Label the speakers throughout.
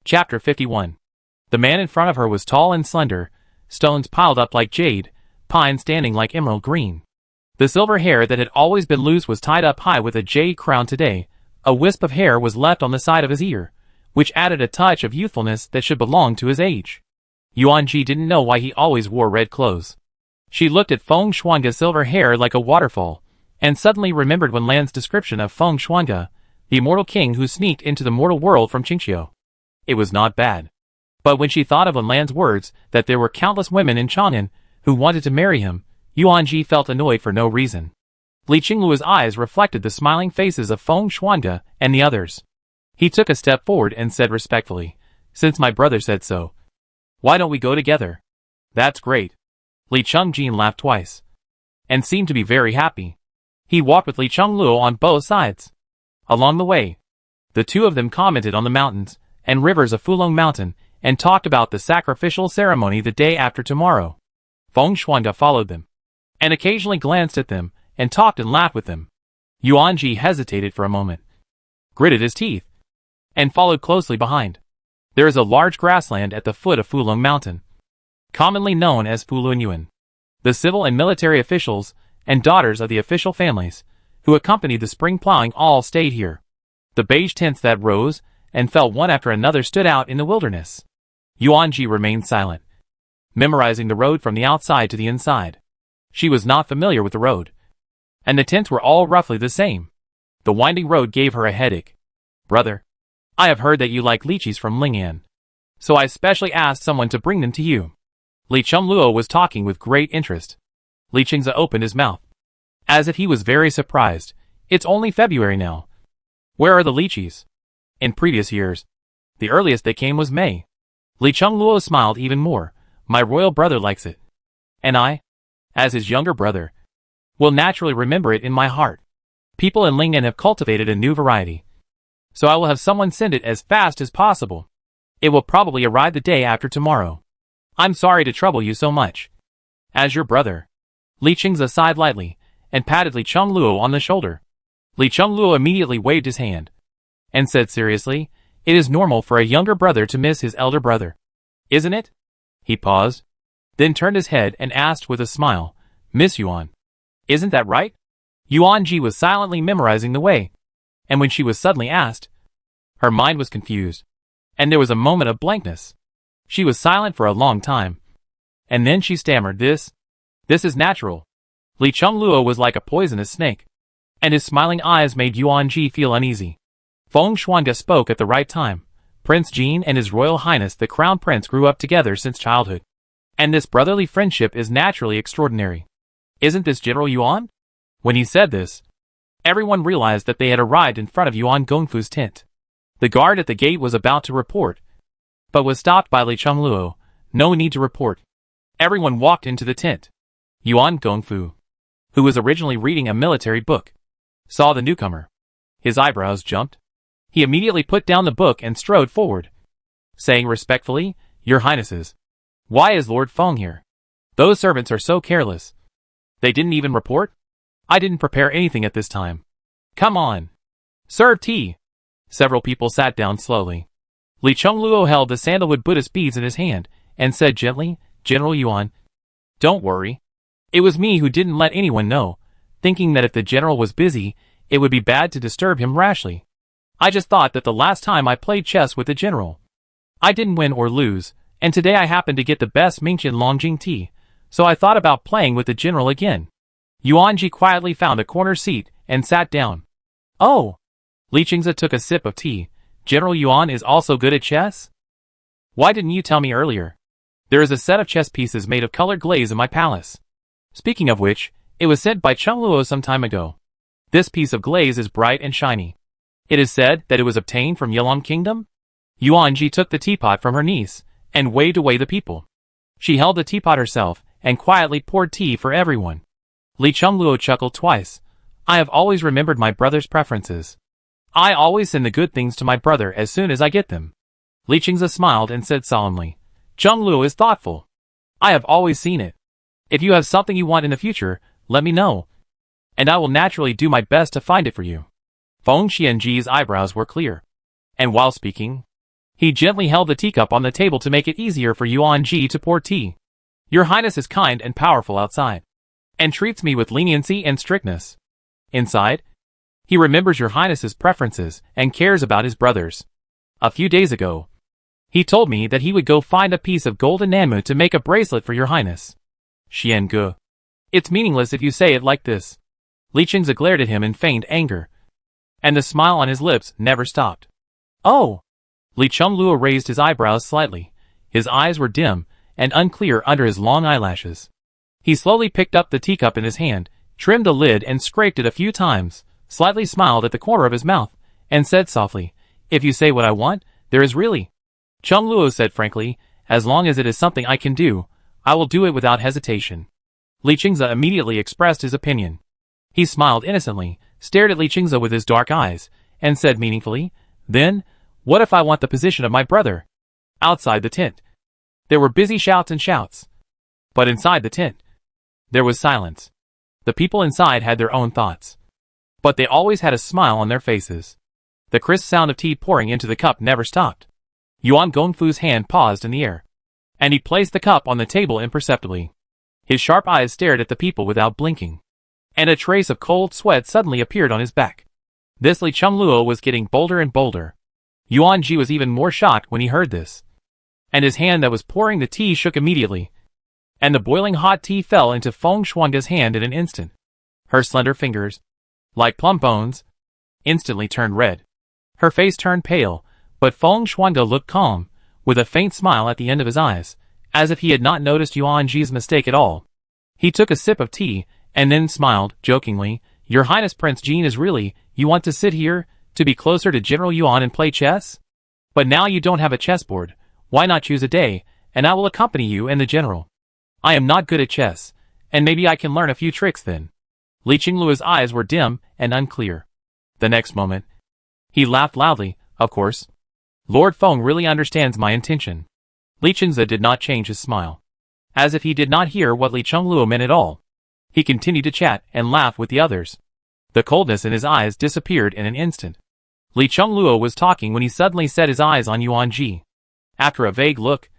Speaker 1: Chapter 51. The man in front of her was tall and slender, stones piled up like jade, pine standing like emerald green. The silver hair that had always been loose was tied up high with a jade crown today. A wisp of hair was left on the side of his ear, which added a touch of youthfulness that should belong to his age. Yuan-ji didn't know why he always wore red clothes. She looked at Feng Shuang's silver hair like a waterfall, and suddenly remembered Wen Lan's description of Feng Shuang, the immortal king who sneaked into the mortal world from Qingqiu. It was not bad. But when she thought of Wen Lan's words that there were countless women in Chang'an who wanted to marry him, Yuan-ji felt annoyed for no reason. Li Qingluo's eyes reflected the smiling faces of Feng Shuang and the others. He took a step forward and said respectfully, "Since my brother said so, why don't we go together?" "That's great." Li Chongjin laughed twice, and seemed to be very happy. He walked with Li Chongluo on both sides. Along the way, the two of them commented on the mountains and rivers of Fulong Mountain, and talked about the sacrificial ceremony the day after tomorrow. Feng Shuang followed them, and occasionally glanced at them, and talked and laughed with them. Yuan-ji hesitated for a moment, gritted his teeth, and followed closely behind. There is a large grassland at the foot of Fulong Mountain, commonly known as Fulunyuan. The civil and military officials, and daughters of the official families, who accompanied the spring plowing all stayed here. The beige tents that rose and fell one after another stood out in the wilderness. Yuan-ji remained silent, memorizing the road from the outside to the inside. She was not familiar with the road, and the tents were all roughly the same. The winding road gave her a headache. "Brother, I have heard that you like lychees from Ling'an, so I specially asked someone to bring them to you." Li Chongluo was talking with great interest. Li Qingze opened his mouth, as if he was very surprised. "It's only February now. Where are the lychees?" "In previous years, the earliest they came was May." Li Chongluo smiled even more. "My royal brother likes it, and I, as his younger brother, will naturally remember it in my heart. People in Ling'an have cultivated a new variety, so I will have someone send it as fast as possible. It will probably arrive the day after tomorrow. I'm sorry to trouble you so much." "As your brother." Li Qingze sighed lightly, and patted Li Chongluo on the shoulder. Li Chongluo immediately waved his hand, and said seriously, "It is normal for a younger brother to miss his elder brother, isn't it?" He paused, then turned his head and asked with a smile, "Miss Yuan, isn't that right?" Yuan-ji was silently memorizing the way, and when she was suddenly asked, her mind was confused, and there was a moment of blankness. She was silent for a long time, and then she stammered, This is natural." Li Chongluo was like a poisonous snake, and his smiling eyes made Yuan-ji feel uneasy. Feng Shuang spoke at the right time. Prince Jin and His Royal Highness the Crown Prince grew up together since childhood, and this brotherly friendship is naturally extraordinary. Isn't this General Yuan? When he said this, everyone realized that they had arrived in front of Yuan Gongfu's tent. The guard at the gate was about to report, but was stopped by Li Chongluo. "No need to report." Everyone walked into the tent. Yuan Gongfu, who was originally reading a military book, saw the newcomer. His eyebrows jumped. He immediately put down the book and strode forward, saying respectfully, "Your Highnesses, why is Lord Feng here? Those servants are so careless. They didn't even report? I didn't prepare anything at this time. Come on. Serve tea." Several people sat down slowly. Li Chongluo held the sandalwood Buddhist beads in his hand, and said gently, "General Yuan, don't worry. It was me who didn't let anyone know, thinking that if the general was busy, it would be bad to disturb him rashly. I just thought that the last time I played chess with the general, I didn't win or lose, and today I happened to get the best Mingqian Longjing tea, so I thought about playing with the general again." Yuan-ji quietly found a corner seat and sat down. "Oh." Li Qingze took a sip of tea. "General Yuan is also good at chess? Why didn't you tell me earlier? There is a set of chess pieces made of colored glaze in my palace. Speaking of which, it was sent by Chongluo some time ago. This piece of glaze is bright and shiny. It is said that it was obtained from Yelong Kingdom." Yuan-ji took the teapot from her niece, and waved away the people. She held the teapot herself, and quietly poured tea for everyone. Li Chongluo chuckled twice. "I have always remembered my brother's preferences. I always send the good things to my brother as soon as I get them." Li Qingze smiled and said solemnly, "Chongluo is thoughtful. I have always seen it. If you have something you want in the future, let me know, and I will naturally do my best to find it for you." Feng Xianji's eyebrows were clear, and while speaking, He gently held the teacup on the table to make it easier for Yuan Ji to pour tea. Your Highness is kind and powerful outside, and treats me with leniency and strictness. Inside, he remembers your Highness's preferences and cares about his brothers. A few days ago, he told me that he would go find a piece of golden Nanmu to make a bracelet for your Highness. Xian Ge. It's meaningless if you say it like this. Li Qingze glared at him in feigned anger, and the smile on his lips never stopped. Oh! Li Chengluo raised his eyebrows slightly. His eyes were dim and unclear under his long eyelashes. He slowly picked up the teacup in his hand, trimmed the lid and scraped it a few times, slightly smiled at the corner of his mouth, and said softly, "If you say what I want, there is really." Chengluo said frankly, "As long as it is something I can do, I will do it without hesitation." Li Qingze immediately expressed his opinion. He smiled innocently, stared at Li Qingze with his dark eyes, and said meaningfully, "Then, what if I want the position of my brother?" Outside the tent, there were busy shouts and shouts. But inside the tent, there was silence. The people inside had their own thoughts, but they always had a smile on their faces. The crisp sound of tea pouring into the cup never stopped. Yuan Gongfu's hand paused in the air, and he placed the cup on the table imperceptibly. His sharp eyes stared at the people without blinking, and a trace of cold sweat suddenly appeared on his back. This Li Chengluo was getting bolder and bolder. Yuan Ji was even more shocked when he heard this, and his hand that was pouring the tea shook immediately, and the boiling hot tea fell into Feng Shuangge's hand in an instant. Her slender fingers, like plum bones, instantly turned red. Her face turned pale, but Feng Shuangge looked calm, with a faint smile at the end of his eyes, as if he had not noticed Yuan Ji's mistake at all. He took a sip of tea, and then smiled, jokingly, "Your Highness Prince Jin is really, you want to sit here, to be closer to General Yuan and play chess? But now you don't have a chessboard, why not choose a day, and I will accompany you and the general. I am not good at chess, and maybe I can learn a few tricks then." Li Qingluo's eyes were dim and unclear. The next moment, he laughed loudly, "Of course. Lord Feng really understands my intention." Li Qingze did not change his smile, as if he did not hear what Li Chengluo meant at all. He continued to chat and laugh with the others. The coldness in his eyes disappeared in an instant. Li Chengluo was talking when he suddenly set his eyes on Yuan Ji. After a vague look,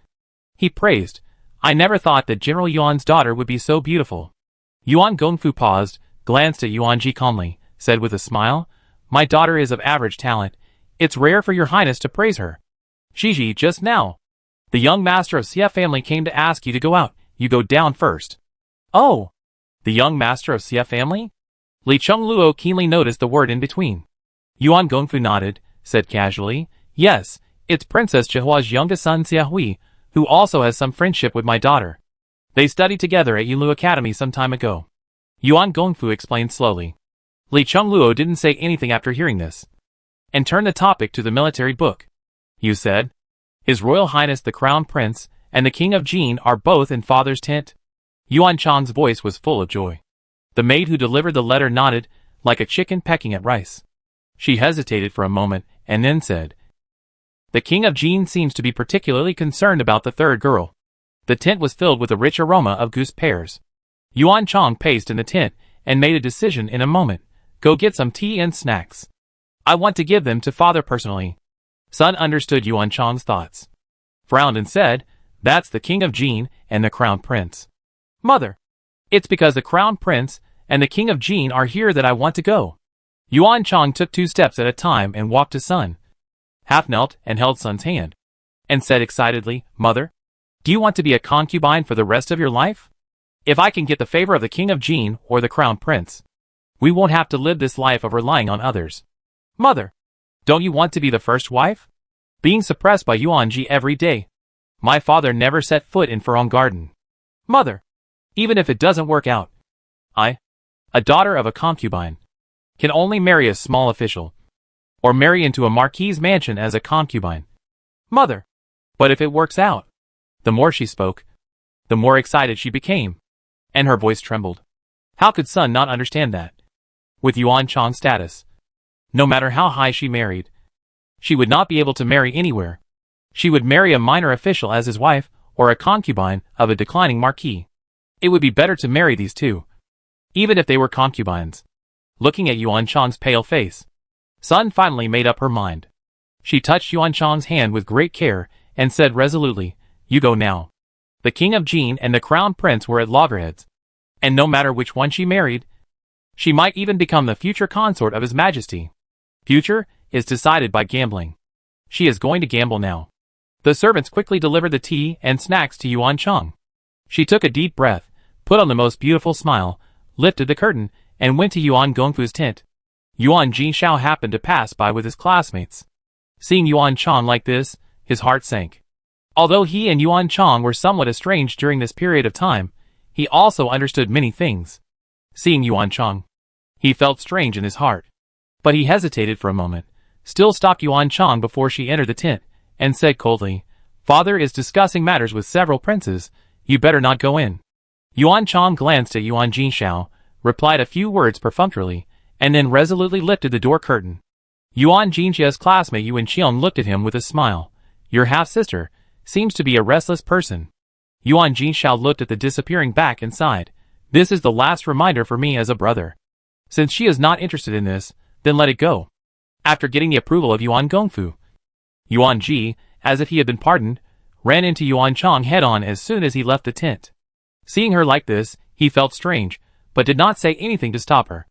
Speaker 1: he praised, "I never thought that General Yuan's daughter would be so beautiful." Yuan Gongfu paused, glanced at Yuan Ji calmly, said with a smile, "My daughter is of average talent. It's rare for your Highness to praise her. Shiji, just now, the young master of Xie family came to ask you to go out. You go down first." "Oh, the young master of Xie family?" Li Chengluo keenly noticed the word in between. Yuan Gongfu nodded, said casually, "Yes, it's Princess Jihua's youngest son Xie Hui, who also has some friendship with my daughter. They studied together at Yunlu Academy some time ago." Yuan Gongfu explained slowly. Li Chengluo didn't say anything after hearing this, and turned the topic to the military book. "You said, His Royal Highness the Crown Prince and the King of Jin are both in father's tent?" Yuan Chang's voice was full of joy. The maid who delivered the letter nodded, like a chicken pecking at rice. She hesitated for a moment, and then said, "The King of Jin seems to be particularly concerned about the third girl." The tent was filled with a rich aroma of goose pears. Yuan Chang paced in the tent, and made a decision in a moment. "Go get some tea and snacks. I want to give them to father personally." Sun understood Yuan Chang's thoughts, frowned and said, "That's the King of Jin and the Crown Prince." "Mother, it's because the Crown Prince and the King of Jin are here that I want to go." Yuan Chang took 2 steps at a time and walked to Sun, half knelt and held Sun's hand, and said excitedly, "Mother, do you want to be a concubine for the rest of your life? If I can get the favor of the King of Jin or the Crown Prince, we won't have to live this life of relying on others." "Mother, don't you want to be the first wife?" Being suppressed by Yuan Ji every day, my father never set foot in Furong Garden. "Mother, even if it doesn't work out, I, a daughter of a concubine, can only marry a small official, or marry into a marquis's mansion as a concubine." "Mother, but if it works out." The more she spoke, the more excited she became, and her voice trembled. How could Sun not understand that? With Yuan Chang's status, no matter how high she married, she would not be able to marry anywhere. She would marry a minor official as his wife, or a concubine of a declining marquis. It would be better to marry these two, even if they were concubines. Looking at Yuan Chang's pale face, Sun finally made up her mind. She touched Yuan Chang's hand with great care, and said resolutely, "You go now." The king of Jin and the crown prince were at loggerheads. And no matter which one she married, she might even become the future consort of his majesty. Future is decided by gambling. She is going to gamble now. The servants quickly delivered the tea and snacks to Yuan Chang. She took a deep breath, put on the most beautiful smile, lifted the curtain, and went to Yuan Gongfu's tent. Yuan Jishao happened to pass by with his classmates. Seeing Yuan Chang like this, his heart sank. Although he and Yuan Chang were somewhat estranged during this period of time, he also understood many things. Seeing Yuan Chang, he felt strange in his heart. But he hesitated for a moment, still stopped Yuan Chang before she entered the tent, and said coldly, "Father is discussing matters with several princes, you better not go in." Yuan Chang glanced at Yuan Jishao, replied a few words perfunctorily, and then resolutely lifted the door curtain. Yuan Jinshao's classmate Yuan Qiang looked at him with a smile. "Your half-sister seems to be a restless person." Yuan Jinshao looked at the disappearing back and sighed. "This is the last reminder for me as a brother. Since she is not interested in this, then let it go." After getting the approval of Yuan Gongfu, Yuan Ji, as if he had been pardoned, ran into Yuan Chang head-on as soon as he left the tent. Seeing her like this, he felt strange, but did not say anything to stop her.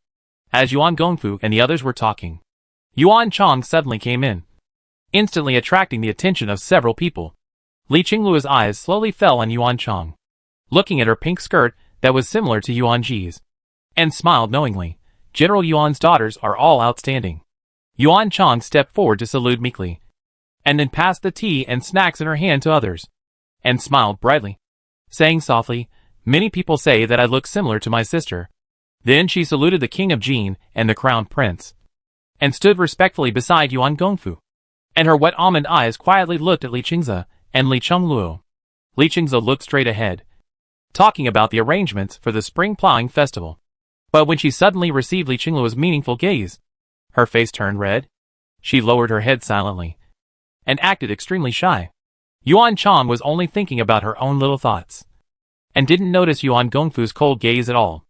Speaker 1: As Yuan Gongfu and the others were talking, Yuan Chang suddenly came in, instantly attracting the attention of several people. Li Qingluo's eyes slowly fell on Yuan Chang, looking at her pink skirt that was similar to Yuan Ji's, and smiled knowingly. General Yuan's daughters are all outstanding. Yuan Chang stepped forward to salute meekly, and then passed the tea and snacks in her hand to others, and smiled brightly, saying softly, "Many people say that I look similar to my sister." Then she saluted the king of Jin and the crown prince, and stood respectfully beside Yuan Gongfu, and her wet almond eyes quietly looked at Li Qingze and Li Chengluo. Li Qingze looked straight ahead, talking about the arrangements for the spring plowing festival. But when she suddenly received Li Qingluo's meaningful gaze, her face turned red. She lowered her head silently, and acted extremely shy. Yuan Chang was only thinking about her own little thoughts, and didn't notice Yuan Gongfu's cold gaze at all.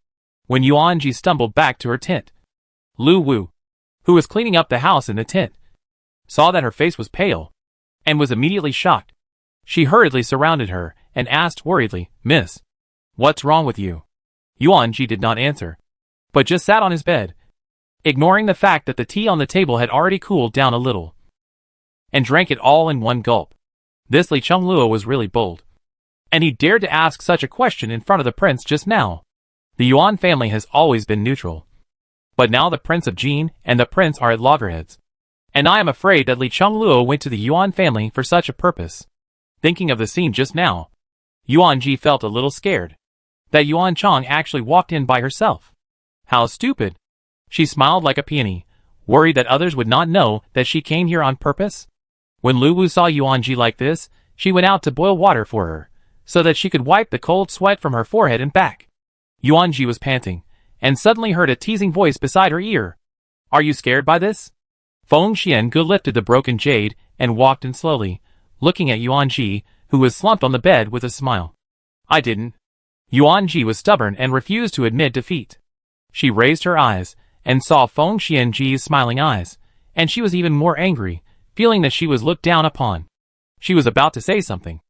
Speaker 1: When Yuan Ji stumbled back to her tent, Lu Wu, who was cleaning up the house in the tent, saw that her face was pale, and was immediately shocked. She hurriedly surrounded her, and asked worriedly, "Miss, what's wrong with you?" Yuan Ji did not answer, but just sat on his bed, ignoring the fact that the tea on the table had already cooled down a little, and drank it all in one gulp. This Li Chengluo was really bold, and he dared to ask such a question in front of the prince just now. The Yuan family has always been neutral, but now the prince of Jin and the prince are at loggerheads, and I am afraid that Li Chengluo went to the Yuan family for such a purpose. Thinking of the scene just now, Yuan Ji felt a little scared that Yuan Chang actually walked in by herself. How stupid! She smiled like a peony, worried that others would not know that she came here on purpose. When Lu Wu saw Yuan Ji like this, she went out to boil water for her, so that she could wipe the cold sweat from her forehead and back. Yuan Ji was panting, and suddenly heard a teasing voice beside her ear. "Are you scared by this?" Feng Xiange lifted the broken jade and walked in slowly, looking at Yuan Ji, who was slumped on the bed with a smile. "I didn't." Yuan Ji was stubborn and refused to admit defeat. She raised her eyes, and saw Feng Xiange's smiling eyes, and she was even more angry, feeling that she was looked down upon. She was about to say something,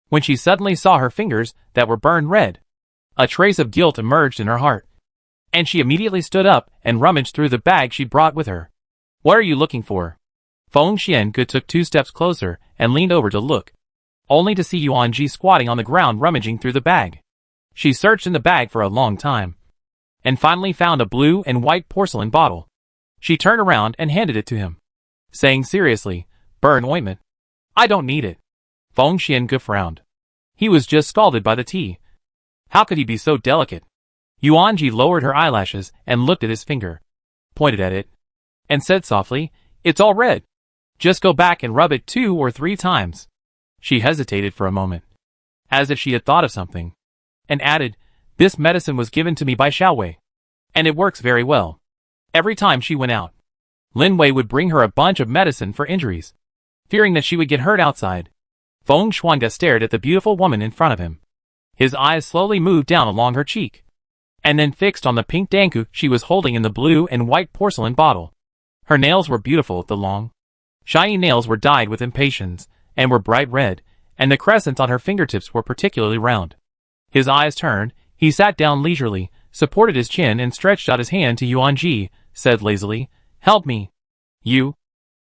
Speaker 1: when she suddenly saw her fingers that were burned red. A trace of guilt emerged in her heart, and she immediately stood up and rummaged through the bag she brought with her. "What are you looking for?" Feng Xiange took 2 steps closer and leaned over to look, only to see Yuan Ji squatting on the ground rummaging through the bag. She searched in the bag for a long time, and finally found a blue and white porcelain bottle. She turned around and handed it to him, saying seriously, "Burn ointment. I don't need it." Feng Xiange frowned. He was just scalded by the tea. How could he be so delicate? Yuan Ji lowered her eyelashes and looked at his finger, pointed at it, and said softly, "It's all red. Just go back and rub it 2 or 3 times. She hesitated for a moment, as if she had thought of something, and added, "This medicine was given to me by Xiaowei, and it works very well." Every time she went out, Lin Wei would bring her a bunch of medicine for injuries, fearing that she would get hurt outside. Feng Xiange stared at the beautiful woman in front of him. His eyes slowly moved down along her cheek, and then fixed on the pink danku she was holding in the blue and white porcelain bottle. Her nails were beautiful, the long, Shiny nails were dyed with impatience, and were bright red, and the crescents on her fingertips were particularly round. His eyes turned, he sat down leisurely, supported his chin and stretched out his hand to Yuan Ji, said lazily, "Help me." "You?"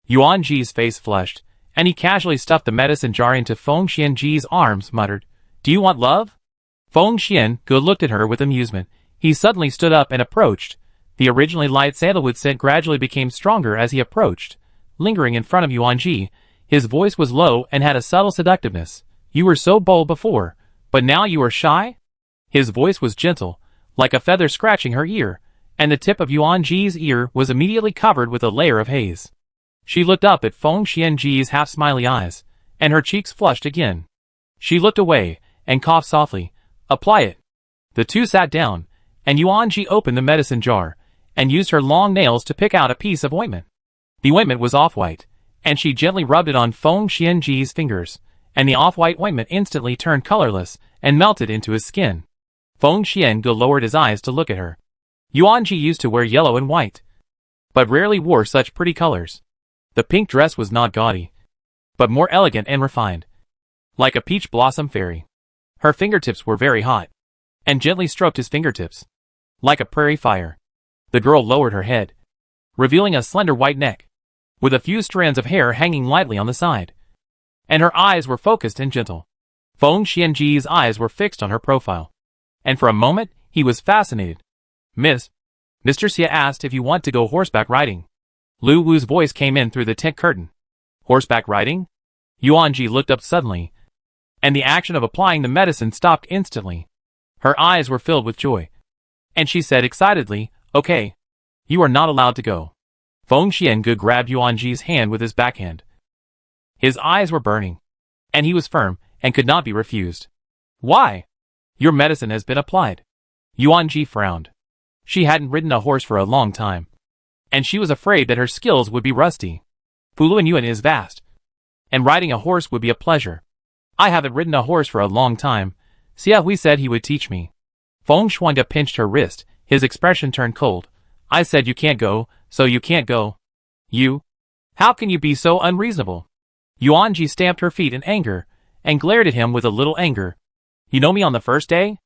Speaker 1: Yuan Ji's face flushed, and he casually stuffed the medicine jar into Feng Xianji's arms, muttered, "Do you want love?" Feng Xiange looked at her with amusement. He suddenly stood up and approached. The originally light sandalwood scent gradually became stronger as he approached. Lingering in front of Yuan Ji, his voice was low and had a subtle seductiveness. "You were so bold before, but now you are shy?" His voice was gentle, like a feather scratching her ear, and the tip of Yuan Ji's ear was immediately covered with a layer of haze. She looked up at Feng Xianji's half-smiley eyes, and her cheeks flushed again. She looked away, and coughed softly. "Apply it." The two sat down, and Yuan Ji opened the medicine jar, and used her long nails to pick out a piece of ointment. The ointment was off-white, and she gently rubbed it on Feng Xianji's fingers, and the off-white ointment instantly turned colorless, and melted into his skin. Feng Xiange lowered his eyes to look at her. Yuan Ji used to wear yellow and white, but rarely wore such pretty colors. The pink dress was not gaudy, but more elegant and refined, like a peach blossom fairy. Her fingertips were very hot, and gently stroked his fingertips, like a prairie fire. The girl lowered her head, revealing a slender white neck, with a few strands of hair hanging lightly on the side, and her eyes were focused and gentle. Feng Xianji's eyes were fixed on her profile, and for a moment he was fascinated. Mr. Xia asked if you want to go horseback riding." Lu Wu's voice came in through the tent curtain. "Horseback riding?" Yuan Ji looked up suddenly, and the action of applying the medicine stopped instantly. Her eyes were filled with joy, and she said excitedly, "Okay. You are not allowed to go." Feng Xiange grabbed Yuan Ji's hand with his backhand. His eyes were burning, and he was firm, and could not be refused. "Why?" "Your medicine has been applied." Yuan Ji frowned. She hadn't ridden a horse for a long time, and she was afraid that her skills would be rusty. Fuluan Yuan is vast, and riding a horse would be a pleasure. "I haven't ridden a horse for a long time. Xia Hui said he would teach me." Feng Shuanga pinched her wrist, his expression turned cold. "I said you can't go, so you can't go." "You? How can you be so unreasonable?" Yuan Ji stamped her feet in anger, and glared at him with a little anger. "You know me on the first day?"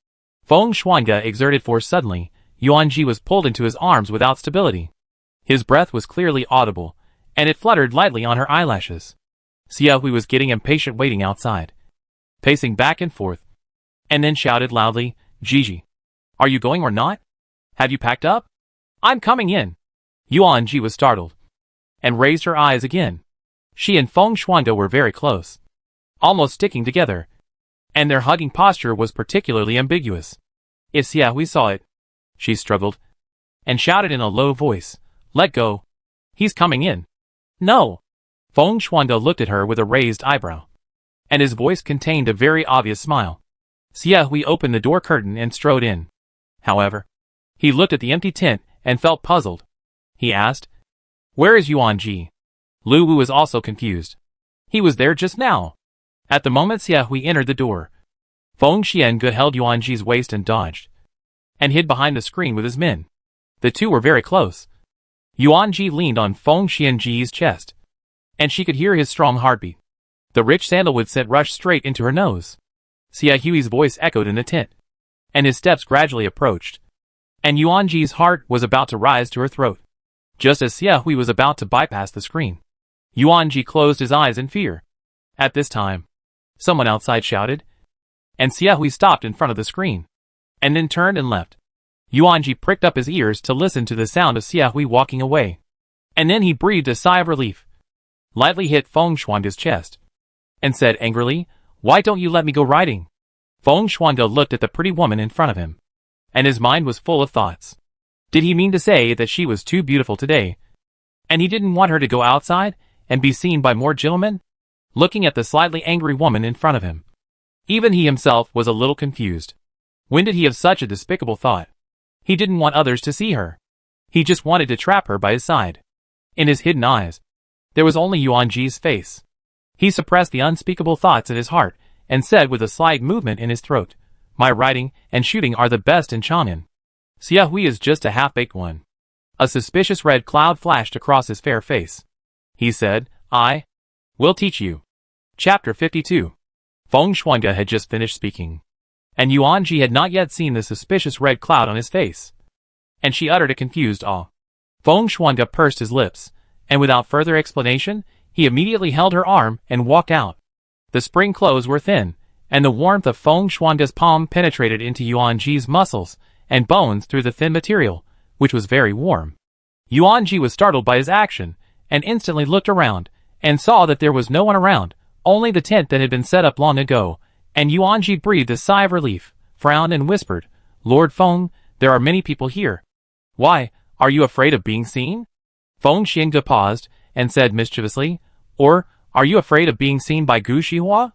Speaker 1: Feng Shuanga exerted force suddenly. Yuan Ji was pulled into his arms without stability. His breath was clearly audible, and it fluttered lightly on her eyelashes. Xia Hui was getting impatient waiting outside, pacing back and forth, and then shouted loudly, "Gigi, are you going or not? Have you packed up? I'm coming in." Yuan Ji was startled, and raised her eyes again. She and Feng Shuanga were very close, almost sticking together, and their hugging posture was particularly ambiguous. If Xia Hui saw it, she struggled, and shouted in a low voice, "Let go. He's coming in." "No." Feng Shuanga looked at her with a raised eyebrow, and his voice contained a very obvious smile. Xia Hui opened the door curtain and strode in. However, he looked at the empty tent and felt puzzled. He asked, "Where is Yuan Ji?" Lu Wu was also confused. "He was there just now." At the moment Xia Hui entered the door, Feng Xiange held Yuan Ji's waist and dodged, and hid behind the screen with his men. The two were very close. Yuan Ji leaned on Feng Xianji's chest, and she could hear his strong heartbeat. The rich sandalwood scent rushed straight into her nose. Xia Hui's voice echoed in the tent, and his steps gradually approached, and Yuan Ji's heart was about to rise to her throat. Just as Xia Hui was about to bypass the screen, Yuan Ji closed his eyes in fear. At this time, someone outside shouted, and Xia Hui stopped in front of the screen, and then turned and left. Yuan Ji pricked up his ears to listen to the sound of Xia Hui walking away, and then he breathed a sigh of relief, lightly hit Feng Shuanga's chest, and said angrily, "Why don't you let me go riding?" Feng Shuanga looked at the pretty woman in front of him, and his mind was full of thoughts. Did he mean to say that she was too beautiful today, and he didn't want her to go outside and be seen by more gentlemen? Looking at the slightly angry woman in front of him, even he himself was a little confused. When did he have such a despicable thought? He didn't want others to see her. He just wanted to trap her by his side. In his hidden eyes, there was only Yuan Ji's face. He suppressed the unspeakable thoughts in his heart and said with a slight movement in his throat, "My riding and shooting are the best in Chang'an. Xia Hui is just a half-baked one." A suspicious red cloud flashed across his fair face. He said, I will teach you. Chapter 52. Feng Shuangge had just finished speaking, and Yuanji had not yet seen the suspicious red cloud on his face, and she uttered a confused awe. Feng Shuangge pursed his lips, and without further explanation, he immediately held her arm and walked out. The spring clothes were thin, and the warmth of Feng Shuangge's palm penetrated into Yuanji's muscles and bones through the thin material, which was very warm. Yuanji was startled by his action, and instantly looked around, and saw that there was no one around, only the tent that had been set up long ago, and Yuanji breathed a sigh of relief, frowned and whispered, "Lord Feng, there are many people here. Why, are you afraid of being seen?" Feng Xiange paused, and said mischievously, "Or, are you afraid of being seen by Gu Shihua?"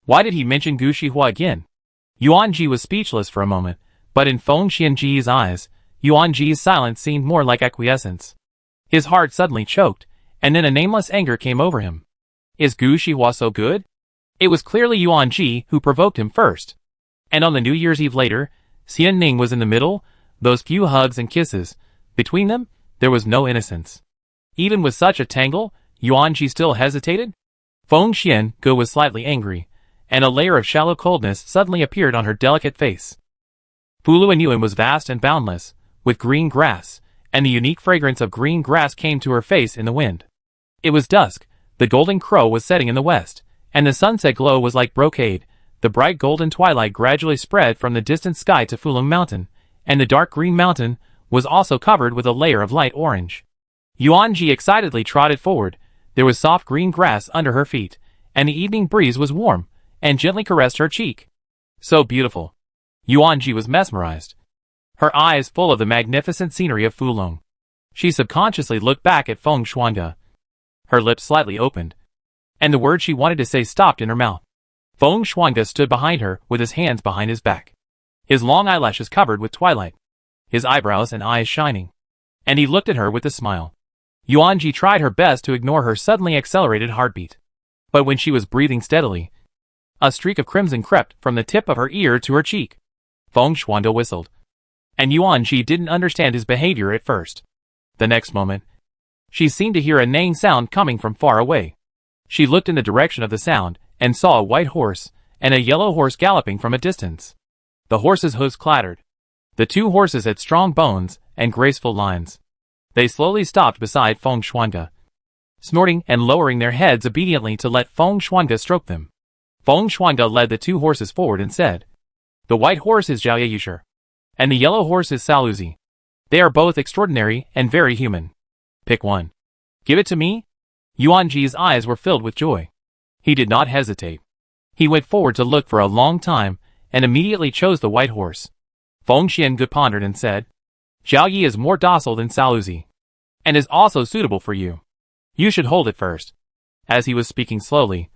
Speaker 1: Why did he mention Gu Shihua again? Yuanji was speechless for a moment, but in Feng Xiange's eyes, Yuanji's silence seemed more like acquiescence. His heart suddenly choked, and then a nameless anger came over him. Is Gu Shihua so good? It was clearly Yuanji who provoked him first. And on the New Year's Eve later, Xian Ning was in the middle, those few hugs and kisses. Between them, there was no innocence. Even with such a tangle, Yuanji still hesitated? Feng Xiange was slightly angry, and a layer of shallow coldness suddenly appeared on her delicate face. Fuluanyuan was vast and boundless, with green grass, and the unique fragrance of green grass came to her face in the wind. It was dusk, the golden crow was setting in the west, and the sunset glow was like brocade. The bright golden twilight gradually spread from the distant sky to Fulong Mountain, and the dark green mountain was also covered with a layer of light orange. Yuanji excitedly trotted forward. There was soft green grass under her feet, and the evening breeze was warm, and gently caressed her cheek. So beautiful. Yuanji was mesmerized, her eyes full of the magnificent scenery of Fulong. She subconsciously looked back at Feng Shuangge. Her lips slightly opened, and the words she wanted to say stopped in her mouth. Feng Shuangge stood behind her with his hands behind his back, his long eyelashes covered with twilight, his eyebrows and eyes shining, and he looked at her with a smile. Yuanji tried her best to ignore her suddenly accelerated heartbeat, but when she was breathing steadily, a streak of crimson crept from the tip of her ear to her cheek. Feng Shuangge whistled, and Yuanji didn't understand his behavior at first. The next moment, she seemed to hear a neighing sound coming from far away. She looked in the direction of the sound, and saw a white horse and a yellow horse galloping from a distance. The horses' hooves clattered. The two horses had strong bones and graceful lines. They slowly stopped beside Feng Shuangge, snorting and lowering their heads obediently to let Feng Shuangge stroke them. Feng Shuangge led the two horses forward and said, "The white horse is Zhao Yusher, and the yellow horse is Saluzi. They are both extraordinary and very human. Pick one. Give it to me." Yuanji's eyes were filled with joy. He did not hesitate. He went forward to look for a long time, and immediately chose the white horse. Feng Xiange pondered and said, "Zhao Yi is more docile than Saluzi, and is also suitable for you. You should hold it first." As he was speaking slowly,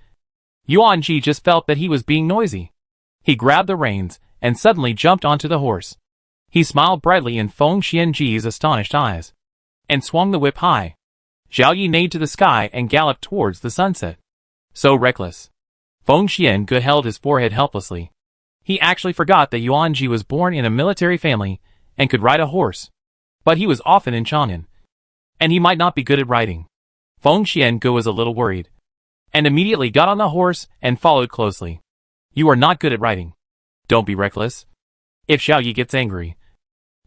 Speaker 1: Yuanji just felt that he was being noisy. He grabbed the reins, and suddenly jumped onto the horse. He smiled brightly in Feng Xiange's astonished eyes, and swung the whip high. Zhao Yi neighed to the sky and galloped towards the sunset. So reckless. Feng Xiange held his forehead helplessly. He actually forgot that Yuanji was born in a military family and could ride a horse. But he was often in Chang'an, and he might not be good at riding. Feng Xiange was a little worried, and immediately got on the horse and followed closely. "You are not good at riding. Don't be reckless. If Zhao Yi gets angry,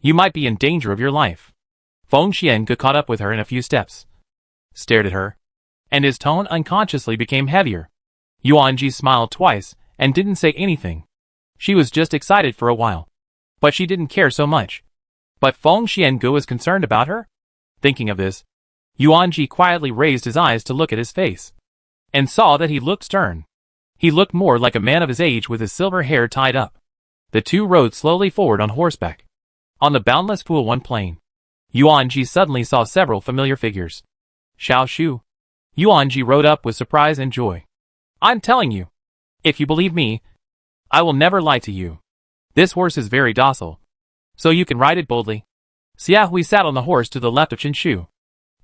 Speaker 1: you might be in danger of your life." Feng Xiange caught up with her in a few steps, stared at her, and his tone unconsciously became heavier. Yuanji smiled twice and didn't say anything. She was just excited for a while, but she didn't care so much. But Feng Xiange was concerned about her? Thinking of this, Yuanji quietly raised his eyes to look at his face, and saw that he looked stern. He looked more like a man of his age with his silver hair tied up. The two rode slowly forward on horseback. On the boundless Fulong plain, Yuanji suddenly saw several familiar figures. Xiao Shu. Yuanji rode up with surprise and joy. "I'm telling you, if you believe me, I will never lie to you. This horse is very docile, so you can ride it boldly." Xia Hui sat on the horse to the left of Qinshu,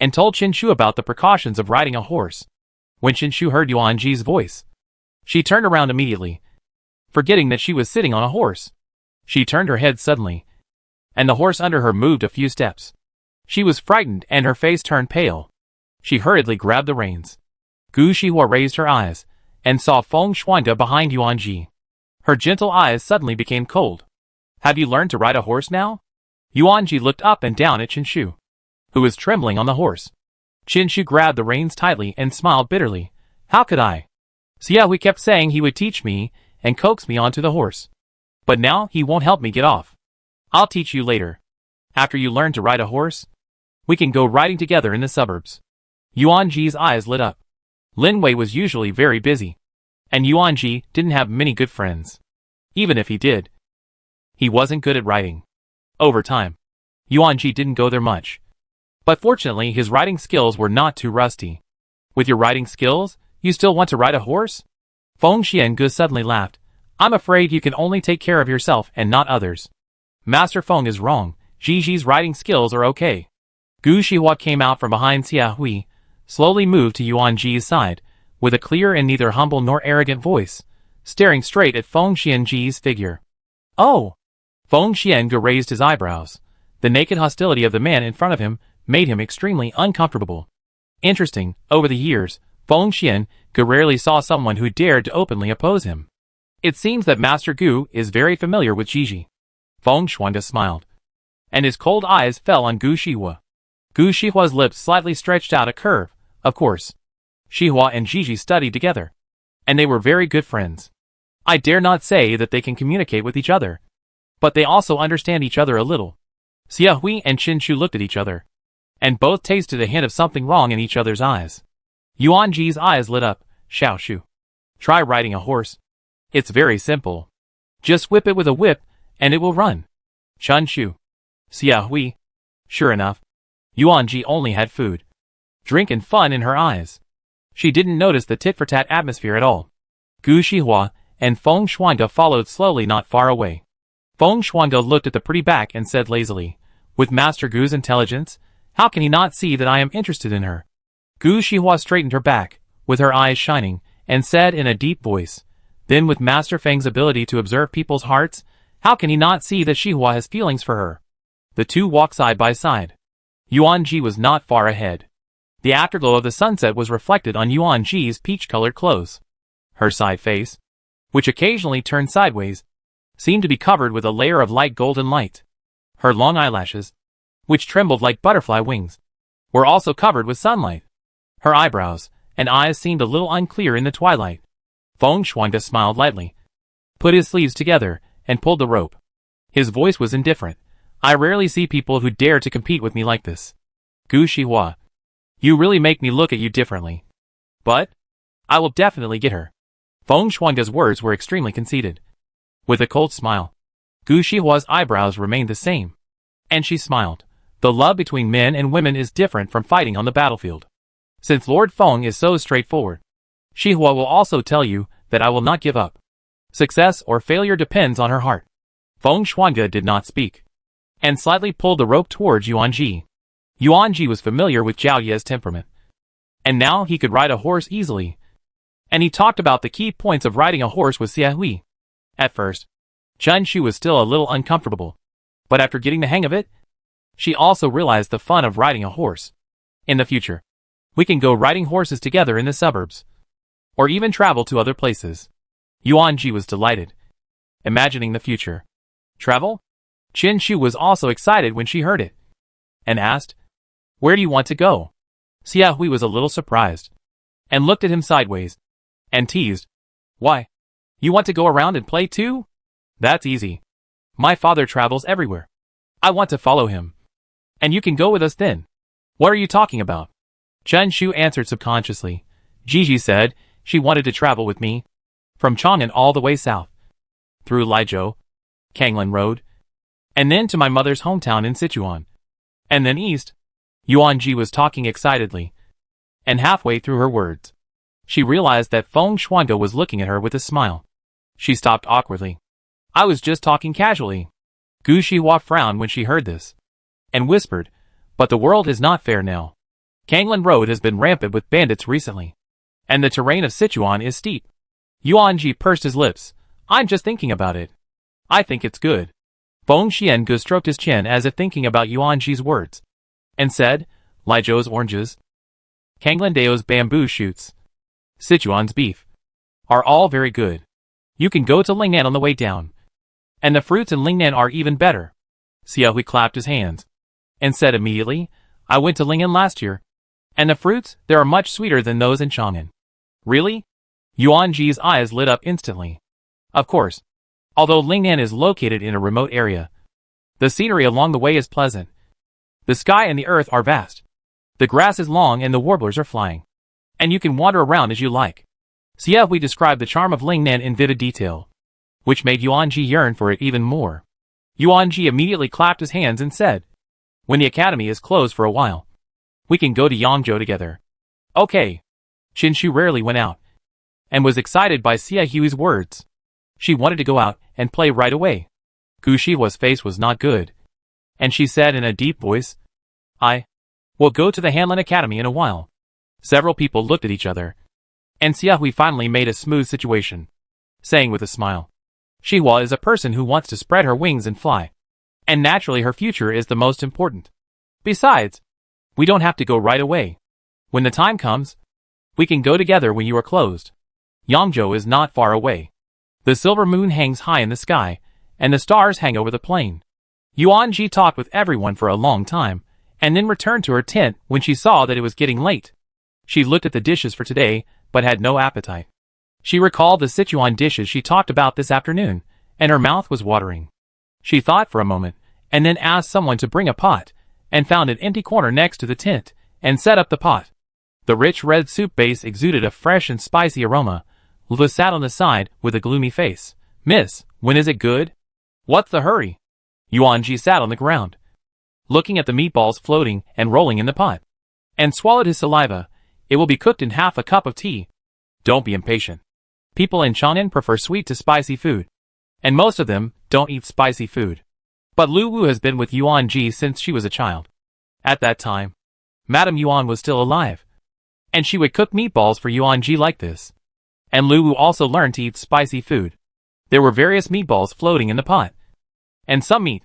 Speaker 1: and told Qinshu about the precautions of riding a horse. When Qinshu heard Yuanji's voice, she turned around immediately, forgetting that she was sitting on a horse. She turned her head suddenly, and the horse under her moved a few steps. She was frightened and her face turned pale. She hurriedly grabbed the reins, Gu Shihua raised her eyes, and saw Feng Xuande behind Yuanji. Her gentle eyes suddenly became cold. Have you learned to ride a horse now? Yuanji looked up and down at Qinshu, who was trembling on the horse. Qinshu grabbed the reins tightly and smiled bitterly. How could I? Xiaohui kept saying he would teach me and coax me onto the horse. But now he won't help me get off. I'll teach you later. After you learn to ride a horse, we can go riding together in the suburbs. Yuanji's eyes lit up. Lin Wei was usually very busy, and Yuanji didn't have many good friends. Even if he did, he wasn't good at riding. Over time, Yuanji didn't go there much. But fortunately his riding skills were not too rusty. With your riding skills, you still want to ride a horse? Feng Xiangu suddenly laughed. I'm afraid you can only take care of yourself and not others. Master Feng is wrong. Gigi's riding skills are okay. Gu Shihua came out from behind Xiaohui, slowly moved to Yuanji's side, with a clear and neither humble nor arrogant voice, staring straight at Feng Xianji's figure. Oh! Feng Xiangu raised his eyebrows. The naked hostility of the man in front of him made him extremely uncomfortable. Interesting, over the years, Feng Xiangu rarely saw someone who dared to openly oppose him. It seems that Master Gu is very familiar with Gigi. Feng Xuande smiled, and his cold eyes fell on Gu Shihua. Gu Shihua's lips slightly stretched out a curve. Of course, Shihua and Gigi studied together, and they were very good friends. I dare not say that they can communicate with each other, but they also understand each other a little. Xiaohui and Qinshu looked at each other, and both tasted a hint of something wrong in each other's eyes. Yuanji's eyes lit up. Xiao Shu, try riding a horse. It's very simple. Just whip it with a whip, and it will run. Qinshu. Xiaohui. Sure enough, Yuanji only had food, drink and fun in her eyes. She didn't notice the tit-for-tat atmosphere at all. Gu Shihua and Feng Xuande followed slowly not far away. Feng Xuande looked at the pretty back and said lazily, with Master Gu's intelligence, how can he not see that I am interested in her? Gu Shihua straightened her back, with her eyes shining, and said in a deep voice, then with Master Feng's ability to observe people's hearts, how can he not see that Shihua has feelings for her? The two walked side by side. Yuanji was not far ahead. The afterglow of the sunset was reflected on Yuanji's peach-colored clothes. Her side face, which occasionally turned sideways, seemed to be covered with a layer of light golden light. Her long eyelashes, which trembled like butterfly wings, were also covered with sunlight. Her eyebrows and eyes seemed a little unclear in the twilight. Feng Xuande smiled lightly, put his sleeves together, and pulled the rope. His voice was indifferent. I rarely see people who dare to compete with me like this. Gu Shihua, you really make me look at you differently. But I will definitely get her. Feng Xuande's words were extremely conceited. With a cold smile, Gu Shihua's eyebrows remained the same, and she smiled. The love between men and women is different from fighting on the battlefield. Since Lord Feng is so straightforward, Shihua will also tell you that I will not give up. Success or failure depends on her heart. Feng Xuande did not speak, and slightly pulled the rope towards Yuanji. Yuanji was familiar with Zhao Ye's temperament, and now he could ride a horse easily. And he talked about the key points of riding a horse with Xiaohui. At first, Qinshu was still a little uncomfortable, but after getting the hang of it, she also realized the fun of riding a horse. In the future, we can go riding horses together in the suburbs, or even travel to other places. Yuanji was delighted, imagining the future. Travel? Qinshu was also excited when she heard it, and asked, where do you want to go? Xiaohui was a little surprised, and looked at him sideways, and teased, why? You want to go around and play too? That's easy. My father travels everywhere. I want to follow him. And you can go with us then. What are you talking about? Qinshu answered subconsciously. Gigi said she wanted to travel with me, from Chang'an all the way south, through Laizhou, Kanglin Road, and then to my mother's hometown in Sichuan, and then east. Yuanji was talking excitedly, and halfway through her words, she realized that Feng Xuande was looking at her with a smile. She stopped awkwardly. I was just talking casually. Gu Shihua frowned when she heard this, and whispered, but the world is not fair now. Kanglin Road has been rampant with bandits recently, and the terrain of Sichuan is steep. Yuanji pursed his lips. I'm just thinking about it. I think it's good. Feng Xiangu stroked his chin as if thinking about Yuanji's words, and said, Laizhou's oranges, Kanglindao's bamboo shoots, Sichuan's beef are all very good. You can go to Lingnan on the way down. And the fruits in Lingnan are even better. Xiaohui clapped his hands and said immediately, I went to Lingnan last year. And the fruits, they are much sweeter than those in Chang'an. Really? Yuan Ji's eyes lit up instantly. Of course. Although Lingnan is located in a remote area, the scenery along the way is pleasant. The sky and the earth are vast. The grass is long and the warblers are flying. And you can wander around as you like. Xiaohui described the charm of Lingnan in vivid detail, which made Yuan Ji yearn for it even more. Yuan Ji immediately clapped his hands and said, when the academy is closed for a while, we can go to Yangzhou together. Okay. Qinshu rarely went out, and was excited by Xiaohui's words. She wanted to go out and play right away. Gu Shihua's face was not good, and she said in a deep voice, I will go to the Hanlin Academy in a while. Several people looked at each other, and Xiaohui finally made a smooth situation, saying with a smile, Shihua is a person who wants to spread her wings and fly, and naturally her future is the most important. Besides, we don't have to go right away. When the time comes, we can go together when you are closed. Yangzhou is not far away. The silver moon hangs high in the sky, and the stars hang over the plain. Yuan Ji talked with everyone for a long time, and then returned to her tent when she saw that it was getting late. She looked at the dishes for today, but had no appetite. She recalled the Sichuan dishes she talked about this afternoon, and her mouth was watering. She thought for a moment, and then asked someone to bring a pot, and found an empty corner next to the tent, and set up the pot. The rich red soup base exuded a fresh and spicy aroma. Lu sat on the side with a gloomy face. Miss, when is it good? What's the hurry? Yuan Ji sat on the ground, looking at the meatballs floating and rolling in the pot, and swallowed his saliva. It will be cooked in half a cup of tea. Don't be impatient. People in Chang'an prefer sweet to spicy food, and most of them don't eat spicy food. But Lu Wu has been with Yuan Ji since she was a child. At that time, Madame Yuan was still alive, and she would cook meatballs for Yuan Ji like this. And Lu Wu also learned to eat spicy food. There were various meatballs floating in the pot, and some meat.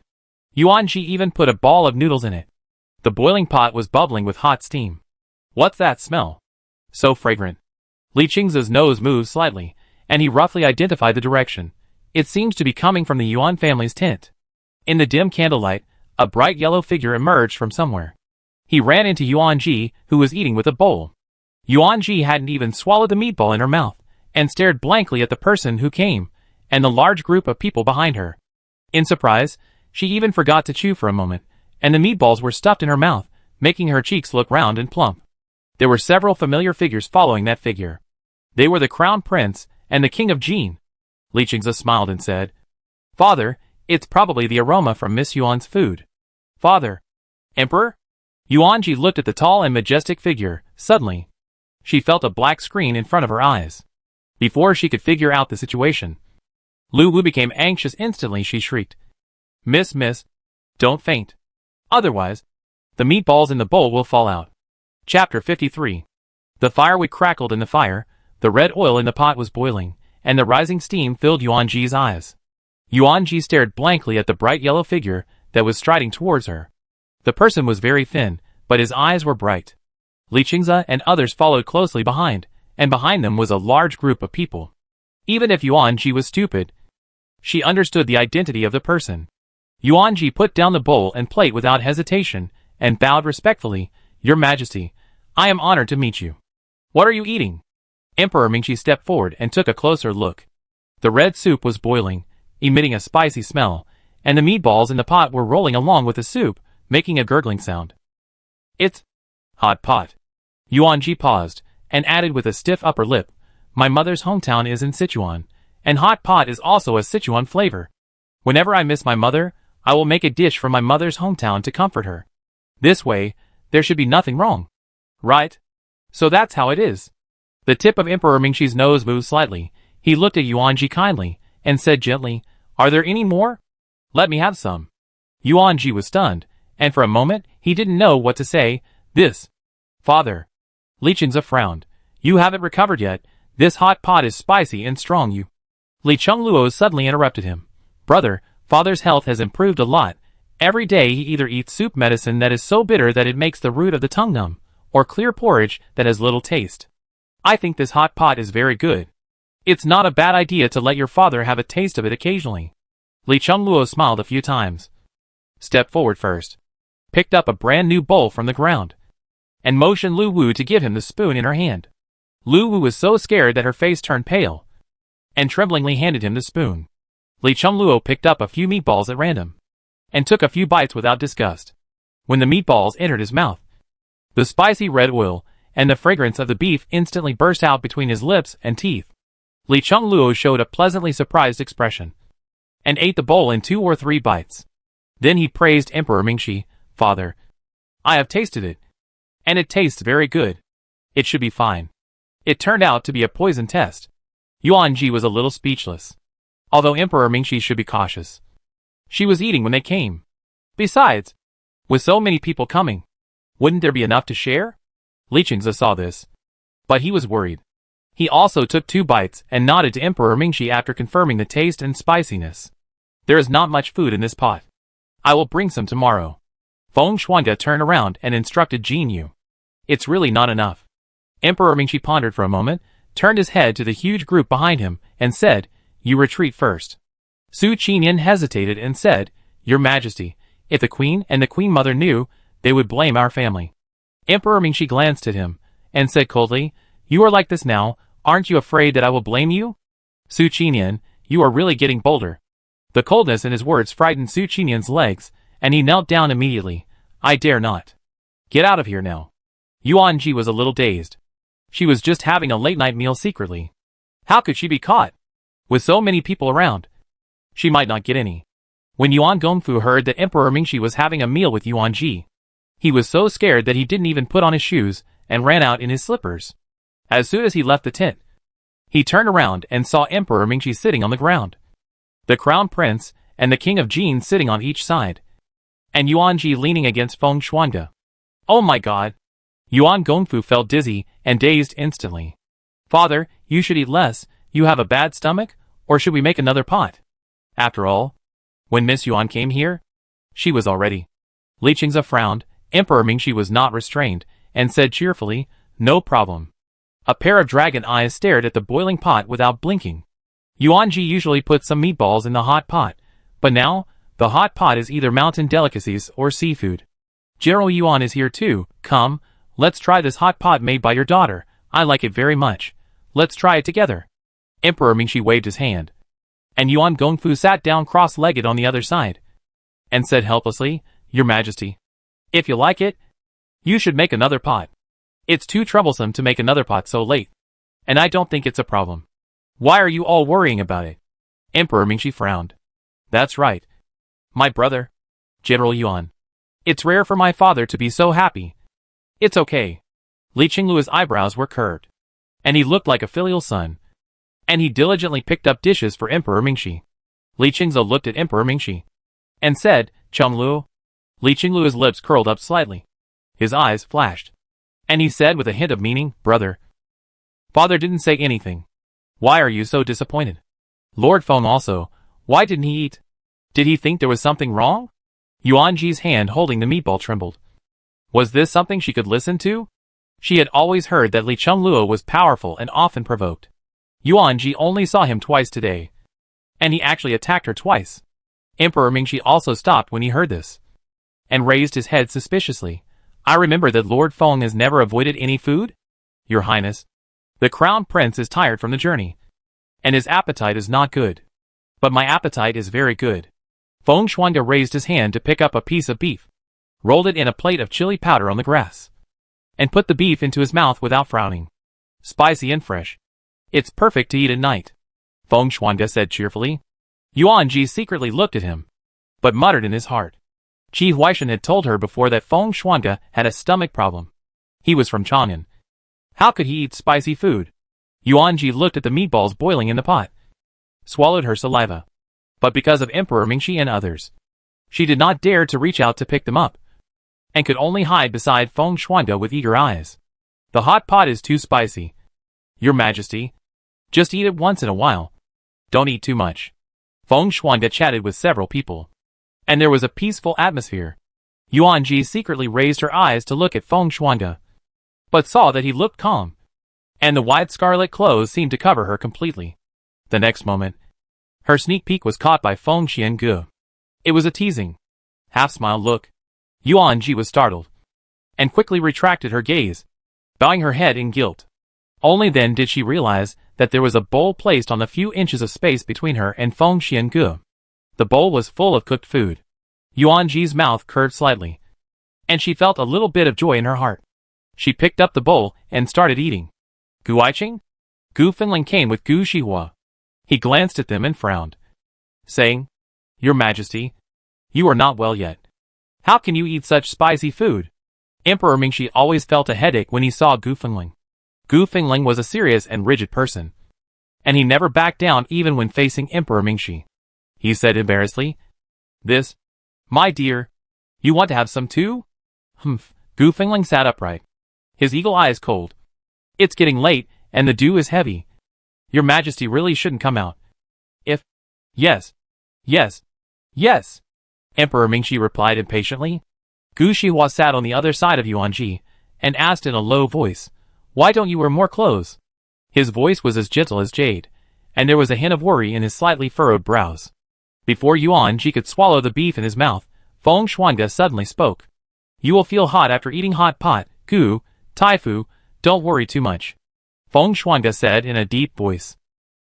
Speaker 1: Yuan Ji even put a ball of noodles in it. The boiling pot was bubbling with hot steam. What's that smell? So fragrant. Li Qing's nose moved slightly, and he roughly identified the direction. It seems to be coming from the Yuan family's tent. In the dim candlelight, a bright yellow figure emerged from somewhere. He ran into Yuan Ji, who was eating with a bowl. Yuan Ji hadn't even swallowed the meatball in her mouth, and stared blankly at the person who came, and the large group of people behind her. In surprise, she even forgot to chew for a moment, and the meatballs were stuffed in her mouth, making her cheeks look round and plump. There were several familiar figures following that figure. They were the Crown Prince and the King of Jin. Li Qingze smiled and said, Father, it's probably the aroma from Miss Yuan's food. Father. Emperor? Yuan Ji looked at the tall and majestic figure. Suddenly, she felt a black screen in front of her eyes. Before she could figure out the situation, Lu Wu became anxious instantly. She shrieked, Miss, don't faint. Otherwise, the meatballs in the bowl will fall out. Chapter 53. The firewood crackled in the fire, the red oil in the pot was boiling, and the rising steam filled Yuan Ji's eyes. Yuan Ji stared blankly at the bright yellow figure that was striding towards her. The person was very thin, but his eyes were bright. Li Qingze and others followed closely behind, and behind them was a large group of people. Even if Yuan Ji was stupid, she understood the identity of the person. Yuan Ji put down the bowl and plate without hesitation, and bowed respectfully. Your Majesty, I am honored to meet you. What are you eating? Emperor Mingxi stepped forward and took a closer look. The red soup was boiling, emitting a spicy smell, and the meatballs in the pot were rolling along with the soup, making a gurgling sound. It's hot pot. Yuan Ji paused, and added with a stiff upper lip, My mother's hometown is in Sichuan, and hot pot is also a Sichuan flavor. Whenever I miss my mother, I will make a dish from my mother's hometown to comfort her. This way, there should be nothing wrong. Right? So that's how it is. The tip of Emperor Mingxi's nose moved slightly. He looked at Yuan Ji kindly, and said gently, Are there any more? Let me have some. Yuan Ji was stunned, and for a moment, he didn't know what to say. This. Father. Li Qingze frowned. You haven't recovered yet. This hot pot is spicy and strong. You. Li Chengluo suddenly interrupted him. Brother, father's health has improved a lot. Every day he either eats soup medicine that is so bitter that it makes the root of the tongue numb, or clear porridge that has little taste. I think this hot pot is very good. It's not a bad idea to let your father have a taste of it occasionally. Li Chengluo smiled a few times. Stepped forward first. Picked up a brand new bowl from the ground. And motioned Lu Wu to give him the spoon in her hand. Lu Wu was so scared that her face turned pale. And tremblingly handed him the spoon. Li Chengluo picked up a few meatballs at random. And took a few bites without disgust. When the meatballs entered his mouth, the spicy red oil and the fragrance of the beef instantly burst out between his lips and teeth. Li Chengluo showed a pleasantly surprised expression. And ate the bowl in 2 or 3 bites. Then he praised Emperor Mingxi. Father, I have tasted it. And it tastes very good. It should be fine. It turned out to be a poison test. Yuan Ji was a little speechless. Although Emperor Mingxi should be cautious. She was eating when they came. Besides, with so many people coming, wouldn't there be enough to share? Li Chengzi saw this. But he was worried. He also took 2 bites and nodded to Emperor Mingxi after confirming the taste and spiciness. There is not much food in this pot. I will bring some tomorrow. Feng Xuange turned around and instructed Jin Yu. It's really not enough. Emperor Mingxi pondered for a moment, turned his head to the huge group behind him, and said, You retreat first. Su Qinyan hesitated and said, Your Majesty, if the Queen and the Queen Mother knew, they would blame our family. Emperor Mingxi glanced at him, and said coldly, You are like this now, aren't you afraid that I will blame you? Su Qinyan, you are really getting bolder. The coldness in his words frightened Su Qinyan's legs, and he knelt down immediately. I dare not. Get out of here now. Yuan Ji was a little dazed. She was just having a late-night meal secretly. How could she be caught? With so many people around, she might not get any. When Yuan Gongfu heard that Emperor Mingxi was having a meal with Yuan Ji, he was so scared that he didn't even put on his shoes and ran out in his slippers. As soon as he left the tent, he turned around and saw Emperor Mingxi sitting on the ground. The Crown Prince and the King of Jin sitting on each side. And Yuan Ji leaning against Feng Xuange. Oh my god! Yuan Gongfu felt dizzy and dazed instantly. Father, you should eat less. You have a bad stomach? Or should we make another pot? After all, when Miss Yuan came here, she was already. Li Chengzi frowned. Emperor Mingxi was not restrained, and said cheerfully, No problem. A pair of dragon eyes stared at the boiling pot without blinking. Yuan Ji usually puts some meatballs in the hot pot, but now, the hot pot is either mountain delicacies or seafood. General Yuan is here too. Come, let's try this hot pot made by your daughter. I like it very much. Let's try it together. Emperor Mingxi waved his hand. And Yuan Gongfu sat down cross-legged on the other side. And said helplessly, Your Majesty, if you like it, you should make another pot. It's too troublesome to make another pot so late. And I don't think it's a problem. Why are you all worrying about it? Emperor Mingxi frowned. That's right. My brother, General Yuan. It's rare for my father to be so happy. It's okay. Li Chengluo's eyebrows were curved. And he looked like a filial son. And he diligently picked up dishes for Emperor Mingxi. Li Chengzi looked at Emperor Mingxi. And said, Chengluo. Li Chengluo's lips curled up slightly. His eyes flashed. And he said with a hint of meaning, Brother. Father didn't say anything. Why are you so disappointed? Lord Feng also, why didn't he eat? Did he think there was something wrong? Yuan Ji's hand holding the meatball trembled. Was this something she could listen to? She had always heard that Li Chengluo was powerful and often provoked. Yuan Ji only saw him twice today. And he actually attacked her twice. Emperor Mingxi also stopped when he heard this. And raised his head suspiciously. I remember that Lord Feng has never avoided any food? Your Highness. The Crown Prince is tired from the journey. And his appetite is not good. But my appetite is very good. Feng Xuange raised his hand to pick up a piece of beef. Rolled it in a plate of chili powder on the grass. And put the beef into his mouth without frowning. Spicy and fresh. It's perfect to eat at night. Feng Xuange said cheerfully. Yuan Ji secretly looked at him. But muttered in his heart. Qi Huaishan had told her before that Feng Xuange had a stomach problem. He was from Chang'an. How could he eat spicy food? Yuan Ji looked at the meatballs boiling in the pot. Swallowed her saliva. But because of Emperor Mingxi and others, she did not dare to reach out to pick them up. And could only hide beside Feng Xuange with eager eyes. The hot pot is too spicy. Your Majesty, just eat it once in a while. Don't eat too much. Feng Xuange chatted with several people. And there was a peaceful atmosphere. Yuan Ji secretly raised her eyes to look at Feng Xuange. But saw that he looked calm. and the wide scarlet clothes seemed to cover her completely. The next moment, her sneak peek was caught by Feng Xiangu. It was a teasing, half-smiled look. Yuan Ji was startled, and quickly retracted her gaze, bowing her head in guilt. Only then did she realize that there was a bowl placed on the few inches of space between her and Feng Xiangu. The bowl was full of cooked food. Yuan Ji's mouth curved slightly, and she felt a little bit of joy in her heart. She picked up the bowl and started eating. Gu Aiqing? Gu Fengling came with Gu Shihua. He glanced at them and frowned, saying, "Your Majesty, you are not well yet. How can you eat such spicy food?" Emperor Mingxi always felt a headache when he saw Gu Fengling. Gu Fengling was a serious and rigid person, and he never backed down even when facing Emperor Mingxi. He said embarrassedly, "This, my dear, you want to have some too?" Humph. Gu Fengling sat upright, his eagle eyes cold. "It's getting late, and the dew is heavy. Your Majesty really shouldn't come out. If... Yes. Yes. Yes." Emperor Mingxi replied impatiently. Gu Shihua sat on the other side of Yuan Ji, and asked in a low voice, "Why don't you wear more clothes?" His voice was as gentle as jade, and there was a hint of worry in his slightly furrowed brows. Before Yuan Ji could swallow the beef in his mouth, Feng Xuanga suddenly spoke. "You will feel hot after eating hot pot, Gu, Taifu, don't worry too much," Feng Xuanga said in a deep voice.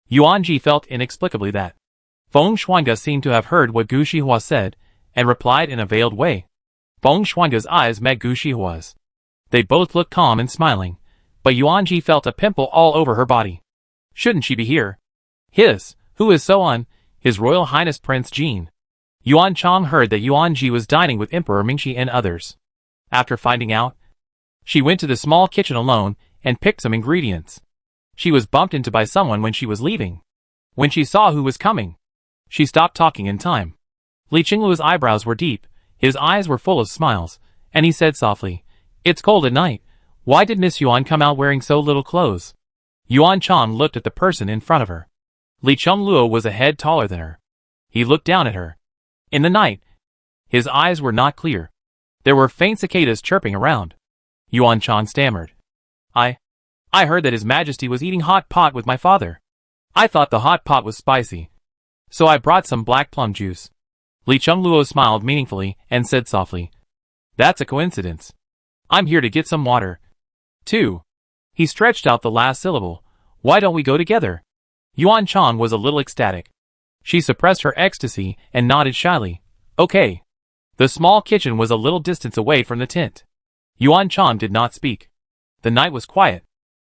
Speaker 1: Yuan Ji felt inexplicably that Feng Xuanga seemed to have heard what Gu Shihua said, and replied in a veiled way. Feng Xuanga's eyes met Gu Shihua's. They both looked calm and smiling, but Yuan Ji felt a pimple all over her body. Shouldn't she be here? Who is so on? His Royal Highness Prince Jin. Yuan Chang heard that Yuan Ji was dining with Emperor Mingxi and others. After finding out, she went to the small kitchen alone and picked some ingredients. She was bumped into by someone when she was leaving. When she saw who was coming, she stopped talking in time. Li Qingluo's eyebrows were deep, his eyes were full of smiles, and he said softly, "It's cold at night. Why did Miss Yuan come out wearing so little clothes?" Yuan Chang looked at the person in front of her. Li Qingluo was a head taller than her. He looked down at her. In the night, his eyes were not clear. There were faint cicadas chirping around. Yuan Chang stammered. I heard that His Majesty was eating hot pot with my father. I thought the hot pot was spicy, so I brought some black plum juice." Li Qingluo smiled meaningfully and said softly, "That's a coincidence. I'm here to get some water, too." He stretched out the last syllable. "Why don't we go together?" Yuan Chang was a little ecstatic. She suppressed her ecstasy and nodded shyly. "Okay." The small kitchen was a little distance away from the tent. Yuan Chang did not speak. The night was quiet.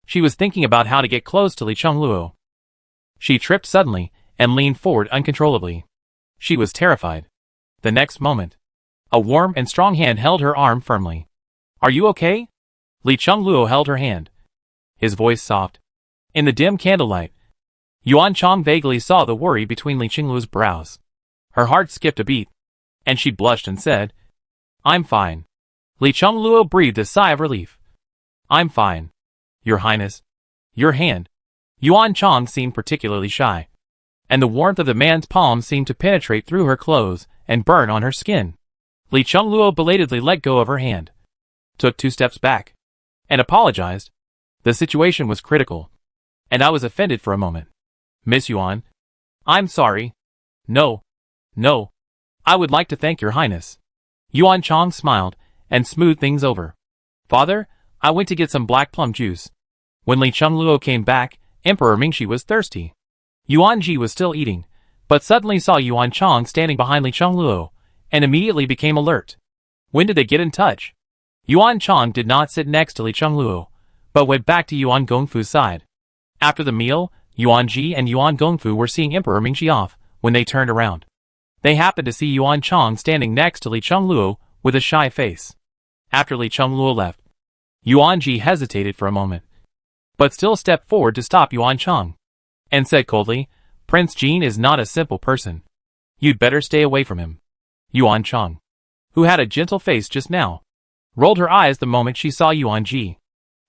Speaker 1: She was thinking about how to get close to Li Qingluo. She tripped suddenly and leaned forward uncontrollably. She was terrified. The next moment, a warm and strong hand held her arm firmly. "Are you okay?" Li Qingluo held her hand, his voice soft. In the dim candlelight, Yuan Chang vaguely saw the worry between Li Qingluo's brows. Her heart skipped a beat, and she blushed and said, "I'm fine." Li Qingluo breathed a sigh of relief. "I'm fine, Your Highness. Your hand." Yuan Chang seemed particularly shy, and the warmth of the man's palm seemed to penetrate through her clothes and burn on her skin. Li Qingluo belatedly let go of her hand, took 2 steps back, and apologized. The situation was critical, and I was offended for a moment. "Miss Yuan, I'm sorry. No. I would like to thank Your Highness." Yuan Chang smiled and smoothed things over. "Father, I went to get some black plum juice." When Li Qingluo came back, Emperor Mingxi was thirsty. Yuan Ji was still eating, but suddenly saw Yuan Chang standing behind Li Qingluo, and immediately became alert. When did they get in touch? Yuan Chang did not sit next to Li Qingluo, but went back to Yuan Gongfu's side. After the meal, Yuan Ji and Yuan Gongfu were seeing Emperor Mingxi off when they turned around. They happened to see Yuan Chang standing next to Li Qingluo with a shy face. After Li Qingluo left, Yuan Ji hesitated for a moment, but still stepped forward to stop Yuan Chang, and said coldly, "Prince Jin is not a simple person. You'd better stay away from him." Yuan Chang, who had a gentle face just now, rolled her eyes the moment she saw Yuan Ji,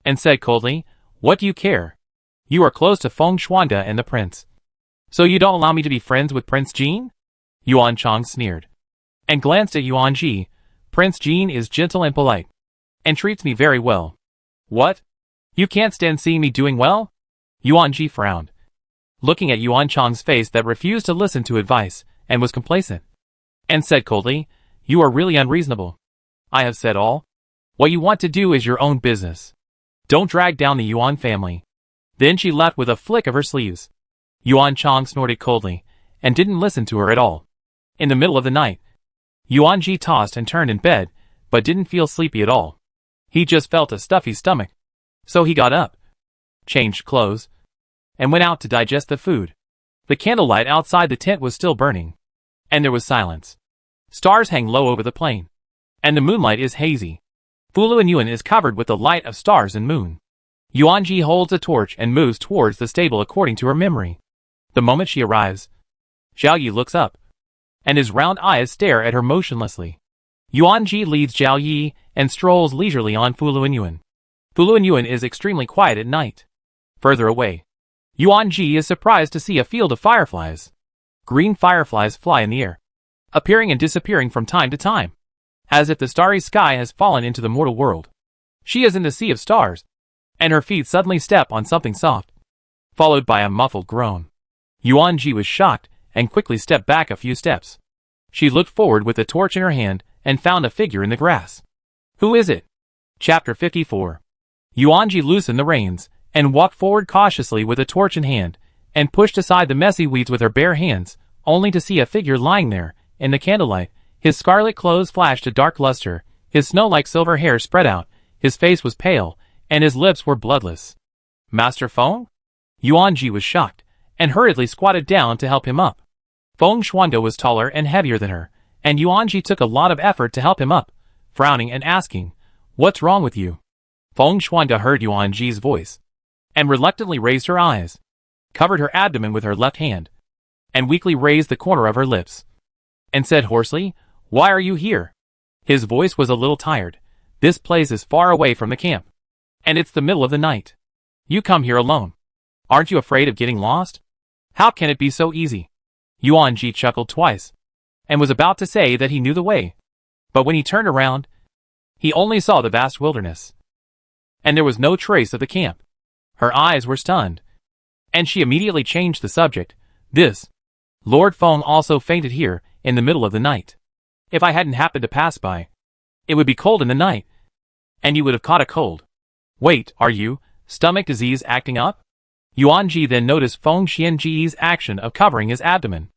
Speaker 1: and said coldly, "What do you care? You are close to Feng Xuanda and the prince, so you don't allow me to be friends with Prince Jin?" Yuan Chang sneered, and glanced at Yuan Ji. "Prince Jin is gentle and polite, and treats me very well." "What?" You can't stand seeing me doing well? Yuan Ji frowned, looking at Yuan Chang's face that refused to listen to advice and was complacent, and said coldly, "You are really unreasonable. I have said all. What you want to do is your own business. Don't drag down the Yuan family." Then she left with a flick of her sleeves. Yuan Chang snorted coldly and didn't listen to her at all. In the middle of the night, Yuan Ji tossed and turned in bed, but didn't feel sleepy at all. He just felt a stuffy stomach. So he got up, changed clothes, and went out to digest the food. The candlelight outside the tent was still burning, and there was silence. Stars hang low over the plain, and the moonlight is hazy. Fuluanyuan is covered with the light of stars and moon. Yuan Ji holds a torch and moves towards the stable according to her memory. The moment she arrives, Zhao Yi looks up, and his round eyes stare at her motionlessly. Yuan Ji leads Zhao Yi and strolls leisurely on Fuluanyuan. Fuluanyuan is extremely quiet at night. Further away, Yuan Ji is surprised to see a field of fireflies. Green fireflies fly in the air, appearing and disappearing from time to time, as if the starry sky has fallen into the mortal world. She is in the sea of stars, and her feet suddenly step on something soft, followed by a muffled groan. Yuan Ji was shocked and quickly stepped back a few steps. She looked forward with the torch in her hand and found a figure in the grass. Who is it? Chapter 54. Yuan Ji loosened the reins and walked forward cautiously with a torch in hand, and pushed aside the messy weeds with her bare hands, only to see a figure lying there, in the candlelight. His scarlet clothes flashed a dark luster, his snow-like silver hair spread out, his face was pale, and his lips were bloodless. Master Feng? Yuan Ji was shocked, and hurriedly squatted down to help him up. Feng Xuande was taller and heavier than her, and Yuan Ji took a lot of effort to help him up, frowning and asking, "What's wrong with you?" Feng Xuande heard Yuan Ji's voice, and reluctantly raised her eyes, covered her abdomen with her left hand, and weakly raised the corner of her lips, and said hoarsely, "Why are you here?" His voice was a little tired. "This place is far away from the camp, and it's the middle of the night. You come here alone. Aren't you afraid of getting lost? How can it be so easy?" Yuan Ji chuckled twice, and was about to say that he knew the way, but when he turned around, he only saw the vast wilderness, and there was no trace of the camp. Her eyes were stunned, and she immediately changed the subject. "This Lord Feng also fainted here in the middle of the night. If I hadn't happened to pass by, it would be cold in the night, and you would have caught a cold. Wait, are you stomach disease acting up?" Yuan Ji then noticed Feng Xianji's action of covering his abdomen.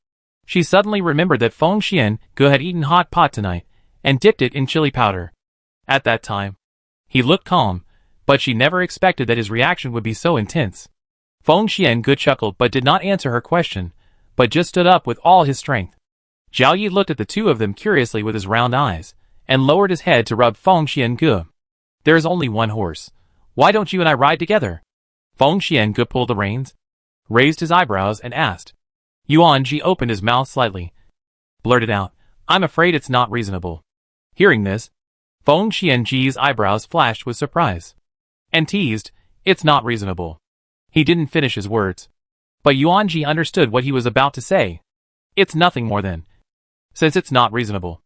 Speaker 1: She suddenly remembered that Feng Xiange had eaten hot pot tonight and dipped it in chili powder. At that time, he looked calm, but she never expected that his reaction would be so intense. Feng Xiange chuckled but did not answer her question, but just stood up with all his strength. Zhao Yi looked at the two of them curiously with his round eyes, and lowered his head to rub Feng Xiange. "There is only one horse. Why don't you and I ride together?" Feng Xiange pulled the reins, raised his eyebrows and asked. Yuan Ji opened his mouth slightly, blurted out, "I'm afraid it's not reasonable." Hearing this, Feng Xianji's eyebrows flashed with surprise, and teased, "It's not reasonable." He didn't finish his words, but Yuan Ji understood what he was about to say. "It's nothing more than, since it's not reasonable,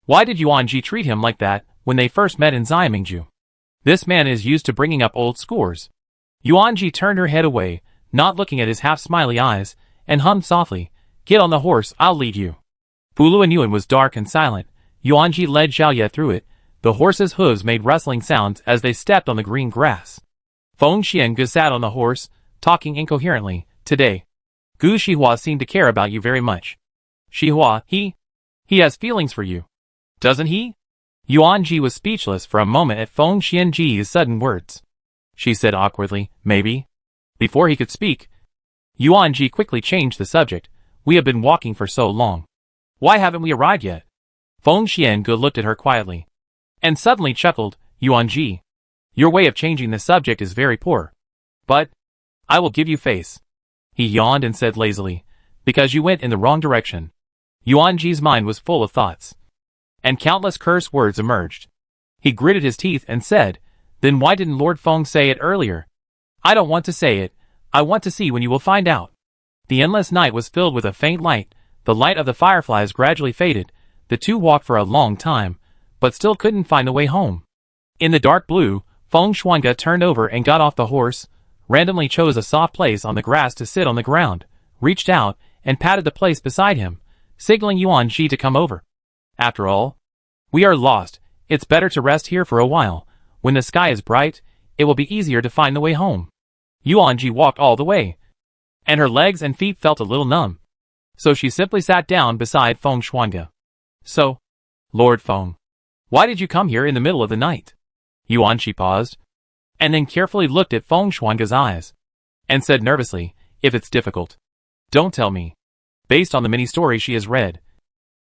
Speaker 1: why did Yuan Ji treat him like that when they first met in Xiamingju? This man is used to bringing up old scores." Yuan Ji turned her head away, not looking at his half-smiley eyes, and hummed softly, "Get on the horse, I'll lead you." Fuluanyuan was dark and silent. Yuan Ji led Zhao Ye through it. The horse's hooves made rustling sounds as they stepped on the green grass. Feng Xiange sat on the horse, talking incoherently. "Today, Gu Shihua seemed to care about you very much." "Shihua, he has feelings for you, doesn't he?" Yuan Ji was speechless for a moment at Feng Xianji's sudden words. She said awkwardly, "Maybe." Before he could speak, Yuan Ji quickly changed the subject. "We have been walking for so long. Why haven't we arrived yet?" Feng Xiange looked at her quietly, and suddenly chuckled. "Yuan Ji, your way of changing the subject is very poor. But I will give you face." He yawned and said lazily, "Because you went in the wrong direction." Yuan Ji's mind was full of thoughts, and countless curse words emerged. He gritted his teeth and said, "Then why didn't Lord Feng say it earlier?" "I don't want to say it. I want to see when you will find out." The endless night was filled with a faint light. The light of the fireflies gradually faded. The two walked for a long time, but still couldn't find the way home. In the dark blue, Feng Shuangge turned over and got off the horse, randomly chose a soft place on the grass to sit on the ground, reached out, and patted the place beside him, signaling Yuan Ji to come over. After all, we are lost. It's better to rest here for a while. When the sky is bright, it will be easier to find the way home. Yuan Ji walked all the way, and her legs and feet felt a little numb. So she simply sat down beside Feng Shuangge. So, Lord Feng, why did you come here in the middle of the night? Yuan Ji paused, and then carefully looked at Feng Shuangge's eyes, and said nervously, if it's difficult, don't tell me. Based on the many stories she has read,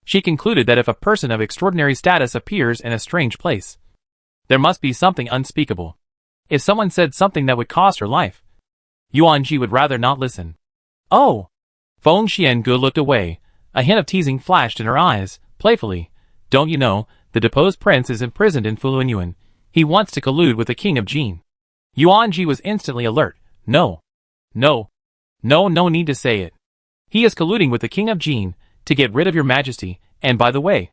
Speaker 1: she concluded that if a person of extraordinary status appears in a strange place, there must be something unspeakable. If someone said something that would cost her life, Yuan Ji would rather not listen. Oh! Feng Xiange looked away. A hint of teasing flashed in her eyes, playfully. Don't you know, the deposed prince is imprisoned in Fulunyuan. He wants to collude with the king of Jin. Yuan Ji was instantly alert. No. No. No need to say it. He is colluding with the king of Jin to get rid of your majesty, and by the way,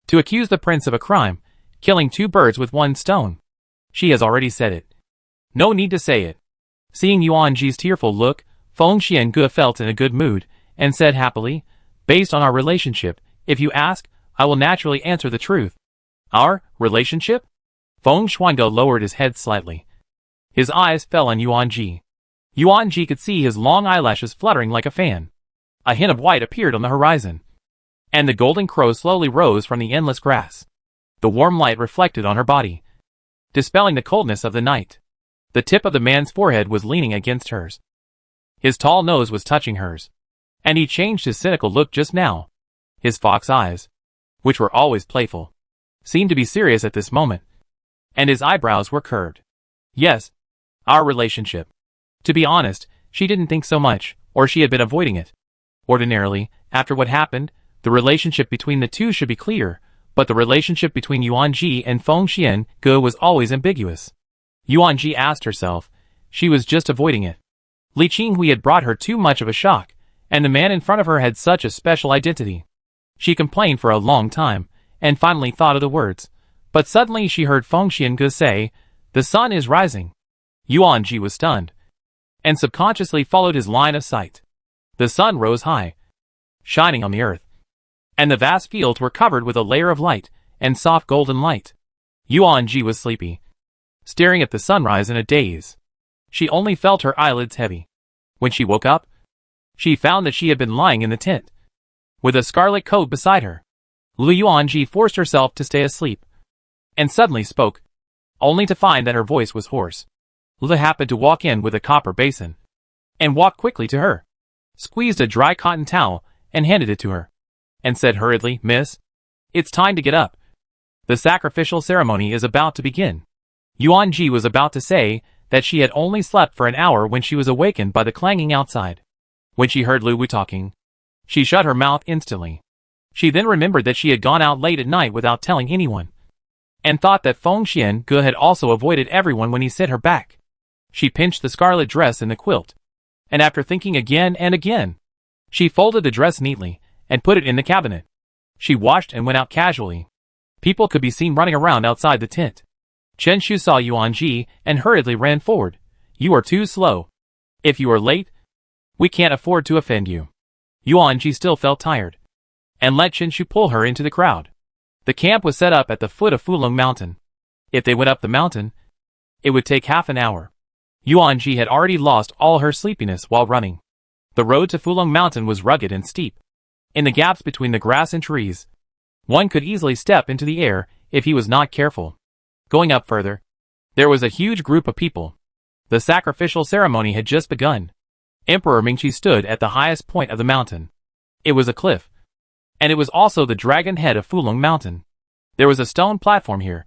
Speaker 1: to accuse the prince of a crime, killing two birds with one stone. She has already said it. No need to say it. Seeing Yuan Ji's tearful look, Feng Xiange felt in a good mood, and said happily, based on our relationship, if you ask, I will naturally answer the truth. Our relationship? Feng Shuangge lowered his head slightly. His eyes fell on Yuan Ji. Yuan Ji could see his long eyelashes fluttering like a fan. A hint of white appeared on the horizon, and the golden crow slowly rose from the endless grass. The warm light reflected on her body, dispelling the coldness of the night. The tip of the man's forehead was leaning against hers. His tall nose was touching hers, and he changed his cynical look just now. His fox eyes, which were always playful, seemed to be serious at this moment, and his eyebrows were curved. Yes, our relationship. To be honest, she didn't think so much, or she had been avoiding it. Ordinarily, after what happened, the relationship between the two should be clear, but the relationship between Yuan Ji and Feng Xiange was always ambiguous. Yuan Ji asked herself, she was just avoiding it. Li Qinghui had brought her too much of a shock, and the man in front of her had such a special identity. She complained for a long time, and finally thought of the words. But suddenly she heard Feng Xiange say, the sun is rising. Yuan Ji was stunned, and subconsciously followed his line of sight. The sun rose high, shining on the earth, and the vast fields were covered with a layer of light, and soft golden light. Yuan Ji was sleepy, staring at the sunrise in a daze. She only felt her eyelids heavy. When she woke up, she found that she had been lying in the tent, with a scarlet coat beside her. Yuan Ji forced herself to stay asleep, and suddenly spoke, only to find that her voice was hoarse. Lu happened to walk in with a copper basin, and walked quickly to her, squeezed a dry cotton towel, and handed it to her, and said hurriedly, Miss, it's time to get up. The sacrificial ceremony is about to begin. Yuan Ji was about to say that she had only slept for an hour when she was awakened by the clanging outside. When she heard Lu Wu talking, she shut her mouth instantly. She then remembered that she had gone out late at night without telling anyone, and thought that Feng Xiange had also avoided everyone when he sent her back. She pinched the scarlet dress in the quilt, and after thinking again and again, she folded the dress neatly and put it in the cabinet. She washed and went out casually. People could be seen running around outside the tent. Chen Shu saw Yuan Ji and hurriedly ran forward. You are too slow. If you are late, we can't afford to offend you. Yuan Ji still felt tired, and let Chen Shu pull her into the crowd. The camp was set up at the foot of Fulong Mountain. If they went up the mountain, it would take half an hour. Yuan Ji had already lost all her sleepiness while running. The road to Fulong Mountain was rugged and steep. In the gaps between the grass and trees, one could easily step into the air if he was not careful. Going up further, there was a huge group of people. The sacrificial ceremony had just begun. Emperor Mingqi stood at the highest point of the mountain. It was a cliff, and it was also the dragon head of Fulong Mountain. There was a stone platform here,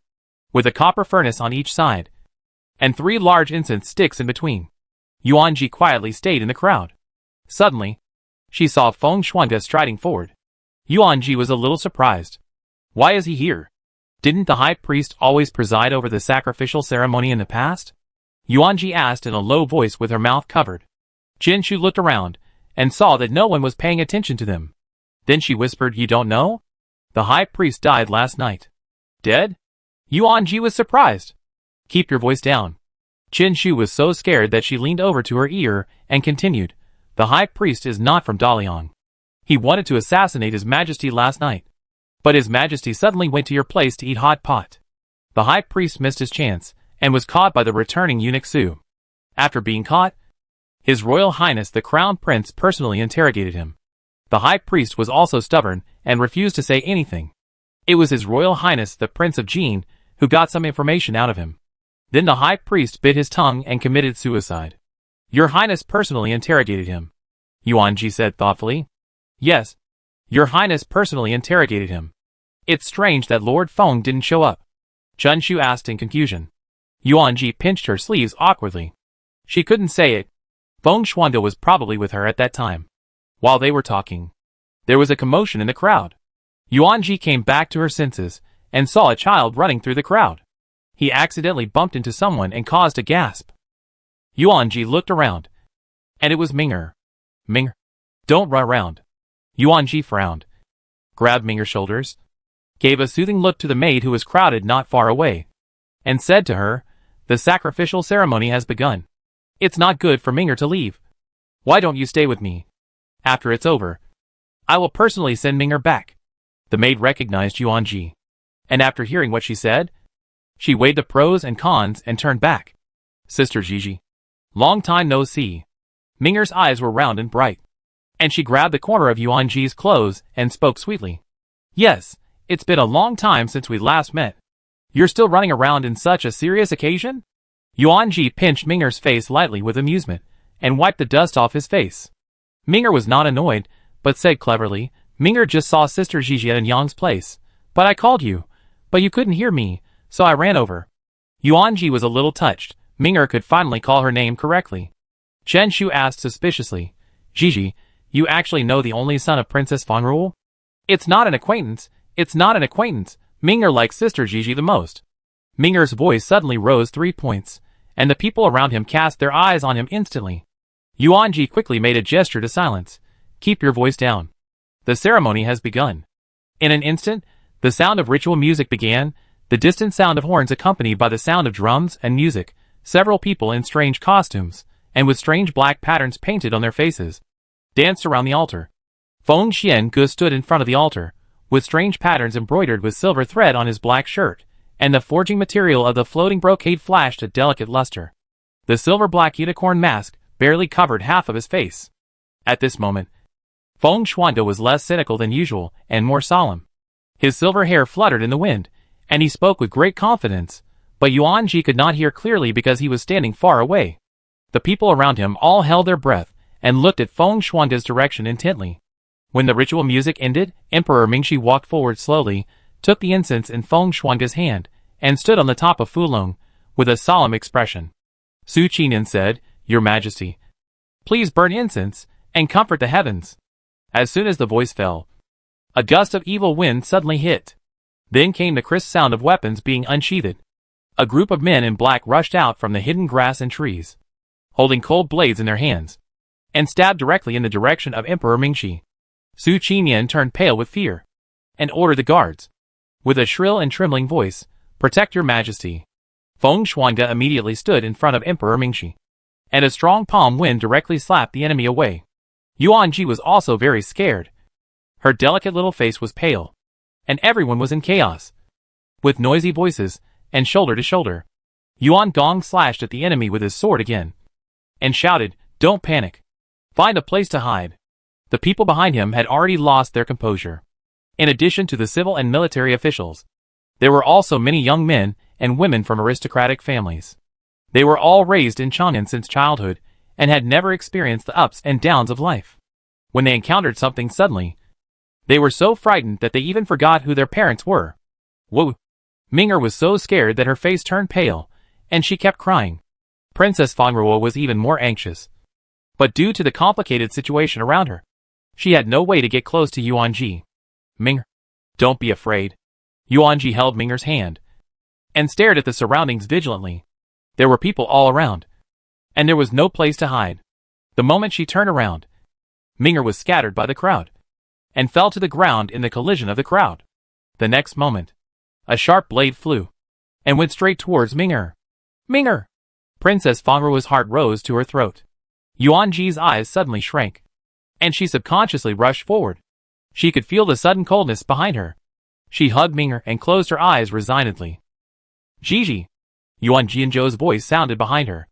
Speaker 1: with a copper furnace on each side, and 3 large incense sticks in between. Yuan Ji quietly stayed in the crowd. Suddenly, she saw Feng Shuangge striding forward. Yuan Ji was a little surprised. Why is he here? Didn't the high priest always preside over the sacrificial ceremony in the past? Yuan Ji asked in a low voice with her mouth covered. Chen Shu looked around, and saw that no one was paying attention to them. Then she whispered, You don't know? The high priest died last night. Dead? Yuan Ji was surprised. Keep your voice down. Qin Shu was so scared that she leaned over to her ear and continued, the high priest is not from Daliang. He wanted to assassinate His Majesty last night. But His Majesty suddenly went to your place to eat hot pot. The high priest missed his chance, and was caught by the returning eunuch Su. After being caught, His Royal Highness the Crown Prince personally interrogated him. The high priest was also stubborn, and refused to say anything. It was His Royal Highness the Prince of Jin, who got some information out of him. Then the high priest bit his tongue and committed suicide. Your Highness personally interrogated him. Yuan Ji said thoughtfully. Yes. Your Highness personally interrogated him. It's strange that Lord Feng didn't show up. Qin Shu asked in confusion. Yuan Ji pinched her sleeves awkwardly. She couldn't say it. Feng Shuanda was probably with her at that time. While they were talking, there was a commotion in the crowd. Yuan Ji came back to her senses, and saw a child running through the crowd. He accidentally bumped into someone and caused a gasp. Yuan Ji looked around. And it was Ming'er. Ming'er, don't run around. Yuan Ji frowned, grabbed Ming'er's shoulders, gave a soothing look to the maid who was crowded not far away, and said to her, the sacrificial ceremony has begun. It's not good for Ming'er to leave. Why don't you stay with me? After it's over, I will personally send Ming'er back. The maid recognized Yuan Ji, and after hearing what she said, she weighed the pros and cons and turned back. Sister Gigi, long time no see. Ming'er's eyes were round and bright, and she grabbed the corner of Yuan Ji's clothes and spoke sweetly. Yes, it's been a long time since we last met. You're still running around in such a serious occasion? Yuan Ji pinched Ming'er's face lightly with amusement, and wiped the dust off his face. Ming'er was not annoyed, but said cleverly, Ming'er just saw Sister Gigi at Yang's place, but I called you, but you couldn't hear me, so I ran over. Yuan Ji was a little touched. Ming'er could finally call her name correctly. Qin Shu asked suspiciously, Gigi, you actually know the only son of Princess Fangruo? It's not an acquaintance, it's not an acquaintance. Ming'er likes Sister Gigi the most. Ming'er's voice suddenly rose 3 points, and the people around him cast their eyes on him instantly. Yuan Ji quickly made a gesture to silence. Keep your voice down. The ceremony has begun. In an instant, the sound of ritual music began, the distant sound of horns accompanied by the sound of drums and music, several people in strange costumes, and with strange black patterns painted on their faces, danced around the altar. Feng Xiange stood in front of the altar, with strange patterns embroidered with silver thread on his black shirt, and the forging material of the floating brocade flashed a delicate luster. The silver-black unicorn mask barely covered half of his face. At this moment, Feng Shuanda was less cynical than usual and more solemn. His silver hair fluttered in the wind, and he spoke with great confidence, but Yuan Ji could not hear clearly because he was standing far away. The people around him all held their breath and looked at Feng Shuanda's direction intently. When the ritual music ended, Emperor Mingxi walked forward slowly, took the incense in Feng Shuanda's hand, and stood on the top of Fulong, with a solemn expression. Su Qinan said, Your Majesty, please burn incense, and comfort the heavens. As soon as the voice fell, a gust of evil wind suddenly hit. Then came the crisp sound of weapons being unsheathed. A group of men in black rushed out from the hidden grass and trees, holding cold blades in their hands, and stabbed directly in the direction of Emperor Mingxi. Su Qinan turned pale with fear, and ordered the guards, with a shrill and trembling voice, Protect your Majesty. Feng Shuanga immediately stood in front of Emperor Mingxi, and a strong palm wind directly slapped the enemy away. Yuan Ji was also very scared. Her delicate little face was pale, and everyone was in chaos. With noisy voices, and shoulder to shoulder, Yuan Gong slashed at the enemy with his sword again, and shouted, Don't panic. Find a place to hide. The people behind him had already lost their composure. In addition to the civil and military officials, there were also many young men and women from aristocratic families. They were all raised in Chang'an since childhood, and had never experienced the ups and downs of life. When they encountered something suddenly, they were so frightened that they even forgot who their parents were. Whoa! Ming'er was so scared that her face turned pale, and she kept crying. Princess Fangruo was even more anxious. But due to the complicated situation around her, she had no way to get close to Yuan Ji. Ming'er, don't be afraid. Yuan Ji held Ming'er's hand, and stared at the surroundings vigilantly. There were people all around, and there was no place to hide. The moment she turned around, Ming'er was scattered by the crowd, and fell to the ground in the collision of the crowd. The next moment, a sharp blade flew, and went straight towards Ming'er. Ming'er! Princess Fengruo's heart rose to her throat. Yuan Ji's eyes suddenly shrank, and she subconsciously rushed forward. She could feel the sudden coldness behind her. She hugged Ming'er and closed her eyes resignedly. Gigi! Yuan Jianzhou's voice sounded behind her.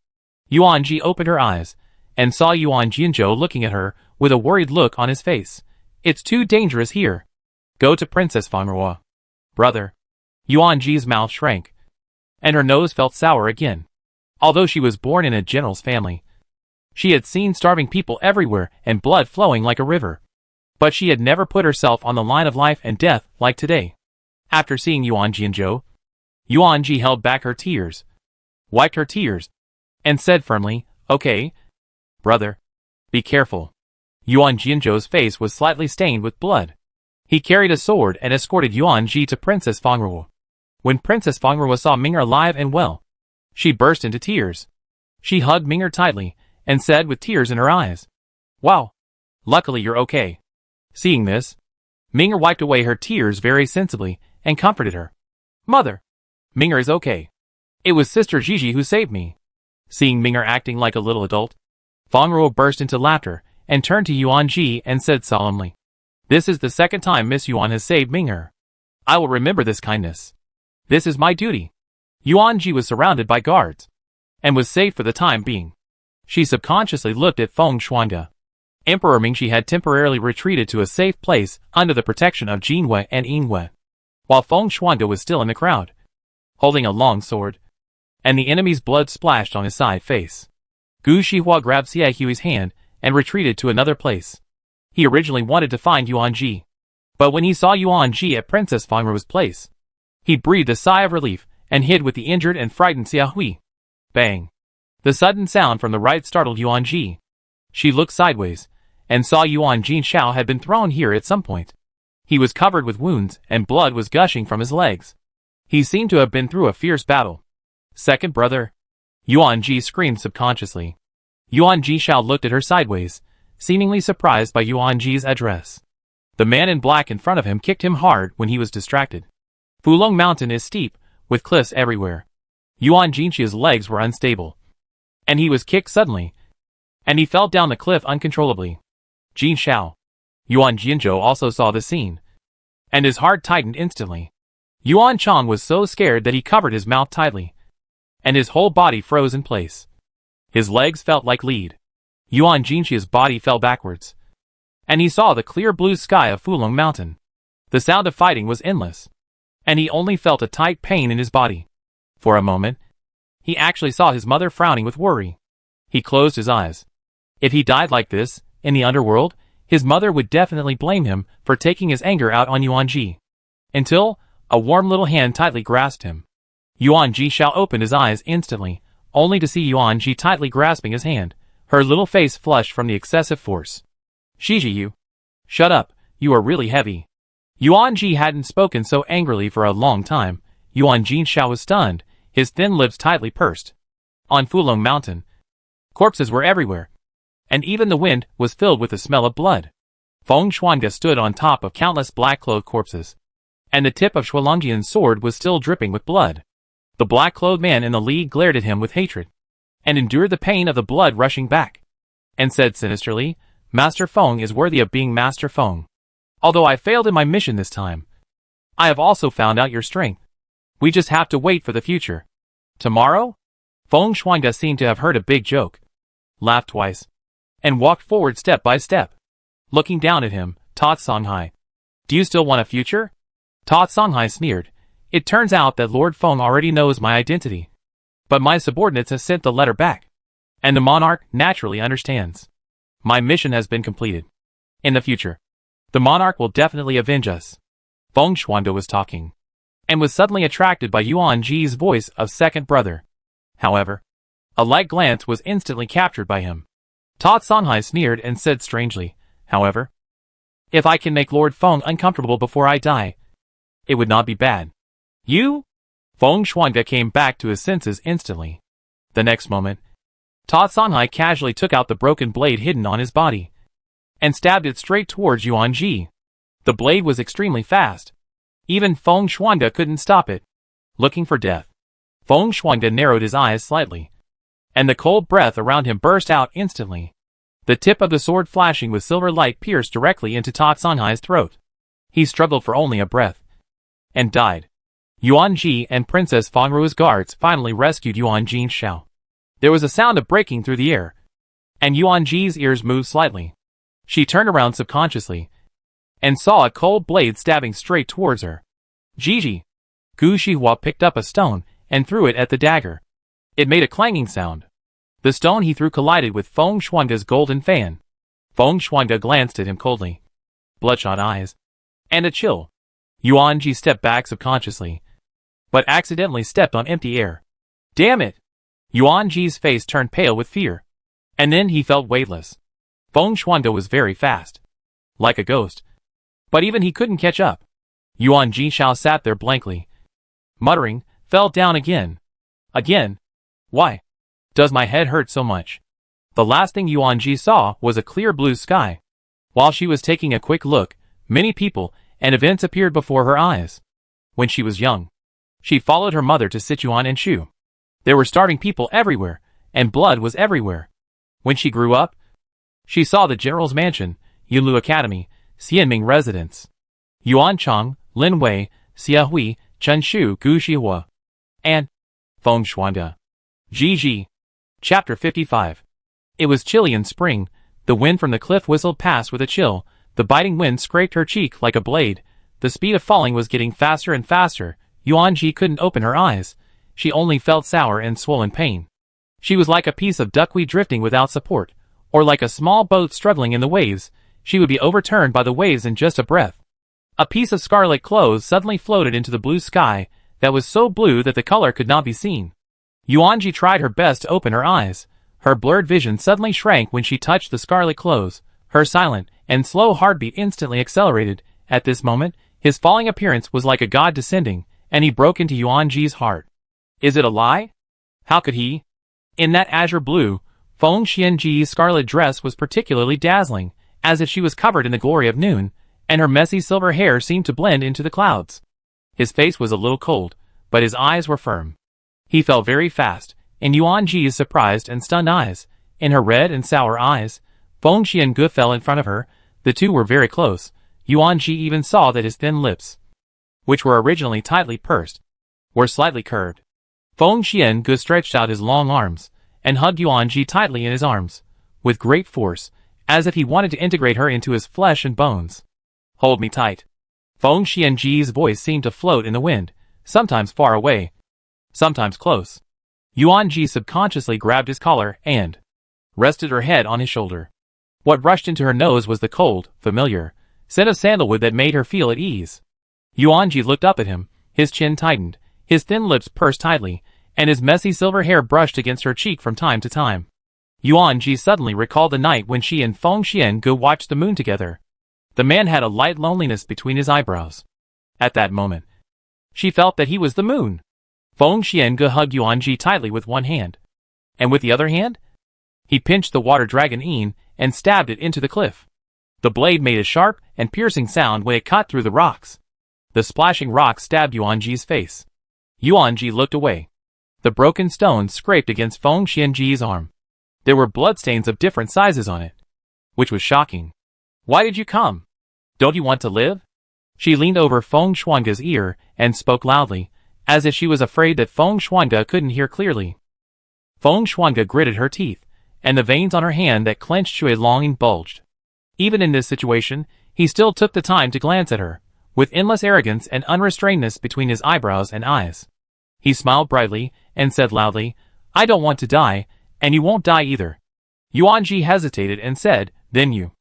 Speaker 1: Yuan Ji opened her eyes, and saw Yuan Jianzhou looking at her with a worried look on his face. It's too dangerous here. Go to Princess Fengruo. Brother. Yuan Ji's mouth shrank, and her nose felt sour again. Although she was born in a general's family, she had seen starving people everywhere and blood flowing like a river. But she had never put herself on the line of life and death like today. After seeing Yuan Jianzhou, Yuan Ji held back her tears, wiped her tears, and said firmly, Okay, brother. Be careful. Yuan Jianzhou's face was slightly stained with blood. He carried a sword and escorted Yuan Ji to Princess Fengruo. When Princess Fengruo saw Ming'er alive and well, she burst into tears. She hugged Ming'er tightly and said with tears in her eyes, Wow! Luckily you're okay. Seeing this, Ming'er wiped away her tears very sensibly and comforted her. Mother! Ming'er is okay. It was Sister Gigi who saved me. Seeing Ming'er acting like a little adult, Fengruo burst into laughter and turned to Yuan Ji and said solemnly, This is the second time Miss Yuan has saved Ming'er. I will remember this kindness. This is my duty. Yuan Ji was surrounded by guards, and was safe for the time being. She subconsciously looked at Feng Shuangde. Emperor Mingxi had temporarily retreated to a safe place under the protection of Jinwei and Yingwei, while Feng Shuangde was still in the crowd, holding a long sword, and the enemy's blood splashed on his side face. Gu Shihua grabbed Xie Hui's hand and retreated to another place. He originally wanted to find Yuan Ji, but when he saw Yuan Ji at Princess Fengruo's place, he breathed a sigh of relief and hid with the injured and frightened Xie Hui. Bang! The sudden sound from the right startled Yuan Ji. She looked sideways, and saw Yuan Jianshao had been thrown here at some point. He was covered with wounds, and blood was gushing from his legs. He seemed to have been through a fierce battle. Second brother? Yuan Ji screamed subconsciously. Yuan Jianshao looked at her sideways, seemingly surprised by Yuan Ji's address. The man in black in front of him kicked him hard when he was distracted. Fulong Mountain is steep, with cliffs everywhere. Yuan Jianxia's legs were unstable, and he was kicked suddenly, and he fell down the cliff uncontrollably. Jianshao. Yuan Jianzhou also saw the scene, and his heart tightened instantly. Yuan Chong was so scared that he covered his mouth tightly, and his whole body froze in place. His legs felt like lead. Yuan Jianxia's body fell backwards, and he saw the clear blue sky of Fulong Mountain. The sound of fighting was endless, and he only felt a tight pain in his body. For a moment, he actually saw his mother frowning with worry. He closed his eyes. If he died like this, in the underworld, his mother would definitely blame him for taking his anger out on Yuan Ji. Until, a warm little hand tightly grasped him. Yuan Jianshao opened his eyes instantly, only to see Yuan Ji tightly grasping his hand, her little face flushed from the excessive force. Shiji, you. Shut up, you are really heavy. Yuan Ji hadn't spoken so angrily for a long time. Yuan Jianshao was stunned, his thin lips tightly pursed. On Fulong Mountain, corpses were everywhere, and even the wind was filled with the smell of blood. Feng Shuangde stood on top of countless black-clothed corpses, and the tip of Shualongjian's sword was still dripping with blood. The black-clothed man in the lead glared at him with hatred, and endured the pain of the blood rushing back, and said sinisterly, Master Feng is worthy of being Master Feng. Although I failed in my mission this time, I have also found out your strength. We just have to wait for the future. Tomorrow? Feng Shuangde seemed to have heard a big joke, laughed twice, and walked forward step by step. Looking down at him, taught Songhai. Do you still want a future? Taught Songhai sneered. It turns out that Lord Feng already knows my identity. But my subordinates have sent the letter back, and the monarch naturally understands. My mission has been completed. In the future, the monarch will definitely avenge us. Feng Shuangde was talking, and was suddenly attracted by Yuan Ji's voice of second brother. However, a light glance was instantly captured by him. Taught Songhai sneered and said strangely, however, if I can make Lord Feng uncomfortable before I die, it would not be bad. You? Feng Shuangde came back to his senses instantly. The next moment, Taught Songhai casually took out the broken blade hidden on his body, and stabbed it straight towards Yuan Ji. The blade was extremely fast. Even Feng Shuangde couldn't stop it. Looking for death, Feng Shuangde narrowed his eyes slightly, and the cold breath around him burst out instantly. The tip of the sword flashing with silver light pierced directly into Ta Songhai's throat. He struggled for only a breath, and died. Yuan Ji and Princess Fengruo's guards finally rescued Yuan Ji's Xiao. There was a sound of breaking through the air, and Yuan Ji's ears moved slightly. She turned around subconsciously, and saw a cold blade stabbing straight towards her. Gigi! Gu Shihua picked up a stone and threw it at the dagger. It made a clanging sound. The stone he threw collided with Feng Shuangde's golden fan. Feng Shuangde glanced at him coldly. Bloodshot eyes. And a chill. Yuan Ji stepped back subconsciously, but accidentally stepped on empty air. Damn it! Yuan Ji's face turned pale with fear. And then he felt weightless. Feng Shuangde was very fast. Like a ghost. But even he couldn't catch up. Yuan Ji Xiao sat there blankly, muttering, fell down again. Again? Why does my head hurt so much? The last thing Yuan Ji saw was a clear blue sky. While she was taking a quick look, many people and events appeared before her eyes. When she was young, she followed her mother to Sichuan and Shu. There were starving people everywhere, and blood was everywhere. When she grew up, she saw the general's mansion, Yunlu Academy, Xianming residence, Yuan Chang, Lin Wei, Xia Hui, Chen Shu, Gu Shihua, and Feng Shuangde. GG. Chapter 55. It was chilly in spring. The wind from the cliff whistled past with a chill. The biting wind scraped her cheek like a blade. The speed of falling was getting faster and faster. Yuan Ji couldn't open her eyes. She only felt sour and swollen pain. She was like a piece of duckweed drifting without support, or like a small boat struggling in the waves. She would be overturned by the waves in just a breath. A piece of scarlet clothes suddenly floated into the blue sky that was so blue that the color could not be seen. Yuan Ji tried her best to open her eyes. Her blurred vision suddenly shrank when she touched the scarlet clothes. Her silent and slow heartbeat instantly accelerated. At this moment, his falling appearance was like a god descending, and he broke into Yuan Ji's heart. Is it a lie? How could he? In that azure blue, Feng Xianji's scarlet dress was particularly dazzling, as if she was covered in the glory of noon, and her messy silver hair seemed to blend into the clouds. His face was a little cold, but his eyes were firm. He fell very fast, in Yuan Ji's surprised and stunned eyes. In her red and sour eyes, Feng Xiange fell in front of her. The two were very close. Yuan Ji even saw that his thin lips, which were originally tightly pursed, were slightly curved. Feng Xiange stretched out his long arms, and hugged Yuan Ji tightly in his arms, with great force, as if he wanted to integrate her into his flesh and bones. Hold me tight. Feng Xiange's voice seemed to float in the wind, sometimes far away, sometimes close. Yuan Ji subconsciously grabbed his collar and rested her head on his shoulder. What rushed into her nose was the cold, familiar scent of sandalwood that made her feel at ease. Yuan Ji looked up at him, his chin tightened, his thin lips pursed tightly, and his messy silver hair brushed against her cheek from time to time. Yuan Ji suddenly recalled the night when she and Feng Xiange watched the moon together. The man had a light loneliness between his eyebrows. At that moment, she felt that he was the moon. Feng Xiange hugged Yuan Ji tightly with one hand, and with the other hand, he pinched the water dragon Yin and stabbed it into the cliff. The blade made a sharp and piercing sound when it cut through the rocks. The splashing rock stabbed Yuan Ji's face. Yuan Ji looked away. The broken stone scraped against Feng Xiange's arm. There were bloodstains of different sizes on it, which was shocking. Why did you come? Don't you want to live? She leaned over Feng Shuangde's ear and spoke loudly, as if she was afraid that Feng Shuangde couldn't hear clearly. Feng Shuangde gritted her teeth, and the veins on her hand that clenched to a longing bulged. Even in this situation, he still took the time to glance at her, with endless arrogance and unrestrainedness between his eyebrows and eyes. He smiled brightly and said loudly, I don't want to die, and you won't die either. Yuan Ji hesitated and said, then you.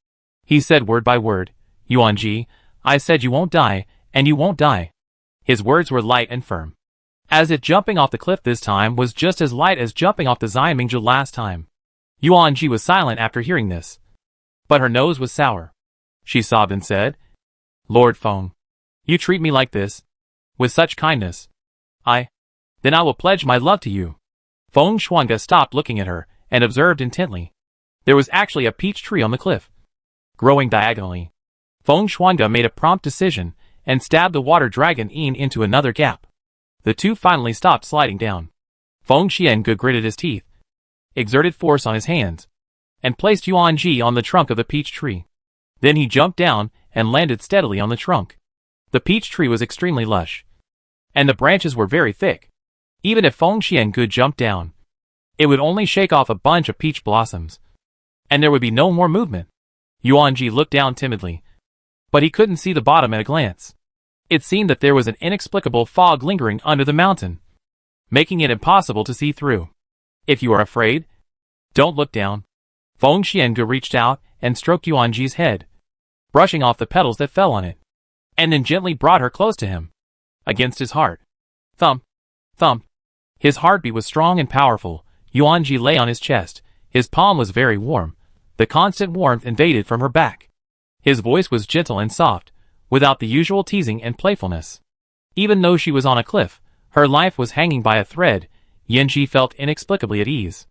Speaker 1: He said word by word, Yuan Ji, I said you won't die, and you won't die. His words were light and firm, as if jumping off the cliff this time was just as light as jumping off the Xianmingzhi last time. Yuan Ji was silent after hearing this, but her nose was sour. She sobbed and said, Lord Feng, you treat me like this, with such kindness. Then I will pledge my love to you. Feng Shuangde stopped looking at her and observed intently. There was actually a peach tree on the cliff, growing diagonally. Feng Shuangde made a prompt decision and stabbed the water dragon Yin into another gap. The two finally stopped sliding down. Feng Xiange gritted his teeth, exerted force on his hands, and placed Yuan Ji on the trunk of the peach tree. Then he jumped down and landed steadily on the trunk. The peach tree was extremely lush, and the branches were very thick. Even if Feng Xiange jumped down, it would only shake off a bunch of peach blossoms, and there would be no more movement. Yuan Ji looked down timidly, but he couldn't see the bottom at a glance. It seemed that there was an inexplicable fog lingering under the mountain, making it impossible to see through. If you are afraid, don't look down. Feng Xiange reached out and stroked Yuan Ji's head, brushing off the petals that fell on it, and then gently brought her close to him, against his heart. Thump, thump. His heartbeat was strong and powerful. Yuan Ji lay on his chest. His palm was very warm. The constant warmth invaded from her back. His voice was gentle and soft, without the usual teasing and playfulness. Even though she was on a cliff, her life was hanging by a thread, Yanji felt inexplicably at ease.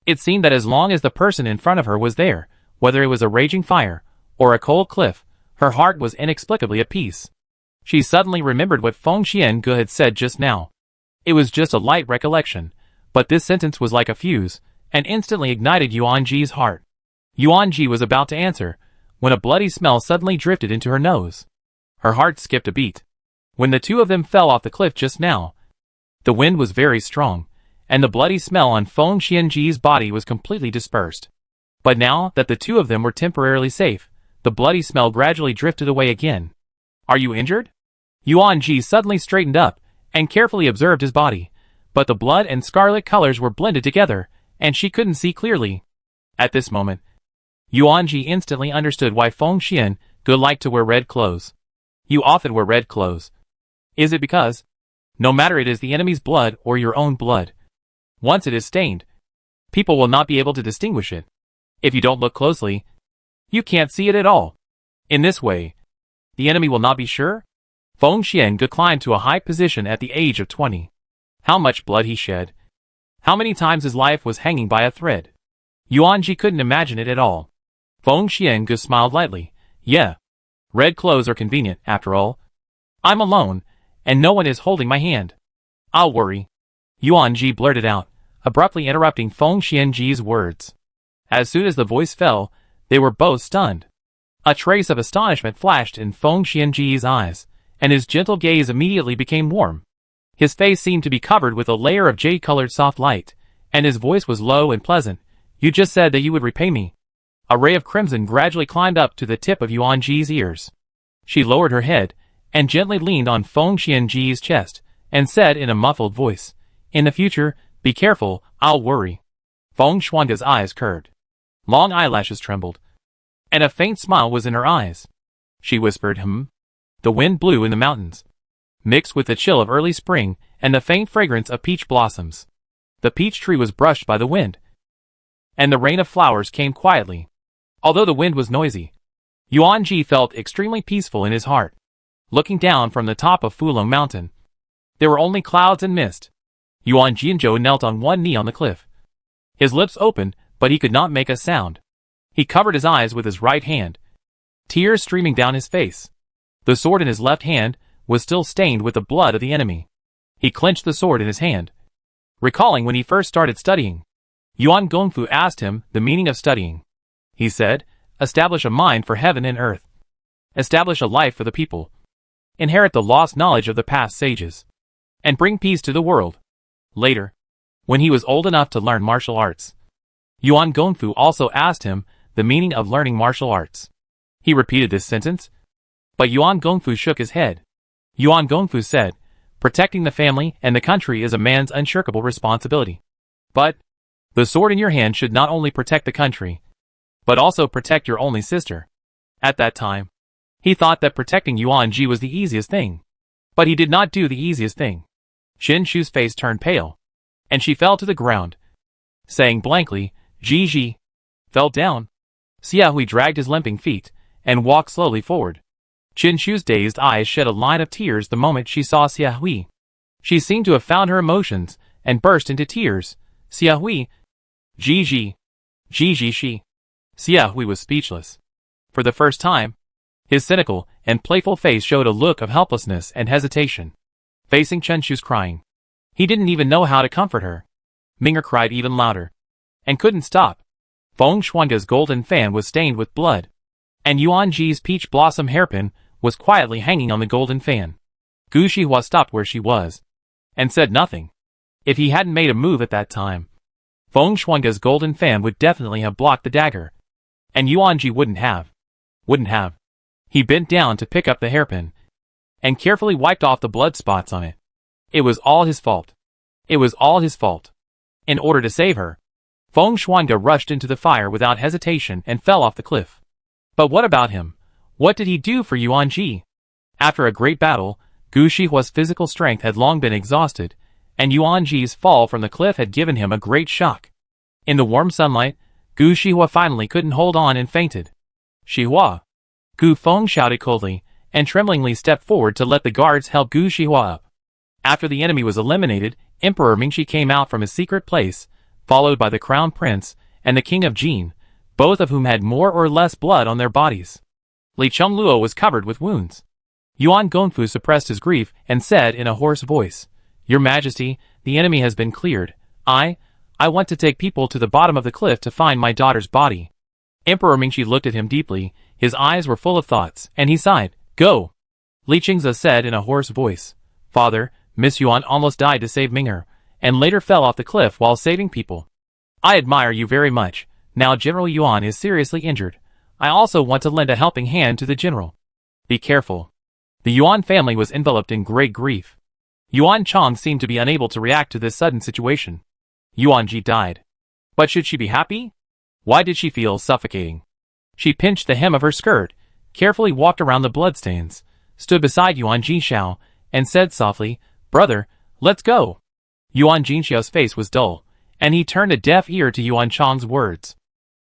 Speaker 1: It seemed that as long as the person in front of her was there, whether it was a raging fire or a cold cliff, her heart was inexplicably at peace. She suddenly remembered what Feng Xiange had said just now. It was just a light recollection, but this sentence was like a fuse, and instantly ignited Yuan Ji's heart. Yuan Ji was about to answer, when a bloody smell suddenly drifted into her nose. Her heart skipped a beat. When the two of them fell off the cliff just now, the wind was very strong, and the bloody smell on Feng Xiange's body was completely dispersed. But now that the two of them were temporarily safe, the bloody smell gradually drifted away again. Are you injured? Yuan Ji suddenly straightened up and carefully observed his body, but the blood and scarlet colors were blended together, and she couldn't see clearly. At this moment, Yuan Ji instantly understood why Feng Xiange liked to wear red clothes. You often wear red clothes. Is it because, no matter it is the enemy's blood or your own blood, once it is stained, people will not be able to distinguish it. If you don't look closely, you can't see it at all. In this way, the enemy will not be sure. Feng Xiange climbed to a high position at the age of 20. How much blood he shed. How many times his life was hanging by a thread. Yuan Ji couldn't imagine it at all. Feng Xiange smiled lightly. Yeah. Red clothes are convenient, after all. I'm alone, and no one is holding my hand. I'll worry. Yuan Ji blurted out, abruptly interrupting Feng Xiange's words. As soon as the voice fell, they were both stunned. A trace of astonishment flashed in Feng Xiange's eyes, and his gentle gaze immediately became warm. His face seemed to be covered with a layer of jade-colored soft light, and his voice was low and pleasant. You just said that you would repay me. A ray of crimson gradually climbed up to the tip of Yuan Ji's ears. She lowered her head, and gently leaned on Feng Xiange's chest, and said in a muffled voice, In the future, be careful, I'll worry. Feng Xiange's eyes curved. Long eyelashes trembled, and a faint smile was in her eyes. She whispered, The wind blew in the mountains, mixed with the chill of early spring and the faint fragrance of peach blossoms. The peach tree was brushed by the wind, and the rain of flowers came quietly. Although the wind was noisy, Yuan Ji felt extremely peaceful in his heart. Looking down from the top of Fulong Mountain, there were only clouds and mist. Yuan Jianzhou knelt on one knee on the cliff. His lips opened, but he could not make a sound. He covered his eyes with his right hand, tears streaming down his face. The sword in his left hand was still stained with the blood of the enemy. He clenched the sword in his hand, recalling when he first started studying. Yuan Gongfu asked him the meaning of studying. He said, establish a mind for heaven and earth. Establish a life for the people. Inherit the lost knowledge of the past sages. And bring peace to the world. Later, when he was old enough to learn martial arts, Yuan Gongfu also asked him the meaning of learning martial arts. He repeated this sentence, but Yuan Gongfu shook his head. Yuan Gongfu said, protecting the family and the country is a man's unshirkable responsibility. But the sword in your hand should not only protect the country, but also protect your only sister. At that time, he thought that protecting Yuan Ji was the easiest thing. But he did not do the easiest thing. Xin Shu's face turned pale, and she fell to the ground, saying blankly, Ji fell down. Xia Hui dragged his limping feet, and walked slowly forward. Qin Shu's dazed eyes shed a line of tears the moment she saw Xia Hui. She seemed to have found her emotions, and burst into tears. Xia Hui. Ji she. Xia Hui was speechless. For the first time, his cynical and playful face showed a look of helplessness and hesitation. Facing Chen Shu's crying, he didn't even know how to comfort her. Ming'er cried even louder. And couldn't stop. Feng Shuangge's golden fan was stained with blood. And Yuan Ji's peach blossom hairpin was quietly hanging on the golden fan. Gu Shihua stopped where she was. And said nothing. If he hadn't made a move at that time, Feng Shuangge's golden fan would definitely have blocked the dagger. And Yuan Ji wouldn't have. He bent down to pick up the hairpin. And carefully wiped off the blood spots on it. It was all his fault. In order to save her, Feng Shuangge rushed into the fire without hesitation and fell off the cliff. But what about him? What did he do for Yuan Ji? After a great battle, Gu Shihua's physical strength had long been exhausted, and Yuan Ji's fall from the cliff had given him a great shock. In the warm sunlight, Gu Shihua finally couldn't hold on and fainted. Shihua! Gu Feng shouted coldly, and tremblingly stepped forward to let the guards help Gu Shihua up. After the enemy was eliminated, Emperor Mingxi came out from his secret place, followed by the Crown Prince and the King of Jin, both of whom had more or less blood on their bodies. Li Chengluo was covered with wounds. Yuan Gongfu suppressed his grief and said in a hoarse voice, "Your Majesty, the enemy has been cleared. I want to take people to the bottom of the cliff to find my daughter's body." Emperor Mingxi looked at him deeply, his eyes were full of thoughts, and he sighed. "Go!" Li Qingze said in a hoarse voice, "Father, Miss Yuan almost died to save Ming'er, and later fell off the cliff while saving people. I admire you very much. Now General Yuan is seriously injured. I also want to lend a helping hand to the general. Be careful." The Yuan family was enveloped in great grief. Yuan Chong seemed to be unable to react to this sudden situation. Yuan Ji died. But should she be happy? Why did she feel suffocating? She pinched the hem of her skirt, carefully walked around the bloodstains, stood beside Yuan Jinxiao, and said softly, "Brother, let's go." Yuan Jinxiao's face was dull, and he turned a deaf ear to Yuan Chong's words.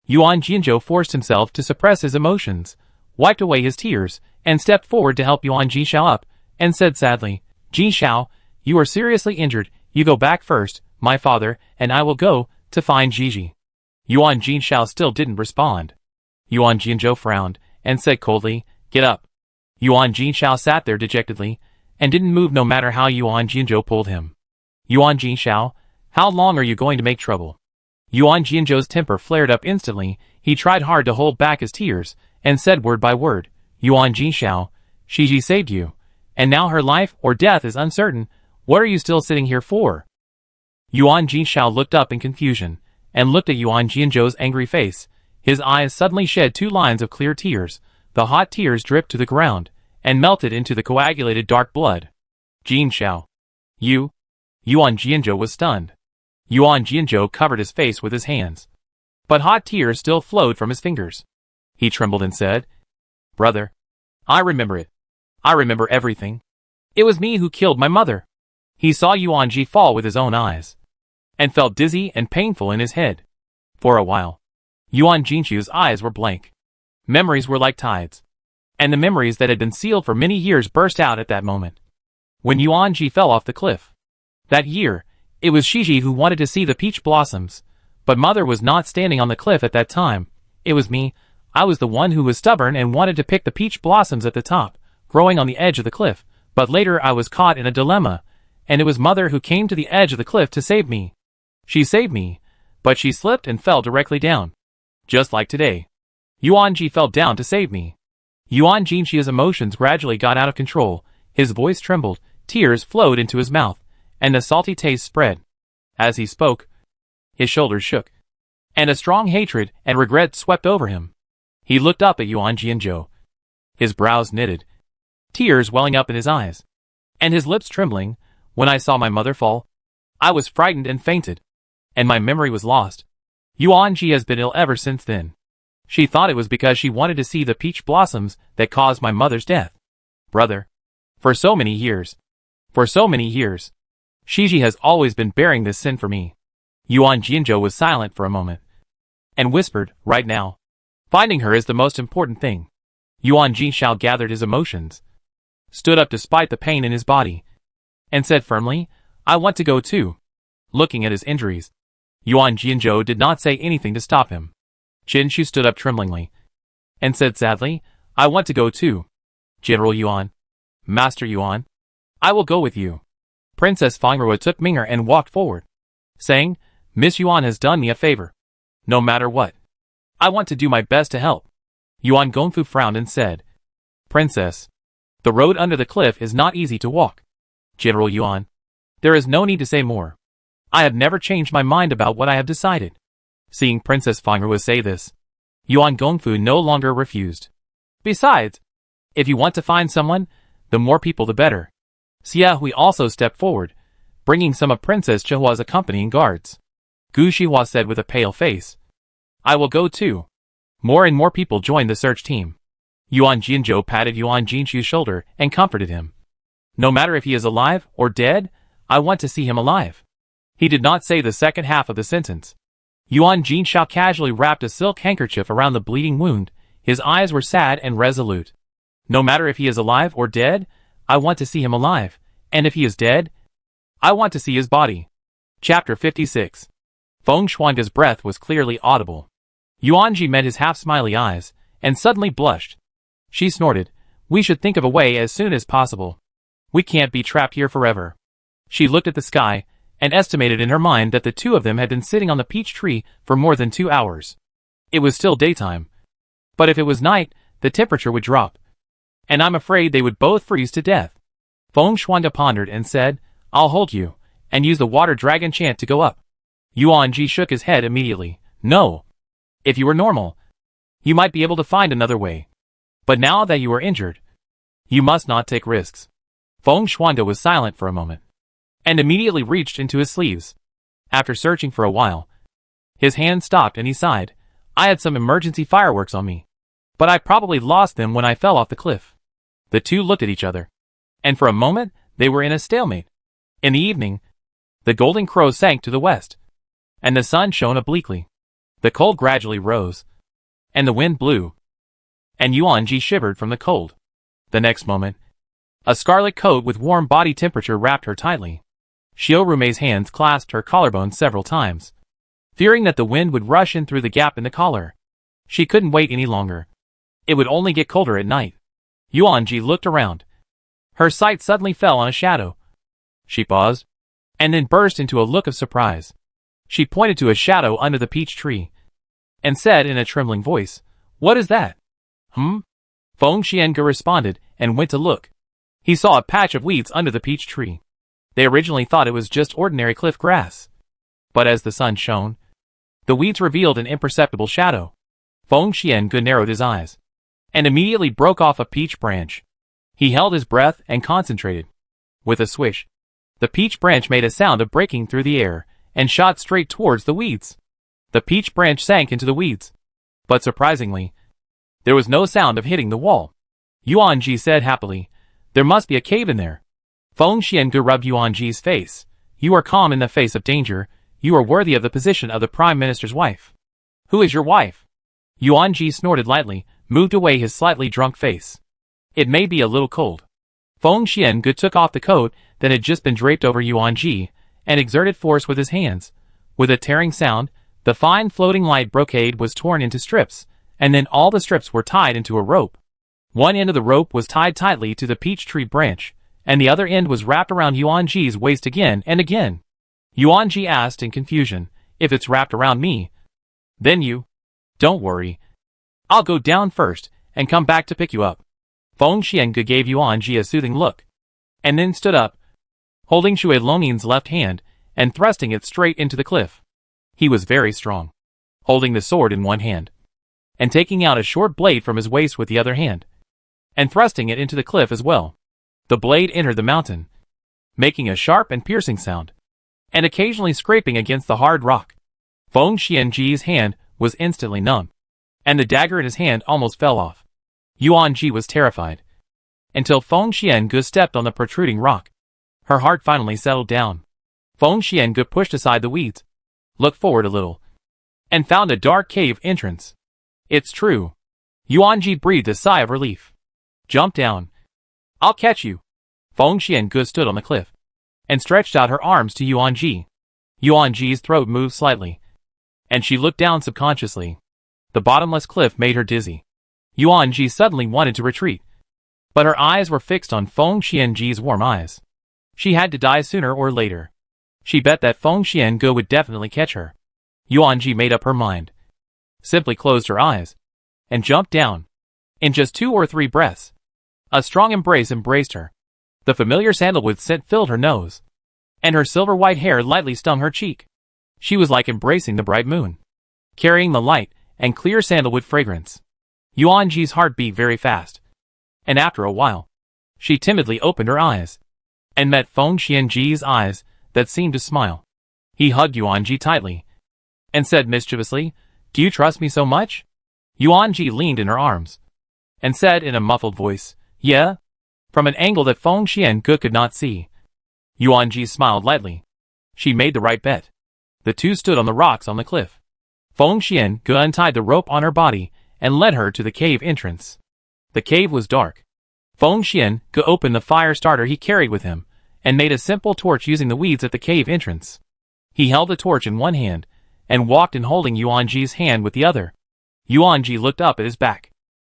Speaker 1: Yuan Jinzhou forced himself to suppress his emotions, wiped away his tears, and stepped forward to help Yuan Jinxiao up, and said sadly, "Jinxiao, you are seriously injured. You go back first, my father, and I will go to find Gigi." Yuan Jinxiao still didn't respond. Yuan Jinzhou frowned, and said coldly, "Get up." Yuan Jinxiao sat there dejectedly, and didn't move no matter how Yuan Jinzhou pulled him. "Yuan Jinxiao, how long are you going to make trouble?" Yuan Jinzhou's temper flared up instantly. He tried hard to hold back his tears, and said word by word, "Yuan Jinxiao, Shiji saved you, and now her life or death is uncertain. What are you still sitting here for?" Yuan Jinxiao looked up in confusion, and looked at Yuan Jinzhou's angry face. His eyes suddenly shed 2 lines of clear tears. The hot tears dripped to the ground, and melted into the coagulated dark blood. "Jinxiao, you?" Yuan Jinzhou was stunned. Yuan Jinzhou covered his face with his hands. But hot tears still flowed from his fingers. He trembled and said, "Brother, I remember it. I remember everything. It was me who killed my mother." He saw Yuan Ji fall with his own eyes, and felt dizzy and painful in his head. For a while, Yuan Jinxiu's eyes were blank. Memories were like tides, and the memories that had been sealed for many years burst out at that moment. When Yuan Ji fell off the cliff. That year, it was Shiji who wanted to see the peach blossoms, but mother was not standing on the cliff at that time. It was me. I was the one who was stubborn and wanted to pick the peach blossoms at the top, growing on the edge of the cliff, but later I was caught in a dilemma, and it was mother who came to the edge of the cliff to save me. She saved me, but she slipped and fell directly down. Just like today. Yuan Ji fell down to save me. Yuan Jinxia's emotions gradually got out of control. His voice trembled, tears flowed into his mouth, and the salty taste spread. As he spoke, his shoulders shook, and a strong hatred and regret swept over him. He looked up at Yuan Jinzhou, his brows knitted, tears welling up in his eyes, and his lips trembling. "When I saw my mother fall, I was frightened and fainted, and my memory was lost. Yuan Ji has been ill ever since then. She thought it was because she wanted to see the peach blossoms that caused my mother's death. Brother, for so many years, Shiji has always been bearing this sin for me." Yuan Jinzhou was silent for a moment, and whispered, "Right now, finding her is the most important thing." Yuan Jinxiao gathered his emotions, stood up despite the pain in his body, and said firmly, "I want to go too." Looking at his injuries, Yuan Jinzhou did not say anything to stop him. Jinshu stood up tremblingly, and said sadly, "I want to go too. General Yuan, Master Yuan, I will go with you." Princess Fangrua took Ming'er and walked forward, saying, Miss Yuan has done me a favor. No matter what, I want to do my best to help. Yuan Gongfu frowned and said, Princess, the road under the cliff is not easy to walk. General Yuan, there is no need to say more. I have never changed my mind about what I have decided. Seeing Princess Fangruo say this, Yuan Gongfu no longer refused. Besides, if you want to find someone, the more people the better. Xia Hui also stepped forward, bringing some of Princess Chihuahua's accompanying guards. Gu Shihua said with a pale face, I will go too. More and more people joined the search team. Yuan Jinzhou patted Yuan Jinchu's shoulder and comforted him. No matter if he is alive or dead, I want to see him alive. He did not say the second half of the sentence. Yuan Jinshao casually wrapped a silk handkerchief around the bleeding wound. His eyes were sad and resolute. No matter if he is alive or dead, I want to see him alive, and if he is dead, I want to see his body. Chapter 56. Feng Shuangge's breath was clearly audible. Yuanji met his half-smiley eyes, and suddenly blushed. She snorted, We should think of a way as soon as possible. We can't be trapped here forever. She looked at the sky, and estimated in her mind that the two of them had been sitting on the peach tree for more than 2 hours. It was still daytime. But if it was night, the temperature would drop. And I'm afraid they would both freeze to death. Feng Shuangge pondered and said, I'll hold you, and use the water dragon chant to go up. Yuan Ji shook his head immediately. No. If you were normal, you might be able to find another way. But now that you are injured, you must not take risks. Feng Shuangge was silent for a moment, and immediately reached into his sleeves. After searching for a while, his hand stopped and he sighed. I had some emergency fireworks on me, but I probably lost them when I fell off the cliff. The two looked at each other, and for a moment they were in a stalemate. In the evening, the golden crow sank to the west, and the sun shone obliquely. The cold gradually rose, and the wind blew, and Yuan Ji shivered from the cold. The next moment, a scarlet coat with warm body temperature wrapped her tightly. Xiao Rumei's hands clasped her collarbone several times, fearing that the wind would rush in through the gap in the collar. She couldn't wait any longer. It would only get colder at night. Yuan Ji looked around. Her sight suddenly fell on a shadow. She paused, and then burst into a look of surprise. She pointed to a shadow under the peach tree, and said in a trembling voice, What is that? Feng Xiange responded, and went to look. He saw a patch of weeds under the peach tree. They originally thought it was just ordinary cliff grass. But as the sun shone, the weeds revealed an imperceptible shadow. Feng Xiange narrowed his eyes, and immediately broke off a peach branch. He held his breath and concentrated. With a swish, the peach branch made a sound of breaking through the air, and shot straight towards the weeds. The peach branch sank into the weeds. But surprisingly, there was no sound of hitting the wall. Yuan Ji said happily, There must be a cave in there. Feng Xiange rubbed Yuan Ji's face. You are calm in the face of danger. You are worthy of the position of the Prime Minister's wife. Who is your wife? Yuan Ji snorted lightly, moved away his slightly drunk face. It may be a little cold. Feng Xiange took off the coat that had just been draped over Yuan Ji, and exerted force with his hands. With a tearing sound, the fine floating light brocade was torn into strips, and then all the strips were tied into a rope. One end of the rope was tied tightly to the peach tree branch, and the other end was wrapped around Yuan Ji's waist again and again. Yuan Ji asked in confusion, If it's wrapped around me, then you... Don't worry. I'll go down first, and come back to pick you up. Feng Xiange gave Yuan Ji a soothing look, and then stood up, holding Shui Longnin's left hand, and thrusting it straight into the cliff. He was very strong, holding the sword in one hand, and taking out a short blade from his waist with the other hand, and thrusting it into the cliff as well. The blade entered the mountain, making a sharp and piercing sound, and occasionally scraping against the hard rock. Feng Xiange's hand was instantly numb, and the dagger in his hand almost fell off. Yuan Ji was terrified, until Feng Xiange stepped on the protruding rock. Her heart finally settled down. Feng Xiange pushed aside the weeds, looked forward a little, and found a dark cave entrance. It's true. Yuan Ji breathed a sigh of relief. Jump down. I'll catch you. Feng Xiange stood on the cliff, and stretched out her arms to Yuan Ji. Yuan Ji's throat moved slightly, and she looked down subconsciously. The bottomless cliff made her dizzy. Yuan Ji suddenly wanted to retreat, but her eyes were fixed on Feng Xiange's warm eyes. She had to die sooner or later. She bet that Feng Xiange would definitely catch her. Yuanji made up her mind. Simply closed her eyes. And jumped down. In just 2 or 3 breaths. A strong embrace embraced her. The familiar sandalwood scent filled her nose. And her silver-white hair lightly stung her cheek. She was like embracing the bright moon, carrying the light and clear sandalwood fragrance. Yuanji's heart beat very fast. And after a while, she timidly opened her eyes. And met Feng Xiange's eyes that seemed to smile. He hugged Yuanji tightly. And said mischievously, "Do you trust me so much?" Yuanji leaned in her arms. And said in a muffled voice, "Yeah?" From an angle that Feng Xiange could not see. Yuanji smiled lightly. She made the right bet. The two stood on the rocks on the cliff. Feng Xiange untied the rope on her body and led her to the cave entrance. The cave was dark. Feng Xiange opened the fire starter he carried with him and made a simple torch using the weeds at the cave entrance. He held the torch in one hand and walked in holding Yuanji's hand with the other. Yuanji looked up at his back.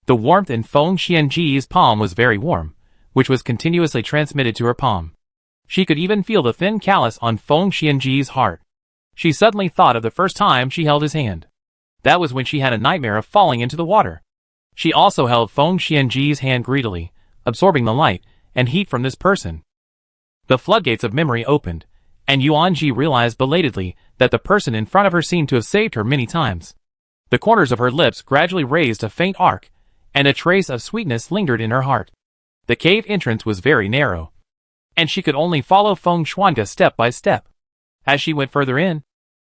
Speaker 1: The warmth in Feng Xiange's palm was very warm, which was continuously transmitted to her palm. She could even feel the thin callus on Feng Xiange's heart. She suddenly thought of the first time she held his hand. That was when she had a nightmare of falling into the water. She also held Feng Xiange's hand greedily, absorbing the light and heat from this person. The floodgates of memory opened, and Yuanji realized belatedly that the person in front of her seemed to have saved her many times. The corners of her lips gradually raised a faint arc, and a trace of sweetness lingered in her heart. The cave entrance was very narrow, and she could only follow Feng Xiange step by step. As she went further in,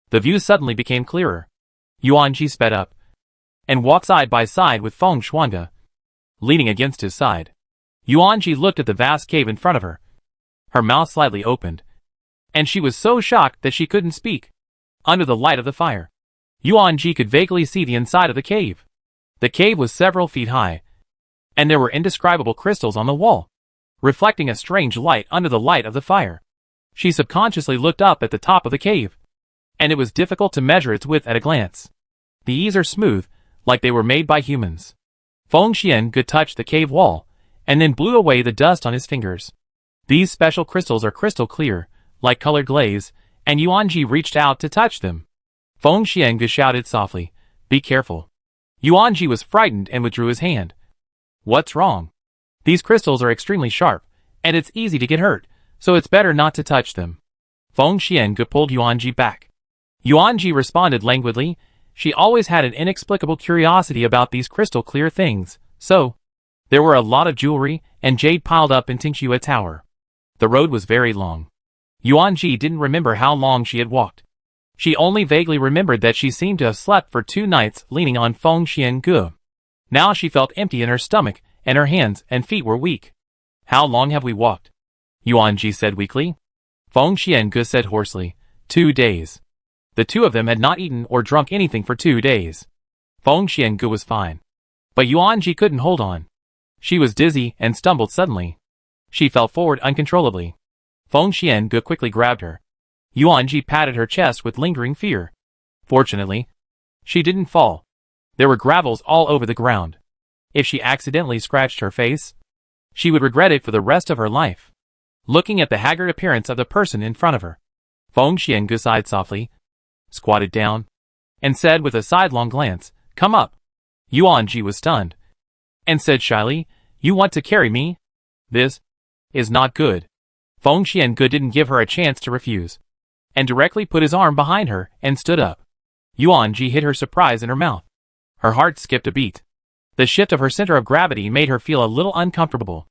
Speaker 1: the view suddenly became clearer. Yuanji sped up, and walked side by side with Feng Xiange, leaning against his side. Yuanji looked at the vast cave in front of her. Her mouth slightly opened, and she was so shocked that she couldn't speak. Under the light of the fire, Yuanji could vaguely see the inside of the cave. The cave was several feet high, and there were indescribable crystals on the wall, reflecting a strange light under the light of the fire. She subconsciously looked up at the top of the cave, and it was difficult to measure its width at a glance. The eaves are smooth, like they were made by humans. Feng Xiange touched the cave wall, and then blew away the dust on his fingers. These special crystals are crystal clear, like colored glaze, and Yuanji reached out to touch them. Feng Xiange shouted softly, "Be careful." Yuanji was frightened and withdrew his hand. "What's wrong?" "These crystals are extremely sharp, and it's easy to get hurt, so it's better not to touch them." Feng Xiange pulled Yuanji back. Yuanji responded languidly. She always had an inexplicable curiosity about these crystal-clear things, so there were a lot of jewelry and jade piled up in Tingxue Tower. The road was very long. Yuanji didn't remember how long she had walked. She only vaguely remembered that she seemed to have slept for 2 nights leaning on Feng Xiange. Now she felt empty in her stomach, and her hands and feet were weak. "How long have we walked?" Yuanji said weakly. Feng Xiange said hoarsely, 2 days. The two of them had not eaten or drunk anything for 2 days. Feng Xiange was fine. But Yuanji couldn't hold on. She was dizzy and stumbled suddenly. She fell forward uncontrollably. Feng Xiange quickly grabbed her. Yuanji patted her chest with lingering fear. Fortunately, she didn't fall. There were gravels all over the ground. If she accidentally scratched her face, she would regret it for the rest of her life. Looking at the haggard appearance of the person in front of her, Feng Xiange sighed softly, squatted down, and said with a sidelong glance, "Come up." Yuanji was stunned, and said shyly, "You want to carry me? This is not good." Feng Xiange didn't give her a chance to refuse, and directly put his arm behind her and stood up. Yuanji hid her surprise in her mouth. Her heart skipped a beat. The shift of her center of gravity made her feel a little uncomfortable.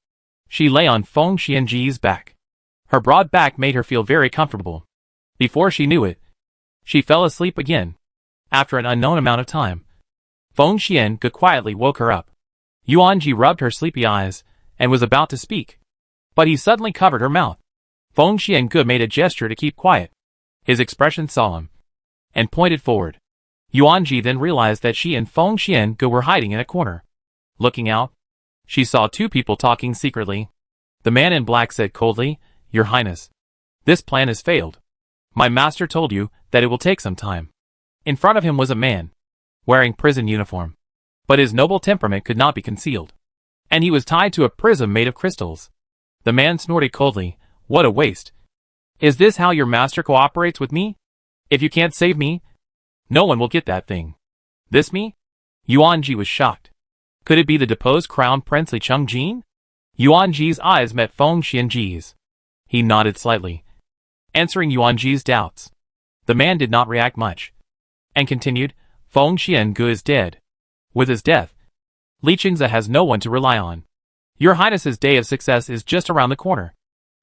Speaker 1: She lay on Feng Xiange's back. Her broad back made her feel very comfortable. Before she knew it, she fell asleep again. After an unknown amount of time, Feng Xiange quietly woke her up. Yuanji rubbed her sleepy eyes and was about to speak, but he suddenly covered her mouth. Feng Xiange made a gesture to keep quiet, his expression solemn, and pointed forward. Yuanji then realized that she and Feng Xiange were hiding in a corner. Looking out, she saw 2 people talking secretly. The man in black said coldly, "Your Highness, this plan has failed. My master told you that it will take some time." In front of him was a man, wearing prison uniform. But his noble temperament could not be concealed, and he was tied to a prism made of crystals. The man snorted coldly, "What a waste. Is this how your master cooperates with me? If you can't save me, no one will get that thing. This me? Yuanji was shocked. Could it be the deposed crown prince Li Chungjin? Yuanji's eyes met Feng Xianji's. He nodded slightly, answering Yuanji's doubts. The man did not react much, and continued, Feng Xiangu is dead. With his death, Li Qingze has no one to rely on. Your Highness's day of success is just around the corner.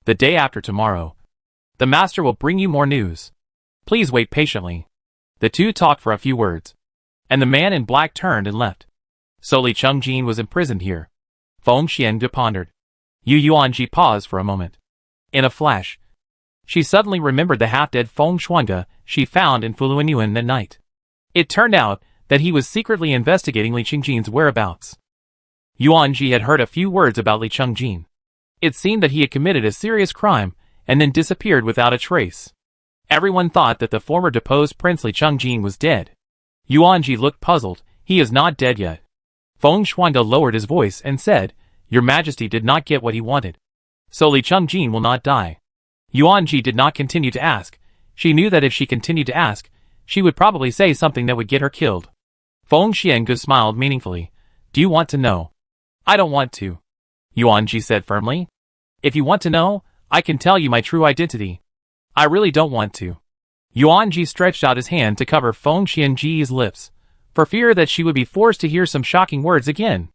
Speaker 1: The day after tomorrow, the master will bring you more news. Please wait patiently. The two talked for a few words, and the man in black turned and left. So Li Chungjin was imprisoned here. Feng Xiangu pondered. Yuanji paused for a moment. In a flash, she suddenly remembered the half-dead Feng Xuange she found in Fuluanyuan that night. It turned out that he was secretly investigating Li Chungjin's whereabouts. Yuanji had heard a few words about Li Chungjin. It seemed that he had committed a serious crime and then disappeared without a trace. Everyone thought that the former deposed Prince Li Chungjin was dead. Yuanji looked puzzled. He is not dead yet. Feng Xuange lowered his voice and said, Your Majesty did not get what he wanted. So Li Chungjin will not die. Yuanji did not continue to ask. She knew that if she continued to ask, she would probably say something that would get her killed. Feng Xiangu smiled meaningfully. Do you want to know? I don't want to. Yuanji said firmly. If you want to know, I can tell you my true identity. I really don't want to. Yuanji stretched out his hand to cover Feng Xianji's lips, for fear that she would be forced to hear some shocking words again.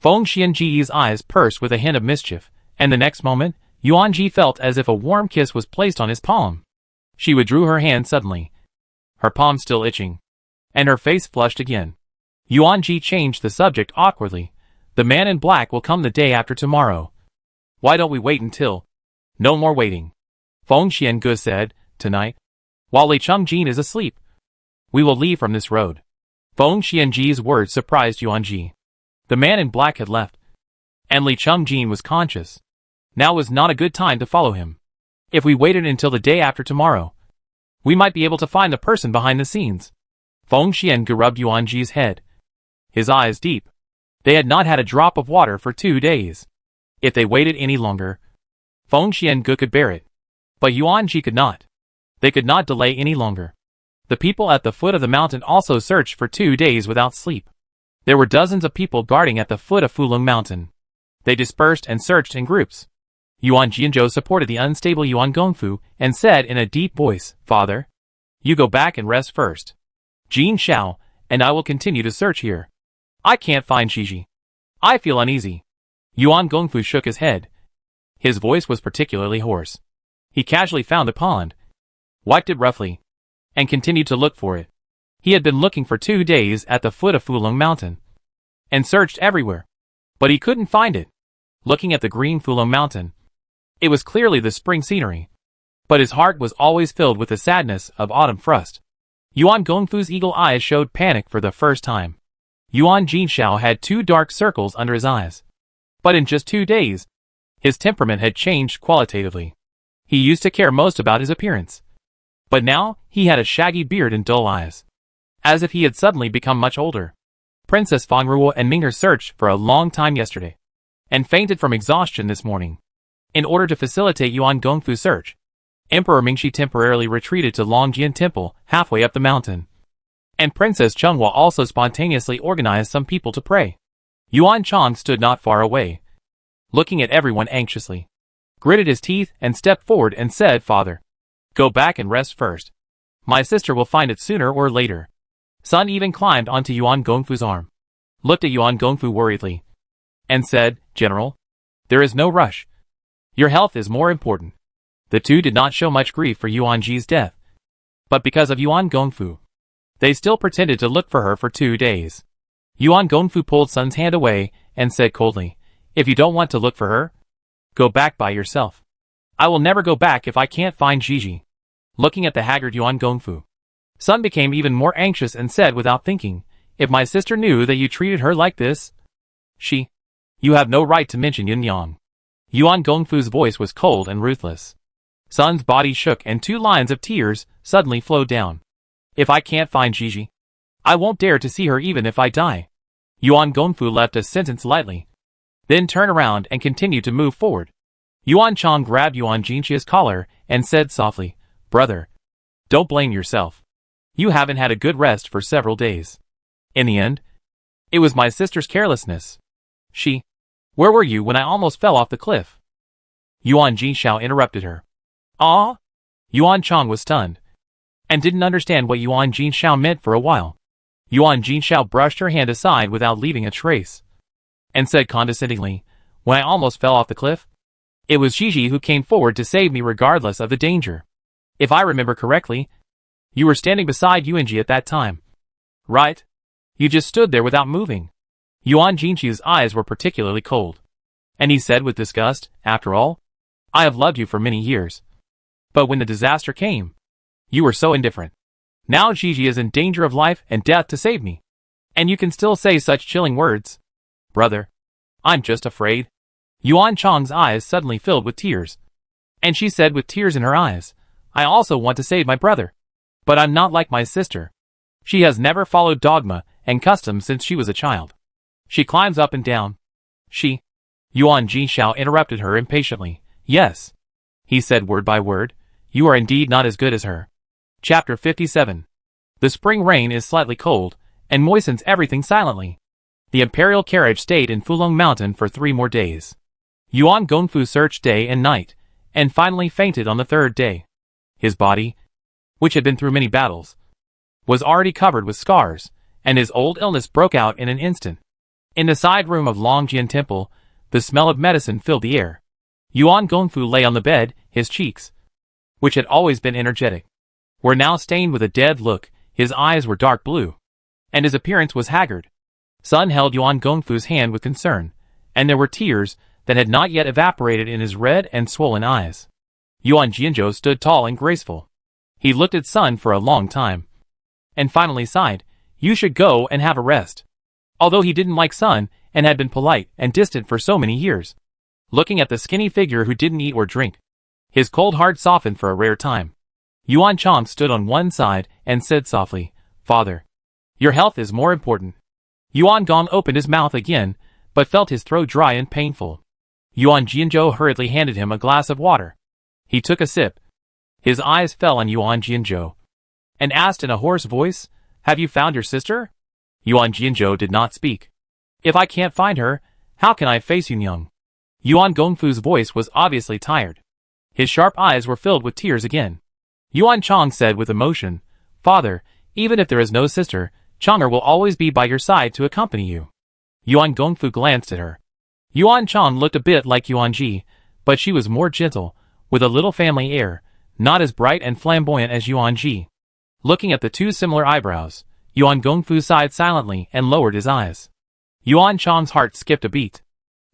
Speaker 1: Feng Xianji's eyes pursed with a hint of mischief, and the next moment, Yuanji felt as if a warm kiss was placed on his palm. She withdrew her hand suddenly, her palm still itching, and her face flushed again. Yuanji changed the subject awkwardly. The man in black will come the day after tomorrow. Why don't we wait until? No more waiting. Feng Xiangu said, Tonight, while Li Chungjin is asleep, we will leave from this road. Feng Xianji's words surprised Yuanji. The man in black had left, and Li Chungjin was conscious. Now was not a good time to follow him. If we waited until the day after tomorrow, we might be able to find the person behind the scenes. Feng Xiangu rubbed Yuanji's head, his eyes deep. They had not had a drop of water for 2 days. If they waited any longer, Feng Xiangu could bear it. But Yuanji could not. They could not delay any longer. The people at the foot of the mountain also searched for 2 days without sleep. There were dozens of people guarding at the foot of Fulong Mountain. They dispersed and searched in groups. Yuan Jianzhou supported the unstable Yuan Gongfu and said in a deep voice, Father, you go back and rest first. Jin Xiao and I will continue to search here. I can't find Xiji. I feel uneasy. Yuan Gongfu shook his head. His voice was particularly hoarse. He casually found the pond, wiped it roughly, and continued to look for it. He had been looking for 2 days at the foot of Fulong Mountain, and searched everywhere, but he couldn't find it. Looking at the green Fulong Mountain, it was clearly the spring scenery, but his heart was always filled with the sadness of autumn frost. Yuan Gongfu's eagle eyes showed panic for the first time. Yuan Jinxiao had 2 dark circles under his eyes. But in just 2 days, his temperament had changed qualitatively. He used to care most about his appearance, but now he had a shaggy beard and dull eyes, as if he had suddenly become much older. Princess Fang Ruo and Ming'er searched for a long time yesterday, and fainted from exhaustion this morning. In order to facilitate Yuan Gongfu's search, Emperor Mingxi temporarily retreated to Longjian Temple halfway up the mountain, and Princess Chunghua also spontaneously organized some people to pray. Yuan Chong stood not far away, looking at everyone anxiously, gritted his teeth and stepped forward and said, Father, go back and rest first. My sister will find it sooner or later. Sun even climbed onto Yuan Gongfu's arm, looked at Yuan Gongfu worriedly, and said, General, there is no rush. Your health is more important. The two did not show much grief for Yuan Ji's death, but because of Yuan Gongfu, they still pretended to look for her for 2 days. Yuan Gongfu pulled Sun's hand away and said coldly, if you don't want to look for her, go back by yourself. I will never go back if I can't find Xiji. Looking at the haggard Yuan Gongfu, Sun became even more anxious and said without thinking, if my sister knew that you treated her like this, you have no right to mention Yin Yang. Yuan Gongfu's voice was cold and ruthless. Sun's body shook and 2 lines of tears suddenly flowed down. If I can't find Xiji, I won't dare to see her even if I die. Yuan Gongfu left a sentence lightly, then turned around and continued to move forward. Yuan Chang grabbed Yuan Jinxia's collar and said softly, "Brother, don't blame yourself. You haven't had a good rest for several days. In the end, it was my sister's carelessness. Where were you when I almost fell off the cliff?" Yuan Jinxiao interrupted her. "Ah?" Yuan Chang was stunned and didn't understand what Yuan Jinxiao meant for a while. Yuan Jinxiao brushed her hand aside without leaving a trace and said condescendingly, "When I almost fell off the cliff, it was Gigi who came forward to save me regardless of the danger. If I remember correctly, you were standing beside Yuanji at that time, right? You just stood there without moving." Yuan Jinqi's eyes were particularly cold, and he said with disgust, "After all, I have loved you for many years. But when the disaster came, you were so indifferent. Now Gigi is in danger of life and death to save me, and you can still say such chilling words. Brother, I'm just afraid." Yuan Chang's eyes suddenly filled with tears, and she said with tears in her eyes, "I also want to save my brother. But I'm not like my sister. She has never followed dogma and custom since she was a child. She climbs up and down. Yuan Jinxiao interrupted her impatiently. "Yes," he said word by word, "you are indeed not as good as her." Chapter 57. The spring rain is slightly cold, and moistens everything silently. The imperial carriage stayed in Fulong Mountain for 3 more days. Yuan Gongfu searched day and night, and finally fainted on the 3rd day. His body, which had been through many battles, was already covered with scars, and his old illness broke out in an instant. In the side room of Longjian Temple, the smell of medicine filled the air. Yuan Gongfu lay on the bed, his cheeks, which had always been energetic, were now stained with a dead look, his eyes were dark blue, and his appearance was haggard. Sun held Yuan Gongfu's hand with concern, and there were tears that had not yet evaporated in his red and swollen eyes. Yuan Jianzhou stood tall and graceful. He looked at Sun for a long time, and finally sighed, "You should go and have a rest." Although he didn't like Sun, and had been polite and distant for so many years, looking at the skinny figure who didn't eat or drink, his cold heart softened for a rare time. Yuan Chang stood on one side and said softly, "Father, your health is more important." Yuan Gong opened his mouth again, but felt his throat dry and painful. Yuan Jianzhou hurriedly handed him a glass of water. He took a sip. His eyes fell on Yuan Jianzhou, and asked in a hoarse voice, "Have you found your sister?" Yuan Jianzhou did not speak. "If I can't find her, how can I face Yunyang?" Yuan Gongfu's voice was obviously tired. His sharp eyes were filled with tears again. Yuan Chang said with emotion, "Father, even if there is no sister, Chang'er will always be by your side to accompany you." Yuan Gongfu glanced at her. Yuan Chang looked a bit like Yuan Ji, but she was more gentle, with a little family air, not as bright and flamboyant as Yuan Ji. Looking at the 2 similar eyebrows, Yuan Gongfu sighed silently and lowered his eyes. Yuan Chang's heart skipped a beat.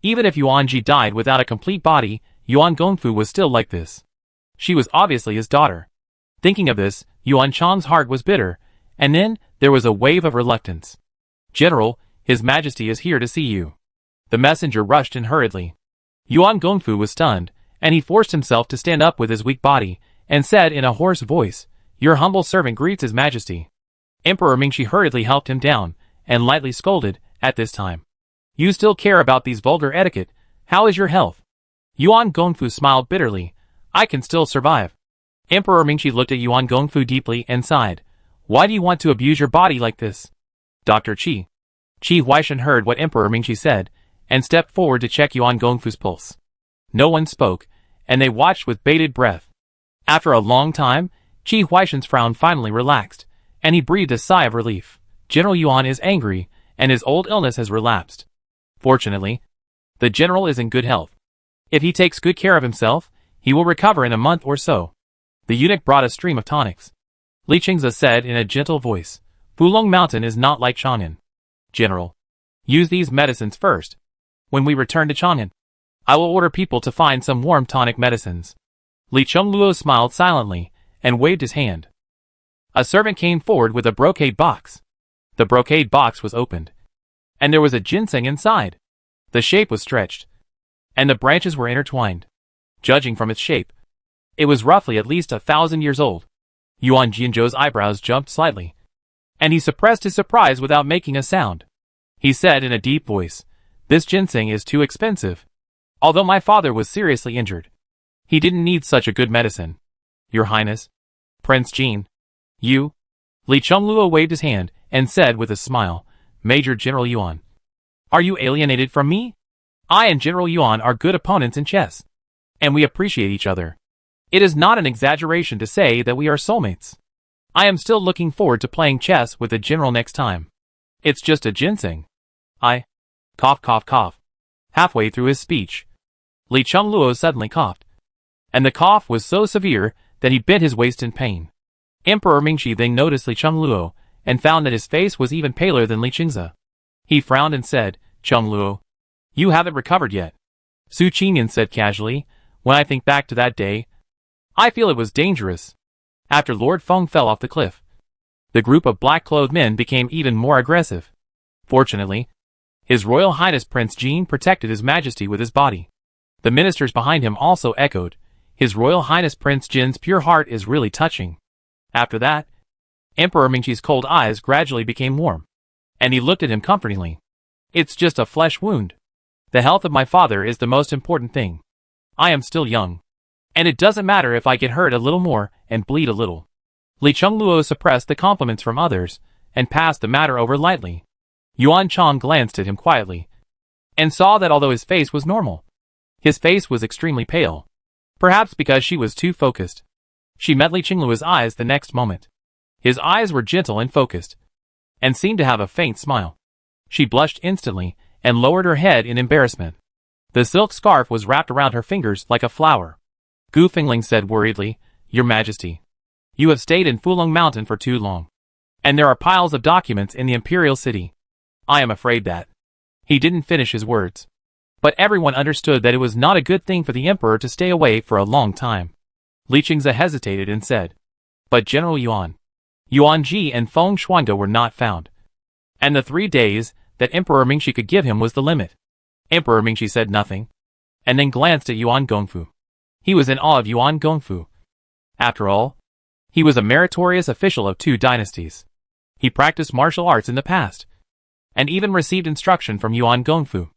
Speaker 1: Even if Yuan Ji died without a complete body, Yuan Gongfu was still like this. She was obviously his daughter. Thinking of this, Yuan Chang's heart was bitter, and then there was a wave of reluctance. "General, His Majesty is here to see you." The messenger rushed in hurriedly. Yuan Gongfu was stunned, and he forced himself to stand up with his weak body, and said in a hoarse voice, "Your humble servant greets His Majesty." Emperor Mingxi hurriedly helped him down, and lightly scolded, "At this time, you still care about these vulgar etiquette? How is your health?" Yuan Gongfu smiled bitterly, "I can still survive." Emperor Mingxi looked at Yuan Gongfu deeply and sighed, "Why do you want to abuse your body like this?" Dr. Qi Huaishan heard what Emperor Mingxi said, and stepped forward to check Yuan Gongfu's pulse. No one spoke, and they watched with bated breath. After a long time, Qi Huaishan's frown finally relaxed, and he breathed a sigh of relief. General Yuan is angry, and his old illness has relapsed. Fortunately, the general is in good health. If he takes good care of himself, he will recover in a month or so. The eunuch brought a stream of tonics. Li Qingze said in a gentle voice, "Fulong Mountain is not like Chang'an. General, use these medicines first. When we return to Chang'an, I will order people to find some warm tonic medicines." Li Chongluo smiled silently, and waved his hand. A servant came forward with a brocade box. The brocade box was opened, and there was a ginseng inside. The shape was stretched, and the branches were intertwined. Judging from its shape, it was roughly at least 1,000 years old. Yuan Jianzhou's eyebrows jumped slightly, and he suppressed his surprise without making a sound. He said in a deep voice, "This ginseng is too expensive. Although my father was seriously injured, he didn't need such a good medicine. Your Highness, Prince Jean, you. Li Chengluo waved his hand and said with a smile, Major General Yuan. Are you alienated from me? I and General Yuan are good opponents in chess, and we appreciate each other. It is not an exaggeration to say that we are soulmates. I am still looking forward to playing chess with the general next time. It's just a ginseng. I. Cough, cough, cough. Halfway through his speech, Li Chengluo suddenly coughed, and the cough was so severe that he bit his waist in pain. Emperor Mingxi then noticed Li Chengluo and found that his face was even paler than Li Qingze. He frowned and said, Chengluo, you haven't recovered yet. Su Qingyan said casually, when I think back to that day, I feel it was dangerous. After Lord Feng fell off the cliff, the group of black-clothed men became even more aggressive. Fortunately, His Royal Highness Prince Jean protected His Majesty with his body. The ministers behind him also echoed, His Royal Highness Prince Jin's pure heart is really touching. After that, Emperor Mingxi's cold eyes gradually became warm, and he looked at him comfortingly. It's just a flesh wound. The health of my father is the most important thing. I am still young, and it doesn't matter if I get hurt a little more and bleed a little. Li Chengluo suppressed the compliments from others and passed the matter over lightly. Yuan Chang glanced at him quietly and saw that although his face was normal, his face was extremely pale, perhaps because she was too focused. She met Li Chengluo's eyes the next moment. His eyes were gentle and focused, and seemed to have a faint smile. She blushed instantly and lowered her head in embarrassment. The silk scarf was wrapped around her fingers like a flower. Gu Fingling said worriedly, Your Majesty, you have stayed in Fulong Mountain for too long, and there are piles of documents in the Imperial City. I am afraid that. He didn't finish his words, but everyone understood that it was not a good thing for the Emperor to stay away for a long time. Li Qingze hesitated and said, But General Yuan, Yuan Ji and Feng Shuangde were not found, and the 3 days that Emperor Mingxi could give him was the limit. Emperor Mingxi said nothing, and then glanced at Yuan Gongfu. He was in awe of Yuan Gongfu. After all, he was a meritorious official of 2 dynasties. He practiced martial arts in the past, and even received instruction from Yuan Gongfu.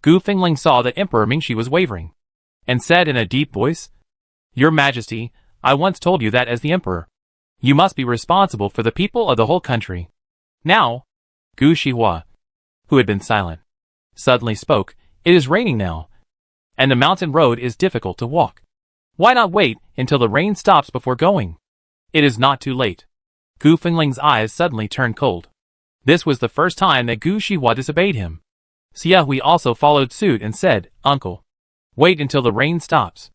Speaker 1: Gu Fingling saw that Emperor Mingxi was wavering, and said in a deep voice, Your Majesty, I once told you that as the Emperor, you must be responsible for the people of the whole country. Now, Gu Shihua, who had been silent, suddenly spoke, It is raining now, and the mountain road is difficult to walk. Why not wait until the rain stops before going? It is not too late. Gu Fingling's eyes suddenly turned cold. This was the first time that Gu Shihua disobeyed him. Xia Hui also followed suit and said, Uncle, wait until the rain stops.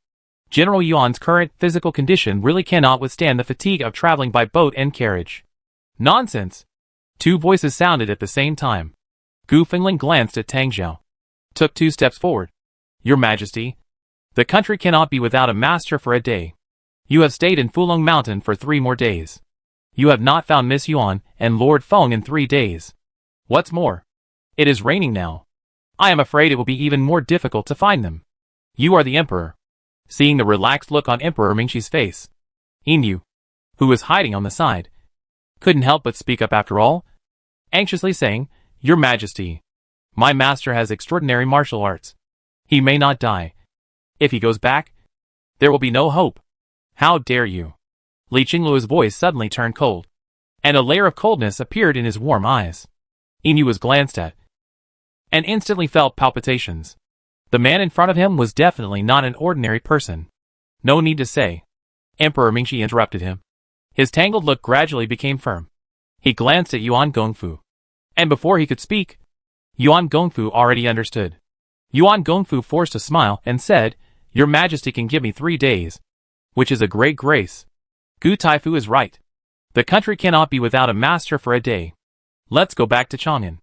Speaker 1: General Yuan's current physical condition really cannot withstand the fatigue of traveling by boat and carriage. Nonsense! 2 voices sounded at the same time. Gu Fingling glanced at Tang Zhao, took 2 steps forward. Your Majesty, the country cannot be without a master for a day. You have stayed in Fulong Mountain for 3 more days. You have not found Miss Yuan and Lord Feng in 3 days. What's more, it is raining now. I am afraid it will be even more difficult to find them. You are the Emperor. Seeing the relaxed look on Emperor Mingxi's face, Inu, who was hiding on the side, couldn't help but speak up after all, anxiously saying, Your Majesty, my master has extraordinary martial arts. He may not die. If he goes back, there will be no hope. How dare you? Li Qingluo's voice suddenly turned cold, and a layer of coldness appeared in his warm eyes. Inu was glanced at, and instantly felt palpitations. The man in front of him was definitely not an ordinary person. No need to say. Emperor Mingxi interrupted him. His tangled look gradually became firm. He glanced at Yuan Gongfu, and before he could speak, Yuan Gongfu already understood. Yuan Gongfu forced a smile and said, Your Majesty can give me 3 days, which is a great grace. Gu Taifu is right. The country cannot be without a master for a day. Let's go back to Chang'an.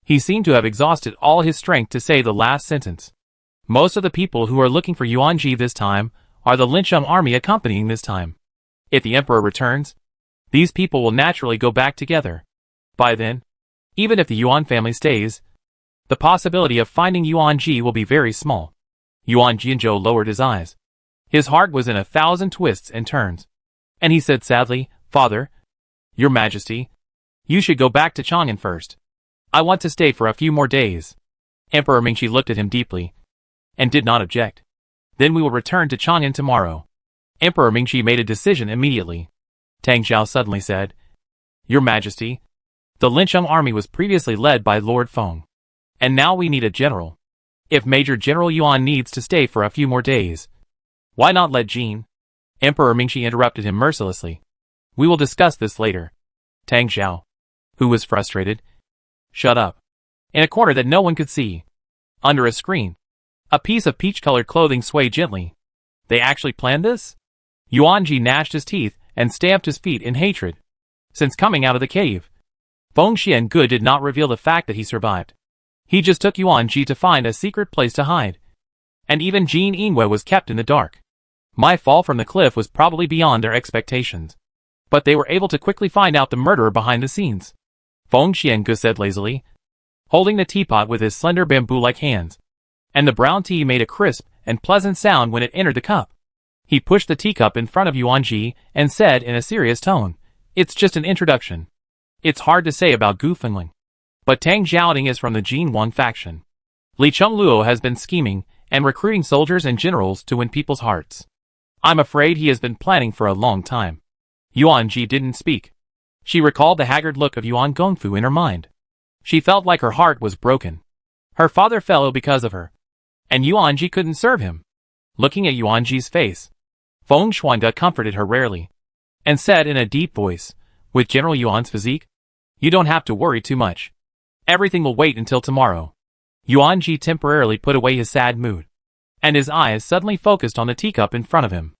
Speaker 1: He seemed to have exhausted all his strength to say the last sentence. Most of the people who are looking for Yuan Ji this time are the Linsheng army accompanying this time. If the Emperor returns, these people will naturally go back together. By then, even if the Yuan family stays, the possibility of finding Yuan Ji will be very small. Yuan Jianzhou lowered his eyes. His heart was in 1,000 twists and turns, and he said sadly, Father, Your Majesty, you should go back to Chang'an first. I want to stay for a few more days. Emperor Mingxi looked at him deeply. and did not object. Then we will return to Chang'an tomorrow. Emperor Mingxi made a decision immediately. Tang Xiao suddenly said, Your Majesty, the Lincheng army was previously led by Lord Feng. And now we need a general. If Major General Yuan needs to stay for a few more days, why not let Jin? Emperor Mingxi interrupted him mercilessly. We will discuss this later. Tang Xiao, who was frustrated, shut up. In a corner that no one could see, under a screen, a piece of peach-colored clothing swayed gently. They actually planned this? Yuan Ji gnashed his teeth and stamped his feet in hatred. Since coming out of the cave, Feng Xiangu did not reveal the fact that he survived. He just took Yuan Ji to find a secret place to hide. And even Jin Yingwei was kept in the dark. My fall from the cliff was probably beyond their expectations. But they were able to quickly find out the murderer behind the scenes. Feng Xiangu said lazily, holding the teapot with his slender bamboo-like hands. And the brown tea made a crisp and pleasant sound when it entered the cup. He pushed the teacup in front of Yuan Ji and said in a serious tone, It's just an introduction. It's hard to say about Gu Fengling. But Tang Xiaoting is from the Jin Wang faction. Li Chengluo has been scheming and recruiting soldiers and generals to win people's hearts. I'm afraid he has been planning for a long time. Yuan Ji didn't speak. She recalled the haggard look of Yuan Gongfu in her mind. She felt like her heart was broken. Her father fell ill because of her. And Yuan Ji couldn't serve him. Looking at Yuan Ji's face, Feng Xuange comforted her rarely, and said in a deep voice, with General Yuan's physique, You don't have to worry too much. Everything will wait until tomorrow. Yuan Ji temporarily put away his sad mood, and his eyes suddenly focused on the teacup in front of him.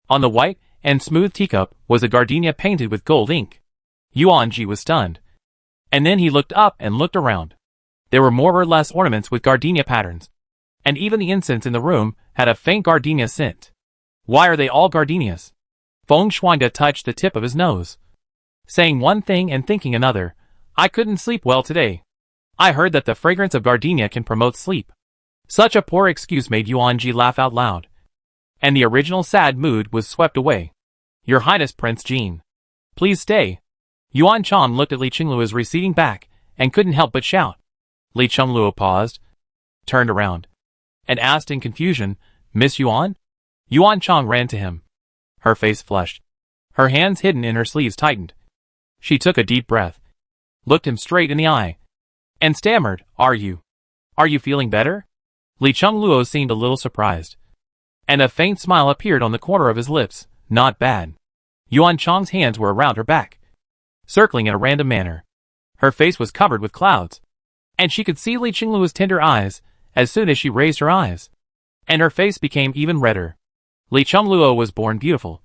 Speaker 1: On the white and smooth teacup was a gardenia painted with gold ink. Yuan Ji was stunned. And then he looked up and looked around. There were more or less ornaments with gardenia patterns, and even the incense in the room had a faint gardenia scent. Why are they all gardenias? Feng Xuange touched the tip of his nose, saying one thing and thinking another. I couldn't sleep well today. I heard that the fragrance of gardenia can promote sleep. Such a poor excuse made Yuan Ji laugh out loud. And the original sad mood was swept away. Your Highness Prince Jin, please stay. Yuan Chang looked at Li Chengluo's receding back and couldn't help but shout. Li Chengluo paused, turned around, and asked in confusion, Miss Yuan? Yuan Chang ran to him. Her face flushed. Her hands hidden in her sleeves tightened. She took a deep breath, looked him straight in the eye, and stammered, Are you feeling better? Li Chengluo seemed a little surprised, and a faint smile appeared on the corner of his lips. Not bad. Yuan Chang's hands were around her back, circling in a random manner. Her face was covered with clouds, and she could see Li Chengluo's tender eyes as soon as she raised her eyes, and her face became even redder. Li Chengluo was born beautiful.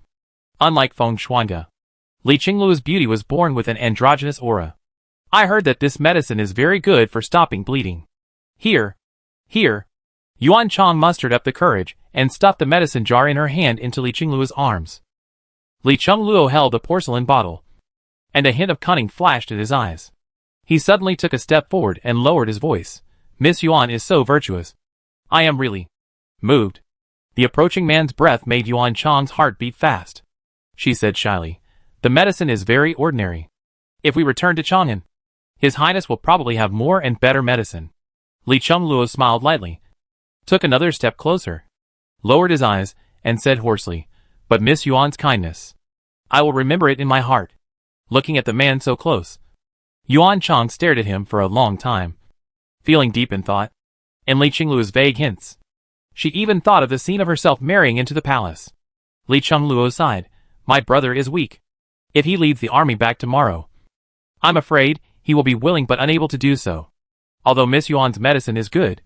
Speaker 1: Unlike Feng Xuange, Li Chengluo's beauty was born with an androgynous aura. I heard that this medicine is very good for stopping bleeding. Here. Yuan Chang mustered up the courage and stuffed the medicine jar in her hand into Li Chengluo's arms. Li Chengluo held the porcelain bottle, and a hint of cunning flashed in his eyes. He suddenly took a step forward and lowered his voice. Miss Yuan is so virtuous. I am really moved. The approaching man's breath made Yuan Chang's heart beat fast. She said shyly, The medicine is very ordinary. If we return to Chang'an, His Highness will probably have more and better medicine. Li Chengluo smiled lightly, took another step closer, lowered his eyes, and said hoarsely, But Miss Yuan's kindness, I will remember it in my heart. Looking at the man so close, Yuan Chang stared at him for a long time, feeling deep in thought, and Li Chengluo's vague hints. She even thought of the scene of herself marrying into the palace. Li Chengluo sighed. My brother is weak. If he leads the army back tomorrow, I'm afraid he will be willing but unable to do so. Although Miss Yuan's medicine is good,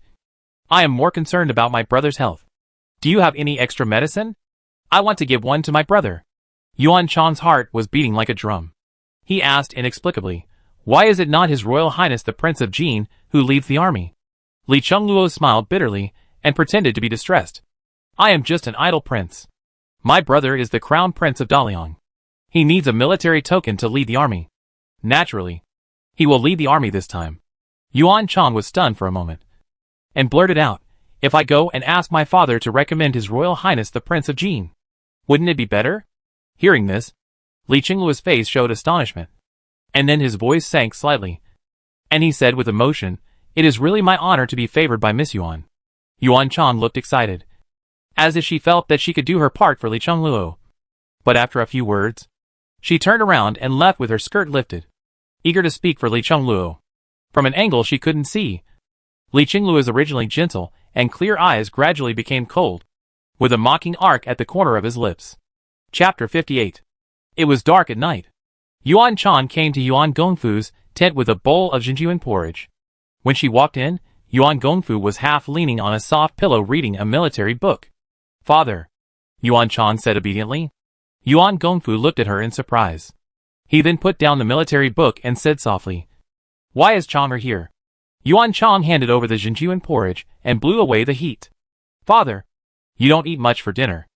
Speaker 1: I am more concerned about my brother's health. Do you have any extra medicine? I want to give one to my brother. Yuan Chang's heart was beating like a drum. He asked inexplicably, Why is it not His Royal Highness the Prince of Jin who leads the army? Li Chengluo smiled bitterly and pretended to be distressed. I am just an idle prince. My brother is the crown prince of Daliang. He needs a military token to lead the army. Naturally, he will lead the army this time. Yuan Chang was stunned for a moment, and blurted out, If I go and ask my father to recommend His Royal Highness the Prince of Jin, wouldn't it be better? Hearing this, Li Chengluo's face showed astonishment, and then his voice sank slightly, and he said with emotion, It is really my honor to be favored by Miss Yuan. Yuan Chang looked excited, as if she felt that she could do her part for Li Chengluo. But after a few words, she turned around and left with her skirt lifted, eager to speak for Li Chengluo. From an angle she couldn't see, Li Chengluo's originally gentle and clear eyes gradually became cold, with a mocking arc at the corner of his lips. Chapter 58. It was dark at night. Yuan Chang came to Yuan Gongfu's tent with a bowl of Jinjuan porridge. When she walked in, Yuan Gongfu was half leaning on a soft pillow reading a military book. "Father," Yuan Chang said obediently. Yuan Gongfu looked at her in surprise. He then put down the military book and said softly, "Why is Chang'er here?" Yuan Chang handed over the Jinjuan porridge and blew away the heat. "Father, you don't eat much for dinner.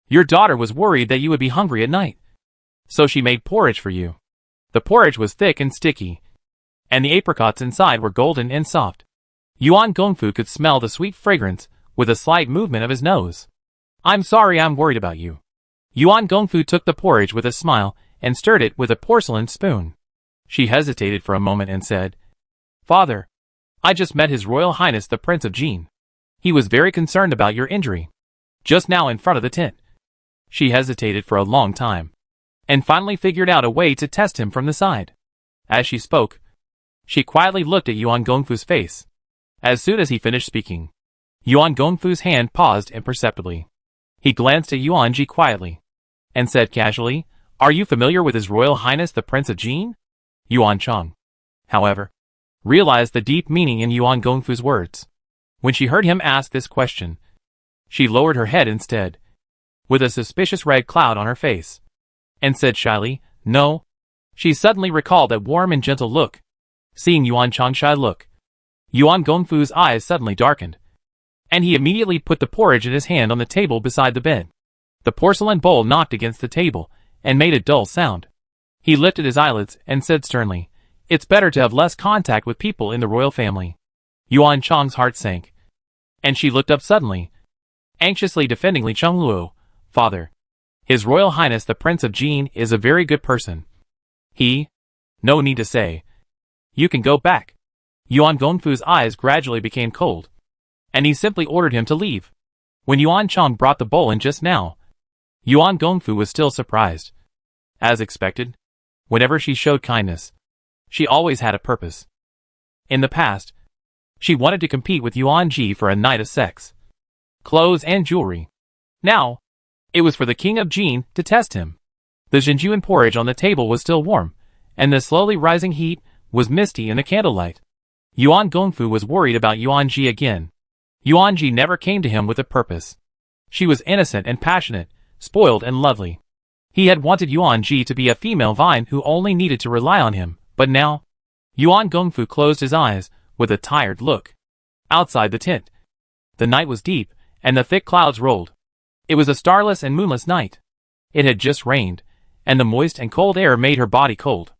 Speaker 1: Your daughter was worried that you would be hungry at night, so she made porridge for you." The porridge was thick and sticky, and the apricots inside were golden and soft. Yuan Gongfu could smell the sweet fragrance with a slight movement of his nose. "I'm sorry I'm worried about you." Yuan Gongfu took the porridge with a smile and stirred it with a porcelain spoon. She hesitated for a moment and said, "Father, I just met His Royal Highness the Prince of Jin. He was very concerned about your injury, just now in front of the tent." She hesitated for a long time, and finally figured out a way to test him from the side. As she spoke, she quietly looked at Yuan Gongfu's face. As soon as he finished speaking, Yuan Gongfu's hand paused imperceptibly. He glanced at Yuan Ji quietly, and said casually, "Are you familiar with His Royal Highness the Prince of Jin?" Yuan Chang, however, realized the deep meaning in Yuan Gongfu's words. When she heard him ask this question, she lowered her head instead, with a suspicious red cloud on her face, and said shyly, "No." She suddenly recalled that warm and gentle look. Seeing Yuan Chang's shy look, Yuan Gongfu's eyes suddenly darkened, and he immediately put the porridge in his hand on the table beside the bed. The porcelain bowl knocked against the table and made a dull sound. He lifted his eyelids and said sternly, "It's better to have less contact with people in the royal family." Yuan Chang's heart sank, and she looked up suddenly, anxiously defending Li Chengluo. "Father, His Royal Highness the Prince of Jin is a very good person. No need to say. You can go back." Yuan Gongfu's eyes gradually became cold, and he simply ordered him to leave. When Yuan Chang brought the bowl in just now, Yuan Gongfu was still surprised. As expected, whenever she showed kindness, she always had a purpose. In the past, she wanted to compete with Yuan Ji for a night of sex, clothes and jewelry. Now, it was for the King of Jin to test him. The Jinjuan porridge on the table was still warm, and the slowly rising heat was misty in the candlelight. Yuan Gongfu was worried about Yuan Ji again. Yuan Ji never came to him with a purpose. She was innocent and passionate, spoiled and lovely. He had wanted Yuan Ji to be a female vine who only needed to rely on him, but now, Yuan Gongfu closed his eyes with a tired look. Outside the tent, the night was deep, and the thick clouds rolled. It was a starless and moonless night. It had just rained, and the moist and cold air made her body cold.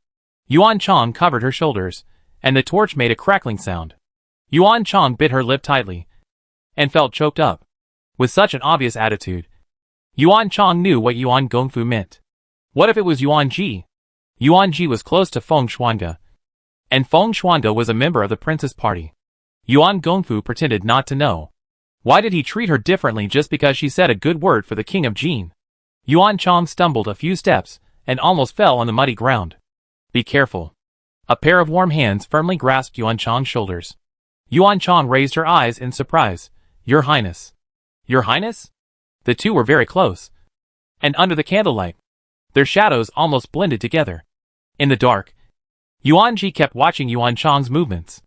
Speaker 1: Yuan Chang covered her shoulders, and the torch made a crackling sound. Yuan Chang bit her lip tightly, and felt choked up. With such an obvious attitude, Yuan Chang knew what Yuan Gongfu meant. What if it was Yuan Ji? Yuan Ji was close to Feng Xuanga, and Feng Xuanga was a member of the prince's party. Yuan Gongfu pretended not to know. Why did he treat her differently just because she said a good word for the King of Jin? Yuan Chang stumbled a few steps and almost fell on the muddy ground. "Be careful." A pair of warm hands firmly grasped Yuan Chang's shoulders. Yuan Chang raised her eyes in surprise. "Your Highness." "Your Highness?" The two were very close, and under the candlelight, their shadows almost blended together. In the dark, Yuan Ji kept watching Yuan Chang's movements.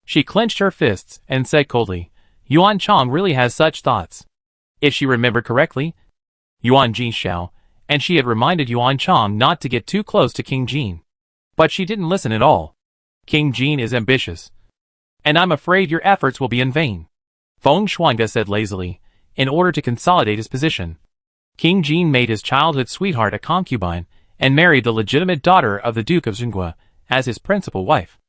Speaker 1: She clenched her fists and said coldly, "Yuan Chang really has such thoughts." If she remembered correctly, Yuan Ji shall, and she had reminded Yuan Chang not to get too close to King Jin. But she didn't listen at all. "King Jin is ambitious, and I'm afraid your efforts will be in vain," Feng Xuanga said lazily, in order to consolidate his position. King Jin made his childhood sweetheart a concubine, and married the legitimate daughter of the Duke of Zhenghua as his principal wife.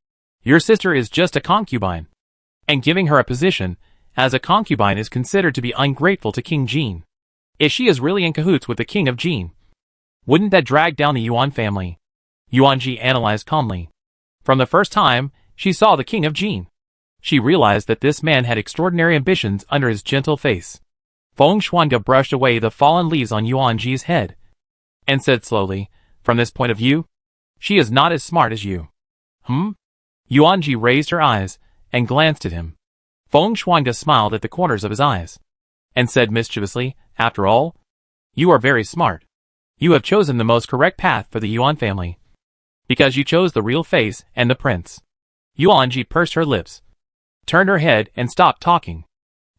Speaker 1: Your sister is just a concubine, and giving her a position as a concubine is considered to be ungrateful to King Jin. If she is really in cahoots with the King of Jin, wouldn't that drag down the Yuan family? Yuan Ji analyzed calmly. From the first time she saw the King of Jin, She realized that this man had extraordinary ambitions under his gentle face. Feng Shuanga brushed away the fallen leaves on Yuanji's head, and said slowly, "From this point of view, she is not as smart as you." Yuanji raised her eyes, and glanced at him. Feng Shuanga smiled at the corners of his eyes, and said mischievously, "After all, you are very smart. You have chosen the most correct path for the Yuan family, because you chose the real face and the prince." Yuanji pursed her lips, turned her head, and stopped talking.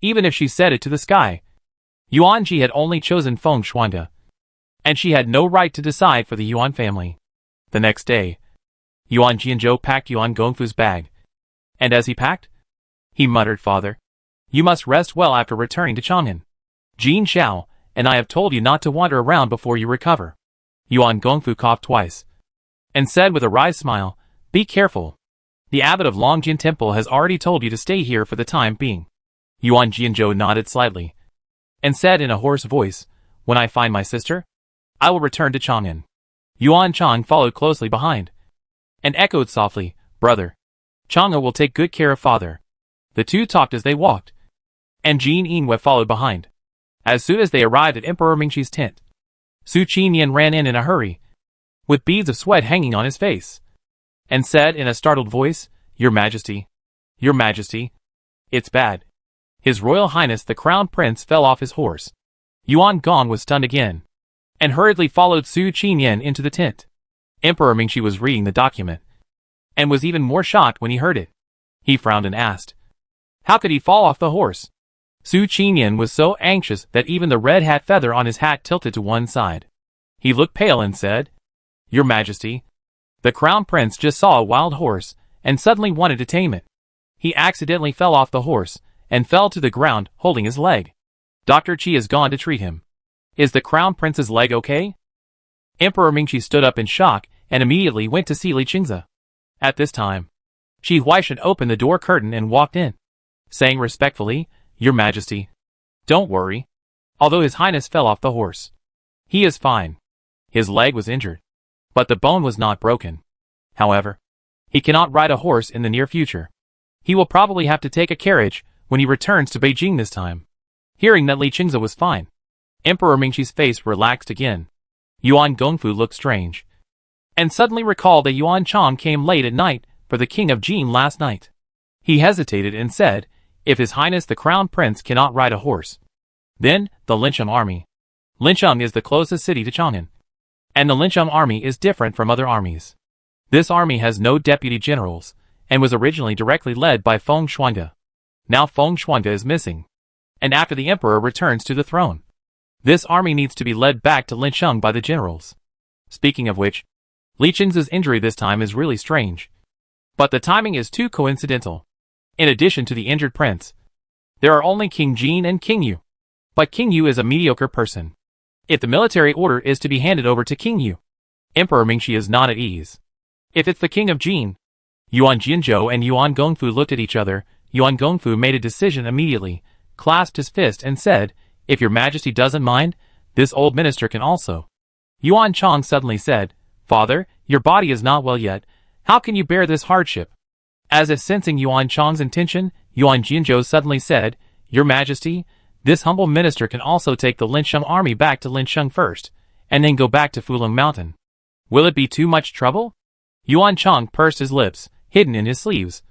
Speaker 1: Even if she said it to the sky, Yuanji had only chosen Feng Shuanga, and she had no right to decide for the Yuan family. The next day, Yuan Jianzhou packed Yuan Gongfu's bag, and as he packed, he muttered, "Father, you must rest well after returning to Chang'an. Jin Xiao and I have told you not to wander around before you recover." Yuan Gongfu coughed twice, and said with a wry smile, "Be careful. The abbot of Longjin Temple has already told you to stay here for the time being." Yuan Jianzhou nodded slightly, and said in a hoarse voice, "When I find my sister, I will return to Chang'an." Yuan Chang followed closely behind, and echoed softly, "Brother, Chang'e will take good care of father." The two talked as they walked, and Jin Yinwei followed behind. As soon as they arrived at Emperor Mingxi's tent, Su Qinyan ran in a hurry, with beads of sweat hanging on his face, and said in a startled voice, "Your Majesty, Your Majesty, it's bad." His Royal Highness the Crown Prince fell off his horse. Yuan Gong was stunned again, and hurriedly followed Su Qinyan into the tent. Emperor Mingxi was reading the document, and was even more shocked when he heard it. He frowned and asked, "How could he fall off the horse?" Su Qinyan was so anxious that even the red hat feather on his hat tilted to one side. He looked pale and said, "Your Majesty, the Crown Prince just saw a wild horse and suddenly wanted to tame it. He accidentally fell off the horse and fell to the ground holding his leg. Dr. Qi has gone to treat him. Is the Crown Prince's leg okay?" Emperor Mingxi stood up in shock and immediately went to see Li Qingze. At this time, Qi Huaishan opened the door curtain and walked in, saying respectfully, "Your Majesty, don't worry. Although His Highness fell off the horse, he is fine. His leg was injured, but the bone was not broken. However, he cannot ride a horse in the near future. He will probably have to take a carriage when he returns to Beijing this time." Hearing that Li Qingze was fine, Emperor Mingxi's face relaxed again. Yuan Gongfu looked strange, and suddenly recalled that Yuan Chang came late at night for the King of Jin last night. He hesitated and said, "If His Highness the Crown Prince cannot ride a horse, then the Lincheng army." Lincheng is the closest city to Chang'an, and the Lincheng army is different from other armies. This army has no deputy generals, and was originally directly led by Feng Shuanga. Now Feng Shuanga is missing, and after the emperor returns to the throne, this army needs to be led back to Lincheng by the generals. Speaking of which, Li Qingze's injury this time is really strange, but the timing is too coincidental. In addition to the injured prince, there are only King Jin and King Yu, but King Yu is a mediocre person. If the military order is to be handed over to King Yu, Emperor Mingxi is not at ease. If it's the King of Jin, Yuan Jianzhou and Yuan Gongfu looked at each other. Yuan Gongfu made a decision immediately, clasped his fist and said, "If your Majesty doesn't mind, this old minister can also." Yuan Chang suddenly said, "Father, your body is not well yet. How can you bear this hardship?" As if sensing Yuan Chang's intention, Yuan Jianzhou suddenly said, "Your Majesty, this humble minister can also take the Lincheng army back to Lincheng first, and then go back to Fulong Mountain. Will it be too much trouble?" Yuan Chang pursed his lips, hidden in his sleeves,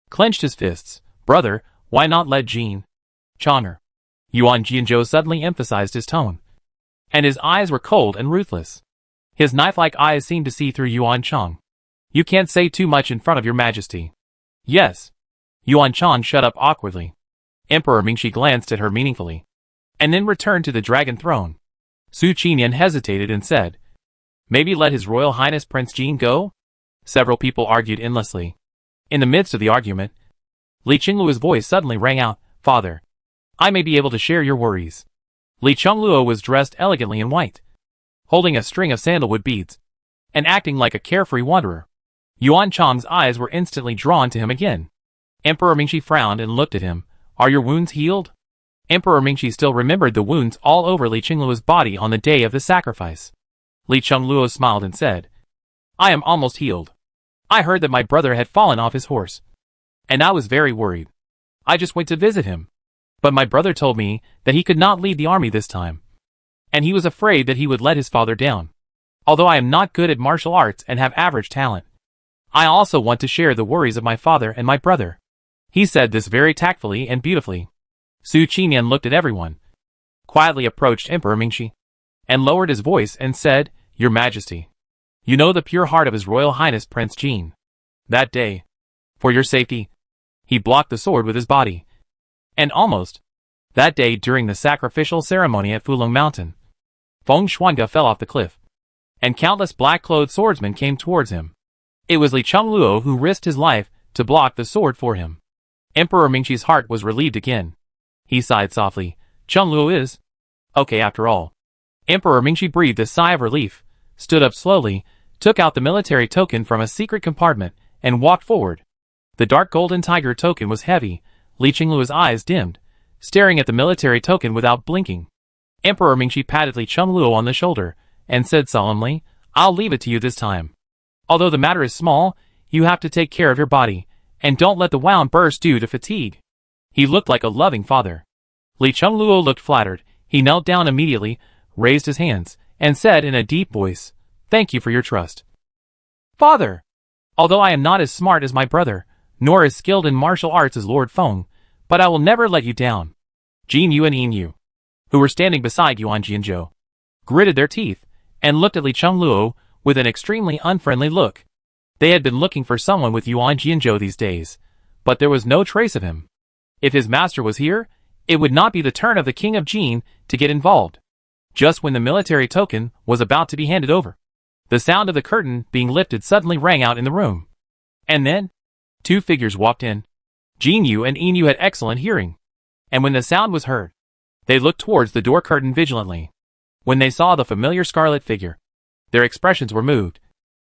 Speaker 1: clenched his fists. "Brother, why not let Jin Chang'er?" Yuan Jianzhou suddenly emphasized his tone, and his eyes were cold and ruthless. His knife-like eyes seemed to see through Yuan Chang. "You can't say too much in front of your Majesty." "Yes." Yuan Chang shut up awkwardly. Emperor Mingxi glanced at her meaningfully, and then returned to the dragon throne. Su Qinyan hesitated and said, "Maybe let His Royal Highness Prince Jin go?" Several people argued endlessly. In the midst of the argument, Li Qingluo's voice suddenly rang out, "Father, I may be able to share your worries." Li Qingluo was dressed elegantly in white, holding a string of sandalwood beads, and acting like a carefree wanderer. Yuan Chang's eyes were instantly drawn to him again. Emperor Mingxi frowned and looked at him. "Are your wounds healed?" Emperor Mingxi still remembered the wounds all over Li Qingluo's body on the day of the sacrifice. Li Qingluo smiled and said, "I am almost healed. I heard that my brother had fallen off his horse, and I was very worried. I just went to visit him. But my brother told me that he could not lead the army this time, and he was afraid that he would let his father down. Although I am not good at martial arts and have average talent, I also want to share the worries of my father and my brother. He said this very tactfully and beautifully. Su Qinyan looked at everyone, quietly approached Emperor Mingxi, and lowered his voice and said, Your Majesty, you know the pure heart of His Royal Highness Prince Jin. That day, for your safety, he blocked the sword with his body. And almost that day during the sacrificial ceremony at Fulong Mountain, Feng Xuanga fell off the cliff, and countless black-clothed swordsmen came towards him. It was Li Chengluo who risked his life to block the sword for him. Emperor Mingxi's heart was relieved again. He sighed softly. Chengluo is okay after all. Emperor Mingxi breathed a sigh of relief, stood up slowly, took out the military token from a secret compartment, and walked forward. The dark golden tiger token was heavy. Li Chengluo's eyes dimmed, staring at the military token without blinking. Emperor Mingxi patted Li Chengluo on the shoulder, and said solemnly, I'll leave it to you this time. Although the matter is small, you have to take care of your body, and don't let the wound burst due to fatigue. He looked like a loving father. Li Chengluo looked flattered. He knelt down immediately, raised his hands, and said in a deep voice, Thank you for your trust. Father! Although I am not as smart as my brother, nor as skilled in martial arts as Lord Feng, but I will never let you down. Jin Yu and Yin Yu, who were standing beside Yuan Jianzhou, gritted their teeth, and looked at Li Chengluo with an extremely unfriendly look. They had been looking for someone with Yuan Jianzhou these days, but there was no trace of him. If his master was here, it would not be the turn of the king of Jin to get involved. Just when the military token was about to be handed over, the sound of the curtain being lifted suddenly rang out in the room. And then, two figures walked in. Jin Yu and Yin Yu had excellent hearing, and when the sound was heard, they looked towards the door curtain vigilantly. When they saw the familiar scarlet figure, their expressions were moved,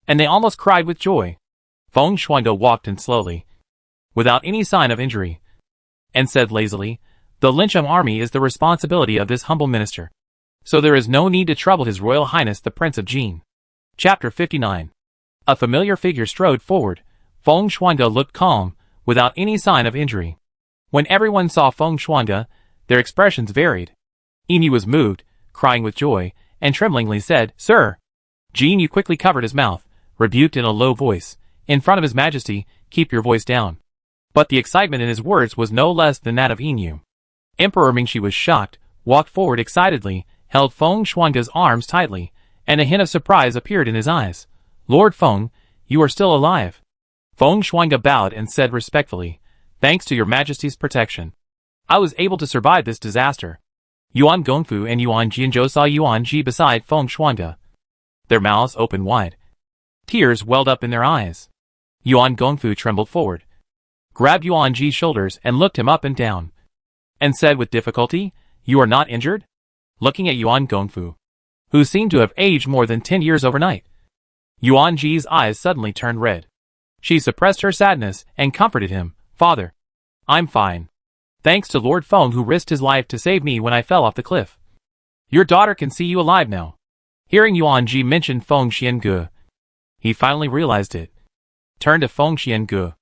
Speaker 1: and they almost cried with joy. Feng Xuanga walked in slowly, without any sign of injury, and said lazily, The Lincheng army is the responsibility of this humble minister, so there is no need to trouble His Royal Highness the Prince of Jin. Chapter 59. A familiar figure strode forward. Feng Xuanga looked calm, without any sign of injury. When everyone saw Feng Xuanga, their expressions varied. Yin Yu was moved, crying with joy, and tremblingly said, Sir! Jin Yu quickly covered his mouth, rebuked in a low voice, In front of His Majesty, keep your voice down. But the excitement in his words was no less than that of Yin Yu. Emperor Mingxi was shocked, walked forward excitedly, held Feng Xuanga's arms tightly, and a hint of surprise appeared in his eyes. Lord Feng, you are still alive. Feng Xuanga bowed and said respectfully, Thanks to your Majesty's protection, I was able to survive this disaster. Yuan Gongfu and Yuan Jianzhou saw Yuan Ji beside Feng Xuanga. Their mouths opened wide. Tears welled up in their eyes. Yuan Gongfu trembled forward, grabbed Yuan Ji's shoulders and looked him up and down, and said with difficulty, You are not injured? Looking at Yuan Gongfu, who seemed to have aged more than 10 years overnight, Yuan Ji's eyes suddenly turned red. She suppressed her sadness and comforted him, Father, I'm fine. Thanks to Lord Feng who risked his life to save me when I fell off the cliff. Your daughter can see you alive now. Hearing Yuan Ji mention Feng Xiange, he finally realized it, turned to Feng Xiange,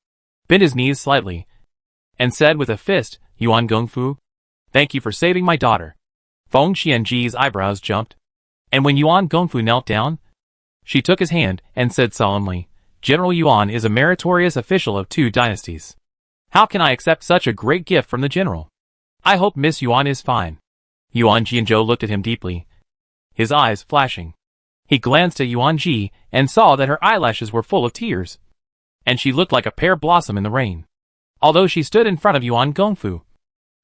Speaker 1: bent his knees slightly, and said with a fist, Yuan Gongfu, thank you for saving my daughter. Feng Xiange's eyebrows jumped, and when Yuan Gongfu knelt down, she took his hand and said solemnly, General Yuan is a meritorious official of 2 dynasties. How can I accept such a great gift from the general? I hope Miss Yuan is fine. Yuan Jianzhou looked at him deeply, his eyes flashing. He glanced at Yuan Ji and saw that her eyelashes were full of tears, and she looked like a pear blossom in the rain. Although she stood in front of Yuan Gongfu,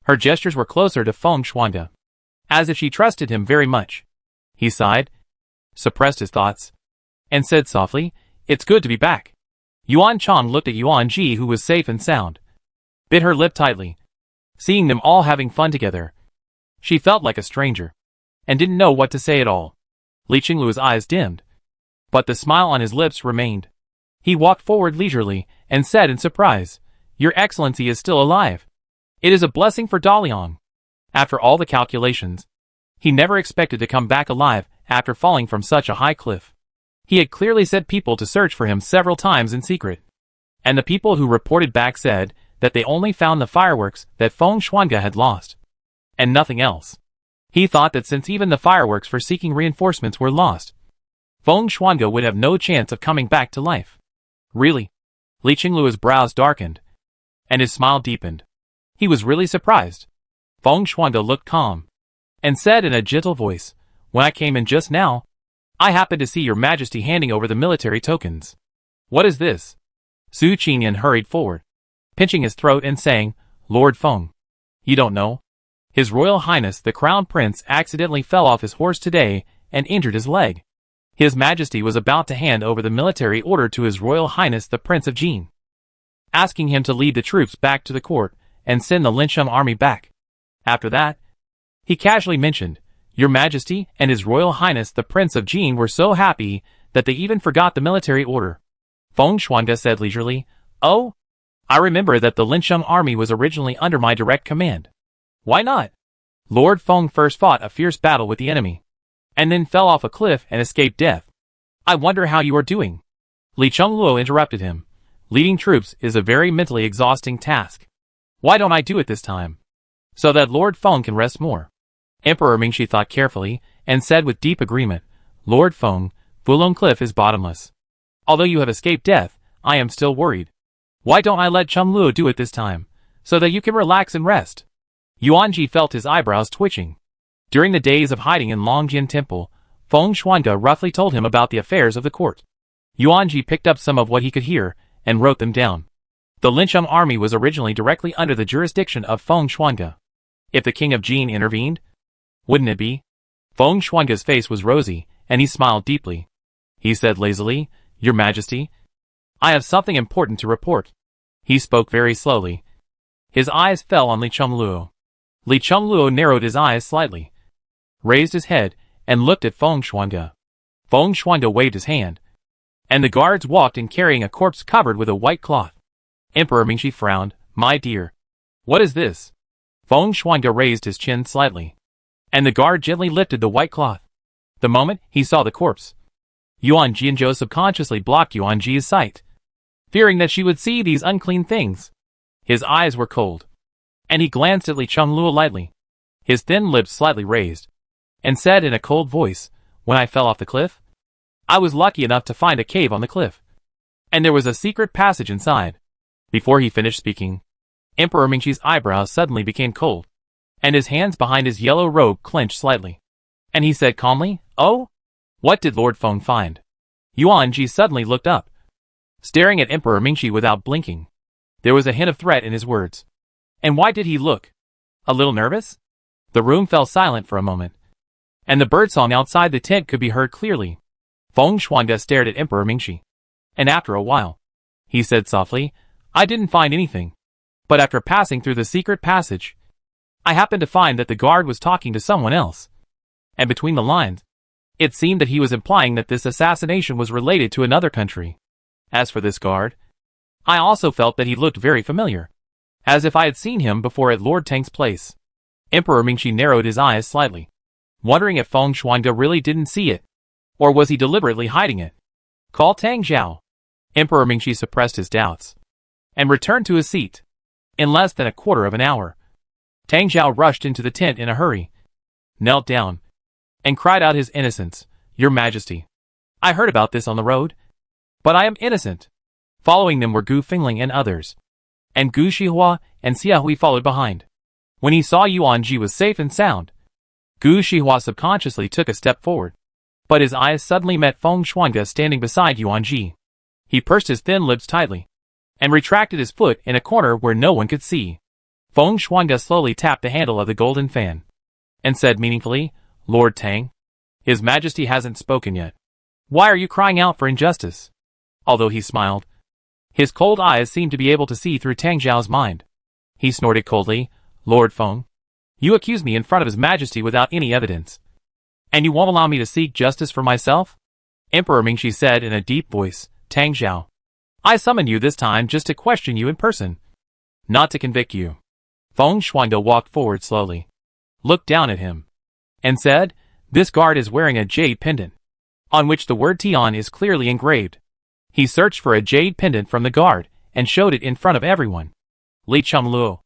Speaker 1: her gestures were closer to Feng Xuanga, as if she trusted him very much. He sighed, suppressed his thoughts, and said softly, It's good to be back. Yuan Chang looked at Yuan Ji who was safe and sound, bit her lip tightly. Seeing them all having fun together, she felt like a stranger, and didn't know what to say at all. Li Chengluo's eyes dimmed, but the smile on his lips remained. He walked forward leisurely, and said in surprise, Your Excellency is still alive. It is a blessing for Daliang. After all the calculations, he never expected to come back alive after falling from such a high cliff. He had clearly set people to search for him several times in secret, And the people who reported back said that they only found the fireworks that Feng Shuangge had lost, and nothing else. He thought that since even the fireworks for seeking reinforcements were lost, Feng Shuangge would have no chance of coming back to life. Really? Li Qingluo's brows darkened, and his smile deepened. He was really surprised. Feng Shuangge looked calm, and said in a gentle voice, "When I came in just now, I happened to see your majesty handing over the military tokens." "What is this?" Su Qingyan hurried forward, pinching his throat and saying, "Lord Feng, you don't know? His Royal Highness the Crown Prince accidentally fell off his horse today and injured his leg. His Majesty was about to hand over the military order to His Royal Highness the Prince of Jin, asking him to lead the troops back to the court and send the Linsheng army back. After that, he casually mentioned, Your Majesty and His Royal Highness the Prince of Jin were so happy that they even forgot the military order." Feng Shuangge said leisurely, "Oh, I remember that the Linsheng army was originally under my direct command. Why not? Lord Feng first fought a fierce battle with the enemy, and then fell off a cliff and escaped death. I wonder how you are doing." Li Qingluo interrupted him. "Leading troops is a very mentally exhausting task. Why don't I do it this time? So that Lord Feng can rest more." Emperor Mingxi thought carefully, and said with deep agreement, "Lord Feng, Fulong Cliff is bottomless. Although you have escaped death, I am still worried. Why don't I let Qingluo do it this time, so that you can relax and rest?" Yuanji felt his eyebrows twitching. During the days of hiding in Longjin Temple, Feng Shuangge roughly told him about the affairs of the court. Yuanji picked up some of what he could hear, and wrote them down. The Linsheng army was originally directly under the jurisdiction of Feng Shuangge. If the king of Jin intervened, wouldn't it be? Feng Shuangge's face was rosy, and he smiled deeply. He said lazily, "Your Majesty, I have something important to report." He spoke very slowly. His eyes fell on Li Qingluo. Li Qingluo narrowed his eyes slightly, raised his head, and looked at Feng Shuangge. Feng Shuangge waved his hand, and the guards walked in carrying a corpse covered with a white cloth. Emperor Mingxi frowned. "My dear, what is this?" Feng Shuangge raised his chin slightly, and the guard gently lifted the white cloth. The moment he saw the corpse, Yuan Jianzhou subconsciously blocked Yuan Ji's sight, fearing that she would see these unclean things. His eyes were cold, and he glanced at Li Qingluo lightly, his thin lips slightly raised, and said in a cold voice, "When I fell off the cliff, I was lucky enough to find a cave on the cliff, and there was a secret passage inside." Before he finished speaking, Emperor Mingxi's eyebrows suddenly became cold, and his hands behind his yellow robe clenched slightly. And he said calmly, "Oh? What did Lord Feng find?" Yuan Ji suddenly looked up, staring at Emperor Mingxi without blinking. There was a hint of threat in his words. And why did he look a little nervous? The room fell silent for a moment, and the birdsong outside the tent could be heard clearly. Feng Shuangge stared at Emperor Mingxi, and after a while, he said softly, "I didn't find anything, but after passing through the secret passage, I happened to find that the guard was talking to someone else. And between the lines, it seemed that he was implying that this assassination was related to another country. As for this guard, I also felt that he looked very familiar, as if I had seen him before at Lord Tang's place." Emperor Mingxi narrowed his eyes slightly, wondering if Feng Shuangge really didn't see it, or was he deliberately hiding it. "Call Tang Zhao." Emperor Mingxi suppressed his doubts, and returned to his seat. In less than a quarter of an hour, Tang Zhao rushed into the tent in a hurry, knelt down, and cried out his innocence. "Your Majesty, I heard about this on the road, but I am innocent." Following them were Gu Fingling and others, and Gu Shihua and Xia Hui followed behind. When he saw Yuan Ji was safe and sound, Gu Shihua subconsciously took a step forward, but his eyes suddenly met Feng Shuangge standing beside Yuan Ji. He pursed his thin lips tightly, and retracted his foot in a corner where no one could see. Feng Shuangge slowly tapped the handle of the golden fan, and said meaningfully, "Lord Tang, His Majesty hasn't spoken yet. Why are you crying out for injustice?" Although he smiled, his cold eyes seemed to be able to see through Tang Zhao's mind. He snorted coldly, "Lord Feng, you accuse me in front of His Majesty without any evidence, and you won't allow me to seek justice for myself?" Emperor Mingxi said in a deep voice, "Tang Zhao, I summoned you this time just to question you in person, not to convict you." Feng Shuangge walked forward slowly, looked down at him, and said, "This guard is wearing a jade pendant, on which the word Tian is clearly engraved." He searched for a jade pendant from the guard, and showed it in front of everyone. Li Chengluo,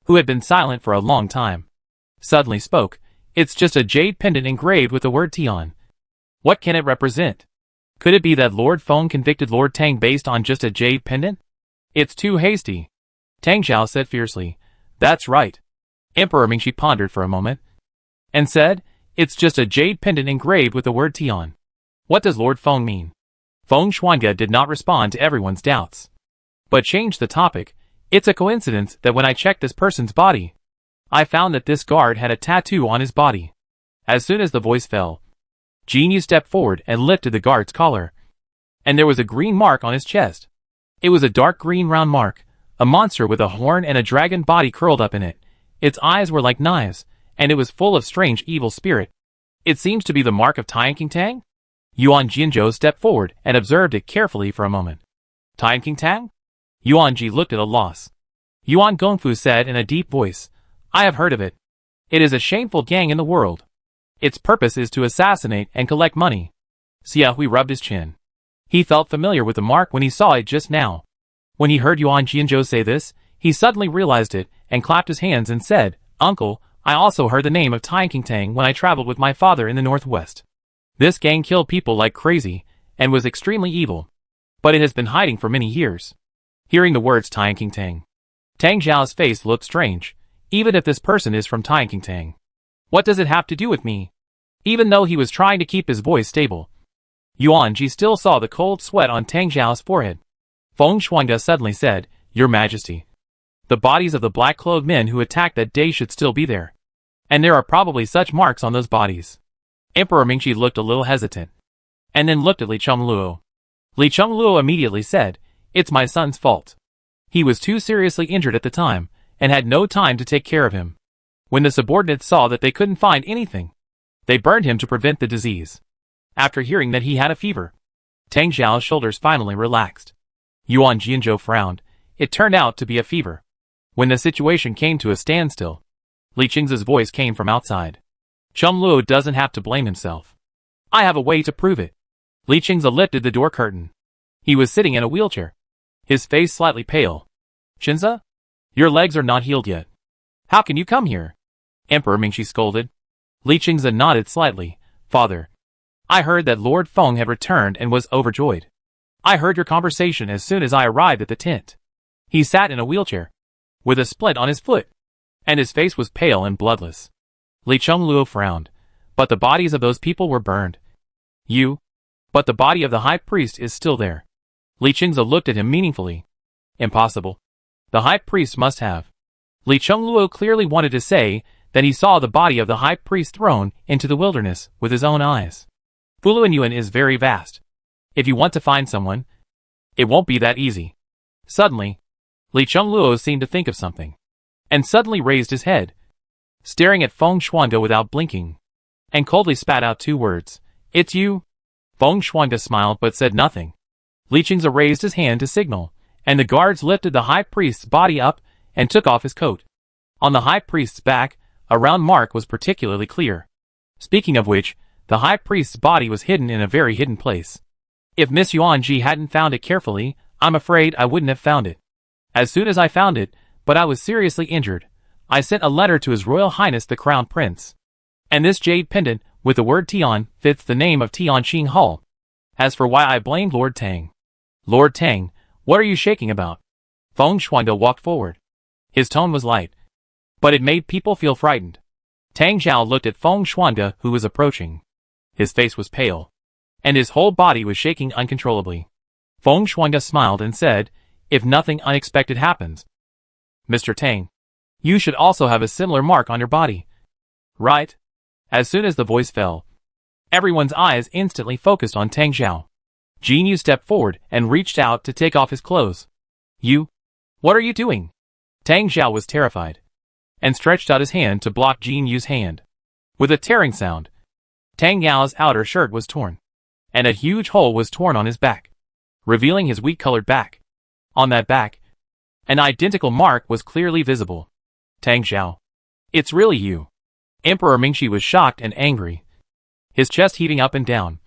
Speaker 1: who had been silent for a long time, suddenly spoke. It's just a jade pendant engraved with the word Tian. What can it represent? Could it be that Lord Feng convicted Lord Tang based on just a jade pendant? It's too hasty. Tang Zhao said fiercely. That's right. Emperor Mingxi pondered for a moment and said, it's just a jade pendant engraved with the word Tian. What does Lord Feng mean? Feng Shuangge did not respond to everyone's doubts, but changed the topic. It's a coincidence that when I checked this person's body, I found that this guard had a tattoo on his body. As soon as the voice fell, Jin Yu stepped forward and lifted the guard's collar, and there was a green mark on his chest. It was a dark green round mark, a monster with a horn and a dragon body curled up in it. Its eyes were like knives, and it was full of strange evil spirit. It seems to be the mark of Tianqing Tang? Yuan Jinzhou stepped forward and observed it carefully for a moment. Tianqing Tang? Yuan Ji looked at a loss. Yuan Gongfu said in a deep voice, I have heard of it. It is a shameful gang in the world. Its purpose is to assassinate and collect money. Xia Hui rubbed his chin. He felt familiar with the mark when he saw it just now. When he heard Yuan Jinzhou say this, he suddenly realized it and clapped his hands and said, Uncle, I also heard the name of Tianqing Tang when I traveled with my father in the northwest. This gang killed people like crazy and was extremely evil, but it has been hiding for many years. Hearing the words Tianqing Tang, Tang Zhao's face looked strange. Even if this person is from Tianqing Tang, what does it have to do with me? Even though he was trying to keep his voice stable, Yuan Ji still saw the cold sweat on Tang Zhao's forehead. Feng Shuangge suddenly said, Your Majesty, the bodies of the black-clothed men who attacked that day should still be there. And there are probably such marks on those bodies. Emperor Mingxi looked a little hesitant, and then looked at Li Chengluo. Li Chengluo immediately said, It's my son's fault. He was too seriously injured at the time, and had no time to take care of him. When the subordinates saw that they couldn't find anything, they burned him to prevent the disease. After hearing that he had a fever, Tang Zhao's shoulders finally relaxed. Yuan Jinzhou frowned. It turned out to be a fever. When the situation came to a standstill, Li Qing's voice came from outside. Chengluo doesn't have to blame himself. I have a way to prove it. Li Qing's lifted the door curtain. He was sitting in a wheelchair, his face slightly pale. Qingzi? Your legs are not healed yet. How can you come here? Emperor Mingxi scolded. Li Qingzi nodded slightly. Father, I heard that Lord Feng had returned and was overjoyed. I heard your conversation as soon as I arrived at the tent. He sat in a wheelchair, with a splint on his foot, and his face was pale and bloodless. Li Chengluo frowned. But the bodies of those people were burned. But the body of the high priest is still there. Li Qingzi looked at him meaningfully. Impossible. The high priest must have. Li Chengluo clearly wanted to say that he saw the body of the high priest thrown into the wilderness with his own eyes. Fuluanyuan is very vast. If you want to find someone, it won't be that easy. Suddenly, Li Chengluo seemed to think of something, and suddenly raised his head, staring at Feng Shuangge without blinking, and coldly spat out 2 words. It's you? Feng Shuangge smiled but said nothing. Li Qingzi raised his hand to signal, and the guards lifted the high priest's body up and took off his coat. On the high priest's back, a round mark was particularly clear. Speaking of which, the high priest's body was hidden in a very hidden place. If Miss Yuan Ji hadn't found it carefully, I'm afraid I wouldn't have found it. As soon as I found it, but I was seriously injured, I sent a letter to His Royal Highness the Crown Prince. And this jade pendant, with the word Tian, fits the name of Tianqing Hall. As for why I blamed Lord Tang. Lord Tang, what are you shaking about? Feng Shuangge walked forward. His tone was light, but it made people feel frightened. Tang Zhao looked at Feng Shuangge, who was approaching. His face was pale, and his whole body was shaking uncontrollably. Feng Shuangge smiled and said, If nothing unexpected happens, Mr. Tang, you should also have a similar mark on your body. Right? As soon as the voice fell, everyone's eyes instantly focused on Tang Zhao. Jin Yu stepped forward and reached out to take off his clothes. You? What are you doing? Tang Zhao was terrified, and stretched out his hand to block Jin Yu's hand. With a tearing sound, Tang Yao's outer shirt was torn, and a huge hole was torn on his back, revealing his wheat-colored back. On that back, an identical mark was clearly visible. Tang Zhao. It's really you. Emperor Mingxi was shocked and angry, his chest heaving up and down.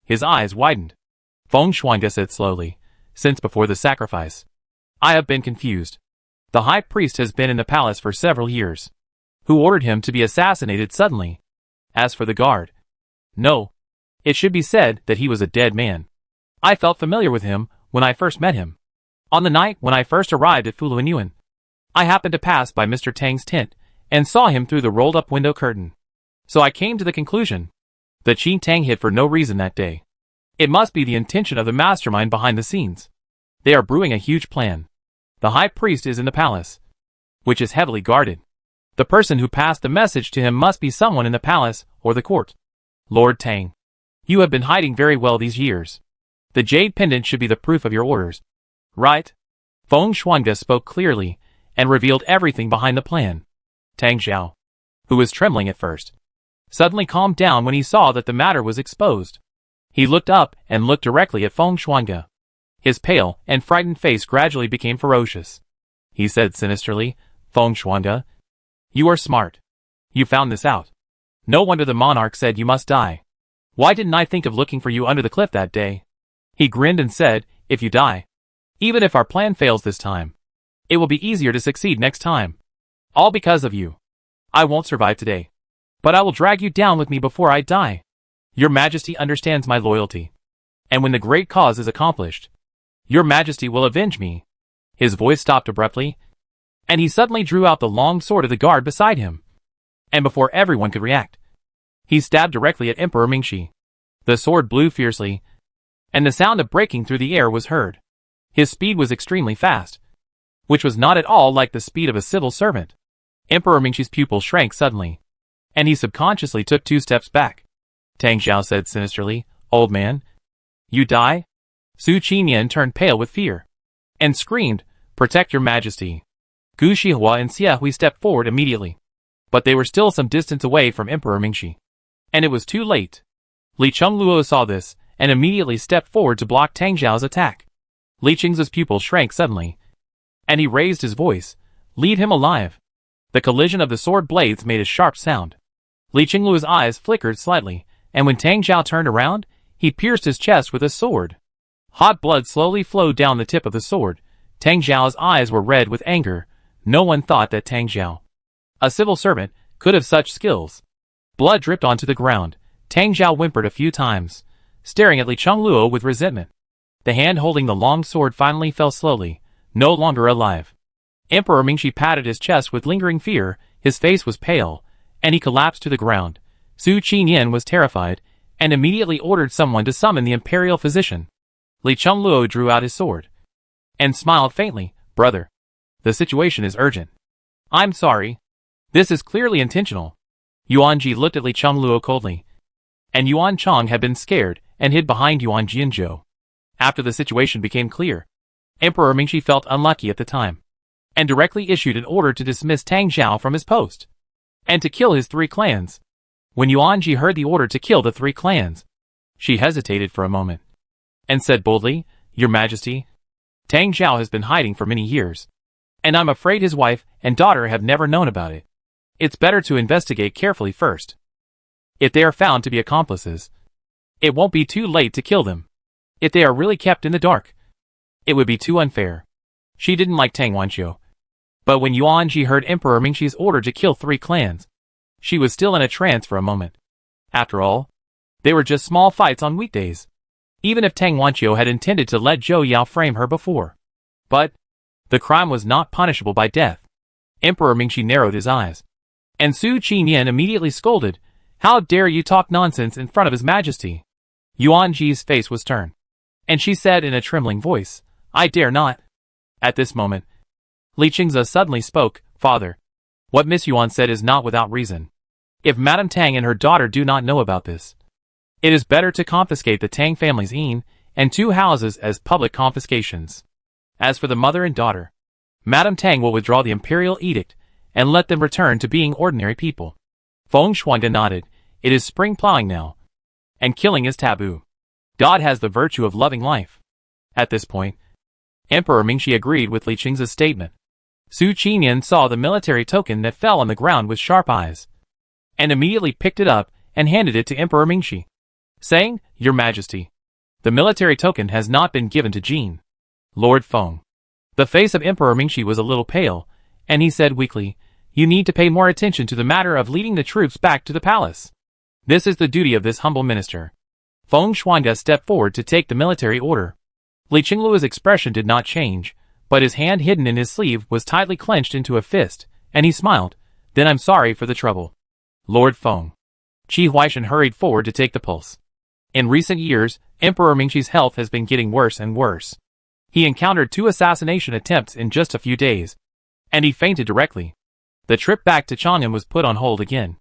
Speaker 1: His eyes widened. Feng Shuangge said slowly, Since before the sacrifice, I have been confused. The high priest has been in the palace for several years. Who ordered him to be assassinated suddenly? As for the guard, no. It should be said that he was a dead man. I felt familiar with him when I first met him. On the night when I first arrived at Fuluanyuan, I happened to pass by Mr. Tang's tent and saw him through the rolled-up window curtain. So I came to the conclusion that Qi Tang hid for no reason that day. It must be the intention of the mastermind behind the scenes. They are brewing a huge plan. The high priest is in the palace, which is heavily guarded. The person who passed the message to him must be someone in the palace or the court. Lord Tang, you have been hiding very well these years. The jade pendant should be the proof of your orders. Right? Feng Xuanga spoke clearly and revealed everything behind the plan. Tang Xiao, who was trembling at first, suddenly calmed down when he saw that the matter was exposed. He looked up and looked directly at Feng Xuanga. His pale and frightened face gradually became ferocious. He said sinisterly, Feng Xuanga, you are smart. You found this out. No wonder the monarch said you must die. Why didn't I think of looking for you under the cliff that day? He grinned and said, if you die, even if our plan fails this time, it will be easier to succeed next time. All because of you. I won't survive today, but I will drag you down with me before I die. Your Majesty understands my loyalty. And when the great cause is accomplished, your Majesty will avenge me. His voice stopped abruptly, and he suddenly drew out the long sword of the guard beside him. And before everyone could react, he stabbed directly at Emperor Mingxi. The sword blew fiercely, and the sound of breaking through the air was heard. His speed was extremely fast, which was not at all like the speed of a civil servant. Emperor Mingxi's pupil shrank suddenly, and he subconsciously took 2 steps back. Tang Xiao said sinisterly, old man, you die? Su Qinyan turned pale with fear, and screamed, protect your Majesty. Gu Shihua and Xia Hui stepped forward immediately, but they were still some distance away from Emperor Mingxi, and it was too late. Li Chengluo saw this, and immediately stepped forward to block Tang Xiao's attack. Li Qing's pupil shrank suddenly, and he raised his voice, leave him alive. The collision of the sword blades made a sharp sound. Li Chengluo's eyes flickered slightly, and when Tang Xiao turned around, he pierced his chest with a sword. Hot blood slowly flowed down the tip of the sword. Tang Xiao's eyes were red with anger. No one thought that Tang Xiao, a civil servant, could have such skills. Blood dripped onto the ground. Tang Xiao whimpered a few times, staring at Li Chengluo with resentment. The hand holding the long sword finally fell slowly, no longer alive. Emperor Mingxi patted his chest with lingering fear. His face was pale, and he collapsed to the ground. Su Qinyan was terrified, and immediately ordered someone to summon the imperial physician. Li Chengluo drew out his sword, and smiled faintly, brother. The situation is urgent. I'm sorry. This is clearly intentional. Yuan Ji looked at Li Chengluo coldly, and Yuan Chong had been scared and hid behind Yuan Jianzhou. After the situation became clear, Emperor Mingxi felt unlucky at the time, and directly issued an order to dismiss Tang Xiao from his post, and to kill his 3 clans. When Yuan Ji heard the order to kill the 3 clans, she hesitated for a moment, and said boldly, Your Majesty, Tang Xiao has been hiding for many years, and I'm afraid his wife and daughter have never known about it. It's better to investigate carefully first. If they are found to be accomplices, it won't be too late to kill them. If they are really kept in the dark, it would be too unfair. She didn't like Tang Wanqiu, but when Yuan Ji heard Emperor Mingxi's order to kill 3 clans, she was still in a trance for a moment. After all, they were just small fights on weekdays, even if Tang Wanqiu had intended to let Zhou Yao frame her before. But the crime was not punishable by death. Emperor Mingxi narrowed his eyes, and Su Qinyan immediately scolded, How dare you talk nonsense in front of His Majesty? Yuan Ji's face was turned, and she said in a trembling voice, I dare not. At this moment, Li Qingze suddenly spoke, Father, what Miss Yuan said is not without reason. If Madame Tang and her daughter do not know about this, it is better to confiscate the Tang family's inn and 2 houses as public confiscations. As for the mother and daughter, Madame Tang will withdraw the imperial edict and let them return to being ordinary people. Feng Xuanga nodded. It is spring plowing now, and killing is taboo. God has the virtue of loving life. At this point, Emperor Mingxi agreed with Li Qingze's statement. Su Qinyan saw the military token that fell on the ground with sharp eyes, and immediately picked it up and handed it to Emperor Mingxi, saying, Your Majesty, the military token has not been given to Jin. Lord Feng, The face of Emperor Mingxi was a little pale, and he said weakly, "You need to pay more attention to the matter of leading the troops back to the palace. This is the duty of this humble minister." Feng Xuanga stepped forward to take the military order. Li Qingluo's expression did not change, but his hand hidden in his sleeve was tightly clenched into a fist, and he smiled. "Then I'm sorry for the trouble, Lord Feng." Qi Huaishan hurried forward to take the pulse. In recent years, Emperor Mingxi's health has been getting worse and worse. He encountered 2 assassination attempts in just a few days, and he fainted directly. The trip back to Chang'an was put on hold again.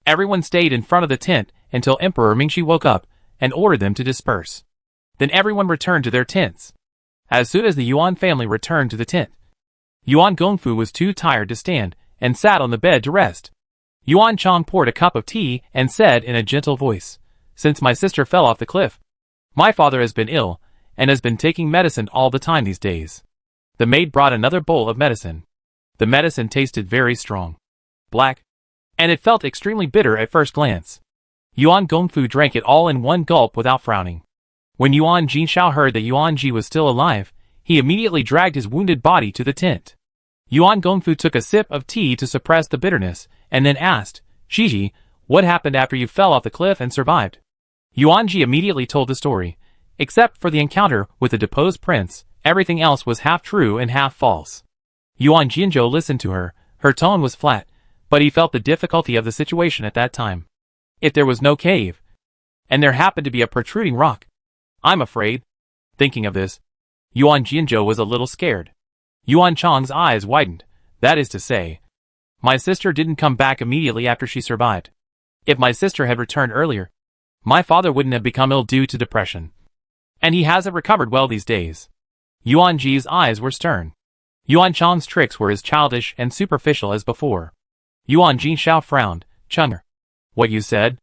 Speaker 1: Everyone stayed in front of the tent until Emperor Mingxi woke up and ordered them to disperse. Then everyone returned to their tents. As soon as the Yuan family returned to the tent, Yuan Gongfu was too tired to stand and sat on the bed to rest. Yuan Chang poured a cup of tea and said in a gentle voice, "Since my sister fell off the cliff, my father has been ill and has been taking medicine all the time these days." The maid brought another bowl of medicine. The medicine tasted very strong, black, and it felt extremely bitter at first glance. Yuan Gongfu drank it all in one gulp without frowning. When Yuan Jinshao heard that Yuan Ji was still alive, he immediately dragged his wounded body to the tent. Yuan Gongfu took a sip of tea to suppress the bitterness, and then asked, "Shiji, what happened after you fell off the cliff and survived?" Yuan Ji immediately told the story. Except for the encounter with the deposed prince, everything else was half true and half false. Yuan Jinzhou listened to her. Her tone was flat, but he felt the difficulty of the situation at that time. If there was no cave, and there happened to be a protruding rock, I'm afraid. Thinking of this, Yuan Jinzhou was a little scared. Yuan Chang's eyes widened. That is to say, my sister didn't come back immediately after she survived. If my sister had returned earlier, my father wouldn't have become ill due to depression. And he hasn't recovered well these days. Yuan Ji's eyes were stern. Yuan Chang's tricks were as childish and superficial as before. Yuan Jinshao frowned. "Chang'er, what you said?"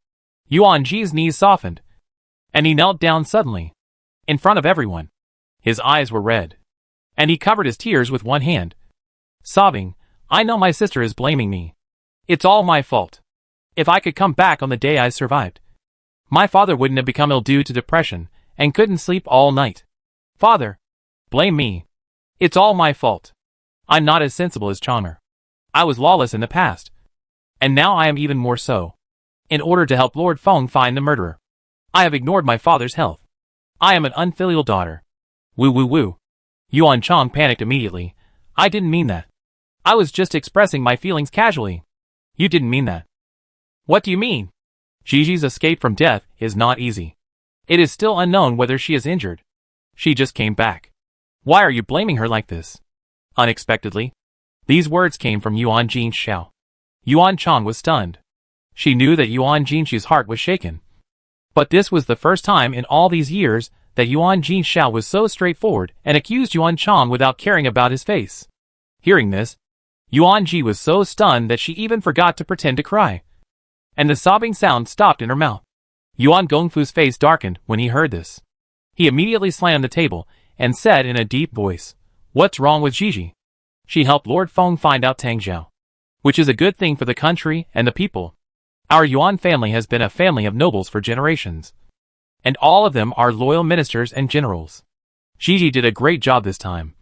Speaker 1: Yuan Ji's knees softened, and he knelt down suddenly, in front of everyone. His eyes were red, and he covered his tears with one hand. Sobbing, "I know my sister is blaming me. It's all my fault. If I could come back on the day I survived, my father wouldn't have become ill due to depression and couldn't sleep all night. Father, blame me. It's all my fault. I'm not as sensible as Chang'er. I was lawless in the past, and now I am even more so. In order to help Lord Feng find the murderer, I have ignored my father's health. I am an unfilial daughter." Woo woo woo. Yuan Chang panicked immediately. "I didn't mean that. I was just expressing my feelings casually." "You didn't mean that." "What do you mean?" "Gigi's escape from death is not easy. It is still unknown whether she is injured. She just came back. Why are you blaming her like this?" Unexpectedly, these words came from Yuan Jinshao. Yuan Chang was stunned. She knew that Yuan Jinshi's heart was shaken. But this was the first time in all these years that Yuan Jinshao was so straightforward and accused Yuan Chang without caring about his face. Hearing this, Yuan Ji was so stunned that she even forgot to pretend to cry. And the sobbing sound stopped in her mouth. Yuan Gongfu's face darkened when he heard this. He immediately slammed the table and said in a deep voice, "What's wrong with Gigi? She helped Lord Feng find out Tangzhou, which is a good thing for the country and the people. Our Yuan family has been a family of nobles for generations, and all of them are loyal ministers and generals. Gigi did a great job this time,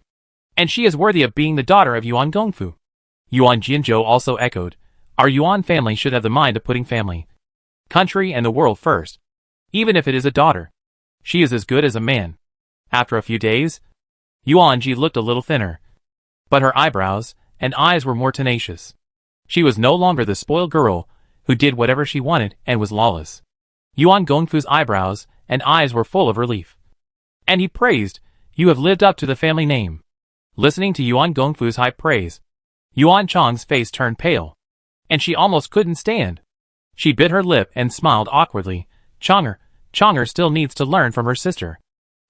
Speaker 1: and she is worthy of being the daughter of Yuan Gongfu." Yuan Jinzhou also echoed, "Our Yuan family should have the mind of putting family, country and the world first, even if it is a daughter. She is as good as a man." After a few days, Yuan Ji looked a little thinner, but her eyebrows and eyes were more tenacious. She was no longer the spoiled girl who did whatever she wanted and was lawless. Yuan Gongfu's eyebrows and eyes were full of relief, and he praised, "You have lived up to the family name." Listening to Yuan Gongfu's high praise, Yuan Chang's face turned pale, and she almost couldn't stand. She bit her lip and smiled awkwardly. Chang'er still needs to learn from her sister."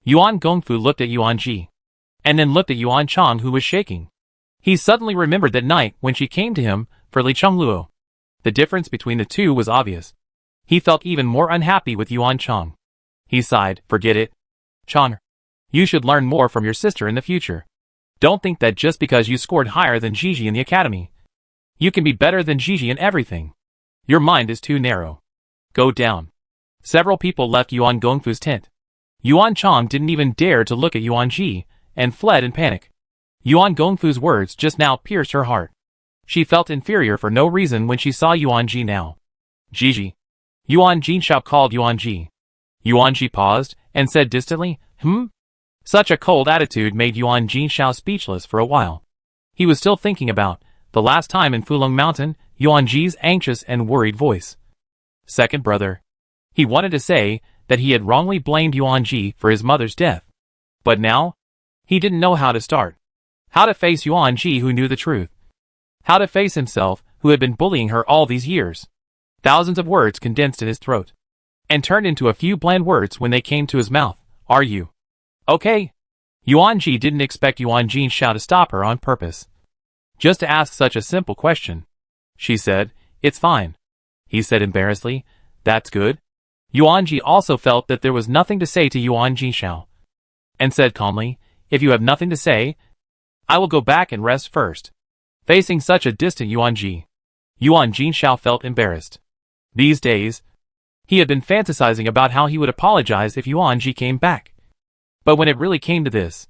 Speaker 1: Yuan Gongfu looked at Yuan Ji, and then looked at Yuan Chang, who was shaking. He suddenly remembered that night when she came to him for Li Chengluo. The difference between the two was obvious. He felt even more unhappy with Yuan Chang. He sighed, "Forget it. Chang'er, you should learn more from your sister in the future. Don't think that just because you scored higher than Gigi in the academy, you can be better than Gigi in everything. Your mind is too narrow. Go down." Several people left Yuan Gongfu's tent. Yuan Chang didn't even dare to look at Yuan Ji, and fled in panic. Yuan Gongfu's words just now pierced her heart. She felt inferior for no reason when she saw Yuan Ji now. Gigi. Yuan Jinshao called Yuan Ji. Yuan Ji paused, and said distantly, Such a cold attitude made Yuan Jinshao speechless for a while. He was still thinking about, the last time in Fulong Mountain, Yuan Ji's anxious and worried voice. Second brother. He wanted to say that he had wrongly blamed Yuan Ji for his mother's death. But now, he didn't know how to start. How to face Yuan Ji who knew the truth. How to face himself who had been bullying her all these years. Thousands of words condensed in his throat. And turned into a few bland words when they came to his mouth. Are you okay? Yuan Ji didn't expect Yuan Jinshao to stop her on purpose. Just to ask such a simple question. She said, It's fine. He said embarrassedly, That's good. Yuan Ji also felt that there was nothing to say to Yuan Jinshao. And said calmly, If you have nothing to say, I will go back and rest first. Facing such a distant Yuan Ji, Yuan Jinshao felt embarrassed. These days, he had been fantasizing about how he would apologize if Yuan Ji came back. But when it really came to this,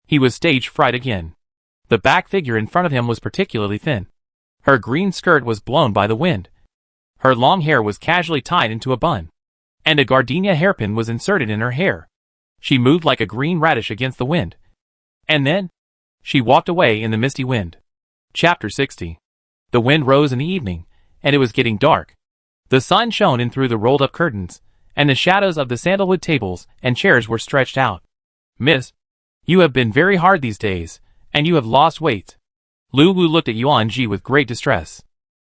Speaker 1: he was stage fright again. The back figure in front of him was particularly thin. Her green skirt was blown by the wind. Her long hair was casually tied into a bun. And a gardenia hairpin was inserted in her hair. She moved like a green radish against the wind. And then, she walked away in the misty wind. Chapter 60. The wind rose in the evening, and it was getting dark. The sun shone in through the rolled-up curtains, and the shadows of the sandalwood tables and chairs were stretched out. Miss, you have been very hard these days, and you have lost weight. Lu Wu looked at Yuan Ji with great distress.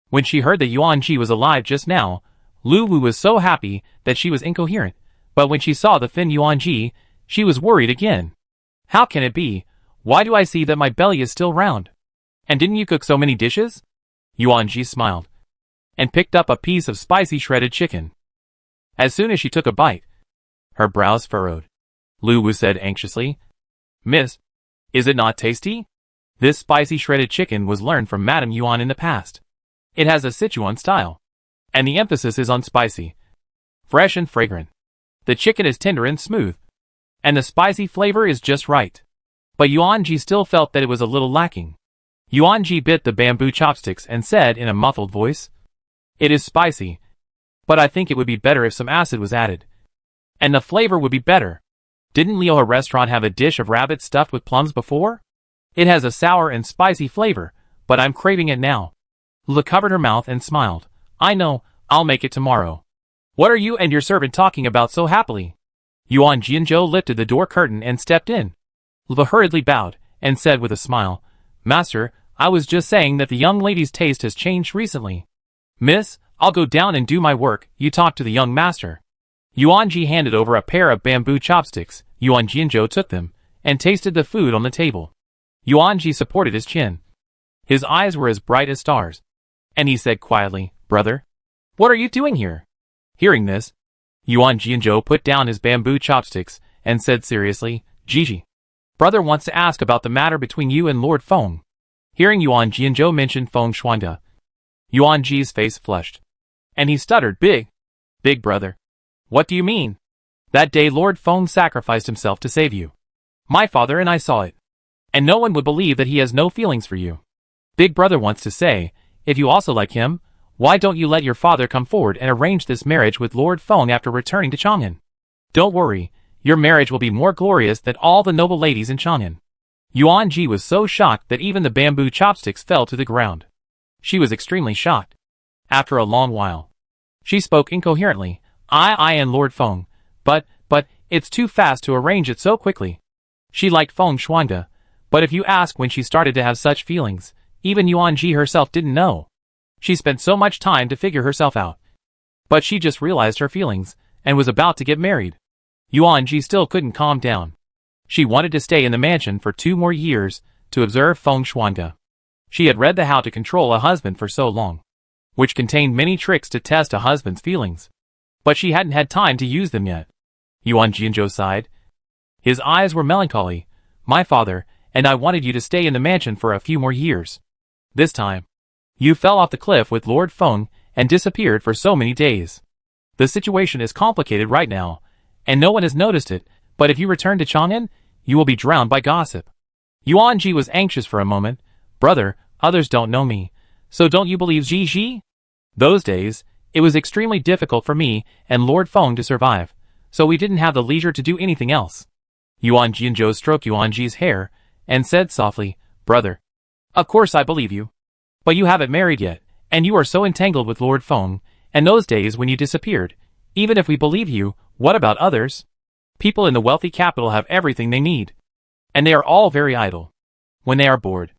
Speaker 1: When she heard that Yuan Ji was alive just now, Lu Wu was so happy that she was incoherent, but when she saw the thin Yuan Ji, she was worried again. How can it be? Why do I see that my belly is still round? And didn't you cook so many dishes? Yuan Ji smiled, and picked up a piece of spicy shredded chicken. As soon as she took a bite, her brows furrowed. Lu Wu said anxiously, Miss, is it not tasty? This spicy shredded chicken was learned from Madame Yuan in the past. It has a Sichuan style, and the emphasis is on spicy, fresh and fragrant. The chicken is tender and smooth, and the spicy flavor is just right. But Yuan Ji still felt that it was a little lacking. Yuan Ji bit the bamboo chopsticks and said in a muffled voice, It is spicy, but I think it would be better if some acid was added. And the flavor would be better. Didn't Liuhe restaurant have a dish of rabbit stuffed with plums before? It has a sour and spicy flavor, but I'm craving it now. Lu covered her mouth and smiled. I know, I'll make it tomorrow. What are you and your servant talking about so happily? Yuan Jinzhou lifted the door curtain and stepped in. Lu hurriedly bowed, and said with a smile, Master, I was just saying that the young lady's taste has changed recently. Miss, I'll go down and do my work, you talk to the young master. Yuan Ji handed over a pair of bamboo chopsticks. Yuan Jinzhou took them, and tasted the food on the table. Yuan Ji supported his chin. His eyes were as bright as stars. And he said quietly, Brother, what are you doing here? Hearing this, Yuan Jinzhou put down his bamboo chopsticks, and said seriously, Gigi, Brother wants to ask about the matter between you and Lord Feng. Hearing Yuan Jinzhou mention Feng Shuangde, Yuan Ji's face flushed. And he stuttered, Big brother. What do you mean? That day Lord Feng sacrificed himself to save you. My father and I saw it. And no one would believe that he has no feelings for you. Big brother wants to say, if you also like him, why don't you let your father come forward and arrange this marriage with Lord Feng after returning to Chang'an? Don't worry, your marriage will be more glorious than all the noble ladies in Chang'an. Yuan Ji was so shocked that even the bamboo chopsticks fell to the ground. She was extremely shocked. After a long while, she spoke incoherently, I and Lord Feng, but, it's too fast to arrange it so quickly. She liked Feng Shuangde, but if you ask when she started to have such feelings, even Yuan Ji herself didn't know. She spent so much time to figure herself out. But she just realized her feelings, and was about to get married. Yuan Ji still couldn't calm down. She wanted to stay in the mansion for 2 more years, to observe Feng Shuangde. She had read the How to Control a Husband for so long, which contained many tricks to test a husband's feelings. But she hadn't had time to use them yet. Yuan Jinzhou sighed. His eyes were melancholy. My father and I wanted you to stay in the mansion for a few more years. This time, you fell off the cliff with Lord Feng and disappeared for so many days. The situation is complicated right now, and no one has noticed it, but if you return to Chang'an, you will be drowned by gossip. Yuan Ji was anxious for a moment. Brother, others don't know me. So don't you believe Ji? Those days, it was extremely difficult for me and Lord Feng to survive, so we didn't have the leisure to do anything else. Yuan Jianzhou stroked Yuan Ji's hair and said softly, Brother, of course I believe you. But you haven't married yet, and you are so entangled with Lord Feng, and those days when you disappeared. Even if we believe you, what about others? People in the wealthy capital have everything they need. And they are all very idle. When they are bored,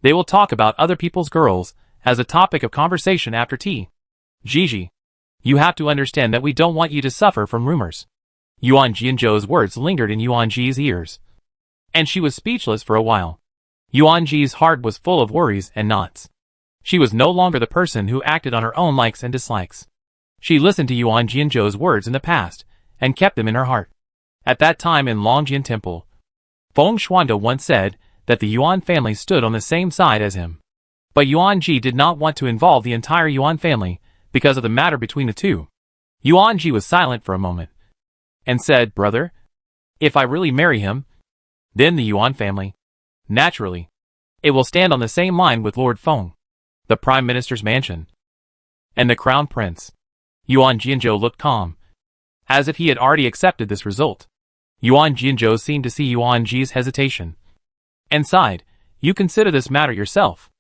Speaker 1: they will talk about other people's girls as a topic of conversation after tea. Gigi, you have to understand that we don't want you to suffer from rumors. Yuan Jianzhou's words lingered in Yuan Ji's ears, and she was speechless for a while. Yuan Ji's heart was full of worries and knots. She was no longer the person who acted on her own likes and dislikes. She listened to Yuan Jianzhou's words in the past, and kept them in her heart. At that time in Longjian Temple, Feng Xuande once said that the Yuan family stood on the same side as him. But Yuan Ji did not want to involve the entire Yuan family because of the matter between the two. Yuan Ji was silent for a moment, and said, Brother, if I really marry him, then the Yuan family, naturally, it will stand on the same line with Lord Feng, the Prime Minister's mansion, and the Crown Prince. Yuan Jianzhou looked calm, as if he had already accepted this result. Yuan Jianzhou seemed to see Yuan Ji's hesitation, and sighed, You consider this matter yourself.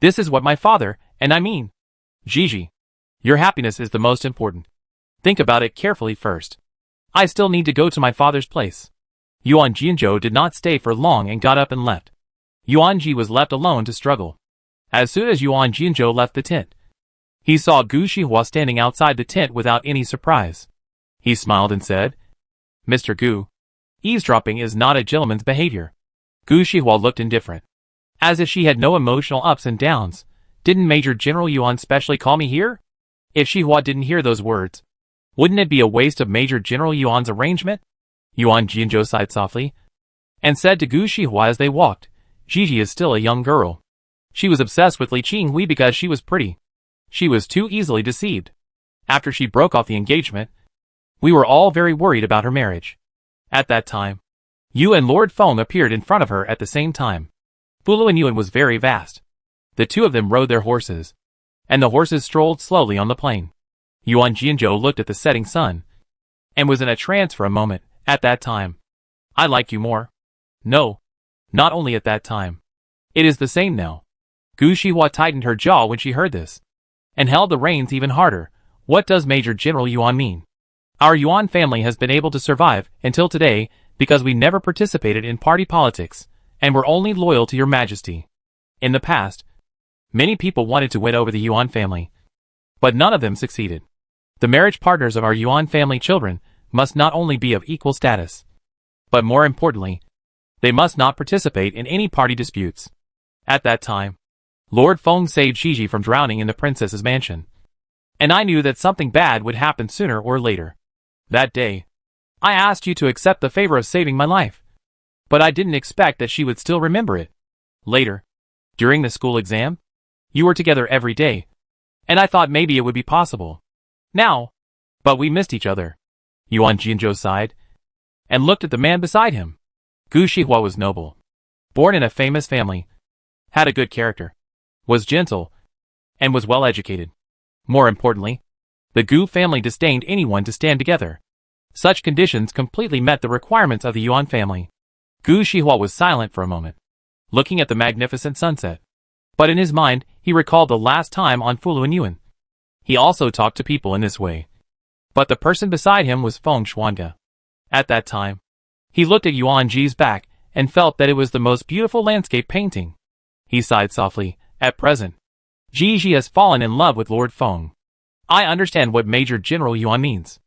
Speaker 1: This is what my father, and I mean, Gigi, your happiness is the most important. Think about it carefully first. I still need to go to my father's place. Yuan Jianzhou did not stay for long and got up and left. Yuan Ji was left alone to struggle. As soon as Yuan Jianzhou left the tent, he saw Gu Shihua standing outside the tent without any surprise. He smiled and said, Mr. Gu, eavesdropping is not a gentleman's behavior. Gu Shihua looked indifferent, as if she had no emotional ups and downs. Didn't Major General Yuan specially call me here? If Shihua didn't hear those words, wouldn't it be a waste of Major General Yuan's arrangement? Yuan Jianzhou sighed softly, and said to Gu Shihua as they walked, Gigi is still a young girl. She was obsessed with Li Qinghui because she was pretty. She was too easily deceived. After she broke off the engagement, we were all very worried about her marriage. At that time, you and Lord Feng appeared in front of her at the same time. Fulu and Yuan was very vast. The two of them rode their horses, and the horses strolled slowly on the plain. Yuan Jianzhou looked at the setting sun, and was in a trance for a moment. At that time, I like you more. No, not only at that time. It is the same now. Gu Shihua tightened her jaw when she heard this, and held the reins even harder. What does Major General Yuan mean? Our Yuan family has been able to survive until today because we never participated in party politics, and were only loyal to your majesty. In the past, many people wanted to win over the Yuan family, but none of them succeeded. The marriage partners of our Yuan family children must not only be of equal status, but more importantly, they must not participate in any party disputes. At that time, Lord Feng saved Gigi from drowning in the princess's mansion, and I knew that something bad would happen sooner or later. That day, I asked you to accept the favor of saving my life, but I didn't expect that she would still remember it. Later, during the school exam, you were together every day, and I thought maybe it would be possible. Now, but we missed each other. Yuan Jianzhou sighed, and looked at the man beside him. Gu Shihua was noble, born in a famous family, had a good character, was gentle, and was well educated. More importantly, the Gu family disdained anyone to stand together. Such conditions completely met the requirements of the Yuan family. Gu Shihua was silent for a moment, looking at the magnificent sunset. But in his mind, he recalled the last time on Fulu and Yuan. He also talked to people in this way. But the person beside him was Feng Xuande. At that time, he looked at Yuan Ji's back and felt that it was the most beautiful landscape painting. He sighed softly. At present, Gigi has fallen in love with Lord Feng. I understand what Major General Yuan means.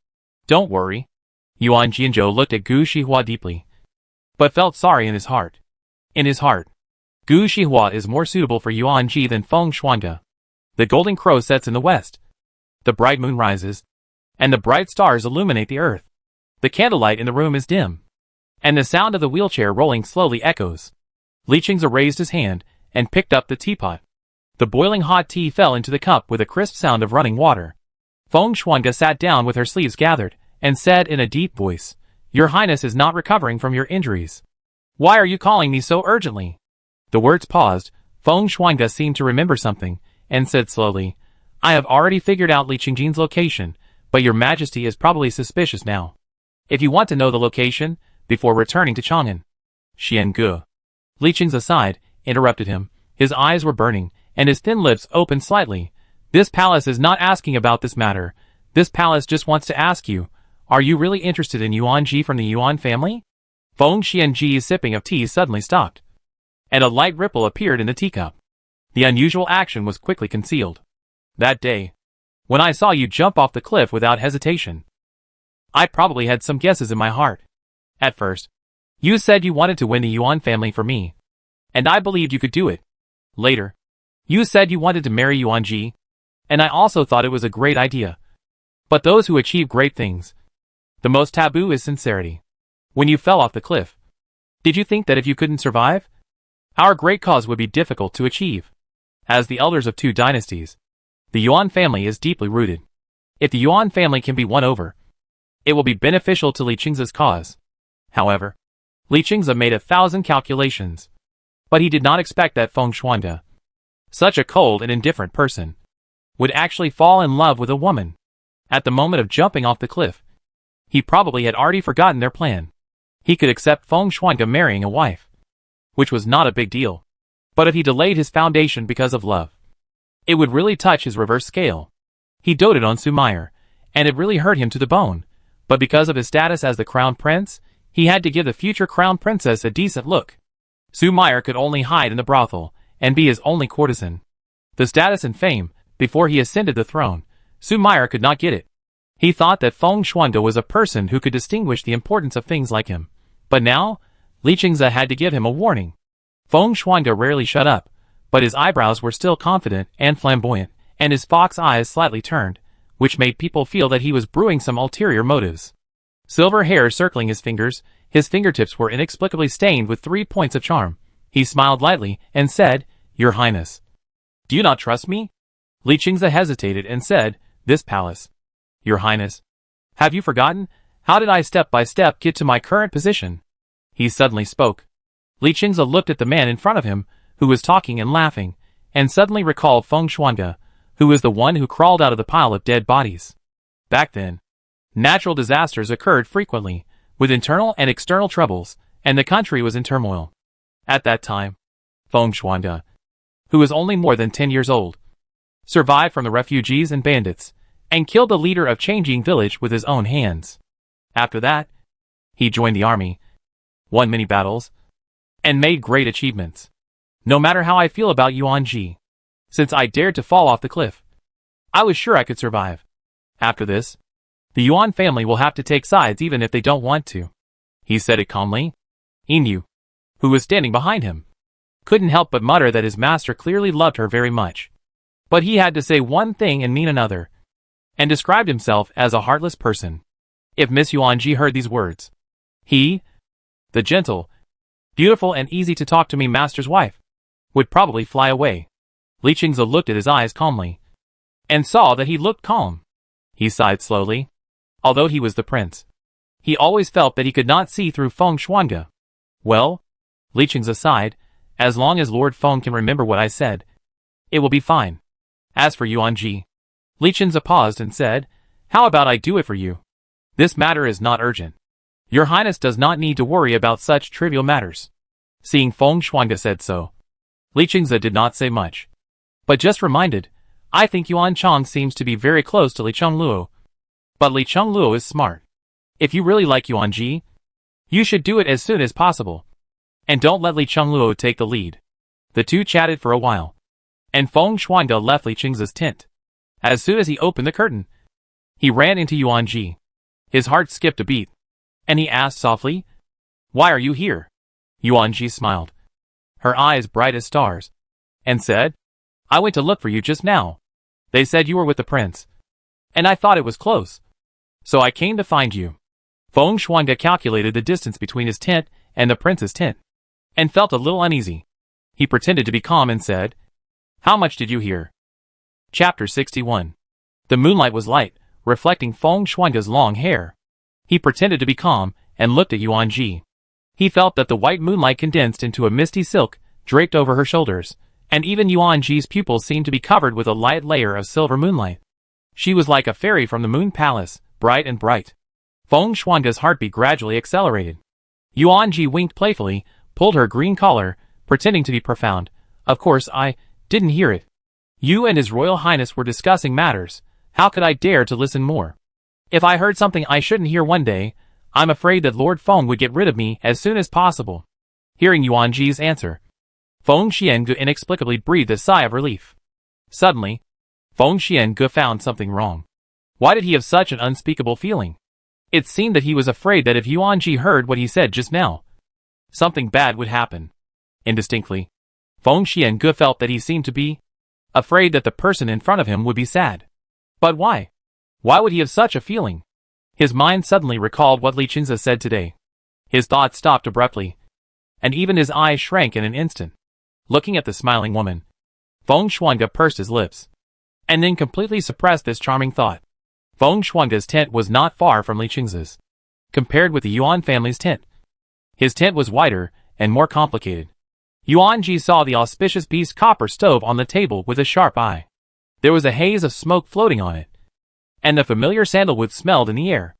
Speaker 1: Don't worry. Yuan Jianzhou looked at Gu Shihua deeply, but felt sorry in his heart. In his heart, Gu Shihua is more suitable for Yuan Ji than Feng Xuande. The golden crow sets in the west. The bright moon rises, and the bright stars illuminate the earth. The candlelight in the room is dim, and the sound of the wheelchair rolling slowly echoes. Li Qingzi raised his hand and picked up the teapot. The boiling hot tea fell into the cup with a crisp sound of running water. Feng Xuande sat down with her sleeves gathered, and said in a deep voice, Your Highness is not recovering from your injuries. Why are you calling me so urgently? The words paused. Feng Shuangde seemed to remember something, and said slowly, I have already figured out Li Qingjin's location, but your majesty is probably suspicious now. If you want to know the location, before returning to Chang'an. Xian Ge. Li Qing's aside, interrupted him. His eyes were burning, and his thin lips opened slightly. This palace is not asking about this matter. This palace just wants to ask you, are you really interested in Yuan Ji from the Yuan family? Feng Xianji's sipping of tea suddenly stopped, and a light ripple appeared in the teacup. The unusual action was quickly concealed. That day, when I saw you jump off the cliff without hesitation, I probably had some guesses in my heart. At first, you said you wanted to win the Yuan family for me, and I believed you could do it. Later, you said you wanted to marry Yuan Ji, and I also thought it was a great idea. But those who achieve great things, the most taboo is sincerity. When you fell off the cliff, did you think that if you couldn't survive, our great cause would be difficult to achieve? As the elders of two dynasties, the Yuan family is deeply rooted. If the Yuan family can be won over, it will be beneficial to Li Qing's cause. However, Li Qingze made 1,000 calculations, but he did not expect that Feng Shuangde, such a cold and indifferent person, would actually fall in love with a woman. At the moment of jumping off the cliff, he probably had already forgotten their plan. He could accept Feng Shuangde marrying a wife, which was not a big deal. But if he delayed his foundation because of love, it would really touch his reverse scale. He doted on Su Meyer, and it really hurt him to the bone. But because of his status as the crown prince, he had to give the future crown princess a decent look. Su Meyer could only hide in the brothel, and be his only courtesan. The status and fame, before he ascended the throne, Su Meyer could not get it. He thought that Feng Shuangde was a person who could distinguish the importance of things like him. But now, Li Qingze had to give him a warning. Feng Shuangde rarely shut up, but his eyebrows were still confident and flamboyant, and his fox eyes slightly turned, which made people feel that he was brewing some ulterior motives. Silver hair circling his fingers, his fingertips were inexplicably stained with 3 points of charm. He smiled lightly and said, Your Highness, do you not trust me? Li Qingze hesitated and said, This palace. Your Highness, have you forgotten? How did I step by step get to my current position? He suddenly spoke. Li Qingze looked at the man in front of him, who was talking and laughing, and suddenly recalled Feng Shuangde, who was the one who crawled out of the pile of dead bodies. Back then, natural disasters occurred frequently, with internal and external troubles, and the country was in turmoil. At that time, Feng Shuangde, who was only more than 10 years old, survived from the refugees and bandits, and killed the leader of Changjing village with his own hands. After that, he joined the army, won many battles, and made great achievements. No matter how I feel about Yuan Ji, since I dared to fall off the cliff, I was sure I could survive. After this, the Yuan family will have to take sides even if they don't want to. He said it calmly. Inu, who was standing behind him, couldn't help but mutter that his master clearly loved her very much. But he had to say one thing and mean another, and described himself as a heartless person. If Miss Yuan Ji heard these words, he, the gentle, beautiful and easy to talk to me master's wife, would probably fly away. Li Qingze looked at his eyes calmly, and saw that he looked calm. He sighed slowly. Although he was the prince, he always felt that he could not see through Feng Shuangde. Well, Li Qingze sighed, as long as Lord Feng can remember what I said, it will be fine. As for Yuan Ji, Li Qingze paused and said, How about I do it for you? This matter is not urgent. Your Highness does not need to worry about such trivial matters. Seeing Feng Shuangde said so, Li Qingze did not say much, but just reminded, I think Yuan Chang seems to be very close to Li Chengluo. But Li Chengluo is smart. If you really like Yuan Ji, you should do it as soon as possible. And don't let Li Chengluo take the lead. The two chatted for a while, and Feng Shuangde left Li Qingze's tent. As soon as he opened the curtain, he ran into Yuan Ji. His heart skipped a beat, and he asked softly, Why are you here? Yuan Ji smiled, her eyes bright as stars, and said, I went to look for you just now. They said you were with the prince, and I thought it was close, so I came to find you. Feng Shuangde calculated the distance between his tent and the prince's tent, and felt a little uneasy. He pretended to be calm and said, How much did you hear? Chapter 61. The moonlight was light, reflecting Feng Shuangde's long hair. He pretended to be calm, and looked at Yuan Ji. He felt that the white moonlight condensed into a misty silk, draped over her shoulders, and even Yuan Ji's pupils seemed to be covered with a light layer of silver moonlight. She was like a fairy from the moon palace, bright and bright. Feng Shuangge's heartbeat gradually accelerated. Yuan Ji winked playfully, pulled her green collar, pretending to be profound. Of course, I didn't hear it. You and His Royal Highness were discussing matters. How could I dare to listen more? If I heard something I shouldn't hear one day, I'm afraid that Lord Feng would get rid of me as soon as possible. Hearing Yuan Ji's answer, Feng Xiange inexplicably breathed a sigh of relief. Suddenly, Feng Xiange found something wrong. Why did he have such an unspeakable feeling? It seemed that he was afraid that if Yuan Ji heard what he said just now, something bad would happen. Indistinctly, Feng Xiange felt that he seemed to be afraid that the person in front of him would be sad. But why? Why would he have such a feeling? His mind suddenly recalled what Li Qinzi said today. His thoughts stopped abruptly, and even his eyes shrank in an instant. Looking at the smiling woman, Feng Shuangge pursed his lips, and then completely suppressed this charming thought. Feng Shuangge's tent was not far from Li Qinzi's. Compared with the Yuan family's tent, his tent was wider and more complicated. Yuan Ji saw the auspicious beast copper stove on the table with a sharp eye. There was a haze of smoke floating on it, and the familiar sandalwood smelled in the air.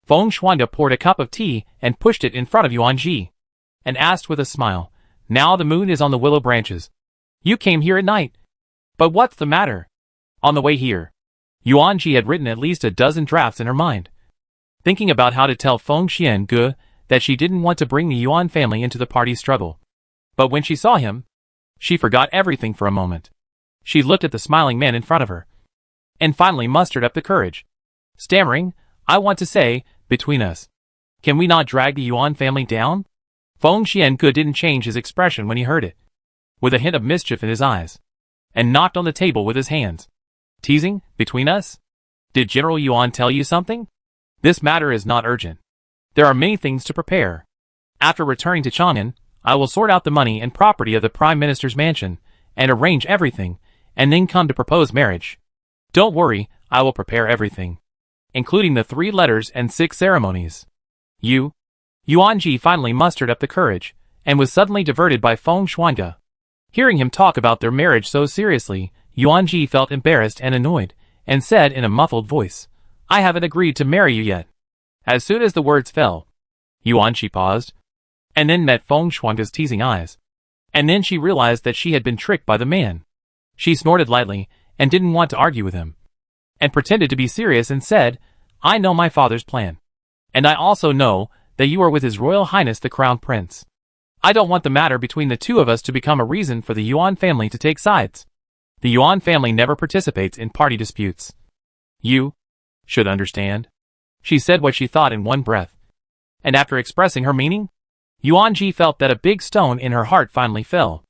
Speaker 1: Feng Shuangge poured a cup of tea and pushed it in front of Yuan Ji, and asked with a smile, "Now the moon is on the willow branches. You came here at night. But what's the matter?" On the way here, Yuan Ji had written at least a dozen drafts in her mind, thinking about how to tell Feng Xiange that she didn't want to bring the Yuan family into the party struggle. But when she saw him, she forgot everything for a moment. She looked at the smiling man in front of her, and finally mustered up the courage, stammering, "I want to say, between us, can we not drag the Yuan family down?" Feng Xiange didn't change his expression when he heard it, with a hint of mischief in his eyes, and knocked on the table with his hands. "Teasing, between us? Did General Yuan tell you something? This matter is not urgent. There are many things to prepare. After returning to Chang'an, I will sort out the money and property of the Prime Minister's mansion, and arrange everything, and then come to propose marriage. Don't worry, I will prepare everything, including the 3 letters and 6 ceremonies." Yuan Ji finally mustered up the courage, and was suddenly diverted by Feng Shuangge. Hearing him talk about their marriage so seriously, Yuan Ji felt embarrassed and annoyed, and said in a muffled voice, "I haven't agreed to marry you yet." As soon as the words fell, Yuan Ji paused, and then met Feng Shuangge's teasing eyes. And then she realized that she had been tricked by the man. She snorted lightly, and didn't want to argue with him, and pretended to be serious and said, "I know my father's plan. And I also know that you are with His Royal Highness the Crown Prince. I don't want the matter between the two of us to become a reason for the Yuan family to take sides. The Yuan family never participates in party disputes. You should understand." She said what she thought in one breath, and after expressing her meaning, Yuan Ji felt that a big stone in her heart finally fell.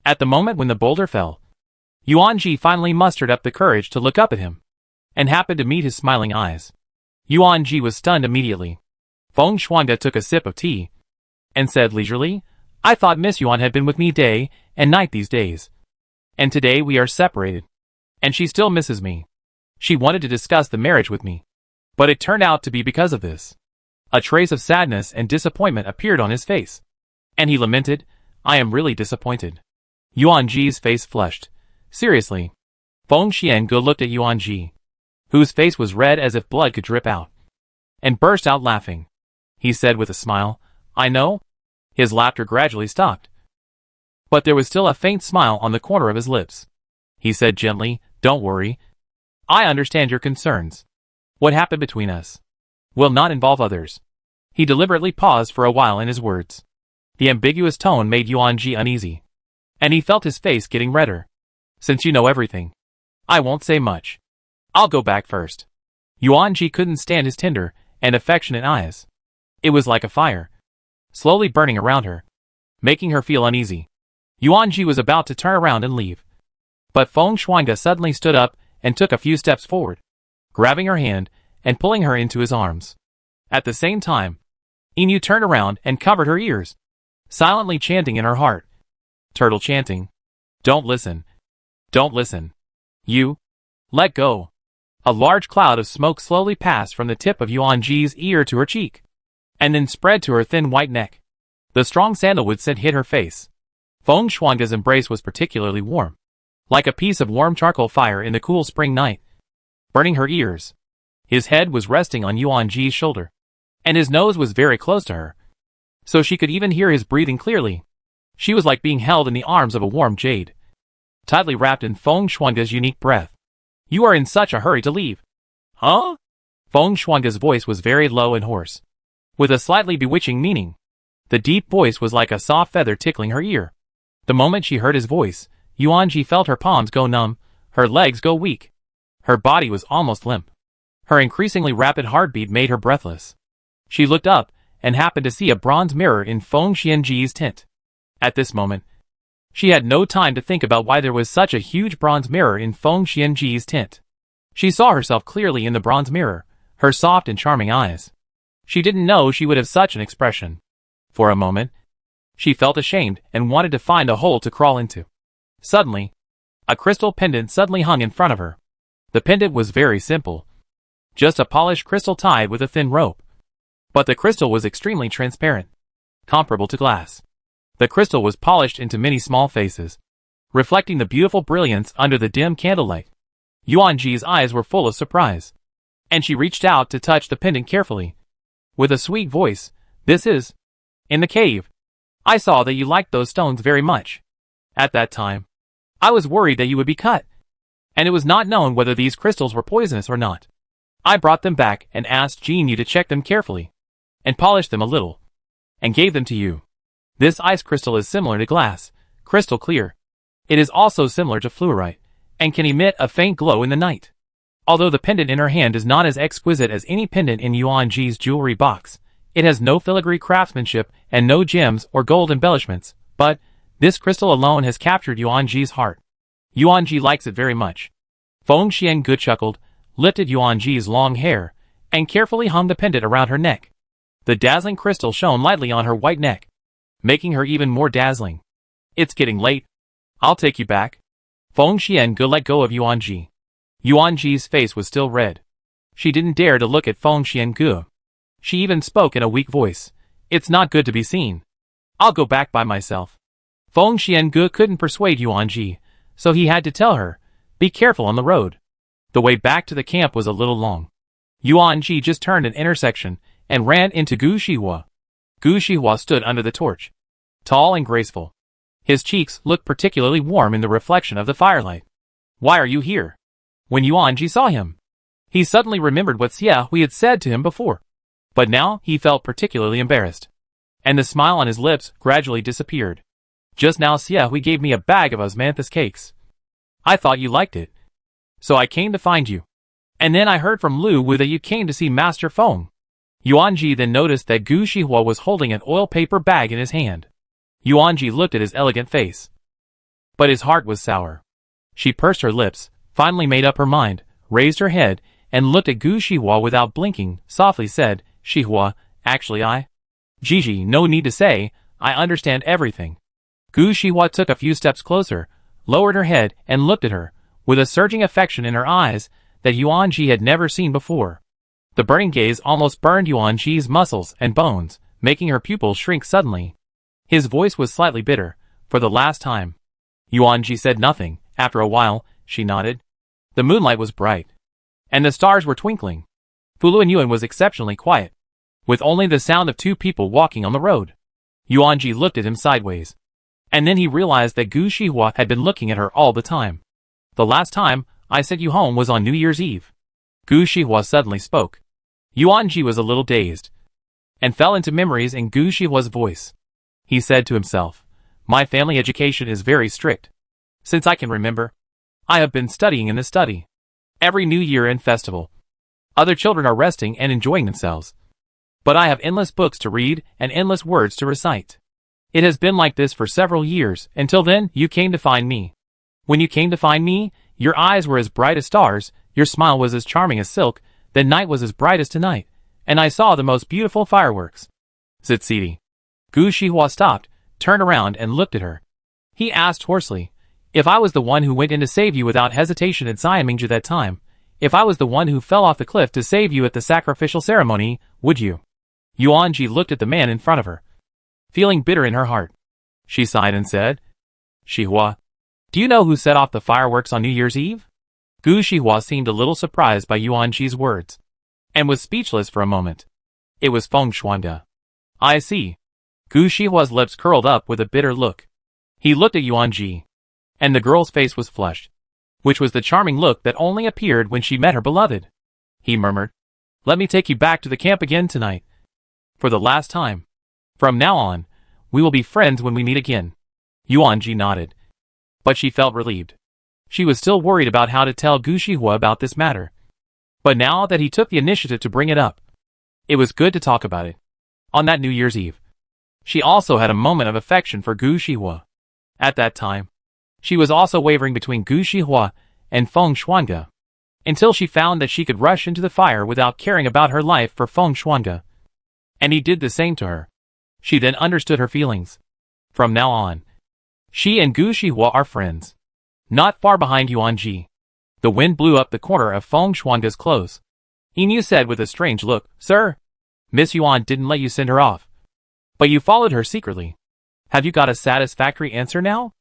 Speaker 1: At the moment when the boulder fell, Yuan Ji finally mustered up the courage to look up at him, and happened to meet his smiling eyes. Yuan Ji was stunned immediately. Feng Shuangge took a sip of tea, and said leisurely, "I thought Miss Yuan had been with me day and night these days. And today we are separated. And she still misses me. She wanted to discuss the marriage with me. But it turned out to be because of this." A trace of sadness and disappointment appeared on his face, and he lamented, "I am really disappointed." Yuan Ji's face flushed. Seriously. Feng Xiange looked at Yuan Ji, whose face was red as if blood could drip out, and burst out laughing. He said with a smile, "I know." His laughter gradually stopped, but there was still a faint smile on the corner of his lips. He said gently, "Don't worry. I understand your concerns. What happened between us will not involve others." He deliberately paused for a while in his words. The ambiguous tone made Yuan Ji uneasy, and he felt his face getting redder. "Since you know everything, I won't say much. I'll go back first." Yuan Ji couldn't stand his tender and affectionate eyes. It was like a fire, slowly burning around her, making her feel uneasy. Yuan Ji was about to turn around and leave, but Feng Shuangge suddenly stood up and took a few steps forward, grabbing her hand and pulling her into his arms. At the same time, Inu turned around and covered her ears, silently chanting in her heart. Turtle chanting, "Don't listen. Don't listen. You. Let go." A large cloud of smoke slowly passed from the tip of Yuan Ji's ear to her cheek, and then spread to her thin white neck. The strong sandalwood scent hit her face. Feng Shuangge's embrace was particularly warm, like a piece of warm charcoal fire in the cool spring night, burning her ears. His head was resting on Yuan Ji's shoulder, and his nose was very close to her, so she could even hear his breathing clearly. She was like being held in the arms of a warm jade, tightly wrapped in Feng Shuangge's unique breath. You are in such a hurry to leave. Huh? Feng Shuangge's voice was very low and hoarse, with a slightly bewitching meaning. The deep voice was like a soft feather tickling her ear. The moment she heard his voice, Yuan Ji felt her palms go numb, her legs go weak. Her body was almost limp. Her increasingly rapid heartbeat made her breathless. She looked up, and happened to see a bronze mirror in Feng Xianji's tent. At this moment, she had no time to think about why there was such a huge bronze mirror in Feng Xianji's tent. She saw herself clearly in the bronze mirror, her soft and charming eyes. She didn't know she would have such an expression. For a moment, she felt ashamed and wanted to find a hole to crawl into. Suddenly, a crystal pendant suddenly hung in front of her. The pendant was very simple, just a polished crystal tied with a thin rope. But the crystal was extremely transparent, comparable to glass. The crystal was polished into many small faces, reflecting the beautiful brilliance under the dim candlelight. Yuan Ji's eyes were full of surprise, and she reached out to touch the pendant carefully. With a sweet voice, "This is in the cave. I saw that you liked those stones very much. At that time, I was worried that you would be cut, and it was not known whether these crystals were poisonous or not. I brought them back and asked Jin Yu to check them carefully, and polish them a little, and gave them to you. This ice crystal is similar to glass, crystal clear. It is also similar to fluorite, and can emit a faint glow in the night. Although the pendant in her hand is not as exquisite as any pendant in Yuan Ji's jewelry box, it has no filigree craftsmanship and no gems or gold embellishments, but this crystal alone has captured Yuan Ji's heart. Yuan Ji likes it very much." Feng Xiange chuckled, lifted Yuan Ji's long hair, and carefully hung the pendant around her neck. The dazzling crystal shone lightly on her white neck, making her even more dazzling. "It's getting late. I'll take you back." Feng Xiange let go of Yuan Ji. Yuan Ji's face was still red. She didn't dare to look at Feng Xiange. She even spoke in a weak voice. "It's not good to be seen. I'll go back by myself." Feng Xiange couldn't persuade Yuan Ji, so he had to tell her, "Be careful on the road." The way back to the camp was a little long. Yuan Ji just turned an intersection and ran into Gu Shihua. Gu Shihua stood under the torch, tall and graceful. His cheeks looked particularly warm in the reflection of the firelight. "Why are you here?" When Yuan Ji saw him, he suddenly remembered what Xia Hui had said to him before. But now he felt particularly embarrassed, and the smile on his lips gradually disappeared. "Just now Xia Hui gave me a bag of osmanthus cakes. I thought you liked it, so I came to find you. And then I heard from Lu Wu that you came to see Master Feng." Yuan Ji then noticed that Gu Shihua was holding an oil paper bag in his hand. Yuan Ji looked at his elegant face, but his heart was sour. She pursed her lips, finally made up her mind, raised her head, and looked at Gu Shihua without blinking, softly said, "Shihua, actually Gigi, no need to say, I understand everything." Gu Shihua took a few steps closer, lowered her head, and looked at her, with a surging affection in her eyes that Yuan Ji had never seen before. The burning gaze almost burned Yuan Ji's muscles and bones, making her pupils shrink suddenly. His voice was slightly bitter. "For the last time." Yuan Ji said nothing. After a while, she nodded. The moonlight was bright, and the stars were twinkling. Fuluan Yuan was exceptionally quiet, with only the sound of two people walking on the road. Yuan Ji looked at him sideways, and then he realized that Gu Shihua had been looking at her all the time. "The last time I sent you home was on New Year's Eve." Gu Shihua suddenly spoke. Yuan Ji was a little dazed, and fell into memories in Gu Shihua's voice. He said to himself, "My family education is very strict. Since I can remember, I have been studying in the study. Every New Year and festival, other children are resting and enjoying themselves. But I have endless books to read and endless words to recite. It has been like this for several years, until then you came to find me. When you came to find me, your eyes were as bright as stars, your smile was as charming as silk, the night was as bright as tonight, and I saw the most beautiful fireworks." Zitsidi. Gu Shihua stopped, turned around and looked at her. He asked hoarsely, "If I was the one who went in to save you without hesitation at Xianmingzhi that time, if I was the one who fell off the cliff to save you at the sacrificial ceremony, would you?" Yuan Ji looked at the man in front of her. feeling bitter in her heart. She sighed and said, "Shihua, do you know who set off the fireworks on New Year's Eve?" Gu Shihua seemed a little surprised by Yuanji's words, and was speechless for a moment. It was Feng Xuange. "I see." Gu Shihua's lips curled up with a bitter look. He looked at Yuanji, and the girl's face was flushed, which was the charming look that only appeared when she met her beloved. He murmured, "Let me take you back to the camp again tonight. For the last time. From now on, we will be friends when we meet again." Yuanji nodded, but she felt relieved. She was still worried about how to tell Gu Shihua about this matter. But now that he took the initiative to bring it up, it was good to talk about it. On that New Year's Eve, she also had a moment of affection for Gu Shihua. At that time, she was also wavering between Gu Shihua and Feng Xuange, until she found that she could rush into the fire without caring about her life for Feng Xuange. And he did the same to her. She then understood her feelings. From now on, she and Gu Shihua are friends. Not far behind Yuanji, the wind blew up the corner of Feng Xuange's clothes. Inu said with a strange look, "Sir, Miss Yuan didn't let you send her off, but you followed her secretly. Have you got a satisfactory answer now?"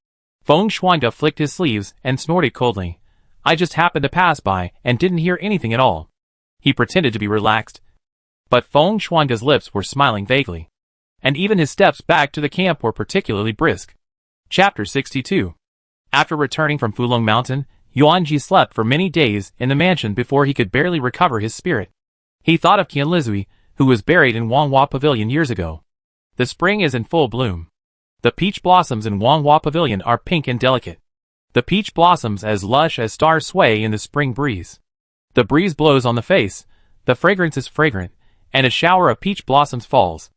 Speaker 1: Feng Xuange flicked his sleeves and snorted coldly. "I just happened to pass by and didn't hear anything at all." He pretended to be relaxed, but Feng Xuange's lips were smiling vaguely, and even his steps back to the camp were particularly brisk. Chapter 62. After returning from Fulong Mountain, Yuanji slept for many days in the mansion before he could barely recover his spirit. He thought of Qianlizui, who was buried in Wanghua Pavilion years ago. The spring is in full bloom. The peach blossoms in Wanghua Pavilion are pink and delicate. The peach blossoms as lush as stars sway in the spring breeze. The breeze blows on the face, the fragrance is fragrant, and a shower of peach blossoms falls.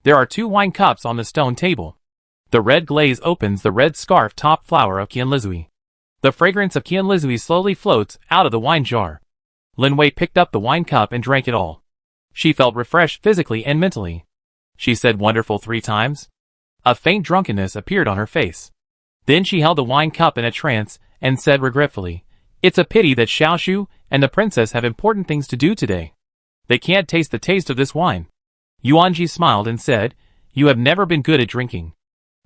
Speaker 1: There are 2 wine cups on the stone table. The red glaze opens the red scarf top flower of Qianlizui. The fragrance of Qianlizui slowly floats out of the wine jar. Lin Wei picked up the wine cup and drank it all. She felt refreshed physically and mentally. She said "wonderful" 3 times. A faint drunkenness appeared on her face. Then she held the wine cup in a trance and said regretfully, "It's a pity that Xiaoshu and the princess have important things to do today. They can't taste the taste of this wine." Yuanji smiled and said, "You have never been good at drinking.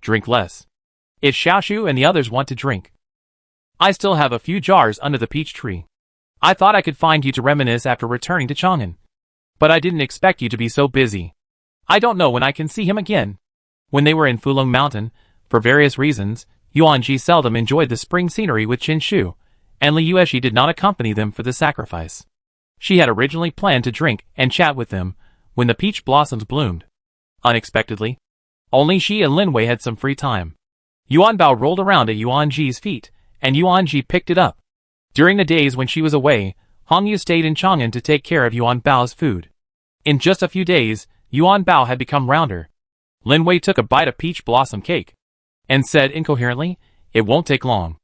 Speaker 1: Drink less. If Xiaoshu and the others want to drink, I still have a few jars under the peach tree. I thought I could find you to reminisce after returning to Chang'an, but I didn't expect you to be so busy. I don't know when I can see him again." When they were in Fulong Mountain, for various reasons, Yuanji seldom enjoyed the spring scenery with Qin Shu, and Li Yueshi did not accompany them for the sacrifice. She had originally planned to drink and chat with them when the peach blossoms bloomed. Unexpectedly, only she and Lin Wei had some free time. Yuan Bao rolled around at Yuanji's feet, and Yuanji picked it up. During the days when she was away, Hong Yu stayed in Chang'an to take care of Yuan Bao's food. In just a few days, Yuan Bao had become rounder. Lin Wei took a bite of peach blossom cake, and said incoherently, "It won't take long.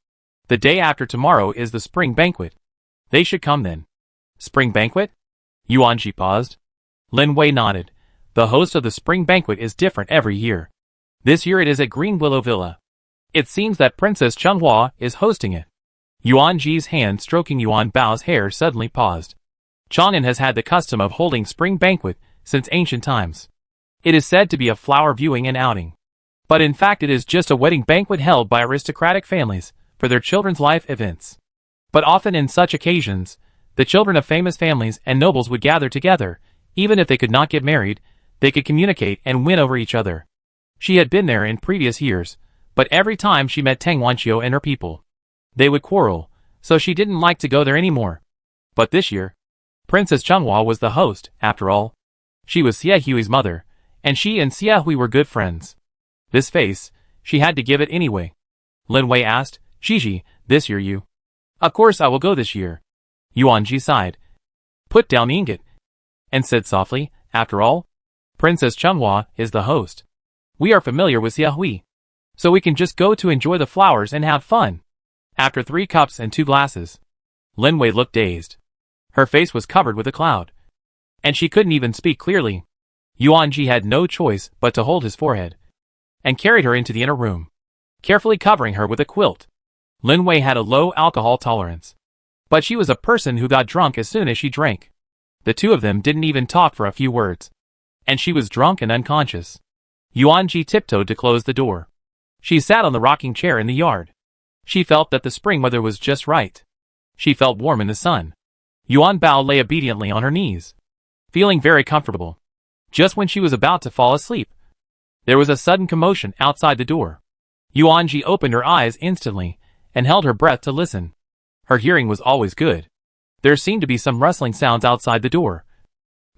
Speaker 1: The day after tomorrow is the spring banquet. They should come then." "Spring banquet?" Yuanji paused. Lin Wei nodded. "The host of the spring banquet is different every year. This year it is at Green Willow Villa. It seems that Princess Chenghua is hosting it." Yuanji's hand stroking Yuan Bao's hair suddenly paused. Chang'an has had the custom of holding spring banquet since ancient times. It is said to be a flower viewing and outing, but in fact it is just a wedding banquet held by aristocratic families for their children's life events. But often in such occasions, the children of famous families and nobles would gather together. Even if they could not get married, they could communicate and win over each other. She had been there in previous years, but every time she met Tang Wanqiu and her people, they would quarrel, so she didn't like to go there anymore. But this year, Princess Chenghua was the host, after all. She was Xie Hui's mother, and she and Xie Hui were good friends. This face, she had to give it anyway. Lin Wei asked, "Shiji, this year you?" "Of course I will go this year." Yuanji sighed, put down the ingot, and said softly, "After all, Princess Chenghua is the host. We are familiar with Xie Hui, so we can just go to enjoy the flowers and have fun." After 3 cups and 2 glasses, Lin Wei looked dazed. Her face was covered with a cloud, and she couldn't even speak clearly. Yuanji had no choice but to hold his forehead, and carried her into the inner room, carefully covering her with a quilt. Lin Wei had a low alcohol tolerance, but she was a person who got drunk as soon as she drank. The two of them didn't even talk for a few words, and she was drunk and unconscious. Yuanji tiptoed to close the door. She sat on the rocking chair in the yard. She felt that the spring weather was just right. She felt warm in the sun. Yuan Bao lay obediently on her knees, feeling very comfortable. Just when she was about to fall asleep, there was a sudden commotion outside the door. Yuanji opened her eyes instantly and held her breath to listen. Her hearing was always good. There seemed to be some rustling sounds outside the door,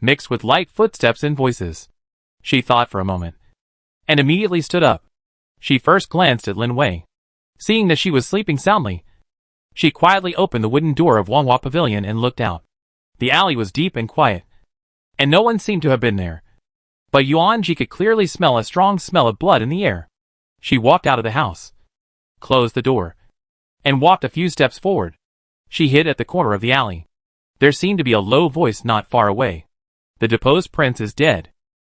Speaker 1: mixed with light footsteps and voices. She thought for a moment, and immediately stood up. She first glanced at Lin Wei. Seeing that she was sleeping soundly, she quietly opened the wooden door of Wanghua Pavilion and looked out. The alley was deep and quiet, and no one seemed to have been there. But Yuanji could clearly smell a strong smell of blood in the air. She walked out of the house, closed the door, and walked a few steps forward. She hid at the corner of the alley. There seemed to be a low voice not far away. The deposed prince is dead.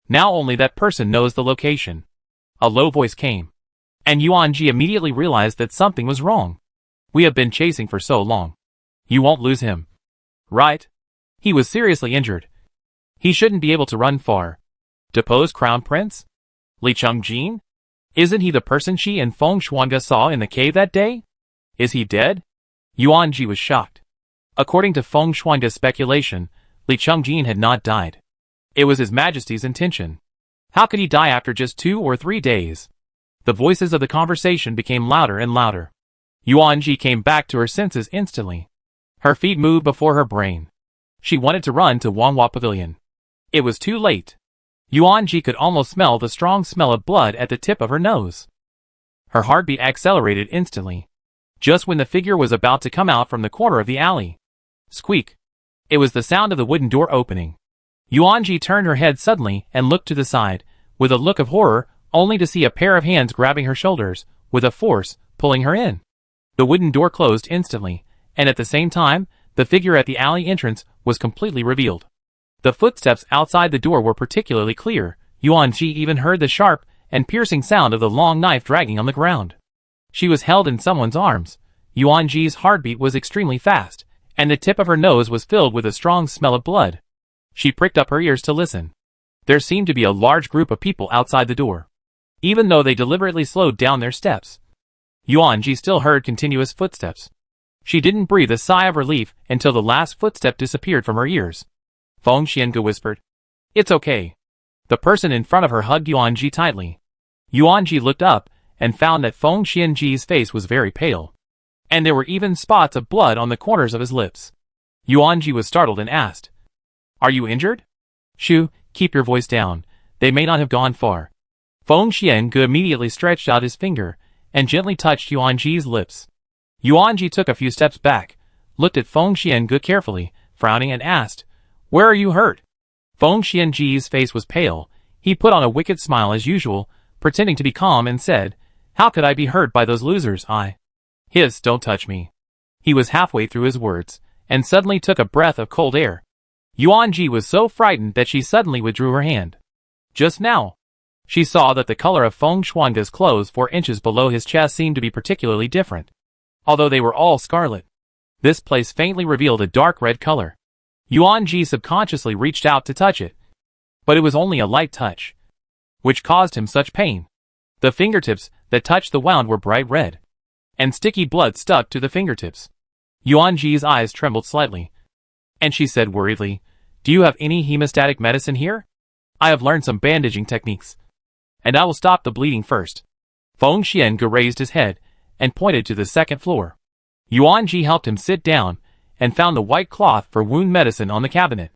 Speaker 1: Now only that person knows the location. A low voice came, and Yuanji immediately realized that something was wrong. We have been chasing for so long. You won't lose him, right? He was seriously injured. He shouldn't be able to run far. Deposed crown prince? Li Chongjin? Isn't he the person she and Feng Shuanga saw in the cave that day? Is he dead? Yuanji was shocked. According to Feng Shuanga's speculation, Li Chongjin had not died. It was His Majesty's intention. How could he die after just 2 or 3 days? The voices of the conversation became louder and louder. Yuanji came back to her senses instantly. Her feet moved before her brain. She wanted to run to Wanghua Pavilion. It was too late. Yuanji could almost smell the strong smell of blood at the tip of her nose. Her heartbeat accelerated instantly, just when the figure was about to come out from the corner of the alley. Squeak! It was the sound of the wooden door opening. Yuanji turned her head suddenly and looked to the side, with a look of horror, only to see a pair of hands grabbing her shoulders, with a force, pulling her in. The wooden door closed instantly, and at the same time, the figure at the alley entrance was completely revealed. The footsteps outside the door were particularly clear. Yuanji even heard the sharp and piercing sound of the long knife dragging on the ground. She was held in someone's arms. Yuanji's heartbeat was extremely fast, and the tip of her nose was filled with a strong smell of blood. She pricked up her ears to listen. There seemed to be a large group of people outside the door. Even though they deliberately slowed down their steps, Yuanji still heard continuous footsteps. She didn't breathe a sigh of relief until the last footstep disappeared from her ears. Feng Xiange whispered, "It's okay." The person in front of her hugged Yuanji tightly. Yuanji looked up and found that Feng Xiange's face was very pale, and there were even spots of blood on the corners of his lips. Yuanji was startled and asked, "Are you injured?" "Shu, keep your voice down. They may not have gone far." Feng Xiange immediately stretched out his finger and gently touched Yuanji's lips. Yuanji took a few steps back, looked at Feng Xiange carefully, frowning, and asked, "Where are you hurt?" Feng Xiange's face was pale. He put on a wicked smile as usual, pretending to be calm, and said, "How could I be hurt by those losers? Don't touch me." He was halfway through his words, and suddenly took a breath of cold air. Yuanji was so frightened that she suddenly withdrew her hand. Just now, she saw that the color of Feng Shuange's clothes 4 inches below his chest seemed to be particularly different. Although they were all scarlet, this place faintly revealed a dark red color. Yuanji subconsciously reached out to touch it, but it was only a light touch, which caused him such pain. The fingertips that touched the wound were bright red, and sticky blood stuck to the fingertips. Yuanji's eyes trembled slightly, and she said worriedly, "Do you have any hemostatic medicine here? I have learned some bandaging techniques, and I will stop the bleeding first." Feng Xiange raised his head and pointed to the second floor. Yuanji helped him sit down and found the white cloth for wound medicine on the cabinet.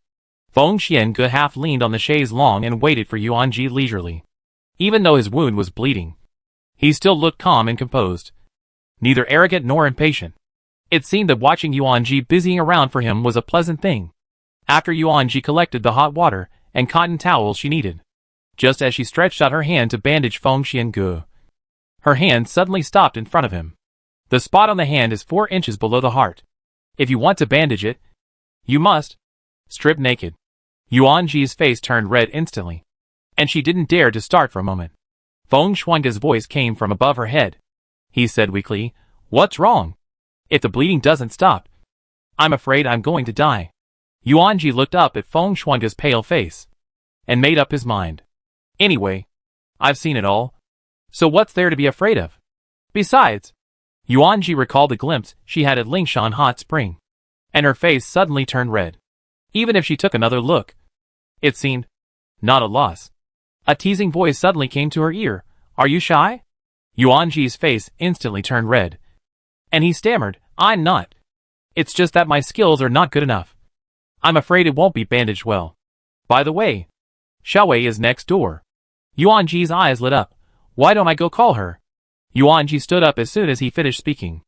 Speaker 1: Feng Xiange half leaned on the chaise longue and waited for Yuanji leisurely. Even though his wound was bleeding, he still looked calm and composed, neither arrogant nor impatient. It seemed that watching Yuanji busying around for him was a pleasant thing. After Yuanji collected the hot water and cotton towels she needed, just as she stretched out her hand to bandage Feng Xiange, her hand suddenly stopped in front of him. The spot on the hand is 4 inches below the heart. If you want to bandage it, you must strip naked. Yuanji's face turned red instantly, and she didn't dare to start for a moment. Feng Shuange's voice came from above her head. He said weakly, "What's wrong? If the bleeding doesn't stop, I'm afraid I'm going to die." Yuanji looked up at Feng Shuange's pale face and made up his mind. "Anyway, I've seen it all. So what's there to be afraid of? Besides, Yuanji recalled the glimpse she had at Lingshan Hot Spring, and her face suddenly turned red. Even if she took another look, it seemed not a loss. A teasing voice suddenly came to her ear. Are you shy? Yuanji's face instantly turned red, and he stammered, I'm not. It's just that my skills are not good enough. I'm afraid it won't be bandaged well. By the way, Xiaowei is next door. Yuanji's eyes lit up. Why don't I go call her? Yuanji stood up as soon as he finished speaking,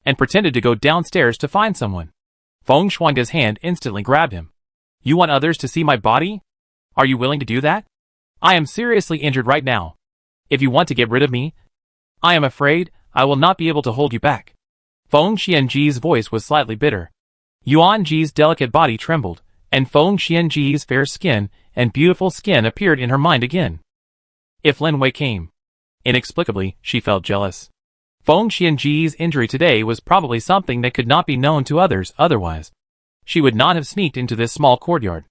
Speaker 1: and pretended to go downstairs to find someone. Feng Shuangge's hand instantly grabbed him. You want others to see my body? Are you willing to do that? I am seriously injured right now. If you want to get rid of me, I am afraid I will not be able to hold you back. Feng Xianji's voice was slightly bitter. Yuanji's delicate body trembled, and Feng Xianji's fair skin and beautiful skin appeared in her mind again. If Lin Wei came. Inexplicably, she felt jealous. Feng Xianji's injury today was probably something that could not be known to others otherwise. She would not have sneaked into this small courtyard.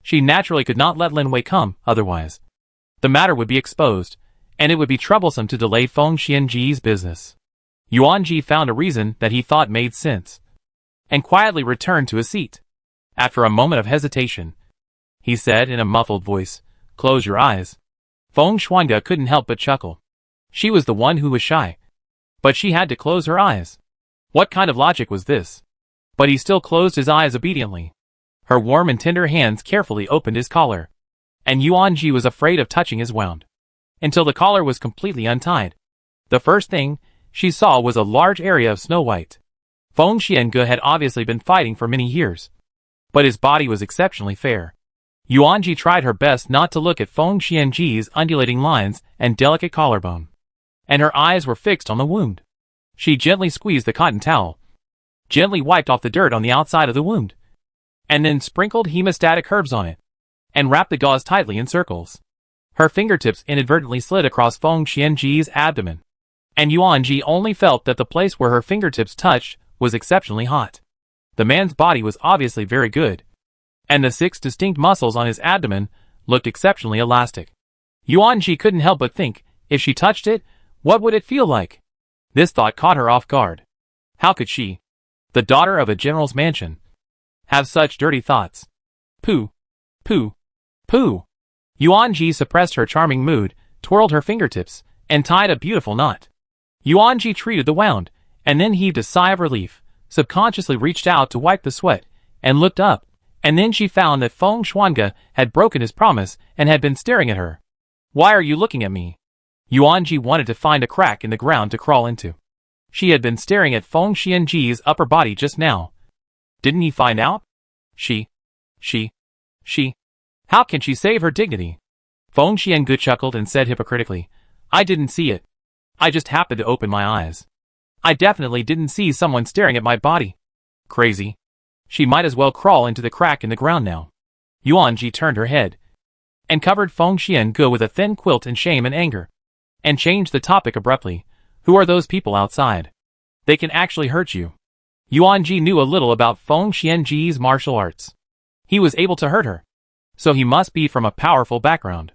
Speaker 1: She naturally could not let Lin Wei come otherwise. The matter would be exposed, and it would be troublesome to delay Feng Xianji's business. Yuanji found a reason that he thought made sense, and quietly returned to his seat. After a moment of hesitation, he said in a muffled voice, Close your eyes. Feng Shuangge couldn't help but chuckle. She was the one who was shy, but she had to close her eyes. What kind of logic was this? But he still closed his eyes obediently. Her warm and tender hands carefully opened his collar, and Yuanji was afraid of touching his wound, until the collar was completely untied. The first thing she saw was a large area of snow white. Feng Xiangge had obviously been fighting for many years, but his body was exceptionally fair. Yuanji tried her best not to look at Feng Xianji's undulating lines and delicate collarbone, and her eyes were fixed on the wound. She gently squeezed the cotton towel, gently wiped off the dirt on the outside of the wound, and then sprinkled hemostatic herbs on it, and wrapped the gauze tightly in circles. Her fingertips inadvertently slid across Feng Xianji's abdomen, and Yuanji only felt that the place where her fingertips touched was exceptionally hot. The man's body was obviously very good, and the 6 distinct muscles on his abdomen looked exceptionally elastic. Yuanji couldn't help but think, if she touched it, what would it feel like? This thought caught her off guard. How could she, the daughter of a general's mansion, have such dirty thoughts? Pooh. Pooh. Pooh. Yuanji suppressed her charming mood, twirled her fingertips, and tied a beautiful knot. Yuanji treated the wound, and then heaved a sigh of relief, subconsciously reached out to wipe the sweat, and looked up, and then she found that Feng Shuangge had broken his promise and had been staring at her. Why are you looking at me? Yuanji wanted to find a crack in the ground to crawl into. She had been staring at Feng Xianji's upper body just now. Didn't he find out? She. How can she save her dignity? Feng Xiangge chuckled and said hypocritically, I didn't see it. I just happened to open my eyes. I definitely didn't see someone staring at my body. Crazy. She might as well crawl into the crack in the ground now. Yuanji turned her head, and covered Feng Xiangge with a thin quilt in shame and anger, and changed the topic abruptly. Who are those people outside? They can actually hurt you. Yuanji knew a little about Feng Xianji's martial arts. He was able to hurt her, so he must be from a powerful background.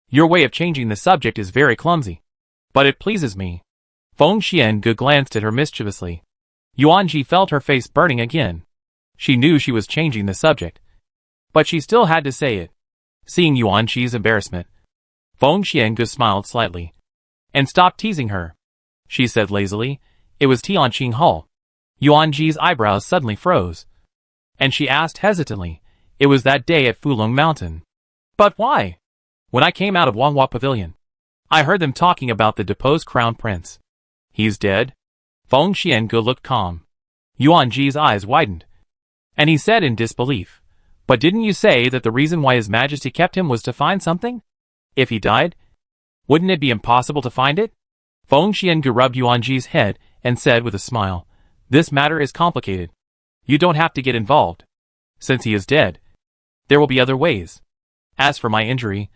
Speaker 1: Your way of changing the subject is very clumsy, but it pleases me. Feng Xiangge glanced at her mischievously. Yuanji felt her face burning again. She knew she was changing the subject, but she still had to say it. Seeing Yuanji's embarrassment, Feng Xiangge smiled slightly, and stopped teasing her. She said lazily, it was Tianqing Hall. Yuanji's eyebrows suddenly froze, and she asked hesitantly, it was that day at Fulong Mountain. But why? When I came out of Wanghua Pavilion, I heard them talking about the deposed crown prince. He's dead? Feng Xiangge looked calm. Yuanji's eyes widened, and he said in disbelief, but didn't you say that the reason why His Majesty kept him was to find something? If he died, wouldn't it be impossible to find it? Feng Xiangge rubbed Yuanji's head and said with a smile, this matter is complicated. You don't have to get involved. Since he is dead, there will be other ways. As for my injury,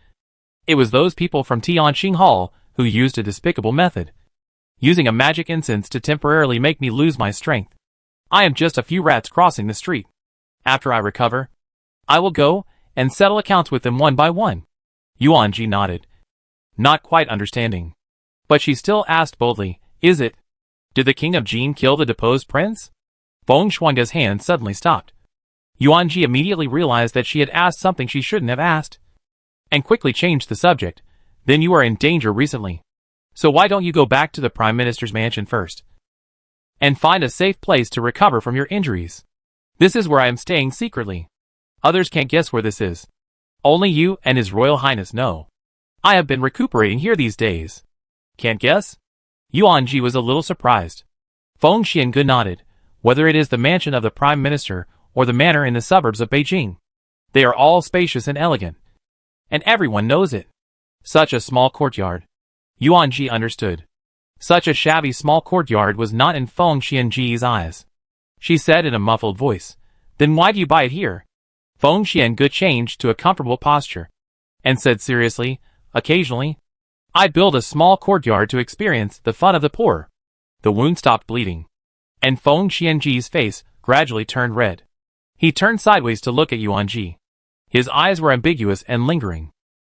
Speaker 1: it was those people from Tianqing Hall who used a despicable method, using a magic incense to temporarily make me lose my strength. I am just a few rats crossing the street. After I recover, I will go and settle accounts with them one by one. Yuanji nodded. not quite understanding. But she still asked boldly, "Is it? Did the king of Jin kill the deposed prince?" Feng Shuangge's hand suddenly stopped. Yuan Ji immediately realized that she had asked something she shouldn't have asked, and quickly changed the subject. "Then you are in danger recently. So why don't you go back to the Prime Minister's mansion first, and find a safe place to recover from your injuries? This is where I am staying secretly. Others can't guess where this is. Only you and His Royal Highness know. I have been recuperating here these days. Can't guess?" Yuan Ji was a little surprised. Feng Xiange nodded. "Whether it is the mansion of the Prime Minister or the manor in the suburbs of Beijing, they are all spacious and elegant, and everyone knows it. Such a small courtyard." Yuan Ji understood. Such a shabby small courtyard was not in Feng Xiange's eyes. She said in a muffled voice, "Then why do you buy it here?" Feng Xiange changed to a comfortable posture, and said seriously, "Occasionally, I build a small courtyard to experience the fun of the poor." The wound stopped bleeding, and Feng Xiange's face gradually turned red. He turned sideways to look at Yuan Ji. His eyes were ambiguous and lingering,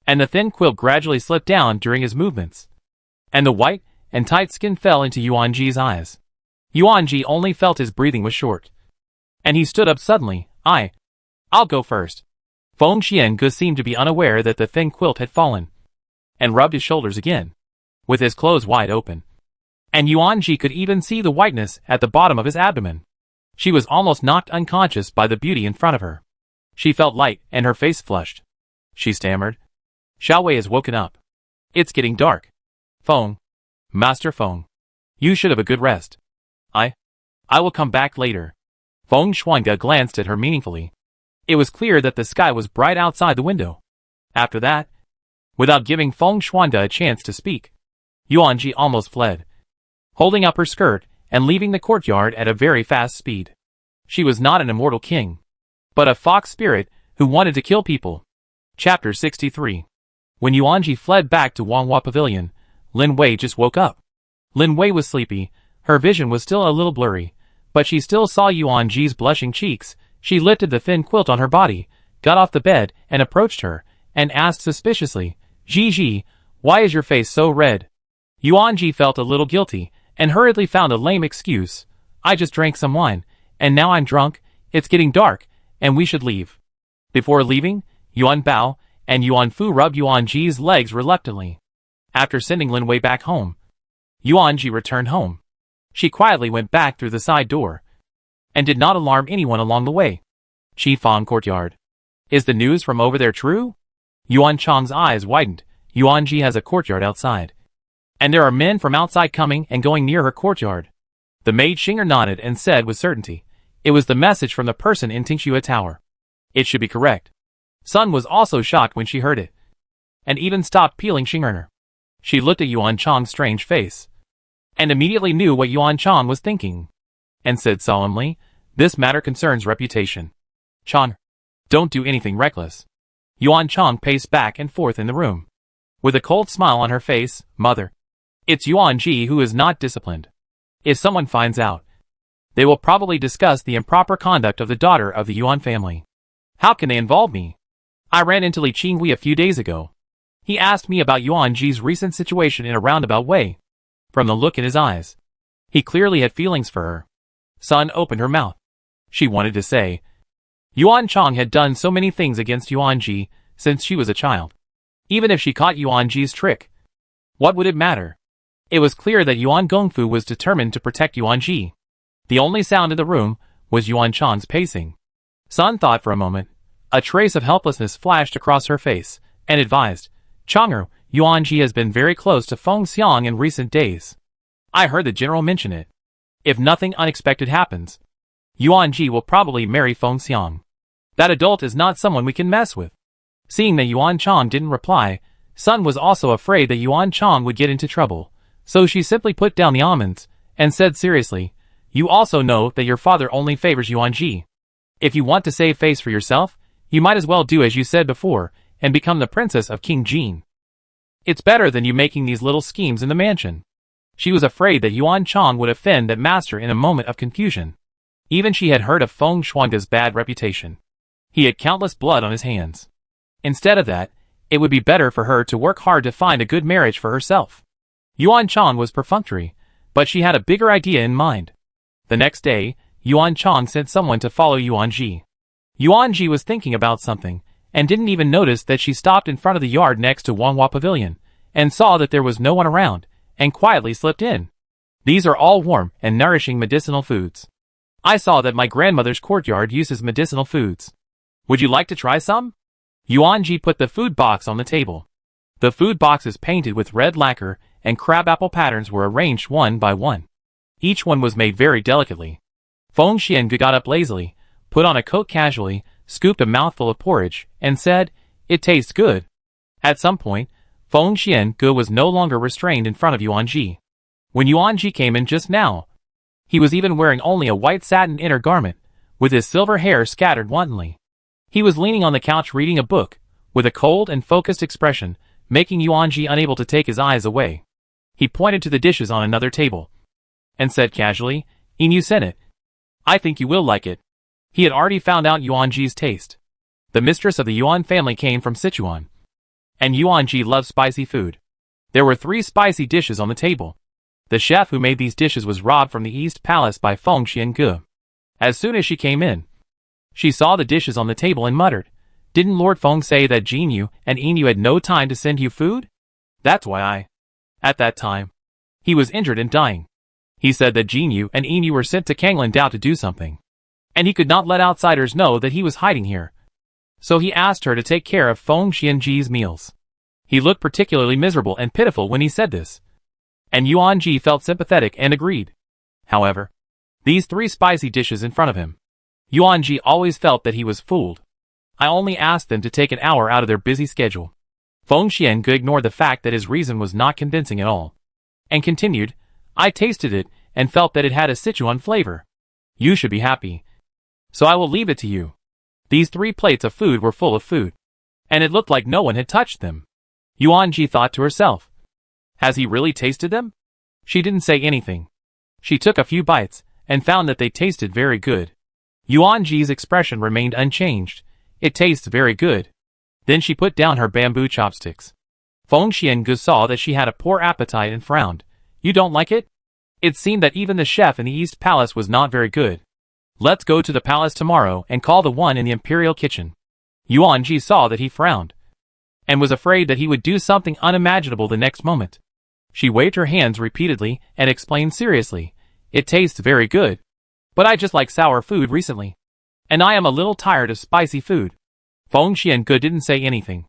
Speaker 1: and the thin quilt gradually slipped down during his movements, and the white and tight skin fell into Yuan Ji's eyes. Yuan Ji only felt his breathing was short, and he stood up suddenly. I'll go first." Feng Xiange seemed to be unaware that the thin quilt had fallen, and rubbed his shoulders again, with his clothes wide open. And Yuan Ji could even see the whiteness at the bottom of his abdomen. She was almost knocked unconscious by the beauty in front of her. She felt light and her face flushed. She stammered, "Xiao Wei has woken up. It's getting dark. Master Feng, you should have a good rest. I will come back later." Feng Shuangge glanced at her meaningfully. It was clear that the sky was bright outside the window. After that, without giving Feng Shuangge a chance to speak, Yuan Ji almost fled, holding up her skirt and leaving the courtyard at a very fast speed. She was not an immortal king, but a fox spirit who wanted to kill people. Chapter 63. When Yuan Ji fled back to Wanghua Pavilion, Lin Wei just woke up. Lin Wei was sleepy, her vision was still a little blurry, but she still saw Yuan Ji's blushing cheeks. She lifted the thin quilt on her body, got off the bed, and approached her, and asked suspiciously, "Ji, why is your face so red?" Yuan Ji felt a little guilty, and hurriedly found a lame excuse. "I just drank some wine, and now I'm drunk. It's getting dark, and we should leave." Before leaving, Yuan Bao and Yuan Fu rubbed Yuan Ji's legs reluctantly. After sending Lin Wei back home, Yuan Ji returned home. She quietly went back through the side door, and did not alarm anyone along the way. Qifang Courtyard. Is the news from over there true? Yuan Chang's eyes widened. Yuan Ji has a courtyard outside, and there are men from outside coming and going near her courtyard. The maid Xinger nodded and said with certainty, "It was the message from the person in Tingxue Tower. It should be correct." Sun was also shocked when she heard it, and even stopped peeling Xinger. She looked at Yuan Chang's strange face, and immediately knew what Yuan Chang was thinking, and said solemnly, "This matter concerns reputation. Chang, don't do anything reckless." Yuan Chang paced back and forth in the room, with a cold smile on her face. "Mother, it's Yuan Ji who is not disciplined. If someone finds out, they will probably discuss the improper conduct of the daughter of the Yuan family. How can they involve me? I ran into Li Qinghui a few days ago. He asked me about Yuan Ji's recent situation in a roundabout way. From the look in his eyes, he clearly had feelings for her." Sun opened her mouth. She wanted to say, Yuan Chang had done so many things against Yuan Ji since she was a child. Even if she caught Yuan Ji's trick, what would it matter? It was clear that Yuan Gongfu was determined to protect Yuan Ji. The only sound in the room was Yuan Chang's pacing. Sun thought for a moment. A trace of helplessness flashed across her face, and advised, "Chang'er, Yuan Ji has been very close to Feng Xiang in recent days. I heard the general mention it. If nothing unexpected happens, Yuan Ji will probably marry Feng Xiang. That adult is not someone we can mess with." Seeing that Yuan Chang didn't reply, Sun was also afraid that Yuan Chang would get into trouble, so she simply put down the almonds, and said seriously, "You also know that your father only favors Yuan Ji. If you want to save face for yourself, you might as well do as you said before, and become the princess of King Jin. It's better than you making these little schemes in the mansion." She was afraid that Yuan Chang would offend that master in a moment of confusion. Even she had heard of Feng Shuangge's bad reputation. He had countless blood on his hands. Instead of that, It would be better for her to work hard to find a good marriage for herself. Yuan Chang was perfunctory, but she had a bigger idea in mind. The next day, Yuan Chang sent someone to follow Yuan Ji. Yuan Ji was thinking about something, and didn't even notice that she stopped in front of the yard next to Wanghua Pavilion, and saw that there was no one around, and quietly slipped in. These are all warm and nourishing medicinal foods. I saw that my grandmother's courtyard uses medicinal foods. Would you like to try some? Yuan Ji put the food box on the table. The food boxes painted with red lacquer and crabapple patterns were arranged one by one. Each one was made very delicately. Feng Xiange got up lazily, put on a coat casually, scooped a mouthful of porridge, and said, "It tastes good." At some point, Feng Xiange was no longer restrained in front of Yuan Ji. When Yuan Ji came in just now, he was even wearing only a white satin inner garment, with his silver hair scattered wantonly. He was leaning on the couch reading a book, with a cold and focused expression, making Yuan Ji unable to take his eyes away. He pointed to the dishes on another table, and said casually, "You sent it. I think you will like it." He had already found out Yuan Ji's taste. The mistress of the Yuan family came from Sichuan, and Yuan Ji loved spicy food. There were 3 spicy dishes on the table. The chef who made these dishes was robbed from the East Palace by Feng Xiange. As soon as she came in, she saw the dishes on the table and muttered, "Didn't Lord Feng say that Jinyu and Yinyu had no time to send you food? That's why At that time, he was injured and dying. He said that Jinyu and Yinyu were sent to Kanglan Dao to do something, and he could not let outsiders know that he was hiding here. So he asked her to take care of Feng Xiange's meals." He looked particularly miserable and pitiful when he said this, and Yuan Ji felt sympathetic and agreed. However, these 3 spicy dishes in front of him, Yuan Ji always felt that he was fooled. I only asked them to take an hour out of their busy schedule. Feng Xiange ignored the fact that his reason was not convincing at all, and continued, "I tasted it, and felt that it had a Sichuan flavor. You should be happy. So I will leave it to you." These 3 plates of food were full of food, and it looked like no one had touched them. Yuan Ji thought to herself, "Has he really tasted them?" She didn't say anything. She took a few bites, and found that they tasted very good. Yuan Ji's expression remained unchanged. "It tastes very good." Then she put down her bamboo chopsticks. Feng Xiange saw that she had a poor appetite and frowned. "You don't like it?" It seemed that even the chef in the East Palace was not very good. "Let's go to the palace tomorrow and call the one in the imperial kitchen." Yuan Ji saw that he frowned, and was afraid that he would do something unimaginable the next moment. She waved her hands repeatedly and explained seriously, "It tastes very good. But I just like sour food recently, and I am a little tired of spicy food." Feng Xiange didn't say anything,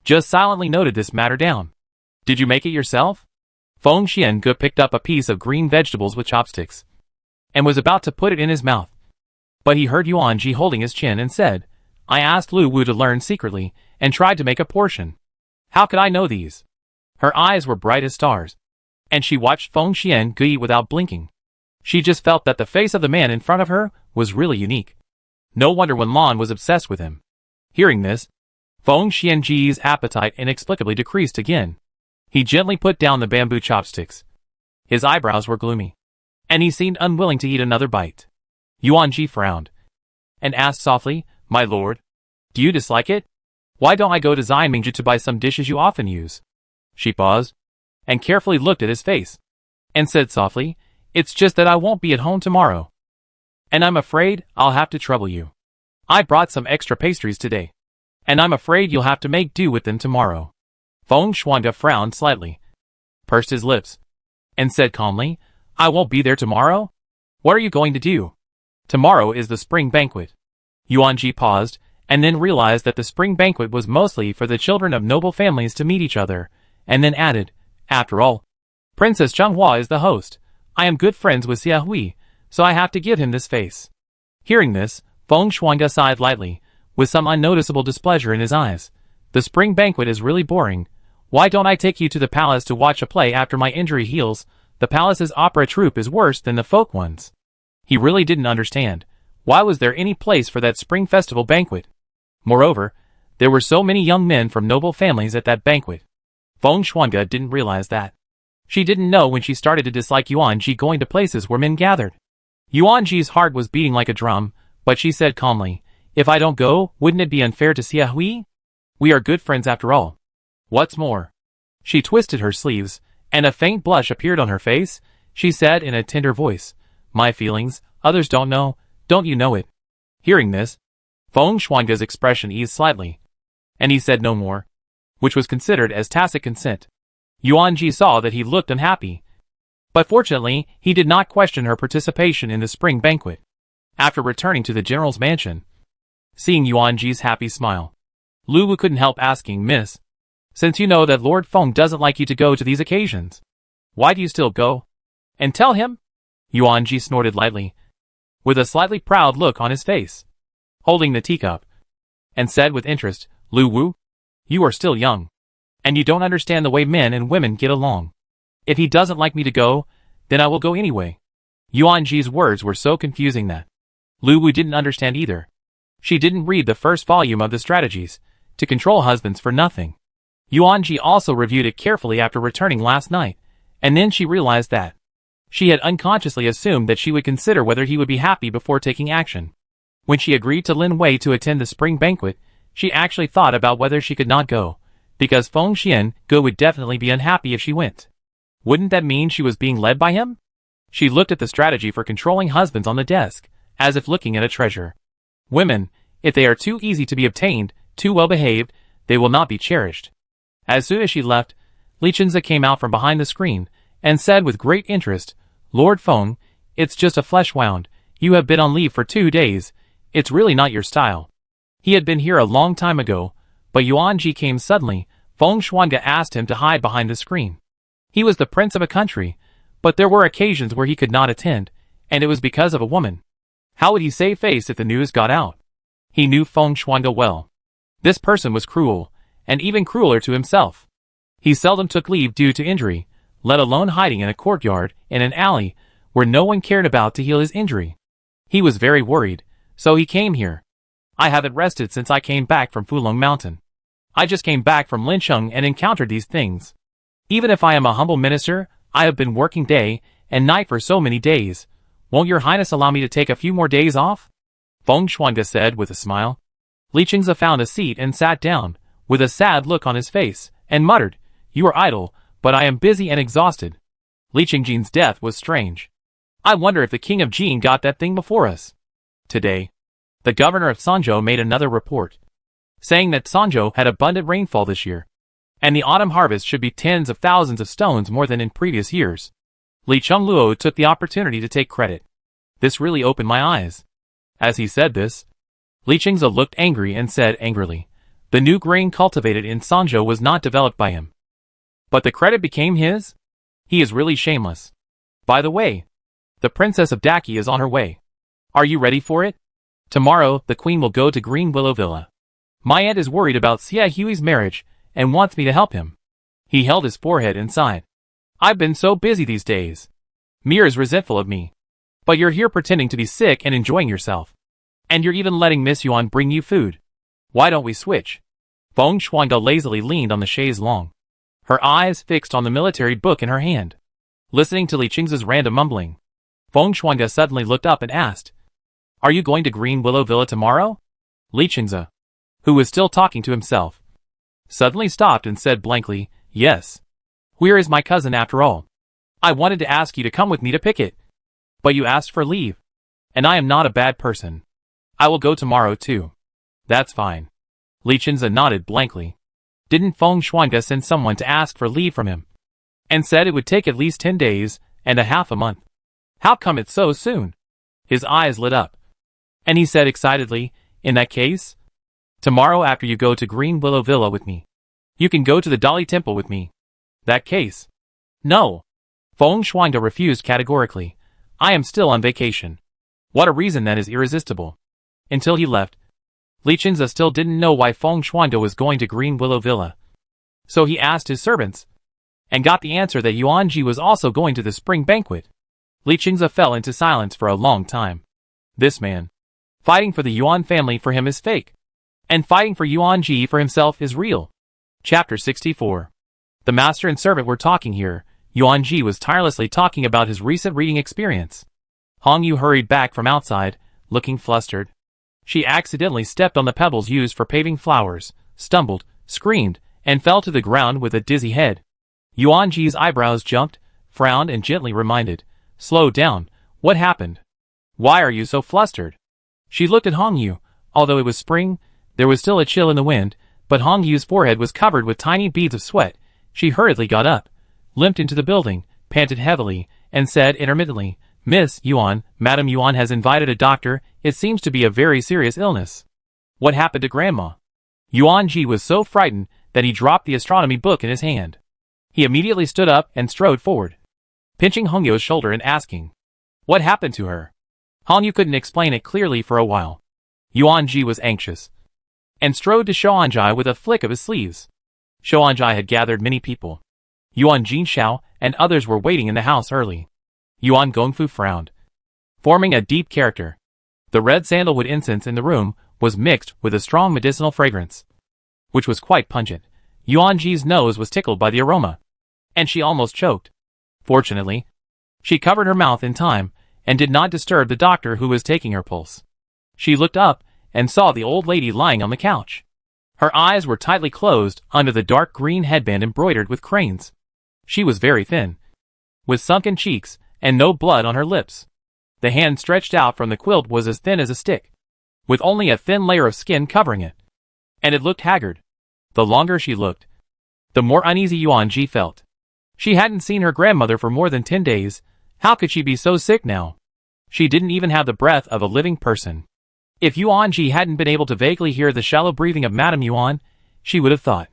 Speaker 1: just silently noted this matter down. "Did you make it yourself?" Feng Xiange picked up a piece of green vegetables with chopsticks, and was about to put it in his mouth. But he heard Yuan Ji holding his chin and said, "I asked Lu Wu to learn secretly, and tried to make a portion. How could I know these?" Her eyes were bright as stars, and she watched Feng Xiange eat without blinking. She just felt that the face of the man in front of her was really unique. No wonder Wen Lan was obsessed with him. Hearing this, Feng Xiange's appetite inexplicably decreased again. He gently put down the bamboo chopsticks. His eyebrows were gloomy, and he seemed unwilling to eat another bite. Yuan Ji frowned, and asked softly, "My lord, do you dislike it? Why don't I go to Xianmingji to buy some dishes you often use?" She paused, and carefully looked at his face, and said softly, "It's just that I won't be at home tomorrow, and I'm afraid I'll have to trouble you. I brought some extra pastries today, and I'm afraid you'll have to make do with them tomorrow." Feng Xiange frowned slightly, pursed his lips, and said calmly, "I won't be there tomorrow? What are you going to do? Tomorrow is the spring banquet." Yuan Ji paused, and then realized that the spring banquet was mostly for the children of noble families to meet each other, and then added, "After all, Princess Zhenghua is the host. I am good friends with Xia Hui, so I have to give him this face." Hearing this, Feng Xiange sighed lightly, with some unnoticeable displeasure in his eyes. "The spring banquet is really boring. Why don't I take you to the palace to watch a play after my injury heals? The palace's opera troupe is worse than the folk ones." He really didn't understand. Why was there any place for that spring festival banquet? Moreover, there were so many young men from noble families at that banquet. Feng Xiange didn't realize that. She didn't know when she started to dislike Yuan Ji going to places where men gathered. Yuan Ji's heart was beating like a drum, but she said calmly, "If I don't go, wouldn't it be unfair to Xia Hui? We are good friends after all." What's more, she twisted her sleeves, and a faint blush appeared on her face. She said in a tender voice, "My feelings, others don't know, don't you know it?" Hearing this, Feng Shuangge's expression eased slightly, and he said no more, which was considered as tacit consent. Yuan Ji saw that he looked unhappy, but fortunately he did not question her participation in the spring banquet. After returning to the general's mansion, seeing Yuan Ji's happy smile, Lu Wu couldn't help asking, "Miss, since you know that Lord Feng doesn't like you to go to these occasions, why do you still go? And tell him?" Yuan Ji snorted lightly, with a slightly proud look on his face, holding the teacup, and said with interest, "Lu Wu, you are still young, and you don't understand the way men and women get along. If he doesn't like me to go, then I will go anyway." Yuan Ji's words were so confusing that Lu Wu didn't understand either. She didn't read the first volume of the strategies to control husbands for nothing. Yuan Ji also reviewed it carefully after returning last night, and then she realized that she had unconsciously assumed that she would consider whether he would be happy before taking action. When she agreed to Lin Wei to attend the spring banquet, she actually thought about whether she could not go, because Feng Xiange would definitely be unhappy if she went. Wouldn't that mean she was being led by him? She looked at the strategy for controlling husbands on the desk, as if looking at a treasure. Women, if they are too easy to be obtained, too well behaved, they will not be cherished. As soon as she left, Li Chenzi came out from behind the screen, and said with great interest, "Lord Feng, it's just a flesh wound. You have been on leave for 2 days. It's really not your style." He had been here a long time ago, but Yuan Ji came suddenly. Feng Shuangge asked him to hide behind the screen. He was the prince of a country, but there were occasions where he could not attend, and it was because of a woman. How would he save face if the news got out? He knew Feng Shuangge well. This person was cruel, and even crueler to himself. He seldom took leave due to injury, let alone hiding in a courtyard, in an alley, where no one cared about to heal his injury. He was very worried, so he came here. "I haven't rested since I came back from Fulong Mountain. I just came back from Lincheng and encountered these things. Even if I am a humble minister, I have been working day and night for so many days. Won't your highness allow me to take a few more days off?" Feng Shuangge said with a smile. Li Chenzi found a seat and sat down, with a sad look on his face, and muttered, "You are idle, but I am busy and exhausted." Li Chengjin's death was strange. I wonder if the king of Jin got that thing before us. Today, the governor of Sanzhou made another report, saying that Sanzhou had abundant rainfall this year, and the autumn harvest should be tens of thousands of stones more than in previous years. Li Chengluo took the opportunity to take credit. This really opened my eyes. As he said this, Li Chengzi looked angry and said angrily, "The new grain cultivated in Sanzhou was not developed by him. But the credit became his? He is really shameless. By the way, the Princess of Daki is on her way. Are you ready for it? Tomorrow, the Queen will go to Green Willow Villa. My aunt is worried about Xia Hui's marriage and wants me to help him." He held his forehead and sighed. "I've been so busy these days. Mir is resentful of me. But you're here pretending to be sick and enjoying yourself. And you're even letting Miss Yuan bring you food. Why don't we switch?" Feng Shuangge lazily leaned on the chaise longue, her eyes fixed on the military book in her hand, listening to Li Chengzi's random mumbling. Feng Shuangge suddenly looked up and asked, "Are you going to Green Willow Villa tomorrow?" Li Chengzi, who was still talking to himself, suddenly stopped and said blankly, "Yes. Where is my cousin after all? I wanted to ask you to come with me to pick it, but you asked for leave. And I am not a bad person. I will go tomorrow too." "That's fine." Li Chengzi nodded blankly. Didn't Feng Shuangge send someone to ask for leave from him, and said it would take at least 10 days and a half a month? How come it's so soon? His eyes lit up, and he said excitedly, "In that case, tomorrow after you go to Green Willow Villa with me, you can go to the Dali Temple with me." "That case?" "No." Feng Shuangge refused categorically. "I am still on vacation." What a reason that is irresistible. Until he left, Li Chengzi still didn't know why Feng Shuangge was going to Green Willow Villa. So he asked his servants, and got the answer that Yuan Ji was also going to the spring banquet. Li Chengzi fell into silence for a long time. This man, fighting for the Yuan family for him is fake, and fighting for Yuan Ji for himself is real. Chapter 64. The master and servant were talking here. Yuan Ji was tirelessly talking about his recent reading experience. Hong Yu hurried back from outside, looking flustered. She accidentally stepped on the pebbles used for paving flowers, stumbled, screamed, and fell to the ground with a dizzy head. Yuan Ji's eyebrows jumped, frowned and gently reminded, "Slow down, what happened? Why are you so flustered?" She looked at Hong Yu. Although it was spring, there was still a chill in the wind, but Hong Yu's forehead was covered with tiny beads of sweat. She hurriedly got up, limped into the building, panted heavily, and said intermittently, "Miss Yuan, Madame Yuan has invited a doctor. It seems to be a very serious illness." "What happened to Grandma?" Yuan Ji was so frightened that he dropped the astronomy book in his hand. He immediately stood up and strode forward, pinching Hong Yu's shoulder and asking, "What happened to her?" Hong Yu couldn't explain it clearly for a while. Yuan Ji was anxious, and strode to Shouanjai with a flick of his sleeves. Shouanjai had gathered many people. Yuan Jinshao and others were waiting in the house early. Yuan Gongfu frowned, forming a deep character. The red sandalwood incense in the room was mixed with a strong medicinal fragrance, which was quite pungent. Yuan Ji's nose was tickled by the aroma, and she almost choked. Fortunately, she covered her mouth in time and did not disturb the doctor who was taking her pulse. She looked up and saw the old lady lying on the couch. Her eyes were tightly closed under the dark green headband embroidered with cranes. She was very thin, with sunken cheeks and no blood on her lips. The hand stretched out from the quilt was as thin as a stick, with only a thin layer of skin covering it. And it looked haggard. The longer she looked, the more uneasy Yuan Ji felt. She hadn't seen her grandmother for more than 10 days. How could she be so sick now? She didn't even have the breath of a living person. If Yuan Ji hadn't been able to vaguely hear the shallow breathing of Madame Yuan, she would have thought.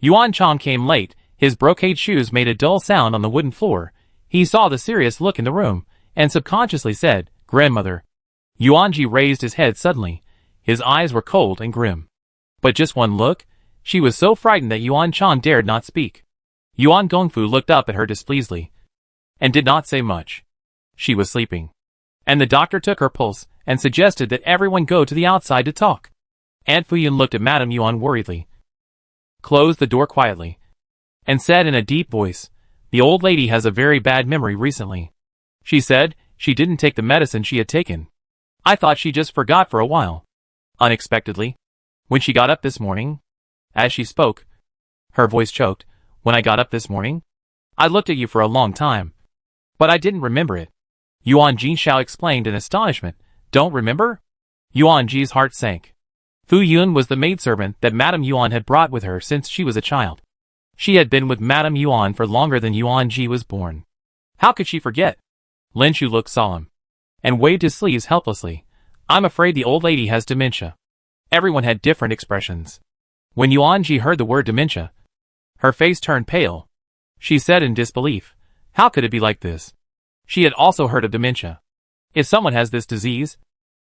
Speaker 1: Yuan Chong came late. His brocade shoes made a dull sound on the wooden floor. He saw the serious look in the room, and subconsciously said, "Grandmother." Yuan Ji raised his head suddenly. His eyes were cold and grim. But just one look? She was so frightened that Yuan Chong dared not speak. Yuan Gongfu looked up at her displeasedly, and did not say much. She was sleeping. And the doctor took her pulse, and suggested that everyone go to the outside to talk. Aunt Fuyan looked at Madame Yuan worriedly, closed the door quietly, and said in a deep voice, "The old lady has a very bad memory recently. She said she didn't take the medicine she had taken. I thought she just forgot for a while." Unexpectedly, when she got up this morning, as she spoke, her voice choked, "When I got up this morning, I looked at you for a long time, but I didn't remember it." Yuan Jinshao explained in astonishment, "Don't remember?" Yuan Ji's heart sank. Fu Yun was the maidservant that Madame Yuan had brought with her since she was a child. She had been with Madame Yuan for longer than Yuan Ji was born. How could she forget? Lin Shu looked solemn, and waved his sleeves helplessly. "I'm afraid the old lady has dementia." Everyone had different expressions. When Yuan Ji heard the word dementia, her face turned pale. She said in disbelief, "How could it be like this?" She had also heard of dementia. If someone has this disease,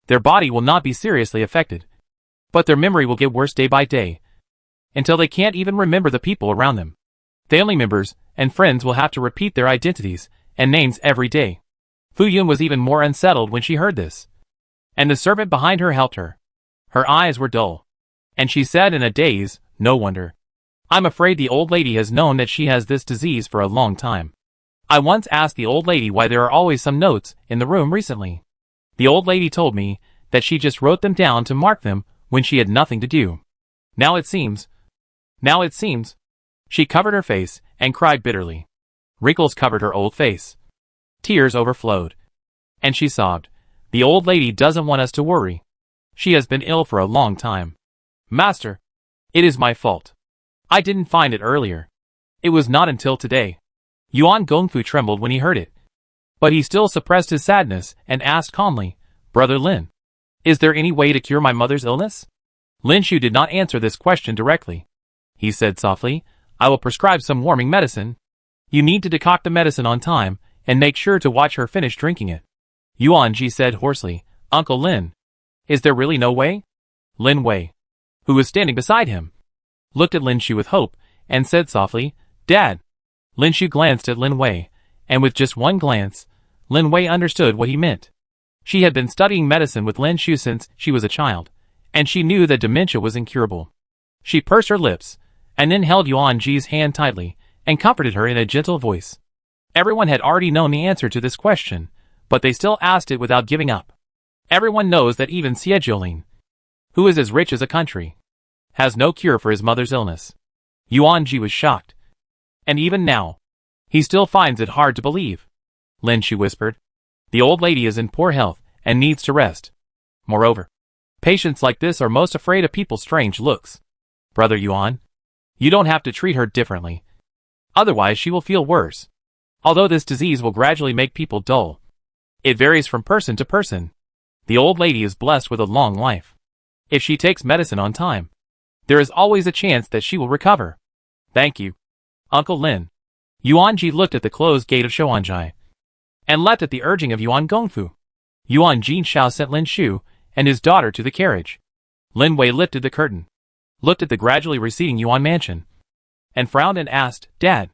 Speaker 1: their body will not be seriously affected, but their memory will get worse day by day, until they can't even remember the people around them. Family members and friends will have to repeat their identities and names every day. Fu Yun was even more unsettled when she heard this, and the servant behind her helped her. Her eyes were dull, and she said in a daze, "No wonder. I'm afraid the old lady has known that she has this disease for a long time. I once asked the old lady why there are always some notes in the room recently. The old lady told me that she just wrote them down to mark them when she had nothing to do. Now it seems. She covered her face and cried bitterly. Wrinkles covered her old face. Tears overflowed, and she sobbed. "The old lady doesn't want us to worry. She has been ill for a long time. Master, it is my fault. I didn't find it earlier. It was not until today." Yuan Gongfu trembled when he heard it, but he still suppressed his sadness and asked calmly, "Brother Lin, is there any way to cure my mother's illness?" Lin Shu did not answer this question directly. He said softly, "I will prescribe some warming medicine. You need to decoct the medicine on time and make sure to watch her finish drinking it." Yuan Ji said hoarsely, "Uncle Lin, is there really no way?" Lin Wei, who was standing beside him, looked at Lin Shu with hope and said softly, "Dad." Lin Shu glanced at Lin Wei, and with just one glance, Lin Wei understood what he meant. She had been studying medicine with Lin Shu since she was a child, and she knew that dementia was incurable. She pursed her lips, and then held Yuan Ji's hand tightly, and comforted her in a gentle voice. Everyone had already known the answer to this question, but they still asked it without giving up. Everyone knows that even Xie Jiolin, who is as rich as a country, has no cure for his mother's illness. Yuan-ji was shocked. And even now, he still finds it hard to believe. Lin Shu whispered. The old lady is in poor health and needs to rest. Moreover, patients like this are most afraid of people's strange looks. Brother Yuan, you don't have to treat her differently. Otherwise she will feel worse. Although this disease will gradually make people dull. It varies from person to person. The old lady is blessed with a long life. If she takes medicine on time, there is always a chance that she will recover. Thank you, Uncle Lin. Yuan-ji looked at the closed gate of Shouanjai and left at the urging of Yuan Gongfu. Yuan Jinshao sent Lin Shu and his daughter to the carriage. Lin Wei lifted the curtain, looked at the gradually receding Yuan mansion, and frowned and asked, Dad,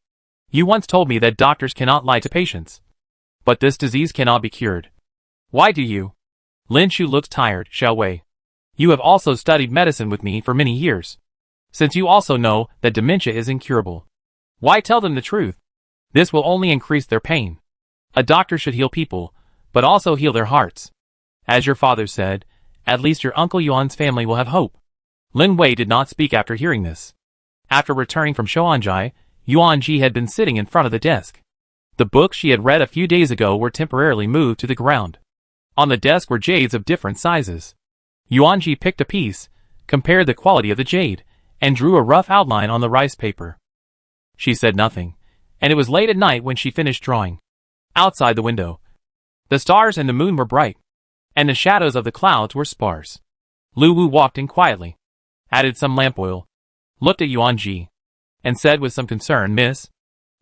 Speaker 1: you once told me that doctors cannot lie to patients. But this disease cannot be cured. Why do you? Lin Shu looked tired. Xiao Wei, you have also studied medicine with me for many years. Since you also know that dementia is incurable, why tell them the truth? This will only increase their pain. A doctor should heal people, but also heal their hearts. As your father said, at least your Uncle Yuan's family will have hope. Lin Wei did not speak after hearing this. After returning from Shouanjai, Yuan-ji had been sitting in front of the desk. The books she had read a few days ago were temporarily moved to the ground. On the desk were jades of different sizes. Yuan-ji picked a piece, compared the quality of the jade, and drew a rough outline on the rice paper. She said nothing, and it was late at night when she finished drawing. Outside the window, the stars and the moon were bright, and the shadows of the clouds were sparse. Lu Wu walked in quietly, added some lamp oil, looked at Yuan-ji, and said with some concern, Miss,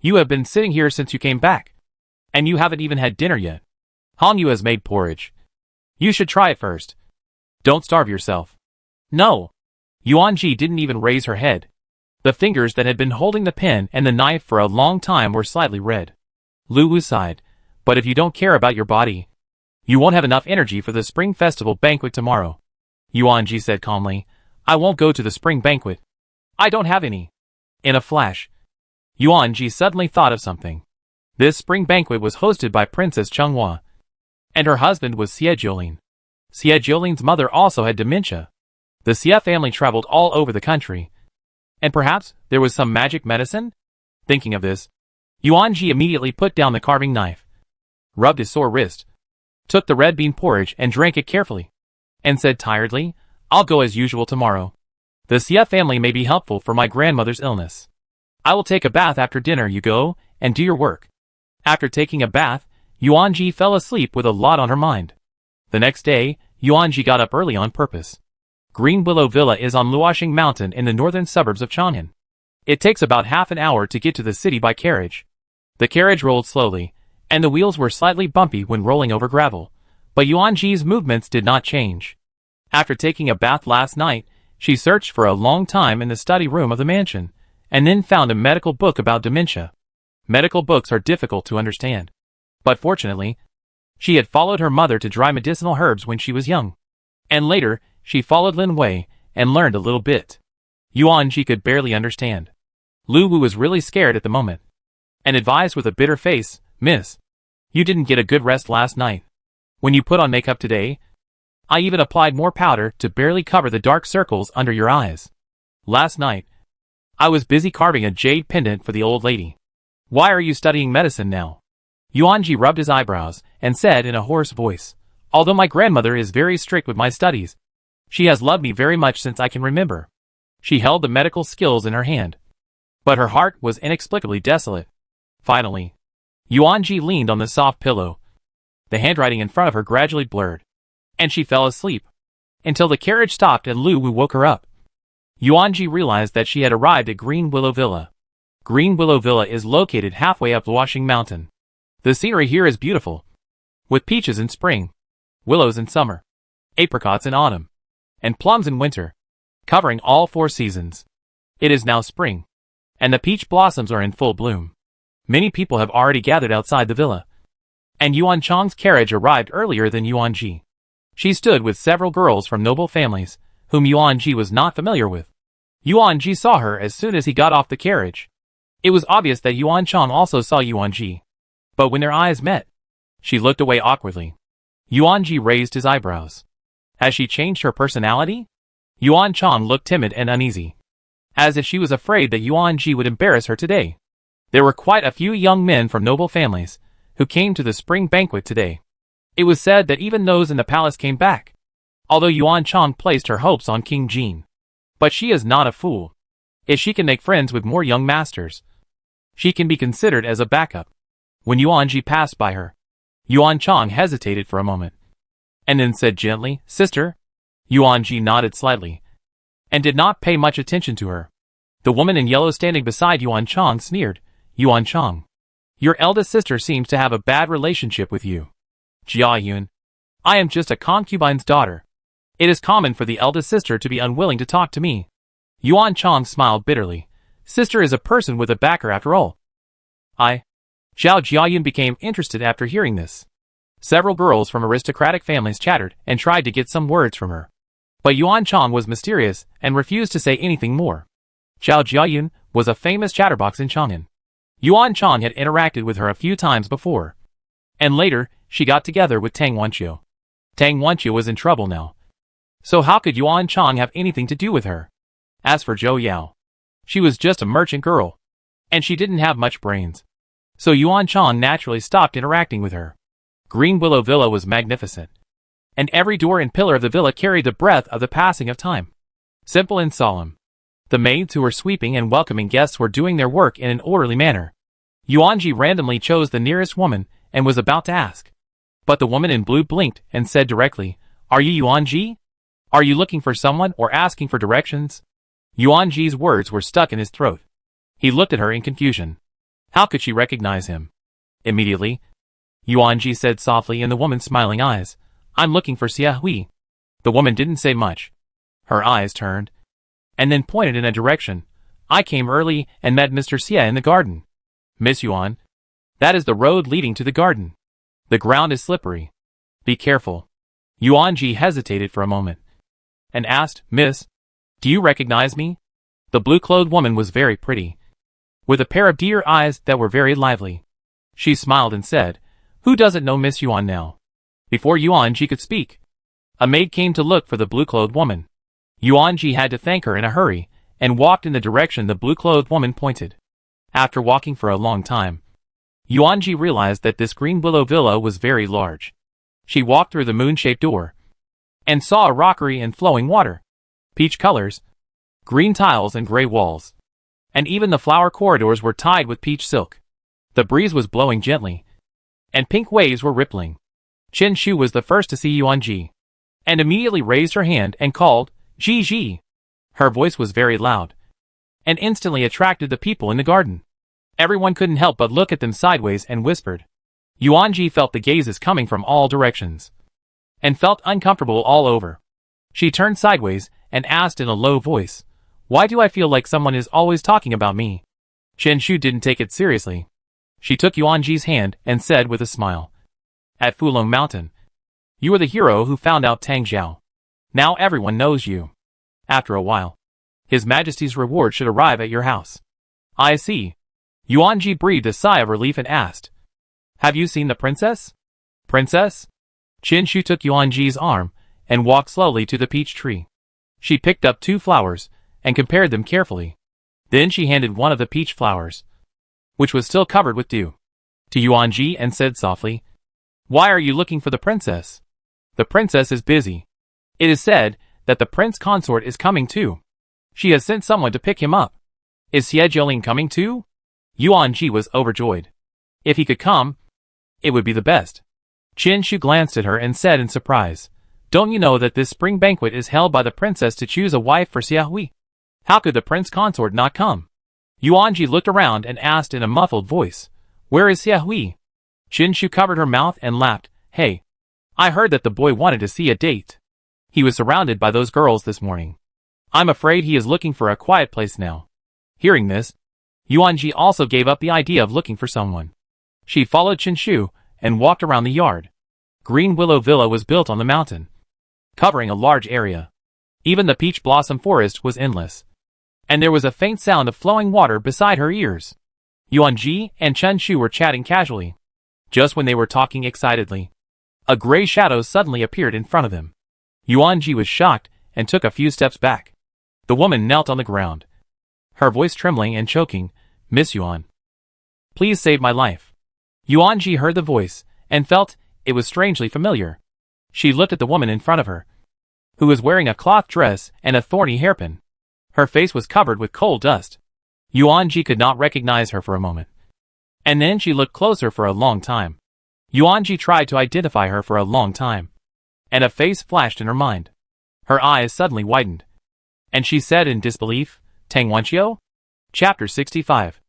Speaker 1: you have been sitting here since you came back, and you haven't even had dinner yet. Han Yu has made porridge. You should try it first. Don't starve yourself. No. Yuan-ji didn't even raise her head. The fingers that had been holding the pen and the knife for a long time were slightly red. Lu Wu sighed, but if you don't care about your body, you won't have enough energy for the Spring Festival banquet tomorrow. Yuan-ji said calmly, I won't go to the spring banquet. I don't have any. In a flash, Yuan-ji suddenly thought of something. This spring banquet was hosted by Princess Chunghua, and her husband was Xie Jiolin. Xie Jiolin's mother also had dementia. The Xie family traveled all over the country. And perhaps there was some magic medicine? Thinking of this, Yuan-ji immediately put down the carving knife, rubbed his sore wrist, took the red bean porridge and drank it carefully, and said tiredly, I'll go as usual tomorrow. The Xie family may be helpful for my grandmother's illness. I will take a bath after dinner. You go and do your work. After taking a bath, Yuan-ji fell asleep with a lot on her mind. The next day, Yuan-ji got up early on purpose. Green Willow Villa is on Luoxing Mountain in the northern suburbs of Chang'an. It takes about half an hour to get to the city by carriage. The carriage rolled slowly, and the wheels were slightly bumpy when rolling over gravel, but Yuan-ji's movements did not change. After taking a bath last night, she searched for a long time in the study room of the mansion, and then found a medical book about dementia. Medical books are difficult to understand. But fortunately, she had followed her mother to dry medicinal herbs when she was young. And later, she followed Lin Wei and learned a little bit. Yuan-ji could barely understand. Lu Wu was really scared at the moment, and advised with a bitter face, Miss, you didn't get a good rest last night. When you put on makeup today, I even applied more powder to barely cover the dark circles under your eyes. Last night, I was busy carving a jade pendant for the old lady. Why are you studying medicine now? Yuan-ji rubbed his eyebrows and said in a hoarse voice, although my grandmother is very strict with my studies, she has loved me very much since I can remember. She held the medical skills in her hand, but her heart was inexplicably desolate. Finally, Yuan-ji leaned on the soft pillow. The handwriting in front of her gradually blurred, and she fell asleep, until the carriage stopped and Lu Wu woke her up. Yuan-ji realized that she had arrived at Green Willow Villa. Green Willow Villa is located halfway up Luoxing Mountain. The scenery here is beautiful, with peaches in spring, willows in summer, apricots in autumn, and plums in winter, covering all 4 seasons. It is now spring, and the peach blossoms are in full bloom. Many people have already gathered outside the villa, and Yuan Chang's carriage arrived earlier than Yuan-ji. She stood with several girls from noble families, whom Yuan-ji was not familiar with. Yuan-ji saw her as soon as he got off the carriage. It was obvious that Yuan Chang also saw Yuan-ji, but when their eyes met, she looked away awkwardly. Yuan-ji raised his eyebrows. Has she changed her personality? Yuan Chang looked timid and uneasy. as if she was afraid that Yuan Ji would embarrass her today. There were quite a few young men from noble families who came to the spring banquet today. It was said that even those in the palace came back, although Yuan Chang placed her hopes on King Jin. But she is not a fool. If she can make friends with more young masters, she can be considered as a backup. When Yuan Ji passed by her, Yuan Chang hesitated for a moment, and then said gently, "Sister." Yuan Ji nodded slightly, and did not pay much attention to her. The woman in yellow standing beside Yuan Chang sneered, "Yuan Chang, your eldest sister seems to have a bad relationship with you." "Jia Yun, I am just a concubine's daughter. It is common for the eldest sister to be unwilling to talk to me." Yuan Chang smiled bitterly. Sister is a person with a backer after all. Zhao Jiayun became interested after hearing this. Several girls from aristocratic families chattered and tried to get some words from her. But Yuan Chang was mysterious and refused to say anything more. Zhao Jiayun was a famous chatterbox in Chang'an. Yuan Chang had interacted with her a few times before. And later, she got together with Tang Wanqiu. Tang Wanqiu was in trouble now. So how could Yuan Chang have anything to do with her? As for Zhou Yao, she was just a merchant girl, and she didn't have much brains. So Yuan Chang naturally stopped interacting with her. Green Willow Villa was magnificent, and every door and pillar of the villa carried the breath of the passing of time. Simple and solemn. The maids who were sweeping and welcoming guests were doing their work in an orderly manner. Yuan Ji randomly chose the nearest woman and was about to ask. But the woman in blue blinked and said directly, "Are you Yuan Ji? Are you looking for someone or asking for directions?" Yuan Ji's words were stuck in his throat. He looked at her in confusion. How could she recognize him? Immediately, Yuan Ji said softly in the woman's smiling eyes, "I'm looking for Xia Hui." The woman didn't say much. Her eyes turned, and then pointed in a direction. "I came early and met Mr. Xia in the garden." "Miss Yuan, that is the road leading to the garden. The ground is slippery. Be careful." Yuan Ji hesitated for a moment, and asked, "Miss, do you recognize me?" The blue-clothed woman was very pretty, with a pair of deer eyes that were very lively. She smiled and said, "Who doesn't know Miss Yuan now?" Before Yuan Ji could speak, a maid came to look for the blue-clothed woman. Yuan Ji had to thank her in a hurry, and walked in the direction the blue-clothed woman pointed. After walking for a long time, Yuan Ji realized that this Green Willow Villa was very large. She walked through the moon-shaped door, and saw a rockery and flowing water, peach colors, green tiles and gray walls, and even the flower corridors were tied with peach silk. The breeze was blowing gently, and pink waves were rippling. Chen Shu was the first to see Yuan Ji, and immediately raised her hand and called, "Ji Ji." Her voice was very loud, and instantly attracted the people in the garden. Everyone couldn't help but look at them sideways and whispered. Yuan Ji felt the gazes coming from all directions, and felt uncomfortable all over. She turned sideways and asked in a low voice, "Why do I feel like someone is always talking about me?" Chen Shu didn't take it seriously. She took Yuan Ji's hand and said with a smile, "At Fulong Mountain, you were the hero who found out Tang Zhao. Now everyone knows you. After a while, His Majesty's reward should arrive at your house." "I see." Yuan Ji breathed a sigh of relief and asked, "Have you seen the princess?" "Princess?" Chen Shu took Yuan Ji's arm and walked slowly to the peach tree. She picked up 2 flowers and compared them carefully. Then she handed one of the peach flowers, which was still covered with dew, to Yuan Ji and said softly, "Why are you looking for the princess?" "The princess is busy. It is said that the prince consort is coming too. She has sent someone to pick him up." "Is Xie Jialing coming too?" Yuan Ji was overjoyed. If he could come, it would be the best. Chen Shu glanced at her and said in surprise, "Don't you know that this spring banquet is held by the princess to choose a wife for Xia Hui? How could the prince consort not come?" Yuan Ji looked around and asked in a muffled voice, "Where is Xia Hui?" Chen Shu covered her mouth and laughed, "Hey, I heard that the boy wanted to see a date. He was surrounded by those girls this morning. I'm afraid he is looking for a quiet place now." Hearing this, Yuan Ji also gave up the idea of looking for someone. She followed Chen Shu and walked around the yard. Green Willow Villa was built on the mountain, covering a large area. Even the peach blossom forest was endless, and there was a faint sound of flowing water beside her ears. Yuan Ji and Chen Shu were chatting casually. Just when they were talking excitedly, a gray shadow suddenly appeared in front of them. Yuan Ji was shocked and took a few steps back. The woman knelt on the ground her voice trembling and choking. "Miss Yuan, please save my life." Yuanji heard the voice, and felt it was strangely familiar. She looked at the woman in front of her, who was wearing a cloth dress and a thorny hairpin. Her face was covered with coal dust. Yuanji could not recognize her for a moment. And then she looked closer for a long time. Yuanji tried to identify her for a long time. And a face flashed in her mind. Her eyes suddenly widened. And she said in disbelief, "Tang Wanqiu?" Chapter 65.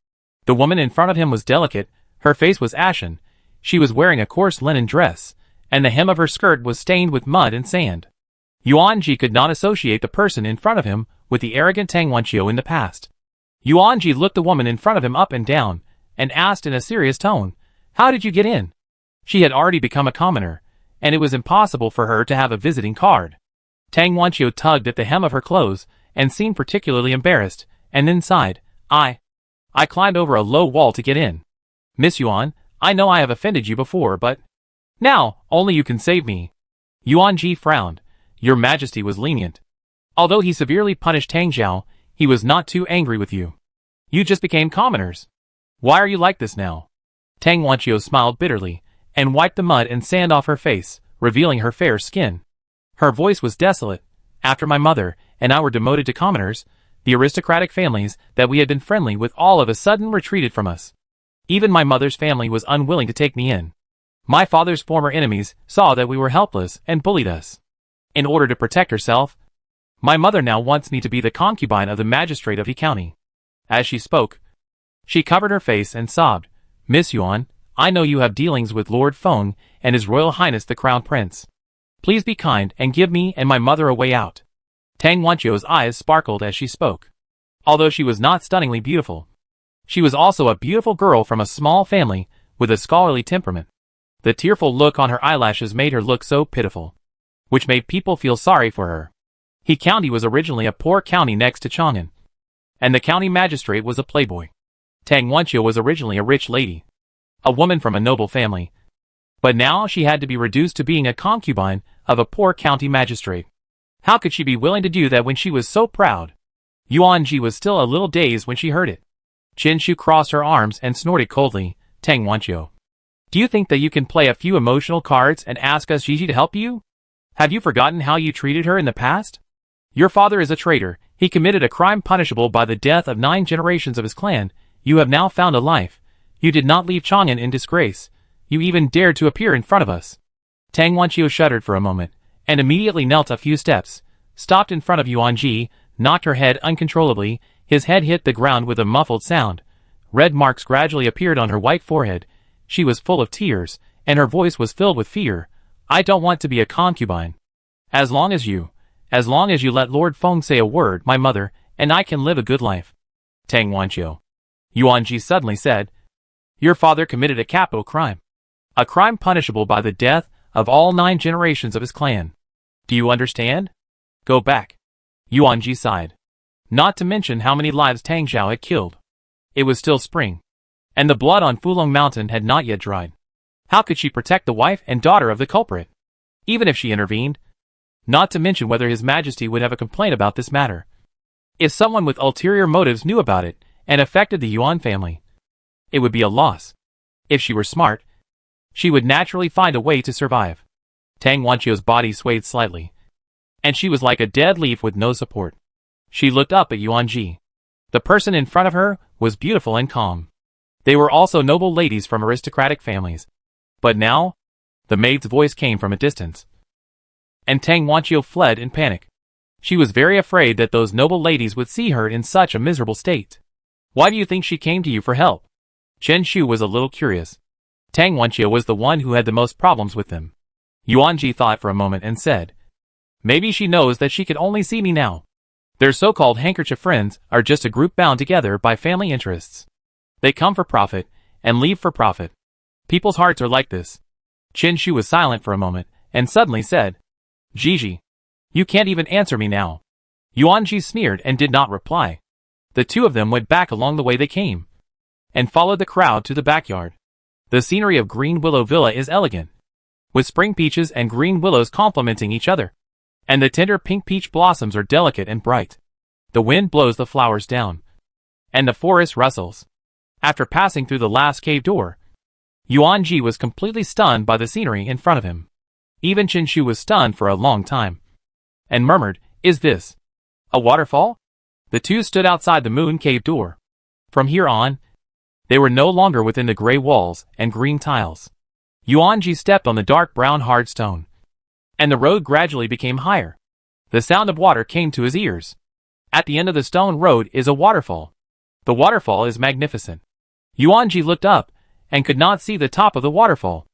Speaker 1: The woman in front of him was delicate, her face was ashen, she was wearing a coarse linen dress, and the hem of her skirt was stained with mud and sand. Yuanji could not associate the person in front of him with the arrogant Tang Wanqiu in the past. Yuanji looked the woman in front of him up and down, and asked in a serious tone, "How did you get in?" She had already become a commoner, and it was impossible for her to have a visiting card. Tang Wanqiu tugged at the hem of her clothes, and seemed particularly embarrassed, and then sighed, I climbed over a low wall to get in. Miss Yuan, I know I have offended you before, but now, only you can save me." Yuanji frowned. "Your Majesty was lenient. Although he severely punished Tang Zhao, he was not too angry with you. You just became commoners. Why are you like this now?" Tang Wanqiu smiled bitterly, and wiped the mud and sand off her face, revealing her fair skin. Her voice was desolate. "After my mother and I were demoted to commoners, the aristocratic families that we had been friendly with all of a sudden retreated from us. Even my mother's family was unwilling to take me in. My father's former enemies saw that we were helpless and bullied us. In order to protect herself, my mother now wants me to be the concubine of the magistrate of He County." As she spoke, she covered her face and sobbed. "Miss Yuan, I know you have dealings with Lord Feng and His Royal Highness the Crown Prince. Please be kind and give me and my mother a way out." Tang Wanqiu's eyes sparkled as she spoke. Although she was not stunningly beautiful, she was also a beautiful girl from a small family with a scholarly temperament. The tearful look on her eyelashes made her look so pitiful, which made people feel sorry for her. He County was originally a poor county next to Chang'an, and the county magistrate was a playboy. Tang Wanqiu was originally a rich lady, a woman from a noble family, but now she had to be reduced to being a concubine of a poor county magistrate. How could she be willing to do that when she was so proud? Yuanji was still a little dazed when she heard it. Chen Shu crossed her arms and snorted coldly, "Tang Wanqiu, do you think that you can play a few emotional cards and ask us Gigi to help you? Have you forgotten how you treated her in the past? Your father is a traitor. He committed a crime punishable by the death of 9 generations of his clan. You have now found a life. You did not leave Chang'an in disgrace. You even dared to appear in front of us." Tang Wanqiu shuddered for a moment, and immediately knelt a few steps, stopped in front of Yuanji, knocked her head uncontrollably, his head hit the ground with a muffled sound. Red marks gradually appeared on her white forehead. She was full of tears, and her voice was filled with fear. "I don't want to be a concubine. As long as you let Lord Feng say a word, my mother and I can live a good life." "Tang Wanqiu," Yuanji suddenly said, "your father committed a capital crime. A crime punishable by the death of all 9 generations of his clan. Do you understand? Go back." Yuanji sighed. Not to mention how many lives Tang Zhao had killed. It was still spring, and the blood on Fulong Mountain had not yet dried. How could she protect the wife and daughter of the culprit? Even if she intervened, not to mention whether His Majesty would have a complaint about this matter. If someone with ulterior motives knew about it and affected the Yuan family, it would be a loss. If she were smart, she would naturally find a way to survive. Tang Wanqiu's body swayed slightly, and she was like a dead leaf with no support. She looked up at Yuanji. The person in front of her was beautiful and calm. They were also noble ladies from aristocratic families. But now, the maid's voice came from a distance, and Tang Wanqiu fled in panic. She was very afraid that those noble ladies would see her in such a miserable state. "Why do you think she came to you for help?" Chen Shu was a little curious. Tang Wanqiu was the one who had the most problems with them. Yuanji thought for a moment and said, "Maybe she knows that she could only see me now. Their so-called handkerchief friends are just a group bound together by family interests. They come for profit and leave for profit. People's hearts are like this." Chen Shu was silent for a moment and suddenly said, "Gigi, you can't even answer me now." Yuanji sneered and did not reply. The two of them went back along the way they came, and followed the crowd to the backyard. The scenery of Green Willow Villa is elegant, with spring peaches and green willows complementing each other, and the tender pink peach blossoms are delicate and bright. The wind blows the flowers down, and the forest rustles. After passing through the last cave door, Yuan Ji was completely stunned by the scenery in front of him. Even Qin Shu was stunned for a long time, and murmured, "Is this a waterfall?" The two stood outside the moon cave door. From here on, they were no longer within the gray walls and green tiles. Yuan Ji stepped on the dark brown hard stone, and the road gradually became higher. The sound of water came to his ears. At the end of the stone road is a waterfall. The waterfall is magnificent. Yuan Ji looked up and could not see the top of the waterfall.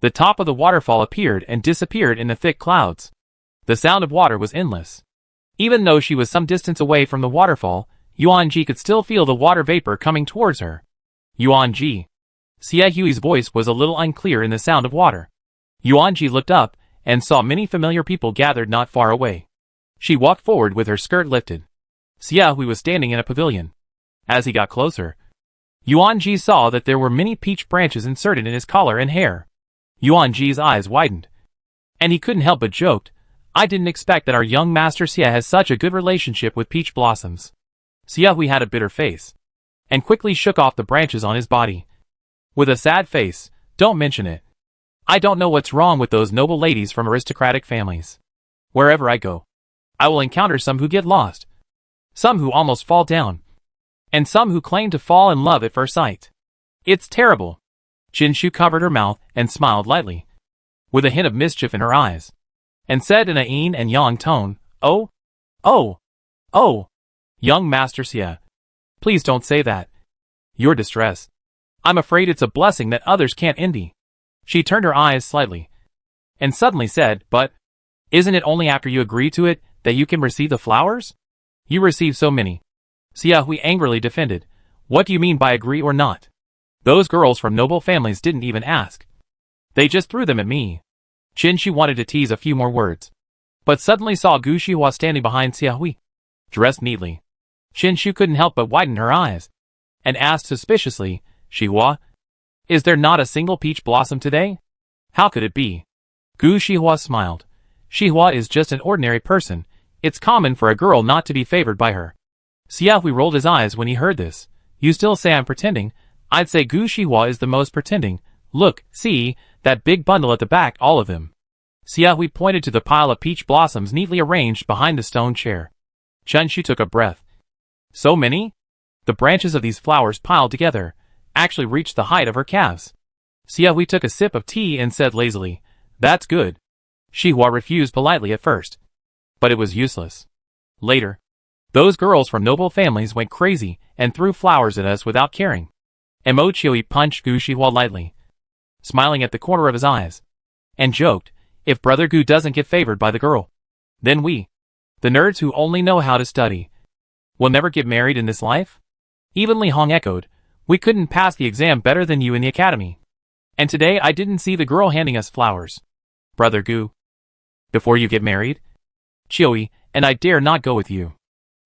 Speaker 1: The top of the waterfall appeared and disappeared in the thick clouds. The sound of water was endless. Even though she was some distance away from the waterfall, Yuan Ji could still feel the water vapor coming towards her. Yuan Ji. Xie Hui's voice was a little unclear in the sound of water. Yuan Ji looked up and saw many familiar people gathered not far away. She walked forward with her skirt lifted. Xie Hui was standing in a pavilion. As he got closer, Yuan Ji saw that there were many peach branches inserted in his collar and hair. Yuan Ji's eyes widened, and he couldn't help but joked, "I didn't expect that our young master Xie has such a good relationship with peach blossoms." Xie Hui had a bitter face, and quickly shook off the branches on his body. With a sad face, "Don't mention it. I don't know what's wrong with those noble ladies from aristocratic families. Wherever I go, I will encounter some who get lost, some who almost fall down, and some who claim to fall in love at first sight. It's terrible." Qin Shu covered her mouth and smiled lightly, with a hint of mischief in her eyes, and said in a yin and yang tone, "Oh, oh, oh, young Master Xie, please don't say that. Your distress, I'm afraid it's a blessing that others can't envy." She turned her eyes slightly, and suddenly said, "But isn't it only after you agree to it that you can receive the flowers? You receive so many." Xie Hui angrily defended, "What do you mean by agree or not? Those girls from noble families didn't even ask. They just threw them at me." Qin Shu wanted to tease a few more words, but suddenly saw Gu Shihua standing behind Xie Hui, dressed neatly. Qin Shu couldn't help but widen her eyes, and asked suspiciously, "Shihua, is there not a single peach blossom today? How could it be?" Gu Shihua smiled. "Shihua is just an ordinary person. It's common for a girl not to be favored by her." Xie Hui rolled his eyes when he heard this. "You still say I'm pretending? I'd say Gu Shihua is the most pretending. Look, see, that big bundle at the back, all of them." Xie Hui pointed to the pile of peach blossoms neatly arranged behind the stone chair. Qin Shu took a breath. So many? The branches of these flowers piled together actually reached the height of her calves. Xie Hui took a sip of tea and said lazily, "That's good." Shihua refused politely at first, but it was useless. Later, those girls from noble families went crazy and threw flowers at us without caring. Mo Chiui punched Gu Shihua lightly, smiling at the corner of his eyes, and joked, "If Brother Gu doesn't get favored by the girl, then we, the nerds who only know how to study, will never get married in this life?" Even Li Hong echoed, "We couldn't pass the exam better than you in the academy. And today I didn't see the girl handing us flowers. Brother Gu, before you get married, Chiui and I dare not go with you."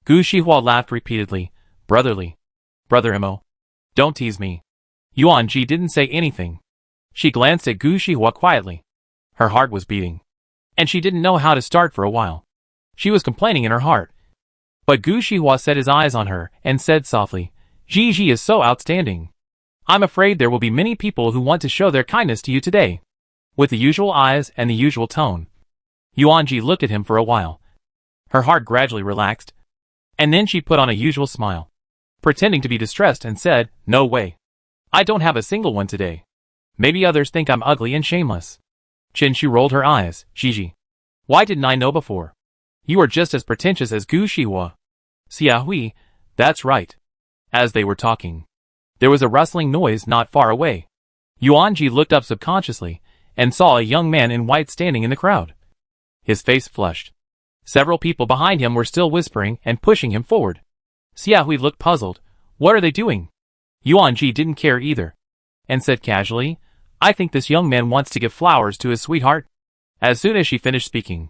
Speaker 1: Gu Shihua laughed repeatedly, "Brotherly. Brother Mo. Don't tease me." Yuan Ji didn't say anything. She glanced at Gu Shihua quietly. Her heart was beating, and she didn't know how to start for a while. She was complaining in her heart. But Gu Shihua set his eyes on her and said softly, "Ji is so outstanding. I'm afraid there will be many people who want to show their kindness to you today." With the usual eyes and the usual tone, Yuan Ji looked at him for a while. Her heart gradually relaxed, and then she put on a usual smile, pretending to be distressed, and said, "No way. I don't have a single one today. Maybe others think I'm ugly and shameless." Qin Shu rolled her eyes. "Gigi, why didn't I know before? You are just as pretentious as Gu Shihua." Xie Hui, "That's right." As they were talking, there was a rustling noise not far away. Yuan Ji looked up subconsciously and saw a young man in white standing in the crowd. His face flushed. Several people behind him were still whispering and pushing him forward. Xie Hui looked puzzled. What are they doing? Yuan Ji didn't care either, and said casually, "I think this young man wants to give flowers to his sweetheart." As soon as she finished speaking,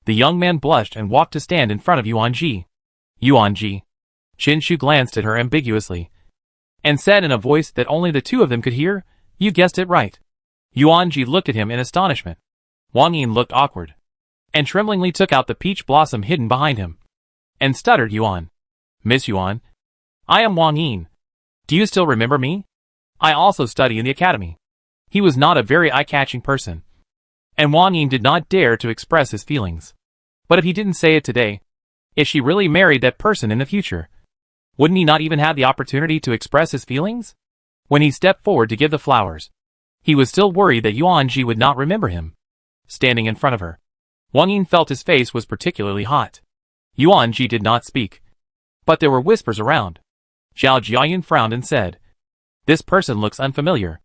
Speaker 1: the young man blushed and walked to stand in front of Yuan Ji. "Yuan Ji." Qin Shu glanced at her ambiguously, and said in a voice that only the two of them could hear, "You guessed it right." Yuan Ji looked at him in astonishment. Wang Yin looked awkward, and tremblingly took out the peach blossom hidden behind him, and stuttered, "Yuan. Miss Yuan, I am Wang Yin. Do you still remember me? I also study in the academy. He was not a very eye-catching person, and Wang Yin did not dare to express his feelings. But if he didn't say it today, if she really married that person in the future, wouldn't he not even have the opportunity to express his feelings? When he stepped forward to give the flowers, he was still worried that Yuan Ji would not remember him. Standing in front of her, Wang Yin felt his face was particularly hot. Yuan Ji did not speak, but there were whispers around. Zhao Jiayan frowned and said, "This person looks unfamiliar.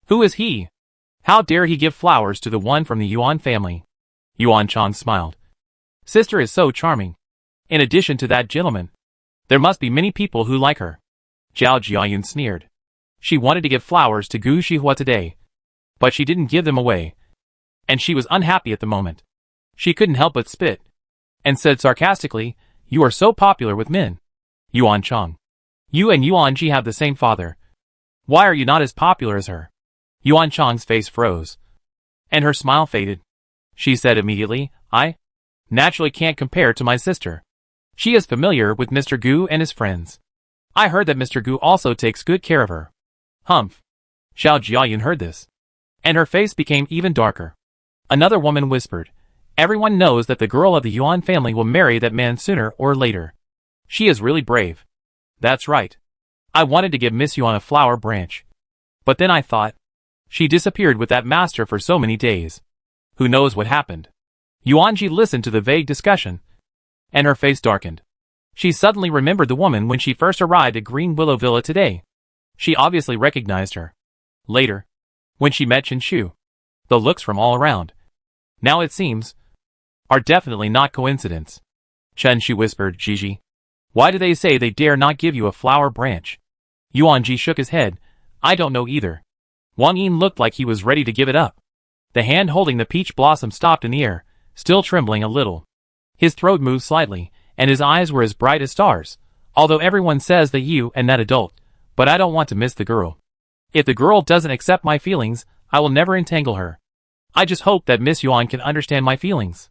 Speaker 1: Who is he? How dare he give flowers to the one from the Yuan family?" Yuan Chang smiled. "Sister is so charming. In addition to that gentleman, there must be many people who like her." Zhao Jiayan sneered. She wanted to give flowers to Gu Shihua today, but she didn't give them away, and she was unhappy at the moment. She couldn't help but spit, and said sarcastically, "You are so popular with men. Yuan Chang, you and Yuan Ji have the same father. Why are you not as popular as her?" Yuan Chang's face froze, and her smile faded. She said immediately, "I naturally can't compare to my sister. She is familiar with Mr. Gu and his friends. I heard that Mr. Gu also takes good care of her." Humph. Zhao Jiayan heard this, and her face became even darker. Another woman whispered, "Everyone knows that the girl of the Yuan family will marry that man sooner or later. She is really brave." "That's right. I wanted to give Miss Yuan a flower branch, but then I thought, she disappeared with that master for so many days. Who knows what happened?" Yuan Ji listened to the vague discussion, and her face darkened. She suddenly remembered the woman when she first arrived at Green Willow Villa today. She obviously recognized her. Later, when she met Chen Shu, the looks from all around, now it seems, are definitely not coincidence. Chen Shu whispered, "Gigi, why do they say they dare not give you a flower branch?" Yuan Ji shook his head. "I don't know either." Wang Yin looked like he was ready to give it up. The hand holding the peach blossom stopped in the air, still trembling a little. His throat moved slightly, and his eyes were as bright as stars. "Although everyone says that you and that adult, but I don't want to miss the girl. If the girl doesn't accept my feelings, I will never entangle her. I just hope that Miss Yuan can understand my feelings."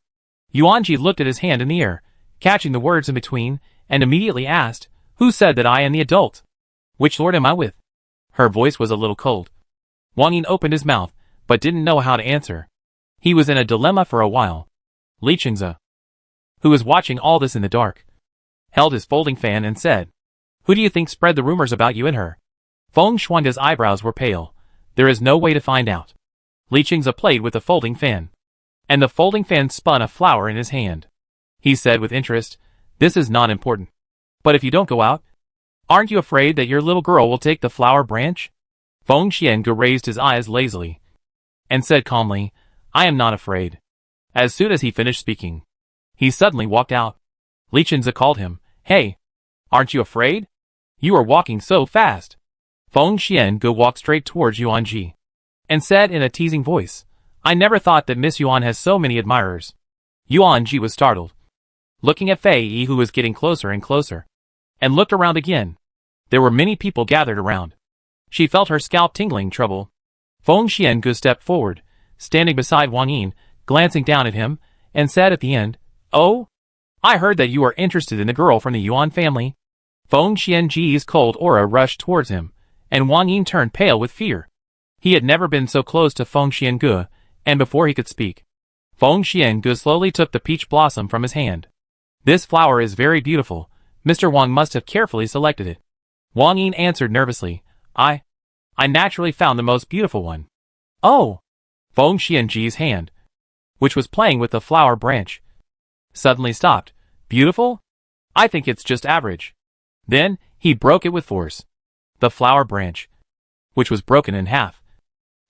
Speaker 1: Yuan Ji looked at his hand in the air, catching the words in between, and immediately asked, "Who said that I am the adult? Which lord am I with?" Her voice was a little cold. Wang Yin opened his mouth, but didn't know how to answer. He was in a dilemma for a while. Li Chengze, who was watching all this in the dark, held his folding fan and said, "Who do you think spread the rumors about you and her?" Feng Shuangge's eyebrows were pale. "There is no way to find out." Li Chengze played with the folding fan, and the folding fan spun a flower in his hand. He said with interest, "This is not important. But if you don't go out, aren't you afraid that your little girl will take the flower branch?" Feng Xiange raised his eyes lazily, and said calmly, "I am not afraid." As soon as he finished speaking, he suddenly walked out. Li Chengze called him, "Hey, aren't you afraid? You are walking so fast." Feng Xiange walked straight towards Yuan Ji, and said in a teasing voice, "I never thought that Miss Yuan has so many admirers." Yuan Ji was startled, looking at Fei Yi, who was getting closer and closer, and looked around again. There were many people gathered around. She felt her scalp tingling trouble. Feng Xiange stepped forward, standing beside Wang Yin, glancing down at him, and said at the end, "Oh, I heard that you are interested in the girl from the Yuan family." Feng Xiange's cold aura rushed towards him, and Wang Yin turned pale with fear. He had never been so close to Feng Xiange, and before he could speak, Feng Xiange slowly took the peach blossom from his hand. "This flower is very beautiful. Mr. Wang must have carefully selected it." Wang Yin answered nervously, I naturally found the most beautiful one." "Oh!" Feng Xiange's hand, which was playing with the flower branch, suddenly stopped. "Beautiful? I think it's just average." Then, he broke it with force. The flower branch, which was broken in half,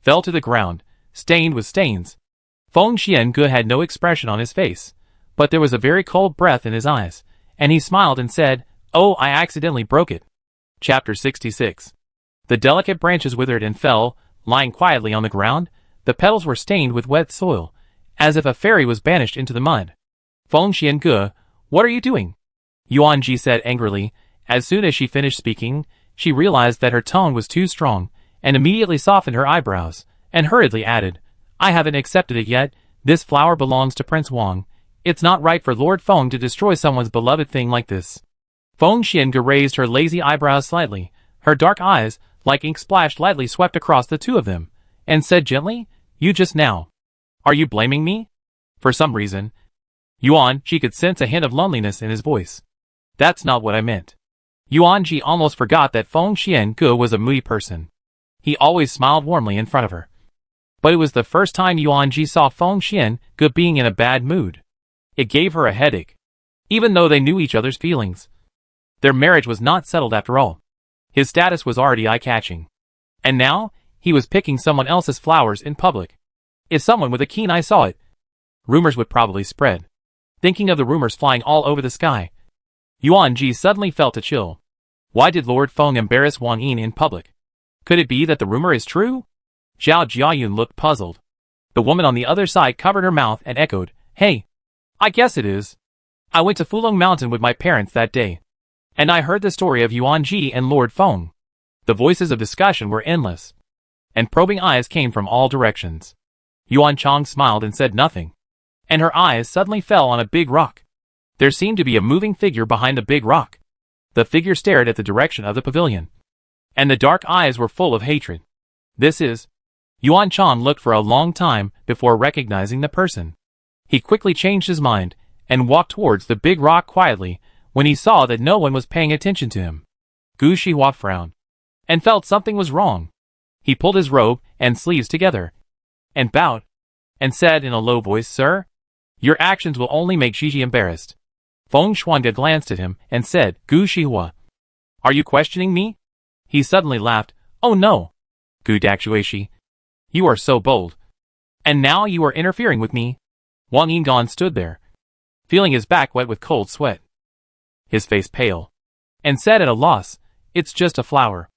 Speaker 1: fell to the ground, stained with stains. Feng Xiange had no expression on his face, but there was a very cold breath in his eyes, and he smiled and said, "Oh, I accidentally broke it." Chapter 66. The delicate branches withered and fell, lying quietly on the ground. The petals were stained with wet soil, as if a fairy was banished into the mud. "Feng Xiange, what are you doing?" Yuan Ji said angrily. As soon as she finished speaking, she realized that her tone was too strong, and immediately softened her eyebrows, and hurriedly added, "I haven't accepted it yet. This flower belongs to Prince Wang. It's not right for Lord Feng to destroy someone's beloved thing like this." Feng Xiange raised her lazy eyebrows slightly. Her dark eyes, like ink splashed lightly, swept across the two of them, and said gently, "You just now. Are you blaming me?" For some reason, Yuan-Ji could sense a hint of loneliness in his voice. "That's not what I meant." Yuan-Ji almost forgot that Feng Xiange was a moody person. He always smiled warmly in front of her. But it was the first time Yuan-Ji saw Feng Xiange being in a bad mood. It gave her a headache. Even though they knew each other's feelings, their marriage was not settled after all. His status was already eye-catching. And now, he was picking someone else's flowers in public. If someone with a keen eye saw it, rumors would probably spread. Thinking of the rumors flying all over the sky, Yuan-Ji suddenly felt a chill. Why did Lord Feng embarrass Wang Yin in public? Could it be that the rumor is true? Zhao Jiayun looked puzzled. The woman on the other side covered her mouth and echoed, "Hey, I guess it is. I went to Fulong Mountain with my parents that day, and I heard the story of Yuan-Ji and Lord Feng." The voices of discussion were endless, and probing eyes came from all directions. Yuan Chang smiled and said nothing, and her eyes suddenly fell on a big rock. There seemed to be a moving figure behind the big rock. The figure stared at the direction of the pavilion, and the dark eyes were full of hatred. "This is..." Yuan Chang looked for a long time before recognizing the person. He quickly changed his mind and walked towards the big rock quietly when he saw that no one was paying attention to him. Gu Shihua frowned and felt something was wrong. He pulled his robe and sleeves together and bowed and said in a low voice, "Sir, your actions will only make Gigi embarrassed." Feng Xuange glanced at him and said, "Gu Shihua, are you questioning me?" He suddenly laughed. "Oh no, Gu Daxuishi, you are so bold. And now you are interfering with me." Wang Yingan stood there, feeling his back wet with cold sweat, his face pale, and said at a loss, "It's just a flower.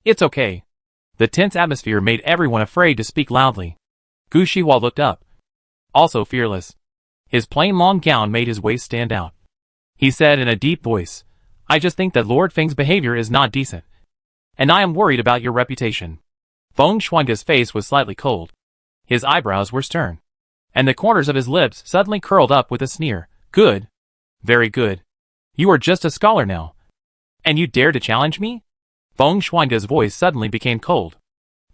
Speaker 1: It's okay." The tense atmosphere made everyone afraid to speak loudly. Gu Shihua looked up, also fearless. His plain long gown made his waist stand out. He said in a deep voice, "I just think that Lord Feng's behavior is not decent, and I am worried about your reputation." Feng Xuange's face was slightly cold. His eyebrows were stern, and the corners of his lips suddenly curled up with a sneer. "Good. Very good. You are just a scholar now, and you dare to challenge me?" Feng Xuange's voice suddenly became cold.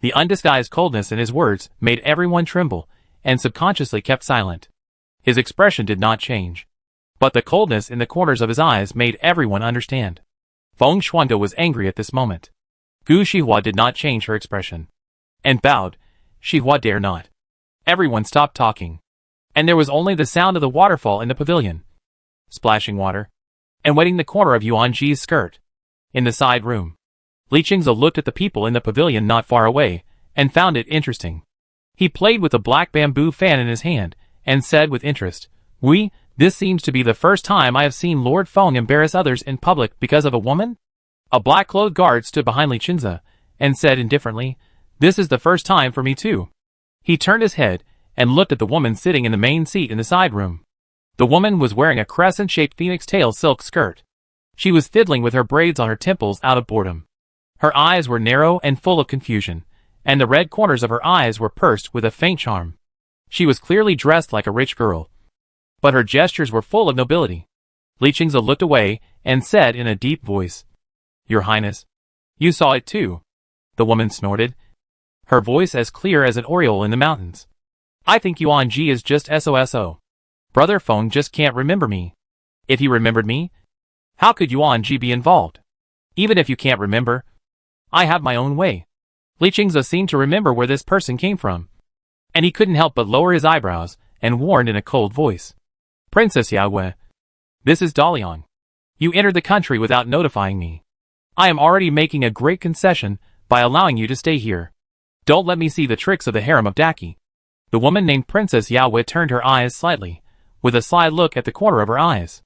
Speaker 1: The undisguised coldness in his words made everyone tremble, and subconsciously kept silent. His expression did not change, but the coldness in the corners of his eyes made everyone understand. Feng Xuange was angry at this moment. Gu Shihua did not change her expression, and bowed. "Shihua dare not." Everyone stopped talking, and there was only the sound of the waterfall in the pavilion, splashing water, and wetting the corner of Yuan-Ji's skirt. In the side room, Li Qingze looked at the people in the pavilion not far away, and found it interesting. He played with a black bamboo fan in his hand, and said with interest, This seems to be the first time I have seen Lord Feng embarrass others in public because of a woman?" A black-clothed guard stood behind Li Qingze, and said indifferently, "This is the first time for me too." He turned his head, and looked at the woman sitting in the main seat in the side room. The woman was wearing a crescent-shaped phoenix tail silk skirt. She was fiddling with her braids on her temples out of boredom. Her eyes were narrow and full of confusion, and the red corners of her eyes were pursed with a faint charm. She was clearly dressed like a rich girl, but her gestures were full of nobility. Li Qingze looked away, and said in a deep voice, "Your Highness, you saw it too." The woman snorted, her voice as clear as an oriole in the mountains. "I think Yuan-Ji is just SOSO. Brother Feng just can't remember me. If he remembered me, how could Yuan-Ji be involved? Even if you can't remember, I have my own way." Li Qingze seemed to remember where this person came from, and he couldn't help but lower his eyebrows, and warned in a cold voice, "Princess Yaoue, this is Daliang. You entered the country without notifying me. I am already making a great concession by allowing you to stay here. Don't let me see the tricks of the harem of Daki." The woman named Princess Yaoue turned her eyes slightly, with a sly look at the corner of her eyes.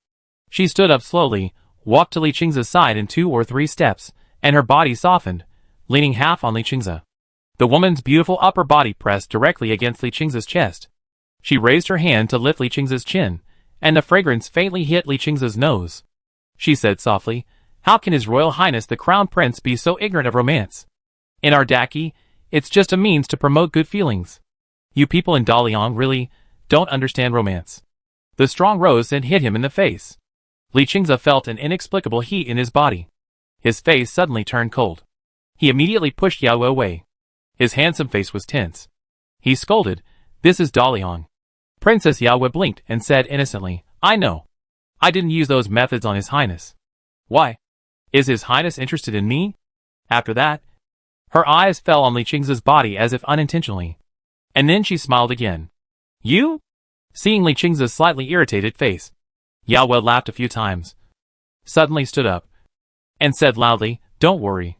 Speaker 1: She stood up slowly, walked to Li Qingze's side in 2 or 3 steps, and her body softened, leaning half on Li Qingze. The woman's beautiful upper body pressed directly against Li Qingze's chest. She raised her hand to lift Li Qingze's chin, and the fragrance faintly hit Li Qingze's nose. She said softly, "How can His Royal Highness the Crown Prince be so ignorant of romance? In our Daki, it's just a means to promote good feelings. You people in Daliang really don't understand romance." The strong rose and hit him in the face. Li Qingze felt an inexplicable heat in his body. His face suddenly turned cold. He immediately pushed Yao away. His handsome face was tense. He scolded, "This is Daliang." Princess Yao blinked and said innocently, "I know. I didn't use those methods on His Highness." "Why? Is His Highness interested in me?" After that, her eyes fell on Li Qingze's body as if unintentionally. And then she smiled again. "You?" Seeing Li Qingze's slightly irritated face, Yao laughed a few times, suddenly stood up, and said loudly, "Don't worry.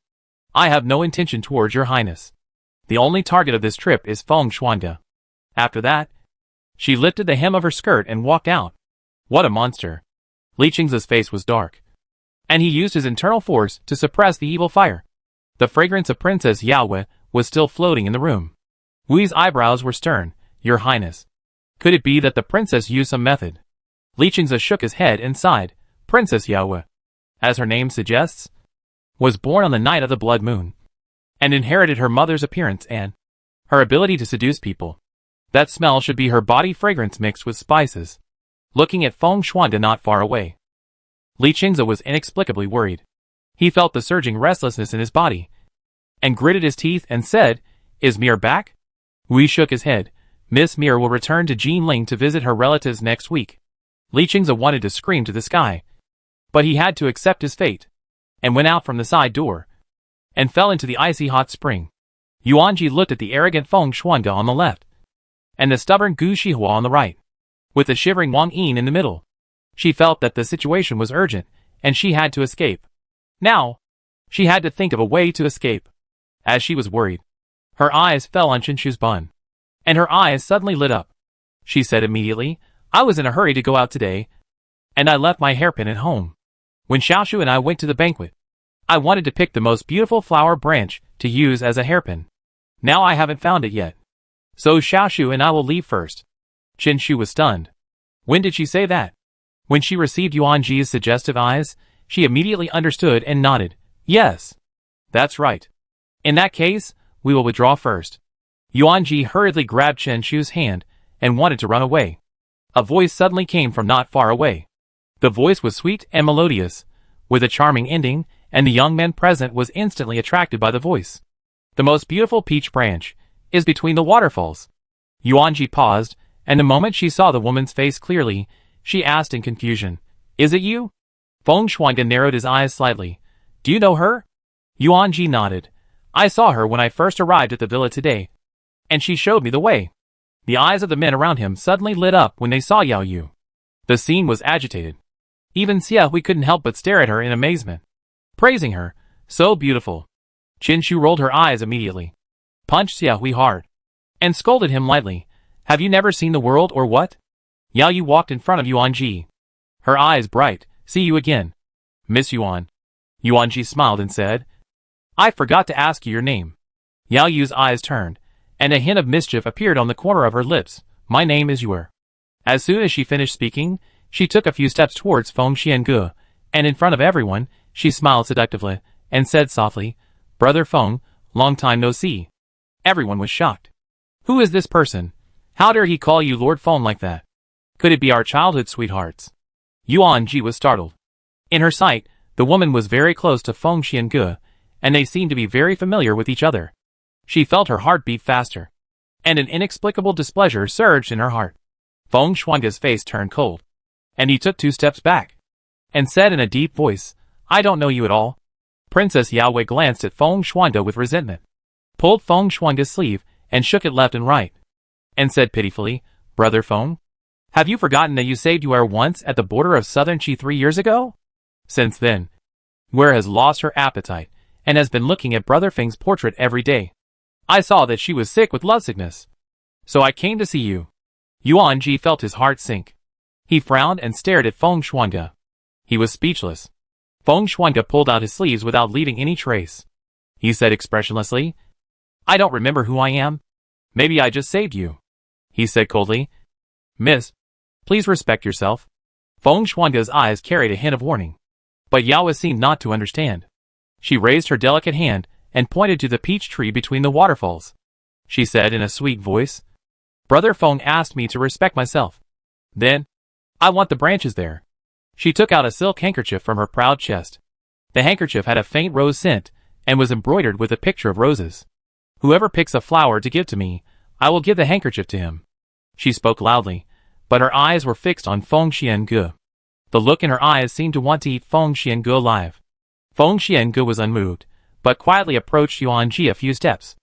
Speaker 1: I have no intention towards your highness. The only target of this trip is Feng Xuande." After that, she lifted the hem of her skirt and walked out. What a monster. Li Qingze's face was dark, and he used his internal force to suppress the evil fire. The fragrance of Princess Yao was still floating in the room. Wui's eyebrows were stern. "Your Highness. Could it be that the princess used some method?" Li Qingze shook his head and sighed. Princess Yao, as her name suggests, was born on the night of the blood moon, and inherited her mother's appearance and her ability to seduce people. That smell should be her body fragrance mixed with spices. Looking at Feng Xuande not far away, Li Qingze was inexplicably worried. He felt the surging restlessness in his body, and gritted his teeth and said, "Is Mir back?" Wui shook his head. "Miss Mir will return to Jinling to visit her relatives next week." Li Qingze wanted to scream to the sky, but he had to accept his fate, and went out from the side door, and fell into the icy hot spring. Yuanji looked at the arrogant Feng Xuande on the left, and the stubborn Gu Shihua on the right, with the shivering Wang Yin in the middle. She felt that the situation was urgent, and she had to escape. Now, she had to think of a way to escape. As she was worried, her eyes fell on Qinshu's bun, and her eyes suddenly lit up. She said immediately, "I was in a hurry to go out today, and I left my hairpin at home. When Xiaoshu and I went to the banquet, I wanted to pick the most beautiful flower branch to use as a hairpin. Now I haven't found it yet. So Xiaoshu and I will leave first." Qinshu was stunned. When did she say that? When she received Yuanji's suggestive eyes, she immediately understood and nodded. "Yes. That's right. In that case, we will withdraw first." Yuanji hurriedly grabbed Qinshu's hand and wanted to run away. A voice suddenly came from not far away. The voice was sweet and melodious, with a charming ending, and the young man present was instantly attracted by the voice. "The most beautiful peach branch is between the waterfalls." Yuanji paused, and the moment she saw the woman's face clearly, she asked in confusion, "Is it you?" Feng Xuande narrowed his eyes slightly. "Do you know her?" Yuanji nodded. "I saw her when I first arrived at the villa today, and she showed me the way." The eyes of the men around him suddenly lit up when they saw Yao Yu. The scene was agitated. Even Xia Hui couldn't help but stare at her in amazement, praising her. "So beautiful." Qinshu rolled her eyes immediately, punched Xia Hui hard, and scolded him lightly. "Have you never seen the world or what?" Yao Yu walked in front of Yuanji, her eyes bright. "See you again, Miss Yuan." Yuanji smiled and said, "I forgot to ask you your name." Yao Yu's eyes turned, and a hint of mischief appeared on the corner of her lips. "My name is Yuer." As soon as she finished speaking, she took a few steps towards Feng Xiange, and in front of everyone, she smiled seductively, and said softly, "Brother Feng, long time no see." Everyone was shocked. "Who is this person? How dare he call you Lord Feng like that? Could it be our childhood sweethearts?" Yuanji was startled. In her sight, the woman was very close to Feng Xiange, and they seemed to be very familiar with each other. She felt her heart beat faster, and an inexplicable displeasure surged in her heart. Feng Xuange's face turned cold, and he took 2 steps back, and said in a deep voice, "I don't know you at all." Princess Yao glanced at Feng Xuande with resentment, pulled Feng Xuange's sleeve, and shook it left and right, and said pitifully, "Brother Feng, have you forgotten that you saved Yuer once at the border of southern Qi 3 years ago?" Since then, Yuer has lost her appetite, and has been looking at Brother Feng's portrait every day. I saw that she was sick with lovesickness, so I came to see you. Yuanji felt his heart sink. He frowned and stared at Feng Xuande. He was speechless. Feng Xuande pulled out his sleeves without leaving any trace. He said expressionlessly, "I don't remember who I am. Maybe I just saved you." He said coldly, "Miss, please respect yourself." Feng Xuande's eyes carried a hint of warning, but Yao seemed not to understand. She raised her delicate hand and pointed to the peach tree between the waterfalls. She said in a sweet voice, "Brother Feng asked me to respect myself. Then, I want the branches there." She took out a silk handkerchief from her proud chest. The handkerchief had a faint rose scent, and was embroidered with a picture of roses. Whoever picks a flower to give to me, I will give the handkerchief to him. She spoke loudly, but her eyes were fixed on Feng Xiange. The look in her eyes seemed to want to eat Feng Xiange alive. Feng Xiange was unmoved, but quietly approached Yuan Ji a few steps.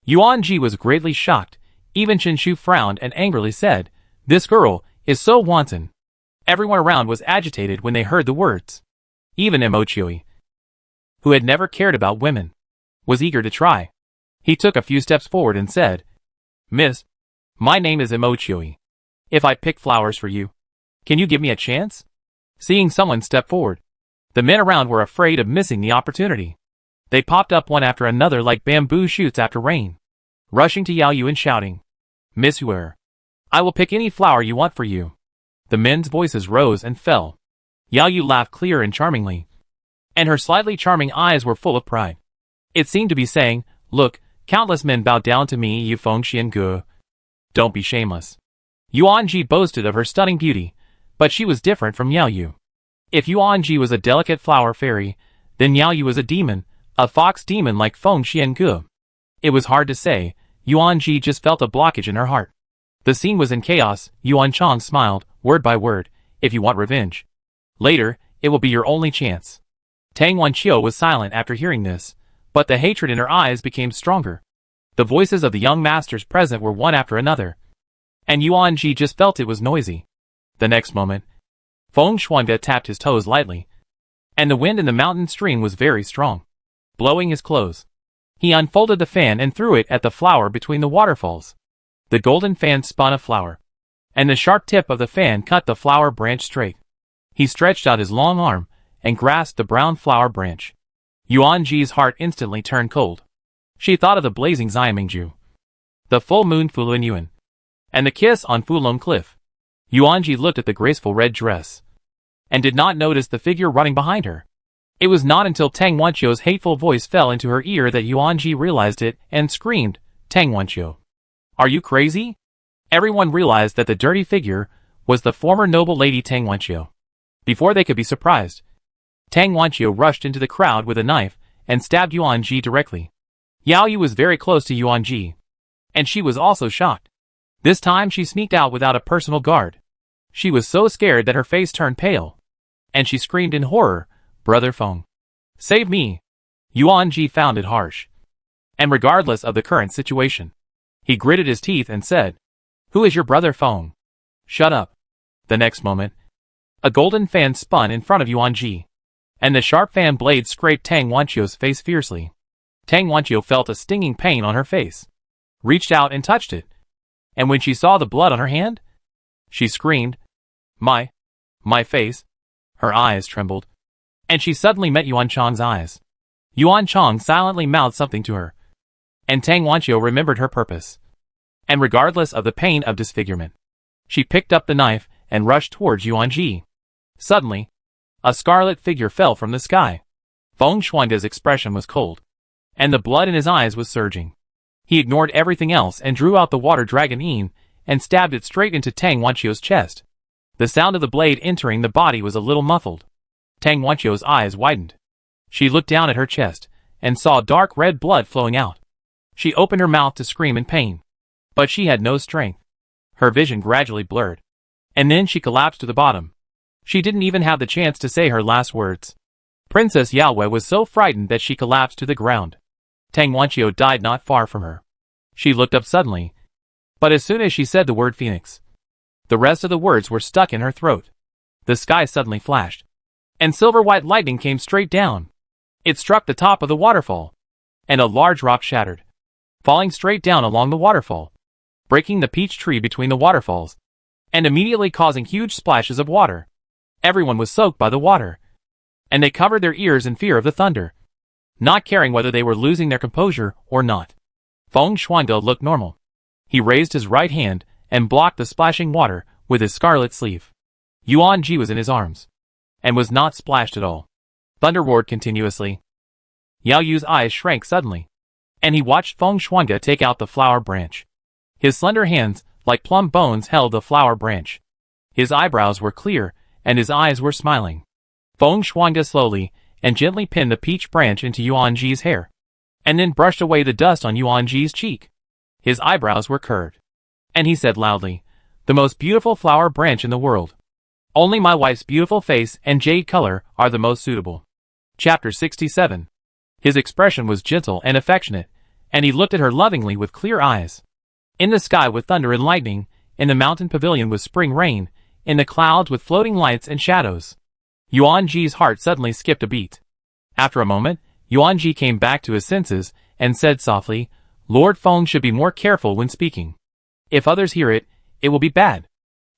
Speaker 1: Yuan Ji was greatly shocked. Even Chen Shu frowned and angrily said, "This girl is so wanton." Everyone around was agitated when they heard the words. Even Imochioi, who had never cared about women, was eager to try. He took a few steps forward and said, "Miss, my name is Imochioi. If I pick flowers for you, can you give me a chance?" Seeing someone step forward, the men around were afraid of missing the opportunity. They popped up one after another like bamboo shoots after rain, rushing to Yao Yu and shouting, "Miss Huer, I will pick any flower you want for you." The men's voices rose and fell. Yao Yu laughed clear and charmingly, and her slightly charming eyes were full of pride. It seemed to be saying, "Look, countless men bow down to me, you Feng Xiange. Don't be shameless." Yuan Ji boasted of her stunning beauty, but she was different from Yao Yu. If Yuan Ji was a delicate flower fairy, then Yao Yu was a demon, a fox demon like Feng Xiange. It was hard to say. Yuan Ji just felt a blockage in her heart. The scene was in chaos. Yuan Chang smiled, word by word, "If you want revenge, later, it will be your only chance." Tang Wanqiu was silent after hearing this, but the hatred in her eyes became stronger. The voices of the young masters present were one after another, and Yuan Ji just felt it was noisy. The next moment, Feng Shuangde tapped his toes lightly, and the wind in the mountain stream was very strong, blowing his clothes. He unfolded the fan and threw it at the flower between the waterfalls. The golden fan spun a flower, and the sharp tip of the fan cut the flower branch straight. He stretched out his long arm and grasped the brown flower branch. Yuan Ji's heart instantly turned cold. She thought of the blazing Xiamingju, the full moon Fulun Yuan, and the kiss on Fulong Cliff. Yuan Ji looked at the graceful red dress, and did not notice the figure running behind her. It was not until Tang Wanqiu's hateful voice fell into her ear that Yuan Ji realized it and screamed, "Tang Wanqiu, are you crazy?" Everyone realized that the dirty figure was the former noble lady Tang Wanqiu. Before they could be surprised, Tang Wanqiu rushed into the crowd with a knife and stabbed Yuan Ji directly. Yao Yu was very close to Yuan Ji, and she was also shocked. This time she sneaked out without a personal guard. She was so scared that her face turned pale, and she screamed in horror, "Brother Feng, save me!" Yuan Ji found it harsh, and regardless of the current situation, he gritted his teeth and said, "Who is your brother Feng? Shut up." The next moment, a golden fan spun in front of Yuan Ji, and the sharp fan blade scraped Tang Wanqiu's face fiercely. Tang Wanqiu felt a stinging pain on her face, reached out and touched it, and when she saw the blood on her hand, she screamed, My face." Her eyes trembled, and she suddenly met Yuan Chang's eyes. Yuan Chang silently mouthed something to her, and Tang Wanqiu remembered her purpose. And regardless of the pain of disfigurement, she picked up the knife and rushed towards Yuan Ji. Suddenly, a scarlet figure fell from the sky. Feng Shuangde's expression was cold, and the blood in his eyes was surging. He ignored everything else and drew out the water dragon Yin and stabbed it straight into Tang Wanqiu's chest. The sound of the blade entering the body was a little muffled. Tang Wanqiu's eyes widened. She looked down at her chest and saw dark red blood flowing out. She opened her mouth to scream in pain, but she had no strength. Her vision gradually blurred, and then she collapsed to the bottom. She didn't even have the chance to say her last words. Princess Yaowei was so frightened that she collapsed to the ground. Tang Wanqiu died not far from her. She looked up suddenly, but as soon as she said the word phoenix, the rest of the words were stuck in her throat. The sky suddenly flashed, and silver-white lightning came straight down. It struck the top of the waterfall, and a large rock shattered, falling straight down along the waterfall, breaking the peach tree between the waterfalls, and immediately causing huge splashes of water. Everyone was soaked by the water, and they covered their ears in fear of the thunder, not caring whether they were losing their composure or not. Feng Shuangde looked normal. He raised his right hand and blocked the splashing water with his scarlet sleeve. Yuan Ji was in his arms, and was not splashed at all. Thunder roared continuously. Yao Yu's eyes shrank suddenly, and he watched Feng Shuangde take out the flower branch. His slender hands, like plump bones, held the flower branch. His eyebrows were clear, and his eyes were smiling. Feng Shuangde slowly and gently pinned the peach branch into Yuanji's hair, and then brushed away the dust on Yuanji's cheek. His eyebrows were curved, and he said loudly, "The most beautiful flower branch in the world. Only my wife's beautiful face and jade color are the most suitable." Chapter 67. His expression was gentle and affectionate, and he looked at her lovingly with clear eyes. In the sky with thunder and lightning, in the mountain pavilion with spring rain, in the clouds with floating lights and shadows. Yuanji's heart suddenly skipped a beat. After a moment, Yuanji came back to his senses and said softly, "Lord Feng should be more careful when speaking. If others hear it, it will be bad."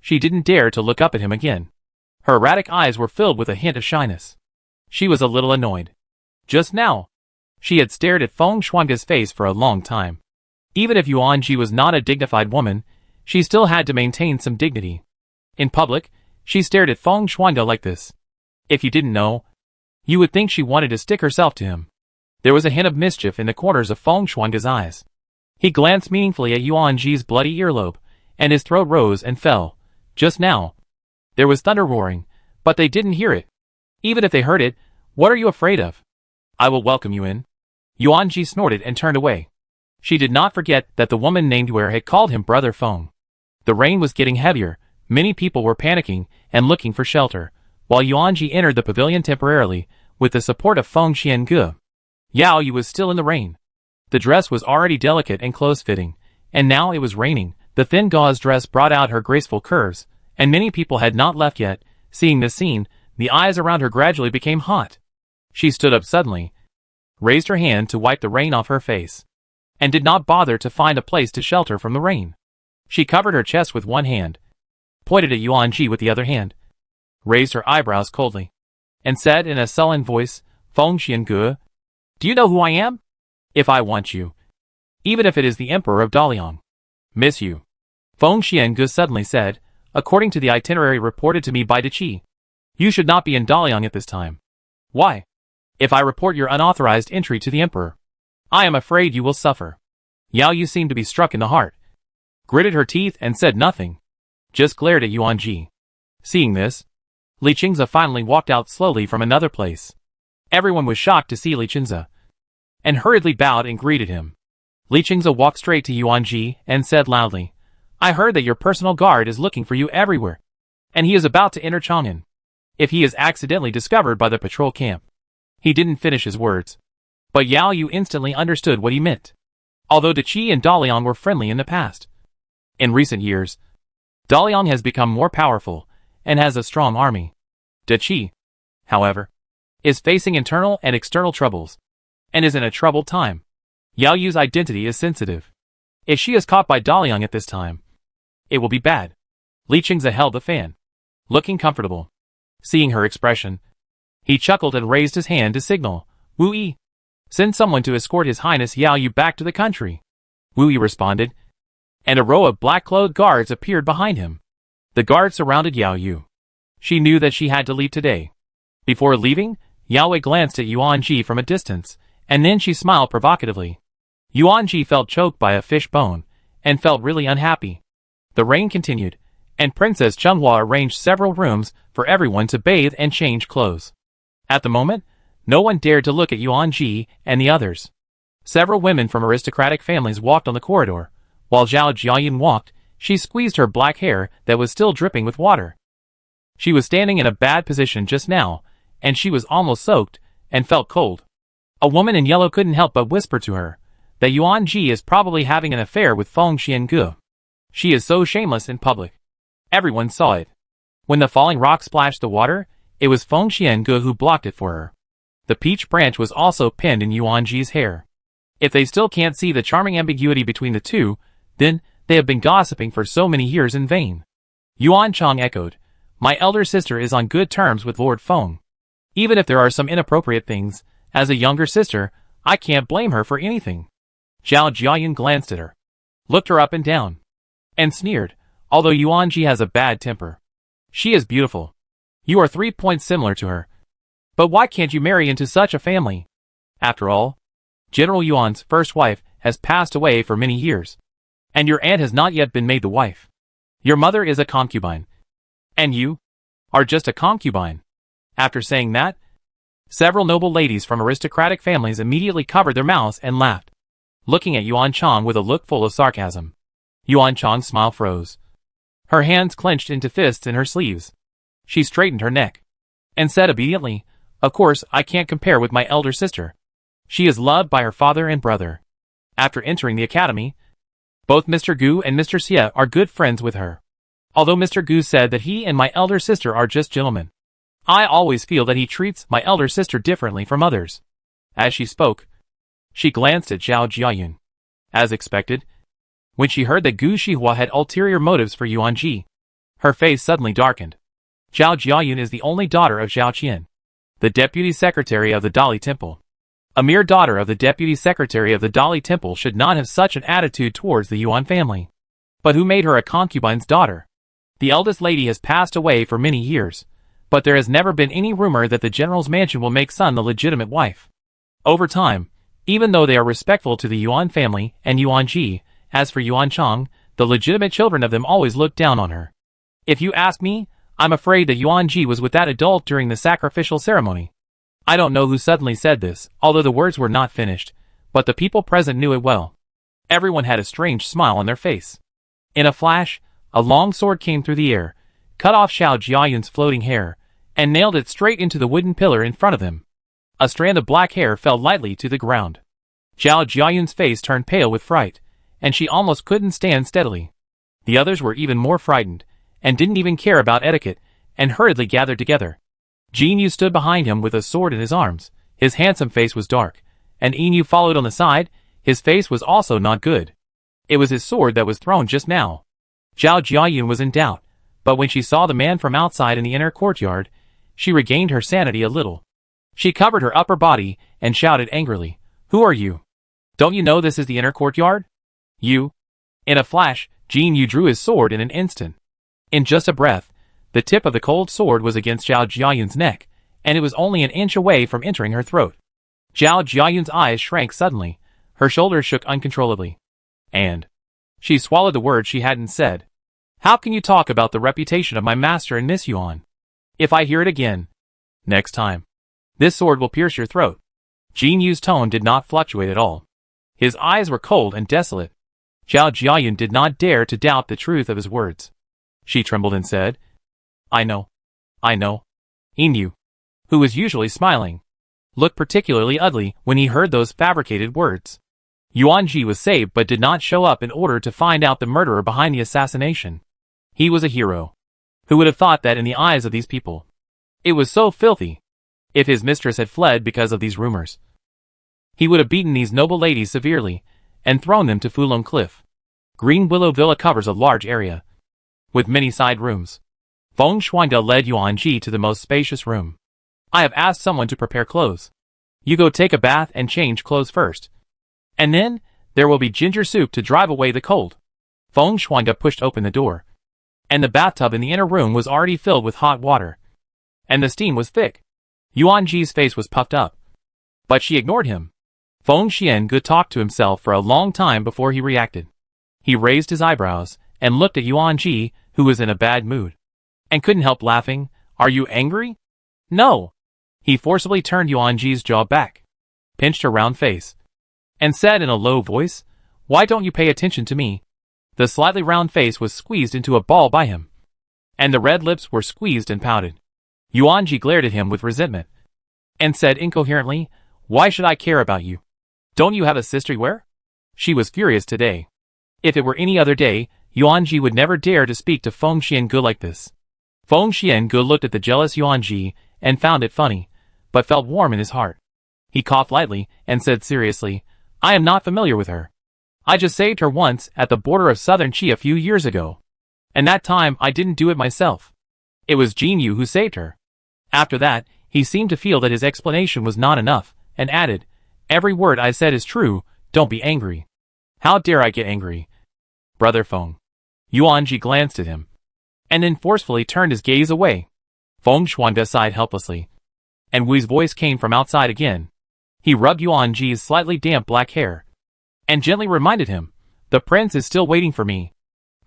Speaker 1: She didn't dare to look up at him again. Her erratic eyes were filled with a hint of shyness. She was a little annoyed. Just now, she had stared at Feng Shuangde's face for a long time. Even if Yuanji was not a dignified woman, she still had to maintain some dignity. In public, she stared at Feng Shuangde like this. If you didn't know, you would think she wanted to stick herself to him. There was a hint of mischief in the corners of Feng Shuangde's eyes. He glanced meaningfully at Yuanji's bloody earlobe, and his throat rose and fell. Just now, there was thunder roaring, but they didn't hear it. Even if they heard it, what are you afraid of? I will welcome you in. Yuanji snorted and turned away. She did not forget that the woman named Ware had called him Brother Feng. The rain was getting heavier, many people were panicking and looking for shelter, while Yuanji entered the pavilion temporarily, with the support of Feng Xiange. Yao Yu was still in the rain. The dress was already delicate and close-fitting, and now it was raining. The thin gauze dress brought out her graceful curves, and many people had not left yet. Seeing this scene, the eyes around her gradually became hot. She stood up suddenly, raised her hand to wipe the rain off her face, and did not bother to find a place to shelter from the rain. She covered her chest with one hand, pointed at Yuanji with the other hand, raised her eyebrows coldly, and said in a sullen voice, "Feng Xiange, do you know who I am? If I want you, even if it is the Emperor of Daliang, miss you." Feng Xiange suddenly said, "According to the itinerary reported to me by De Qi, you should not be in Daliang at this time. Why? If I report your unauthorized entry to the Emperor, I am afraid you will suffer." Yao Yu seemed to be struck in the heart, gritted her teeth and said nothing, just glared at Yuanji. Seeing this, Li Qingze finally walked out slowly from another place. Everyone was shocked to see Li Qingze, and hurriedly bowed and greeted him. Li Qingze walked straight to Yuanji and said loudly, "I heard that your personal guard is looking for you everywhere, and he is about to enter Chang'an. If he is accidentally discovered by the patrol camp." He didn't finish his words, but Yao Yu instantly understood what he meant. Although De Qi and Daliang were friendly in the past, in recent years, Daliang has become more powerful and has a strong army. De Qi, however, is facing internal and external troubles, and is in a troubled time. Yao Yu's identity is sensitive. If she is caught by Daliang at this time, it will be bad. Li Qingze held the fan, looking comfortable. Seeing her expression, he chuckled and raised his hand to signal, "Wu Yi, send someone to escort His Highness Yao Yu back to the country." Wu Yi responded, and a row of black-clothed guards appeared behind him. The guards surrounded Yao Yu. She knew that she had to leave today. Before leaving, Yao Wei glanced at Yuanji from a distance, and then she smiled provocatively. Yuanji felt choked by a fish bone, and felt really unhappy. The rain continued, and Princess Chunghua arranged several rooms for everyone to bathe and change clothes. At the moment, no one dared to look at Yuanji and the others. Several women from aristocratic families walked on the corridor. While Zhao Jiayin walked, she squeezed her black hair that was still dripping with water. She was standing in a bad position just now, and she was almost soaked, and felt cold. A woman in yellow couldn't help but whisper to her that Yuanji is probably having an affair with Feng Xiange. She is so shameless in public. Everyone saw it. When the falling rock splashed the water, it was Feng Xiange who blocked it for her. The peach branch was also pinned in Yuanji's hair. If they still can't see the charming ambiguity between the two, then they have been gossiping for so many years in vain. Yuan Chang echoed, "My elder sister is on good terms with Lord Feng. Even if there are some inappropriate things, as a younger sister, I can't blame her for anything." Zhao Jiayin glanced at her, looked her up and down, and sneered, "Although Yuanji has a bad temper, she is beautiful. You are 3 points similar to her. But why can't you marry into such a family? After all, General Yuan's first wife has passed away for many years, and your aunt has not yet been made the wife. Your mother is a concubine. And you? are just a concubine. After saying that, several noble ladies from aristocratic families immediately covered their mouths and laughed, looking at Yuan Chang with a look full of sarcasm. Yuan Chang's smile froze. Her hands clenched into fists in her sleeves. She straightened her neck and said obediently, "Of course, I can't compare with my elder sister. She is loved by her father and brother. After entering the academy, both Mr. Gu and Mr. Xie are good friends with her. Although Mr. Gu said that he and my elder sister are just gentlemen, I always feel that he treats my elder sister differently from others." As she spoke, she glanced at Zhao Jiayun. As expected, when she heard that Gu Shihua had ulterior motives for Yuan Ji, her face suddenly darkened. Zhao Jiayun is the only daughter of Zhao Qian, the deputy secretary of the Dali Temple. A mere daughter of the deputy secretary of the Dali Temple should not have such an attitude towards the Yuan family. But who made her a concubine's daughter? The eldest lady has passed away for many years, but there has never been any rumor that the general's mansion will make Sun the legitimate wife. Over time, even though they are respectful to the Yuan family and Yuan Ji, as for Yuan Chang, the legitimate children of them always look down on her. If you ask me, I'm afraid that Yuan Ji was with that adult during the sacrificial ceremony. I don't know who suddenly said this, although the words were not finished, but the people present knew it well. Everyone had a strange smile on their face. In a flash, a long sword came through the air, cut off Zhao Jiayun's floating hair, and nailed it straight into the wooden pillar in front of him. A strand of black hair fell lightly to the ground. Zhao Jiayun's face turned pale with fright, and she almost couldn't stand steadily. The others were even more frightened, and didn't even care about etiquette, and hurriedly gathered together. Jin Yu stood behind him with a sword in his arms. His handsome face was dark, and Yin Yu followed on the side. His face was also not good. It was his sword that was thrown just now. Zhao Jiayun was in doubt, but when she saw the man from outside in the inner courtyard, she regained her sanity a little. She covered her upper body and shouted angrily, "Who are you? Don't you know this is the inner courtyard? You?" In a flash, Jin Yu drew his sword in an instant. In just a breath, the tip of the cold sword was against Zhao Jiayun's neck, and it was only an inch away from entering her throat. Zhao Jiayun's eyes shrank suddenly, her shoulders shook uncontrollably. And she swallowed the words she hadn't said. "How can you talk about the reputation of my master and Miss Yuan? If I hear it again, next time, this sword will pierce your throat." Jin Yu's tone did not fluctuate at all. His eyes were cold and desolate. Zhao Jiayun did not dare to doubt the truth of his words. She trembled and said, I know. Yin Yu, who was usually smiling, looked particularly ugly when he heard those fabricated words. Yuan Ji was saved but did not show up in order to find out the murderer behind the assassination. He was a hero. Who would have thought that in the eyes of these people? It was so filthy. If his mistress had fled because of these rumors, he would have beaten these noble ladies severely and thrown them to Fulong Cliff. Green Willow Villa covers a large area, with many side rooms. Feng Shuangde led Yuan Ji to the most spacious room. "I have asked someone to prepare clothes. You go take a bath and change clothes first. And then, there will be ginger soup to drive away the cold." Feng Shuangde pushed open the door, and the bathtub in the inner room was already filled with hot water, and the steam was thick. Yuan Ji's face was puffed up, but she ignored him. Feng Xiange talked to himself for a long time before he reacted. He raised his eyebrows and looked at Yuan Ji, who was in a bad mood, and couldn't help laughing. "Are you angry?" "No." He forcibly turned Yuan Ji's jaw back, pinched her round face, and said in a low voice, "Why don't you pay attention to me?" The slightly round face was squeezed into a ball by him, and the red lips were squeezed and pouted. Yuan Ji glared at him with resentment, and said incoherently, "Why should I care about you? Don't you have a sister where?" She was furious today. If it were any other day, Yuan Ji would never dare to speak to Feng Xiange like this. Feng Xiange looked at the jealous Yuan Ji and found it funny, but felt warm in his heart. He coughed lightly and said seriously, "I am not familiar with her. I just saved her once at the border of southern Qi a few years ago. And that time I didn't do it myself. It was Jin Yu who saved her." After that, he seemed to feel that his explanation was not enough, and added, "Every word I said is true, don't be angry." "How dare I get angry, Brother Feng?" Yuan Ji glanced at him, and then forcefully turned his gaze away. Feng Shuangde sighed helplessly, and Wu's voice came from outside again. He rubbed Yuan Ji's slightly damp black hair, and gently reminded him, "The prince is still waiting for me.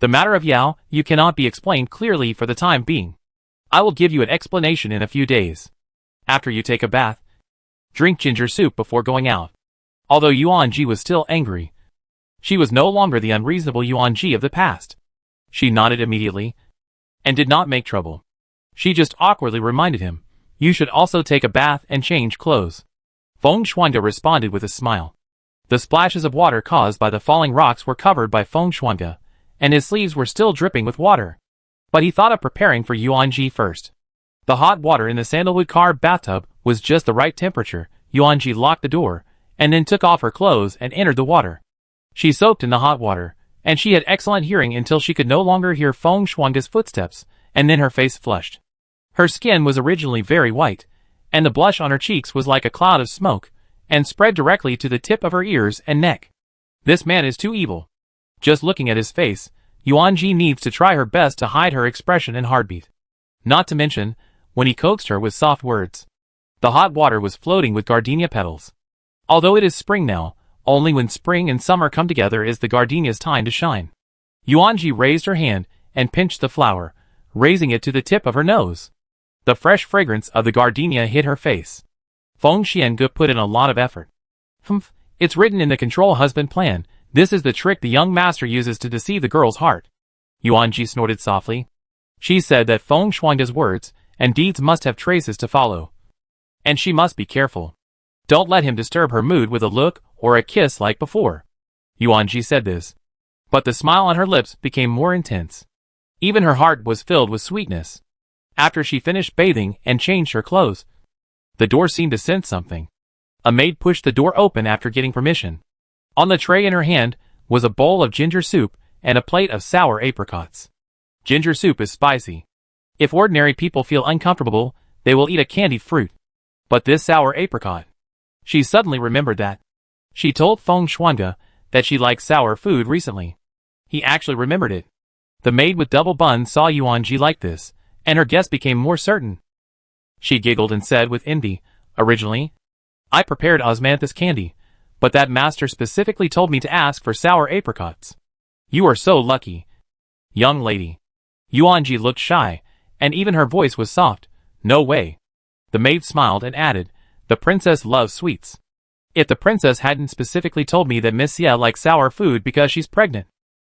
Speaker 1: The matter of Yao, you cannot be explained clearly for the time being. I will give you an explanation in a few days. After you take a bath, drink ginger soup before going out. Although Yuan Ji was still angry, she was no longer the unreasonable Yuan Ji of the past. She nodded immediately and did not make trouble. She just awkwardly reminded him, "You should also take a bath and change clothes." Feng Shuangde responded with a smile. The splashes of water caused by the falling rocks were covered by Feng Shuangde, and his sleeves were still dripping with water. But he thought of preparing for Yuan Ji first. The hot water in the sandalwood carved bathtub was just the right temperature. Yuan Ji locked the door, and then took off her clothes and entered the water. She soaked in the hot water, and she had excellent hearing until she could no longer hear Feng Shuangde's footsteps, and then her face flushed. Her skin was originally very white, and the blush on her cheeks was like a cloud of smoke, and spread directly to the tip of her ears and neck. This man is too evil. Just looking at his face, Yuan Ji needs to try her best to hide her expression and heartbeat. Not to mention, when he coaxed her with soft words. The hot water was floating with gardenia petals. Although it is spring now, only when spring and summer come together is the gardenia's time to shine. Yuan Ji raised her hand and pinched the flower, raising it to the tip of her nose. The fresh fragrance of the gardenia hit her face. Feng Xiange put in a lot of effort. Humph, it's written in the control husband plan. This is the trick the young master uses to deceive the girl's heart. Yuan Ji snorted softly. She said that Feng Shuangde's words and deeds must have traces to follow. And she must be careful. Don't let him disturb her mood with a look or a kiss like before. Yuan Ji said this. But the smile on her lips became more intense. Even her heart was filled with sweetness. After she finished bathing and changed her clothes, the door seemed to sense something. A maid pushed the door open after getting permission. On the tray in her hand was a bowl of ginger soup and a plate of sour apricots. Ginger soup is spicy. If ordinary people feel uncomfortable, they will eat a candied fruit. But this sour apricot. She suddenly remembered that. She told Feng Shuangde that she liked sour food recently. He actually remembered it. The maid with double bun saw Yuan Ji like this, and her guess became more certain. She giggled and said with envy, "Originally, I prepared osmanthus candy, but that master specifically told me to ask for sour apricots. You are so lucky, young lady." Yuan Ji looked shy, and even her voice was soft. "No way." The maid smiled and added, "The princess loves sweets. If the princess hadn't specifically told me that Miss Xie likes sour food because she's pregnant,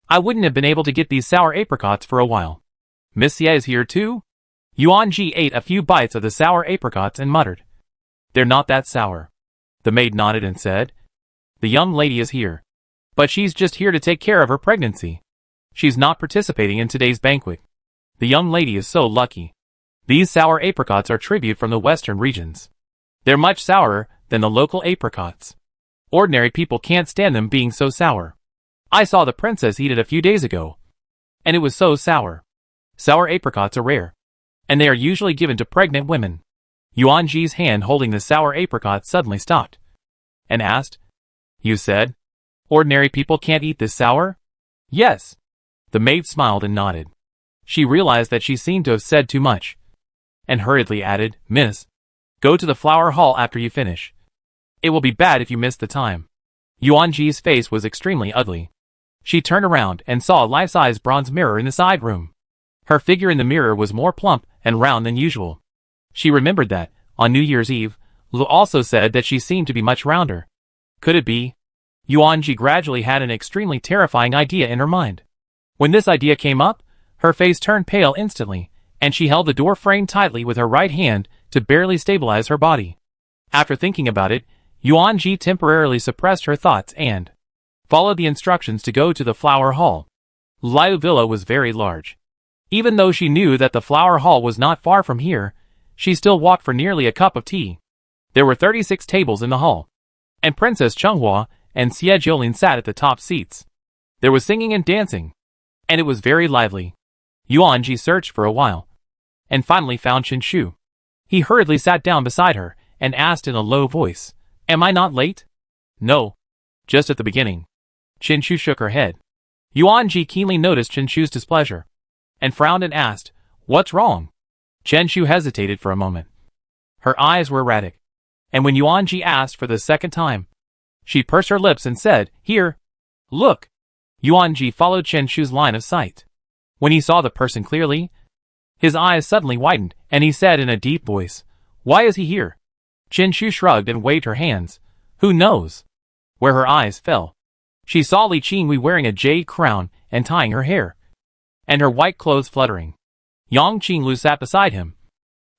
Speaker 1: I wouldn't have been able to get these sour apricots for a while." "Miss Xie is here too?" Yuan Ji ate a few bites of the sour apricots and muttered, "They're not that sour." The maid nodded and said, "The young lady is here. But she's just here to take care of her pregnancy. She's not participating in today's banquet. The young lady is so lucky. These sour apricots are tribute from the western regions. They're much sourer than the local apricots. Ordinary people can't stand them being so sour. I saw the princess eat it a few days ago, and it was so sour. Sour apricots are rare, and they are usually given to pregnant women." Yuan Ji's hand holding the sour apricot suddenly stopped, and asked, "You said ordinary people can't eat this sour?" "Yes." The maid smiled and nodded. She realized that she seemed to have said too much, and hurriedly added, "Miss, go to the flower hall after you finish. It will be bad if you miss the time." Yuan Ji's face was extremely ugly. She turned around and saw a life-size bronze mirror in the side room. Her figure in the mirror was more plump and round than usual. She remembered that, on New Year's Eve, Lu also said that she seemed to be much rounder. Could it be? Yuan Ji gradually had an extremely terrifying idea in her mind. When this idea came up, her face turned pale instantly, and she held the door frame tightly with her right hand to barely stabilize her body. After thinking about it, Yuan Ji temporarily suppressed her thoughts and followed the instructions to go to the flower hall. Liu Villa was very large. Even though she knew that the flower hall was not far from here, she still walked for nearly a cup of tea. There were 36 tables in the hall, and Princess Chunghua and Xie Jiolin sat at the top seats. There was singing and dancing, and it was very lively. Yuan Ji searched for a while, and finally found Chen Shu. He hurriedly sat down beside her and asked in a low voice, "Am I not late?" "No, just at the beginning." Chen Shu shook her head. Yuan Ji keenly noticed Chen Shu's displeasure, and frowned and asked, "What's wrong?" Chen Shu hesitated for a moment. Her eyes were erratic, and when Yuan Ji asked for the second time, she pursed her lips and said, "Here, look." Yuan Ji followed Chen Shu's line of sight. When he saw the person clearly, His eyes suddenly widened, and he said in a deep voice, "Why is he here?" Chen Shu shrugged and waved her hands. "Who knows?" Where her eyes fell, she saw Li Qingwei wearing a jade crown and tying her hair, and her white clothes fluttering. Yang Qinglu sat beside him,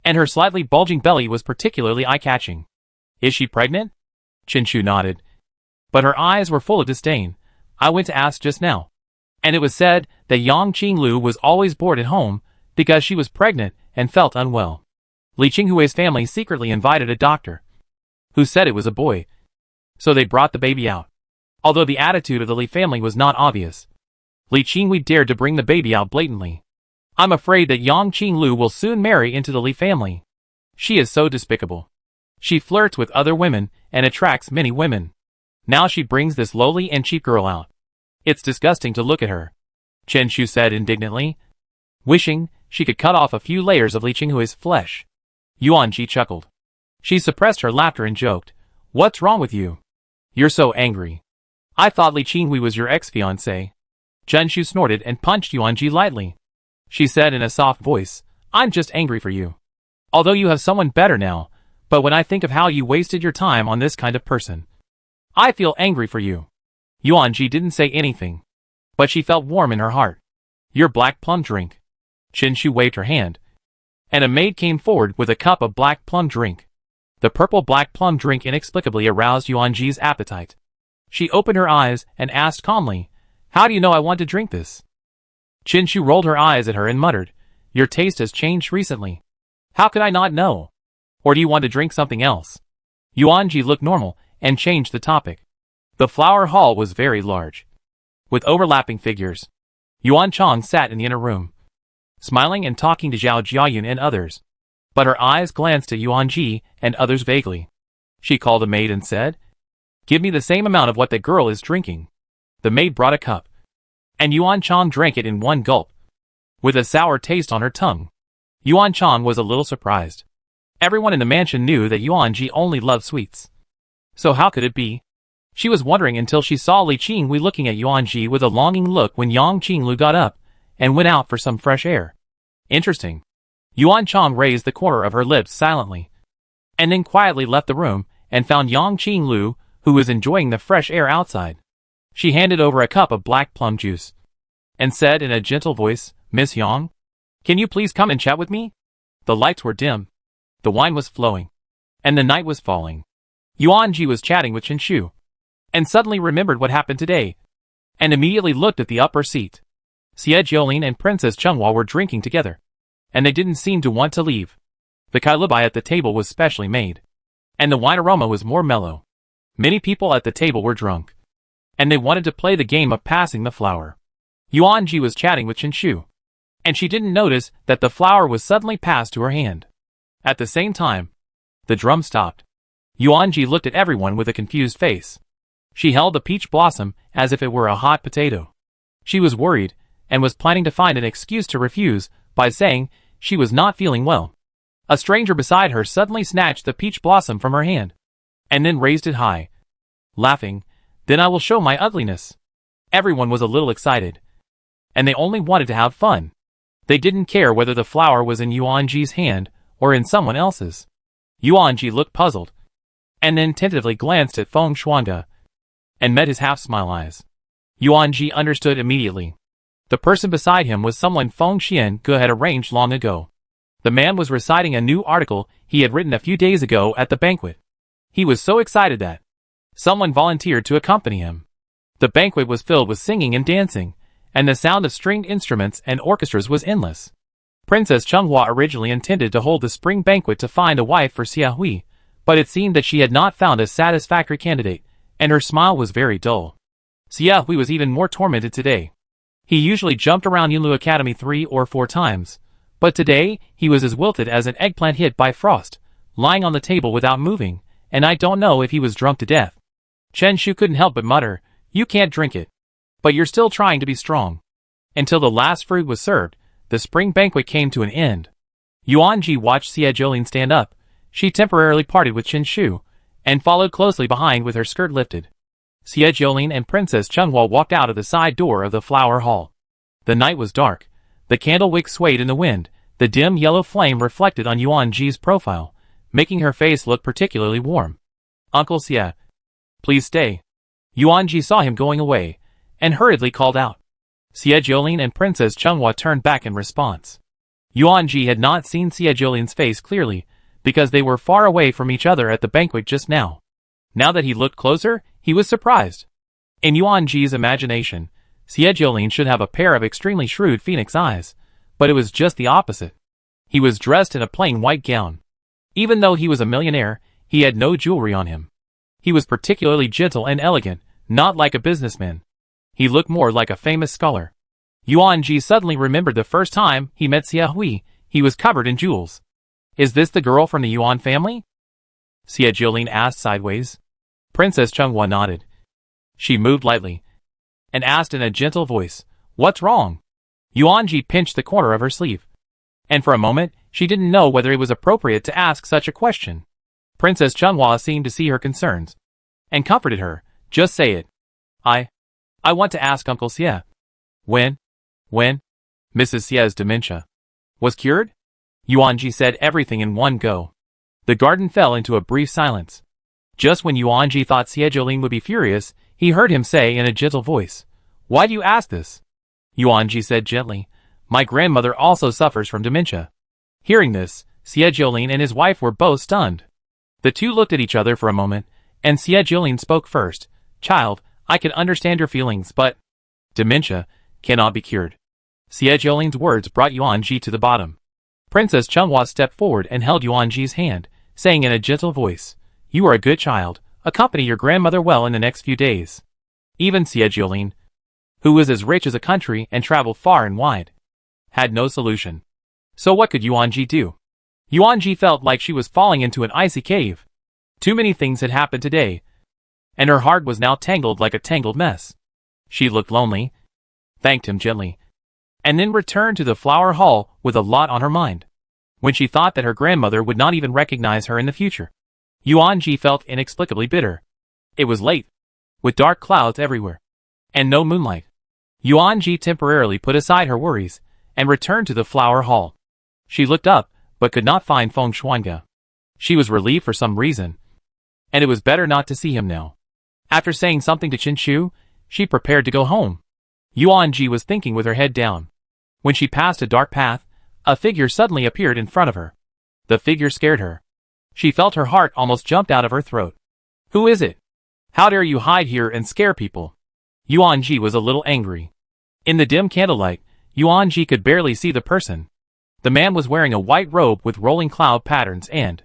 Speaker 1: and her slightly bulging belly was particularly eye-catching. "Is she pregnant?" Chen Shu nodded, but her eyes were full of disdain. "I went to ask just now, and it was said that Yang Qinglu was always bored at home because she was pregnant and felt unwell. Li Qinghui's family secretly invited a doctor, who said it was a boy, so they brought the baby out. Although the attitude of the Li family was not obvious, Li Qinghui dared to bring the baby out blatantly. I'm afraid that Yang Qinglu will soon marry into the Li family. She is so despicable. She flirts with other women and attracts many women. Now she brings this lowly and cheap girl out. It's disgusting to look at her," Chen Shu said indignantly, wishing she could cut off a few layers of Li Qinghui's flesh. Yuan Ji chuckled. She suppressed her laughter and joked, "What's wrong with you? You're so angry. I thought Li Qinghui was your ex-fiancé." Chen Shu snorted and punched Yuan Ji lightly. She said in a soft voice, "I'm just angry for you. Although you have someone better now, but when I think of how you wasted your time on this kind of person, I feel angry for you." Yuan Ji didn't say anything, but she felt warm in her heart. "Your black plum drink." Chen Shu waved her hand, and a maid came forward with a cup of black plum drink. The purple black plum drink inexplicably aroused Yuan Ji's appetite. She opened her eyes and asked calmly, "How do you know I want to drink this?" Chen Shu rolled her eyes at her and muttered, "Your taste has changed recently. How could I not know? Or do you want to drink something else?" Yuan Ji looked normal and changed the topic. The flower hall was very large, with overlapping figures. Yuan Chang sat in the inner room, smiling and talking to Zhao Jiayun and others, but her eyes glanced at Yuan Ji and others vaguely. She called a maid and said, "Give me the same amount of what that girl is drinking." The maid brought a cup, and Yuan Chang drank it in one gulp, with a sour taste on her tongue. Yuan Chang was a little surprised. Everyone in the mansion knew that Yuan Ji only loved sweets. So how could it be? She was wondering until she saw Li Qinghui looking at Yuan Ji with a longing look when Yang Qinglu got up and went out for some fresh air. Interesting. Yuan Chang raised the corner of her lips silently, and then quietly left the room and found Yang Qinglu, who was enjoying the fresh air outside. She handed over a cup of black plum juice, and said in a gentle voice, "Miss Yang, can you please come and chat with me?" The lights were dim, the wine was flowing, and the night was falling. Yuan Ji was chatting with Chen Shu, and suddenly remembered what happened today, and immediately looked at the upper seat. Xie Jiolin and Princess Chunghua were drinking together, and they didn't seem to want to leave. The kailubai at the table was specially made, and the wine aroma was more mellow. Many people at the table were drunk, and they wanted to play the game of passing the flower. Yuan Ji was chatting with Chen Shu, and she didn't notice that the flower was suddenly passed to her hand. At the same time, the drum stopped. Yuan Ji looked at everyone with a confused face. She held the peach blossom as if it were a hot potato. She was worried, and was planning to find an excuse to refuse by saying she was not feeling well. A stranger beside her suddenly snatched the peach blossom from her hand, and then raised it high, laughing, "Then I will show my ugliness." Everyone was a little excited, and they only wanted to have fun. They didn't care whether the flower was in Yuan Ji's hand or in someone else's. Yuan Ji looked puzzled, and then tentatively glanced at Feng Shuangde, and met his half-smile eyes. Yuan Ji understood immediately. The person beside him was someone Feng Xiange had arranged long ago. The man was reciting a new article he had written a few days ago at the banquet. He was so excited that someone volunteered to accompany him. The banquet was filled with singing and dancing, and the sound of stringed instruments and orchestras was endless. Princess Chunghua originally intended to hold the spring banquet to find a wife for Xia Hui, but it seemed that she had not found a satisfactory candidate, and her smile was very dull. Xia Hui was even more tormented today. He usually jumped around Yunlu Academy 3 or 4 times, but today he was as wilted as an eggplant hit by frost, lying on the table without moving, and I don't know if he was drunk to death. Chen Shu couldn't help but mutter, "You can't drink it. But you're still trying to be strong." Until the last fruit was served, the spring banquet came to an end. Yuan Ji watched Xie Jiolin stand up. She temporarily parted with Chen Shu, and followed closely behind with her skirt lifted. Xie Jiolin and Princess Chunghua walked out of the side door of the flower hall. The night was dark. The candle wick swayed in the wind, The dim yellow flame reflected on Yuan Ji's profile, making her face look particularly warm. Uncle Xie, please stay. Yuan Ji saw him going away, and hurriedly called out. Xie Jiolin and Princess Chenghua turned back in response. Yuan Ji had not seen Xie Jiolin's face clearly, because they were far away from each other at the banquet just now. Now that he looked closer, he was surprised. In Yuan Ji's imagination, Xie Jiolin should have a pair of extremely shrewd phoenix eyes, but it was just the opposite. He was dressed in a plain white gown. Even though he was a millionaire, he had no jewelry on him. He was particularly gentle and elegant, not like a businessman. He looked more like a famous scholar. Yuan Ji suddenly remembered the first time he met Xie Hui. He was covered in jewels. Is this the girl from the Yuan family? Xie Jiolin asked sideways. Princess Chenghua nodded. She moved lightly and asked in a gentle voice, "What's wrong?" Yuan Ji pinched the corner of her sleeve, and for a moment she didn't know whether it was appropriate to ask such a question. Princess Chenghua seemed to see her concerns and comforted her. Just say it. I want to ask Uncle Xie. When Mrs. Xie's dementia was cured? Yuan Ji said everything in one go. The garden fell into a brief silence. Just when Yuan Ji thought Xie Jiolin would be furious, he heard him say in a gentle voice, "Why do you ask this?" Yuan Ji said gently, "My grandmother also suffers from dementia." Hearing this, Xie Jiolin and his wife were both stunned. The two looked at each other for a moment, and Xie Jiolin spoke first. "Child, I can understand your feelings, but dementia cannot be cured." Xie Jiolin's words brought Yuan Ji to the bottom. Princess Chenghua stepped forward and held Yuan Ji's hand, saying in a gentle voice, "You are a good child. Accompany your grandmother well in the next few days." Even Xie Jiolin, who was as rich as a country and traveled far and wide, had no solution. So what could Yuan Ji do? Yuan Ji felt like she was falling into an icy cave. Too many things had happened today, and her heart was now tangled like a tangled mess. She looked lonely, thanked him gently, and then returned to the flower hall with a lot on her mind. When she thought that her grandmother would not even recognize her in the future, Yuan Ji felt inexplicably bitter. It was late, with dark clouds everywhere, and no moonlight. Yuan Ji temporarily put aside her worries, and returned to the flower hall. She looked up, but could not find Feng Xuange. She was relieved for some reason, and it was better not to see him now. After saying something to Qin Chu, she prepared to go home. Yuan Ji was thinking with her head down. When she passed a dark path, a figure suddenly appeared in front of her. The figure scared her. She felt her heart almost jumped out of her throat. "Who is it? How dare you hide here and scare people?" Yuan Ji was a little angry. In the dim candlelight, Yuan Ji could barely see the person. The man was wearing a white robe with rolling cloud patterns and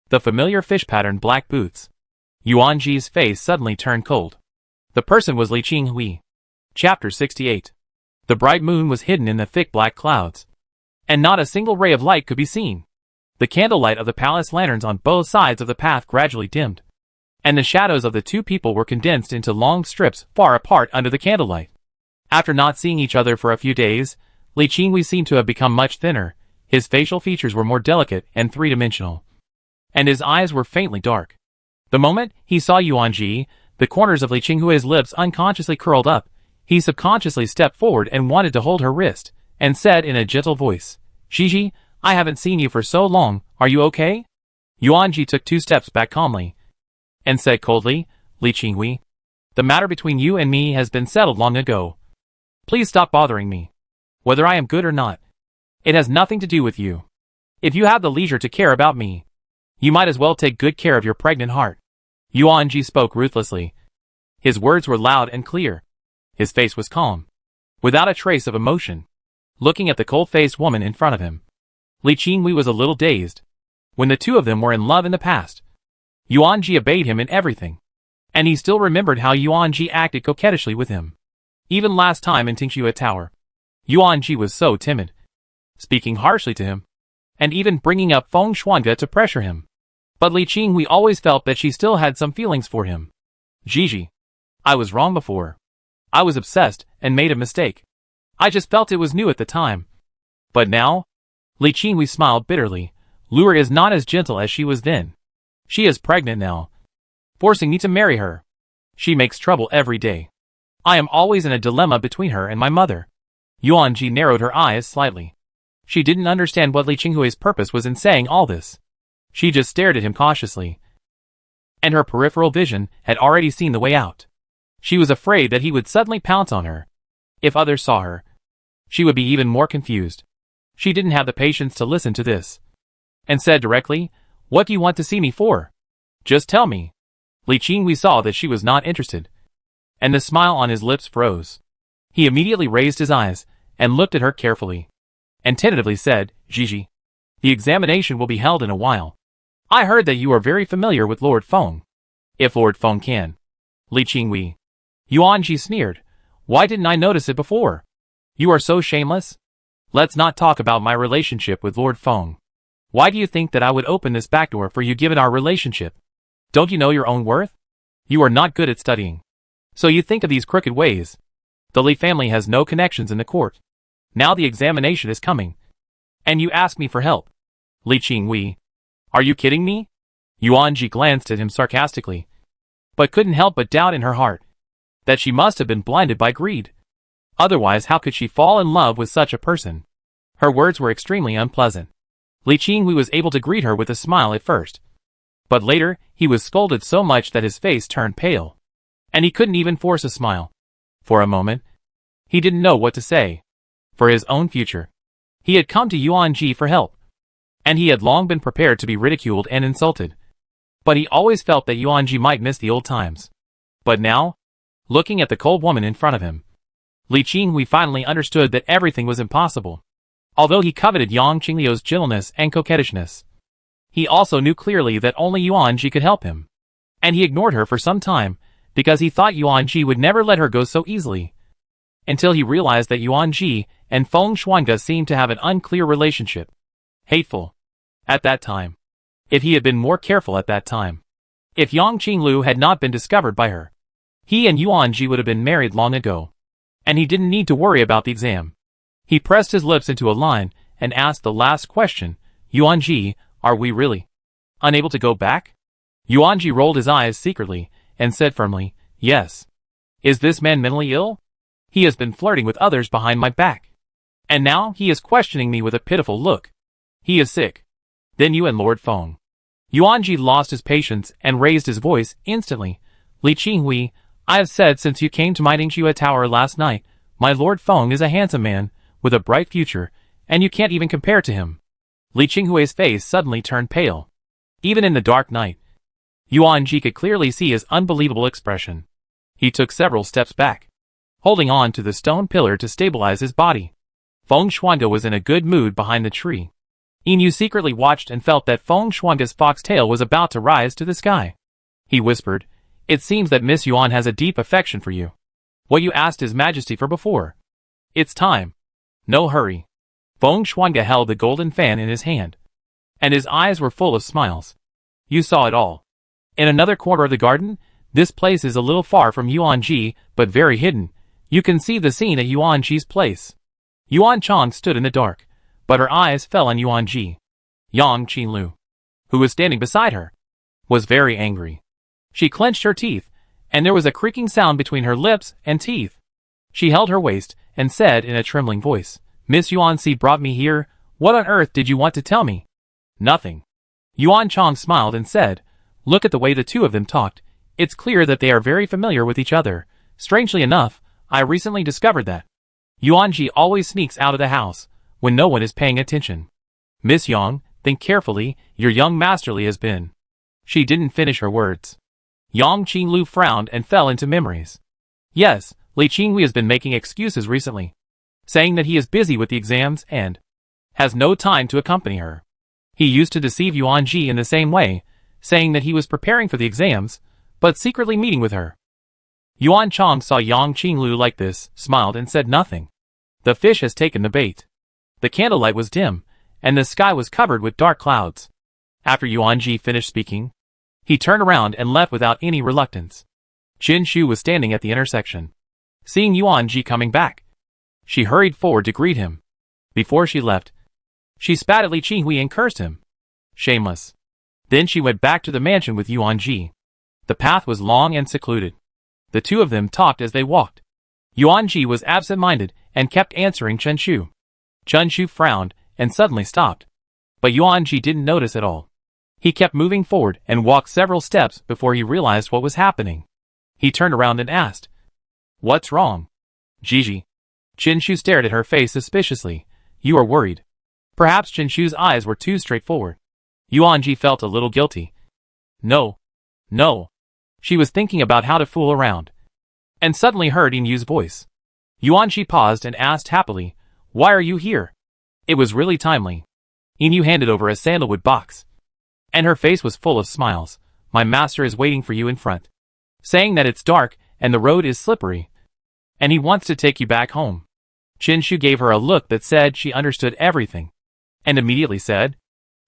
Speaker 1: the familiar fish pattern black boots. Yuan Ji's face suddenly turned cold. The person was Li Qinghui. Chapter 68. The bright moon was hidden in the thick black clouds, and not a single ray of light could be seen. The candlelight of the palace lanterns on both sides of the path gradually dimmed, and the shadows of the two people were condensed into long strips far apart under the candlelight. After not seeing each other for a few days, Li Qinghui seemed to have become much thinner. His facial features were more delicate and three-dimensional, and his eyes were faintly dark. The moment he saw Yuan Ji, the corners of Li Qinghui's lips unconsciously curled up. He subconsciously stepped forward and wanted to hold her wrist, and said in a gentle voice, "Gigi, I haven't seen you for so long, are you okay?" Yuan Ji took 2 steps back calmly, and said coldly, "Li Qinghui, the matter between you and me has been settled long ago. Please stop bothering me. Whether I am good or not, it has nothing to do with you. If you have the leisure to care about me, you might as well take good care of your pregnant heart." Yuan Ji spoke ruthlessly. His words were loud and clear. His face was calm, without a trace of emotion. Looking at the cold-faced woman in front of him, Li Qinghui was a little dazed. When the two of them were in love in the past, Yuan Ji obeyed him in everything, and he still remembered how Yuan Ji acted coquettishly with him. Even last time in Tingxue Tower, Yuan Ji was so timid, speaking harshly to him, and even bringing up Feng Xuange to pressure him. But Li Qinghui always felt that she still had some feelings for him. "Gigi, I was wrong before. I was obsessed and made a mistake. I just felt it was new at the time. But now?" Li Qinghui smiled bitterly. "Lure is not as gentle as she was then. She is pregnant now, forcing me to marry her. She makes trouble every day. I am always in a dilemma between her and my mother." Yuan Ji narrowed her eyes slightly. She didn't understand what Li Qinghui's purpose was in saying all this. She just stared at him cautiously, and her peripheral vision had already seen the way out. She was afraid that he would suddenly pounce on her. If others saw her, she would be even more confused. She didn't have the patience to listen to this, and said directly, "What do you want to see me for? Just tell me." Li Qinghui saw that she was not interested, and the smile on his lips froze. He immediately raised his eyes and looked at her carefully, and tentatively said, "Gigi, the examination will be held in a while. I heard that you are very familiar with Lord Feng. If Lord Feng can." Li Qinghui. Yuan Ji sneered. "Why didn't I notice it before? You are so shameless. Let's not talk about my relationship with Lord Feng. Why do you think that I would open this back door for you given our relationship? Don't you know your own worth? You are not good at studying, so you think of these crooked ways. The Li family has no connections in the court. Now the examination is coming, and you ask me for help." Li Qinghui. "Are you kidding me?" Yuan Ji glanced at him sarcastically, but couldn't help but doubt in her heart that she must have been blinded by greed. Otherwise, how could she fall in love with such a person? Her words were extremely unpleasant. Li Qinghui was able to greet her with a smile at first, but later he was scolded so much that his face turned pale, and he couldn't even force a smile. For a moment, he didn't know what to say. For his own future, he had come to Yuan Ji for help, and he had long been prepared to be ridiculed and insulted. But he always felt that Yuan Ji might miss the old times. But now, looking at the cold woman in front of him, Li Qinghui finally understood that everything was impossible. Although he coveted Yang Qingliu's gentleness and coquettishness, he also knew clearly that only Yuan Ji could help him. And he ignored her for some time, because he thought Yuan Ji would never let her go so easily. Until he realized that Yuan Ji and Feng Shuangge seemed to have an unclear relationship. Hateful. At that time. If he had been more careful at that time. If Yang Qinglu had not been discovered by her, he and Yuan Ji would have been married long ago. And he didn't need to worry about the exam. He pressed his lips into a line and asked the last question, "Yuan Ji, are we really unable to go back?" Yuan Ji rolled his eyes secretly and said firmly, "Yes." "Is this man mentally ill? He has been flirting with others behind my back. And now he is questioning me with a pitiful look. He is sick. Then you and Lord Feng." Yuan Ji lost his patience and raised his voice instantly. "Li Qinghui, I have said since you came to my Ningxue Tower last night, my Lord Feng is a handsome man, with a bright future, and you can't even compare to him." Li Qinghui's face suddenly turned pale. Even in the dark night, Yuan Ji could clearly see his unbelievable expression. He took several steps back, holding on to the stone pillar to stabilize his body. Feng Shuangge was in a good mood behind the tree. Inu secretly watched and felt that Feng Shuangge's foxtail was about to rise to the sky. He whispered, "It seems that Miss Yuan has a deep affection for you. What you asked His Majesty for before. It's time. No hurry." Feng Shuangge held the golden fan in his hand, and his eyes were full of smiles. "You saw it all. In another corner of the garden, this place is a little far from Yuan Ji, but very hidden. You can see the scene at Yuan Ji's place." Yuan Chang stood in the dark, but her eyes fell on Yuan Ji. Yang Qinlu, who was standing beside her, was very angry. She clenched her teeth, and there was a creaking sound between her lips and teeth. She held her waist and said in a trembling voice, "Miss Yuan Si brought me here. What on earth did you want to tell me?" "Nothing." Yuan Chang smiled and said, "Look at the way the two of them talked. It's clear that they are very familiar with each other. Strangely enough, I recently discovered that Yuan Ji always sneaks out of the house when no one is paying attention. Miss Yang, think carefully, your young masterly has been." She didn't finish her words. Yang Qinglu frowned and fell into memories. Yes, Li Qinghui has been making excuses recently, saying that he is busy with the exams and has no time to accompany her. He used to deceive Yuan Ji in the same way, saying that he was preparing for the exams, but secretly meeting with her. Yuan Chang saw Yang Qinglu like this, smiled and said nothing. The fish has taken the bait. The candlelight was dim, and the sky was covered with dark clouds. After Yuan Ji finished speaking, he turned around and left without any reluctance. Qin Shu was standing at the intersection. Seeing Yuan Ji coming back, she hurried forward to greet him. Before she left, she spat at Li Qinghui and cursed him. Shameless. Then she went back to the mansion with Yuan Ji. The path was long and secluded. The two of them talked as they walked. Yuan Ji was absent-minded and kept answering Chen Shu. Chen Shu frowned and suddenly stopped. But Yuanji didn't notice at all. He kept moving forward and walked several steps before he realized what was happening. He turned around and asked, "What's wrong?" "Gigi." Chinshu stared at her face suspiciously. "You are worried." Perhaps Chinshu's eyes were too straightforward. Yuanji felt a little guilty. No. She was thinking about how to fool around, and suddenly heard Inyu's voice. Yuanji paused and asked happily, "Why are you here?" It was really timely. Inyu handed over a sandalwood box, and her face was full of smiles. "My master is waiting for you in front, saying that it's dark and the road is slippery, and he wants to take you back home." Chinshu gave her a look that said she understood everything, and immediately said,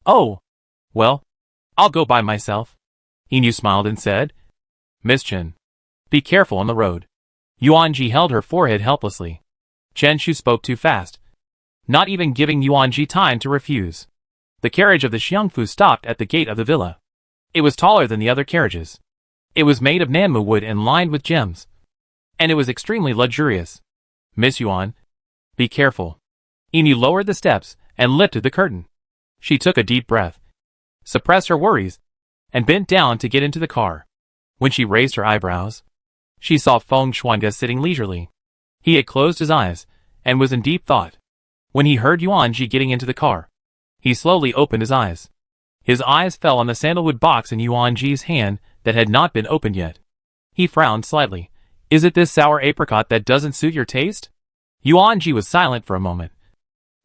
Speaker 1: "Oh, well, I'll go by myself." Inyu smiled and said, "Miss Chen, be careful on the road." Yuanji held her forehead helplessly. Chinshu spoke too fast, not even giving Yuanji time to refuse. The carriage of the Xiangfu stopped at the gate of the villa. It was taller than the other carriages. It was made of Nanmu wood and lined with gems, and it was extremely luxurious. "Miss Yuan, be careful." Inyu lowered the steps and lifted the curtain. She took a deep breath, suppressed her worries, and bent down to get into the car. When she raised her eyebrows, she saw Feng Shuanga sitting leisurely. He had closed his eyes and was in deep thought. When he heard Yuanji getting into the car, he slowly opened his eyes. His eyes fell on the sandalwood box in Yuanji's hand that had not been opened yet. He frowned slightly. "Is it this sour apricot that doesn't suit your taste?" Yuanji was silent for a moment,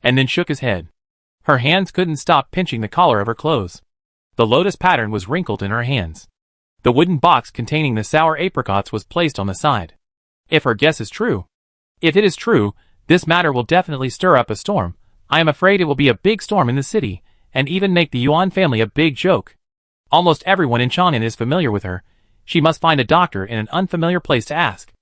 Speaker 1: and then shook his head. Her hands couldn't stop pinching the collar of her clothes. The lotus pattern was wrinkled in her hands. The wooden box containing the sour apricots was placed on the side. If her guess is true. If it is true, this matter will definitely stir up a storm. I am afraid it will be a big storm in the city, and even make the Yuan family a big joke. Almost everyone in Chang'an is familiar with her. She must find a doctor in an unfamiliar place to ask.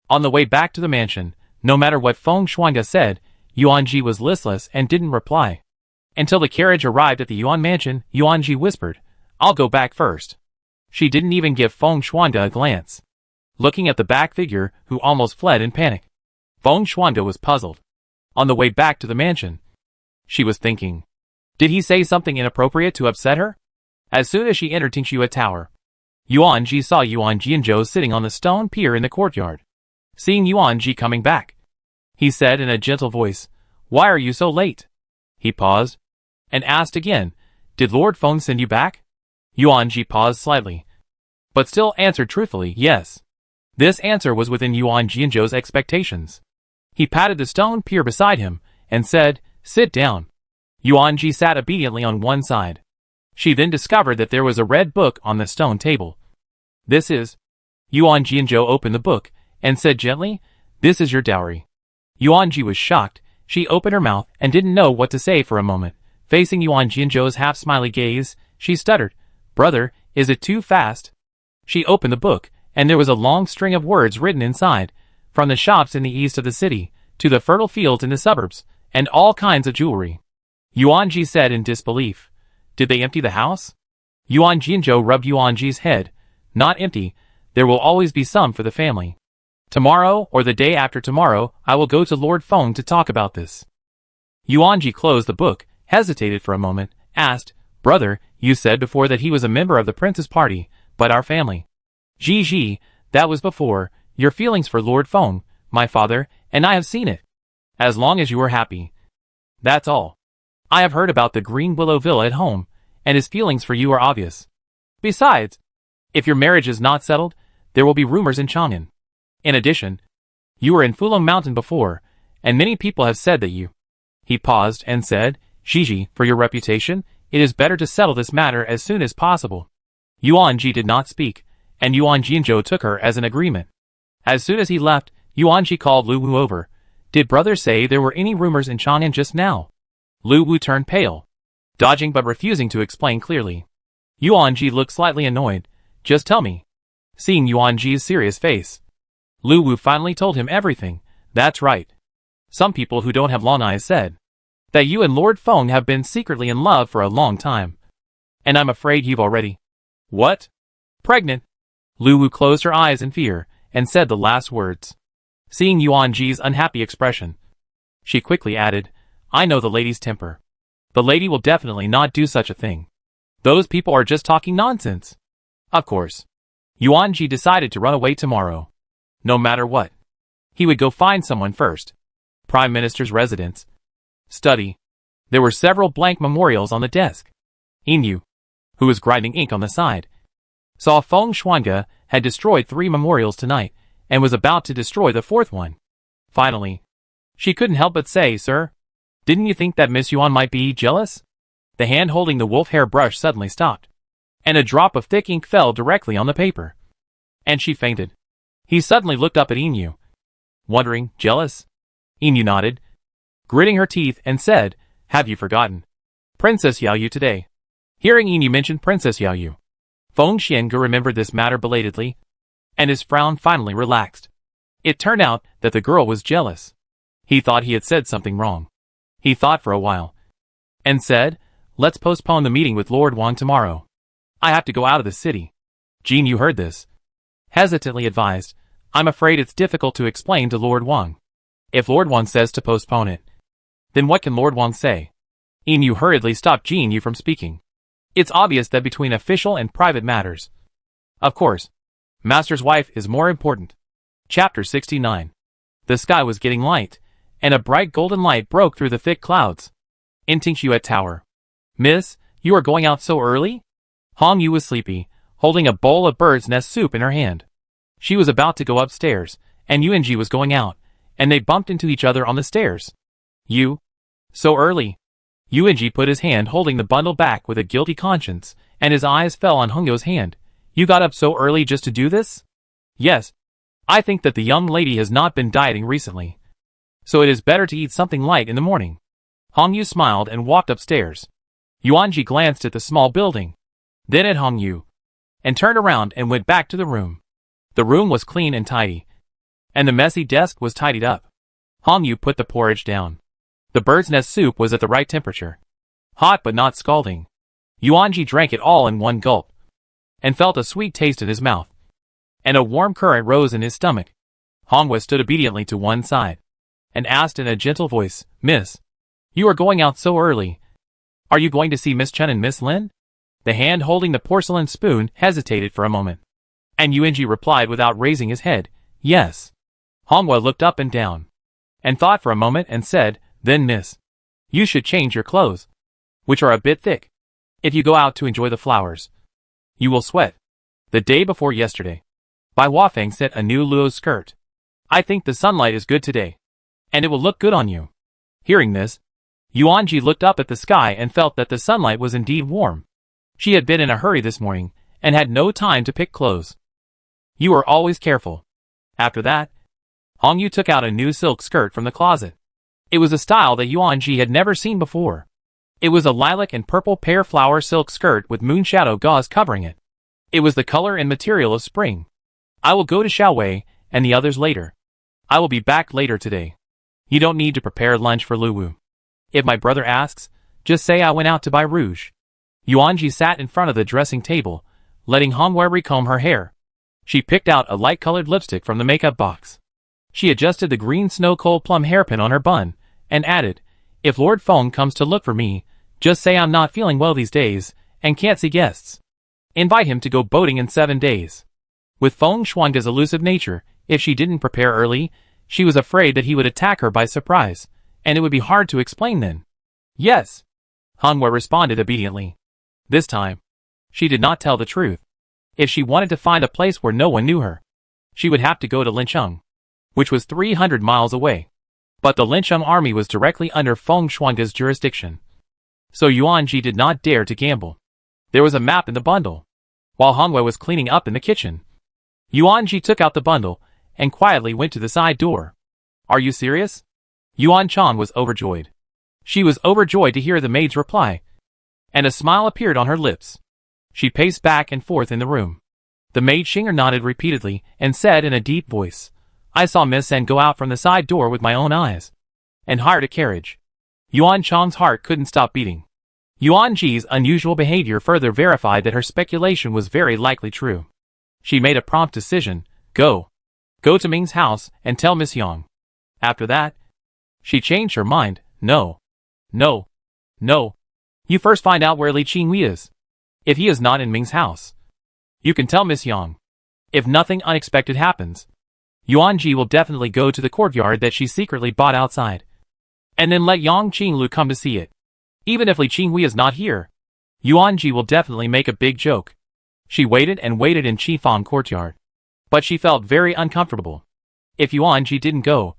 Speaker 1: On the way back to the mansion, no matter what Feng Shuanga said, Yuanji was listless and didn't reply. Until the carriage arrived at the Yuan mansion, Yuanji whispered, "I'll go back first." She didn't even give Feng Shuanga a glance, looking at the back figure, who almost fled in panic. Feng Shuanga was puzzled. On the way back to the mansion, she was thinking, did he say something inappropriate to upset her? As soon as she entered Tingxue Tower, Yuanji saw Yuan Jianzhou sitting on the stone pier in the courtyard. Seeing Yuanji coming back, he said in a gentle voice, "Why are you so late?" He paused, and asked again, "Did Lord Feng send you back?" Yuanji paused slightly, but still answered truthfully, "Yes." This answer was within Yuan Jianzhou's expectations. He patted the stone pier beside him, and said, "Sit down." Yuanji sat obediently on one side. She then discovered that there was a red book on the stone table. "This is..." Yuan Jianzhou opened the book, and said gently, "This is your dowry." Yuanji was shocked. She opened her mouth and didn't know what to say for a moment. Facing Yuan Jianzhou's half-smiley gaze, she stuttered, "Brother, is it too fast?" She opened the book, and there was a long string of words written inside, from the shops in the east of the city, to the fertile fields in the suburbs, and all kinds of jewelry. Yuanji said in disbelief, "Did they empty the house?" Yuan Jianzhou rubbed Yuanji's head. "Not empty, there will always be some for the family. Tomorrow or the day after tomorrow, I will go to Lord Feng to talk about this." Yuanji closed the book, hesitated for a moment, asked, "Brother, you said before that he was a member of the prince's party, but our family." "Gigi, that was before. Your feelings for Lord Feng, my father, and I have seen it. As long as you are happy. That's all. I have heard about the Green Willow Villa at home, and his feelings for you are obvious. Besides, if your marriage is not settled, there will be rumors in Chang'an. In addition, you were in Fulong Mountain before, and many people have said that you..." He paused and said, "Gigi, for your reputation, it is better to settle this matter as soon as possible." Yuanji did not speak, and Yuan Jianzhou took her as an agreement. As soon as he left, Yuanji called Lu Wu over. "Did brother say there were any rumors in Chang'an just now?" Lu Wu turned pale, dodging but refusing to explain clearly. Yuanji looked slightly annoyed. "Just tell me." Seeing Yuanji's serious face, Lu Wu finally told him everything. "That's right. Some people who don't have long eyes said that you and Lord Feng have been secretly in love for a long time. And I'm afraid you've already..." "What? Pregnant?" Lu Wu closed her eyes in fear, and said the last words. Seeing Yuanji's unhappy expression, she quickly added, "I know the lady's temper. The lady will definitely not do such a thing. Those people are just talking nonsense. Of course. Yuanji decided to run away tomorrow. No matter what. He would go find someone first. Prime Minister's residence. Study. There were several blank memorials on the desk. Inu, who was grinding ink on the side, saw Feng Shuanga had destroyed 3 memorials tonight and was about to destroy the 4th one. Finally, she couldn't help but say, "Sir, didn't you think that Miss Yuan might be jealous?" The hand holding the wolf hair brush suddenly stopped, and a drop of thick ink fell directly on the paper. And she fainted. He suddenly looked up at Inu, wondering, "Jealous?" Inu nodded, gritting her teeth, and said, "Have you forgotten Princess Yaoyu today?" Hearing Inu mention Princess Yaoyu, Feng Xiange remembered this matter belatedly, and his frown finally relaxed. It turned out that the girl was jealous. He thought he had said something wrong. He thought for a while, and said, "Let's postpone the meeting with Lord Wang tomorrow. I have to go out of the city." Jin Yu heard this, hesitantly advised, "I'm afraid it's difficult to explain to Lord Wang. If Lord Wang says to postpone it, then what can Lord Wang say?" Inu hurriedly stopped Jin Yu from speaking. "It's obvious that between official and private matters, of course, Master's wife is more important." Chapter 69. The sky was getting light, and a bright golden light broke through the thick clouds. In Tingshuat Tower. "Miss, you are going out so early?" Hong Yu was sleepy, holding a bowl of bird's nest soup in her hand. She was about to go upstairs, and Yuanji was going out, and they bumped into each other on the stairs. "You? So early?" Yuanji put his hand holding the bundle back with a guilty conscience, and his eyes fell on Hong Yu's hand. "You got up so early just to do this?" "Yes. I think that the young lady has not been dieting recently, so it is better to eat something light in the morning." Hong Yu smiled and walked upstairs. Yuanji glanced at the small building, then at Hong Yu, and turned around and went back to the room. The room was clean and tidy, and the messy desk was tidied up. Hong Yu put the porridge down. The bird's nest soup was at the right temperature, hot but not scalding. Yuanji drank it all in one gulp, and felt a sweet taste in his mouth, and a warm current rose in his stomach. Hongwei stood obediently to one side, and asked in a gentle voice, "Miss, you are going out so early. Are you going to see Miss Chen and Miss Lin?" The hand holding the porcelain spoon hesitated for a moment, and Yuanji replied without raising his head, "Yes." Hongwei looked up and down, and thought for a moment and said, "Then miss, you should change your clothes, which are a bit thick. If you go out to enjoy the flowers, you will sweat." The day before yesterday, Bai Huafeng sent a new Luo skirt. "I think the sunlight is good today, and it will look good on you." Hearing this, Yuanji looked up at the sky and felt that the sunlight was indeed warm. She had been in a hurry this morning, and had no time to pick clothes. "You are always careful." After that, Hong Yu took out a new silk skirt from the closet. It was a style that Yuanji had never seen before. It was a lilac and purple pear flower silk skirt with moonshadow gauze covering it. It was the color and material of spring. "I will go to Shaowei and the others later. I will be back later today. You don't need to prepare lunch for Luwu. If my brother asks, just say I went out to buy rouge." Yuanji sat in front of the dressing table, letting Hongwei recomb her hair. She picked out a light-colored lipstick from the makeup box. She adjusted the green snow-coal plum hairpin on her bun, and added, "If Lord Feng comes to look for me, just say I'm not feeling well these days, and can't see guests. Invite him to go boating in 7 days." With Feng Shuange's elusive nature, if she didn't prepare early, she was afraid that he would attack her by surprise, and it would be hard to explain then. "Yes," Hongwei responded obediently. This time, she did not tell the truth. If she wanted to find a place where no one knew her, she would have to go to Lincheng, which was 300 miles away. But the Lincheng army was directly under Feng Shuange's jurisdiction, so Yuanji did not dare to gamble. There was a map in the bundle. While Hongwei was cleaning up in the kitchen, Yuanji took out the bundle and quietly went to the side door. "Are you serious?" Yuan Chan was overjoyed. She was overjoyed to hear the maid's reply, and a smile appeared on her lips. She paced back and forth in the room. The maid Xinger nodded repeatedly and said in a deep voice, "I saw Miss N go out from the side door with my own eyes, and hired a carriage." Yuan Chang's heart couldn't stop beating. Yuan Ji's unusual behavior further verified that her speculation was very likely true. She made a prompt decision. Go to Ming's house and tell Miss Yang." After that, she changed her mind. No. You first find out where Li Qinghui is. If he is not in Ming's house, you can tell Miss Yang. If nothing unexpected happens, Yuanji will definitely go to the courtyard that she secretly bought outside, and then let Yang Qinglu come to see it. Even if Li Qinghui is not here, Yuanji will definitely make a big joke. She waited and waited in Qifang courtyard, but she felt very uncomfortable. If Yuanji didn't go,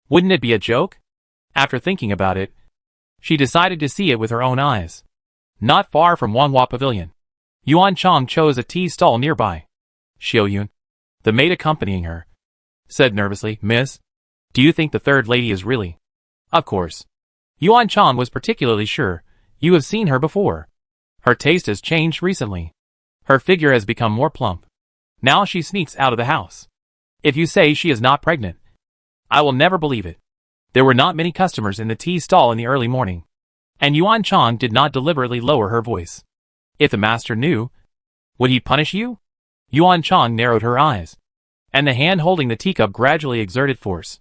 Speaker 1: wouldn't it be a joke? After thinking about it, she decided to see it with her own eyes. Not far from Wanhua Pavilion, Yuan Chong chose a tea stall nearby. Xiaoyun, the maid accompanying her, said nervously, Miss, do you think the third lady is really? Of course. Yuan Chong was particularly sure. You have seen her before. Her taste has changed recently. Her figure has become more plump. Now she sneaks out of the house. If you say she is not pregnant, I will never believe it. There were not many customers in the tea stall in the early morning, and Yuan Chong did not deliberately lower her voice. If the master knew, would he punish you? Yuan Chong narrowed her eyes, and the hand holding the teacup gradually exerted force.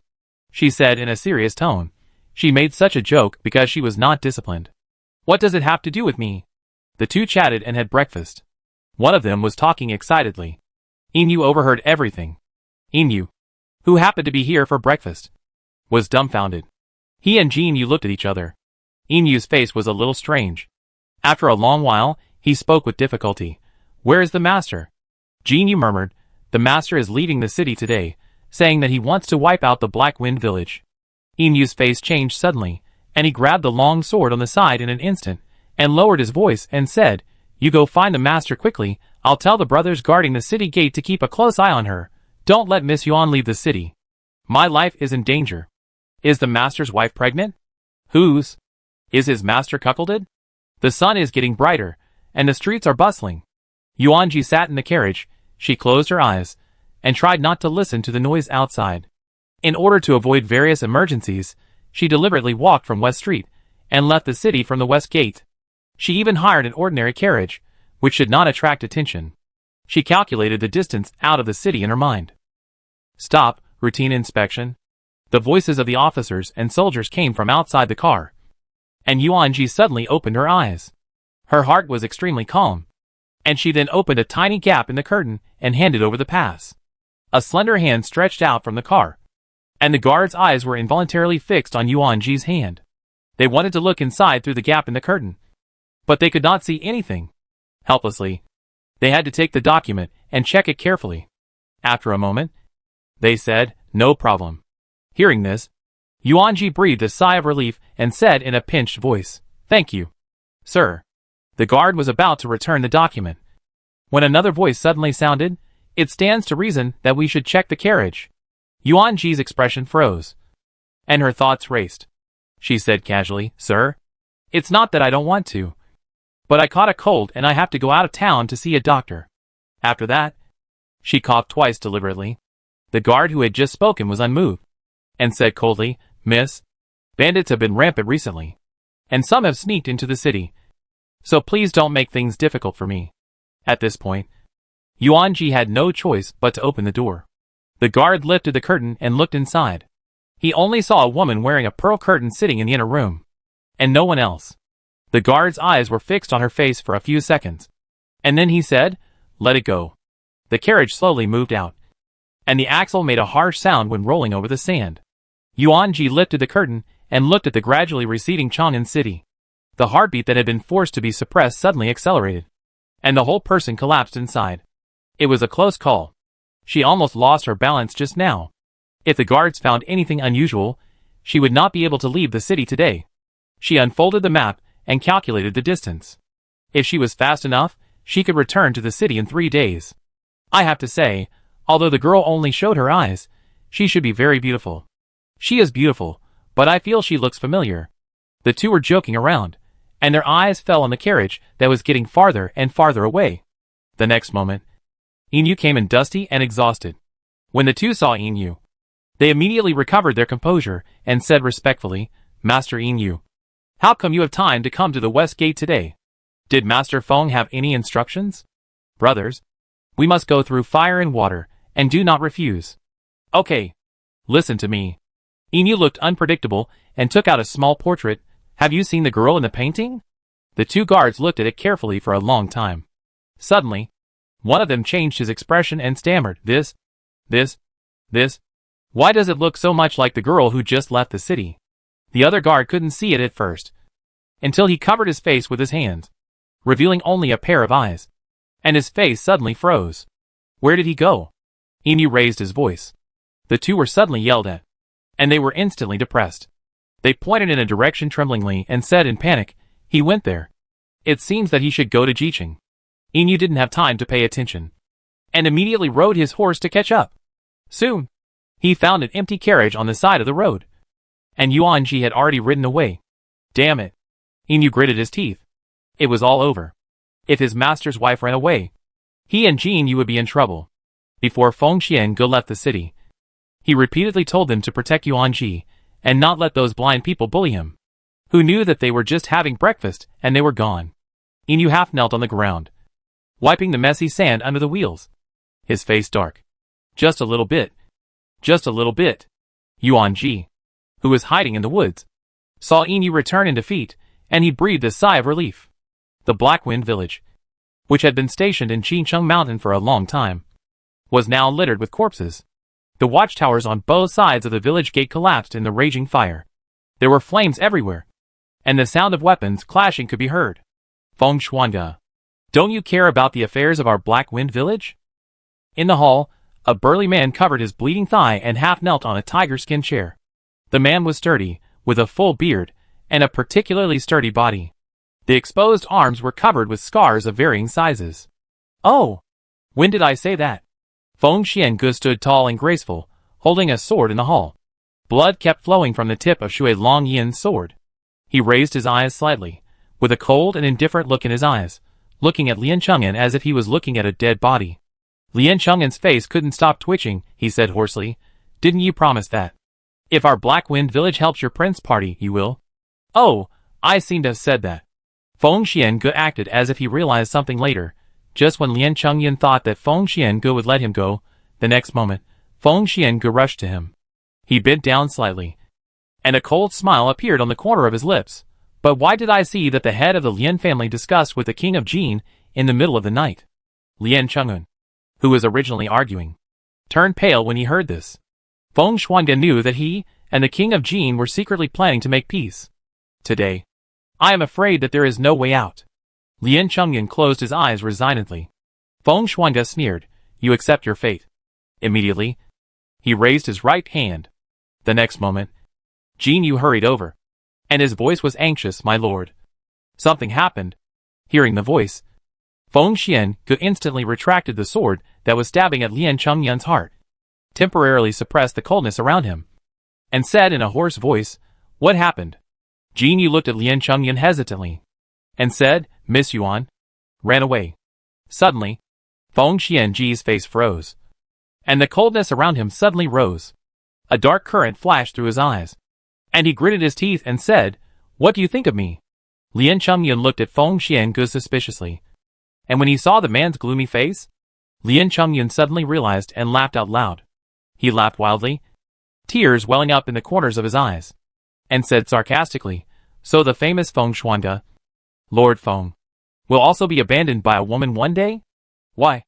Speaker 1: She said in a serious tone, she made such a joke because she was not disciplined. What does it have to do with me? The two chatted and had breakfast. One of them was talking excitedly. Inu overheard everything. Inu, who happened to be here for breakfast, was dumbfounded. He and Jinyu looked at each other. Inu's face was a little strange. After a long while, he spoke with difficulty. Where is the master? Jinyu murmured, the master is leaving the city today, saying that he wants to wipe out the Black Wind village. Inu's face changed suddenly, and he grabbed the long sword on the side in an instant, and lowered his voice and said, you go find the master quickly, I'll tell the brothers guarding the city gate to keep a close eye on her. Don't let Miss Yuan leave the city. My life is in danger. Is the master's wife pregnant? Whose? Is his master cuckolded? The sun is getting brighter, and the streets are bustling. Yuanji sat in the carriage, she closed her eyes, and tried not to listen to the noise outside. In order to avoid various emergencies, she deliberately walked from West Street, and left the city from the West Gate. She even hired an ordinary carriage, which should not attract attention. She calculated the distance out of the city in her mind. Stop, routine inspection. The voices of the officers and soldiers came from outside the car, and Yuanji suddenly opened her eyes. Her heart was extremely calm, and she then opened a tiny gap in the curtain and handed over the pass. A slender hand stretched out from the car, and the guard's eyes were involuntarily fixed on Yuanji's hand. They wanted to look inside through the gap in the curtain, but they could not see anything. Helplessly, they had to take the document and check it carefully. After a moment, they said, no problem. Hearing this, Yuanji breathed a sigh of relief and said in a pinched voice, thank you, sir. The guard was about to return the document, when another voice suddenly sounded, it stands to reason that we should check the carriage. Yuanji's expression froze, and her thoughts raced. She said casually, sir, it's not that I don't want to, but I caught a cold and I have to go out of town to see a doctor. After that, she coughed twice deliberately. The guard who had just spoken was unmoved, and said coldly, Miss, bandits have been rampant recently, and some have sneaked into the city, so please don't make things difficult for me. At this point, Yuanji had no choice but to open the door. The guard lifted the curtain and looked inside. He only saw a woman wearing a pearl curtain sitting in the inner room, and no one else. The guard's eyes were fixed on her face for a few seconds, and then he said, let it go. The carriage slowly moved out, and the axle made a harsh sound when rolling over the sand. Yuanji lifted the curtain and looked at the gradually receding Chang'an city. The heartbeat that had been forced to be suppressed suddenly accelerated, and the whole person collapsed inside. It was a close call. She almost lost her balance just now. If the guards found anything unusual, she would not be able to leave the city today. She unfolded the map and calculated the distance. If she was fast enough, she could return to the city in 3 days. I have to say, although the girl only showed her eyes, she should be very beautiful. She is beautiful, but I feel she looks familiar. The two were joking around, and their eyes fell on the carriage that was getting farther and farther away. The next moment, Inu came in dusty and exhausted. When the two saw Inu, they immediately recovered their composure and said respectfully, Master Inu, how come you have time to come to the West Gate today? Did Master Feng have any instructions? Brothers, we must go through fire and water, and do not refuse. Okay, listen to me. Inu looked unpredictable and took out a small portrait. Have you seen the girl in the painting? The two guards looked at it carefully for a long time. Suddenly, one of them changed his expression and stammered, this. Why does it look so much like the girl who just left the city? The other guard couldn't see it at first, until he covered his face with his hands, revealing only a pair of eyes. And his face suddenly froze. Where did he go? Emu raised his voice. The two were suddenly yelled at, and they were instantly depressed. They pointed in a direction tremblingly and said in panic, he went there. It seems that he should go to Jiqing. Emu didn't have time to pay attention, and immediately rode his horse to catch up. Soon, he found an empty carriage on the side of the road, and Yuanji had already ridden away. Damn it. Emu gritted his teeth. It was all over. If his master's wife ran away, he and Jin Yu would be in trouble. Before Feng Xiange left the city, he repeatedly told them to protect Yuanji and not let those blind people bully him, who knew that they were just having breakfast and they were gone. Inu half knelt on the ground, wiping the messy sand under the wheels, his face dark. Just a little bit. Just a little bit. Yuanji, who was hiding in the woods, saw Inu return in defeat, and he breathed a sigh of relief. The Black Wind Village, which had been stationed in Qincheng Mountain for a long time, was now littered with corpses. The watchtowers on both sides of the village gate collapsed in the raging fire. There were flames everywhere, and the sound of weapons clashing could be heard. Feng Xuanga, don't you care about the affairs of our Black Wind Village? In the hall, a burly man covered his bleeding thigh and half knelt on a tiger-skin chair. The man was sturdy, with a full beard, and a particularly sturdy body. The exposed arms were covered with scars of varying sizes. Oh! When did I say that? Feng Xiange stood tall and graceful, holding a sword in the hall. Blood kept flowing from the tip of Shui Long Yin's sword. He raised his eyes slightly, with a cold and indifferent look in his eyes, looking at Lian Chengyan as if he was looking at a dead body. Lian Chengyan's face couldn't stop twitching. He said hoarsely, "Didn't you promise that? If our Black Wind Village helps your prince party, you will?" "Oh, I seem to have said that." Feng Xiange acted as if he realized something later. Just when Lian Chengyan thought that Feng Xiange would let him go, the next moment, Feng Xiange rushed to him. He bent down slightly, and a cold smile appeared on the corner of his lips. But why did I see that the head of the Lian family discussed with the king of Jin in the middle of the night? Lian Chengyan, who was originally arguing, turned pale when he heard this. Feng Xuanga knew that he and the king of Jin were secretly planning to make peace. Today, I am afraid that there is no way out. Lian Chengyan closed his eyes resignedly. Feng Xuanga sneered, "You accept your fate." Immediately, he raised his right hand. The next moment, Jin Yu hurried over, and his voice was anxious, "My lord." Something happened. Hearing the voice, Feng Xiange instantly retracted the sword that was stabbing at Lian Chengyan's heart, temporarily suppressed the coldness around him, and said in a hoarse voice, "What happened?" Jin Yu looked at Lian Chengyan hesitantly, and said, "Miss Yuan ran away." Suddenly, Feng Xiange's face froze, and the coldness around him suddenly rose. A dark current flashed through his eyes, and he gritted his teeth and said, "What do you think of me?" Lian Chengyan looked at Feng Xiange suspiciously, and when he saw the man's gloomy face, Lian Chengyan suddenly realized and laughed out loud. He laughed wildly, tears welling up in the corners of his eyes, and said sarcastically, "So the famous Feng Xuanga, Lord Feng, will also be abandoned by a woman one day? Why?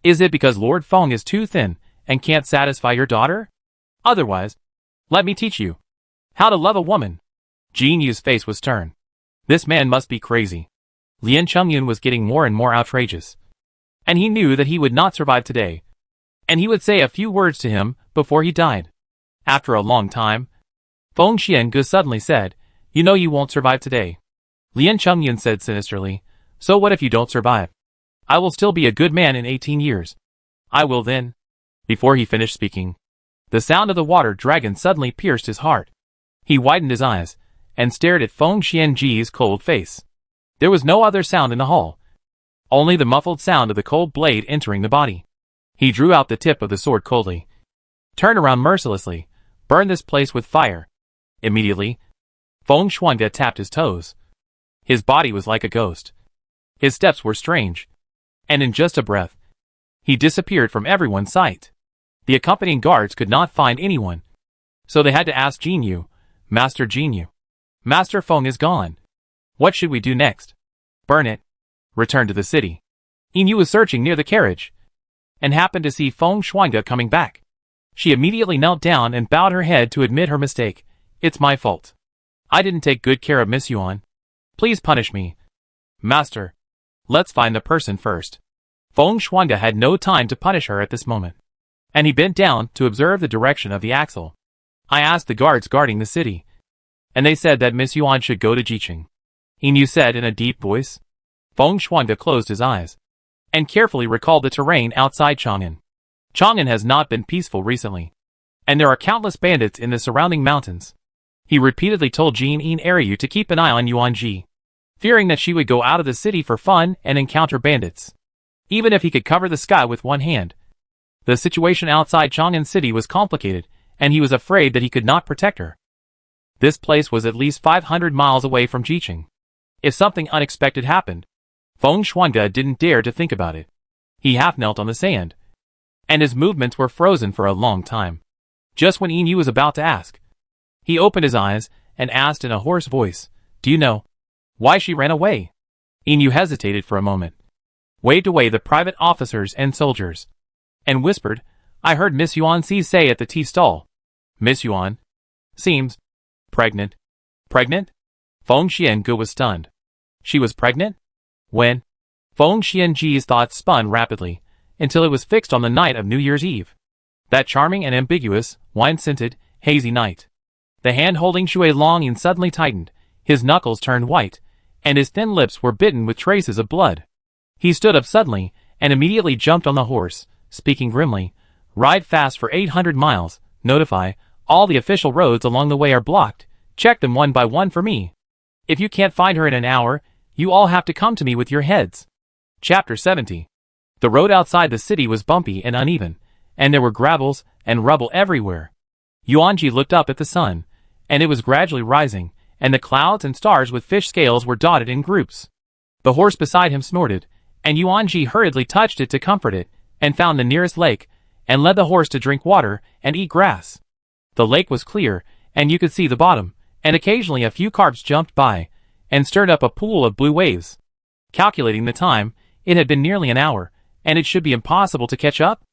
Speaker 1: Is it because Lord Feng is too thin and can't satisfy your daughter? Otherwise, let me teach you how to love a woman." Jin Yu's face was turned. This man must be crazy. Lian Chengyan was getting more and more outrageous, and he knew that he would not survive today, and he would say a few words to him before he died. After a long time, Feng Xiange suddenly said, "You know you won't survive today." Lian Chengyan said sinisterly, "So what if you don't survive? I will still be a good man in 18 years. I will then." Before he finished speaking, the sound of the water dragon suddenly pierced his heart. He widened his eyes, and stared at Feng Xiange's cold face. There was no other sound in the hall, only the muffled sound of the cold blade entering the body. He drew out the tip of the sword coldly. "Turn around mercilessly, burn this place with fire." Immediately, Feng Xuanga tapped his toes. His body was like a ghost. His steps were strange, and in just a breath, he disappeared from everyone's sight. The accompanying guards could not find anyone, so they had to ask Jin Yu, "Master Jin Yu, Master Feng is gone. What should we do next?" Burn it. Return to the city. Yin was searching near the carriage, and happened to see Feng Shuangde coming back. She immediately knelt down and bowed her head to admit her mistake. It's my fault. I didn't take good care of Miss Yuan. Please punish me. Master. Let's find the person first. Feng Shuangde had no time to punish her at this moment, and he bent down to observe the direction of the axle. I asked the guards guarding the city, and they said that Miss Yuan should go to Jiqing. Yin said in a deep voice. Feng Shuangde closed his eyes and carefully recalled the terrain outside Chang'an. Chang'an has not been peaceful recently, and there are countless bandits in the surrounding mountains. He repeatedly told Jin Ariu to keep an eye on Yuan Ji, fearing that she would go out of the city for fun and encounter bandits. Even if he could cover the sky with one hand, the situation outside Chang'an City was complicated, and he was afraid that he could not protect her. This place was at least 500 miles away from Jiqing. If something unexpected happened, Feng Shuangde didn't dare to think about it. He half knelt on the sand, and his movements were frozen for a long time. Just when Yin was about to ask, he opened his eyes and asked in a hoarse voice, "Do you know why she ran away?" Yin hesitated for a moment, waved away the private officers and soldiers, and whispered, "I heard Miss Yuan Si say at the tea stall. Miss Yuan seems pregnant." Pregnant? Feng Xiange was stunned. She was pregnant? When? Feng Xiange's thoughts spun rapidly, until it was fixed on the night of New Year's Eve. That charming and ambiguous, wine-scented, hazy night. The hand holding Shui Long suddenly tightened, his knuckles turned white, and his thin lips were bitten with traces of blood. He stood up suddenly, and immediately jumped on the horse, speaking grimly, "Ride fast for 800 miles, notify, all the official roads along the way are blocked, check them one by one for me. If you can't find her in an hour, you all have to come to me with your heads." Chapter 70. The road outside the city was bumpy and uneven, and there were gravels and rubble everywhere. Yuanji looked up at the sun, and it was gradually rising, and the clouds and stars with fish scales were dotted in groups. The horse beside him snorted, and Yuanji hurriedly touched it to comfort it, and found the nearest lake, and led the horse to drink water and eat grass. The lake was clear, and you could see the bottom, and occasionally a few carps jumped by, and stirred up a pool of blue waves. Calculating the time, it had been nearly an hour, and it should be impossible to catch up.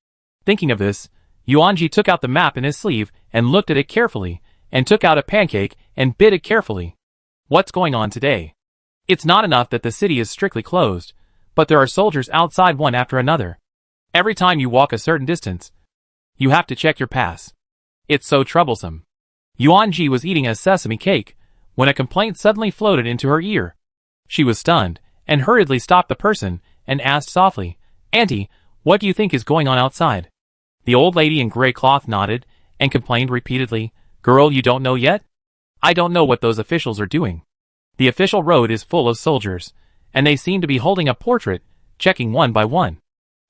Speaker 1: Thinking of this, Yuanji took out the map in his sleeve and looked at it carefully, and took out a pancake and bit it carefully. What's going on today? It's not enough that the city is strictly closed, but there are soldiers outside one after another. Every time you walk a certain distance, you have to check your pass. It's so troublesome. Yuanji was eating a sesame cake, when a complaint suddenly floated into her ear. She was stunned, and hurriedly stopped the person, and asked softly, "Auntie, what do you think is going on outside?" The old lady in gray cloth nodded, and complained repeatedly, "Girl, you don't know yet? I don't know what those officials are doing. The official road is full of soldiers, and they seem to be holding a portrait, checking one by one."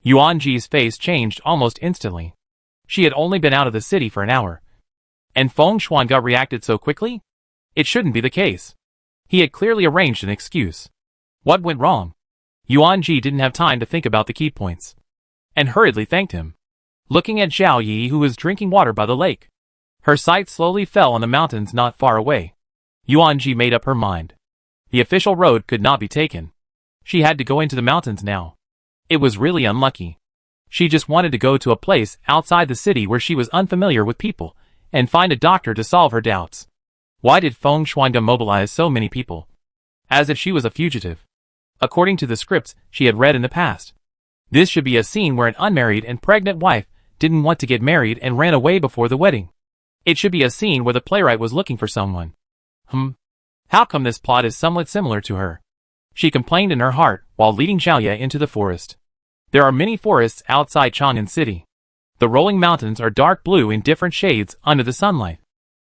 Speaker 1: Yuanji's face changed almost instantly. She had only been out of the city for an hour. And Feng Shuangge reacted so quickly? It shouldn't be the case. He had clearly arranged an excuse. What went wrong? Yuanji didn't have time to think about the key points, and hurriedly thanked him. Looking at Zhao Yi, who was drinking water by the lake, her sight slowly fell on the mountains not far away. Yuanji made up her mind. The official road could not be taken. She had to go into the mountains now. It was really unlucky. She just wanted to go to a place outside the city where she was unfamiliar with people, and find a doctor to solve her doubts. Why did Feng Shuangde mobilize so many people? As if she was a fugitive. According to the scripts she had read in the past, this should be a scene where an unmarried and pregnant wife didn't want to get married and ran away before the wedding. It should be a scene where the playwright was looking for someone. How come this plot is somewhat similar to her? She complained in her heart while leading Xiaoye into the forest. There are many forests outside Chang'an City. The rolling mountains are dark blue in different shades under the sunlight.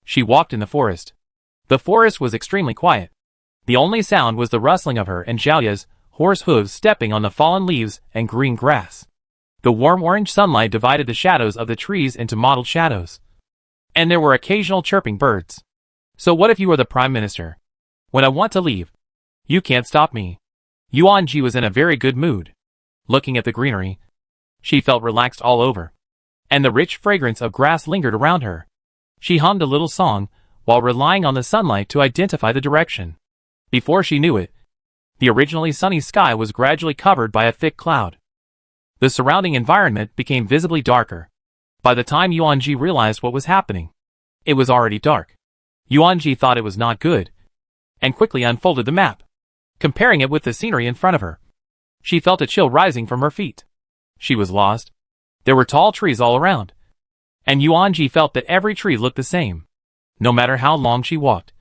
Speaker 1: She walked in the forest. The forest was extremely quiet. The only sound was the rustling of her and Xiaoye's horse hooves stepping on the fallen leaves and green grass. The warm orange sunlight divided the shadows of the trees into mottled shadows. And there were occasional chirping birds. So what if you were the Prime Minister? When I want to leave, you can't stop me. Yuanji was in a very good mood. Looking at the greenery, she felt relaxed all over, and the rich fragrance of grass lingered around her. She hummed a little song, while relying on the sunlight to identify the direction. Before she knew it, The originally sunny sky was gradually covered by a thick cloud. The surrounding environment became visibly darker. By the time Yuanji realized what was happening, it was already dark. Yuanji thought it was not good, and quickly unfolded the map, comparing it with the scenery in front of her. She felt a chill rising from her feet. She was lost. There were tall trees all around, and Yuanji felt that every tree looked the same. No matter how long she walked,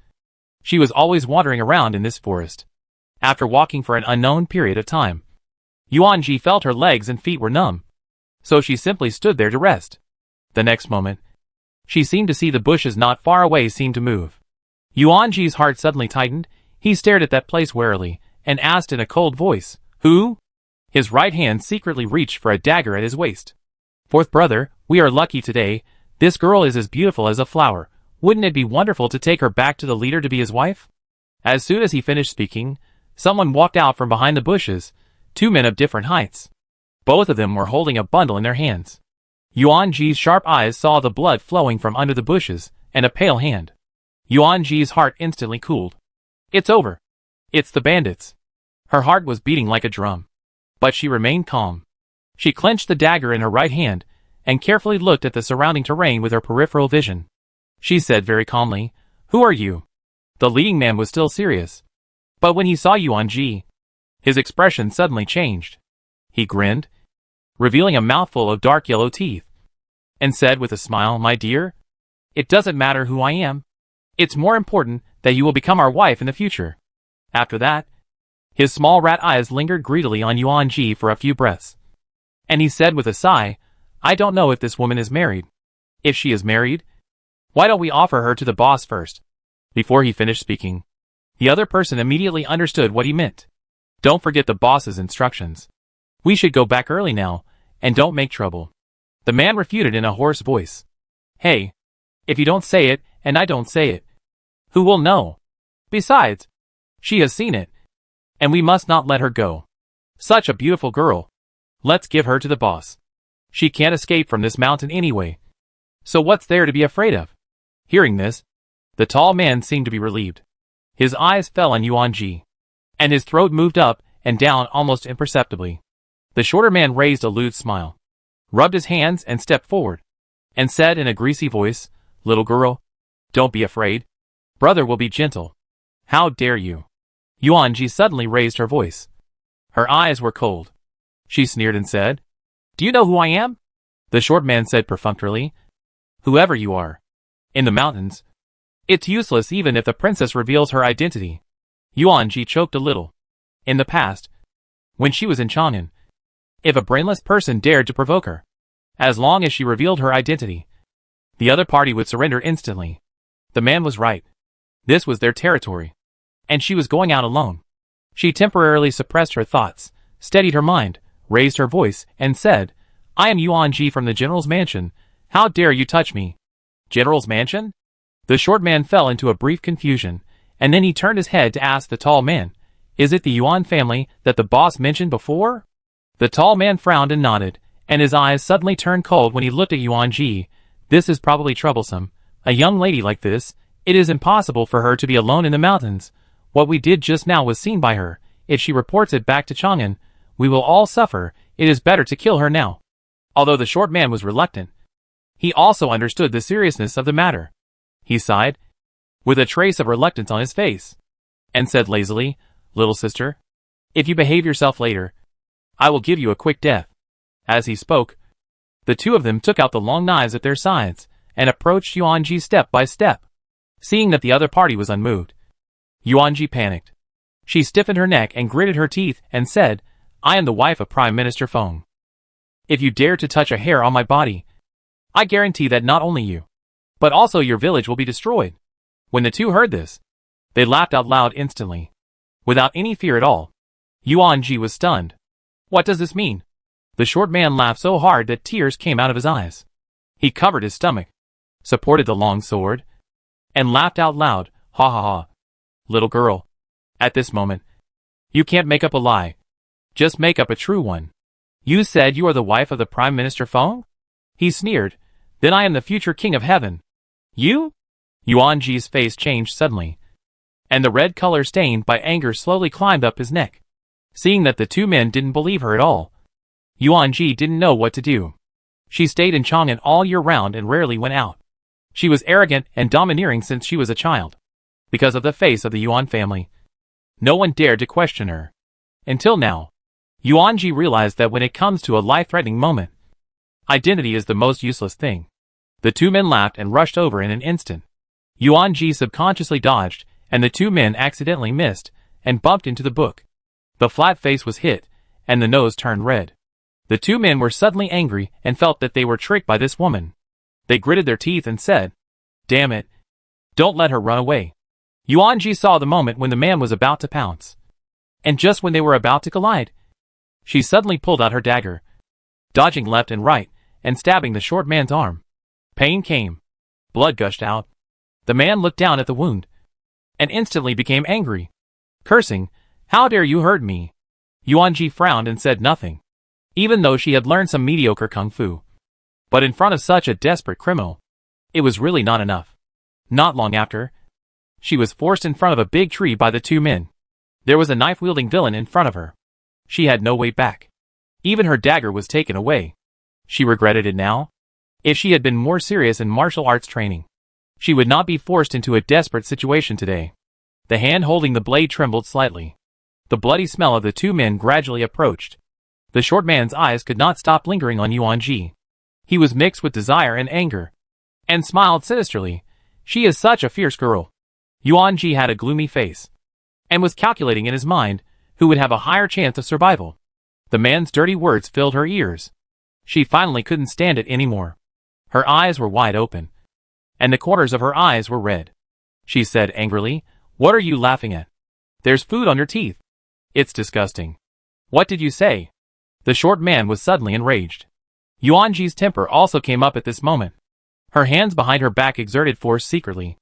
Speaker 1: she was always wandering around in this forest. After walking for an unknown period of time, Yuanji felt her legs and feet were numb, so she simply stood there to rest. The next moment, she seemed to see the bushes not far away seem to move. Yuanji's heart suddenly tightened. He stared at that place warily, and asked in a cold voice, "Who?" His right hand secretly reached for a dagger at his waist. "Fourth brother, we are lucky today. This girl is as beautiful as a flower. Wouldn't it be wonderful to take her back to the leader to be his wife?" As soon as he finished speaking, someone walked out from behind the bushes, 2 men of different heights. Both of them were holding a bundle in their hands. Yuanji's sharp eyes saw the blood flowing from under the bushes, and a pale hand. Yuanji's heart instantly cooled. It's over. It's the bandits. Her heart was beating like a drum. But she remained calm. She clenched the dagger in her right hand, and carefully looked at the surrounding terrain with her peripheral vision. She said very calmly, "Who are you?" The leading man was still serious. But when he saw Yuanji, his expression suddenly changed. He grinned, revealing a mouthful of dark yellow teeth, and said with a smile, "My dear, it doesn't matter who I am. It's more important that you will become our wife in the future." After that, his small rat eyes lingered greedily on Yuanji for a few breaths. And he said with a sigh, "I don't know if this woman is married. If she is married, why don't we offer her to the boss first?" Before he finished speaking, the other person immediately understood what he meant. "Don't forget the boss's instructions. We should go back early now, and don't make trouble." The man refuted in a hoarse voice. "Hey, if you don't say it, and I don't say it, who will know? Besides, she has seen it, and we must not let her go. Such a beautiful girl. Let's give her to the boss. She can't escape from this mountain anyway. So what's there to be afraid of?" Hearing this, the tall man seemed to be relieved. His eyes fell on Yuanji, and his throat moved up and down almost imperceptibly. The shorter man raised a lewd smile, rubbed his hands and stepped forward, and said in a greasy voice, "Little girl, don't be afraid. Brother will be gentle." "How dare you?" Yuanji suddenly raised her voice. Her eyes were cold. She sneered and said, "Do you know who I am?" The short man said perfunctorily, "Whoever you are. In the mountains. It's useless even if the princess reveals her identity." Yuanji choked a little. In the past, when she was in Chang'an, if a brainless person dared to provoke her, as long as she revealed her identity, the other party would surrender instantly. The man was right. This was their territory, and she was going out alone. She temporarily suppressed her thoughts, steadied her mind, raised her voice, and said, "I am Yuanji from the general's mansion. How dare you touch me?" "General's mansion?" The short man fell into a brief confusion, and then he turned his head to ask the tall man, "Is it the Yuan family that the boss mentioned before?" The tall man frowned and nodded, and his eyes suddenly turned cold when he looked at Yuanji. "This is probably troublesome. A young lady like this, it is impossible for her to be alone in the mountains. What we did just now was seen by her. If she reports it back to Chang'an, we will all suffer. It is better to kill her now." Although the short man was reluctant, he also understood the seriousness of the matter. He sighed, with a trace of reluctance on his face, and said lazily, "Little sister, if you behave yourself later, I will give you a quick death." As he spoke, the two of them took out the long knives at their sides, and approached Yuanji step by step. Seeing that the other party was unmoved, Yuanji panicked. She stiffened her neck and gritted her teeth and said, "I am the wife of Prime Minister Feng. If you dare to touch a hair on my body, I guarantee that not only you, but also your village will be destroyed." When the two heard this, they laughed out loud instantly. Without any fear at all, Yuanji was stunned. "What does this mean?" The short man laughed so hard that tears came out of his eyes. He covered his stomach, supported the long sword, and laughed out loud, "Ha ha ha. Little girl, at this moment, you can't make up a lie. Just make up a true one. You said you are the wife of the Prime Minister Feng?" He sneered, "Then I am the future king of heaven." "You?" Yuanji's face changed suddenly, and the red color stained by anger slowly climbed up his neck. Seeing that the two men didn't believe her at all, Yuan-ji didn't know what to do. She stayed in Chang'an all year round and rarely went out. She was arrogant and domineering since she was a child. Because of the face of the Yuan family, no one dared to question her. Until now, Yuan-ji realized that when it comes to a life-threatening moment, identity is the most useless thing. The two men laughed and rushed over in an instant. Yuan-ji subconsciously dodged, and the two men accidentally missed and bumped into the book. The flat face was hit, and the nose turned red. The two men were suddenly angry and felt that they were tricked by this woman. They gritted their teeth and said, "Damn it. Don't let her run away." Yuan-ji saw the moment when the man was about to pounce. And just when they were about to collide, she suddenly pulled out her dagger, dodging left and right, and stabbing the short man's arm. Pain came. Blood gushed out. The man looked down at the wound, and instantly became angry. Cursing, "How dare you hurt me?" Yuan-ji frowned and said nothing, even though she had learned some mediocre kung fu. But in front of such a desperate criminal, it was really not enough. Not long after, she was forced in front of a big tree by the two men. There was a knife-wielding villain in front of her. She had no way back. Even her dagger was taken away. She regretted it now. If she had been more serious in martial arts training, she would not be forced into a desperate situation today. The hand holding the blade trembled slightly. The bloody smell of the two men gradually approached. The short man's eyes could not stop lingering on Yuan-ji. He was mixed with desire and anger, and smiled sinisterly. "She is such a fierce girl." Yuan-ji had a gloomy face, and was calculating in his mind who would have a higher chance of survival. The man's dirty words filled her ears. She finally couldn't stand it anymore. Her eyes were wide open, and the corners of her eyes were red. She said angrily, "What are you laughing at? There's food on your teeth. It's disgusting." "What did you say?" The short man was suddenly enraged. Yuan-ji's temper also came up at this moment. Her hands behind her back exerted force secretly.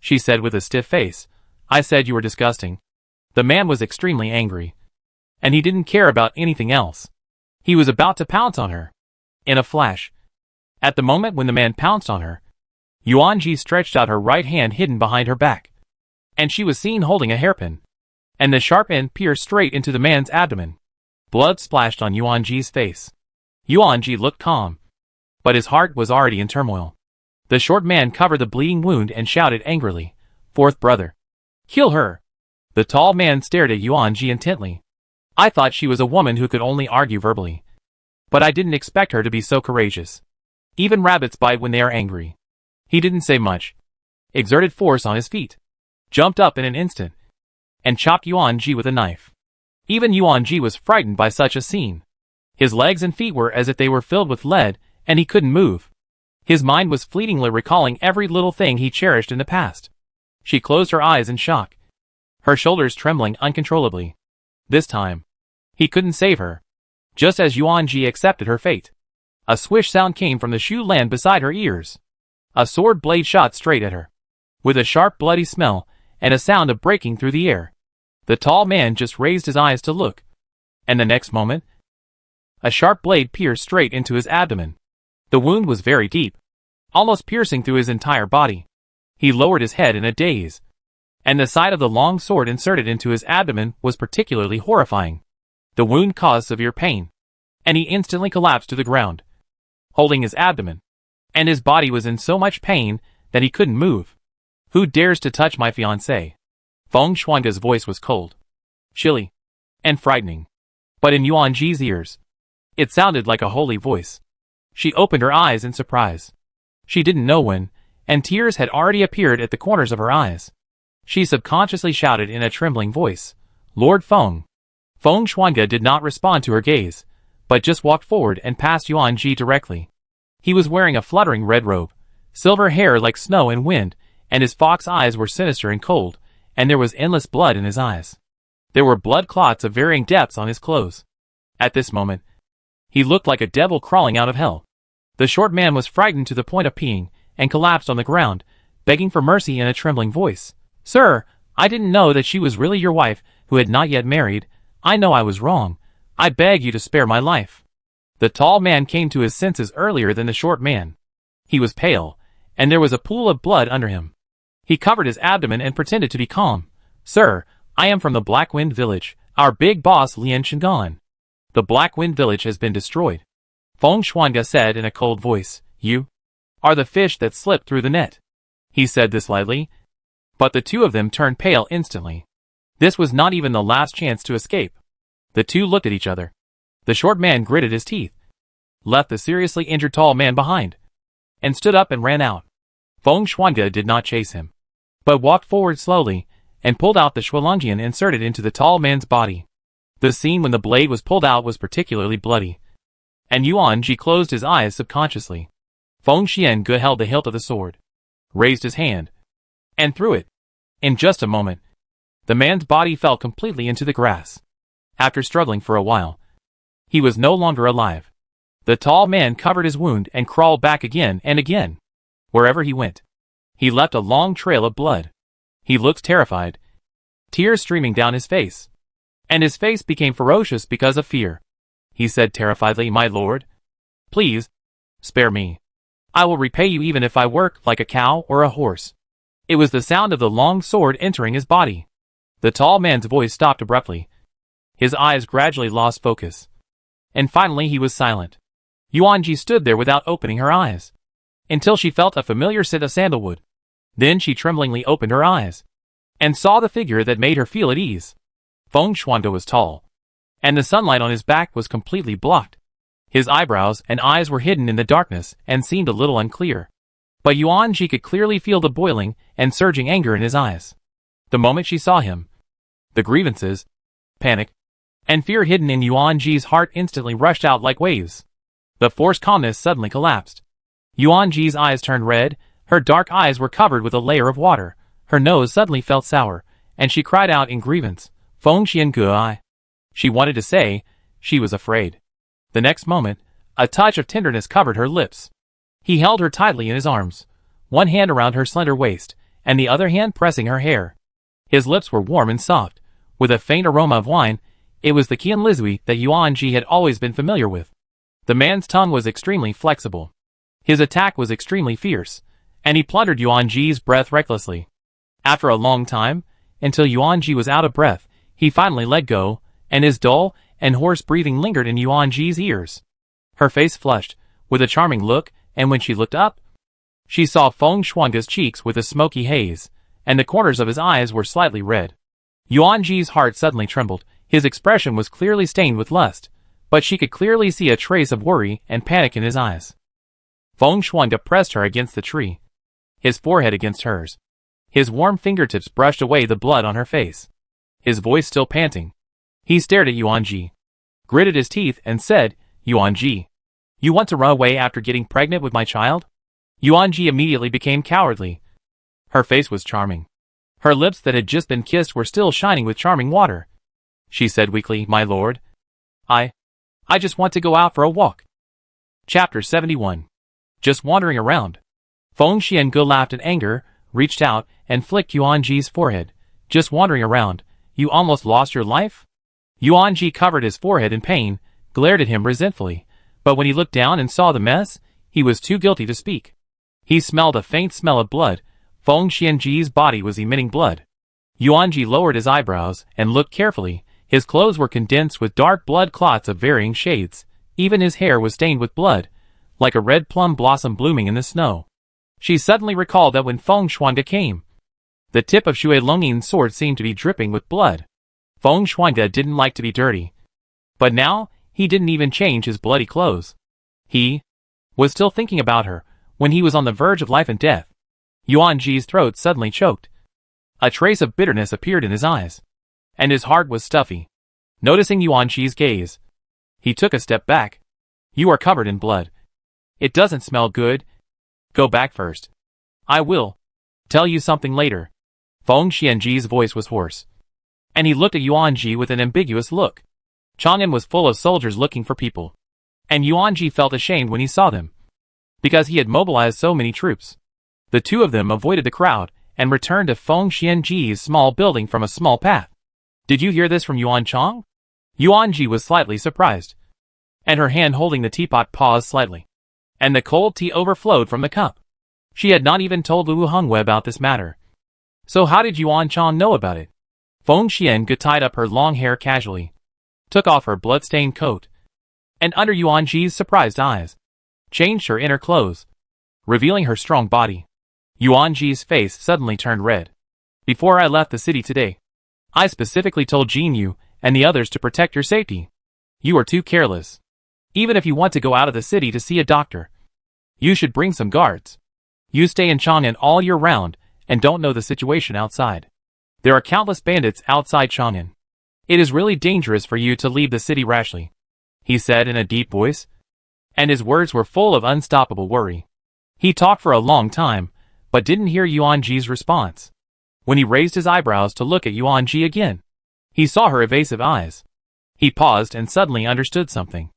Speaker 1: She said with a stiff face, "I said you were disgusting." The man was extremely angry, and he didn't care about anything else. He was about to pounce on her. In a flash, at the moment when the man pounced on her, Yuan-ji stretched out her right hand hidden behind her back, and she was seen holding a hairpin, and the sharp end pierced straight into the man's abdomen. Blood splashed on Yuan-ji's face. Yuan-ji looked calm, but his heart was already in turmoil. The short man covered the bleeding wound and shouted angrily, "Fourth brother, kill her." The tall man stared at Yuan-ji intently. "I thought she was a woman who could only argue verbally, but I didn't expect her to be so courageous. Even rabbits bite when they are angry." He didn't say much, exerted force on his feet, jumped up in an instant, and chopped Yuan-ji with a knife. Even Yuan-ji was frightened by such a scene. His legs and feet were as if they were filled with lead, and he couldn't move. His mind was fleetingly recalling every little thing he cherished in the past. She closed her eyes in shock, her shoulders trembling uncontrollably. This time, he couldn't save her. Just as Yuan-ji accepted her fate, a swish sound came from the shoe land beside her ears. A sword blade shot straight at her, with a sharp bloody smell and a sound of breaking through the air. The tall man just raised his eyes to look, and the next moment, a sharp blade pierced straight into his abdomen. The wound was very deep, almost piercing through his entire body. He lowered his head in a daze, and the sight of the long sword inserted into his abdomen was particularly horrifying. The wound caused severe pain, and he instantly collapsed to the ground, holding his abdomen, and his body was in so much pain that he couldn't move. "Who dares to touch my fiancée?" Feng Shuange's voice was cold, chilly, and frightening. But in Yuan-ji's ears, it sounded like a holy voice. She opened her eyes in surprise. She didn't know when, and tears had already appeared at the corners of her eyes. She subconsciously shouted in a trembling voice, "Lord Feng." Feng Shuange did not respond to her gaze, but just walked forward and passed Yuan-ji directly. He was wearing a fluttering red robe, silver hair like snow and wind, and his fox eyes were sinister and cold, and there was endless blood in his eyes. There were blood clots of varying depths on his clothes. At this moment, he looked like a devil crawling out of hell. The short man was frightened to the point of peeing, and collapsed on the ground, begging for mercy in a trembling voice. "Sir, I didn't know that she was really your wife, who had not yet married. I know I was wrong. I beg you to spare my life." The tall man came to his senses earlier than the short man. He was pale, and there was a pool of blood under him. He covered his abdomen and pretended to be calm, Sir, I am from the Black Wind Village, our big boss Lian Shingan. The Black Wind Village has been destroyed. Feng Xuanga said in a cold voice. You are the fish that slipped through the net. He said this lightly, but the two of them turned pale instantly. This was not even the last chance to escape. The two looked at each other. The short man gritted his teeth, left the seriously injured tall man behind, and stood up and ran out. Feng Xuanga did not chase him, but walked forward slowly and pulled out the Shuolongjian inserted into the tall man's body. The scene when the blade was pulled out was particularly bloody, and Yuan Ji closed his eyes subconsciously. Feng Xiange held the hilt of the sword, raised his hand, and threw it. In just a moment, the man's body fell completely into the grass. After struggling for a while, he was no longer alive. The tall man covered his wound and crawled back again and again. Wherever he went, he left a long trail of blood. He looked terrified, tears streaming down his face, and his face became ferocious because of fear. He said terrifiedly, "My lord, please, spare me. I will repay you even if I work like a cow or a horse." It was the sound of the long sword entering his body. The tall man's voice stopped abruptly. His eyes gradually lost focus, and finally he was silent. Yuan Ji stood there without opening her eyes, until she felt a familiar scent of sandalwood. Then she tremblingly opened her eyes, and saw the figure that made her feel at ease. Feng Xuanga was tall, and the sunlight on his back was completely blocked. His eyebrows and eyes were hidden in the darkness and seemed a little unclear. But Yuan Ji could clearly feel the boiling and surging anger in his eyes. The moment she saw him, the grievances, panic, and fear hidden in Yuan Ji's heart instantly rushed out like waves. The forced calmness suddenly collapsed. Yuan Ji's eyes turned red, her dark eyes were covered with a layer of water, her nose suddenly felt sour, and she cried out in grievance, "Feng Xiange." She wanted to say, she was afraid. The next moment, a touch of tenderness covered her lips. He held her tightly in his arms, one hand around her slender waist, and the other hand pressing her hair. His lips were warm and soft, with a faint aroma of wine. It was the Qianlizui that Yuan Ji had always been familiar with. The man's tongue was extremely flexible. His attack was extremely fierce, and he plundered Yuan Ji's breath recklessly. After a long time, until Yuan Ji was out of breath, he finally let go, and his dull and hoarse breathing lingered in Yuan Ji's ears. Her face flushed, with a charming look, and when she looked up, she saw Feng Xuange's cheeks with a smoky haze, and the corners of his eyes were slightly red. Yuan Ji's heart suddenly trembled. His expression was clearly stained with lust, but she could clearly see a trace of worry and panic in his eyes. Feng Xuange pressed her against the tree, his forehead against hers. His warm fingertips brushed away the blood on her face. His voice still panting, he stared at Yuan Ji, gritted his teeth, and said, "Yuan Ji, you want to run away after getting pregnant with my child?" Yuan Ji immediately became cowardly. Her face was charming. Her lips that had just been kissed were still shining with charming water. She said weakly, "My lord, I just want to go out for a walk." Chapter 71. Just wandering around. Feng Xiange laughed in anger, reached out, and flicked Yuan Ji's forehead. "Just wandering around? You almost lost your life?" Yuan Ji covered his forehead in pain, glared at him resentfully, but when he looked down and saw the mess, he was too guilty to speak. He smelled a faint smell of blood. Feng Xiange's body was emitting blood. Yuan Ji lowered his eyebrows and looked carefully. His clothes were condensed with dark blood clots of varying shades. Even his hair was stained with blood, like a red plum blossom blooming in the snow. She suddenly recalled that when Feng Xuange came, the tip of Xue Longnin's sword seemed to be dripping with blood. Feng Xuange didn't like to be dirty, but now he didn't even change his bloody clothes. He was still thinking about her when he was on the verge of life and death. Yuan Ji's throat suddenly choked. A trace of bitterness appeared in his eyes, and his heart was stuffy. Noticing Yuan Ji's gaze, he took a step back. "You are covered in blood. It doesn't smell good. Go back first. I will tell you something later." Feng Xiange's voice was hoarse, and he looked at Yuan Ji with an ambiguous look. Chang'an was full of soldiers looking for people, and Yuan Ji felt ashamed when he saw them, because he had mobilized so many troops. The two of them avoided the crowd and returned to Feng Xiange's small building from a small path. "Did you hear this from Yuan Chang?" Yuan Ji was slightly surprised, and her hand holding the teapot paused slightly, and the cold tea overflowed from the cup. She had not even told Lu Hongwei about this matter. So how did Yuan Chang know about it? Feng Xiange tied up her long hair casually, took off her blood-stained coat, and under Yuan Ji's surprised eyes, changed her inner clothes, revealing her strong body. Yuan Ji's face suddenly turned red. Before I left the city today, I specifically told Jin Yu and the others to protect your safety. You are too careless. Even if you want to go out of the city to see a doctor, you should bring some guards. You stay in Chang'an all year round and don't know the situation outside. There are countless bandits outside Chang'an. It is really dangerous for you to leave the city rashly, he said in a deep voice, and his words were full of unstoppable worry. He talked for a long time, but didn't hear Yuan Ji's response. When he raised his eyebrows to look at Yuan Ji again, he saw her evasive eyes. He paused and suddenly understood something.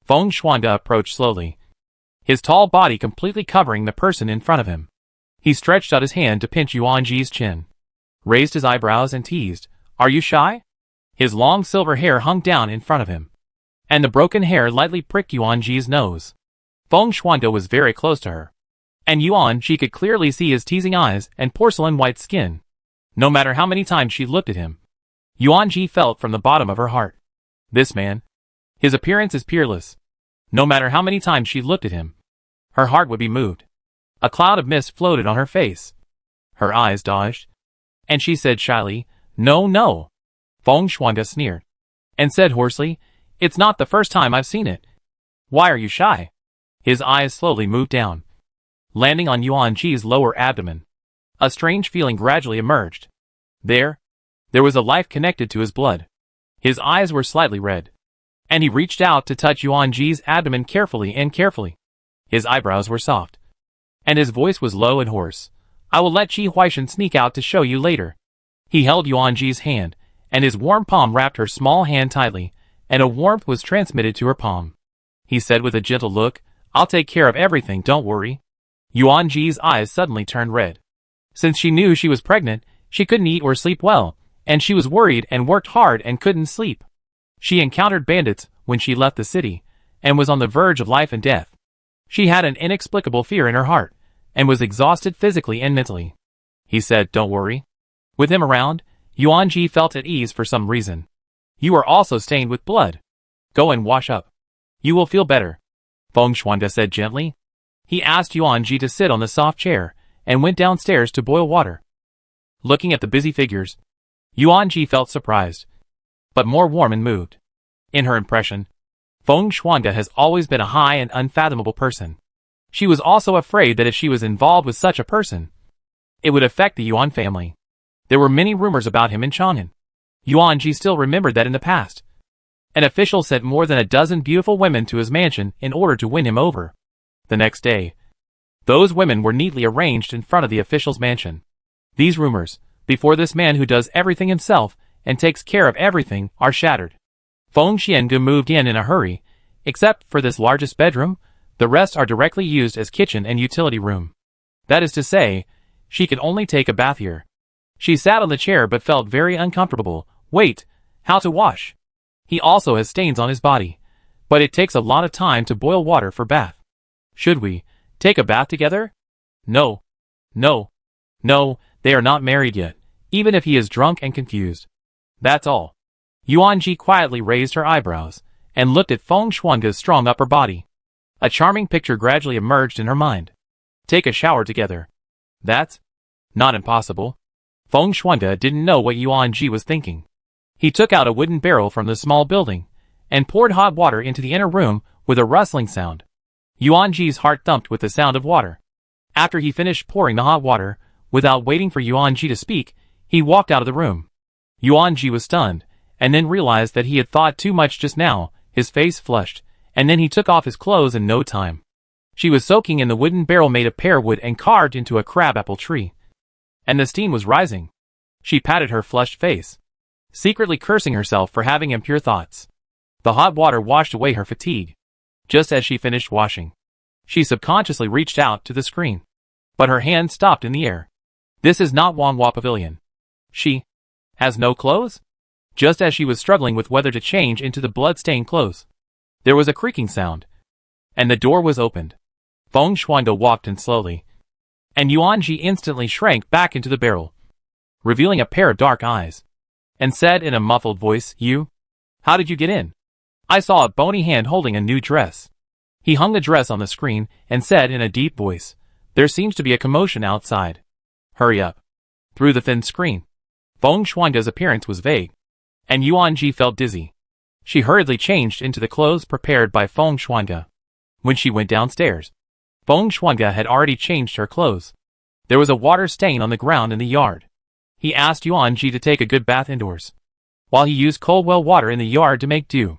Speaker 1: Feng Xiange approached slowly, his tall body completely covering the person in front of him. He stretched out his hand to pinch Yuan Ji's chin, raised his eyebrows and teased, "Are you shy?" His long silver hair hung down in front of him, and the broken hair lightly pricked Yuan Ji's nose. Feng Xiange was very close to her, and Yuan Ji could clearly see his teasing eyes and porcelain-white skin. No matter how many times she looked at him, Yuan Ji felt from the bottom of her heart, this man, his appearance is peerless. No matter how many times she looked at him, her heart would be moved. A cloud of mist floated on her face. Her eyes dodged, and she said shyly, "No, no." Feng Xiange sneered, and said hoarsely, "It's not the first time I've seen it. Why are you shy?" His eyes slowly moved down, landing on Yuan Ji's lower abdomen. A strange feeling gradually emerged. There was a life connected to his blood. His eyes were slightly red, and he reached out to touch Yuan Ji's abdomen carefully and carefully. His eyebrows were soft, and his voice was low and hoarse. "I will let Qi Huaishan sneak out to show you later." He held Yuan Ji's hand, and his warm palm wrapped her small hand tightly, and a warmth was transmitted to her palm. He said with a gentle look, "I'll take care of everything, don't worry." Yuan Ji's eyes suddenly turned red. Since she knew she was pregnant, she couldn't eat or sleep well, and she was worried and worked hard and couldn't sleep. She encountered bandits when she left the city, and was on the verge of life and death. She had an inexplicable fear in her heart, and was exhausted physically and mentally. He said, "Don't worry." With him around, Yuan Ji felt at ease for some reason. "You are also stained with blood. Go and wash up. You will feel better," Feng Xiange said gently. He asked Yuan Ji to sit on the soft chair, and went downstairs to boil water. Looking at the busy figures, Yuan Ji felt surprised, but more warm and moved. In her impression, Feng Xiange has always been a high and unfathomable person. She was also afraid that if she was involved with such a person, it would affect the Yuan family. There were many rumors about him in Chang'an. Yuan Ji still remembered that in the past, an official sent more than a dozen beautiful women to his mansion in order to win him over. The next day, those women were neatly arranged in front of the official's mansion. These rumors, before this man who does everything himself and takes care of everything, are shattered. Feng Xiange moved in a hurry. Except for this largest bedroom, the rest are directly used as kitchen and utility room. That is to say, she could only take a bath here. She sat on the chair but felt very uncomfortable. Wait, how to wash? He also has stains on his body, but it takes a lot of time to boil water for bath. Should we take a bath together? No. No. No, they are not married yet, even if he is drunk and confused. That's all. Yuan Ji quietly raised her eyebrows, and looked at Feng Xiange's strong upper body. A charming picture gradually emerged in her mind. Take a shower together. That's not impossible. Feng Xiange didn't know what Yuan Ji was thinking. He took out a wooden barrel from the small building, and poured hot water into the inner room with a rustling sound. Yuan Ji's heart thumped with the sound of water. After he finished pouring the hot water, without waiting for Yuan Ji to speak, he walked out of the room. Yuan Ji was stunned, and then realized that he had thought too much just now. His face flushed, and then he took off his clothes in no time. She was soaking in the wooden barrel made of pear wood and carved into a crabapple tree, and the steam was rising. She patted her flushed face, secretly cursing herself for having impure thoughts. The hot water washed away her fatigue. Just as she finished washing, she subconsciously reached out to the screen, but her hand stopped in the air. This is not Wanhua Pavilion. She has no clothes? Just as she was struggling with whether to change into the blood-stained clothes, there was a creaking sound, and the door was opened. Feng Xiange walked in slowly, and Yuan Ji instantly shrank back into the barrel, revealing a pair of dark eyes and said in a muffled voice, "You? How did you get in?" I saw a bony hand holding a new dress. He hung the dress on the screen and said in a deep voice, "There seems to be a commotion outside. Hurry up." Through the thin screen, Feng Shuangge's appearance was vague, and Yuan Ji felt dizzy. She hurriedly changed into the clothes prepared by Feng Shuangge. When she went downstairs, Feng Shuangge had already changed her clothes. There was a water stain on the ground in the yard. He asked Yuan Ji to take a good bath indoors, while he used cold well water in the yard to make dew.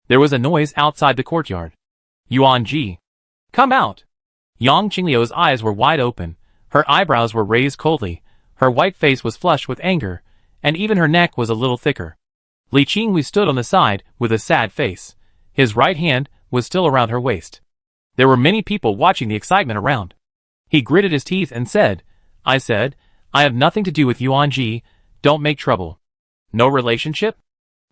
Speaker 1: There was a noise outside the courtyard. "Yuan Ji, come out!" Yang Qingliu's eyes were wide open, her eyebrows were raised coldly, her white face was flushed with anger, and even her neck was a little thicker. Li Qinghui stood on the side with a sad face. His right hand was still around her waist. There were many people watching the excitement around. He gritted his teeth and said, "I have nothing to do with Yuan Ji, don't make trouble." "No relationship?"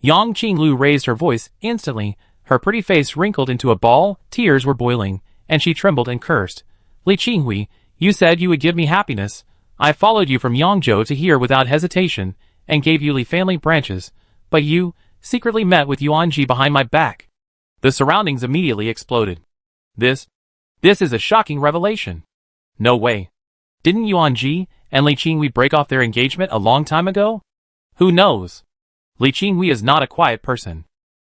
Speaker 1: Yang Qinglu raised her voice instantly, her pretty face wrinkled into a ball, tears were boiling, and she trembled and cursed. "Li Qinghui, you said you would give me happiness. I followed you from Yangzhou to here without hesitation, and gave you Li family branches, but you secretly met with Yuan Ji behind my back." The surroundings immediately exploded. This is a shocking revelation. No way. Didn't Yuan Ji and Li Qinghui break off their engagement a long time ago? Who knows? Li Qinghui is not a quiet person.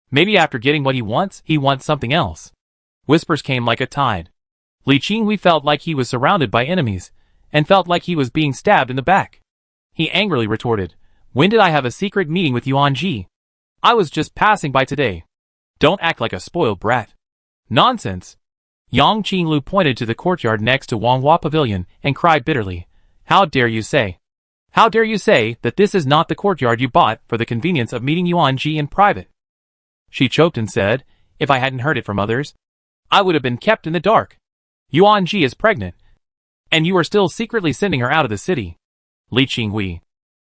Speaker 1: Maybe after getting what he wants something else. Whispers came like a tide. Li Qinghui felt like he was surrounded by enemies, and felt like he was being stabbed in the back. He angrily retorted, "When did I have a secret meeting with Yuan Ji? I was just passing by today. Don't act like a spoiled brat." "Nonsense." Yang Qinglu pointed to the courtyard next to Wanghua Pavilion and cried bitterly, How dare you say that this is not the courtyard you bought for the convenience of meeting Yuan Ji in private?" She choked and said, "If I hadn't heard it from others, I would have been kept in the dark. Yuan Ji is pregnant, and you are still secretly sending her out of the city. Li Qinghui,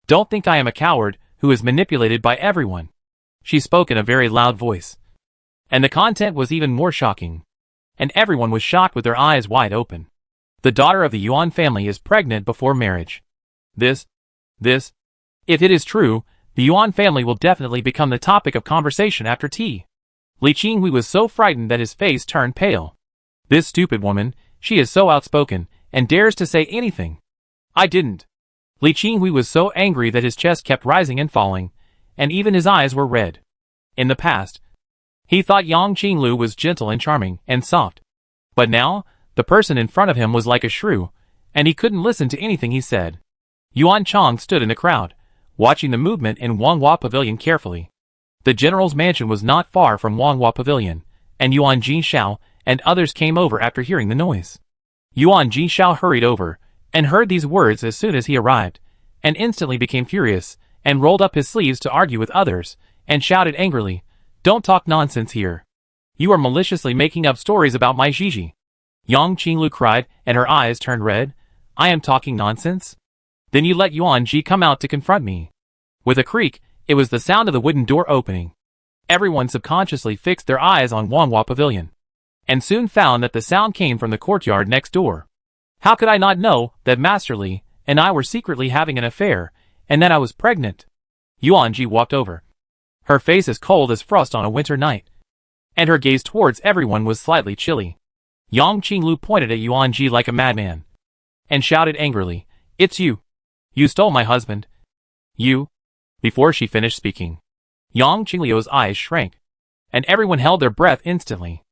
Speaker 1: don't think I am a coward who is manipulated by everyone." She spoke in a very loud voice. And the content was even more shocking. And everyone was shocked with their eyes wide open. The daughter of the Yuan family is pregnant before marriage. This, if it is true, the Yuan family will definitely become the topic of conversation after tea. Li Qinghui was so frightened that his face turned pale. This stupid woman, she is so outspoken, and dares to say anything. I didn't. Li Qinghui was so angry that his chest kept rising and falling, and even his eyes were red. In the past, he thought Yang Qinglu was gentle and charming and soft. But now, the person in front of him was like a shrew, and he couldn't listen to anything he said. Yuan Chong stood in the crowd, watching the movement in Wanghua Pavilion carefully. The general's mansion was not far from Wanghua Pavilion, and Yuan Jishao and others came over after hearing the noise. Yuan Jishao hurried over, and heard these words as soon as he arrived, and instantly became furious, and rolled up his sleeves to argue with others, and shouted angrily, "Don't talk nonsense here. You are maliciously making up stories about my Gigi." Yang Qinglu cried, and her eyes turned red. "I am talking nonsense? Then you let Yuan Ji come out to confront me." With a creak, it was the sound of the wooden door opening. Everyone subconsciously fixed their eyes on Wanghua Pavilion, and soon found that the sound came from the courtyard next door. How could I not know that Master Li and I were secretly having an affair, and that I was pregnant? Yuan Ji walked over. Her face as cold as frost on a winter night, and her gaze towards everyone was slightly chilly. Yang Qinglu pointed at Yuan Ji like a madman, and shouted angrily, "It's you! You stole my husband! You!" Before she finished speaking, Yang Qingliu's eyes shrank, and everyone held their breath instantly.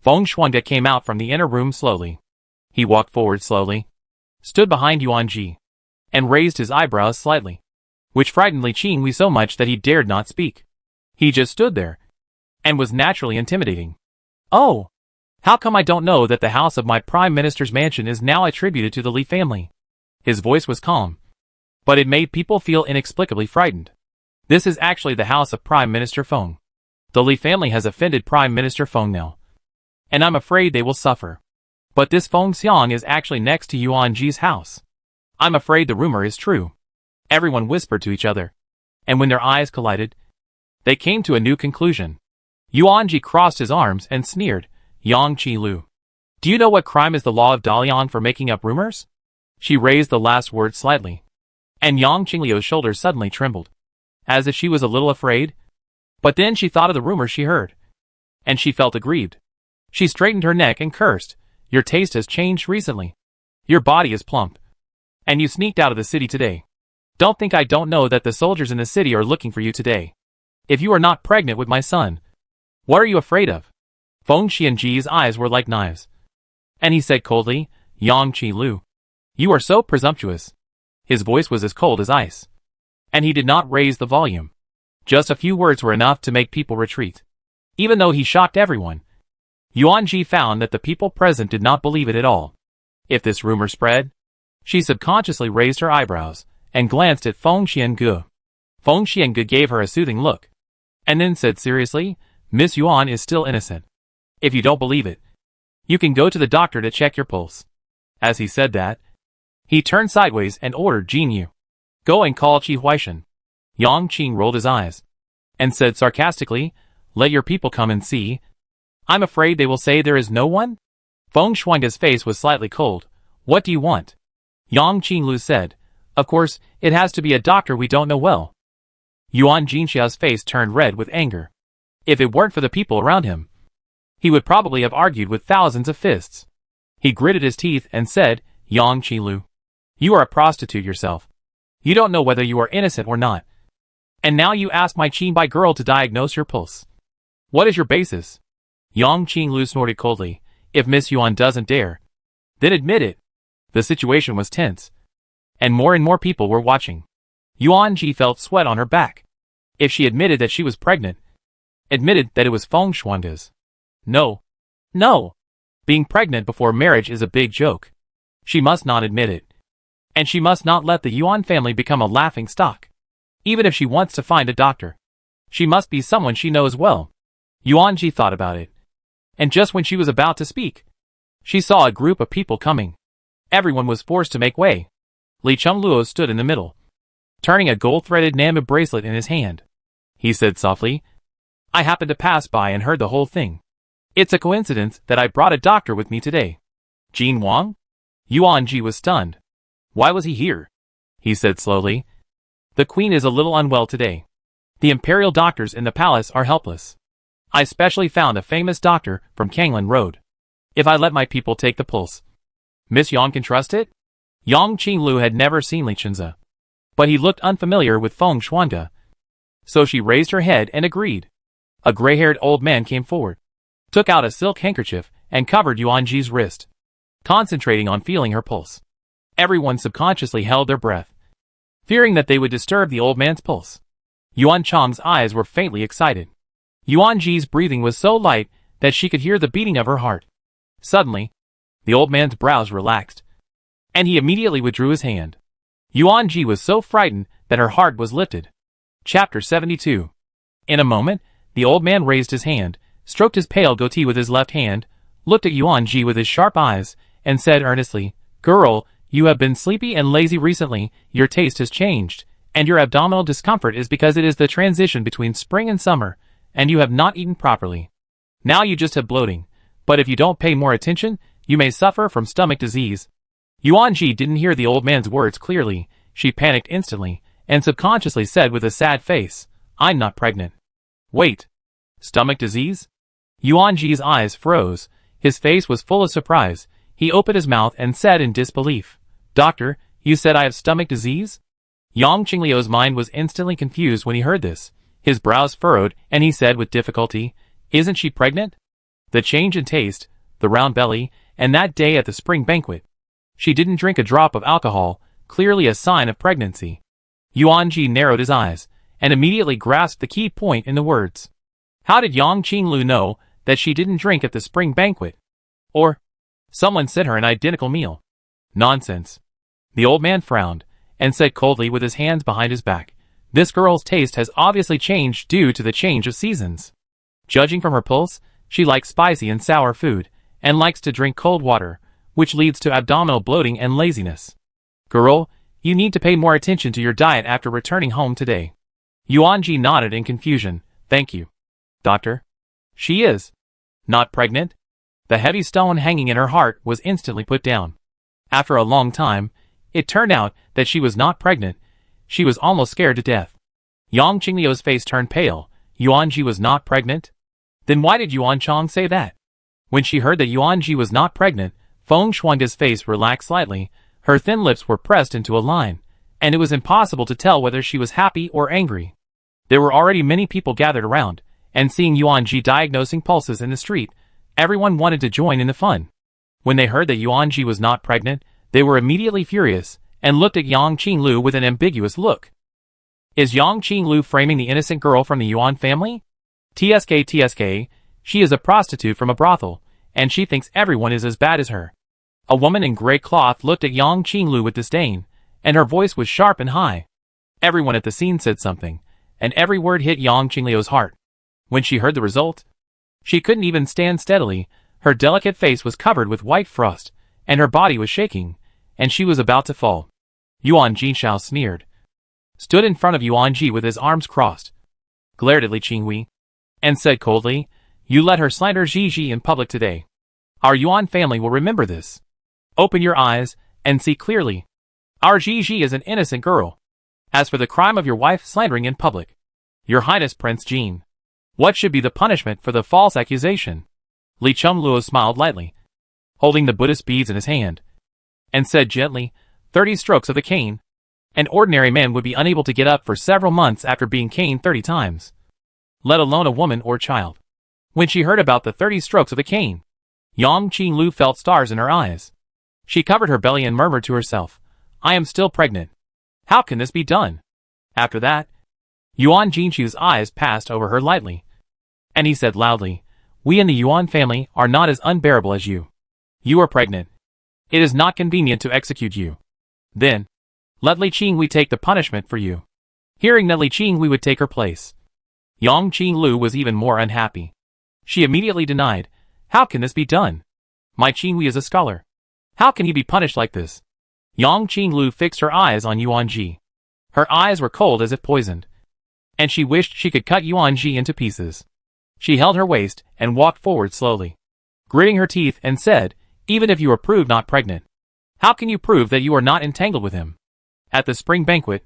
Speaker 1: Feng Shuangde came out from the inner room slowly. He walked forward slowly, stood behind Yuan Ji, and raised his eyebrows slightly, which frightened Li Qinghui so much that he dared not speak. He just stood there, and was naturally intimidating. "Oh! How come I don't know that the house of my Prime Minister's mansion is now attributed to the Li family?" His voice was calm, but it made people feel inexplicably frightened. This is actually the house of Prime Minister Feng. The Li family has offended Prime Minister Feng now, and I'm afraid they will suffer. But this Feng Xiang is actually next to Yuan Ji's house. I'm afraid the rumor is true. Everyone whispered to each other, and when their eyes collided, they came to a new conclusion. Yuan Ji crossed his arms and sneered, "Yang Qinglu, do you know what crime is the law of Dalian for making up rumors?" She raised the last word slightly, and Yang Qingliu's shoulders suddenly trembled. as if she was a little afraid. But then she thought of the rumors she heard, and she felt aggrieved. She straightened her neck and cursed. Your taste has changed recently. Your body is plump. And you sneaked out of the city today. Don't think I don't know that the soldiers in the city are looking for you today. If you are not pregnant with my son, what are you afraid of? Feng Xianji's eyes were like knives. And he said coldly, Yang Qi-lu, you are so presumptuous. His voice was as cold as ice. And he did not raise the volume. Just a few words were enough to make people retreat. Even though he shocked everyone, Yuan Ji found that the people present did not believe it at all. If this rumor spread, she subconsciously raised her eyebrows and glanced at Feng Xiange. Feng Xiange gave her a soothing look, and then said seriously, Miss Yuan is still innocent. If you don't believe it, you can go to the doctor to check your pulse. As he said that, he turned sideways and ordered Jin Yu, go and call Qi Huaishan. Yang Qing rolled his eyes and said sarcastically, let your people come and see. I'm afraid they will say there is no one? Feng Shuangge's face was slightly cold. What do you want? Yang Qinglu said, of course, it has to be a doctor we don't know well. Yuan Jinxia's face turned red with anger. If it weren't for the people around him, he would probably have argued with thousands of fists. He gritted his teeth and said, Yang Qilu, you are a prostitute yourself. You don't know whether you are innocent or not. And now you ask my Qinbai girl to diagnose your pulse. What is your basis? Yang Qinglu snorted coldly. If Miss Yuan doesn't dare, then admit it. The situation was tense, and more people were watching. Yuan Ji felt sweat on her back. If she admitted that she was pregnant, admitted that it was Feng Shuangge's. No. Being pregnant before marriage is a big joke. She must not admit it. And she must not let the Yuan family become a laughing stock. Even if she wants to find a doctor, she must be someone she knows well. Yuan Ji thought about it. And just when she was about to speak, she saw a group of people coming. Everyone was forced to make way. Li Chengluo stood in the middle, turning a gold-threaded Namba bracelet in his hand. He said softly, I happened to pass by and heard the whole thing. It's a coincidence that I brought a doctor with me today. Jin Wang? Yuan Ji was stunned. Why was he here? He said slowly. The queen is a little unwell today. The imperial doctors in the palace are helpless. I specially found a famous doctor from Kanglan Road. If I let my people take the pulse, Miss Yang can trust it? Yang Qinglu had never seen Li Chenze, but he looked unfamiliar with Feng Shuangge. So she raised her head and agreed. A gray-haired old man came forward, took out a silk handkerchief and covered Yuan Ji's wrist, concentrating on feeling her pulse. Everyone subconsciously held their breath, fearing that they would disturb the old man's pulse. Yuan Chang's eyes were faintly excited. Yuan Ji's breathing was so light that she could hear the beating of her heart. Suddenly, the old man's brows relaxed, and he immediately withdrew his hand. Yuan Ji was so frightened that her heart was lifted. Chapter 72. In a moment, the old man raised his hand, stroked his pale goatee with his left hand, looked at Yuan Ji with his sharp eyes, and said earnestly, Girl, you have been sleepy and lazy recently, your taste has changed, and your abdominal discomfort is because it is the transition between spring and summer, and you have not eaten properly. Now you just have bloating, but if you don't pay more attention, you may suffer from stomach disease. Yuan Ji didn't hear the old man's words clearly. She panicked instantly, and subconsciously said with a sad face, I'm not pregnant. Wait. Stomach disease? Yuan Ji's eyes froze. His face was full of surprise. He opened his mouth and said in disbelief, Doctor, you said I have stomach disease? Yang Qingliu's mind was instantly confused when he heard this. His brows furrowed, and he said with difficulty, Isn't she pregnant? The change in taste, the round belly, and that day at the spring banquet. She didn't drink a drop of alcohol, clearly a sign of pregnancy. Yuan Ji narrowed his eyes, and immediately grasped the key point in the words. How did Yang Qinglu know that she didn't drink at the spring banquet? Or, someone sent her an identical meal. Nonsense. The old man frowned, and said coldly with his hands behind his back, This girl's taste has obviously changed due to the change of seasons. Judging from her pulse, she likes spicy and sour food, and likes to drink cold water, which leads to abdominal bloating and laziness. Girl, you need to pay more attention to your diet after returning home today. Yuan Ji nodded in confusion. Thank you. Doctor? She is not pregnant. The heavy stone hanging in her heart was instantly put down. After a long time, it turned out that she was not pregnant. She was almost scared to death. Yang Qingliu's face turned pale. Yuanji was not pregnant? Then why did Yuan Chong say that? When she heard that Yuanji was not pregnant, Feng Shuangde's face relaxed slightly. Her thin lips were pressed into a line, and it was impossible to tell whether she was happy or angry. There were already many people gathered around, and seeing Yuanji diagnosing pulses in the street, everyone wanted to join in the fun. When they heard that Yuanji was not pregnant, they were immediately furious, and looked at Yang Qinglu with an ambiguous look. Is Yang Qinglu framing the innocent girl from the Yuan family? TSK, she is a prostitute from a brothel, and she thinks everyone is as bad as her. A woman in gray cloth looked at Yang Qinglu with disdain, and her voice was sharp and high. Everyone at the scene said something, and every word hit Yang Qingliu's heart. When she heard the result, she couldn't even stand steadily. Her delicate face was covered with white frost, and her body was shaking, and she was about to fall. Yuan Jinshao sneered, stood in front of Yuanji with his arms crossed, glared at Li Qinghui, and said coldly, "You let her slander Ji in public today. Our Yuan family will remember this. Open your eyes and see clearly. Our Ji is an innocent girl. As for the crime of your wife slandering in public, Your Highness Prince Jin, what should be the punishment for the false accusation?" Li Chengluo smiled lightly, holding the Buddhist beads in his hand, and said gently, 30 strokes of the cane. An ordinary man would be unable to get up for several months after being caned 30 times, let alone a woman or child. When she heard about the 30 strokes of the cane, Yang Qinglu felt stars in her eyes. She covered her belly and murmured to herself, "I am still pregnant. How can this be done?" After that, Yuan Jinchu's eyes passed over her lightly, and he said loudly, "We in the Yuan family are not as unbearable as you. You are pregnant. It is not convenient to execute you. Then, let Li Qinghui take the punishment for you." Hearing that Li Qinghui would take her place, Yang Qinglu was even more unhappy. She immediately denied, "How can this be done? My Qinghui is a scholar. How can he be punished like this?" Yang Qinglu fixed her eyes on Yuanji. Her eyes were cold as if poisoned, and she wished she could cut Yuanji into pieces. She held her waist and walked forward slowly, gritting her teeth, and said, "Even if you are proved not pregnant, how can you prove that you are not entangled with him? At the spring banquet,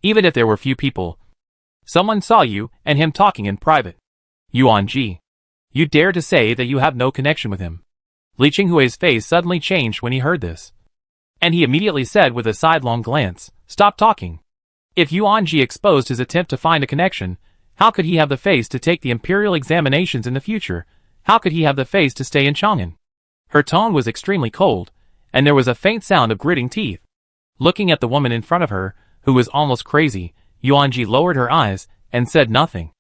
Speaker 1: even if there were few people, someone saw you and him talking in private. Yuanji, you dare to say that you have no connection with him?" Li Qinghui's face suddenly changed when he heard this, and he immediately said with a sidelong glance, "Stop talking. If Yuanji exposed his attempt to find a connection, how could he have the face to take the imperial examinations in the future? How could he have the face to stay in Chang'an?" Her tone was extremely cold, and there was a faint sound of gritting teeth. Looking at the woman in front of her, who was almost crazy, Yuanji lowered her eyes and said nothing.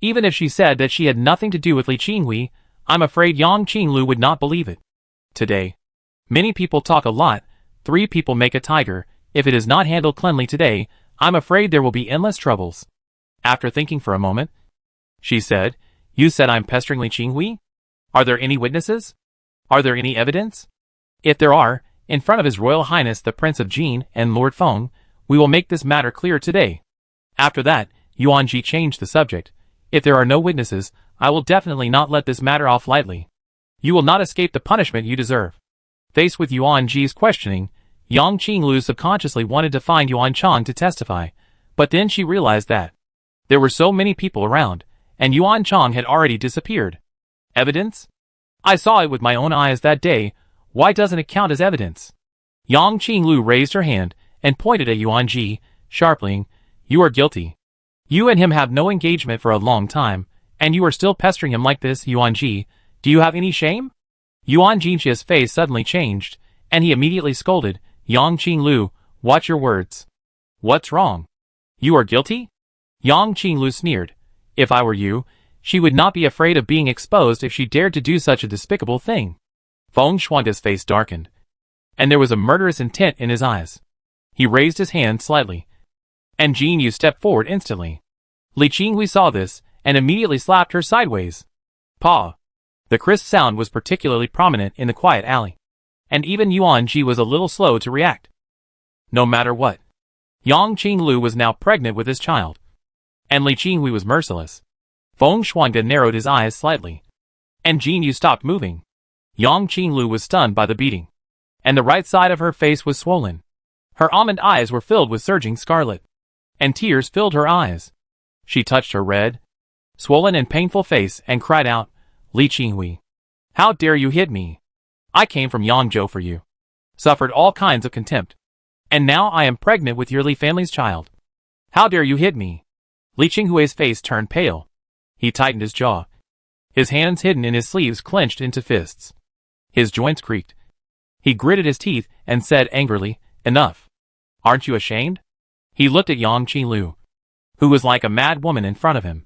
Speaker 1: Even if she said that she had nothing to do with Li Qinghui, I'm afraid Yang Qinglu would not believe it. Today, many people talk a lot. 3 people make a tiger. If it is not handled cleanly today, I'm afraid there will be endless troubles. After thinking for a moment, she said, "You said I'm pestering Li Qinghui? Are there any witnesses? Are there any evidence? If there are, in front of His Royal Highness the Prince of Jin and Lord Feng, we will make this matter clear today." After that, Yuanji changed the subject. "If there are no witnesses, I will definitely not let this matter off lightly. You will not escape the punishment you deserve." Faced with Yuanji's questioning, Yang Qinglu subconsciously wanted to find Yuan Chang to testify, but then she realized that there were so many people around, and Yuan Chang had already disappeared. Evidence? I saw it with my own eyes that day. Why doesn't it count as evidence? Yang Qinglu raised her hand and pointed at Yuanji, sharply. "You are guilty. You and him have no engagement for a long time, and you are still pestering him like this, Yuanji. Do you have any shame?" Yuan Jinxia's face suddenly changed, and he immediately scolded, "Yang Qinglu, watch your words. What's wrong? You are guilty?" Yang Qinglu sneered. "If I were you, she would not be afraid of being exposed if she dared to do such a despicable thing." Feng Shuangde's face darkened, and there was a murderous intent in his eyes. He raised his hand slightly, and Jin Yu stepped forward instantly. Li Qinghui saw this, and immediately slapped her sideways. "Paw!" The crisp sound was particularly prominent in the quiet alley, and even Yuanji was a little slow to react. No matter what, Yang Qinglu was now pregnant with his child, and Li Qinghui was merciless. Feng Shuangde narrowed his eyes slightly, and Jin Yu stopped moving. Yang Qinglu was stunned by the beating, and the right side of her face was swollen. Her almond eyes were filled with surging scarlet, and tears filled her eyes. She touched her red, swollen and painful face and cried out, "Li Qinghui, how dare you hit me? I came from Yangzhou for you. Suffered all kinds of contempt. And now I am pregnant with your Li family's child. How dare you hit me?" Li Qinghui's face turned pale. He tightened his jaw. His hands hidden in his sleeves clenched into fists. His joints creaked. He gritted his teeth and said angrily, "Enough. Aren't you ashamed?" He looked at Yang Qinglu, who was like a mad woman in front of him,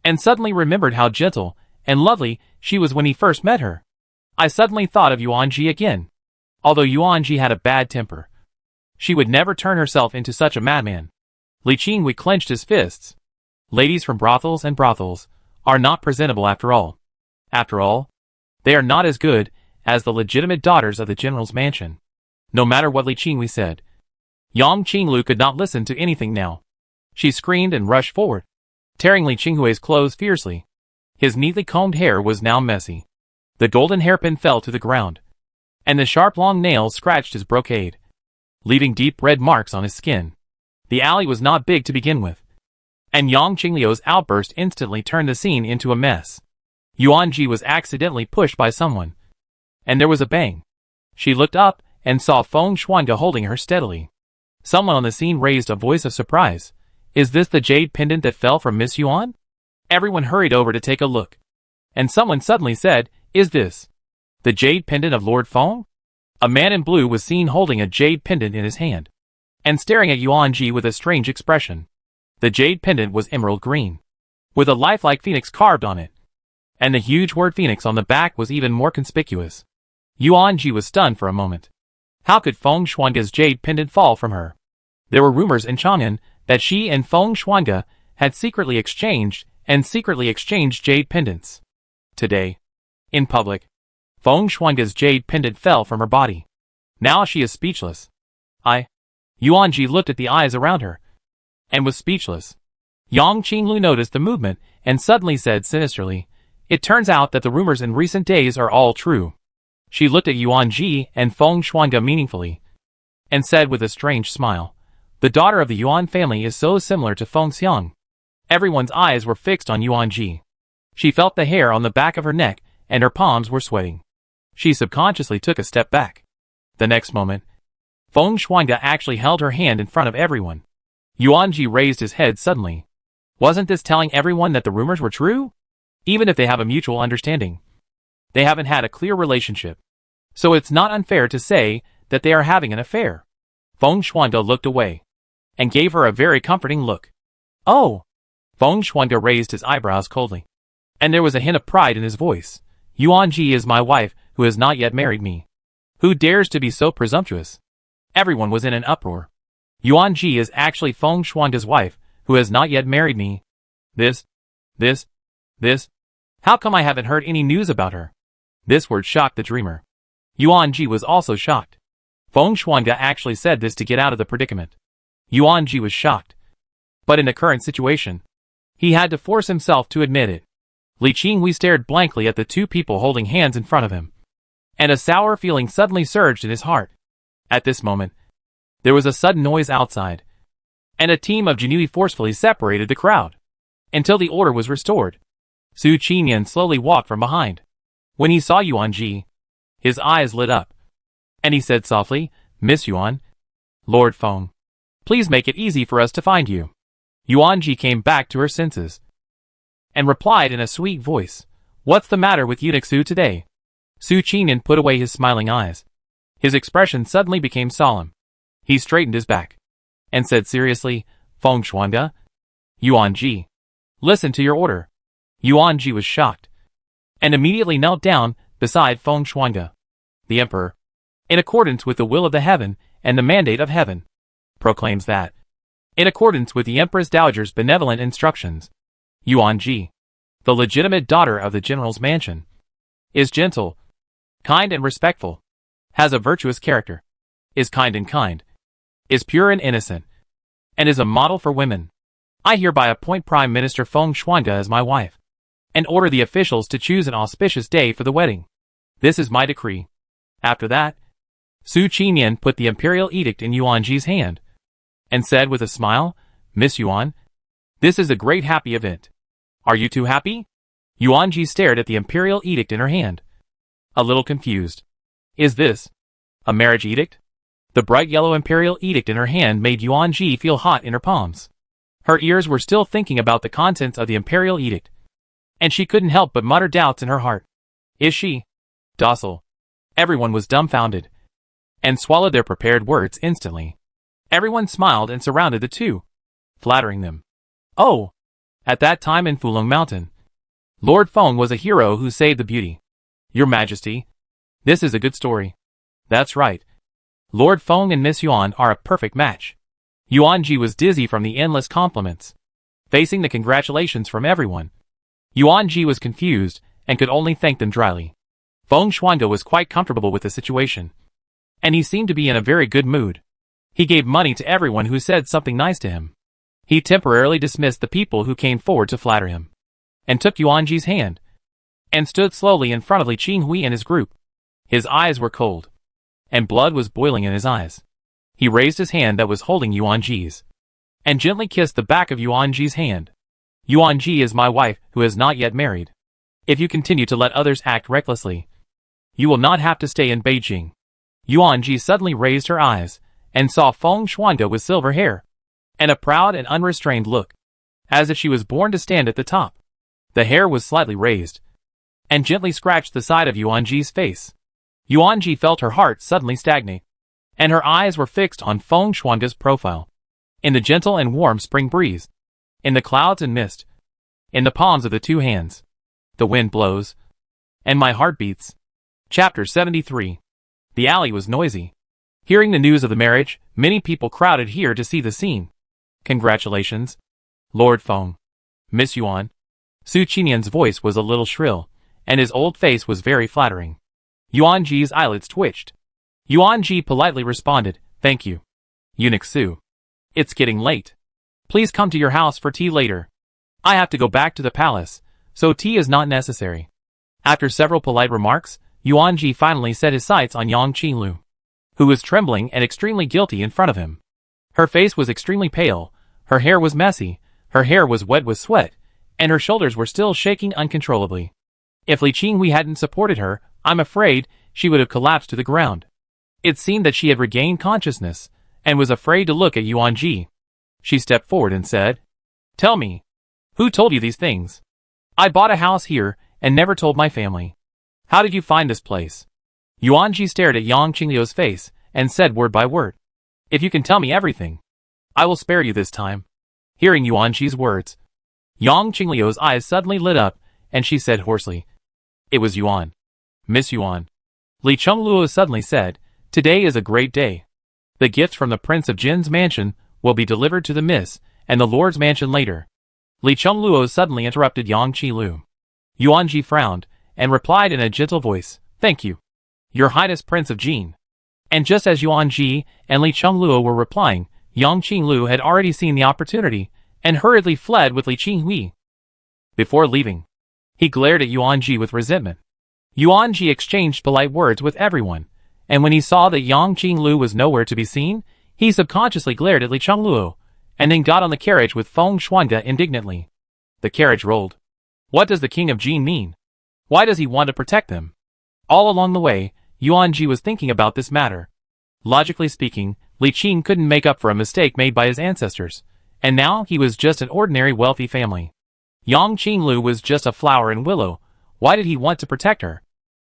Speaker 1: and suddenly remembered how gentle and lovely she was when he first met her. I suddenly thought of Yuanji again. Although Yuanji had a bad temper, she would never turn herself into such a madman. Li Qinghui clenched his fists. Ladies from brothels and brothels are not presentable after all. After all, they are not as good as the legitimate daughters of the general's mansion. No matter what Li Qinghui said, Yang Qinglu could not listen to anything now. She screamed and rushed forward, tearing Li Qinghui's clothes fiercely. His neatly combed hair was now messy. The golden hairpin fell to the ground, and the sharp long nails scratched his brocade, leaving deep red marks on his skin. The alley was not big to begin with, and Yang Qingliu's outburst instantly turned the scene into a mess. Yuanji was accidentally pushed by someone, and there was a bang. She looked up and saw Feng Xuanga holding her steadily. Someone on the scene raised a voice of surprise. "Is this the jade pendant that fell from Miss Yuan?" Everyone hurried over to take a look, and someone suddenly said, "Is this the jade pendant of Lord Feng?" A man in blue was seen holding a jade pendant in his hand, and staring at Yuanji with a strange expression. The jade pendant was emerald green, with a lifelike phoenix carved on it, and the huge word phoenix on the back was even more conspicuous. Yuanji was stunned for a moment. How could Feng Xuanga's jade pendant fall from her? There were rumors in Chang'an that she and Feng Xuanga had secretly exchanged jade pendants. Today, in public, Feng Xuanga's jade pendant fell from her body. Now she is speechless. Yuanji looked at the eyes around her, and was speechless. Yang Qinglu noticed the movement, and suddenly said sinisterly, "It turns out that the rumors in recent days are all true." She looked at Yuanji and Feng Xuanga meaningfully, and said with a strange smile, "The daughter of the Yuan family is so similar to Feng Xiang." Everyone's eyes were fixed on Yuanji. She felt the hair on the back of her neck, and her palms were sweating. She subconsciously took a step back. The next moment, Feng Xuanga actually held her hand in front of everyone. Yuanji raised his head suddenly. Wasn't this telling everyone that the rumors were true? Even if they have a mutual understanding, they haven't had a clear relationship, so it's not unfair to say that they are having an affair. Feng Xuanga looked away, and gave her a very comforting look. "Oh!" Feng Xuanga raised his eyebrows coldly, and there was a hint of pride in his voice. "Yuanji is my wife, who has not yet married me. Who dares to be so presumptuous?" Everyone was in an uproar. "Yuanji is actually Feng Xuanga's wife, who has not yet married me. This. How come I haven't heard any news about her?" This word shocked the dreamer. Yuanji was also shocked. Feng Xuanga actually said this to get out of the predicament. Yuanji was shocked. But in the current situation, he had to force himself to admit it. Li Qinghui stared blankly at the two people holding hands in front of him, and a sour feeling suddenly surged in his heart. At this moment, there was a sudden noise outside, and a team of Jinui forcefully separated the crowd, until the order was restored. Su Qinyan slowly walked from behind. When he saw Yuanji, his eyes lit up, and he said softly, "Miss Yuan, Lord Feng, please make it easy for us to find you." Yuanji came back to her senses, and replied in a sweet voice, "What's the matter with Eunuch Su today?" Su Qinyan put away his smiling eyes. His expression suddenly became solemn. He straightened his back, and said seriously, "Feng Xuanga, Yuanji, listen to your order." Yuanji was shocked, and immediately knelt down beside Feng Xuanga. The emperor, in accordance with the will of the heaven and the mandate of heaven, proclaims that, in accordance with the Empress Dowager's benevolent instructions, Yuanji, the legitimate daughter of the general's mansion, is gentle, kind and respectful, has a virtuous character, is kind and kind, is pure and innocent, and is a model for women. I hereby appoint Prime Minister Feng Xuanga as my wife, and order the officials to choose an auspicious day for the wedding. This is my decree." After that, Su Qinyan put the imperial edict in Yuanji's hand, and said with a smile, "Miss Yuan, This is a great happy event. Are you too happy? Yuan Ji stared at the imperial edict in her hand, a little confused. Is this a marriage edict? The bright yellow imperial edict in her hand made Yuan Ji feel hot in her palms. Her ears were still thinking about the contents of the imperial edict, and she couldn't help but mutter doubts in her heart. Is she docile? Everyone was dumbfounded and swallowed their prepared words instantly. Everyone smiled and surrounded the two, flattering them. Oh! At that time in Fulong Mountain, Lord Feng was a hero who saved the beauty. Your Majesty, this is a good story. That's right. Lord Feng and Miss Yuan are a perfect match. Yuan Ji was dizzy from the endless compliments, facing the congratulations from everyone. Yuan Ji was confused and could only thank them dryly. Feng Xuange was quite comfortable with the situation, and he seemed to be in a very good mood. He gave money to everyone who said something nice to him. He temporarily dismissed the people who came forward to flatter him, and took Yuan Ji's hand, and stood slowly in front of Li Qinghui and his group. His eyes were cold, and blood was boiling in his eyes. He raised his hand that was holding Yuan Ji's, and gently kissed the back of Yuan Ji's hand. Yuan Ji is my wife who is not yet married. If you continue to let others act recklessly, you will not have to stay in Beijing. Yuan Ji suddenly raised her eyes, and saw Feng Xuange with silver hair, and a proud and unrestrained look, as if she was born to stand at the top. The hair was slightly raised, and gently scratched the side of Yuan Ji's face. Yuan Ji felt her heart suddenly stagnate, and her eyes were fixed on Feng Xuange's profile. In the gentle and warm spring breeze, in the clouds and mist, in the palms of the two hands, the wind blows, and my heart beats. Chapter 73. The alley was noisy. Hearing the news of the marriage, many people crowded here to see the scene. Congratulations, Lord Feng. Miss Yuan. Su Qinian's voice was a little shrill, and his old face was very flattering. Yuan Ji's eyelids twitched. Yuan Ji politely responded, thank you. Eunuch Su. It's getting late. Please come to your house for tea later. I have to go back to the palace, so tea is not necessary. After several polite remarks, Yuan Ji finally set his sights on Yang Qinglu, who was trembling and extremely guilty in front of him. Her face was extremely pale, her hair was messy, her hair was wet with sweat, and her shoulders were still shaking uncontrollably. If Li Qinghui hadn't supported her, I'm afraid she would have collapsed to the ground. It seemed that she had regained consciousness, and was afraid to look at Yuan Ji. She stepped forward and said, Tell me, who told you these things? I bought a house here, and never told my family. How did you find this place? Yuan Ji stared at Yang Qingliu's face, and said word by word, If you can tell me everything, I will spare you this time. Hearing Yuan Ji's words, Yang Qingliu's eyes suddenly lit up, and she said hoarsely, It was Yuan. Miss Yuan. Li Chengluo suddenly said, Today is a great day. The gift from the Prince of Jin's mansion will be delivered to the Miss and the Lord's mansion later. Li Chengluo suddenly interrupted Yang Qilu. Yuan Ji frowned, and replied in a gentle voice, Thank you, Your Highness Prince of Jin. And just as Yuan Ji and Li Chengluo were replying, Yang Qinglu had already seen the opportunity, and hurriedly fled with Li Qinghui. Before leaving, he glared at Yuan Ji with resentment. Yuan Ji exchanged polite words with everyone, and when he saw that Yang Qinglu was nowhere to be seen, he subconsciously glared at Li Chengluo, and then got on the carriage with Feng Xuange indignantly. The carriage rolled. What does the King of Jin mean? Why does he want to protect them? All along the way, Yuan Ji was thinking about this matter. Logically speaking, Li Qing couldn't make up for a mistake made by his ancestors, and now he was just an ordinary wealthy family. Yang Qinglu was just a flower in willow. Why did he want to protect her?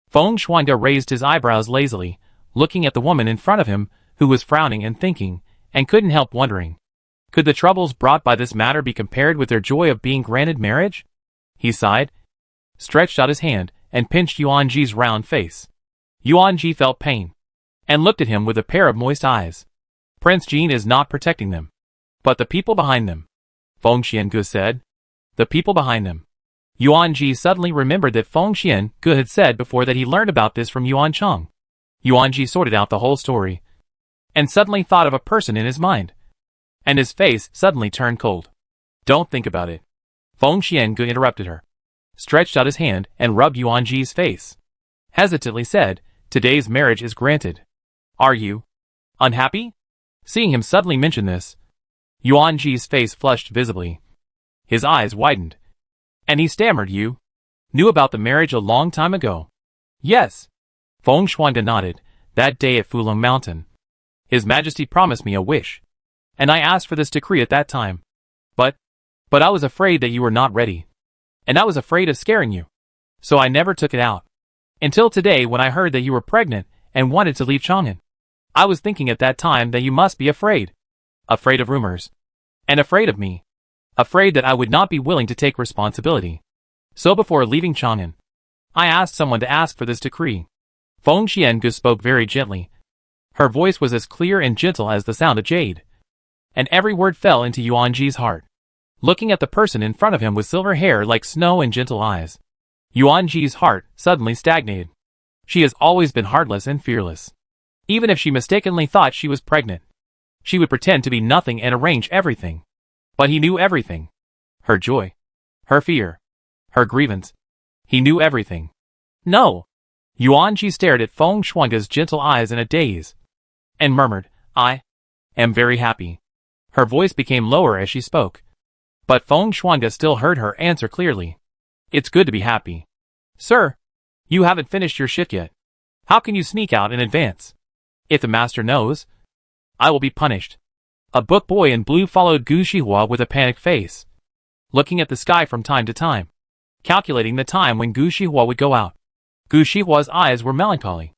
Speaker 1: Feng Xuange raised his eyebrows lazily, looking at the woman in front of him, who was frowning and thinking, and couldn't help wondering. Could the troubles brought by this matter be compared with their joy of being granted marriage? He sighed, stretched out his hand, and pinched Yuan Ji's round face. Yuan Ji felt pain, and looked at him with a pair of moist eyes. Prince Jin is not protecting them, but the people behind them. Feng Xiange said. The people behind them. Yuan Ji suddenly remembered that Feng Xiange had said before that he learned about this from Yuan Cheng. Yuan Ji sorted out the whole story, and suddenly thought of a person in his mind, and his face suddenly turned cold. Don't think about it. Feng Xiange interrupted her, stretched out his hand and rubbed Yuan Ji's face. Hesitantly said, Today's marriage is granted. Are you unhappy? Seeing him suddenly mention this, Yuan Ji's face flushed visibly, His eyes widened. And he stammered, "You knew about the marriage a long time ago?" "Yes." Feng Shuangde nodded. "That day at Fulong Mountain. His Majesty promised me a wish. And I asked for this decree at that time. But I was afraid that you were not ready. And I was afraid of scaring you. So I never took it out. Until today when I heard that you were pregnant and wanted to leave Chang'an. I was thinking at that time that you must be afraid. Afraid of rumors. And afraid of me. Afraid that I would not be willing to take responsibility. So before leaving Chang'an, I asked someone to ask for this decree." Feng Xiangu spoke very gently. Her voice was as clear and gentle as the sound of jade. And every word fell into Yuanji's heart. Looking at the person in front of him with silver hair like snow and gentle eyes, Yuanji's heart suddenly stagnated. She has always been heartless and fearless. Even if she mistakenly thought she was pregnant, she would pretend to be nothing and arrange everything. But he knew everything. Her joy. Her fear. Her grievance. He knew everything. "No." Yuanji stared at Feng Shuangde's gentle eyes in a daze. And murmured, "I am very happy." Her voice became lower as she spoke. But Feng Shuangde still heard her answer clearly. "It's good to be happy." "Sir, you haven't finished your shift yet. How can you sneak out in advance? If the master knows, I will be punished." A book boy in blue followed Gu Shihua with a panicked face, looking at the sky from time to time, calculating the time when Gu Shihua would go out. Gu Shihua's eyes were melancholy,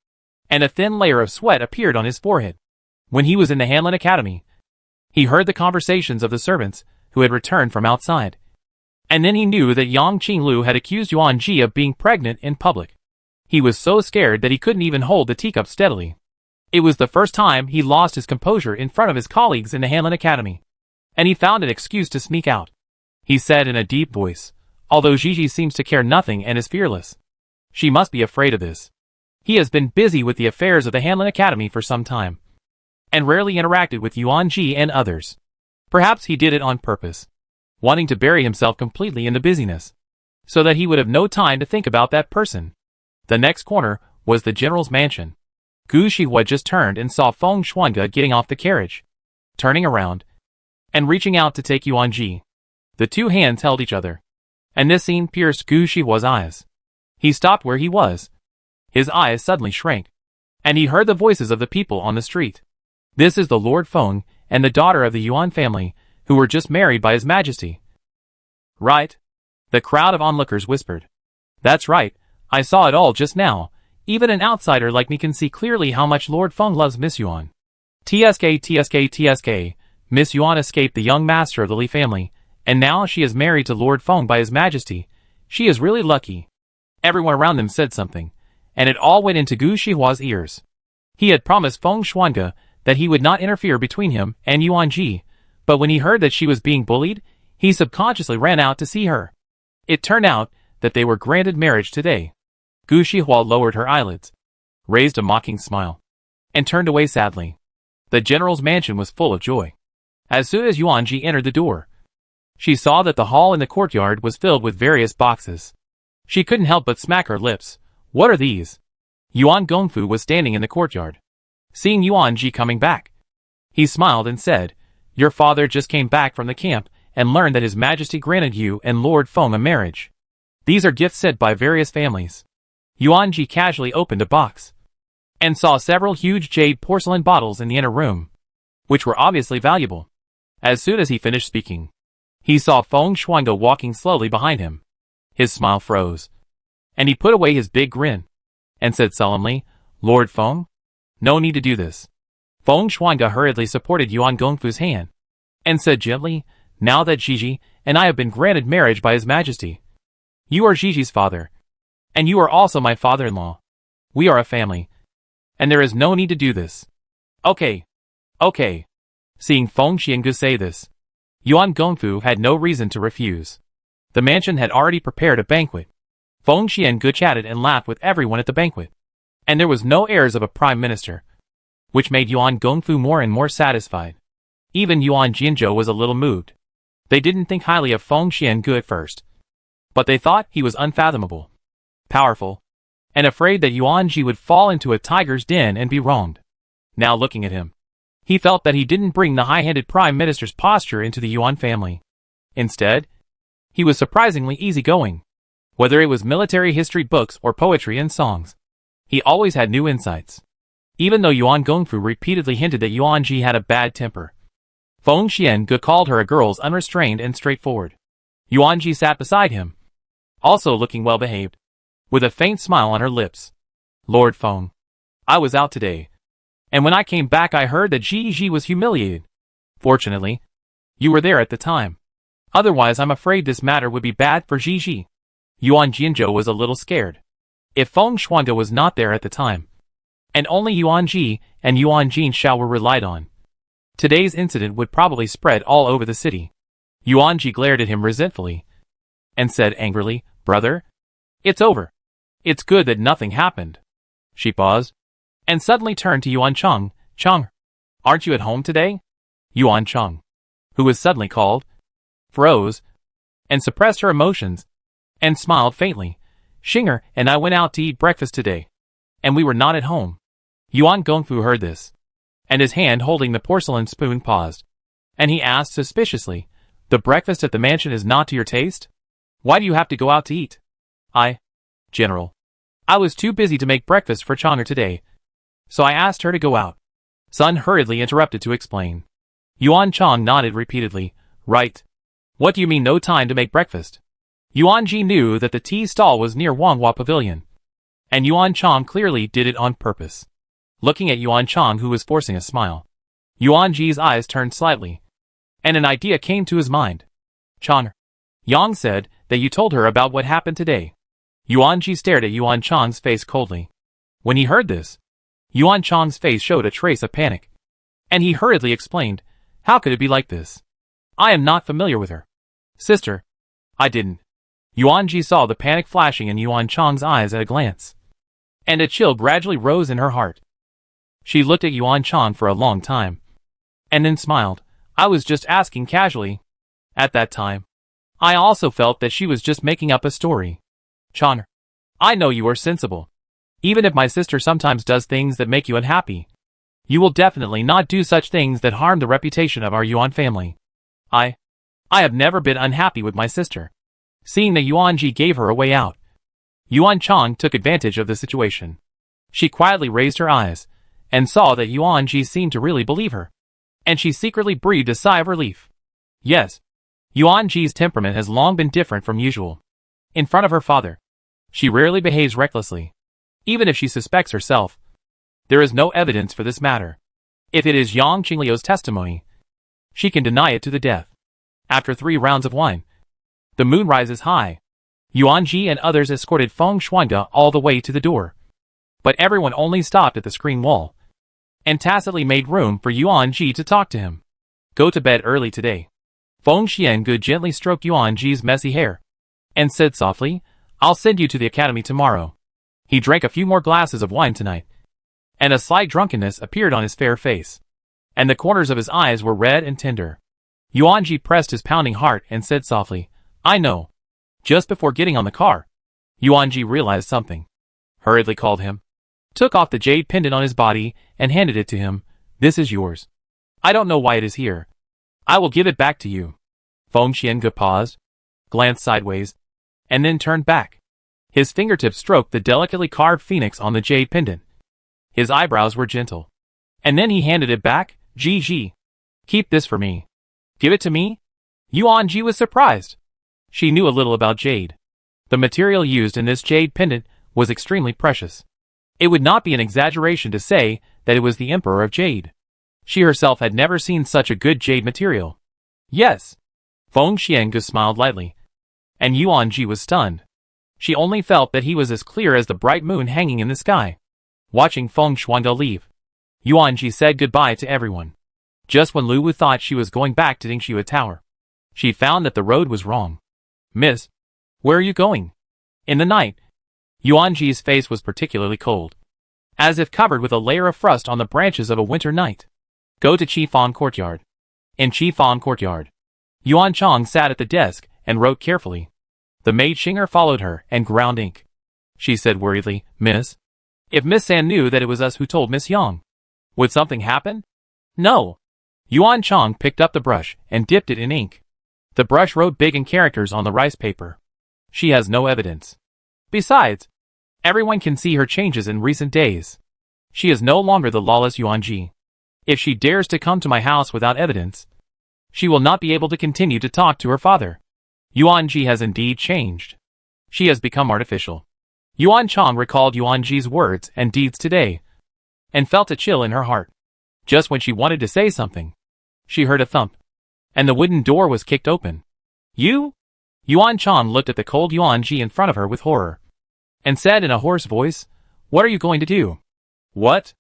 Speaker 1: and a thin layer of sweat appeared on his forehead. When he was in the Hanlin Academy, he heard the conversations of the servants who had returned from outside. And then he knew that Yang Qinglu had accused Yuanji of being pregnant in public. He was so scared that he couldn't even hold the teacup steadily. It was the first time he lost his composure in front of his colleagues in the Hanlin Academy. And he found an excuse to sneak out. He said in a deep voice, "Although Gigi seems to care nothing and is fearless, she must be afraid of this. He has been busy with the affairs of the Hanlin Academy for some time, and rarely interacted with Yuanji and others. Perhaps he did it on purpose, wanting to bury himself completely in the busyness, so that he would have no time to think about that person." The next corner was the general's mansion. Gu Shihua just turned and saw Feng Shuangde getting off the carriage, turning around, and reaching out to take Yuanji. The two hands held each other, and this scene pierced Gu Shihua's eyes. He stopped where he was. His eyes suddenly shrank, and he heard the voices of the people on the street. "This is the Lord Feng and the daughter of the Yuan family, who were just married by His Majesty." "Right?" the crowd of onlookers whispered. "That's right, I saw it all just now. Even an outsider like me can see clearly how much Lord Feng loves Miss Yuan." TSK. Miss Yuan escaped the young master of the Li family, and now she is married to Lord Feng by His Majesty. She is really lucky. Everyone around them said something, and it all went into Gu Shihua's ears. He had promised Feng Shuangde that he would not interfere between him and Yuanji, but when he heard that she was being bullied, he subconsciously ran out to see her. It turned out that they were granted marriage today. Gu Shihua lowered her eyelids, raised a mocking smile, and turned away sadly. The general's mansion was full of joy. As soon as Yuanji entered the door, she saw that the hall in the courtyard was filled with various boxes. She couldn't help but smack her lips. "What are these?" Yuan Gongfu was standing in the courtyard, seeing Yuanji coming back. He smiled and said, "Your father just came back from the camp and learned that His Majesty granted you and Lord Feng a marriage. These are gifts sent by various families." Yuanji casually opened a box, and saw several huge jade porcelain bottles in the inner room, which were obviously valuable. As soon as he finished speaking, he saw Feng Shuangde walking slowly behind him. His smile froze, and he put away his big grin, and said solemnly, "Lord Feng? No need to do this." Feng Shuangde hurriedly supported Yuan Gongfu's hand, and said gently, "Now that Gigi and I have been granted marriage by His Majesty, you are Gigi's father, and you are also my father-in-law. We are a family, and there is no need to do this." Okay. Seeing Feng Xiangu say this, Yuan Gongfu had no reason to refuse. The mansion had already prepared a banquet. Feng Xiangu chatted and laughed with everyone at the banquet, and there was no heirs of a prime minister, which made Yuan Gongfu more and more satisfied. Even Yuan Jianzhou was a little moved. They didn't think highly of Feng Xiangu at first, but they thought he was unfathomable, powerful, and afraid that Yuanji would fall into a tiger's den and be wronged. Now looking at him, he felt that he didn't bring the high-handed prime minister's posture into the Yuan family. Instead, He was surprisingly easygoing. Whether it was military history books or poetry and songs, he always had new insights. Even though Yuan Gongfu repeatedly hinted that Yuan Ji had a bad temper, Feng Xiange called her a girl's unrestrained and straightforward. Yuan Ji sat beside him, also looking well-behaved, with a faint smile on her lips. Lord Feng, I was out today, and when I came back I heard that Ji was humiliated. Fortunately, you were there at the time. Otherwise I'm afraid this matter would be bad for Ji. Yuan Jianzhou was a little scared. If Feng Shuangde was not there at the time, and only Yuan Ji and Yuan Jinshao were relied on, today's incident would probably spread all over the city. Yuan Ji glared at him resentfully, and said angrily, Brother, it's over. It's good that nothing happened. She paused, and suddenly turned to Yuan Cheng. Cheng, aren't you at home today? Yuan Cheng, who was suddenly called, froze, and suppressed her emotions, and smiled faintly. Xinger and I went out to eat breakfast today, and we were not at home. Yuan Gongfu heard this, and his hand holding the porcelain spoon paused, and he asked suspiciously, The breakfast at the mansion is not to your taste? Why do you have to go out to eat? General, I was too busy to make breakfast for Chang'er today, so I asked her to go out. Sun hurriedly interrupted to explain. Yuan Chang nodded repeatedly. Right. What do you mean no time to make breakfast? Yuan Ji knew that the tea stall was near Wanghua Pavilion, and Yuan Chang clearly did it on purpose. Looking at Yuan Chang, who was forcing a smile, Yuan Ji's eyes turned slightly, and an idea came to his mind. Chang'er, Yang said that you told her about what happened today. Yuan Ji stared at Yuan Chang's face coldly. When he heard this, Yuan Chang's face showed a trace of panic, and he hurriedly explained, How could it be like this? I am not familiar with her. Sister, I didn't. Yuan Ji saw the panic flashing in Yuan Chang's eyes at a glance, and a chill gradually rose in her heart. She looked at Yuan Chang for a long time, and then smiled. I was just asking casually. At that time, I also felt that she was just making up a story. Chang'er, I know you are sensible. Even if my sister sometimes does things that make you unhappy, you will definitely not do such things that harm the reputation of our Yuan family. I have never been unhappy with my sister. Seeing that Yuan Ji gave her a way out, Yuan Chang took advantage of the situation. She quietly raised her eyes, and saw that Yuan Ji seemed to really believe her, and she secretly breathed a sigh of relief. Yes, Yuan Ji's temperament has long been different from usual. In front of her father, she rarely behaves recklessly. Even if she suspects herself, there is no evidence for this matter. If it is Yang Qingliu's testimony, she can deny it to the death. After 3 rounds of wine, the moon rises high. Yuan Ji and others escorted Feng Shuangde all the way to the door, but everyone only stopped at the screen wall, and tacitly made room for Yuan Ji to talk to him. Go to bed early today. Feng Xiange gently stroked Yuan Ji's messy hair, and said softly, I'll send you to the academy tomorrow. He drank a few more glasses of wine tonight, and a slight drunkenness appeared on his fair face, and the corners of his eyes were red and tender. Yuan Ji pressed his pounding heart and said softly, I know. Just before getting on the car, Yuan Ji realized something. Hurriedly called him, took off the jade pendant on his body, and handed it to him. This is yours. I don't know why it is here. I will give it back to you. Feng Xiange paused, glanced sideways, and then turned back. His fingertips stroked the delicately carved phoenix on the jade pendant. His eyebrows were gentle. And then he handed it back. Ji. Keep this for me. Give it to me? Yuan Ji was surprised. She knew a little about jade. The material used in this jade pendant was extremely precious. It would not be an exaggeration to say that it was the Emperor of Jade. She herself had never seen such a good jade material. Yes. Feng Xiange smiled lightly, and Yuan Ji was stunned. She only felt that he was as clear as the bright moon hanging in the sky. Watching Feng Shuangde leave, Yuan Ji said goodbye to everyone. Just when Lu Wu thought she was going back to Dingxue Tower, she found that the road was wrong. Miss, where are you going? In the night, Yuan Ji's face was particularly cold, as if covered with a layer of frost on the branches of a winter night. Go to Qifan Courtyard. In Qifan Courtyard, Yuan Chang sat at the desk and wrote carefully. The maid Xinger followed her and ground ink. She said worriedly, Miss, if Miss San knew that it was us who told Miss Yang, would something happen? No. Yuan Chang picked up the brush and dipped it in ink. The brush wrote big in characters on the rice paper. She has no evidence. Besides, everyone can see her changes in recent days. She is no longer the lawless Yuanji. If she dares to come to my house without evidence, she will not be able to continue to talk to her father. Yuanji has indeed changed. She has become artificial. Yuan Chang recalled Yuanji's words and deeds today, and felt a chill in her heart. Just when she wanted to say something, she heard a thump, and the wooden door was kicked open. You? Yuan Chang looked at the cold Yuanji in front of her with horror, and said in a hoarse voice, "What are you going to do?" "What?"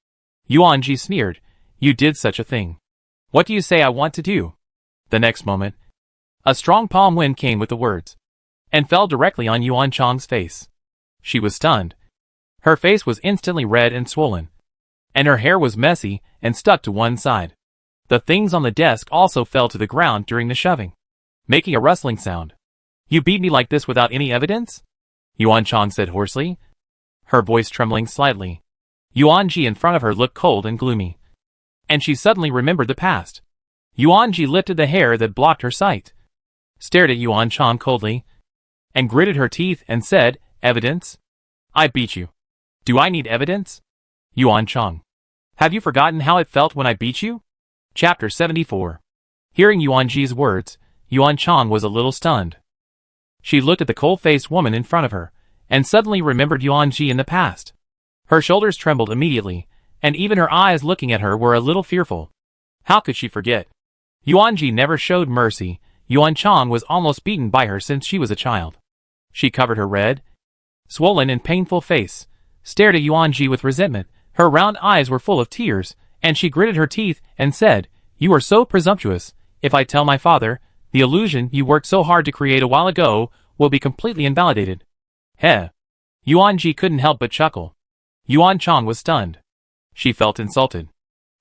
Speaker 1: Yuanji sneered. "You did such a thing. What do you say I want to do?" The next moment, a strong palm wind came with the words, and fell directly on Yuan Chang's face. She was stunned. Her face was instantly red and swollen, and her hair was messy and stuck to one side. The things on the desk also fell to the ground during the shoving, making a rustling sound. "You beat me like this without any evidence?" Yuan Chang said hoarsely, her voice trembling slightly. Yuanji in front of her looked cold and gloomy, and she suddenly remembered the past. Yuanji lifted the hair that blocked her sight, stared at Yuan Chang coldly, and gritted her teeth and said, "Evidence? I beat you. Do I need evidence?" Yuan Chang. "Have you forgotten how it felt when I beat you?" Chapter 74. Hearing Yuanji's words, Yuan Chang was a little stunned. She looked at the cold-faced woman in front of her, and suddenly remembered Yuanji in the past. Her shoulders trembled immediately, and even her eyes looking at her were a little fearful. How could she forget? Yuanji never showed mercy. Yuan Chang was almost beaten by her since she was a child. She covered her red, swollen and painful face, stared at Yuanji with resentment. Her round eyes were full of tears, and she gritted her teeth and said, "You are so presumptuous. If I tell my father, the illusion you worked so hard to create a while ago will be completely invalidated." Heh. Yuanji couldn't help but chuckle. Yuan Chang was stunned. She felt insulted.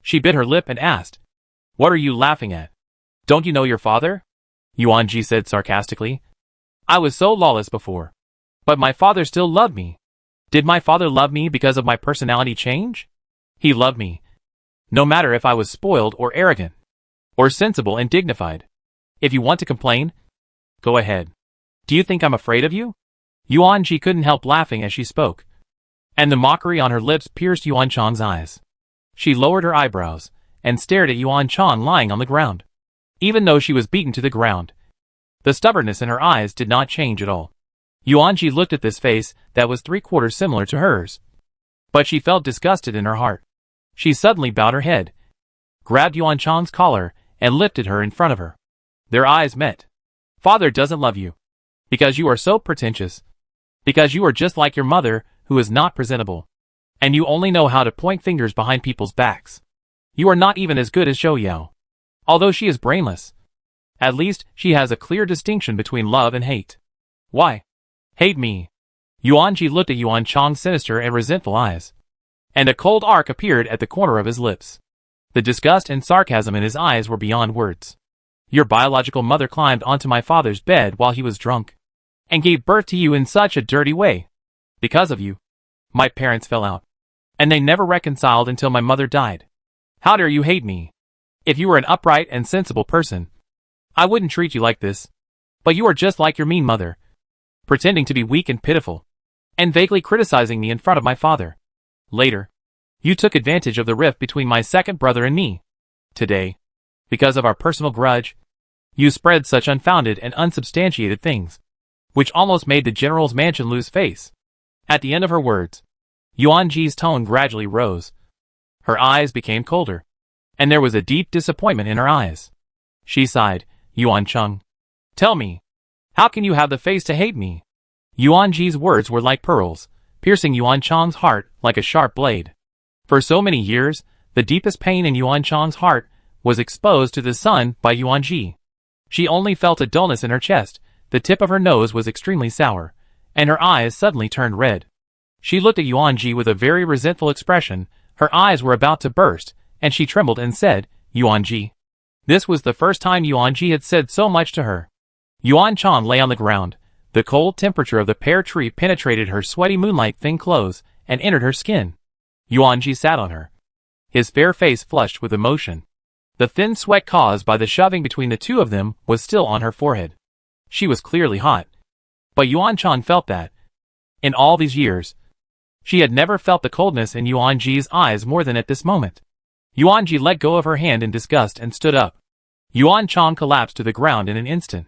Speaker 1: She bit her lip and asked, "What are you laughing at? Don't you know your father?" Yuanji said sarcastically. "I was so lawless before. But my father still loved me. Did my father love me because of my personality change? He loved me, no matter if I was spoiled or arrogant, or sensible and dignified. If you want to complain, go ahead. Do you think I'm afraid of you?" Yuanji couldn't help laughing as she spoke, and the mockery on her lips pierced Yuan Chang's eyes. She lowered her eyebrows, and stared at Yuan Chang lying on the ground. Even though she was beaten to the ground, the stubbornness in her eyes did not change at all. Yuanji looked at this face that was 3/4 similar to hers, but she felt disgusted in her heart. She suddenly bowed her head, grabbed Yuan Chang's collar, and lifted her in front of her. Their eyes met. "Father doesn't love you, because you are so pretentious, because you are just like your mother, who is not presentable, and you only know how to point fingers behind people's backs. You are not even as good as Zhou Yao. Although she is brainless, at least she has a clear distinction between love and hate." "Why? Hate me?" Yuanji looked at Yuan Chang's sinister and resentful eyes, and a cold arc appeared at the corner of his lips. The disgust and sarcasm in his eyes were beyond words. "Your biological mother climbed onto my father's bed while he was drunk, and gave birth to you in such a dirty way. Because of you, my parents fell out, and they never reconciled until my mother died. How dare you hate me? If you were an upright and sensible person, I wouldn't treat you like this. But you are just like your mean mother, pretending to be weak and pitiful, and vaguely criticizing me in front of my father. Later, you took advantage of the rift between my second brother and me. Today, because of our personal grudge, you spread such unfounded and unsubstantiated things, which almost made the general's mansion lose face." At the end of her words, Yuanji's tone gradually rose. Her eyes became colder, and there was a deep disappointment in her eyes. She sighed. "Yuan Chang, tell me, how can you have the face to hate me?" Yuanji's words were like pearls, piercing Yuan Chang's heart like a sharp blade. For so many years, the deepest pain in Yuan Chang's heart was exposed to the sun by Yuanji. She only felt a dullness in her chest, the tip of her nose was extremely sour, and her eyes suddenly turned red. She looked at Yuanji with a very resentful expression. Her eyes were about to burst, and she trembled and said, "Yuanji." This was the first time Yuanji had said so much to her. Yuan Chang lay on the ground. The cold temperature of the pear tree penetrated her sweaty moonlight-thin clothes and entered her skin. Yuanji sat on her, his fair face flushed with emotion. The thin sweat caused by the shoving between the two of them was still on her forehead. She was clearly hot. But Yuan Chang felt that. In all these years, she had never felt the coldness in Yuan Ji's eyes more than at this moment. Yuan Ji let go of her hand in disgust and stood up. Yuan Chang collapsed to the ground in an instant,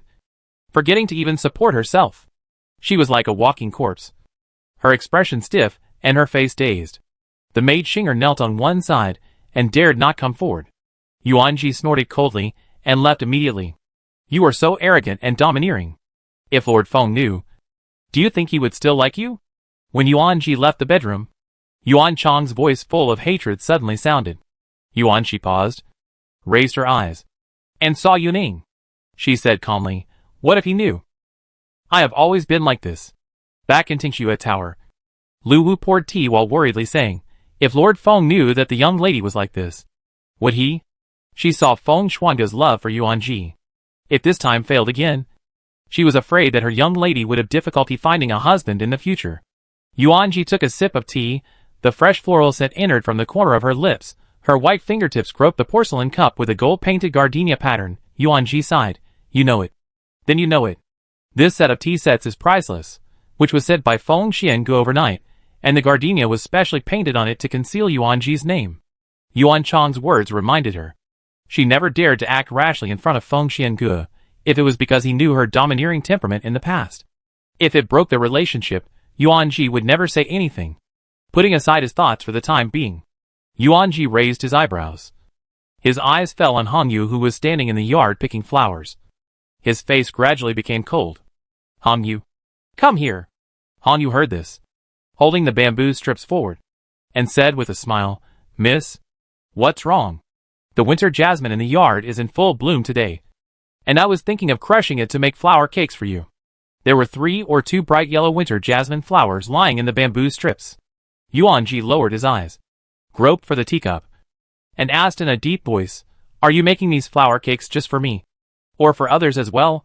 Speaker 1: forgetting to even support herself. She was like a walking corpse, her expression stiff and her face dazed. The maid Xinger knelt on one side and dared not come forward. Yuan Ji snorted coldly and left immediately. You are so arrogant and domineering. If Lord Feng knew, do you think he would still like you? When Yuan Ji left the bedroom, Yuan Chang's voice full of hatred suddenly sounded. Yuan Ji paused, raised her eyes, and saw Yuning. She said calmly, what if he knew? I have always been like this. Back in Tingxue Tower, Lu Wu poured tea while worriedly saying, if Lord Feng knew that the young lady was like this, would he? She saw Feng Shuangge's love for Yuan Ji. If this time failed again, she was afraid that her young lady would have difficulty finding a husband in the future. Yuan Ji took a sip of tea, the fresh floral scent entered from the corner of her lips, her white fingertips groped the porcelain cup with a gold-painted gardenia pattern. Yuan Ji sighed, you know it. Then you know it. This set of tea sets is priceless, which was sent by Feng Xiangu overnight, and the gardenia was specially painted on it to conceal Yuan Ji's name. Yuan Chang's words reminded her. She never dared to act rashly in front of Feng Xiangu, if it was because he knew her domineering temperament in the past. If it broke their relationship, Yuan Ji would never say anything. Putting aside his thoughts for the time being, Yuan Ji raised his eyebrows. His eyes fell on Hong Yu, who was standing in the yard picking flowers. His face gradually became cold. Hong Yu, come here. Hong Yu heard this, holding the bamboo strips forward, and said with a smile, Miss, what's wrong? The winter jasmine in the yard is in full bloom today, and I was thinking of crushing it to make flower cakes for you. There were 3 or 2 bright yellow winter jasmine flowers lying in the bamboo strips. Yuan Ji lowered his eyes, groped for the teacup, and asked in a deep voice, are you making these flower cakes just for me? Or for others as well?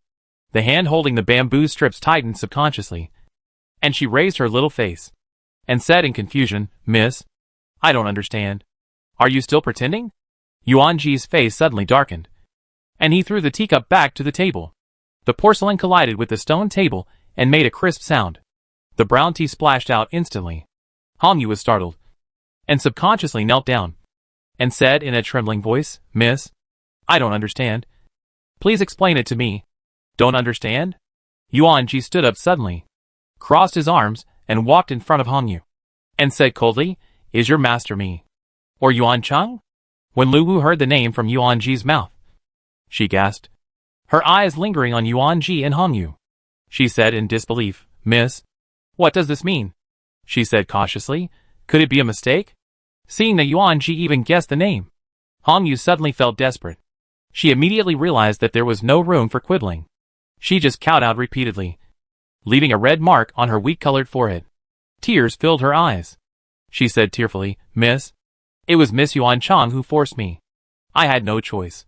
Speaker 1: The hand holding the bamboo strips tightened subconsciously, and she raised her little face, and said in confusion, Miss, I don't understand. Are you still pretending? Yuan Ji's face suddenly darkened, and he threw the teacup back to the table. The porcelain collided with the stone table and made a crisp sound. The brown tea splashed out instantly. Hong Yu was startled, and subconsciously knelt down, and said in a trembling voice, Miss, I don't understand. Please explain it to me. Don't understand? Yuan Ji stood up suddenly, crossed his arms, and walked in front of Hong Yu, and said coldly, is your master me? Or Yuan Chang? When Lu Wu heard the name from Yuan Ji's mouth, she gasped, her eyes lingering on Yuan Ji and Hong Yu. She said in disbelief, Miss, what does this mean? She said cautiously, could it be a mistake? Seeing that Yuan Ji even guessed the name, Hong Yu suddenly felt desperate. She immediately realized that there was no room for quibbling. She just kowtowed repeatedly, leaving a red mark on her wheat-colored forehead. Tears filled her eyes. She said tearfully, Miss, it was Miss Yuan Chang who forced me. I had no choice.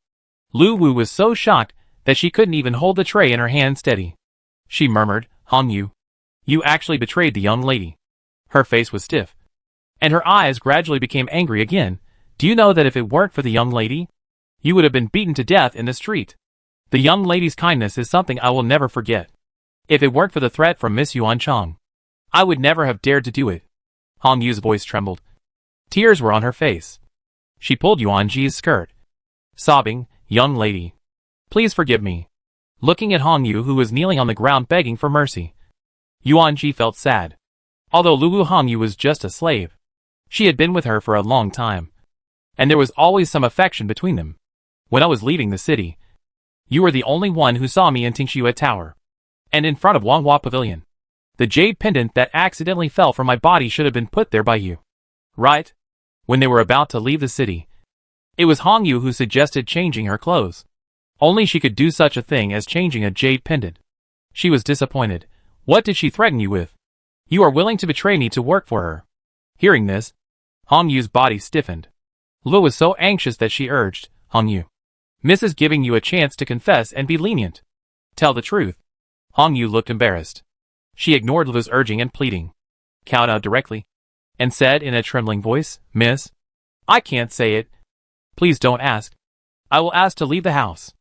Speaker 1: Lu Wu was so shocked that she couldn't even hold the tray in her hand steady. She murmured, Hong Yu, you actually betrayed the young lady. Her face was stiff, and her eyes gradually became angry again. Do you know that if it weren't for the young lady, you would have been beaten to death in the street? The young lady's kindness is something I will never forget. If it weren't for the threat from Miss Yuan Chang, I would never have dared to do it. Hong Yu's voice trembled. Tears were on her face. She pulled Yuan Ji's skirt, sobbing, young lady, please forgive me. Looking at Hong Yu, who was kneeling on the ground begging for mercy, Yuan Ji felt sad. Although Lu Wu Hong Yu was just a slave, she had been with her for a long time, and there was always some affection between them. When I was leaving the city, you were the only one who saw me in Tingxue Tower, and in front of Wanghua Pavilion. The jade pendant that accidentally fell from my body should have been put there by you. Right? When they were about to leave the city, it was Hong Yu who suggested changing her clothes. Only she could do such a thing as changing a jade pendant. She was disappointed. What did she threaten you with? You are willing to betray me to work for her. Hearing this, Hong Yu's body stiffened. Lu was so anxious that she urged, Hong Yu, Miss is giving you a chance to confess and be lenient. Tell the truth. Hong Yu looked embarrassed. She ignored Lu's urging and pleading, kowtowed directly, and said in a trembling voice, Miss, I can't say it. Please don't ask. I will ask to leave the house.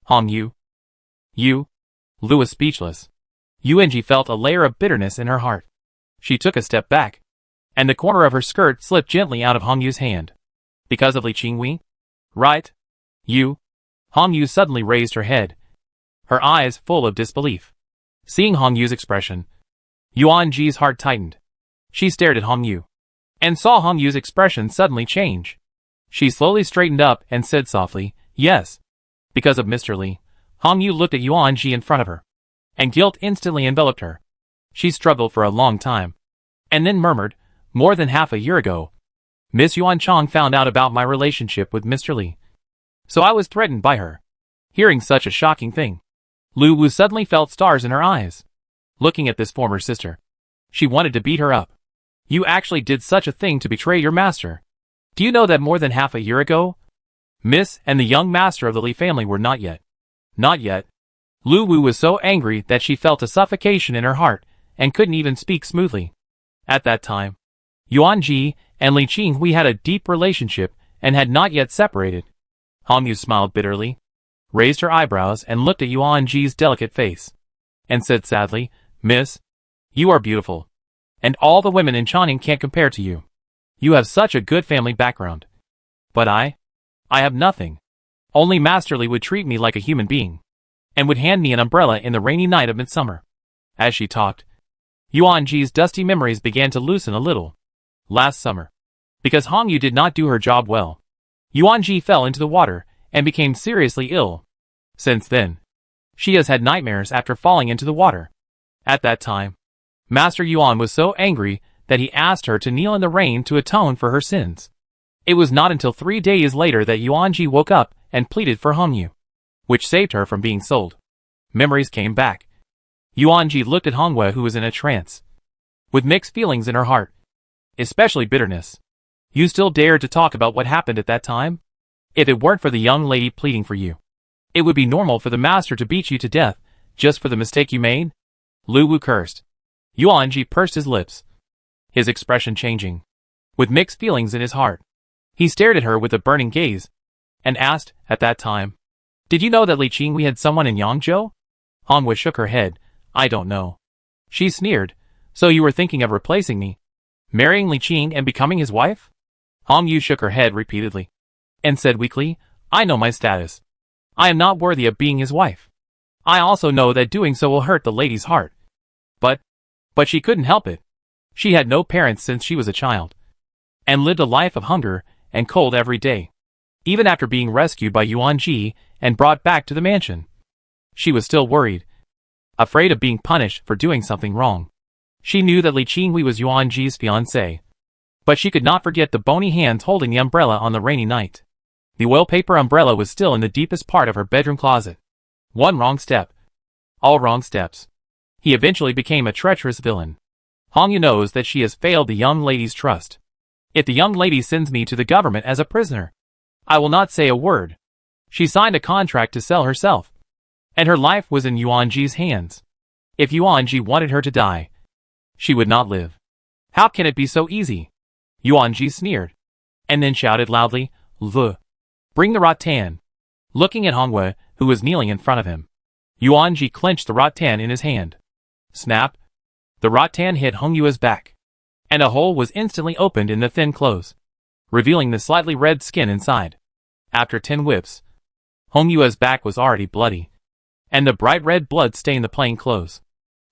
Speaker 1: Hong Yu. You? Lu was speechless. Yuanji felt a layer of bitterness in her heart. She took a step back, and the corner of her skirt slipped gently out of Hong Yu's hand. Because of Li Qingwei? Right? You? Hong Yu suddenly raised her head, her eyes full of disbelief. Seeing Hong Yu's expression, Yuanji's heart tightened. She stared at Hong Yu, and saw Hong Yu's expression suddenly change. She slowly straightened up and said softly, yes. Because of Mr. Li. Hong Yu looked at Yuanji in front of her, and guilt instantly enveloped her. She struggled for a long time, and then murmured, more than half a year ago, Miss Yuan Chong found out about my relationship with Mr. Li. So I was threatened by her. Hearing such a shocking thing, Lu Wu suddenly felt stars in her eyes. Looking at this former sister, she wanted to beat her up. You actually did such a thing to betray your master. Do you know that more than half a year ago, Miss and the young master of the Li family were not yet? Not yet. Lu Wu was so angry that she felt a suffocation in her heart and couldn't even speak smoothly. At that time, Yuanji and Li Qingwei had a deep relationship and had not yet separated. Hong Yu smiled bitterly, raised her eyebrows and looked at Yuanji's delicate face, and said sadly, Miss, you are beautiful, and all the women in Chongqing can't compare to you. You have such a good family background. But I have nothing. Only Master Li would treat me like a human being, and would hand me an umbrella in the rainy night of midsummer. As she talked, Yuanji's dusty memories began to loosen a little. Last summer, because Hong Yu did not do her job well, Yuanji fell into the water and became seriously ill. Since then, she has had nightmares after falling into the water. At that time, Master Yuan was so angry that he asked her to kneel in the rain to atone for her sins. It was not until 3 days later that Yuanji woke up and pleaded for Hong Yu, which saved her from being sold. Memories came back. Yuanji looked at Hong Wei, who was in a trance, with mixed feelings in her heart, especially bitterness. You still dared to talk about what happened at that time? If it weren't for the young lady pleading for you, it would be normal for the master to beat you to death just for the mistake you made? Lu Wu cursed. Yuanji pursed his lips, his expression changing, with mixed feelings in his heart. He stared at her with a burning gaze, and asked, at that time, did you know that Li Qingwei had someone in Yangzhou? Hong Wei shook her head. I don't know. She sneered. So you were thinking of replacing me, marrying Li Qing and becoming his wife? Hong Yu shook her head repeatedly, and said weakly, I know my status. I am not worthy of being his wife. I also know that doing so will hurt the lady's heart. But she couldn't help it. She had no parents since she was a child, and lived a life of hunger and cold every day, even after being rescued by Yuanji and brought back to the mansion. She was still worried, afraid of being punished for doing something wrong. She knew that Li Qingwei was Yuanji's fiancé, but she could not forget the bony hands holding the umbrella on the rainy night. The oil-paper umbrella was still in the deepest part of her bedroom closet. One wrong step. All wrong steps. He eventually became a treacherous villain. Hong Yu knows that she has failed the young lady's trust. If the young lady sends me to the government as a prisoner, I will not say a word. She signed a contract to sell herself, and her life was in Yuanji's hands. If Yuanji wanted her to die, she would not live. How can it be so easy? Yuanji sneered, and then shouted loudly, Lu, bring the rattan. Looking at Hong Wei, who was kneeling in front of him, Yuanji clenched the rattan in his hand. Snap! The rattan hit Hong Yu's back, and a hole was instantly opened in the thin clothes, revealing the slightly red skin inside. After 10 whips, Hong Yu's back was already bloody, and the bright red blood stained the plain clothes.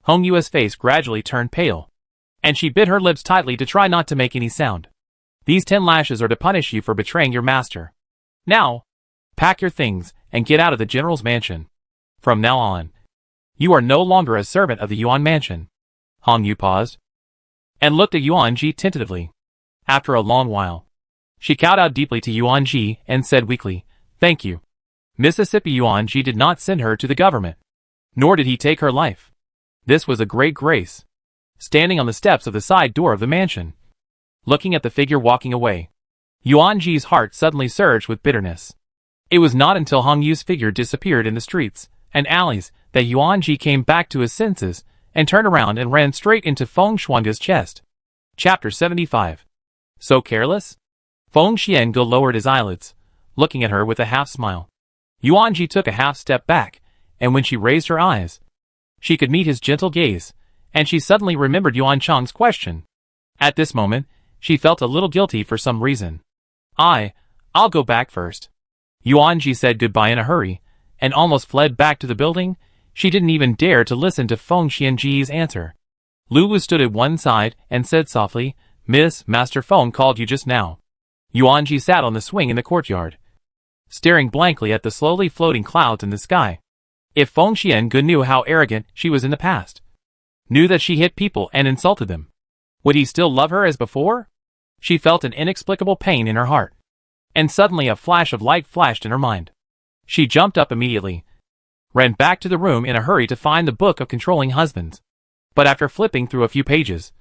Speaker 1: Hong Yu's face gradually turned pale, and she bit her lips tightly to try not to make any sound. These 10 lashes are to punish you for betraying your master. Now, pack your things and get out of the general's mansion. From now on, you are no longer a servant of the Yuan mansion. Hong Yu paused, and looked at Yuanji tentatively. After a long while, she kowtowed deeply to Yuanji and said weakly, Thank you. Mississippi. Yuanji did not send her to the government, nor did he take her life. This was a great grace. Standing on the steps of the side door of the mansion, looking at the figure walking away, Yuanji's heart suddenly surged with bitterness. It was not until Hong Yu's figure disappeared in the streets and alleys that Yuanji came back to his senses and turned around and ran straight into Feng Xuange's chest. Chapter 75. So careless? Feng Xiange lowered his eyelids, looking at her with a half-smile. Yuanji took a half-step back, and when she raised her eyes, she could meet his gentle gaze, and she suddenly remembered Yuan Chang's question. At this moment, she felt a little guilty for some reason. I'll go back first. Yuanji said goodbye in a hurry, and almost fled back to the building. She didn't even dare to listen to Feng Xianji's answer. Lu Wu stood at one side and said softly, "Miss, Master Feng called you just now." Yuanji sat on the swing in the courtyard, staring blankly at the slowly floating clouds in the sky. If Feng Xiange knew how arrogant she was in the past, knew that she hit people and insulted them, would he still love her as before? She felt an inexplicable pain in her heart, and suddenly a flash of light flashed in her mind. She jumped up immediately, ran back to the room in a hurry to find the book of controlling husbands. But after flipping through a few pages,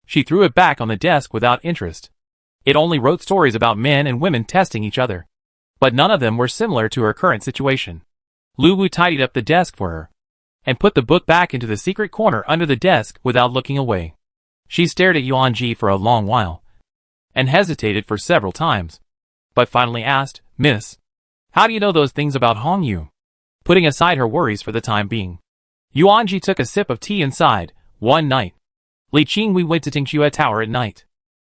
Speaker 1: she threw it back on the desk without interest. It only wrote stories about men and women testing each other, but none of them were similar to her current situation. Lu Wu tidied up the desk for her, and put the book back into the secret corner under the desk without looking away. She stared at Yuanji for a long while, and hesitated for several times, but finally asked, "Miss, how do you know those things about Hong Yu?" Putting aside her worries for the time being, Yuanji took a sip of tea and sighed. "One night, Li Qinghui went to Tingxue Tower at night.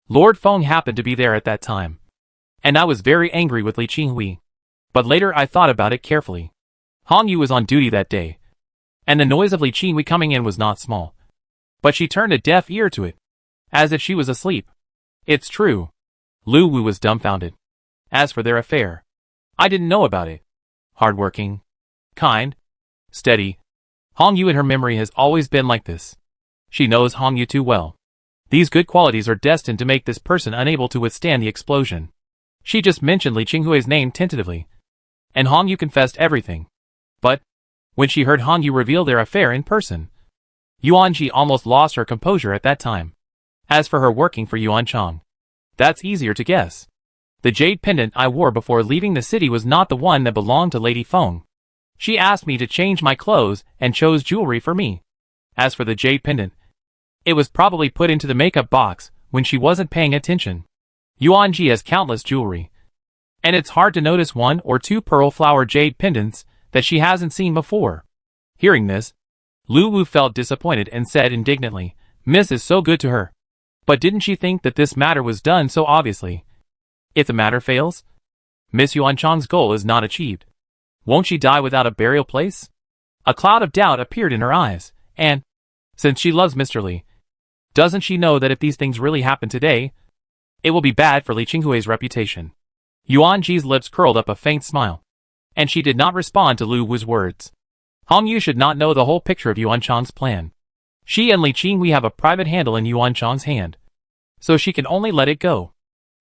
Speaker 1: Lord Feng happened to be there at that time, and I was very angry with Li Qinghui. But later I thought about it carefully. Hong Yu was on duty that day, and the noise of Li Qinghui coming in was not small. But she turned a deaf ear to it, as if she was asleep. It's true." Lu Wu was dumbfounded. As for their affair, I didn't know about it. Hardworking, kind, steady. Hong Yu in her memory has always been like this. She knows Hong Yu too well. These good qualities are destined to make this person unable to withstand the explosion. She just mentioned Li Qinghui's name tentatively, and Hong Yu confessed everything. But when she heard Hong Yu reveal their affair in person, Yuanji almost lost her composure at that time. As for her working for Yuan Chang, that's easier to guess. The jade pendant I wore before leaving the city was not the one that belonged to Lady Feng. She asked me to change my clothes and chose jewelry for me. As for the jade pendant, it was probably put into the makeup box when she wasn't paying attention. Yuanji has countless jewelry, and it's hard to notice one or two pearl flower jade pendants that she hasn't seen before. Hearing this, Lu Wu felt disappointed and said indignantly, "Miss is so good to her. But didn't she think that this matter was done so obviously? If the matter fails, Miss Yuan Chang's goal is not achieved. Won't she die without a burial place?" A cloud of doubt appeared in her eyes, and, since she loves Mr. Li, doesn't she know that if these things really happen today, it will be bad for Li Qinghui's reputation? Yuanji's lips curled up a faint smile, and she did not respond to Lu Wu's words. Hong Yu should not know the whole picture of Yuan Chang's plan. She and Li Qinghui have a private handle in Yuan Chang's hand, so she can only let it go.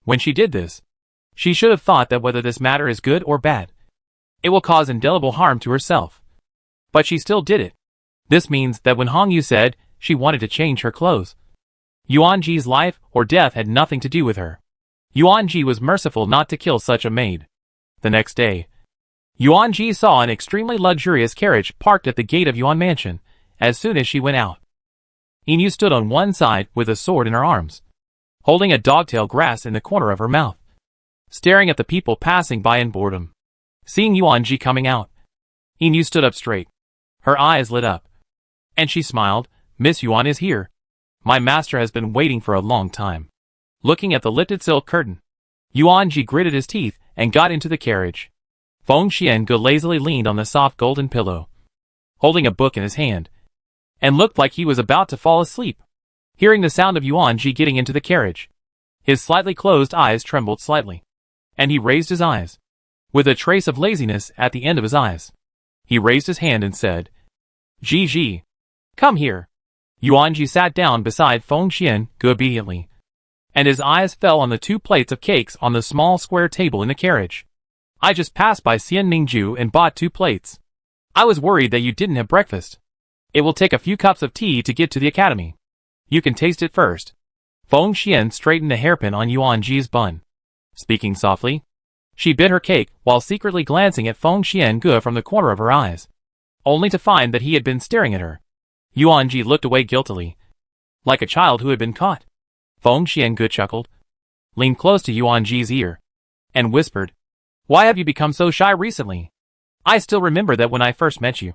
Speaker 1: When she did this, she should have thought that whether this matter is good or bad, it will cause indelible harm to herself. But she still did it. This means that when Hong Yu said she wanted to change her clothes, Yuanji's life or death had nothing to do with her. Yuanji was merciful not to kill such a maid. The next day, Yuanji saw an extremely luxurious carriage parked at the gate of Yuan Mansion. As soon as she went out, Yin stood on one side with a sword in her arms, holding a dogtail grass in the corner of her mouth, staring at the people passing by in boredom. Seeing Yuanji coming out, Yin stood up straight. Her eyes lit up, and she smiled. "Miss Yuan is here. My master has been waiting for a long time." Looking at the lifted silk curtain, Yuanji gritted his teeth and got into the carriage. Feng Xiange lazily leaned on the soft golden pillow, holding a book in his hand, and looked like he was about to fall asleep. Hearing the sound of Yuanji getting into the carriage, his slightly closed eyes trembled slightly, and he raised his eyes. With a trace of laziness at the end of his eyes, he raised his hand and said, "Ji, come here." Yuanji sat down beside Feng Xiange obediently, and his eyes fell on the 2 plates of cakes on the small square table in the carriage. "I just passed by Xian Ningju and bought 2 plates. I was worried that you didn't have breakfast. It will take a few cups of tea to get to the academy. You can taste it first." Feng Xian straightened the hairpin on Yuanji's bun. Speaking softly, she bit her cake while secretly glancing at Feng Xiange from the corner of her eyes, only to find that he had been staring at her. Yuanji looked away guiltily, like a child who had been caught. Feng Xiange chuckled, leaned close to Yuanji's ear, and whispered, Why have you become so shy recently? I still remember that when I first met you.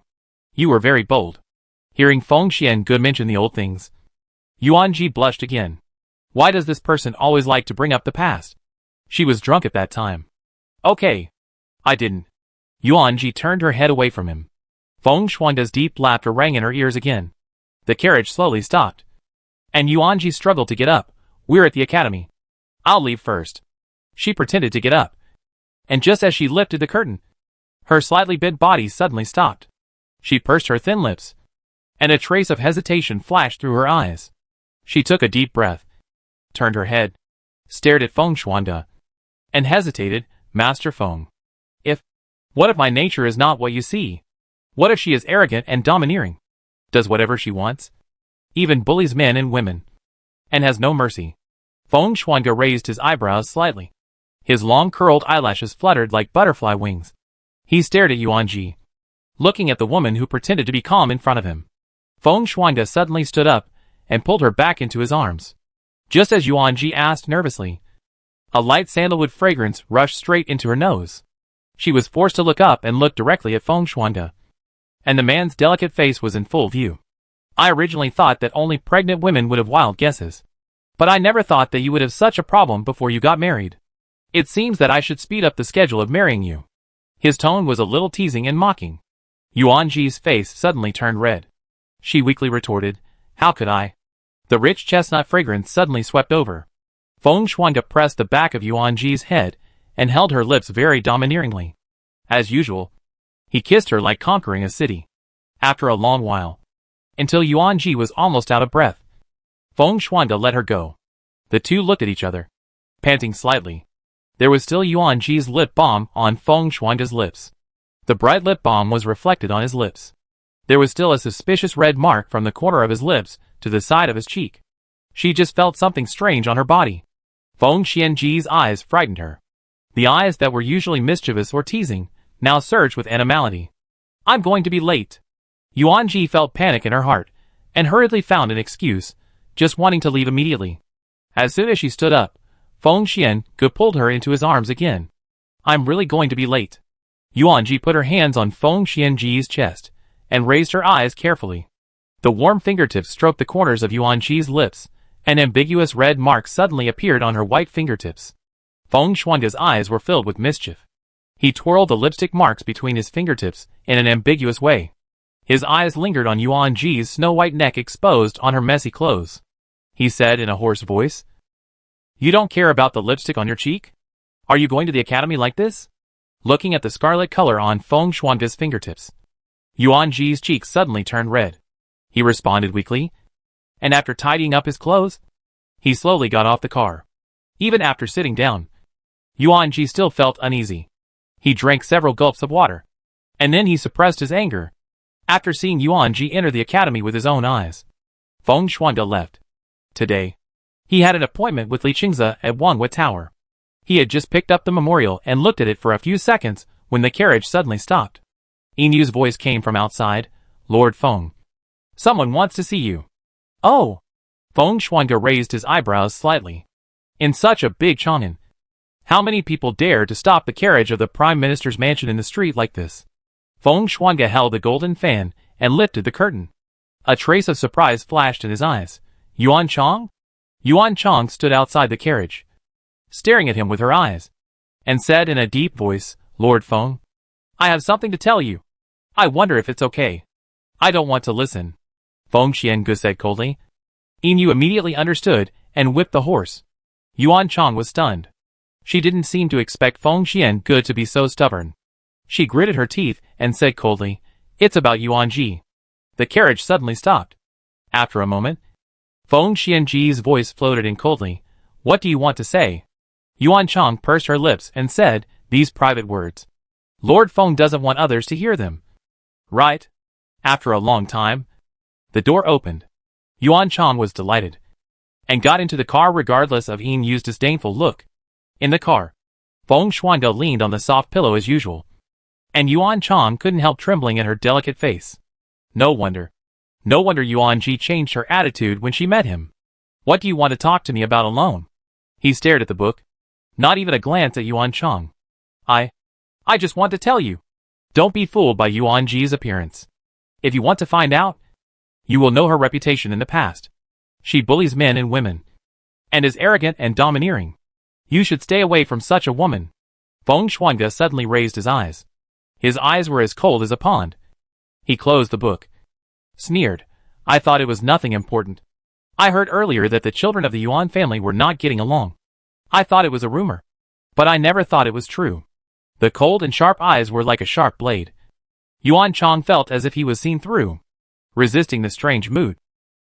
Speaker 1: You were very bold. Hearing Feng Xiangu mention the old things, Yuanji blushed again. Why does this person always like to bring up the past? She was drunk at that time. Okay. I didn't. Yuanji turned her head away from him. Feng Xuangu's deep laughter rang in her ears again. The carriage slowly stopped. And Yuanji struggled to get up. We're at the academy. I'll leave first. She pretended to get up. And just as she lifted the curtain, her slightly bent body suddenly stopped. She pursed her thin lips, and a trace of hesitation flashed through her eyes. She took a deep breath, turned her head, stared at Feng Xuangu, and hesitated. Master Feng. What if my nature is not what you see? What if she is arrogant and domineering? Does whatever she wants? Even bullies men and women. And has no mercy. Feng Xuangu raised his eyebrows slightly. His long curled eyelashes fluttered like butterfly wings. He stared at Yuanji, looking at the woman who pretended to be calm in front of him. Feng Xuangu suddenly stood up and pulled her back into his arms. Just as Yuanji asked nervously, a light sandalwood fragrance rushed straight into her nose. She was forced to look up and look directly at Feng Xuangu. And the man's delicate face was in full view. I originally thought that only pregnant women would have wild guesses. But I never thought that you would have such a problem before you got married. It seems that I should speed up the schedule of marrying you. His tone was a little teasing and mocking. Yuanji's face suddenly turned red. She weakly retorted, how could I? The rich chestnut fragrance suddenly swept over. Feng Xuangu pressed the back of Yuanji's head and held her lips very domineeringly. As usual, he kissed her like conquering a city. After a long while, until Yuanji was almost out of breath, Feng Xuangu let her go. The two looked at each other, panting slightly. There was still Yuanji's lip balm on Feng Xuangu's lips. The bright lip balm was reflected on his lips. There was still a suspicious red mark from the corner of his lips to the side of his cheek. She just felt something strange on her body. Feng Xiangu's eyes frightened her. The eyes that were usually mischievous or teasing now surged with animality. I'm going to be late. Yuanji felt panic in her heart and hurriedly found an excuse, just wanting to leave immediately. As soon as she stood up, Feng Xiangu pulled her into his arms again. I'm really going to be late. Yuanji put her hands on Feng Xiangu's chest and raised her eyes carefully. The warm fingertips stroked the corners of Yuanji's lips. An ambiguous red mark suddenly appeared on her white fingertips. Feng Xuangu's eyes were filled with mischief. He twirled the lipstick marks between his fingertips in an ambiguous way. His eyes lingered on Yuanji's snow-white neck exposed on her messy clothes. He said in a hoarse voice, you don't care about the lipstick on your cheek? Are you going to the academy like this? Looking at the scarlet color on Feng Xuangu's fingertips, Yuanji's cheeks suddenly turned red. He responded weakly, and after tidying up his clothes, he slowly got off the car. Even after sitting down, Yuanji still felt uneasy. He drank several gulps of water, and then he suppressed his anger. After seeing Yuanji enter the academy with his own eyes, Feng Xuangu left. Today, he had an appointment with Li Qingze at Wanghua Tower. He had just picked up the memorial and looked at it for a few seconds when the carriage suddenly stopped. Yinyu's voice came from outside. Lord Feng. Someone wants to see you. Oh! Feng Xuangu raised his eyebrows slightly. In such a big Chang'an, how many people dare to stop the carriage of the Prime Minister's mansion in the street like this? Feng Xuangu held the golden fan and lifted the curtain. A trace of surprise flashed in his eyes. Yuan Chang? Yuan Chang stood outside the carriage, staring at him with her eyes, and said in a deep voice, Lord Feng, I have something to tell you. I wonder if it's okay. I don't want to listen. Feng Xiangu said coldly. Yinyu immediately understood and whipped the horse. Yuan Chang was stunned. She didn't seem to expect Feng Xiangu to be so stubborn. She gritted her teeth and said coldly, It's about Yuanji. The carriage suddenly stopped. After a moment, Feng Xiangu's voice floated in coldly. What do you want to say? Yuan Chang pursed her lips and said these private words. Lord Feng doesn't want others to hear them. Right? After a long time, the door opened. Yuan Chang was delighted and got into the car regardless of Yinyu's disdainful look. In the car, Feng Xuangu leaned on the soft pillow as usual, and Yuan Chang couldn't help trembling at her delicate face. No wonder Yuanji changed her attitude when she met him. What do you want to talk to me about alone? He stared at the book, not even a glance at Yuan Chang. I just want to tell you. Don't be fooled by Yuan Ji's appearance. If you want to find out, you will know her reputation in the past. She bullies men and women, and is arrogant and domineering. You should stay away from such a woman. Feng Shuangde suddenly raised his eyes. His eyes were as cold as a pond. He closed the book. Sneered. I thought it was nothing important. I heard earlier that the children of the Yuan family were not getting along. I thought it was a rumor. But I never thought it was true. The cold and sharp eyes were like a sharp blade. Yuan Chang felt as if he was seen through. Resisting the strange mood,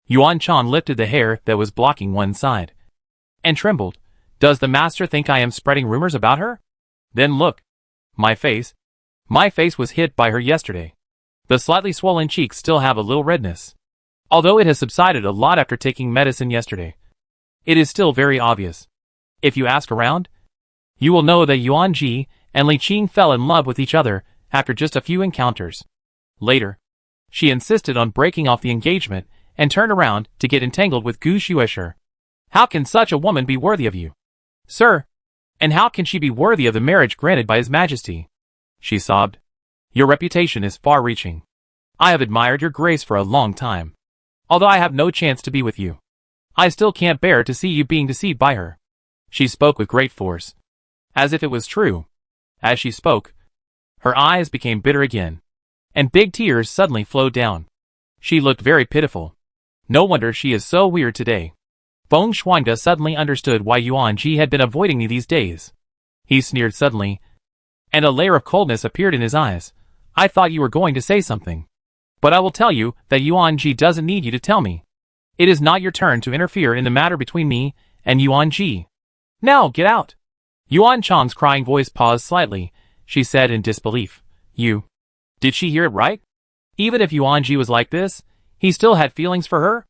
Speaker 1: Yuan Chang lifted the hair that was blocking one side, and trembled. Does the master think I am spreading rumors about her? Then look. My face was hit by her yesterday. The slightly swollen cheeks still have a little redness. Although it has subsided a lot after taking medicine yesterday, it is still very obvious. If you ask around, you will know that Yuan Ji and Li Qing fell in love with each other after just a few encounters. Later, she insisted on breaking off the engagement and turned around to get entangled with Gu Xuesher. How can such a woman be worthy of you, sir? And how can she be worthy of the marriage granted by His Majesty? She sobbed. Your reputation is far-reaching. I have admired your grace for a long time. Although I have no chance to be with you, I still can't bear to see you being deceived by her. She spoke with great force, as if it was true. As she spoke, her eyes became bitter again, and big tears suddenly flowed down. She looked very pitiful. No wonder she is so weird today. Feng Shuangde suddenly understood why Yuan Ji had been avoiding me these days. He sneered suddenly, and a layer of coldness appeared in his eyes. I thought you were going to say something. But I will tell you that Yuan Ji doesn't need you to tell me. It is not your turn to interfere in the matter between me and Yuan Ji. Now, get out. Yuan Chang's crying voice paused slightly. She said in disbelief. You. Did she hear it right? Even if Yuan Ji was like this, he still had feelings for her?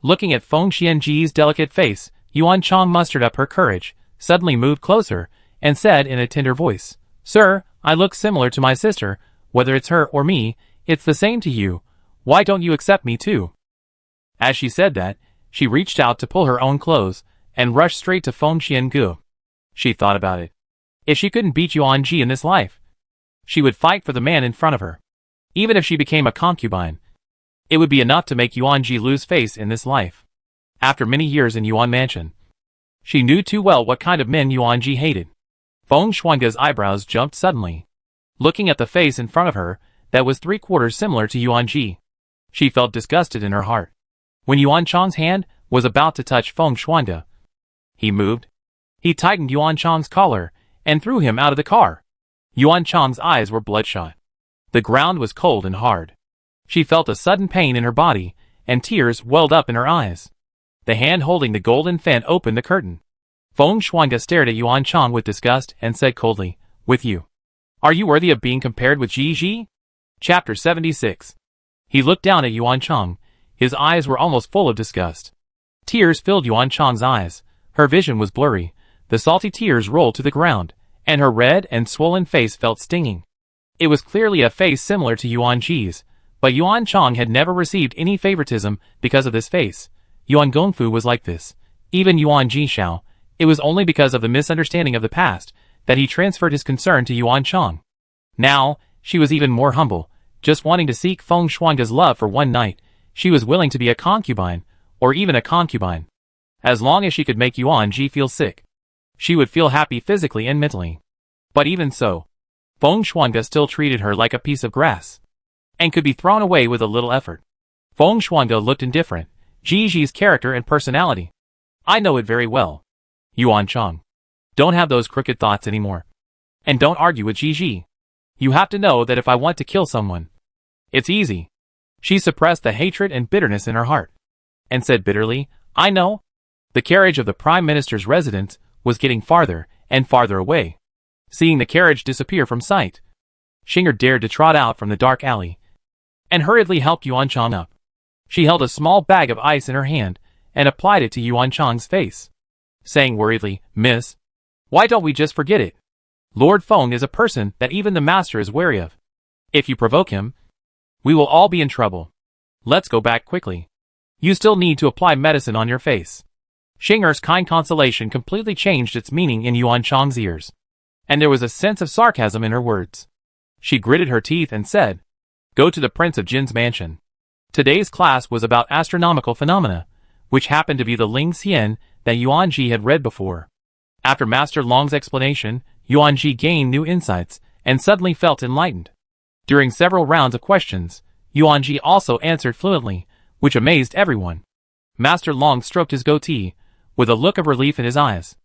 Speaker 1: Looking at Feng Xianji's delicate face, Yuan Chang mustered up her courage, suddenly moved closer, and said in a tender voice, Sir, I look similar to my sister. Whether it's her or me, it's the same to you. Why don't you accept me too? As she said that, she reached out to pull her own clothes, and rushed straight to Feng Xiangu. She thought about it. If she couldn't beat Yuan Ji in this life, she would fight for the man in front of her. Even if she became a concubine, it would be enough to make Yuan Ji lose face in this life. After many years in Yuan Mansion, she knew too well what kind of men Yuan Ji hated. Feng Shuangde's eyebrows jumped suddenly. Looking at the face in front of her, that was 3/4 similar to Yuan Ji, she felt disgusted in her heart. When Yuan Chang's hand was about to touch Feng Shuangde, he moved. He tightened Yuan Chang's collar and threw him out of the car. Yuan Chang's eyes were bloodshot. The ground was cold and hard. She felt a sudden pain in her body, and tears welled up in her eyes. The hand holding the golden fan opened the curtain. Feng Shuangde stared at Yuan Chang with disgust and said coldly, With you, are you worthy of being compared with Ji Ji? Chapter 76. He looked down at Yuan Chang. His eyes were almost full of disgust. Tears filled Yuan Chang's eyes. Her vision was blurry. The salty tears rolled to the ground, and her red and swollen face felt stinging. It was clearly a face similar to Yuan Ji's, but Yuan Chang had never received any favoritism because of this face. Yuan Gongfu was like this. Even Yuan Ji Xiao, it was only because of the misunderstanding of the past that he transferred his concern to Yuan Chang. Now, she was even more humble, just wanting to seek Feng Shuangde's love for one night. She was willing to be a concubine, or even a concubine. As long as she could make Yuan Ji feel sick, she would feel happy physically and mentally. But even so, Feng Shuangde still treated her like a piece of grass, and could be thrown away with a little effort. Feng Shuangde looked indifferent. Ji Ji's character and personality, I know it very well. Yuan Chang, don't have those crooked thoughts anymore. And don't argue with Ji Ji. You have to know that if I want to kill someone, it's easy. She suppressed the hatred and bitterness in her heart, and said bitterly, I know. The carriage of the Prime Minister's residence was getting farther and farther away. Seeing the carriage disappear from sight, Xinger dared to trot out from the dark alley, and hurriedly helped Yuan Chang up. She held a small bag of ice in her hand, and applied it to Yuan Chang's face, saying worriedly, Miss, why don't we just forget it? Lord Feng is a person that even the master is wary of. If you provoke him, we will all be in trouble. Let's go back quickly. You still need to apply medicine on your face. Xinger's kind consolation completely changed its meaning in Yuan Chang's ears. and there was a sense of sarcasm in her words. She gritted her teeth and said, "Go to the Prince of Jin's mansion." Today's class was about astronomical phenomena, which happened to be the Ling Xian that Yuanji had read before. After Master Long's explanation, Yuanji gained new insights and suddenly felt enlightened. During several rounds of questions, Yuanji also answered fluently, which amazed everyone. Master Long stroked his goatee, with a look of relief in his eyes.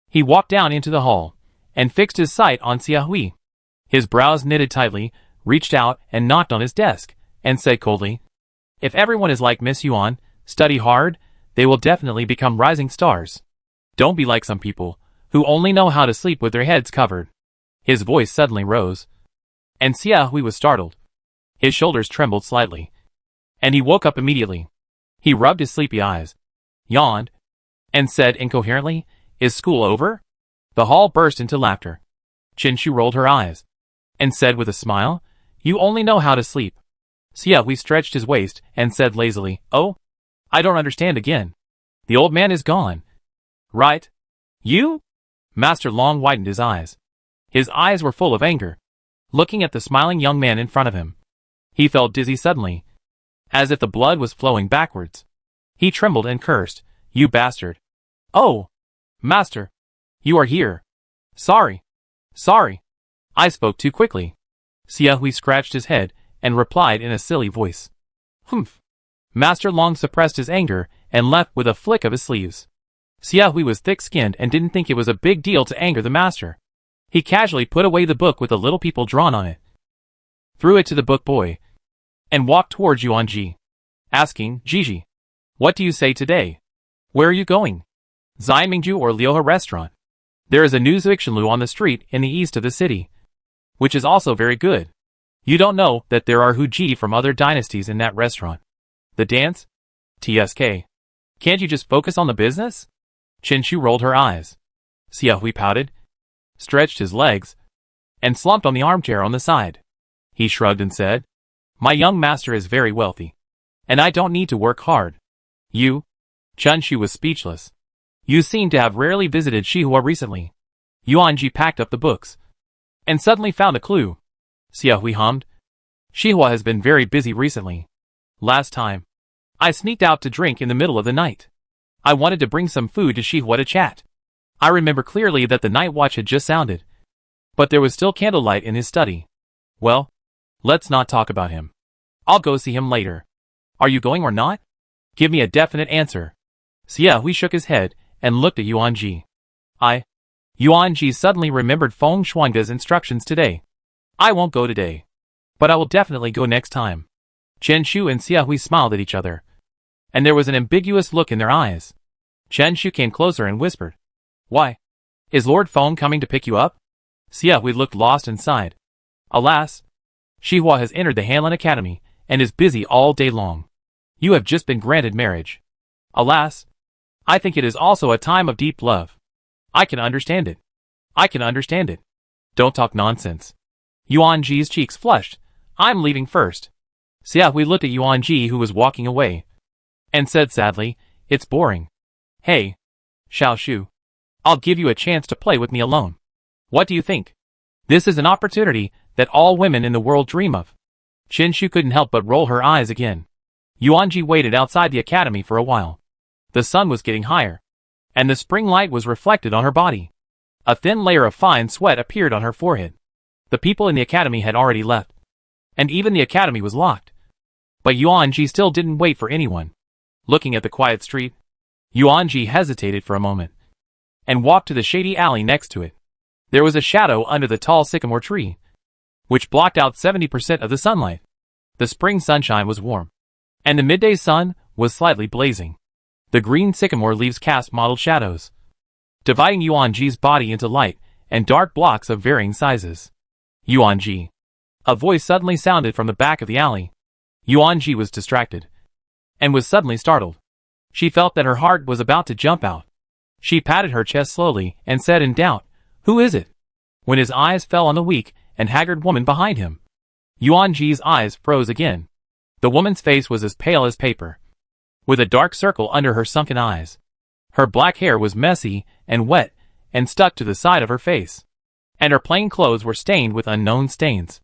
Speaker 1: He walked down into the hall, and fixed his sight on Xia Hui. His brows knitted tightly, reached out and knocked on his desk, and said coldly, "If everyone is like Miss Yuan, study hard, they will definitely become rising stars. Don't be like some people, who only know how to sleep with their heads covered." His voice suddenly rose, and Xia Hui was startled. His shoulders trembled slightly, and he woke up immediately. He rubbed his sleepy eyes, yawned, and said incoherently, "Is school over?" The hall burst into laughter. Qinshu rolled her eyes, and said with a smile, "You only know how to sleep." Xia Hui stretched his waist and said lazily, "Oh, I don't understand again. The old man is gone. Right? You?" Master Long widened his eyes. His eyes were full of anger. Looking at the smiling young man in front of him, he felt dizzy suddenly, as if the blood was flowing backwards. He trembled and cursed, "You bastard. Oh, Master, you are here. Sorry. I spoke too quickly." Xia Hui scratched his head and replied in a silly voice, "Humph." Master Long suppressed his anger and left with a flick of his sleeves. Xia Hui was thick-skinned and didn't think it was a big deal to anger the master. He casually put away the book with the little people drawn on it, threw it to the book boy, and walked towards Yuanji, asking, "Gigi, what do you say today? Where are you going? Xianmingju or Liuhe restaurant? There is a new Zixinlu on the street in the east of the city, which is also very good. You don't know that there are Huji from other dynasties in that restaurant. The dance? TSK. Can't you just focus on the business?" Qinshu rolled her eyes. Xia Hui pouted, stretched his legs, and slumped on the armchair on the side. He shrugged and said, "My young master is very wealthy, and I don't need to work hard. You?" Qinshu was speechless. "You seem to have rarely visited Shihua recently." Yuanji packed up the books, and suddenly found a clue. Xia Hui hummed, "Shihua has been very busy recently. Last time, I sneaked out to drink in the middle of the night. I wanted to bring some food to Shihua to chat. I remember clearly that the night watch had just sounded, but there was still candlelight in his study. Well, let's not talk about him. I'll go see him later. Are you going or not? Give me a definite answer." Xia Hui shook his head and looked at Yuanji. Yuanji suddenly remembered Feng Shuangge's instructions today. "I won't go today, but I will definitely go next time." Qinshu and Xia Hui smiled at each other, and there was an ambiguous look in their eyes. Qinshu came closer and whispered, "Why? Is Lord Feng coming to pick you up?" Xia Hui looked lost and sighed. "Alas, Shihua has entered the Hanlin Academy and is busy all day long. You have just been granted marriage. Alas, I think it is also a time of deep love. I can understand it. Don't talk nonsense." Yuanji's cheeks flushed. "I'm leaving first." Xia Hui looked at Yuanji, who was walking away, and said sadly, "It's boring. Hey, Xiaoshu, I'll give you a chance to play with me alone. What do you think? This is an opportunity that all women in the world dream of." Qinshu couldn't help but roll her eyes again. Yuanji waited outside the academy for a while. The sun was getting higher, and the spring light was reflected on her body. A thin layer of fine sweat appeared on her forehead. The people in the academy had already left, and even the academy was locked. But Yuanji still didn't wait for anyone. Looking at the quiet street, Yuanji hesitated for a moment, and walked to the shady alley next to it. There was a shadow under the tall sycamore tree, which blocked out 70% of the sunlight. The spring sunshine was warm, and the midday sun was slightly blazing. The green sycamore leaves cast mottled shadows, dividing Yuanji's body into light and dark blocks of varying sizes. "Yuanji." A voice suddenly sounded from the back of the alley. Yuanji was distracted, and was suddenly startled. She felt that her heart was about to jump out. She patted her chest slowly and said in doubt, "Who is it?" When his eyes fell on the weak and haggard woman behind him, Yuanji's eyes froze again. The woman's face was as pale as paper, with a dark circle under her sunken eyes. Her black hair was messy and wet and stuck to the side of her face, and her plain clothes were stained with unknown stains.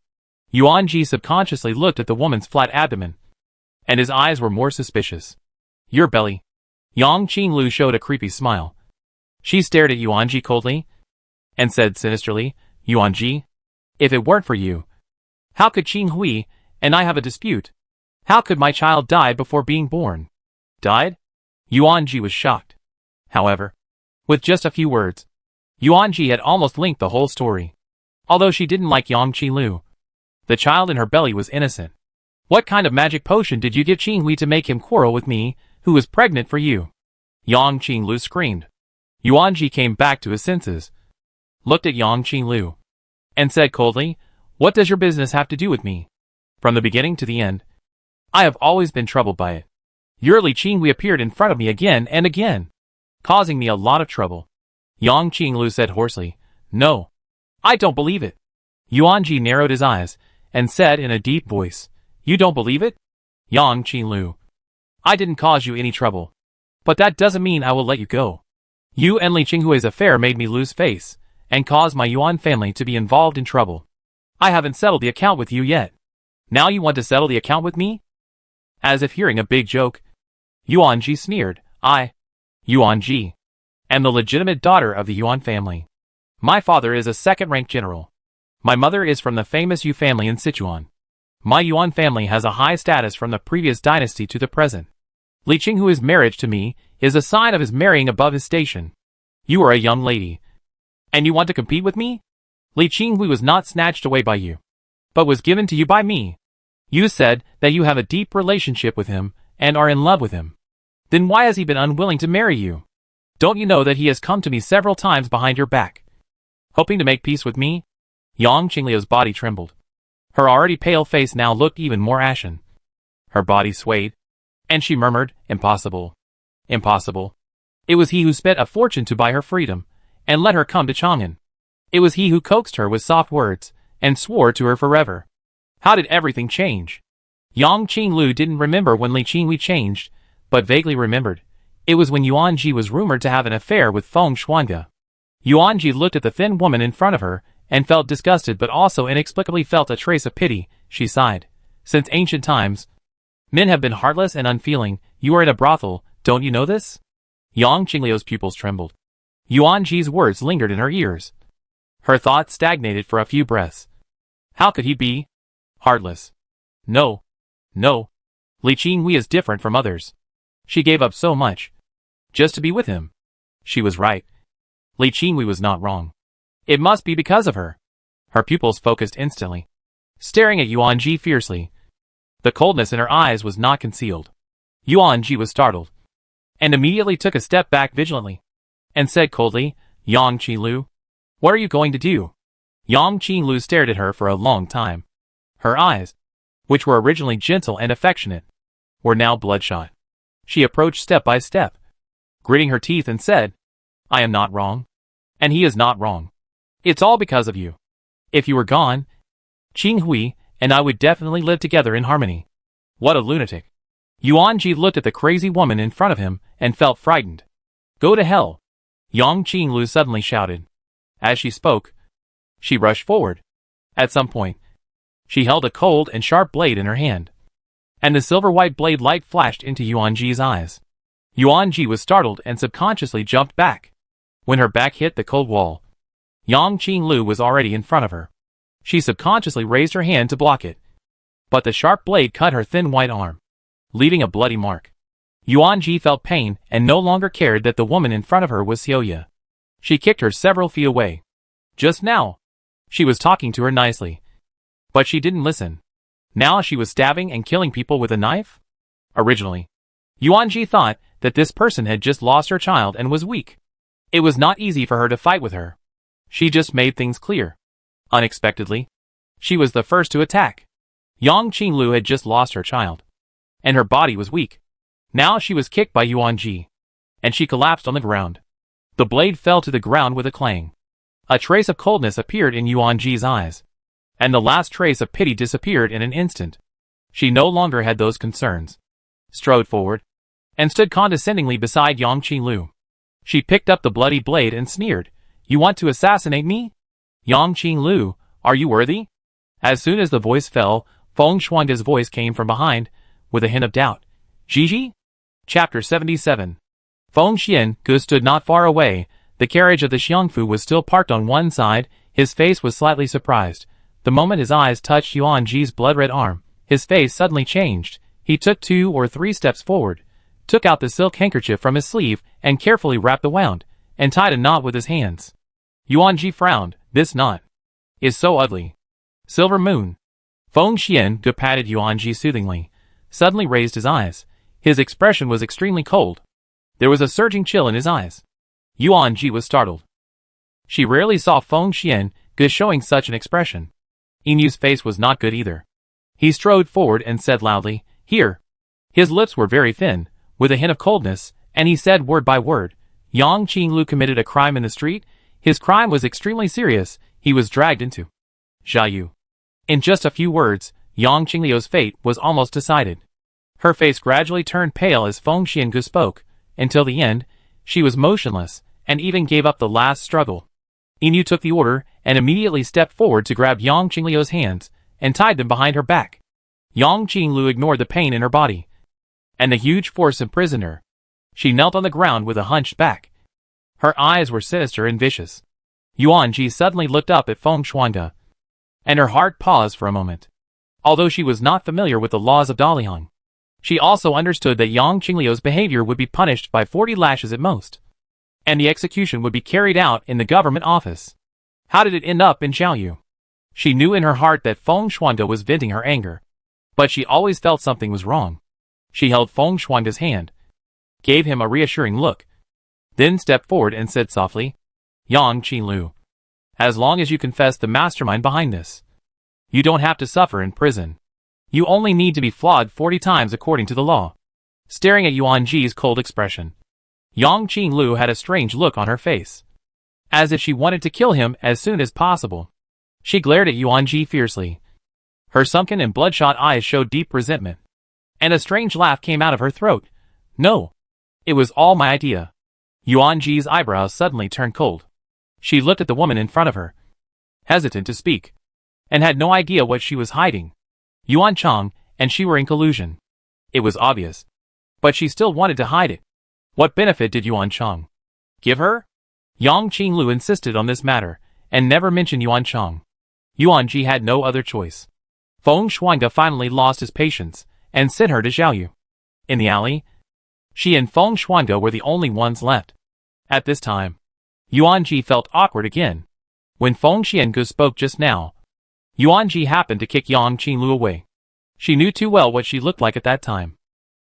Speaker 1: Yuan Ji subconsciously looked at the woman's flat abdomen, and his eyes were more suspicious. Your belly. Yang Qinglu showed a creepy smile. She stared at Yuan Ji coldly, and said sinisterly, Yuan Ji, if it weren't for you, how could Qing Hui and I have a dispute? How could my child die before being born? Died? Yuan Ji was shocked. However, with just a few words, Yuan Ji had almost linked the whole story. Although she didn't like Yang Qinglu, the child in her belly was innocent. What kind of magic potion did you give Qing Hui to make him quarrel with me, who was pregnant for you? Yang Qinglu screamed. Yuan Ji came back to his senses, looked at Yang Qinglu, and said coldly, what does your business have to do with me? From the beginning to the end, I have always been troubled by it. Your Li Qinghui appeared in front of me again and again, causing me a lot of trouble. Yang Qinglu said hoarsely, no, I don't believe it. Yuan Ji narrowed his eyes, and said in a deep voice, you don't believe it? Yang Qinglu, I didn't cause you any trouble, but that doesn't mean I will let you go. You and Li Qinghui's affair made me lose face, and caused my Yuan family to be involved in trouble. I haven't settled the account with you yet. Now you want to settle the account with me? As if hearing a big joke, Yuan Ji sneered, Yuan Ji, am the legitimate daughter of the Yuan family. My father is a second-rank general. My mother is from the famous Yu family in Sichuan. My Yuan family has a high status from the previous dynasty to the present. Li Qinghui's marriage to me is a sign of his marrying above his station. You are a young lady, and you want to compete with me? Li Qinghui was not snatched away by you, but was given to you by me. You said that you have a deep relationship with him and are in love with him. Then why has he been unwilling to marry you? Don't you know that he has come to me several times behind your back, hoping to make peace with me? Yang Qingliu's body trembled. Her already pale face now looked even more ashen. Her body swayed, and she murmured, impossible. Impossible. It was he who spent a fortune to buy her freedom, and let her come to Chang'an. It was he who coaxed her with soft words, and swore to her forever. How did everything change? Yang Qinglu didn't remember when Li Qinghui changed, but vaguely remembered. It was when Yuan Ji was rumored to have an affair with Feng Xuange. Yuan Ji looked at the thin woman in front of her, and felt disgusted but also inexplicably felt a trace of pity. She sighed. Since ancient times, men have been heartless and unfeeling. You are in a brothel, don't you know this? Yang Qingliu's pupils trembled. Yuan Ji's words lingered in her ears. Her thoughts stagnated for a few breaths. How could he be heartless? No. No. Li Qinghui is different from others. She gave up so much, just to be with him. She was right. Li Qinghui was not wrong. It must be because of her. Her pupils focused instantly, staring at Yuan Ji fiercely. The coldness in her eyes was not concealed. Yuan Ji was startled, and immediately took a step back vigilantly, and said coldly, Yang Qinglu, what are you going to do? Yang Qinglu stared at her for a long time. Her eyes, which were originally gentle and affectionate, were now bloodshot. She approached step by step, gritting her teeth and said, I am not wrong, and he is not wrong. It's all because of you. If you were gone, Qing Hui and I would definitely live together in harmony. What a lunatic. Yuan Ji looked at the crazy woman in front of him and felt frightened. Go to hell. Yang Qinglu suddenly shouted. As she spoke, she rushed forward. At some point, she held a cold and sharp blade in her hand, and the silver-white blade light flashed into Yuan Ji's eyes. Yuan Ji was startled and subconsciously jumped back. When her back hit the cold wall, Yang Qinglu was already in front of her. She subconsciously raised her hand to block it, but the sharp blade cut her thin white arm, leaving a bloody mark. Yuan Ji felt pain and no longer cared that the woman in front of her was Xiaoya. She kicked her several feet away. Just now, she was talking to her nicely, but she didn't listen. Now she was stabbing and killing people with a knife? Originally, Yuan Ji thought that this person had just lost her child and was weak. It was not easy for her to fight with her. She just made things clear. Unexpectedly, she was the first to attack. Yang Qinglu had just lost her child, and her body was weak. Now she was kicked by Yuan Ji, and she collapsed on the ground. The blade fell to the ground with a clang. A trace of coldness appeared in Yuan Ji's eyes, and the last trace of pity disappeared in an instant. She no longer had those concerns. Strode forward, and stood condescendingly beside Yang Qinglu. She picked up the bloody blade and sneered, You want to assassinate me? Yang Qinglu, are you worthy? As soon as the voice fell, Feng Shuangge's voice came from behind, with a hint of doubt. Gigi? Chapter 77. Feng Xiange stood not far away. The carriage of the Xiangfu was still parked on one side. His face was slightly surprised. The moment his eyes touched Yuan Ji's blood-red arm, his face suddenly changed. He took 2 or 3 steps forward, took out the silk handkerchief from his sleeve, and carefully wrapped the wound, and tied a knot with his hands. Yuan Ji frowned. This knot is so ugly. Silver Moon. Feng Xiange patted Yuan Ji soothingly, suddenly raised his eyes. His expression was extremely cold. There was a surging chill in his eyes. Yuan Ji was startled. She rarely saw Feng Xiange showing such an expression. Inu's face was not good either. He strode forward and said loudly, "Here." His lips were very thin, with a hint of coldness, and he said word by word, Yang Qinglu committed a crime in the street. His crime was extremely serious. He was dragged into Xiaoyu. In just a few words, Yang Qingliu's fate was almost decided. Her face gradually turned pale as Feng Xiange spoke. Until the end, she was motionless, and even gave up the last struggle. Inu took the order, and immediately stepped forward to grab Yang Qingliu's hands, and tied them behind her back. Yang Qinglu ignored the pain in her body, and the huge force imprisoned her. She knelt on the ground with a hunched back. Her eyes were sinister and vicious. Yuan Ji suddenly looked up at Feng Shuangge, and her heart paused for a moment. Although she was not familiar with the laws of Daliang, she also understood that Yang Qingliu's behavior would be punished by 40 lashes at most, and the execution would be carried out in the government office. How did it end up in Xiaoyu? She knew in her heart that Feng Shuangge was venting her anger, but she always felt something was wrong. She held Feng Shuangge's hand, gave him a reassuring look, then stepped forward and said softly, Yang Qinglu, as long as you confess the mastermind behind this, you don't have to suffer in prison. You only need to be flogged 40 times according to the law. Staring at Yuan Ji's cold expression, Yang Qinglu had a strange look on her face, as if she wanted to kill him as soon as possible. She glared at Yuan Ji fiercely. Her sunken and bloodshot eyes showed deep resentment, and a strange laugh came out of her throat. No, it was all my idea. Yuan Ji's eyebrows suddenly turned cold. She looked at the woman in front of her, hesitant to speak, and had no idea what she was hiding. Yuan Chang and she were in collusion. It was obvious, but she still wanted to hide it. What benefit did Yuan Chang give her? Yang Qinglu insisted on this matter, and never mentioned Yuan Chang. Yuan Ji had no other choice. Feng Shuangge finally lost his patience, and sent her to Xiaoyu. In the alley, she and Feng Shuangge were the only ones left. At this time, Yuan Ji felt awkward again. When Feng Xiange spoke just now, Yuan Ji happened to kick Yang Qinglu away. She knew too well what she looked like at that time.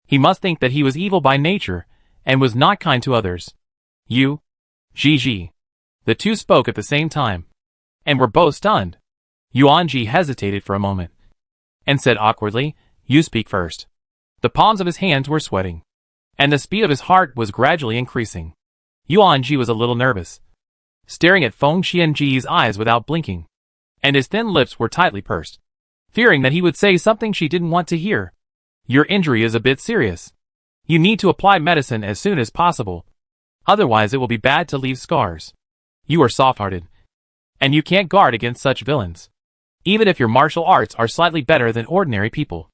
Speaker 1: He must think that he was evil by nature, and was not kind to others. You, Gigi. The two spoke at the same time, and were both stunned. Yuan Ji hesitated for a moment, and said awkwardly, You speak first. The palms of his hands were sweating, and the speed of his heart was gradually increasing. Yuan Ji was a little nervous, staring at Feng Xiange's eyes without blinking, and his thin lips were tightly pursed, fearing that he would say something she didn't want to hear. Your injury is a bit serious. You need to apply medicine as soon as possible. Otherwise it will be bad to leave scars. You are soft-hearted, and you can't guard against such villains. Even if your martial arts are slightly better than ordinary people,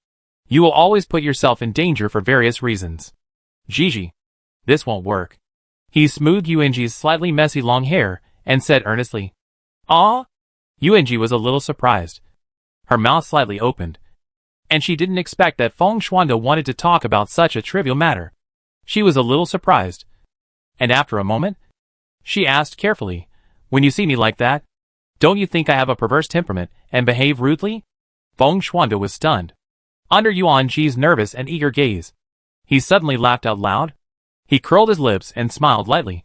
Speaker 1: you will always put yourself in danger for various reasons. Gigi, this won't work. He smoothed Yuanji's slightly messy long hair, and said earnestly, Ah? Yuanji was a little surprised. Her mouth slightly opened, and she didn't expect that Feng Shuangge wanted to talk about such a trivial matter. She was a little surprised, and after a moment, she asked carefully, When you see me like that, don't you think I have a perverse temperament and behave rudely? Feng Shuangge was stunned. Under Yuan Ji's nervous and eager gaze, he suddenly laughed out loud. He curled his lips and smiled lightly,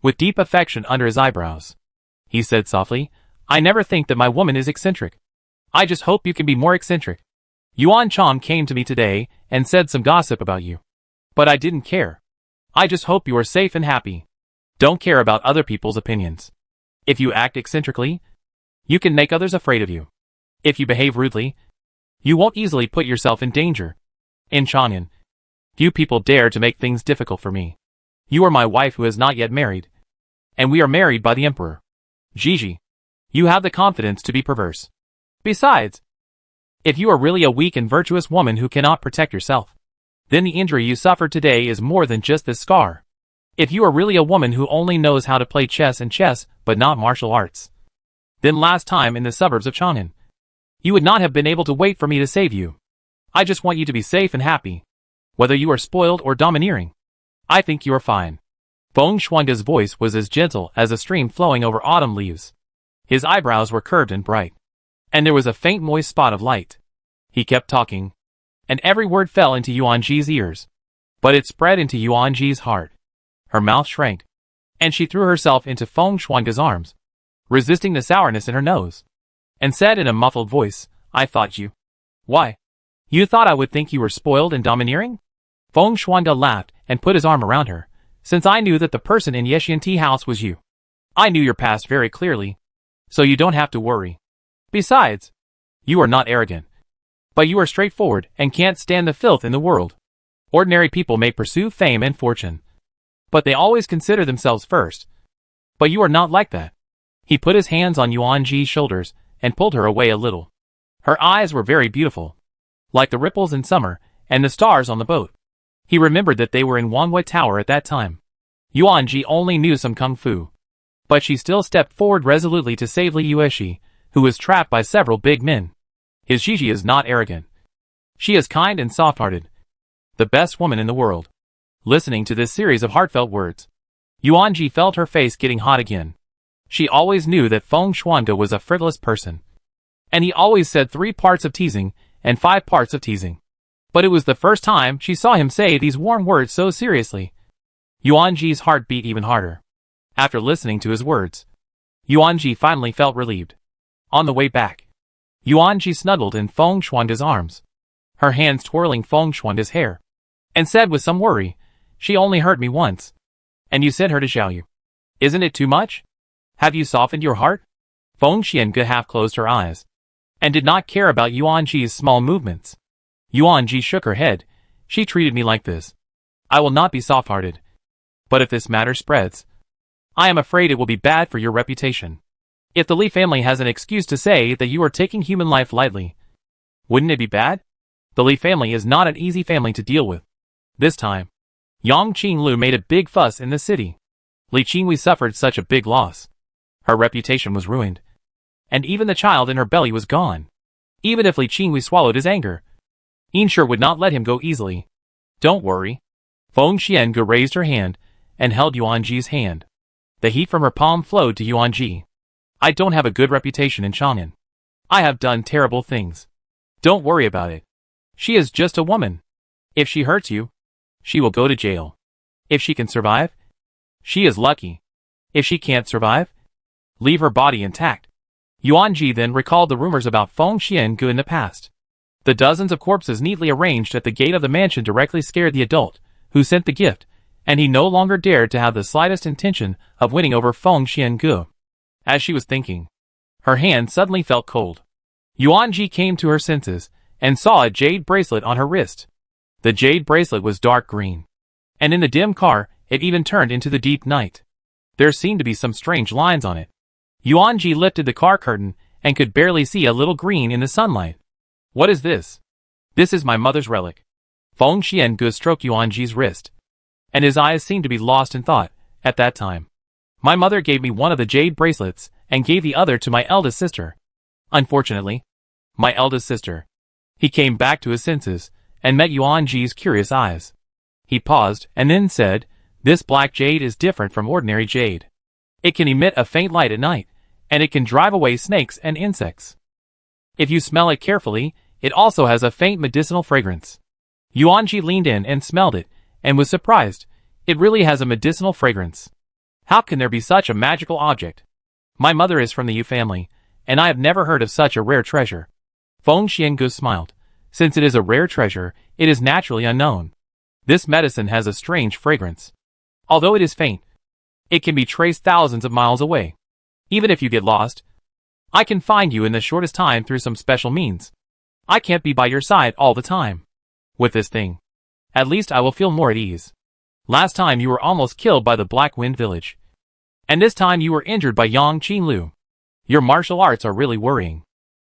Speaker 1: with deep affection under his eyebrows. He said softly, I never think that my woman is eccentric. I just hope you can be more eccentric. Yuan Chang came to me today and said some gossip about you, but I didn't care. I just hope you are safe and happy. Don't care about other people's opinions. If you act eccentrically, you can make others afraid of you. If you behave rudely, you won't easily put yourself in danger. In Chang'an, few people dare to make things difficult for me. You are my wife who is not yet married, and we are married by the emperor. Gigi, You have the confidence to be perverse. Besides, if you are really a weak and virtuous woman who cannot protect yourself, then the injury you suffered today is more than just this scar. If you are really a woman who only knows how to play chess but not martial arts, then last time in the suburbs of Chang'an, you would not have been able to wait for me to save you. I just want you to be safe and happy. Whether you are spoiled or domineering, I think you are fine. Feng Shuangge's voice was as gentle as a stream flowing over autumn leaves. His eyebrows were curved and bright, and there was a faint moist spot of light. He kept talking, and every word fell into Yuanji's ears, but it spread into Yuanji's heart. Her mouth shrank, and she threw herself into Feng Shuangge's arms, resisting the sourness in her nose, and said in a muffled voice, I thought you. Why? You thought I would think you were spoiled and domineering? Feng Shuangge laughed and put his arm around her, since I knew that the person in Yeshianti house was you. I knew your past very clearly, so you don't have to worry. Besides, you are not arrogant, but you are straightforward and can't stand the filth in the world. Ordinary people may pursue fame and fortune, but they always consider themselves first. But you are not like that. He put his hands on Yuanji's shoulders and pulled her away a little. Her eyes were very beautiful, like the ripples in summer and the stars on the boat. He remembered that they were in Wanhua Tower at that time. Yuanji only knew some kung fu, but she still stepped forward resolutely to save Li Yueshi, who was trapped by several big men. His Gigi is not arrogant. She is kind and soft-hearted. The best woman in the world. Listening to this series of heartfelt words, Yuanji felt her face getting hot again. She always knew that Feng Shuangge was a frivolous person, and he always said 3 parts of teasing and 5 parts of teasing. But it was the first time she saw him say these warm words so seriously. Yuanji's heart beat even harder. After listening to his words, Yuanji finally felt relieved. On the way back, Yuanji snuggled in Feng Shuangge's arms, her hands twirling Feng Shuangge's hair, and said with some worry, She only hurt me once, and you sent her to Xiaoyu. Isn't it too much? Have you softened your heart? Feng Shuangge half closed her eyes, and did not care about Yuanji's small movements. Yuanji shook her head. She treated me like this. I will not be soft-hearted. But if this matter spreads, I am afraid it will be bad for your reputation. If the Li family has an excuse to say that you are taking human life lightly, wouldn't it be bad? The Li family is not an easy family to deal with. This time, Yang Qinglu made a big fuss in the city. Li Qingwei suffered such a big loss. Her reputation was ruined, and even the child in her belly was gone. Even if Li Qingwei swallowed his anger, Yinshe would not let him go easily. Don't worry. Feng Shuangge raised her hand and held Yuanji's hand. The heat from her palm flowed to Yuanji. I don't have a good reputation in Chang'an. I have done terrible things. Don't worry about it. She is just a woman. If she hurts you, she will go to jail. If she can survive, she is lucky. If she can't survive, leave her body intact. Yuanji then recalled the rumors about Feng Shuangge in the past. The dozens of corpses neatly arranged at the gate of the mansion directly scared the adult who sent the gift, and he no longer dared to have the slightest intention of winning over Feng Shuangge. As she was thinking, her hand suddenly felt cold. Yuanji came to her senses and saw a jade bracelet on her wrist. The jade bracelet was dark green, and in the dim car, it even turned into the deep night. There seemed to be some strange lines on it. Yuanji lifted the car curtain and could barely see a little green in the sunlight. What is this? This is my mother's relic. Feng Shuangge stroked Yuanji's wrist, and his eyes seemed to be lost in thought at that time. My mother gave me one of the jade bracelets and gave the other to my eldest sister. Unfortunately, my eldest sister. He came back to his senses and met Yuanji's curious eyes. He paused and then said, This black jade is different from ordinary jade. It can emit a faint light at night, and it can drive away snakes and insects. If you smell it carefully, it also has a faint medicinal fragrance. Yuanji leaned in and smelled it, and was surprised. It really has a medicinal fragrance. How can there be such a magical object? My mother is from the Yu family, and I have never heard of such a rare treasure. Feng Shuangge smiled. Since it is a rare treasure, it is naturally unknown. This medicine has a strange fragrance. Although it is faint, it can be traced thousands of miles away. Even if you get lost, I can find you in the shortest time through some special means. I can't be by your side all the time. With this thing, at least I will feel more at ease. Last time you were almost killed by the Black Wind Village, and this time you were injured by Yang Qinglu. Your martial arts are really worrying.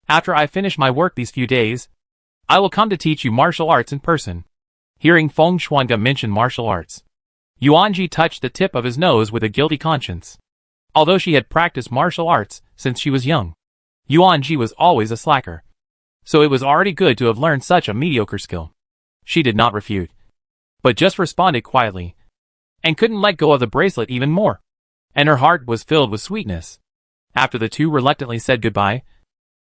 Speaker 1: After I finish my work these few days, I will come to teach you martial arts in person. Hearing Feng Xuanga mention martial arts, Yuanji touched the tip of his nose with a guilty conscience. Although she had practiced martial arts since she was young, Yuanji was always a slacker. So it was already good to have learned such a mediocre skill. She did not refute, but just responded quietly, and couldn't let go of the bracelet even more. And her heart was filled with sweetness. After the two reluctantly said goodbye,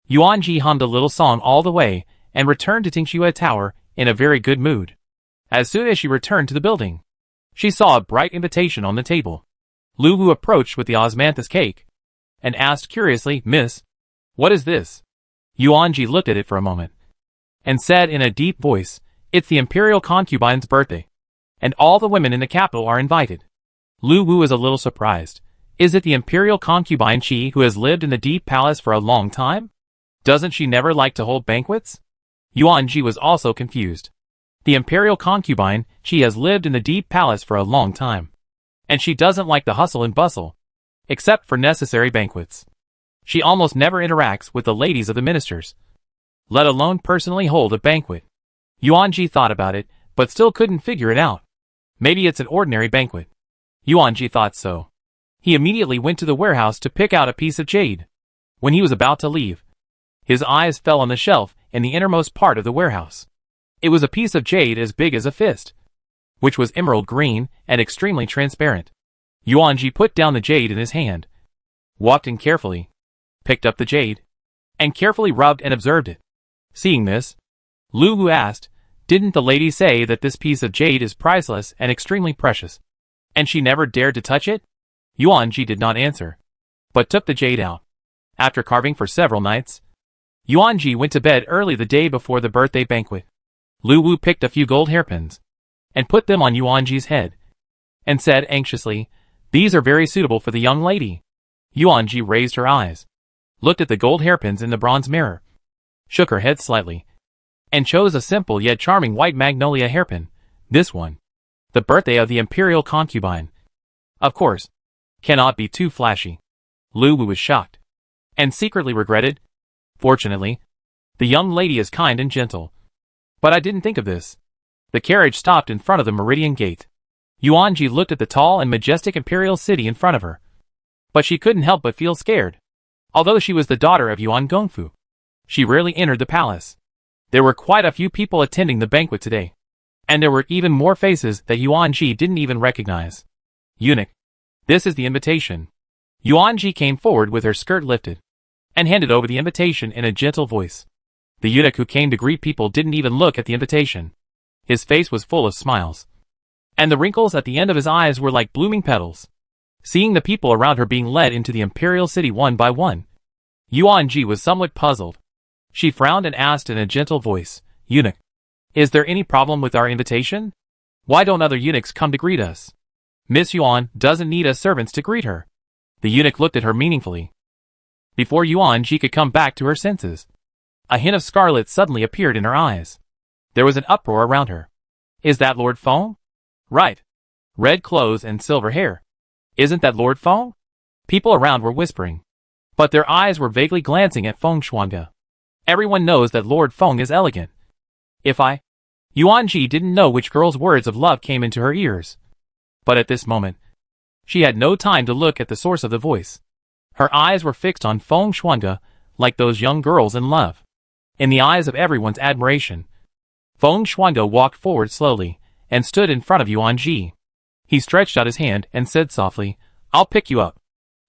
Speaker 1: Yuanji hummed a little song all the way, and returned to Tingxue Tower in a very good mood. As soon as she returned to the building, she saw a bright invitation on the table. Lu Wu approached with the osmanthus cake, and asked curiously, "Miss, what is this?" Yuanji looked at it for a moment, and said in a deep voice, "It's the imperial concubine's birthday, and all the women in the capital are invited." Lu Wu is a little surprised. Is it the imperial concubine she who has lived in the deep palace for a long time? Doesn't she never like to hold banquets? Yuanji was also confused. The imperial concubine, she has lived in the deep palace for a long time, and she doesn't like the hustle and bustle, except for necessary banquets. She almost never interacts with the ladies of the ministers, let alone personally hold a banquet. Yuanji thought about it, but still couldn't figure it out. Maybe it's an ordinary banquet. Yuanji thought so. He immediately went to the warehouse to pick out a piece of jade. When he was about to leave, his eyes fell on the shelf in the innermost part of the warehouse. It was a piece of jade as big as a fist, which was emerald green and extremely transparent. Yuanji put down the jade in his hand, walked in carefully, picked up the jade, and carefully rubbed and observed it. Seeing this, Lu Wu asked, "Didn't the lady say that this piece of jade is priceless and extremely precious, and she never dared to touch it?" Yuanji did not answer, but took the jade out. After carving for several nights, Yuanji went to bed early the day before the birthday banquet. Lu Wu picked a few gold hairpins, and put them on Yuanji's head, and said anxiously, "These are very suitable for the young lady." Yuanji raised her eyes, looked at the gold hairpins in the bronze mirror, shook her head slightly, and chose a simple yet charming white magnolia hairpin. This one, the birthday of the imperial concubine, of course, cannot be too flashy. Lu Wu was shocked, and secretly regretted. Fortunately, the young lady is kind and gentle. But I didn't think of this. The carriage stopped in front of the Meridian Gate. Yuanji looked at the tall and majestic imperial city in front of her, but she couldn't help but feel scared. Although she was the daughter of Yuan Gongfu, she rarely entered the palace. There were quite a few people attending the banquet today, and there were even more faces that Yuanji didn't even recognize. "Eunuch, this is the invitation." Yuanji came forward with her skirt lifted, and handed over the invitation in a gentle voice. The eunuch who came to greet people didn't even look at the invitation. His face was full of smiles, and the wrinkles at the end of his eyes were like blooming petals. Seeing the people around her being led into the imperial city one by one, Yuanji was somewhat puzzled. She frowned and asked in a gentle voice, "Eunuch, is there any problem with our invitation? Why don't other eunuchs come to greet us? Miss Yuan doesn't need us servants to greet her." The eunuch looked at her meaningfully. Before Yuanji could come back to her senses, a hint of scarlet suddenly appeared in her eyes. There was an uproar around her. "Is that Lord Feng?" "Right. Red clothes and silver hair. Isn't that Lord Feng?" People around were whispering, but their eyes were vaguely glancing at Feng Xuanga. Everyone knows that Lord Feng is elegant. Yuanji didn't know which girl's words of love came into her ears. But at this moment, she had no time to look at the source of the voice. Her eyes were fixed on Feng Xuanga, like those young girls in love. In the eyes of everyone's admiration, Feng Xuanga walked forward slowly, and stood in front of Yuanji. He stretched out his hand and said softly, "I'll pick you up."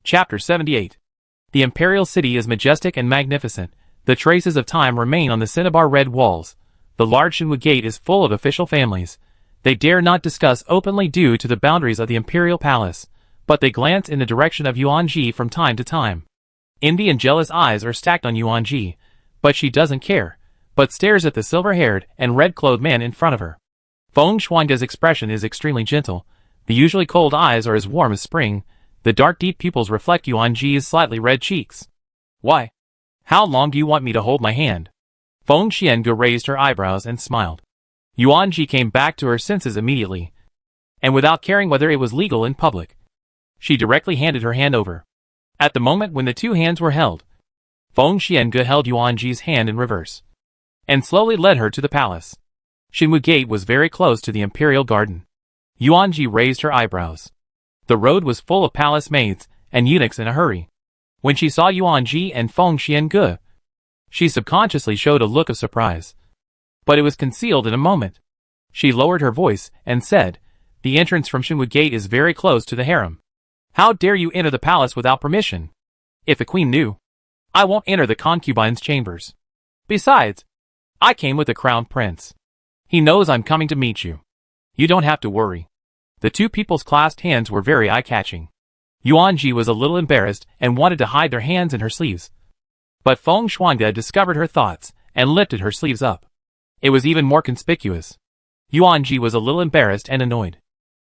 Speaker 1: Chapter 78. The imperial city is majestic and magnificent. The traces of time remain on the cinnabar red walls. The large Shenwu gate is full of official families. They dare not discuss openly due to the boundaries of the imperial palace, but they glance in the direction of Yuanji from time to time. Envy and jealous eyes are stacked on Yuanji, but she doesn't care, but stares at the silver-haired and red-clothed man in front of her. Feng Xuanga's expression is extremely gentle. The usually cold eyes are as warm as spring. The dark deep pupils reflect Yuanji's slightly red cheeks. "Why? How long do you want me to hold my hand?" Feng Xianga raised her eyebrows and smiled. Yuanji came back to her senses immediately, and without caring whether it was legal in public, she directly handed her hand over. At the moment when the two hands were held, Feng Xiange held Yuanji's hand in reverse and slowly led her to the palace. Xinwu Gate was very close to the imperial garden. Yuanji raised her eyebrows. The road was full of palace maids and eunuchs in a hurry. When she saw Yuanji and Feng Xiange, she subconsciously showed a look of surprise. But it was concealed in a moment. She lowered her voice and said, "The entrance from Xinwu Gate is very close to the harem. How dare you enter the palace without permission? If the queen knew, I won't enter the concubine's chambers. Besides, I came with the crown prince. He knows I'm coming to meet you. You don't have to worry." The two people's clasped hands were very eye-catching. Yuanji was a little embarrassed and wanted to hide their hands in her sleeves. But Feng Xiange discovered her thoughts and lifted her sleeves up. It was even more conspicuous. Yuanji was a little embarrassed and annoyed.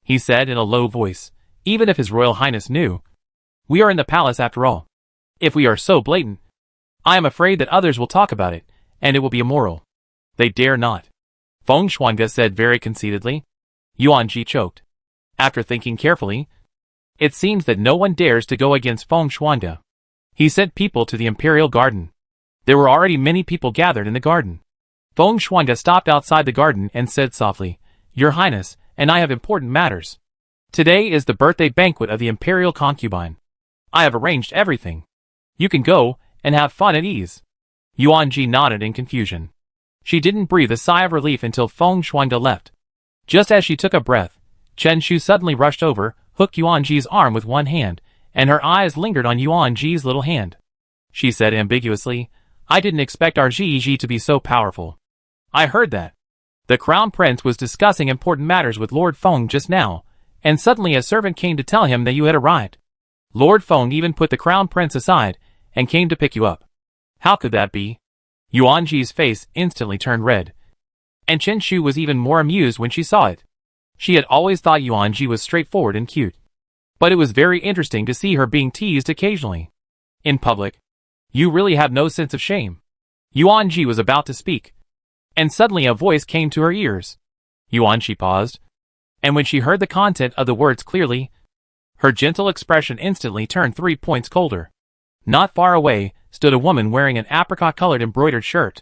Speaker 1: He said in a low voice, "Even if His Royal Highness knew, we are in the palace after all. If we are so blatant, I am afraid that others will talk about it, and it will be immoral. They dare not," Feng Xiange said very conceitedly. Yuanji choked. After thinking carefully, it seems that no one dares to go against Feng Xiange. He sent people to the imperial garden. There were already many people gathered in the garden. Feng Xiange stopped outside the garden and said softly, "Your Highness, and I have important matters. Today is the birthday banquet of the imperial concubine. I have arranged everything. You can go and have fun at ease." Yuanji nodded in confusion. She didn't breathe a sigh of relief until Feng Xiange left. Just as she took a breath, Chen Shu suddenly rushed over, hooked Yuanji's arm with one hand, and her eyes lingered on Yuanji's little hand. She said ambiguously, "I didn't expect our Ji to be so powerful. I heard that the crown prince was discussing important matters with Lord Feng just now, and suddenly a servant came to tell him that you had arrived. Lord Feng even put the crown prince aside and came to pick you up. How could that be?" Yuanji's face instantly turned red, and Chen Shu was even more amused when she saw it. She had always thought Yuanji was straightforward and cute, but it was very interesting to see her being teased occasionally. In public, you really have no sense of shame. Yuanji was about to speak, and suddenly a voice came to her ears. Yuanji paused, and when she heard the content of the words clearly, her gentle expression instantly turned 3 points colder. Not far away stood a woman wearing an apricot-colored embroidered shirt.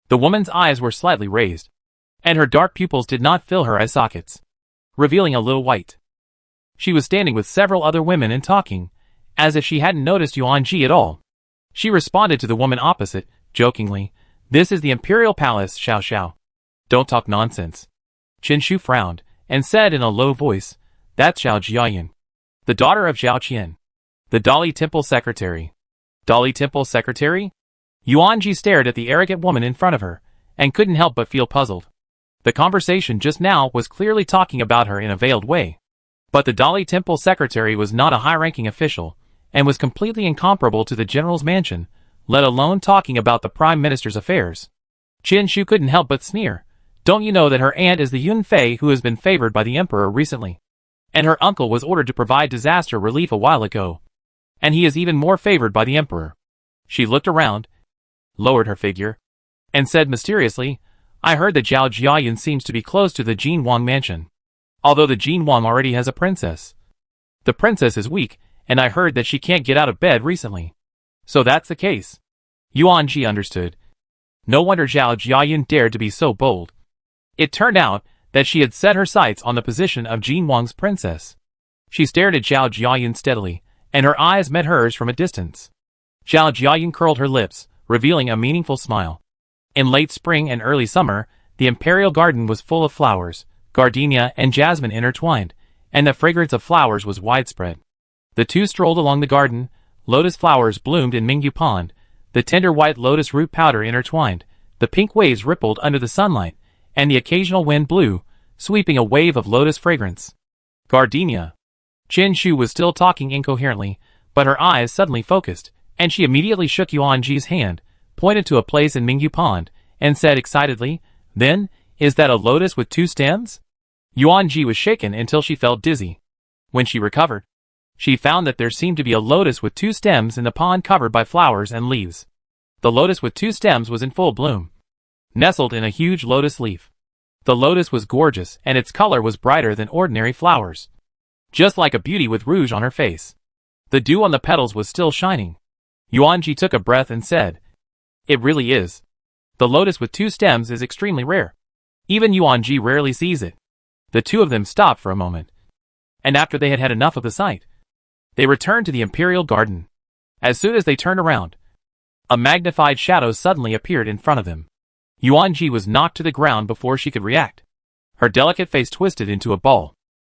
Speaker 1: The woman's eyes were slightly raised, and her dark pupils did not fill her eye sockets, revealing a little white. She was standing with several other women and talking, as if she hadn't noticed Yuanji at all. She responded to the woman opposite, jokingly, "This is the imperial palace, Xiao Xiao. Don't talk nonsense." Chen Shu frowned, and said in a low voice, "That's Xiao Jiayan, the daughter of Zhao Qian, the Dali Temple secretary." Dali Temple secretary? Yuanji stared at the arrogant woman in front of her, and couldn't help but feel puzzled. The conversation just now was clearly talking about her in a veiled way. But the Dali Temple secretary was not a high-ranking official, and was completely incomparable to the general's mansion, let alone talking about the prime minister's affairs. Chen Shu couldn't help but sneer. "Don't you know that her aunt is the Yun Fei who has been favored by the emperor recently? And her uncle was ordered to provide disaster relief a while ago. And he is even more favored by the emperor." She looked around, lowered her figure, and said mysteriously, "I heard that Zhao Jiayan seems to be close to the Jin Wang mansion. Although the Jin Wang already has a princess. The princess is weak, and I heard that she can't get out of bed recently. So that's the case." Yuanji understood. No wonder Zhao Jiayan dared to be so bold. It turned out that she had set her sights on the position of Jin Wang's princess. She stared at Zhao Jiayan steadily, and her eyes met hers from a distance. Zhao Jiayan curled her lips, revealing a meaningful smile. In late spring and early summer, the imperial garden was full of flowers, gardenia and jasmine intertwined, and the fragrance of flowers was widespread. The two strolled along the garden. Lotus flowers bloomed in Mingyu Pond, the tender white lotus root powder intertwined, the pink waves rippled under the sunlight, and the occasional wind blew, sweeping a wave of lotus fragrance. Gardenia. Chen Shu was still talking incoherently, but her eyes suddenly focused, and she immediately shook Yuanji's hand, pointed to a place in Mingyu Pond, and said excitedly, "Then, is that a lotus with 2 stems? Yuanji was shaken until she felt dizzy. When she recovered, she found that there seemed to be a lotus with 2 stems in the pond covered by flowers and leaves. The lotus with 2 stems was in full bloom, nestled in a huge lotus leaf. The lotus was gorgeous, and its color was brighter than ordinary flowers, just like a beauty with rouge on her face. The dew on the petals was still shining. Yuanji took a breath and said, "It really is. The lotus with 2 stems is extremely rare. Even Yuanji rarely sees it." The two of them stopped for a moment. And after they had had enough of the sight, they returned to the imperial garden. As soon as they turned around, a magnified shadow suddenly appeared in front of them. Yuanji was knocked to the ground before she could react. Her delicate face twisted into a ball,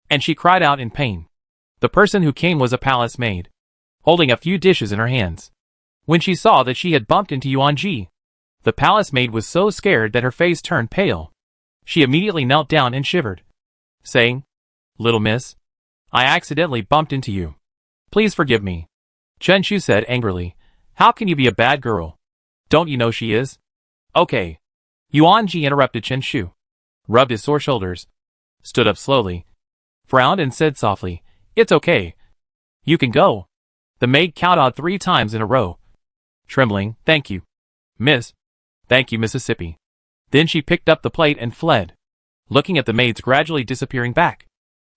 Speaker 1: and she cried out in pain. The person who came was a palace maid, holding a few dishes in her hands. When she saw that she had bumped into Yuanji, the palace maid was so scared that her face turned pale. She immediately knelt down and shivered, saying, "Little miss, I accidentally bumped into you. Please forgive me." Chen Shu said angrily, "How can you be a bad girl? Don't you know she is?" "Okay." Yuanji interrupted Chen Shu, rubbed his sore shoulders, stood up slowly, frowned and said softly, "It's okay. You can go." The maid kowtowed 3 times in a row, trembling, "Thank you, miss. Thank you, Mississippi." Then she picked up the plate and fled, looking at the maids gradually disappearing back.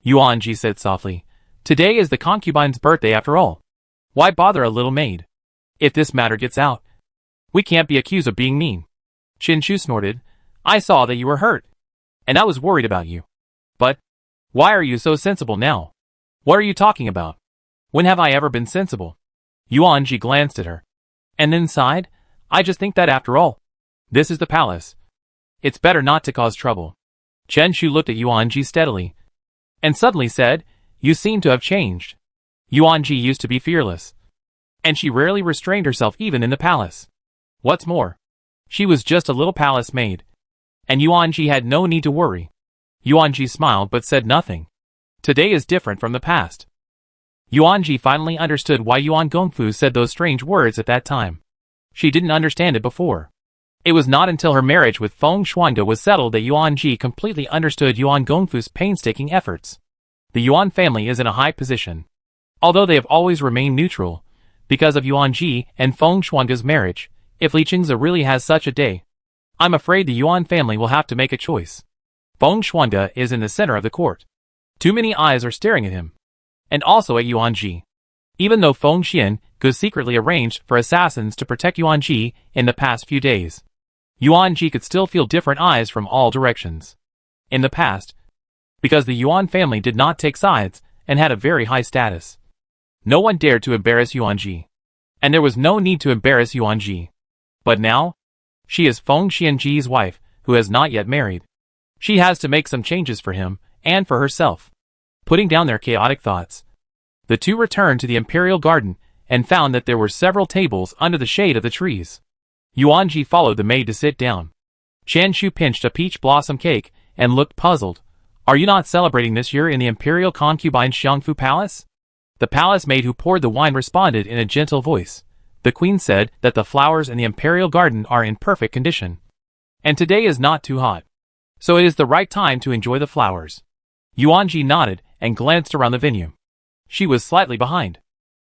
Speaker 1: Yuanji said softly, "Today is the concubine's birthday after all. Why bother a little maid? If this matter gets out, we can't be accused of being mean." Chen Shu snorted, "I saw that you were hurt, and I was worried about you. But why are you so sensible now? What are you talking about? When have I ever been sensible?" Yuanji glanced at her, and then sighed, "I just think that after all, this is the palace. It's better not to cause trouble." Chen Shu looked at Yuanji steadily, and suddenly said, "You seem to have changed." Yuanji used to be fearless, and she rarely restrained herself even in the palace. What's more, she was just a little palace maid, and Yuanji had no need to worry. Yuanji smiled but said nothing. Today is different from the past. Yuanji finally understood why Yuan Gongfu said those strange words at that time. She didn't understand it before. It was not until her marriage with Feng Xuande was settled that Yuanji completely understood Yuan Gongfu's painstaking efforts. The Yuan family is in a high position, although they have always remained neutral, because of Yuanji and Feng Xuande's marriage. If Li Qingze really has such a day, I'm afraid the Yuan family will have to make a choice. Feng Xuande is in the center of the court. Too many eyes are staring at him, and also at Yuanji. Even though Feng Xian secretly arranged for assassins to protect Yuanji in the past few days, Yuanji could still feel different eyes from all directions. In the past, because the Yuan family did not take sides and had a very high status, no one dared to embarrass Yuanji, and there was no need to embarrass Yuanji. But now, she is Feng Xianji's wife, who has not yet married. She has to make some changes for him and for herself. Putting down their chaotic thoughts, the two returned to the imperial garden and found that there were several tables under the shade of the trees. Yuanji followed the maid to sit down. Chen Shu pinched a peach blossom cake and looked puzzled. "Are you not celebrating this year in the imperial concubine Xiangfu Palace?" The palace maid who poured the wine responded in a gentle voice. "The queen said that the flowers in the imperial garden are in perfect condition, and today is not too hot, so it is the right time to enjoy the flowers." Yuanji nodded and glanced around the venue. She was slightly behind.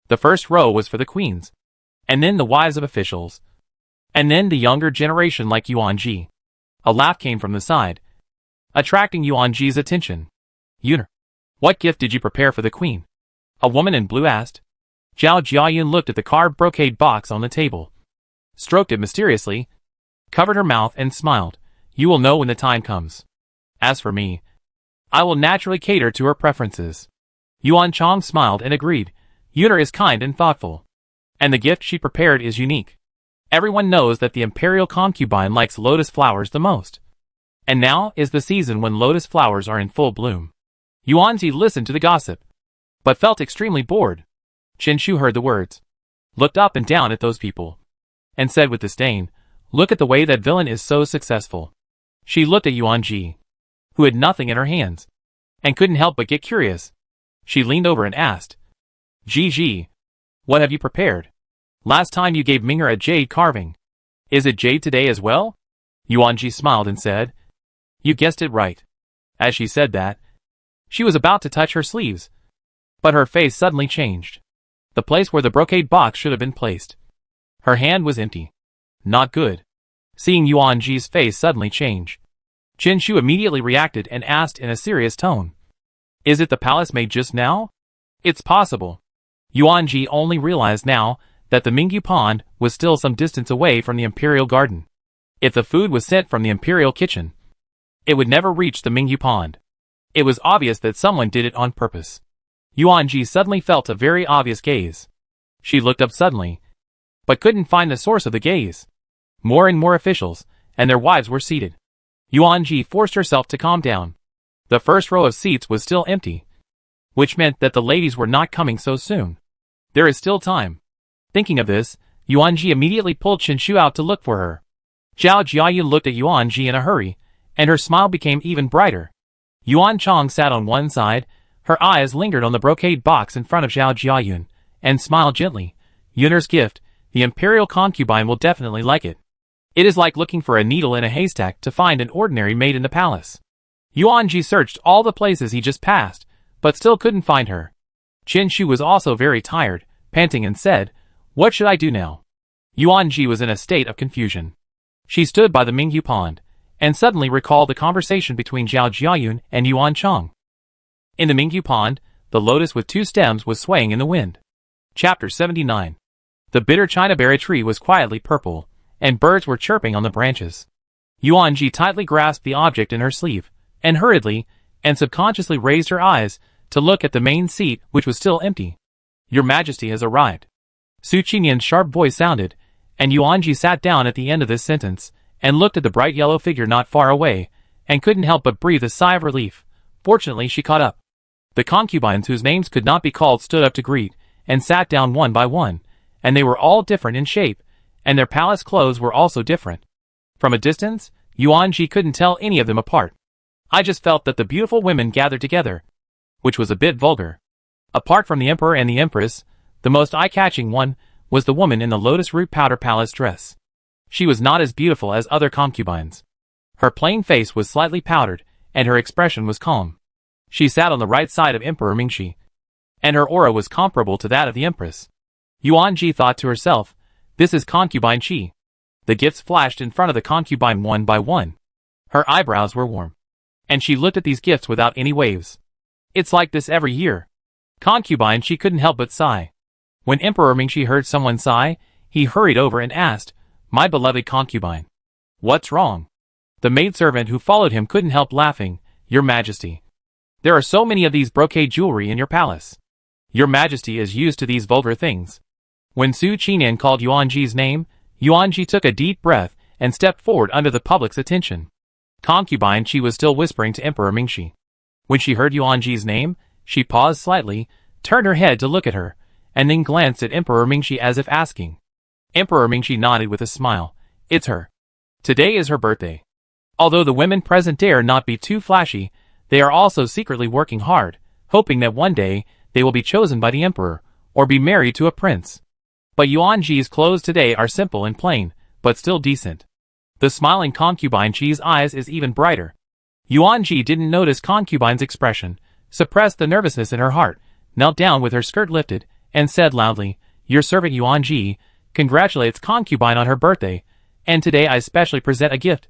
Speaker 1: The first row was for the queens, and then the wives of officials, and then the younger generation like Yuanji. A laugh came from the side, attracting Yuanji's attention. "Yuner, what gift did you prepare for the queen?" a woman in blue asked. Zhao Jiayun looked at the carved brocade box on the table, stroked it mysteriously, covered her mouth and smiled. "You will know when the time comes. As for me, I will naturally cater to her preferences." Yuan Chong smiled and agreed. Yuner is kind and thoughtful, and the gift she prepared is unique. Everyone knows that the imperial concubine likes lotus flowers the most, and now is the season when lotus flowers are in full bloom. Yuanji listened to the gossip, but felt extremely bored. Chen Shu heard the words, looked up and down at those people, and said with disdain, "Look at the way that villain is so successful." She looked at Yuanji, who had nothing in her hands, and couldn't help but get curious. She leaned over and asked, "Ji, what have you prepared? Last time you gave Ming'er a jade carving. Is it jade today as well?" Yuanji smiled and said, "You guessed it right." As she said that, she was about to touch her sleeves, but her face suddenly changed. The place where the brocade box should have been placed, her hand was empty. Not good. Seeing Yuanji's face suddenly change, Chen Shu immediately reacted and asked in a serious tone, "Is it the palace maid just now?" "It's possible. Yuanji only realized now that the Mingyu pond was still some distance away from the imperial garden. If the food was sent from the imperial kitchen, it would never reach the Mingyu pond. It was obvious that someone did it on purpose. Yuanji suddenly felt a very obvious gaze. She looked up suddenly, but couldn't find the source of the gaze. More and more officials and their wives were seated. Yuanji forced herself to calm down. The first row of seats was still empty, which meant that the ladies were not coming so soon. There is still time. Thinking of this, Yuanji immediately pulled Qinshu out to look for her. Zhao Jiayu looked at Yuanji in a hurry, and her smile became even brighter. Yuan Chong sat on one side, her eyes lingered on the brocade box in front of Zhao Jiayun, and smiled gently. Yun'er's gift, the imperial concubine will definitely like it. It is like looking for a needle in a haystack to find an ordinary maid in the palace. Yuanji searched all the places he just passed, but still couldn't find her. Qinshu was also very tired, panting and said, "What should I do now?" Yuanji was in a state of confusion. She stood by the Mingyu pond, and suddenly recalled the conversation between Zhao Jiayun and Yuan Chong. In the Mingyu pond, the lotus with two stems was swaying in the wind. Chapter 79. The bitter chinaberry tree was quietly purple, and birds were chirping on the branches. Yuanji tightly grasped the object in her sleeve, and hurriedly and subconsciously raised her eyes to look at the main seat, which was still empty. "Your Majesty has arrived." Su Qinyan's sharp voice sounded, and Yuanji sat down at the end of this sentence, and looked at the bright yellow figure not far away, and couldn't help but breathe a sigh of relief. Fortunately she caught up. The concubines whose names could not be called stood up to greet, and sat down one by one, and they were all different in shape, and their palace clothes were also different. From a distance, Yuanji couldn't tell any of them apart. I just felt that the beautiful women gathered together, which was a bit vulgar. Apart from the emperor and the empress, the most eye-catching one was the woman in the lotus root powder palace dress. She was not as beautiful as other concubines. Her plain face was slightly powdered, and her expression was calm. She sat on the right side of Emperor Mingxi, and her aura was comparable to that of the empress. Yuanji thought to herself, "This is concubine Qi." The gifts flashed in front of the concubine one by one. Her eyebrows were warm, and she looked at these gifts without any waves. "It's like this every year." Concubine Qi couldn't help but sigh. When Emperor Mingxi heard someone sigh, he hurried over and asked, "My beloved concubine, what's wrong?" The maidservant who followed him couldn't help laughing. "Your Majesty, there are so many of these brocade jewelry in your palace. Your Majesty is used to these vulgar things." When Su Qinyan called Yuanji's name, Yuanji took a deep breath and stepped forward under the public's attention. Concubine Qi was still whispering to Emperor Mingxi. When she heard Yuanji's name, she paused slightly, turned her head to look at her, and then glanced at Emperor Mingxi as if asking. Emperor Mingxi nodded with a smile. "It's her. Today is her birthday." Although the women present dare not be too flashy, they are also secretly working hard, hoping that one day they will be chosen by the emperor, or be married to a prince. But Yuanji's clothes today are simple and plain, but still decent. The smiling concubine Qi's eyes is even brighter. Yuanji didn't notice concubine's expression, suppressed the nervousness in her heart, knelt down with her skirt lifted, and said loudly, "Your servant Yuanji congratulates concubine on her birthday, and today I specially present a gift."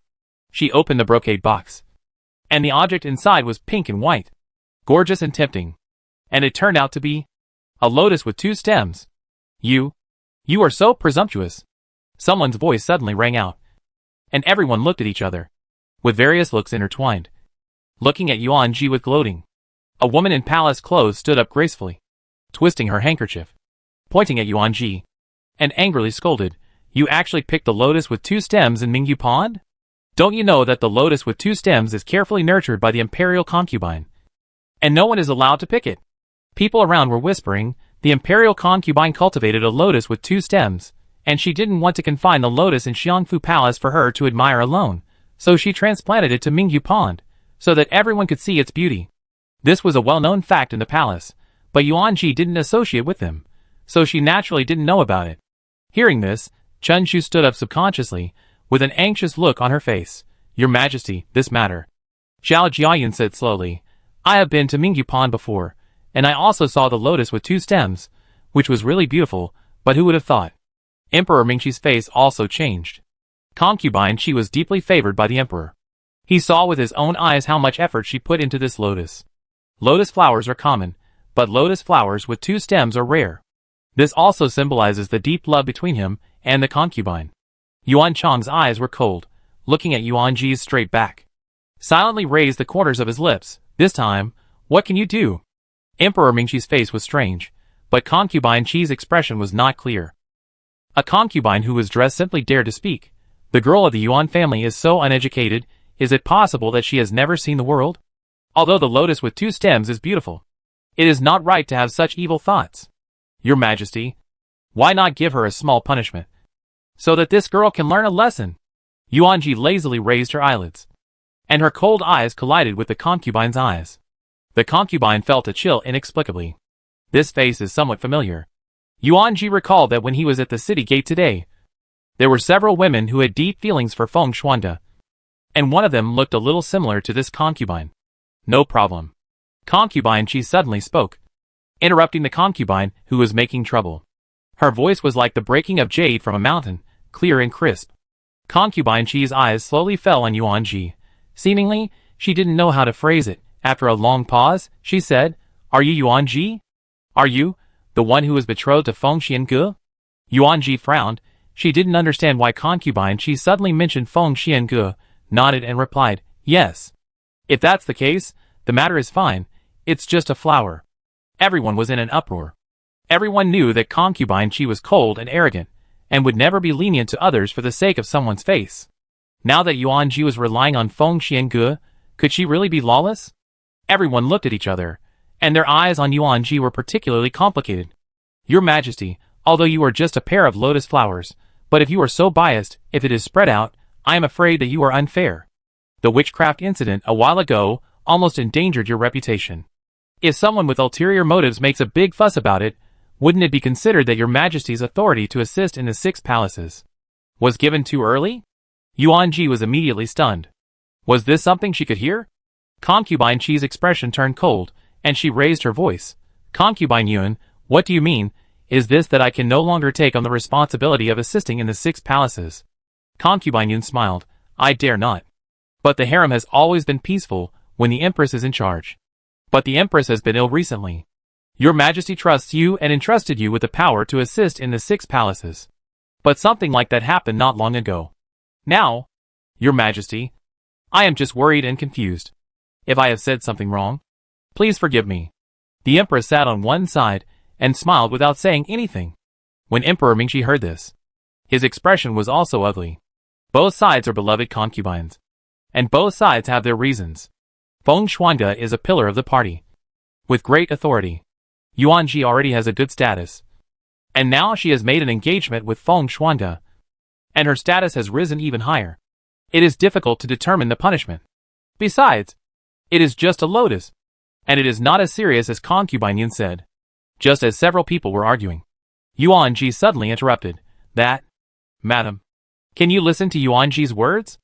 Speaker 1: She opened the brocade box, and the object inside was pink and white, gorgeous and tempting. And it turned out to be a lotus with two stems. You are so presumptuous." Someone's voice suddenly rang out, and everyone looked at each other, with various looks intertwined, looking at Yuanji with gloating. A woman in palace clothes stood up gracefully, twisting her handkerchief, pointing at Yuanji, and angrily scolded, "You actually picked the lotus with two stems in Mingyu Pond? Don't you know that the lotus with two stems is carefully nurtured by the imperial concubine, and no one is allowed to pick it?" People around were whispering, the imperial concubine cultivated a lotus with two stems, and she didn't want to confine the lotus in Xiangfu Palace for her to admire alone, so she transplanted it to Mingyu Pond, so that everyone could see its beauty. This was a well-known fact in the palace, but Yuanji didn't associate with them, so she naturally didn't know about it. Hearing this, Qinshu stood up subconsciously, with an anxious look on her face. "Your Majesty, this matter." Zhao Jiayan said slowly, "I have been to Mingyu Pond before, and I also saw the lotus with two stems, which was really beautiful, but who would have thought?" Emperor Mingxi's face also changed. Concubine Qi was deeply favored by the emperor. He saw with his own eyes how much effort she put into this lotus. Lotus flowers are common, but lotus flowers with two stems are rare. This also symbolizes the deep love between him and the concubine. Yuan Chang's eyes were cold, looking at Yuan Ji's straight back. Silently raised the corners of his lips. This time, what can you do? Emperor Mingqi's face was strange, but concubine Qi's expression was not clear. A concubine who was dressed simply dared to speak. The girl of the Yuan family is so uneducated, is it possible that she has never seen the world? Although the lotus with 2 stems is beautiful, it is not right to have such evil thoughts. Your Majesty, why not give her a small punishment, so that this girl can learn a lesson? Yuan Ji lazily raised her eyelids, and her cold eyes collided with the concubine's eyes. The concubine felt a chill inexplicably. This face is somewhat familiar. Yuan Ji recalled that when he was at the city gate today, there were several women who had deep feelings for Feng Xuande, and one of them looked a little similar to this concubine. No problem. Concubine Qi suddenly spoke, interrupting the concubine who was making trouble. Her voice was like the breaking of jade from a mountain, clear and crisp. Concubine Qi's eyes slowly fell on Yuan Ji. Seemingly, she didn't know how to phrase it. After a long pause, she said, "Are you Yuan Ji? Are you the one who was betrothed to Feng Xiange?" Yuan Ji frowned. She didn't understand why concubine Qi suddenly mentioned Feng Xiange, nodded and replied, "Yes. If that's the case, the matter is fine. It's just a flower." Everyone was in an uproar. Everyone knew that concubine Qi was cold and arrogant, and would never be lenient to others for the sake of someone's face. Now that Yuan Ji was relying on Feng Xiange, could she really be lawless? Everyone looked at each other, and their eyes on Yuan Ji were particularly complicated. Your Majesty, although you are just a pair of lotus flowers, but if you are so biased, if it is spread out, I am afraid that you are unfair. The witchcraft incident a while ago almost endangered your reputation. If someone with ulterior motives makes a big fuss about it, wouldn't it be considered that your Majesty's authority to assist in the 6 palaces was given too early? Yuan Ji was immediately stunned. Was this something she could hear? Concubine Qi's expression turned cold, and she raised her voice. Concubine Yuan, what do you mean? Is this that I can no longer take on the responsibility of assisting in the 6 palaces? Concubine Yuan smiled. I dare not. But the harem has always been peaceful when the Empress is in charge. But the Empress has been ill recently. Your Majesty trusts you and entrusted you with the power to assist in the 6 palaces. But something like that happened not long ago. Now, Your Majesty, I am just worried and confused. If I have said something wrong, please forgive me. The Empress sat on one side and smiled without saying anything. When Emperor Mingqi heard this, his expression was also ugly. Both sides are beloved concubines, and both sides have their reasons. Feng Xuande is a pillar of the party, with great authority. Yuan Ji already has a good status, and now she has made an engagement with Feng Xuande, and her status has risen even higher. It is difficult to determine the punishment. Besides, it is just a lotus, and it is not as serious as concubine Yin said. Just as several people were arguing, Yuan Ji suddenly interrupted. That, Madam, can you listen to Yuan Ji's words?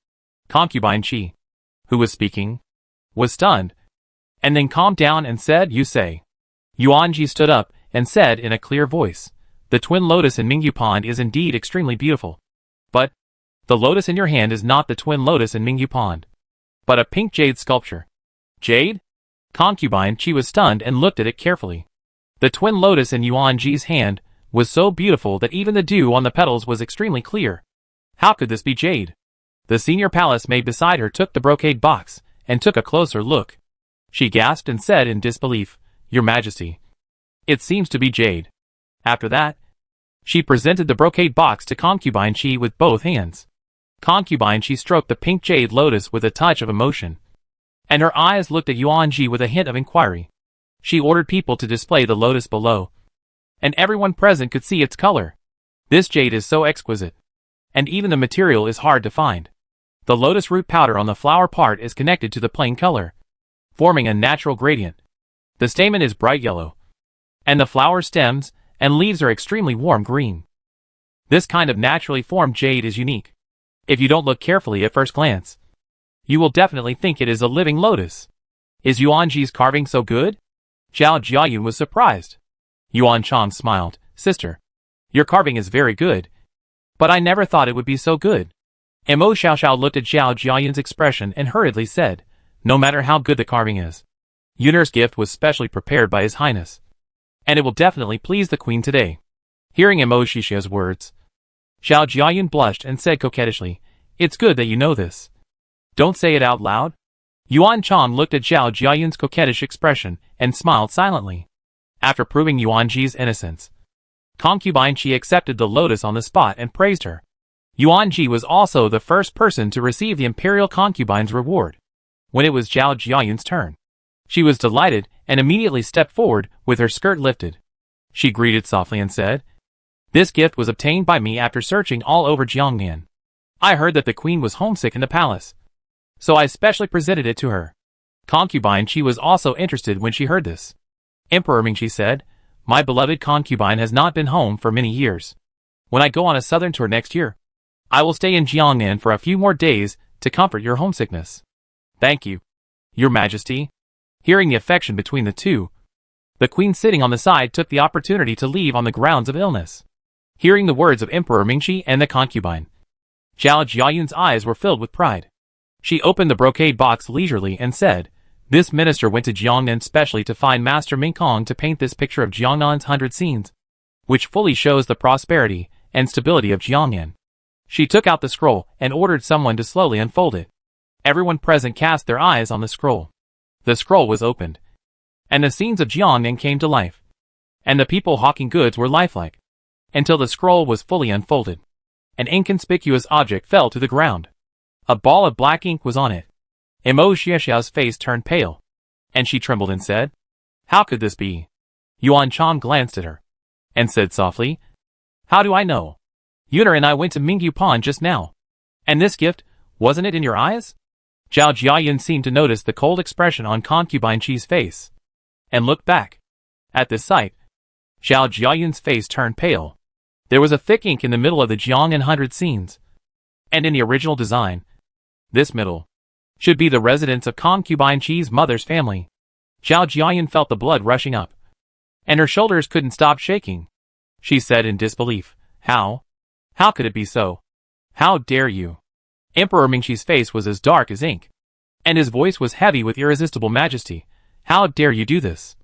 Speaker 1: Concubine Qi, who was speaking, was stunned, and then calmed down and said, You say. Yuan Ji stood up and said in a clear voice, The twin lotus in Mingyu Pond is indeed extremely beautiful. But the lotus in your hand is not the twin lotus in Mingyu Pond, but a pink jade sculpture. Jade? Concubine Qi was stunned and looked at it carefully. The twin lotus in Yuan Ji's hand was so beautiful that even the dew on the petals was extremely clear. How could this be jade? The senior palace maid beside her took the brocade box and took a closer look. She gasped and said in disbelief, Your Majesty, it seems to be jade. After that, she presented the brocade box to Concubine Qi with both hands. Concubine Qi stroked the pink jade lotus with a touch of emotion, and her eyes looked at Yuan Ji with a hint of inquiry. She ordered people to display the lotus below, and everyone present could see its color. This jade is so exquisite, and even the material is hard to find. The lotus root powder on the flower part is connected to the plain color, forming a natural gradient. The stamen is bright yellow, and the flower stems and leaves are extremely warm green. This kind of naturally formed jade is unique. If you don't look carefully at first glance, you will definitely think it is a living lotus. Is Yuan Ji's carving so good? Zhao Jiayun was surprised. Yuan Chang smiled. Sister, your carving is very good, but I never thought it would be so good. Mo Xiaoxiao looked at Zhao Jiayun's expression and hurriedly said, No matter how good the carving is, Yun'er's gift was specially prepared by His Highness, and it will definitely please the Queen today. Hearing Imo Shishia's words, Zhao Jiayun blushed and said coquettishly, "It's good that you know this. Don't say it out loud." Yuan Chang looked at Zhao Jiayun's coquettish expression and smiled silently. After proving Yuan Ji's innocence, concubine Qi accepted the lotus on the spot and praised her. Yuan Ji was also the first person to receive the imperial concubine's reward. When it was Zhao Jiayun's turn, she was delighted and immediately stepped forward with her skirt lifted. She greeted softly and said, "This gift was obtained by me after searching all over Jiangnan. I heard that the queen was homesick in the palace, so I specially presented it to her." Concubine Qi was also interested when she heard this. Emperor Mingxi said, "My beloved concubine has not been home for many years. When I go on a southern tour next year, I will stay in Jiangnan for a few more days to comfort your homesickness." "Thank you, Your Majesty." Hearing the affection between the two, the queen sitting on the side took the opportunity to leave on the grounds of illness. Hearing the words of Emperor Mingxi and the concubine, Zhao Jiayun's eyes were filled with pride. She opened the brocade box leisurely and said, "This minister went to Jiangnan specially to find Master Mingkong to paint this picture of Jiangnan's 100 scenes, which fully shows the prosperity and stability of Jiangnan." She took out the scroll and ordered someone to slowly unfold it. Everyone present cast their eyes on the scroll. The scroll was opened, and the scenes of Jiangnan came to life, and the people hawking goods were lifelike, until the scroll was fully unfolded. An inconspicuous object fell to the ground. A ball of black ink was on it. Imo Xiaoxiao's face turned pale, and she trembled and said, "How could this be?" Yuan Chang glanced at her, and said softly, "How do I know? Yuner and I went to Mingyu Pond just now. And this gift, wasn't it in your eyes?" Zhao Jiayun seemed to notice the cold expression on concubine Qi's face, and looked back. At this sight, Zhao Jiayun's face turned pale. There was a thick ink in the middle of the Jiangnan 100 scenes, and in the original design, this middle should be the residence of concubine Qi's mother's family. Zhao Jiayun felt the blood rushing up, and her shoulders couldn't stop shaking. She said in disbelief, How could it be so? How dare you?" Emperor Mingxi's face was as dark as ink, and his voice was heavy with irresistible majesty. "How dare you do this?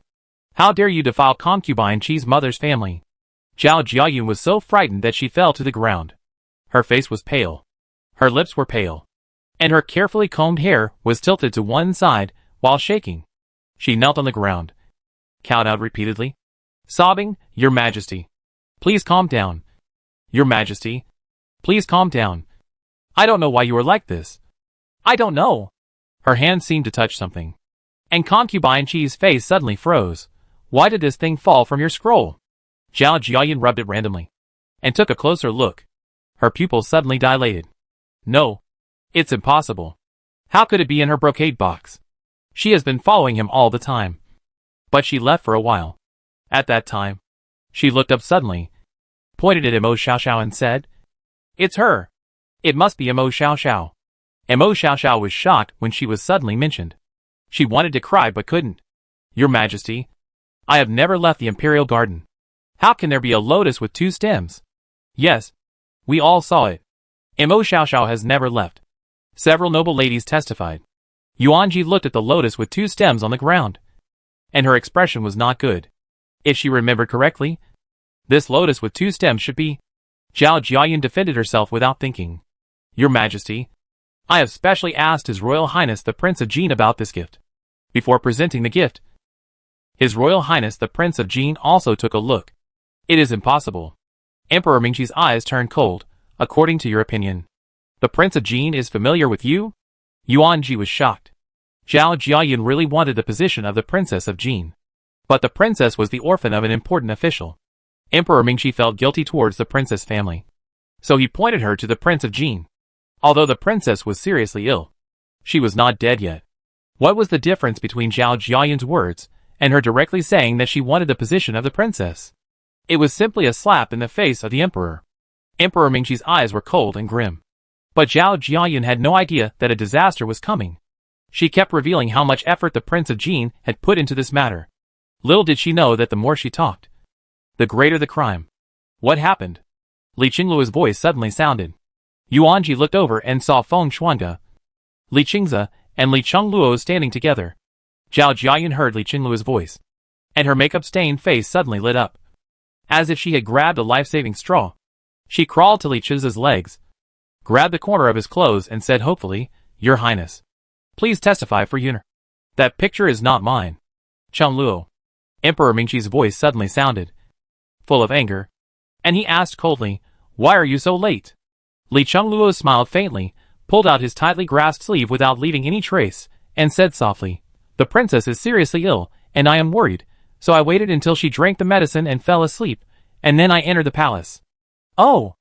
Speaker 1: How dare you defile concubine Qi's mother's family?" Zhao Jiayun was so frightened that she fell to the ground. Her face was pale, her lips were pale, and her carefully combed hair was tilted to one side while shaking. She knelt on the ground, cowed out repeatedly, sobbing, "Your Majesty, please calm down. Your Majesty, please calm down. I don't know why you are like this. I don't know." Her hand seemed to touch something, and concubine Qi's face suddenly froze. "Why did this thing fall from your scroll?" Zhao Jiayun rubbed it randomly, and took a closer look. Her pupils suddenly dilated. "No, it's impossible. How could it be in her brocade box? She has been following him all the time." But she left for a while. At that time, she looked up suddenly, pointed at Imo Xiaoxiao and said, "It's her. It must be Imo Xiaoxiao." Imo Xiaoxiao was shocked when she was suddenly mentioned. She wanted to cry but couldn't. "Your Majesty, I have never left the imperial garden. How can there be a lotus with 2 stems?" "Yes, we all saw it. Imo Xiaoxiao has never left." Several noble ladies testified. Yuan Ji looked at the lotus with 2 stems on the ground, and her expression was not good. If she remembered correctly, this lotus with 2 stems should be... Zhao Jiayun defended herself without thinking. "Your Majesty, I have specially asked His Royal Highness the Prince of Jin about this gift." Before presenting the gift, His Royal Highness the Prince of Jin also took a look. "It is impossible." Emperor Mingxi's eyes turned cold. "According to your opinion, the Prince of Jin is familiar with you?" Yuan Ji was shocked. Zhao Jiayun really wanted the position of the Princess of Jin, but the princess was the orphan of an important official. Emperor Mingxi felt guilty towards the princess family, so he pointed her to the Prince of Jin. Although the princess was seriously ill, she was not dead yet. What was the difference between Zhao Jiayun's words and her directly saying that she wanted the position of the princess? It was simply a slap in the face of the emperor. Emperor Mingxi's eyes were cold and grim. But Zhao Jiayun had no idea that a disaster was coming. She kept revealing how much effort the Prince of Jin had put into this matter. Little did she know that the more she talked, the greater the crime. "What happened?" Li Qingluo's voice suddenly sounded. Yuan Ji looked over and saw Feng Xuanga, Li Qingze, and Li Chengluo standing together. Zhao Jiayun heard Li Qingluo's voice, and her makeup-stained face suddenly lit up. as if she had grabbed a life-saving straw. She crawled to Li Chiz's legs, grabbed the corner of his clothes and said hopefully, "Your Highness, please testify for Yuner. That picture is not mine." "Cheng Luo." Emperor Mingqi's voice suddenly sounded, full of anger, and he asked coldly, "Why are you so late?" Li Chengluo smiled faintly, pulled out his tightly grasped sleeve without leaving any trace, and said softly, "The princess is seriously ill, and I am worried, so I waited until she drank the medicine and fell asleep, and then I entered the palace." "Oh!"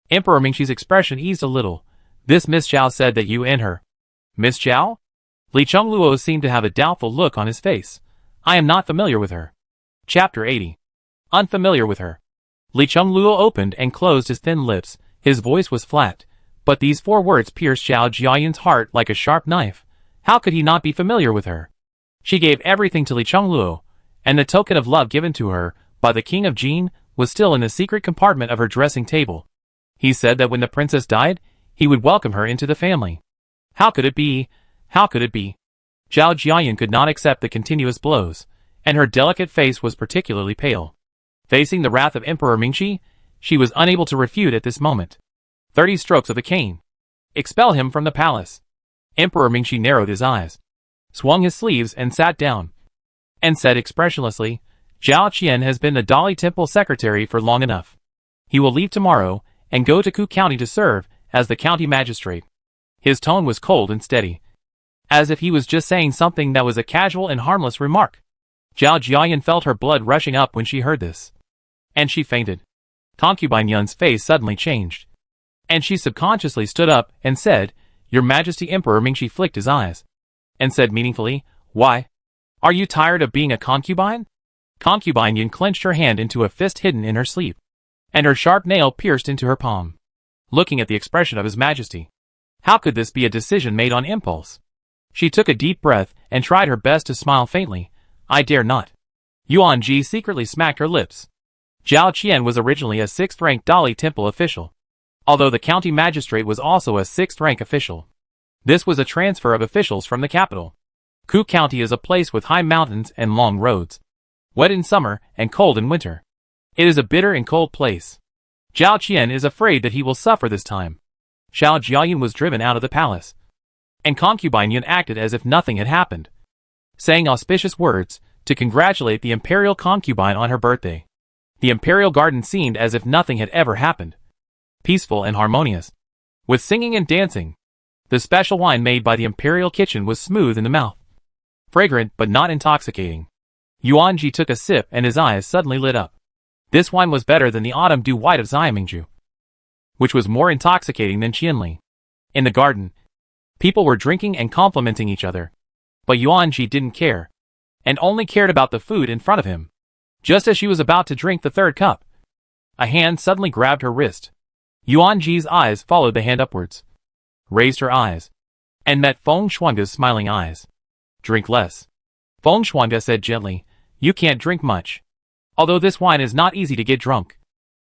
Speaker 1: Emperor Mingqi's expression eased a little. "This Miss Zhao said that you and her." "Miss Zhao?" Li Chengluo seemed to have a doubtful look on his face. "I am not familiar with her." Chapter 80. Unfamiliar with her. Li Chengluo opened and closed his thin lips. His voice was flat, but these 4 words pierced Zhao Jiayan's heart like a sharp knife. How could he not be familiar with her? She gave everything to Li Chengluo, and the token of love given to her by the king of Jin was still in the secret compartment of her dressing table. He said that when the princess died, he would welcome her into the family. How could it be? How could it be? Zhao Jiayan could not accept the continuous blows, and her delicate face was particularly pale. Facing the wrath of Emperor Mingqi, she was unable to refute at this moment. 30 strokes of the cane. Expel him from the palace. Emperor Mingqi narrowed his eyes, swung his sleeves and sat down, and said expressionlessly, "Zhao Qian has been the Dali Temple secretary for long enough. He will leave tomorrow and go to Ku County to serve as the county magistrate." His tone was cold and steady, as if he was just saying something that was a casual and harmless remark. Zhao Jiayan felt her blood rushing up when she heard this, and she fainted. Concubine Yun's face suddenly changed, and she subconsciously stood up and said, "Your Majesty." Emperor Mingqi flicked his eyes, and said meaningfully, "Why? Are you tired of being a concubine?" Concubine Yun clenched her hand into a fist hidden in her sleeve, and her sharp nail pierced into her palm. Looking at the expression of His Majesty, how could this be a decision made on impulse? She took a deep breath and tried her best to smile faintly. "I dare not." Yuan Ji secretly smacked her lips. Zhao Qian was originally a 6th-rank Dali Temple official, although the county magistrate was also a 6th-rank official. This was a transfer of officials from the capital. Ku County is a place with high mountains and long roads, wet in summer and cold in winter. It is a bitter and cold place. Zhao Qian is afraid that he will suffer this time. Zhao Jiayan was driven out of the palace, and Concubine Yun acted as if nothing had happened, saying auspicious words to congratulate the imperial concubine on her birthday. The imperial garden seemed as if nothing had ever happened, peaceful and harmonious, with singing and dancing. The special wine made by the imperial kitchen was smooth in the mouth, fragrant but not intoxicating. Yuan Ji took a sip and his eyes suddenly lit up. This wine was better than the autumn dew white of Xiamingju, which was more intoxicating than Qianli. In the garden, people were drinking and complimenting each other, but Yuan Ji didn't care, and only cared about the food in front of him. Just as she was about to drink the 3rd cup, a hand suddenly grabbed her wrist. Yuan Ji's eyes followed the hand upwards, raised her eyes, and met Feng Shuangge's smiling eyes. "Drink less," Feng Shuangge said gently. "You can't drink much. Although this wine is not easy to get drunk,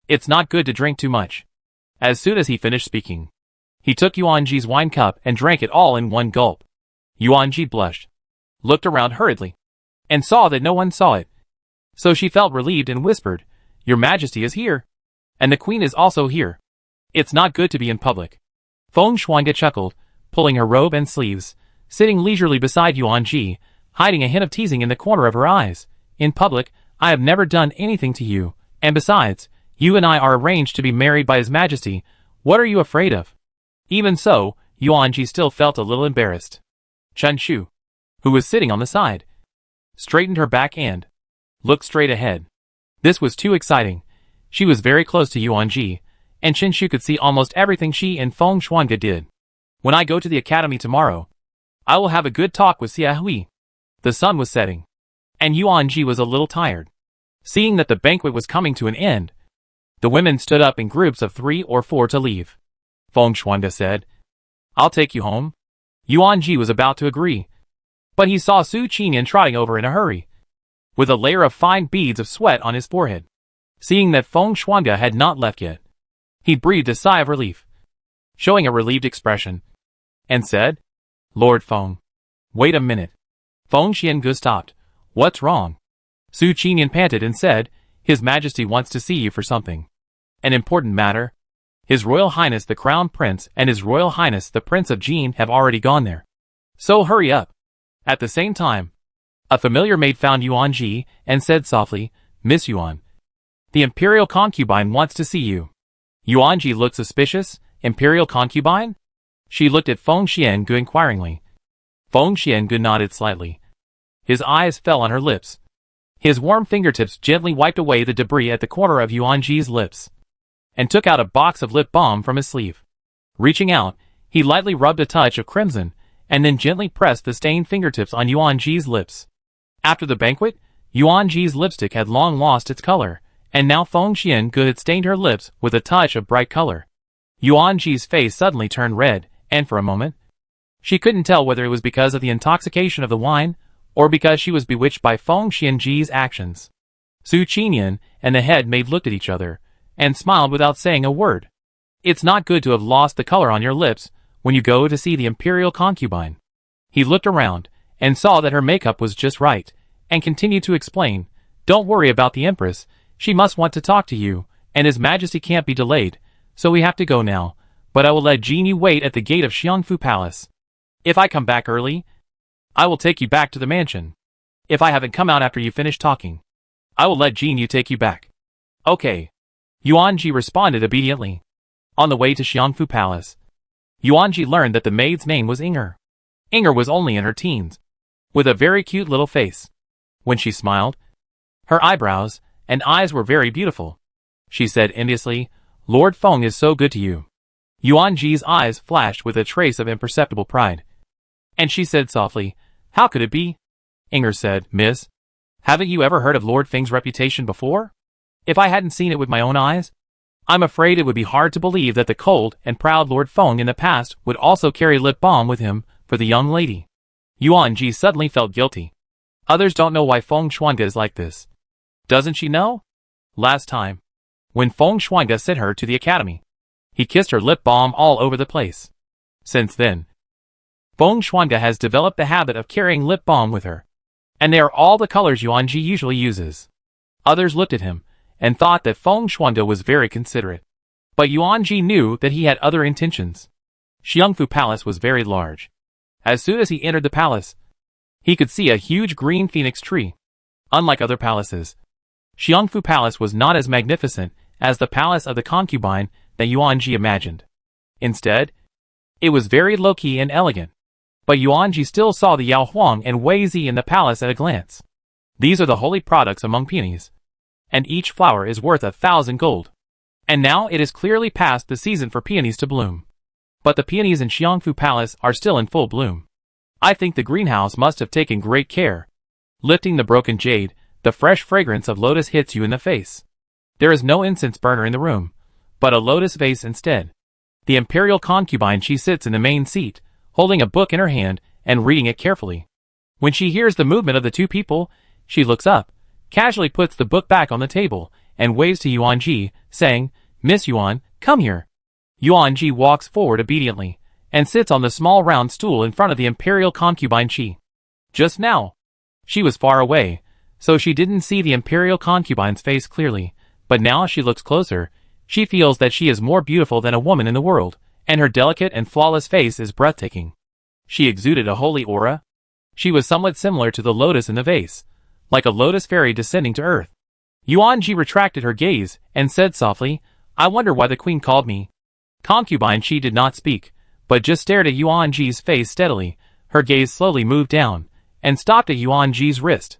Speaker 1: it's not good to drink too much." As soon as he finished speaking, he took Yuan Ji's wine cup and drank it all in one gulp. Yuan Ji blushed, looked around hurriedly, and saw that no one saw it. So she felt relieved and whispered, "Your Majesty is here, and the Queen is also here. It's not good to be in public." Feng Shuangge chuckled, pulling her robe and sleeves, sitting leisurely beside Yuan Ji, hiding a hint of teasing in the corner of her eyes. "In public, I have never done anything to you, and besides, you and I are arranged to be married by His Majesty. What are you afraid of?" Even so, Yuan Ji still felt a little embarrassed. Chen Shu, who was sitting on the side, straightened her back and looked straight ahead. This was too exciting. She was very close to Yuan Ji, and Chen Shu could see almost everything she and Feng Shuangge did. "When I go to the academy tomorrow, I will have a good talk with Xia Hui." The sun was setting, and Yuan Ji was a little tired. Seeing that the banquet was coming to an end, the women stood up in groups of 3 or 4 to leave. Feng Shuangge said, "I'll take you home." Yuan Ji was about to agree, but he saw Su Qinyan trotting over in a hurry, with a layer of fine beads of sweat on his forehead. Seeing that Feng Shuangge had not left yet, he breathed a sigh of relief, showing a relieved expression, and said, "Lord Feng, wait a minute." Feng Xiangu stopped. "What's wrong?" Su Qinyan panted and said, His Majesty wants to see you for something. An important matter. His Royal Highness the Crown Prince and His Royal Highness the Prince of Jin have already gone there. So hurry up. At the same time, a familiar maid found Yuan Ji and said softly, Miss Yuan, the Imperial Concubine wants to see you. Yuan Ji looked suspicious. Imperial Concubine? She looked at Feng Xiangu inquiringly. Feng Xiangu nodded slightly. His eyes fell on her lips. His warm fingertips gently wiped away the debris at the corner of Yuan Ji's lips, and took out a box of lip balm from his sleeve. Reaching out, he lightly rubbed a touch of crimson, and then gently pressed the stained fingertips on Yuan Ji's lips. After the banquet, Yuan Ji's lipstick had long lost its color, and now Feng Xiangu had stained her lips with a touch of bright color. Yuan Ji's face suddenly turned red, and for a moment, she couldn't tell whether it was because of the intoxication of the wine, or because she was bewitched by Feng Xiangu's actions. Su Qinyan and the head maid looked at each other, and smiled without saying a word. It's not good to have lost the color on your lips when you go to see the Imperial Concubine. He looked around, and saw that her makeup was just right, and continued to explain, Don't worry about the Empress, she must want to talk to you, and His Majesty can't be delayed, so we have to go now, but I will let Jin Yu wait at the gate of Xiangfu Palace. If I come back early, I will take you back to the mansion. If I haven't come out after you finish talking, I will let Jin Yu take you back. Okay. Yuan Ji responded obediently. On the way to Xiangfu Palace, Yuan Ji learned that the maid's name was Inger. Inger was only in her teens, with a very cute little face. When she smiled, her eyebrows and eyes were very beautiful. She said enviously, Lord Feng is so good to you. Yuan Ji's eyes flashed with a trace of imperceptible pride. And she said softly, How could it be? Inger said, Miss, haven't you ever heard of Lord Feng's reputation before? If I hadn't seen it with my own eyes, I'm afraid it would be hard to believe that the cold and proud Lord Feng in the past would also carry lip balm with him for the young lady. Yuan Ji suddenly felt guilty. Others don't know why Feng Shuangge is like this. Doesn't she know? Last time, when Feng Shuangge sent her to the academy, he kissed her lip balm all over the place. Since then, Feng Shuangge has developed the habit of carrying lip balm with her, and they are all the colors Yuan Ji usually uses. Others looked at him, and thought that Feng Shuangge was very considerate. But Yuan Ji knew that he had other intentions. Xiangfu Palace was very large. As soon as he entered the palace, he could see a huge green phoenix tree. Unlike other palaces, Xiangfu Palace was not as magnificent as the palace of the concubine that Yuan Ji imagined. Instead, it was very low-key and elegant. But Yuan Ji still saw the Yao Huang and Wei Zi in the palace at a glance. These are the holy products among peonies, and each flower is worth 1,000 gold. And now it is clearly past the season for peonies to bloom. But the peonies in Xiangfu Palace are still in full bloom. I think the greenhouse must have taken great care. Lifting the broken jade, the fresh fragrance of lotus hits you in the face. There is no incense burner in the room, but a lotus vase instead. The imperial concubine, she sits in the main seat, holding a book in her hand and reading it carefully. When she hears the movement of the two people, she looks up, casually puts the book back on the table, and waves to Yuan Ji, saying, Miss Yuan, come here. Yuan Ji walks forward obediently, and sits on the small round stool in front of the imperial concubine Qi. Just now, she was far away, so she didn't see the imperial concubine's face clearly, but now she looks closer, she feels that she is more beautiful than a woman in the world, and her delicate and flawless face is breathtaking. She exuded a holy aura. She was somewhat similar to the lotus in the vase, like a lotus fairy descending to earth. Yuan Ji retracted her gaze, and said softly, I wonder why the queen called me. Concubine Qi did not speak, but just stared at Yuan Ji's face steadily. Her gaze slowly moved down, and stopped at Yuan Ji's wrist.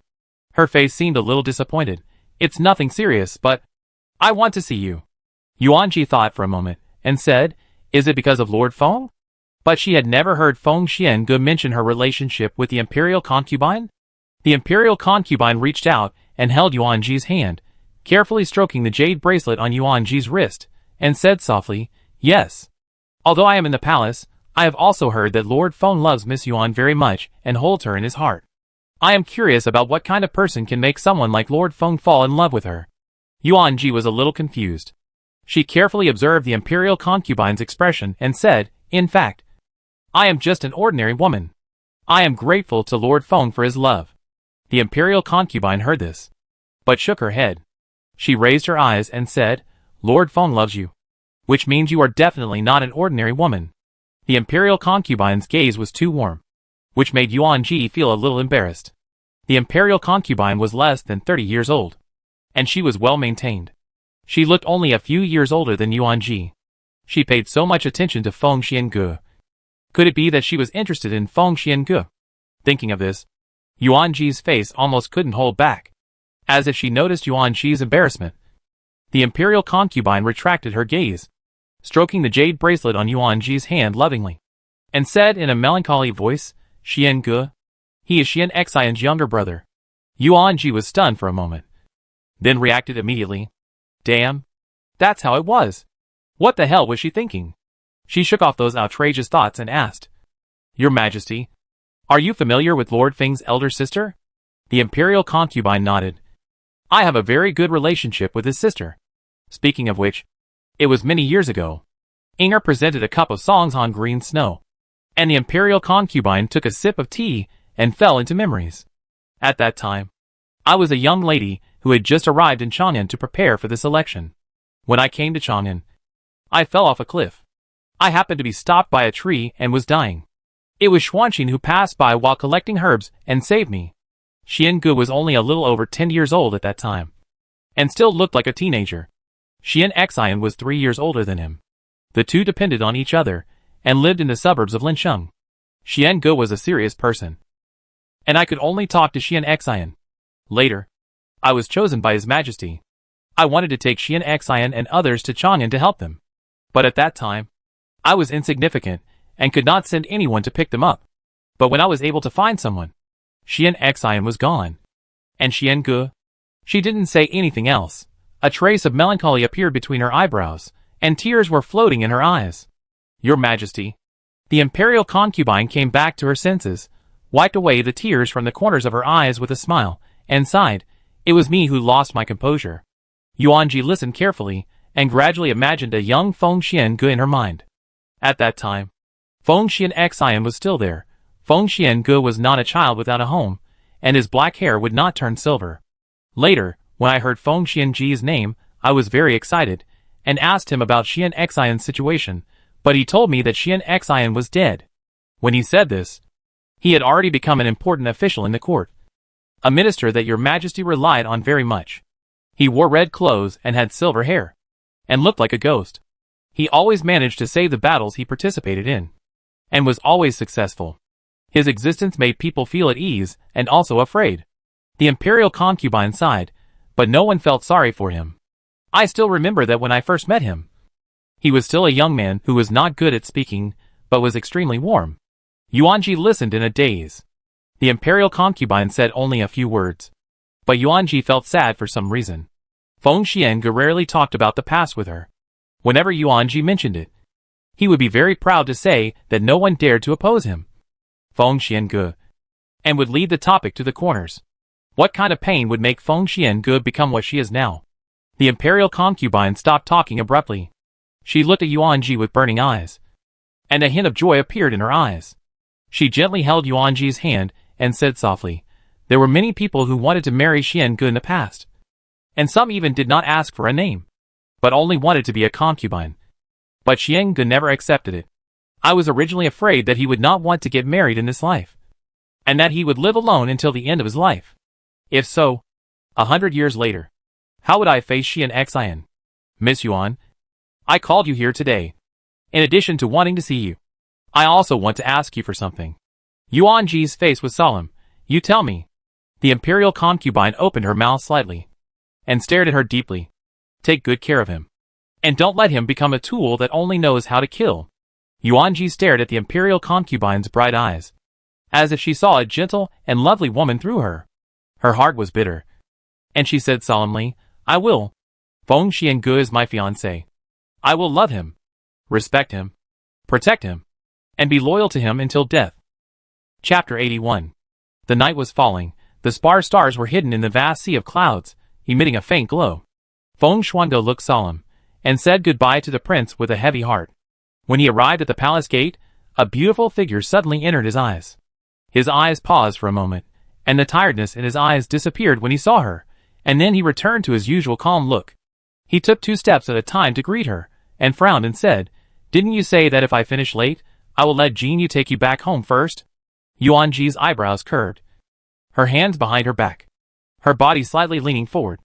Speaker 1: Her face seemed a little disappointed. It's nothing serious, but I want to see you. Yuan Ji thought for a moment, and said, Is it because of Lord Feng? But she had never heard Feng Xiangu mention her relationship with the imperial concubine. The imperial concubine reached out and held Yuan Ji's hand, carefully stroking the jade bracelet on Yuan Ji's wrist, and said softly, Yes. Although I am in the palace, I have also heard that Lord Feng loves Miss Yuan very much and holds her in his heart. I am curious about what kind of person can make someone like Lord Feng fall in love with her. Yuan Ji was a little confused. She carefully observed the imperial concubine's expression and said, In fact, I am just an ordinary woman. I am grateful to Lord Feng for his love. The imperial concubine heard this, but shook her head. She raised her eyes and said, Lord Feng loves you. Which means you are definitely not an ordinary woman. The imperial concubine's gaze was too warm, which made Yuan Ji feel a little embarrassed. The imperial concubine was less than 30 years old, and she was well maintained. She looked only a few years older than Yuan Ji. She paid so much attention to Feng Xiange. Could it be that she was interested in Feng Xiange? Thinking of this, Yuan Ji's face almost couldn't hold back. As if she noticed Yuan Ji's embarrassment, the imperial concubine retracted her gaze, stroking the jade bracelet on Yuan Ji's hand lovingly, and said in a melancholy voice, Xiange. He is Xian Xian's younger brother. Yuan Ji was stunned for a moment, then reacted immediately. Damn. That's how it was. What the hell was she thinking? She shook off those outrageous thoughts and asked, Your Majesty, are you familiar with Lord Feng's elder sister? The imperial concubine nodded. I have a very good relationship with his sister. Speaking of which, it was many years ago. Inger presented a cup of songs on green snow, and the imperial concubine took a sip of tea and fell into memories. At that time, I was a young lady who had just arrived in Chang'an to prepare for this election. When I came to Chang'an, I fell off a cliff. I happened to be stopped by a tree and was dying. It was Xuanqin who passed by while collecting herbs and saved me. Xiange was only a little over 10 years old at that time, and still looked like a teenager. Xian Xian was 3 years older than him. The two depended on each other and lived in the suburbs of Linsheng. Xiange was a serious person, and I could only talk to Xian Xian. Later, I was chosen by His Majesty. I wanted to take Xian Xian and others to Chang'an to help them, but at that time, I was insignificant and could not send anyone to pick them up. But when I was able to find someone, Xian Xian was gone. And Xiange? She didn't say anything else. A trace of melancholy appeared between her eyebrows, and tears were floating in her eyes. Your Majesty. The imperial concubine came back to her senses, wiped away the tears from the corners of her eyes with a smile, and sighed. It was me who lost my composure. Yuan Ji listened carefully, and gradually imagined a young Feng Xiange in her mind. At that time, Feng Xian Xian was still there. Feng Xiange was not a child without a home, and his black hair would not turn silver. Later, when I heard Feng Xiange's name, I was very excited, and asked him about Xian Xian's situation, but he told me that Xian Xian was dead. When he said this, he had already become an important official in the court, a minister that Your Majesty relied on very much. He wore red clothes and had silver hair, and looked like a ghost. He always managed to save the battles he participated in, and was always successful. His existence made people feel at ease and also afraid. The imperial concubine sighed, but no one felt sorry for him. I still remember that when I first met him, he was still a young man who was not good at speaking, but was extremely warm. Yuan Ji listened in a daze. The imperial concubine said only a few words, but Yuan Ji felt sad for some reason. Feng Xiange rarely talked about the past with her. Whenever Yuan Ji mentioned it, he would be very proud to say that no one dared to oppose him. Feng Xiange, and would lead the topic to the corners. What kind of pain would make Feng Xiange become what she is now? The imperial concubine stopped talking abruptly. She looked at Yuan Ji with burning eyes, and a hint of joy appeared in her eyes. She gently held Yuan Ji's hand and said softly, There were many people who wanted to marry Xiange in the past, and some even did not ask for a name, but only wanted to be a concubine. But Xiange never accepted it. I was originally afraid that he would not want to get married in this life, and that he would live alone until the end of his life. If so, 100 years later, how would I face Xian Xian? Miss Yuan, I called you here today. In addition to wanting to see you, I also want to ask you for something. Yuan Ji's face was solemn. You tell me. The imperial concubine opened her mouth slightly, and stared at her deeply. Take good care of him, and don't let him become a tool that only knows how to kill. Yuan Ji stared at the imperial concubine's bright eyes, as if she saw a gentle and lovely woman through her. Her heart was bitter, and she said solemnly, I will. Feng Xiange is my fiancé. I will love him, respect him, protect him, and be loyal to him until death. Chapter 81. The night was falling. The sparse stars were hidden in the vast sea of clouds, emitting a faint glow. Feng Xiange looked solemn, and said goodbye to the prince with a heavy heart. When he arrived at the palace gate, a beautiful figure suddenly entered his eyes. His eyes paused for a moment, and the tiredness in his eyes disappeared when he saw her, and then he returned to his usual calm look. He took 2 steps at a time to greet her, and frowned and said, "Didn't you say that if I finish late, I will let Jean take you back home first?" Yuanji's eyebrows curved, her hands behind her back, her body slightly leaning forward,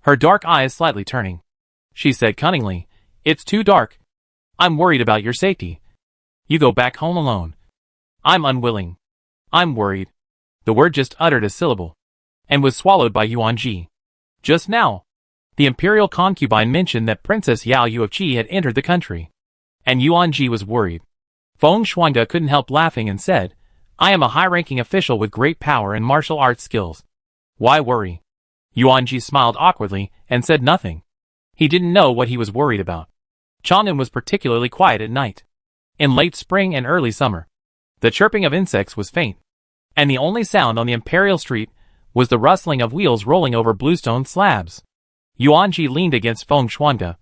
Speaker 1: her dark eyes slightly turning. She said cunningly, "It's too dark. I'm worried about your safety. You go back home alone." "I'm unwilling. I'm worried." The word just uttered a syllable, and was swallowed by Yuanji. Just now, the imperial concubine mentioned that Princess Yao Yu of Qi had entered the country, and Yuanji was worried. Feng Shuangde couldn't help laughing and said, "I am a high-ranking official with great power and martial arts skills. Why worry?" Yuanji smiled awkwardly and said nothing. He didn't know what he was worried about. Chang'an was particularly quiet at night. In late spring and early summer, the chirping of insects was faint, and the only sound on the imperial street was the rustling of wheels rolling over bluestone slabs. Yuanji leaned against Feng Shuangde,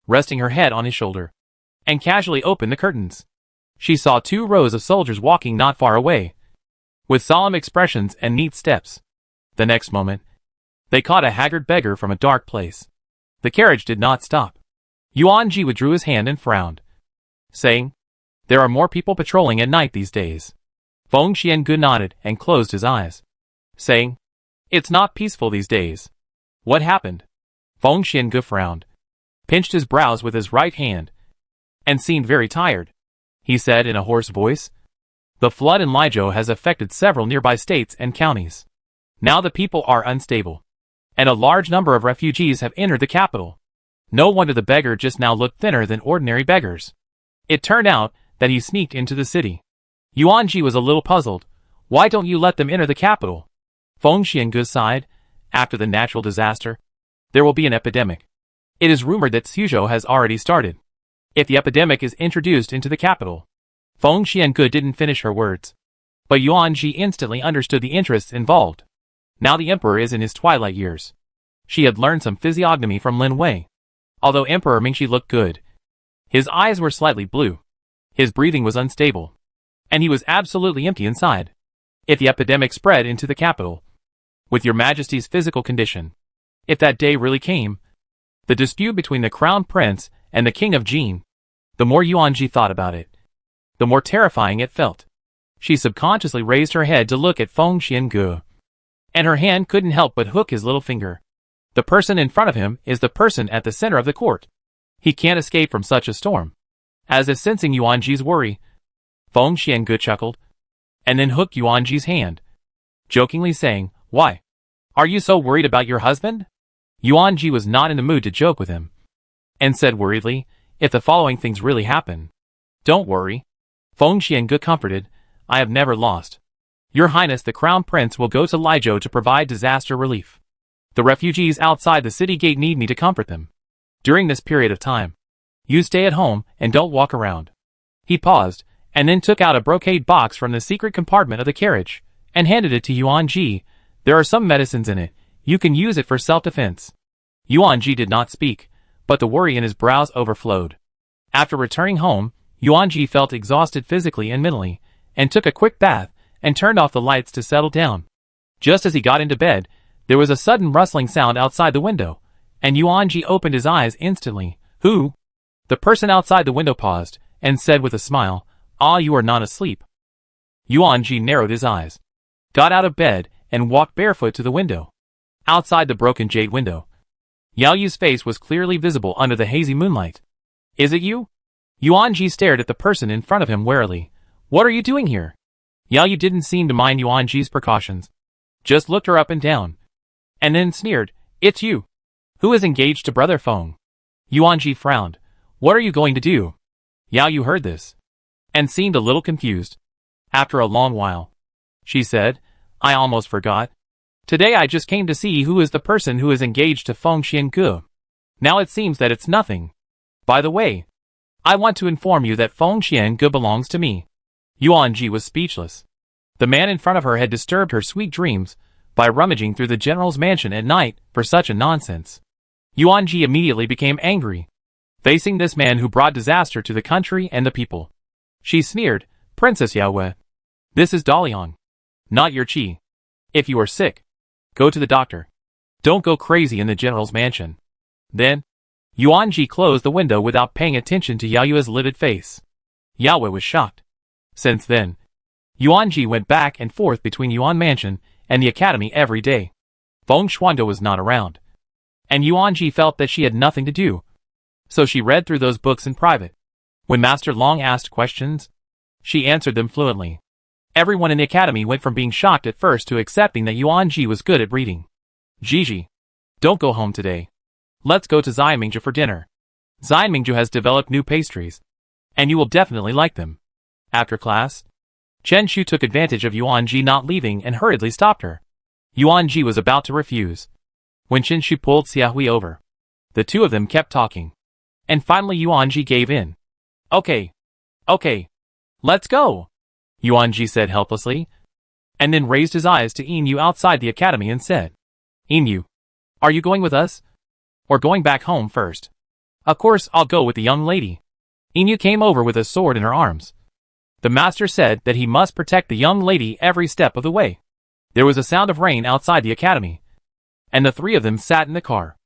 Speaker 1: resting her head on his shoulder, and casually opened the curtains. She saw 2 rows of soldiers walking not far away, with solemn expressions and neat steps. The next moment, they caught a haggard beggar from a dark place. The carriage did not stop. Yuanji withdrew his hand and frowned, saying, "There are more people patrolling at night these days." Feng Xiangu nodded and closed his eyes, saying, "It's not peaceful these days. What happened?" Feng Xiangu frowned, pinched his brows with his right hand, and seemed very tired. He said in a hoarse voice, "The flood in Liuzhou has affected several nearby states and counties. Now the people are unstable, and a large number of refugees have entered the capital. No wonder the beggar just now looked thinner than ordinary beggars. It turned out that he sneaked into the city." Yuanji was a little puzzled. "Why don't you let them enter the capital?" Feng Xiangu sighed. "After the natural disaster, there will be an epidemic. It is rumored that Suzhou has already started. If the epidemic is introduced into the capital..." Feng Xiangu didn't finish her words, but Yuanji instantly understood the interests involved. Now the emperor is in his twilight years. She had learned some physiognomy from Lin Wei. Although Emperor Mingxi looked good, his eyes were slightly blue, his breathing was unstable, and he was absolutely empty inside. If the epidemic spread into the capital, with your majesty's physical condition, if that day really came, the dispute between the crown prince and the king of Jin, the more Yuanji thought about it, the more terrifying it felt. She subconsciously raised her head to look at Feng Xiangu, and her hand couldn't help but hook his little finger. The person in front of him is the person at the center of the court. He can't escape from such a storm. As if sensing Yuanji's worry, Feng Xiangu chuckled, and then hooked Yuanji's hand, jokingly saying, "Why? Are you so worried about your husband?" Yuanji was not in the mood to joke with him, and said worriedly, "If the following things really happen, don't worry." Feng Xiangu comforted, "I have never lost. Your Highness the Crown Prince will go to Liuzhou to provide disaster relief. The refugees outside the city gate need me to comfort them. During this period of time, you stay at home and don't walk around." He paused, and then took out a brocade box from the secret compartment of the carriage, and handed it to Yuanji. "There are some medicines in it. You can use it for self-defense." Yuanji did not speak, but the worry in his brows overflowed. After returning home, Yuanji felt exhausted physically and mentally, and took a quick bath, and turned off the lights to settle down. Just as he got into bed, there was a sudden rustling sound outside the window, and Yuanji opened his eyes instantly. "Who?" The person outside the window paused, and said with a smile, "Ah, you are not asleep." Yuanji narrowed his eyes, got out of bed, and walked barefoot to the window. Outside the broken jade window, Yao Yu's face was clearly visible under the hazy moonlight. "Is it you?" Yuanji stared at the person in front of him warily. "What are you doing here?" Yao Yu didn't seem to mind Yuanji's precautions, just looked her up and down, and then sneered, "It's you. Who is engaged to Brother Feng?" Yuanji frowned. "What are you going to do?" Yao Yu heard this, and seemed a little confused. After a long while, she said, "I almost forgot. Today I just came to see who is the person who is engaged to Feng Xiangu. Now it seems that it's nothing. By the way, I want to inform you that Feng Xiangu belongs to me." Yuanji was speechless. The man in front of her had disturbed her sweet dreams by rummaging through the general's mansion at night for such a nonsense. Yuanji immediately became angry, facing this man who brought disaster to the country and the people. She sneered, "Princess Yaoe, this is Daliang, not your Qi. If you are sick, go to the doctor." Don't go crazy in the general's mansion. Then, Yuanji closed the window without paying attention to Yaoyue's livid face. Yaoyue was shocked. Since then, Yuanji went back and forth between Yuan Mansion and the academy every day. Feng Xuando was not around, and Yuanji felt that she had nothing to do, so she read through those books in private. When Master Long asked questions, she answered them fluently. Everyone in the academy went from being shocked at first to accepting that Yuanji was good at reading. Gigi, don't go home today. Let's go to Xianmingju for dinner. Xianmingju has developed new pastries, and you will definitely like them. After class, Chen Shu took advantage of Yuanji not leaving and hurriedly stopped her. Yuanji was about to refuse, when Chen Shu pulled Xiaohui over. The two of them kept talking, and finally Yuanji gave in. Okay, let's go, Yuanji said helplessly, and then raised his eyes to Yin outside the academy and said, Yin, are you going with us? Or going back home first? Of course I'll go with the young lady. Yin came over with a sword in her arms. The master said that he must protect the young lady every step of the way. There was a sound of rain outside the academy, and the three of them sat in the car.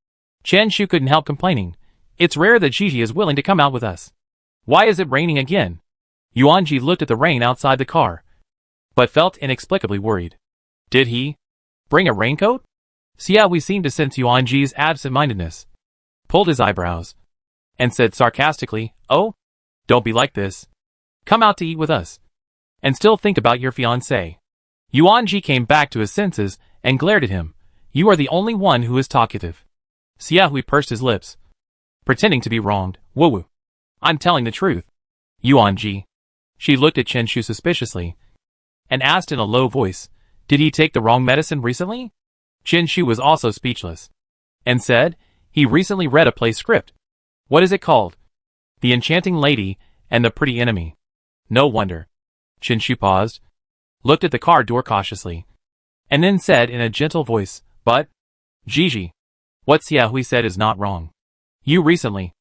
Speaker 1: Chen Shu couldn't help complaining. It's rare that Gigi is willing to come out with us. Why is it raining again? Yuanji looked at the rain outside the car, but felt inexplicably worried. Did he bring a raincoat? Xiaohui seemed to sense Yuanji's absent-mindedness, pulled his eyebrows, and said sarcastically, Oh, don't be like this. Come out to eat with us, and still think about your fiancé. Yuanji came back to his senses and glared at him. You are the only one who is talkative. Xiaohui pursed his lips, pretending to be wronged. Woo-woo. I'm telling the truth. Yuanji. She looked at Chen Shu suspiciously, and asked in a low voice, Did he take the wrong medicine recently? Chen Shu was also speechless, and said, He recently read a play script. What is it called? The Enchanting Lady and the Pretty Enemy. No wonder. Chen Shu paused, looked at the car door cautiously, and then said in a gentle voice, But, Gigi, what Xiaohui said is not wrong. You recently.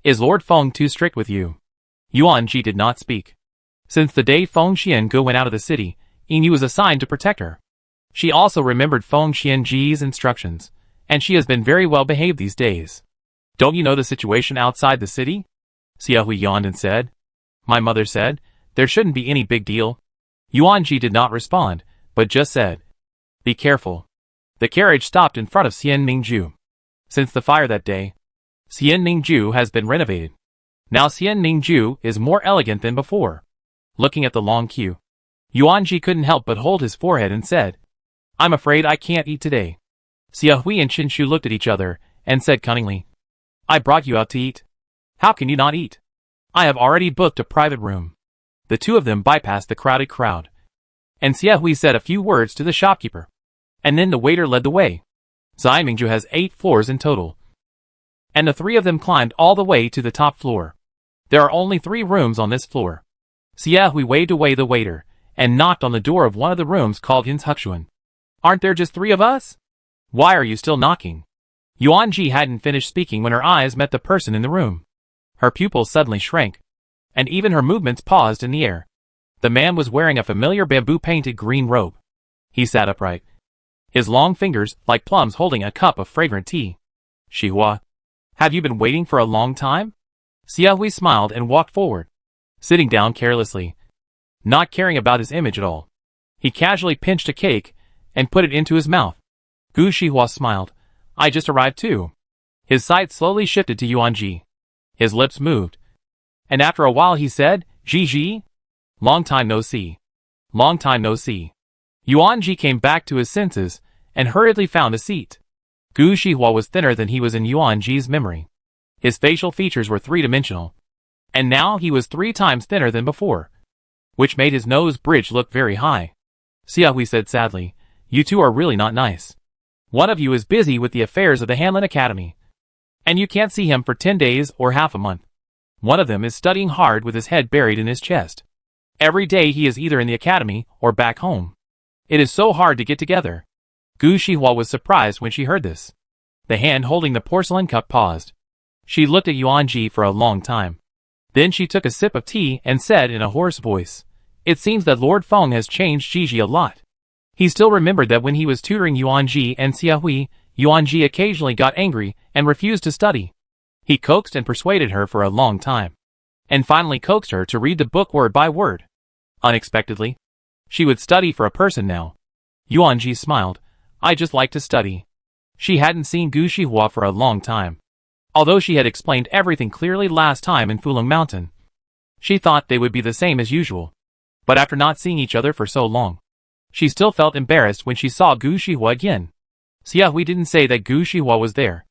Speaker 1: Is Lord Feng too strict with you? Yuanji did not speak. Since the day Feng Xiange went out of the city, Yin was assigned to protect her. She also remembered Feng Xiange's instructions, and she has been very well behaved these days. Don't you know the situation outside the city? Xiaohui yawned and said. My mother said, there shouldn't be any big deal. Yuanji did not respond, but just said, Be careful. The carriage stopped in front of Xianmingju. Since the fire that day, Xianmingju has been renovated. Now Xianmingju is more elegant than before. Looking at the long queue, Yuanji couldn't help but hold his forehead and said, I'm afraid I can't eat today. Xiaohui and Chen Shu looked at each other and said cunningly, I brought you out to eat. How can you not eat? I have already booked a private room. The two of them bypassed the crowded crowd, and Xiaohui said a few words to the shopkeeper, and then the waiter led the way. Xianmingju has 8 floors in total, and the three of them climbed all the way to the top floor. There are only 3 rooms on this floor. Xiaohui waved away the waiter and knocked on the door of one of the rooms called Yin's Huxuan. Aren't there just 3 of us? Why are you still knocking? Yuanji hadn't finished speaking when her eyes met the person in the room. Her pupils suddenly shrank, and even her movements paused in the air. The man was wearing a familiar bamboo-painted green robe. He sat upright, his long fingers like plums holding a cup of fragrant tea. Xihua, have you been waiting for a long time? Xiaohui smiled and walked forward, sitting down carelessly, not caring about his image at all. He casually pinched a cake and put it into his mouth. Gu Xihua smiled. I just arrived too. His sight slowly shifted to Yuanji. His lips moved, and after a while he said, Gigi? Long time no see. Long time no see. Yuanji came back to his senses and hurriedly found a seat. Gu Xihua was thinner than he was in Yuanji's memory. His facial features were 3-dimensional, and now he was 3 times thinner than before, which made his nose bridge look very high. Xiaohui said sadly, You two are really not nice. One of you is busy with the affairs of the Hanlin Academy, and you can't see him for 10 days or half a month. One of them is studying hard with his head buried in his chest. Every day he is either in the academy or back home. It is so hard to get together. Gu Xihua was surprised when she heard this. The hand holding the porcelain cup paused. She looked at Yuanji for a long time. Then she took a sip of tea and said in a hoarse voice, It seems that Lord Feng has changed Gigi a lot. He still remembered that when he was tutoring Yuanji and Xiaohui, Yuanji occasionally got angry and refused to study. He coaxed and persuaded her for a long time, and finally coaxed her to read the book word by word. Unexpectedly, she would study for a person now. Yuanji smiled. I just like to study. She hadn't seen Gu Shihua for a long time. Although she had explained everything clearly last time in Fulong Mountain, she thought they would be the same as usual. But after not seeing each other for so long, she still felt embarrassed when she saw Gu Shihua again. Xiaohui didn't say that Gu Shihua was there.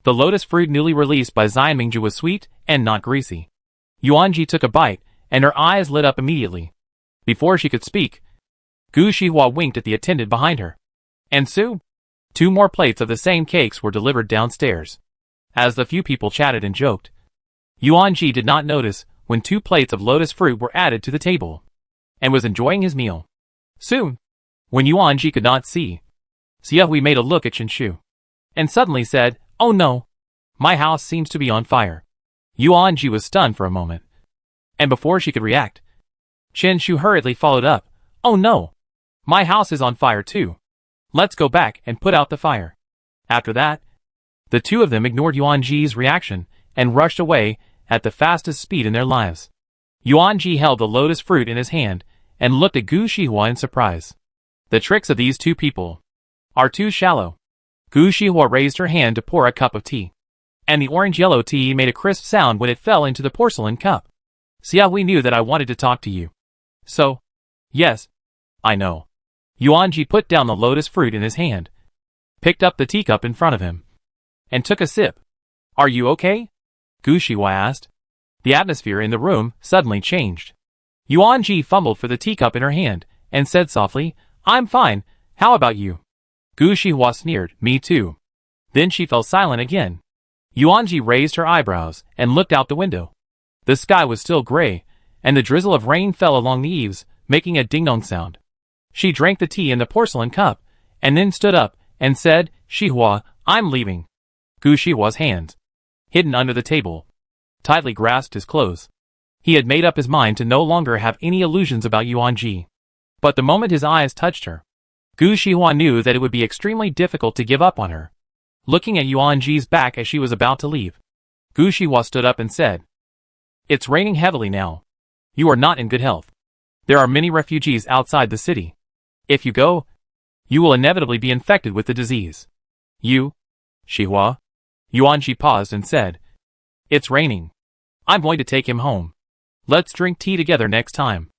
Speaker 1: The lotus fruit newly released by Xian Mingju was sweet and not greasy. Yuanji took a bite, and her eyes lit up immediately. Before she could speak, Gu Shihua winked at the attendant behind her. And soon, 2 more plates of the same cakes were delivered downstairs. As the few people chatted and joked, Yuanji did not notice when 2 plates of lotus fruit were added to the table, and was enjoying his meal. Soon, when Yuanji could not see, Xiaohui made a look at Qinshu, and suddenly said, Oh no! My house seems to be on fire. Yuanji was stunned for a moment, and before she could react, Qinshu hurriedly followed up, Oh no! My house is on fire too. Let's go back and put out the fire. After that, the 2 of them ignored Yuanji's reaction and rushed away at the fastest speed in their lives. Yuanji held the lotus fruit in his hand and looked at Gu Shihua in surprise. The tricks of these 2 people are too shallow. Gu Shihua raised her hand to pour a cup of tea, and the orange-yellow tea made a crisp sound when it fell into the porcelain cup. Xiaohui knew that I wanted to talk to you. So, yes, I know. Yuanji put down the lotus fruit in his hand, picked up the teacup in front of him, and took a sip. Are you okay? Gu Shihua asked. The atmosphere in the room suddenly changed. Yuanji fumbled for the teacup in her hand and said softly, I'm fine, how about you? Gu Shihua sneered, me too. Then she fell silent again. Yuanji raised her eyebrows and looked out the window. The sky was still gray, and the drizzle of rain fell along the eaves, making a ding-dong sound. She drank the tea in the porcelain cup, and then stood up and said, Shihua, I'm leaving. Gu Shihua's hands, hidden under the table, tightly grasped his clothes. He had made up his mind to no longer have any illusions about Yuanji. But the moment his eyes touched her, Gu Shihua knew that it would be extremely difficult to give up on her. Looking at Yuanji's back as she was about to leave, Gu Shihua stood up and said, It's raining heavily now. You are not in good health. There are many refugees outside the city. If you go, you will inevitably be infected with the disease. You, Shihua? Yuanji paused and said, It's raining. I'm going to take him home. Let's drink tea together next time.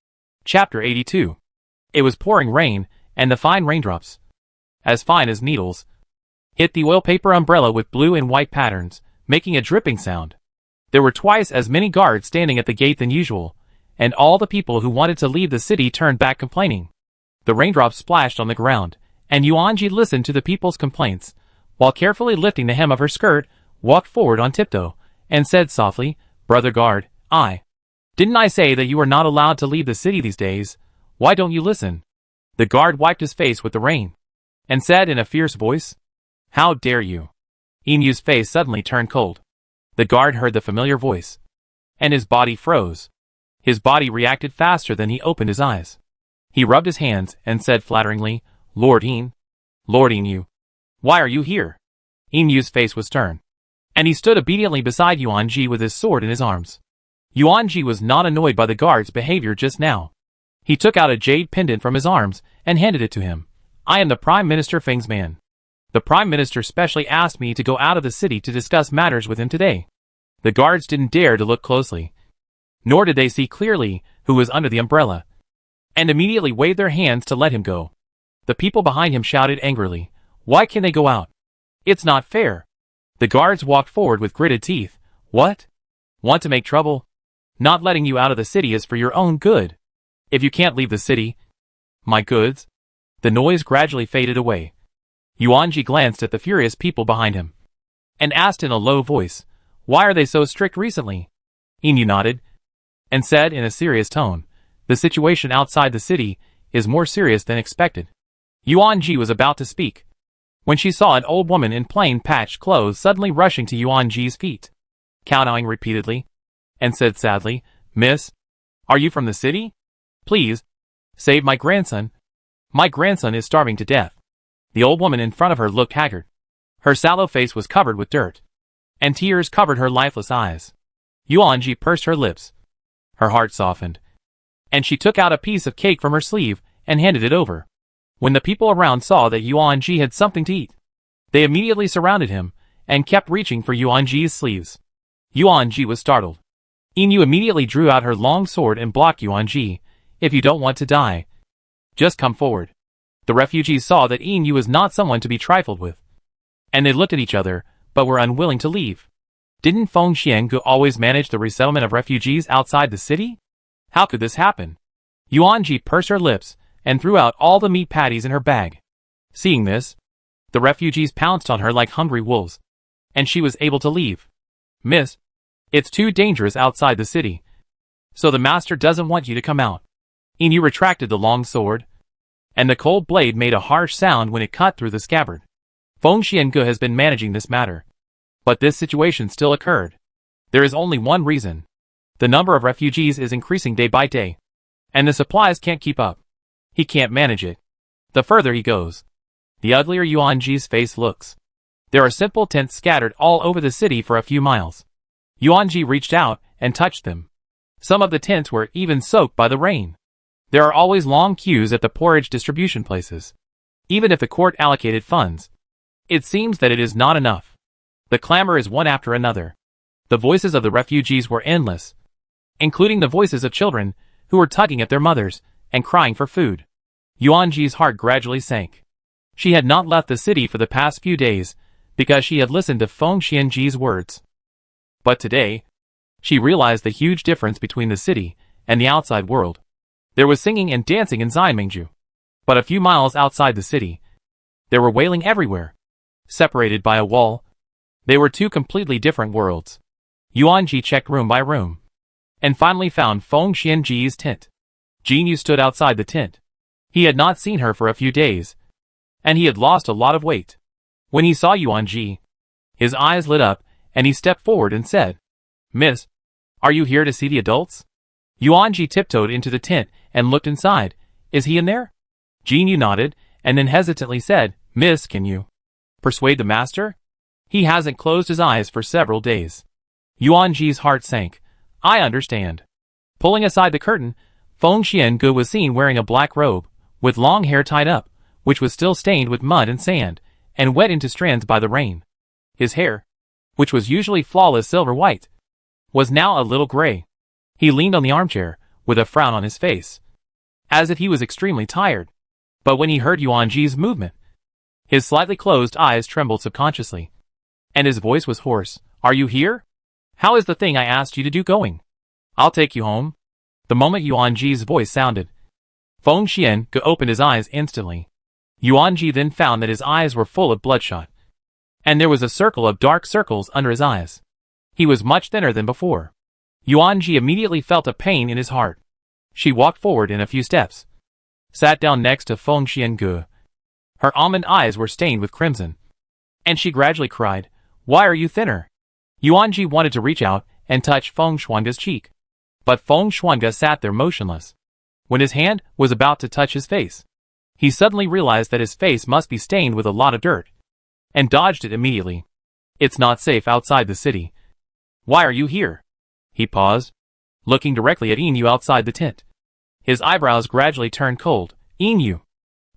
Speaker 1: Chapter 82. It was pouring rain, and the fine raindrops, as fine as needles, hit the oil paper umbrella with blue and white patterns, making a dripping sound. There were twice as many guards standing at the gate than usual, and all the people who wanted to leave the city turned back complaining. The raindrops splashed on the ground, and Yuanji listened to the people's complaints, while carefully lifting the hem of her skirt, walked forward on tiptoe, and said softly, Brother guard, didn't I say that you are not allowed to leave the city these days? Why don't you listen? The guard wiped his face with the rain, and said in a fierce voice, How dare you? Emu's face suddenly turned cold. The guard heard the familiar voice, and his body froze. His body reacted faster than he opened his eyes. He rubbed his hands and said flatteringly, Lord Emu, why are you here? Emu's face was stern, and he stood obediently beside Yuanji with his sword in his arms. Yuanji was not annoyed by the guard's behavior just now. He took out a jade pendant from his arms and handed it to him. I am the Prime Minister Feng's man. The Prime Minister specially asked me to go out of the city to discuss matters with him today. The guards didn't dare to look closely, nor did they see clearly who was under the umbrella, and immediately waved their hands to let him go. The people behind him shouted angrily, Why can't they go out? It's not fair. The guards walked forward with gritted teeth. What? Want to make trouble? Not letting you out of the city is for your own good. If you can't leave the city, my goods. The noise gradually faded away. Yuanji glanced at the furious people behind him, and asked in a low voice, Why are they so strict recently? Emu nodded, and said in a serious tone, The situation outside the city is more serious than expected. Yuanji was about to speak, when she saw an old woman in plain patched clothes suddenly rushing to Yuanji's feet, kowtowing repeatedly, and said sadly, Miss, are you from the city? Please, save my grandson. My grandson is starving to death. The old woman in front of her looked haggard. Her sallow face was covered with dirt, and tears covered her lifeless eyes. Yuanji pursed her lips. Her heart softened, and she took out a piece of cake from her sleeve and handed it over. When the people around saw that Yuanji had something to eat, they immediately surrounded him and kept reaching for Yuanji's sleeves. Yuanji was startled. Inu immediately drew out her long sword and blocked Yuanji. If you don't want to die, just come forward. The refugees saw that Inu was not someone to be trifled with, and they looked at each other, but were unwilling to leave. Didn't Feng Xiangu always manage the resettlement of refugees outside the city? How could this happen? Yuanji pursed her lips and threw out all the meat patties in her bag. Seeing this, the refugees pounced on her like hungry wolves, and she was able to leave. Miss, it's too dangerous outside the city, so the master doesn't want you to come out. Inu retracted the long sword, and the cold blade made a harsh sound when it cut through the scabbard. Feng Xiangu has been managing this matter, but this situation still occurred. There is only one reason. The number of refugees is increasing day by day, and the supplies can't keep up. He can't manage it. The further he goes, the uglier Yuanji's face looks. There are simple tents scattered all over the city for a few miles. Yuanji reached out and touched them. Some of the tents were even soaked by the rain. There are always long queues at the porridge distribution places. Even if the court allocated funds, it seems that it is not enough. The clamor is one after another. The voices of the refugees were endless, including the voices of children who were tugging at their mothers and crying for food. Yuanji's heart gradually sank. She had not left the city for the past few days because she had listened to Feng Xianji's words. But today, she realized the huge difference between the city and the outside world. There was singing and dancing in Xianmingju, but a few miles outside the city, there were wailing everywhere. Separated by a wall, they were two completely different worlds. Yuanji checked room by room, and finally found Feng Xianji's tent. Jinyu stood outside the tent. He had not seen her for a few days, and he had lost a lot of weight. When he saw Yuanji, his eyes lit up, and he stepped forward and said, "Miss, are you here to see the adults?" Yuanji tiptoed into the tent and looked inside. "Is he in there?" Jinyu nodded, and then hesitantly said, "Miss, can you persuade the master? He hasn't closed his eyes for several days." Yuanji's heart sank. "I understand." Pulling aside the curtain, Feng Xiangu was seen wearing a black robe, with long hair tied up, which was still stained with mud and sand, and wet into strands by the rain. His hair, which was usually flawless silver white, was now a little gray. He leaned on the armchair, with a frown on his face, as if he was extremely tired. But when he heard Yuanji's movement, his slightly closed eyes trembled subconsciously, and his voice was hoarse. "Are you here? How is the thing I asked you to do going? I'll take you home." The moment Yuanji's voice sounded, Feng Xiangu opened his eyes instantly. Yuanji then found that his eyes were full of bloodshot, and there was a circle of dark circles under his eyes. He was much thinner than before. Yuanji immediately felt a pain in his heart. She walked forward in a few steps, sat down next to Feng Xiangu. Her almond eyes were stained with crimson, and she gradually cried, "Why are you thinner?" Yuanji wanted to reach out and touch Feng Shuange's cheek, but Feng Shuange sat there motionless. When his hand was about to touch his face, he suddenly realized that his face must be stained with a lot of dirt, and dodged it immediately. "It's not safe outside the city. Why are you here?" He paused, looking directly at Inu outside the tent. His eyebrows gradually turned cold. "Inu,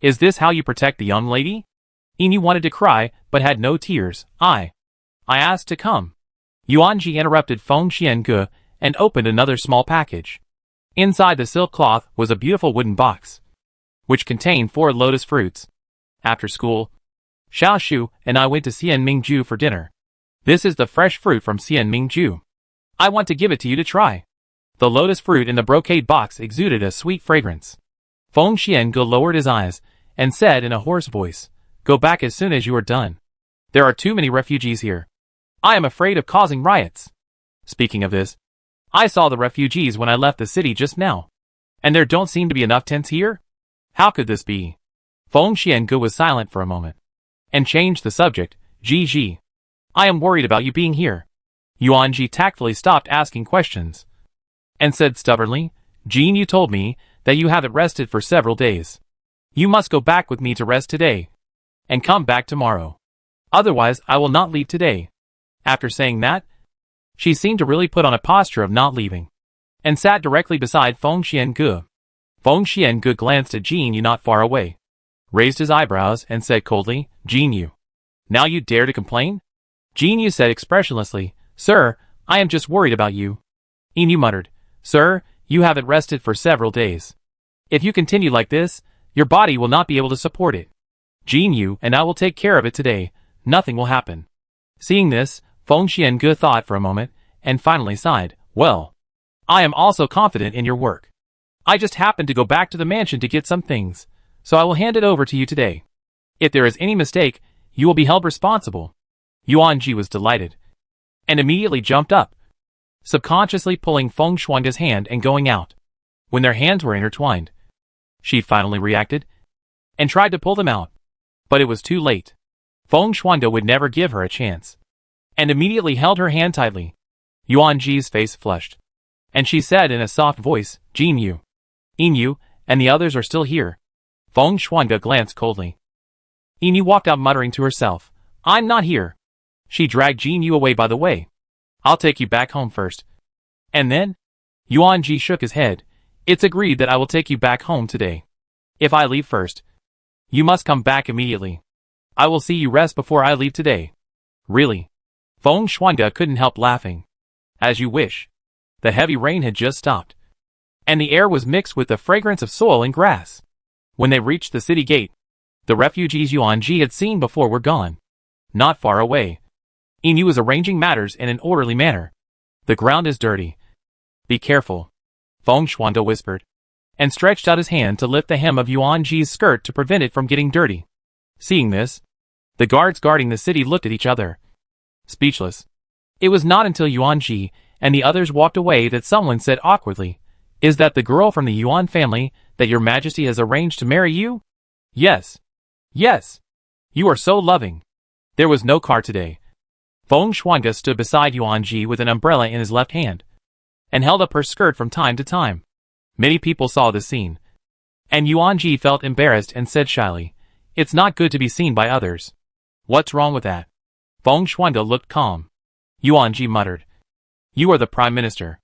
Speaker 1: is this how you protect the young lady?" Inu wanted to cry, but had no tears. I asked to come." Yuanji interrupted Feng Xiangu and opened another small package. Inside the silk cloth was a beautiful wooden box, which contained 4 lotus fruits. "After school, Xiao Shu and I went to Xianmingju for dinner. This is the fresh fruit from Xianmingju. I want to give it to you to try." The lotus fruit in the brocade box exuded a sweet fragrance. Feng Xiangu lowered his eyes and said in a hoarse voice, "Go back as soon as you are done. There are too many refugees here. I am afraid of causing riots." Speaking of this, I saw the refugees when I left the city just now, and there don't seem to be enough tents here. How could this be? Feng Xiangu was silent for a moment, and changed the subject. "Ji, I am worried about you being here." Yuanji tactfully stopped asking questions, and said stubbornly, "Jean, you told me that you haven't rested for several days. You must go back with me to rest today, and come back tomorrow." Otherwise, I will not leave today. After saying that, she seemed to really put on a posture of not leaving, and sat directly beside Feng Xiange. Feng Xiange glanced at Jin Yu not far away, raised his eyebrows, and said coldly, Jin Yu, now you dare to complain? Jin Yu said expressionlessly, Sir, I am just worried about you. Yin Yu muttered, Sir, you haven't rested for several days. If you continue like this, your body will not be able to support it. Jin Yu and I will take care of it today. Nothing will happen. Seeing this, Feng Xiange thought for a moment, and finally sighed, Well, I am also confident in your work. I just happened to go back to the mansion to get some things, so I will hand it over to you today. If there is any mistake, you will be held responsible. Yuan Ji was delighted, and immediately jumped up, subconsciously pulling Feng Shuange's hand and going out. When their hands were intertwined, she finally reacted, and tried to pull them out, but it was too late. Feng Shuange would never give her a chance, and immediately held her hand tightly. Yuan Ji's face flushed, and she said in a soft voice, Jin Yu, Yin Yu, and the others are still here. Feng Shuange glanced coldly. Yin Yu walked out muttering to herself, I'm not here. She dragged Jin Yu away by the way. I'll take you back home first. And then? Yuan Ji shook his head. It's agreed that I will take you back home today. If I leave first, you must come back immediately. I will see you rest before I leave today. Really? Feng Shuange couldn't help laughing. As you wish. The heavy rain had just stopped, and the air was mixed with the fragrance of soil and grass. When they reached the city gate, the refugees Yuan Ji had seen before were gone. Not far away, Yin Yu was arranging matters in an orderly manner. The ground is dirty. Be careful, Feng Shuange whispered, and stretched out his hand to lift the hem of Yuan Ji's skirt to prevent it from getting dirty. Seeing this, the guards guarding the city looked at each other, speechless. It was not until Yuan Ji and the others walked away that someone said awkwardly, Is that the girl from the Yuan family that your majesty has arranged to marry you? Yes. Yes. You are so loving. There was no car today. Feng Shuange stood beside Yuan Ji with an umbrella in his left hand, and held up her skirt from time to time. Many people saw this scene, and Yuan Ji felt embarrassed and said shyly, It's not good to be seen by others. What's wrong with that? Feng Shuange looked calm. Yuan Ji muttered, You are the Prime Minister.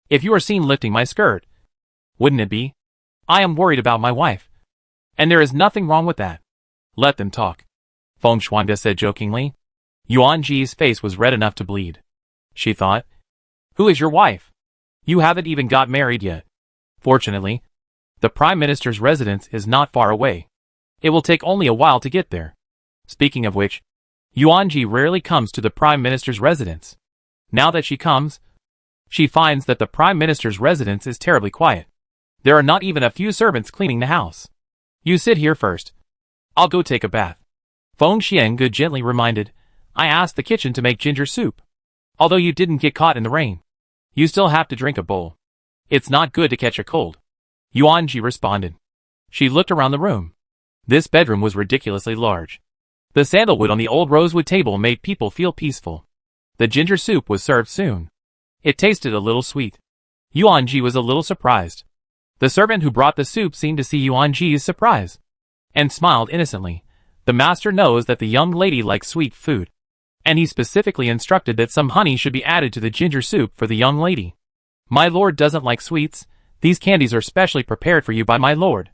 Speaker 1: If you are seen lifting my skirt, wouldn't it be? I am worried about my wife. And there is nothing wrong with that. Let them talk, Feng Shuange said jokingly. Yuan Ji's face was red enough to bleed. She thought, Who is your wife? You haven't even got married yet. Fortunately, the Prime Minister's residence is not far away. It will take only a while to get there. Speaking of which, Yuan Ji rarely comes to the Prime Minister's residence. Now that she comes, she finds that the Prime Minister's residence is terribly quiet. There are not even a few servants cleaning the house. You sit here first. I'll go take a bath. Feng Xiange gently reminded, I asked the kitchen to make ginger soup. Although you didn't get caught in the rain, you still have to drink a bowl. It's not good to catch a cold. Yuan Ji responded. She looked around the room. This bedroom was ridiculously large. The sandalwood on the old rosewood table made people feel peaceful. The ginger soup was served soon. It tasted a little sweet. Yuan Ji was a little surprised. The servant who brought the soup seemed to see Yuan Ji's surprise, and smiled innocently. The master knows that the young lady likes sweet food, and he specifically instructed that some honey should be added to the ginger soup for the young lady. My lord doesn't like sweets. These candies are specially prepared for you by my lord.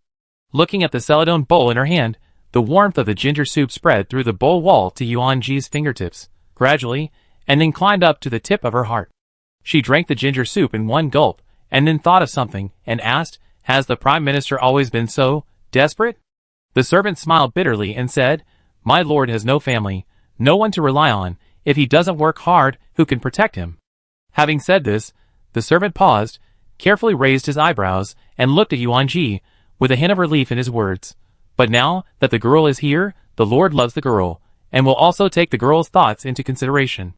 Speaker 1: Looking at the celadone bowl in her hand, the warmth of the ginger soup spread through the bowl wall to Yuan Ji's fingertips, gradually, and then climbed up to the tip of her heart. She drank the ginger soup in one gulp, and then thought of something, and asked, Has the Prime Minister always been so desperate? The servant smiled bitterly and said, My lord has no family, no one to rely on. If he doesn't work hard, who can protect him? Having said this, the servant paused, carefully raised his eyebrows, and looked at Yuan Ji, with a hint of relief in his words. But now that the girl is here, the lord loves the girl, and will also take the girl's thoughts into consideration.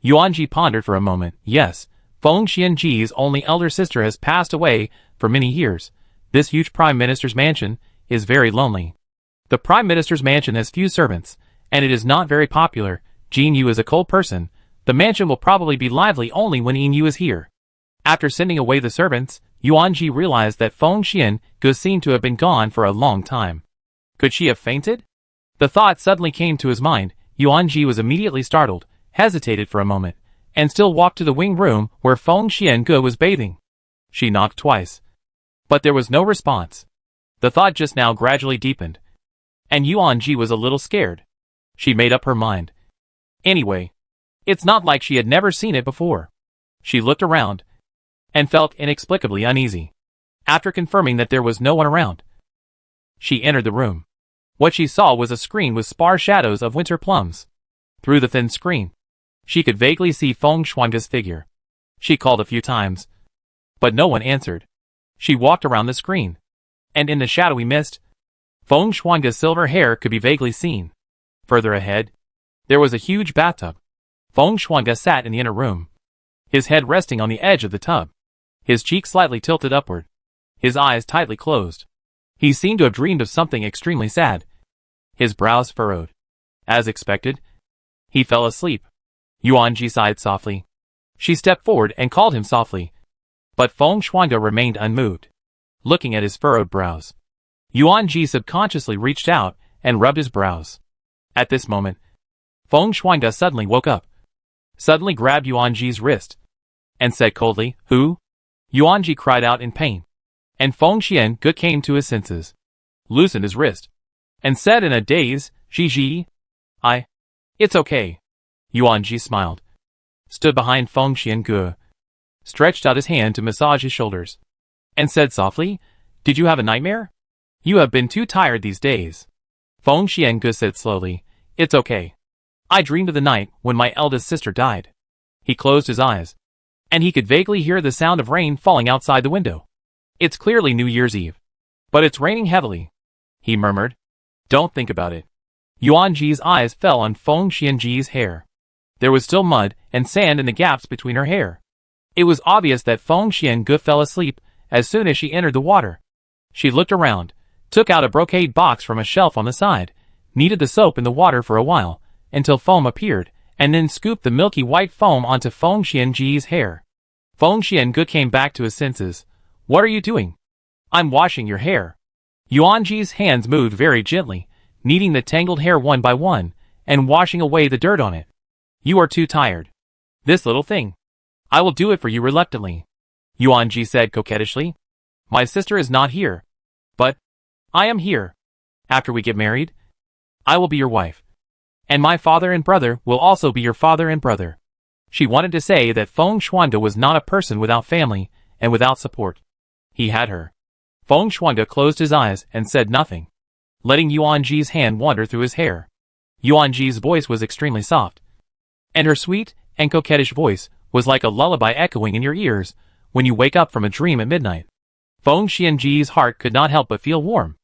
Speaker 1: Yuan Ji pondered for a moment. Yes, Feng Xiange's only elder sister has passed away for many years. This huge Prime Minister's mansion is very lonely. The Prime Minister's mansion has few servants, and it is not very popular. Jin Yu is a cold person. The mansion will probably be lively only when Yin Yu is here. After sending away the servants, Yuan Ji realized that Feng Xiange seemed to have been gone for a long time. Could she have fainted? The thought suddenly came to his mind. Yuanji was immediately startled, hesitated for a moment, and still walked to the wing room where Feng Xiange was bathing. She knocked twice, but there was no response. The thought just now gradually deepened, and Yuanji was a little scared. She made up her mind. Anyway, it's not like she had never seen it before. She looked around and felt inexplicably uneasy. After confirming that there was no one around, she entered the room. What she saw was a screen with sparse shadows of winter plums. Through the thin screen, she could vaguely see Feng Shuange's figure. She called a few times, but no one answered. She walked around the screen, and in the shadowy mist, Feng Shuange's silver hair could be vaguely seen. Further ahead, there was a huge bathtub. Feng Shuange sat in the inner room, his head resting on the edge of the tub, his cheek slightly tilted upward, his eyes tightly closed. He seemed to have dreamed of something extremely sad. His brows furrowed. As expected, he fell asleep. Yuanji sighed softly. She stepped forward and called him softly, but Feng Shuange remained unmoved, looking at his furrowed brows. Yuanji subconsciously reached out and rubbed his brows. At this moment, Feng Shuange suddenly woke up, suddenly grabbed Yuanji's wrist, and said coldly, "Who?" Yuanji cried out in pain, and Feng Xiange came to his senses, loosened his wrist, and said in a daze, "Ji, it's okay." Yuanji smiled, stood behind Feng Xiange, stretched out his hand to massage his shoulders, and said softly, "Did you have a nightmare? You have been too tired these days." Feng Xiange said slowly, "It's okay. I dreamed of the night when my eldest sister died." He closed his eyes, and he could vaguely hear the sound of rain falling outside the window. "It's clearly New Year's Eve, but it's raining heavily," he murmured. "Don't think about it." Yuanji's eyes fell on Feng Xiange's hair. There was still mud and sand in the gaps between her hair. It was obvious that Feng Xiange fell asleep as soon as she entered the water. She looked around, took out a brocade box from a shelf on the side, kneaded the soap in the water for a while, until foam appeared, and then scooped the milky white foam onto Feng Xiange's hair. Feng Xiange came back to his senses. "What are you doing?" "I'm washing your hair." Yuanji's hands moved very gently, kneading the tangled hair one by one, and washing away the dirt on it. "You are too tired. This little thing. I will do it for you reluctantly," Yuanji said coquettishly. "My sister is not here, but I am here. After we get married, I will be your wife. And my father and brother will also be your father and brother." She wanted to say that Feng Shuange was not a person without family and without support. He had her. Feng Shuange closed his eyes and said nothing, letting Yuanji's hand wander through his hair. Yuanji's voice was extremely soft, and her sweet and coquettish voice was like a lullaby echoing in your ears when you wake up from a dream at midnight. Feng Xiange's heart could not help but feel warm.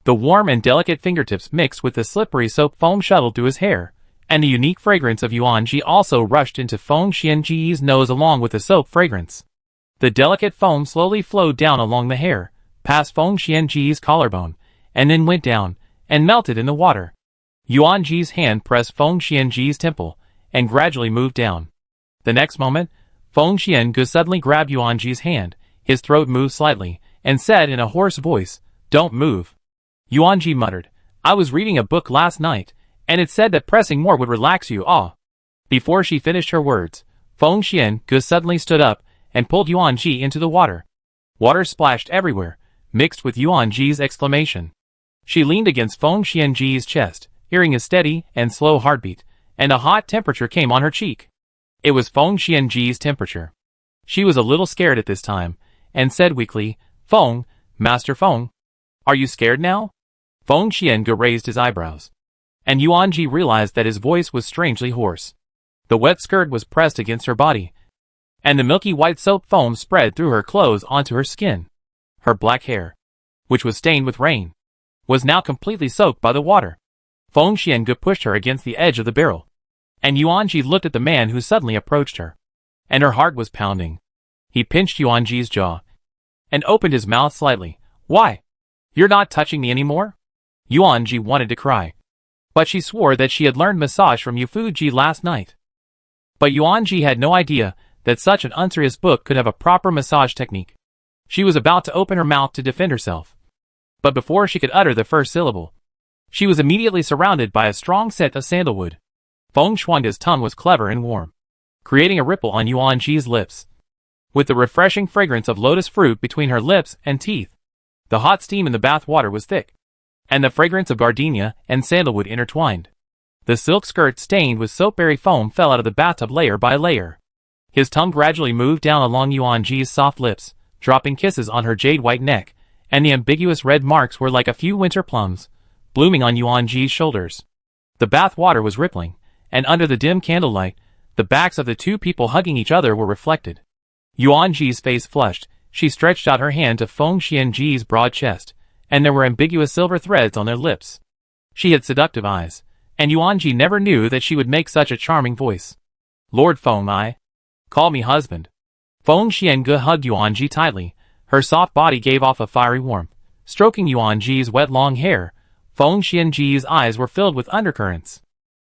Speaker 1: The warm and delicate fingertips mixed with the slippery soap foam shuttled through his hair, and the unique fragrance of Yuanji also rushed into Feng Xiange's nose along with the soap fragrance. The delicate foam slowly flowed down along the hair, past Feng Xiange's collarbone, and then went down, and melted in the water. Yuanji's hand pressed Feng Xiange's temple, and gradually moved down. The next moment, Feng Xiange suddenly grabbed Yuanji's hand, his throat moved slightly, and said in a hoarse voice, "Don't move." Yuanji muttered, "I was reading a book last night, and it said that pressing more would relax you, ah." Before she finished her words, Feng Xiange suddenly stood up, and pulled Yuanji into the water. Water splashed everywhere, mixed with Yuanji's exclamation. She leaned against Feng Xiange's chest, hearing a steady and slow heartbeat, and a hot temperature came on her cheek. It was Feng Xiange's temperature. She was a little scared at this time, and said weakly, "Feng, Master Feng, are you scared now?" Feng Xiange raised his eyebrows, and Yuanji realized that his voice was strangely hoarse. The wet skirt was pressed against her body, and the milky white soap foam spread through her clothes onto her skin. Her black hair, which was stained with rain, was now completely soaked by the water. Feng Xiange pushed her against the edge of the barrel, and Yuanji looked at the man who suddenly approached her, and her heart was pounding. He pinched Yuanji's jaw, and opened his mouth slightly. "Why? You're not touching me anymore?" Yuanji wanted to cry, but she swore that she had learned massage from Yufuji last night. But Yuanji had no idea that such an unserious book could have a proper massage technique. She was about to open her mouth to defend herself, but before she could utter the first syllable, she was immediately surrounded by a strong scent of sandalwood. Feng Shuangge's tongue was clever and warm, creating a ripple on Yuan Ji's lips. With the refreshing fragrance of lotus fruit between her lips and teeth, the hot steam in the bath water was thick, and the fragrance of gardenia and sandalwood intertwined. The silk skirt stained with soapberry foam fell out of the bathtub layer by layer. His tongue gradually moved down along Yuan Ji's soft lips, dropping kisses on her jade-white neck, and the ambiguous red marks were like a few winter plums, blooming on Yuan Ji's shoulders. The bath water was rippling, and under the dim candlelight, the backs of the two people hugging each other were reflected. Yuan Ji's face flushed. She stretched out her hand to Feng Xianji's broad chest, and there were ambiguous silver threads on their lips. She had seductive eyes, and Yuan Ji never knew that she would make such a charming voice. Lord Feng, call me husband. Feng Xiange hugged Yuan Ji tightly. Her soft body gave off a fiery warmth. Stroking Yuan Ji's wet long hair, Feng Xianji's eyes were filled with undercurrents.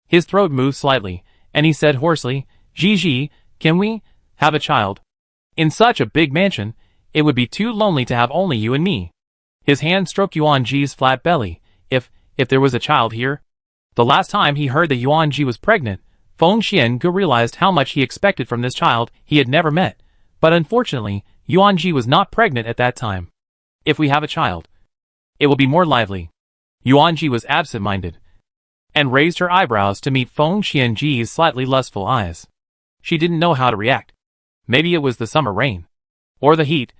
Speaker 1: His throat moved slightly, and he said hoarsely, Ji, can we have a child? In such a big mansion, it would be too lonely to have only you and me. His hand stroked Yuan Ji's flat belly. If there was a child here? The last time he heard that Yuan Ji was pregnant, Feng Xiange realized how much he expected from this child he had never met. But unfortunately, Yuan Ji was not pregnant at that time. If we have a child, it will be more lively. Yuan Ji was absent-minded, and raised her eyebrows to meet Feng Xianji's slightly lustful eyes. She didn't know how to react. Maybe it was the summer rain, or the heat,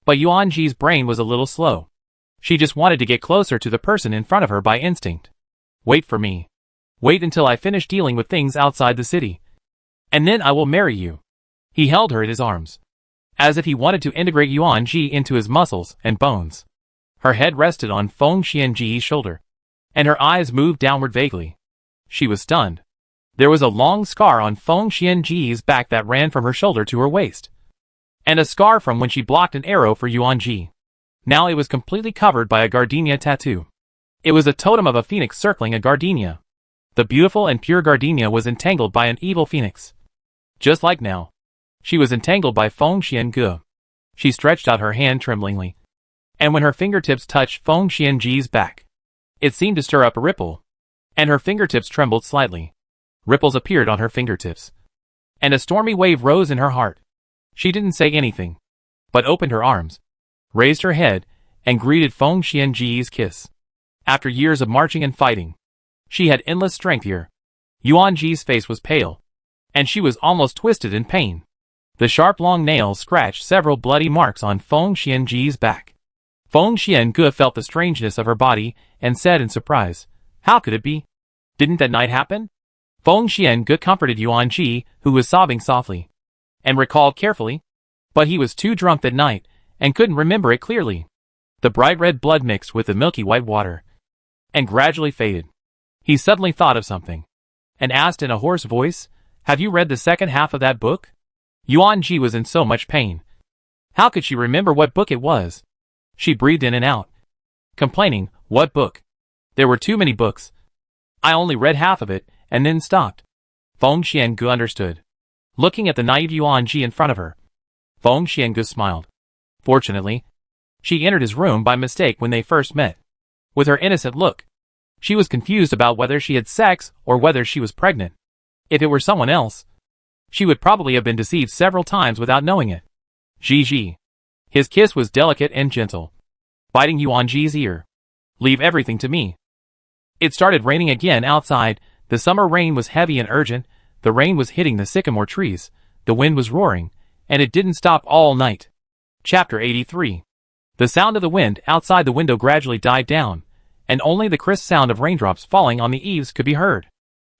Speaker 1: but Yuan Ji's brain was a little slow. She just wanted to get closer to the person in front of her by instinct. Wait for me. Wait until I finish dealing with things outside the city, and then I will marry you. He held her in his arms, as if he wanted to integrate Yuan Ji into his muscles and bones. Her head rested on Feng Xianji's shoulder, and her eyes moved downward vaguely. She was stunned. There was a long scar on Feng Xianji's back that ran from her shoulder to her waist, and a scar from when she blocked an arrow for Yuan Ji. Now it was completely covered by a gardenia tattoo. It was a totem of a phoenix circling a gardenia. The beautiful and pure gardenia was entangled by an evil phoenix. Just like now, she was entangled by Feng Xiange. She stretched out her hand tremblingly, and when her fingertips touched Feng Xianji's back, it seemed to stir up a ripple, and her fingertips trembled slightly. Ripples appeared on her fingertips, and a stormy wave rose in her heart. She didn't say anything, but opened her arms, raised her head, and greeted Feng Xianji's kiss. After years of marching and fighting, she had endless strength here. Yuan Ji's face was pale, and she was almost twisted in pain. The sharp long nails scratched several bloody marks on Feng Xianji's back. Feng Xiange felt the strangeness of her body and said in surprise, how could it be? Didn't that night happen? Feng Xiange comforted Yuan Ji, who was sobbing softly, and recalled carefully, but he was too drunk that night, and couldn't remember it clearly. The bright red blood mixed with the milky white water, and gradually faded. He suddenly thought of something, and asked in a hoarse voice, have you read the second half of that book? Yuan Ji was in so much pain. How could she remember what book it was? She breathed in and out, complaining, what book? There were too many books. I only read half of it, and then stopped. Feng Xiange understood. Looking at the naive Yuan Ji in front of her, Feng Xiange smiled. Fortunately, she entered his room by mistake when they first met. With her innocent look, she was confused about whether she had sex or whether she was pregnant. If it were someone else, she would probably have been deceived several times without knowing it. Ji. His kiss was delicate and gentle, biting Yuan Ji's ear. Leave everything to me. It started raining again outside. The summer rain was heavy and urgent. The rain was hitting the sycamore trees. The wind was roaring, and it didn't stop all night. Chapter 83. The sound of the wind outside the window gradually died down, and only the crisp sound of raindrops falling on the eaves could be heard.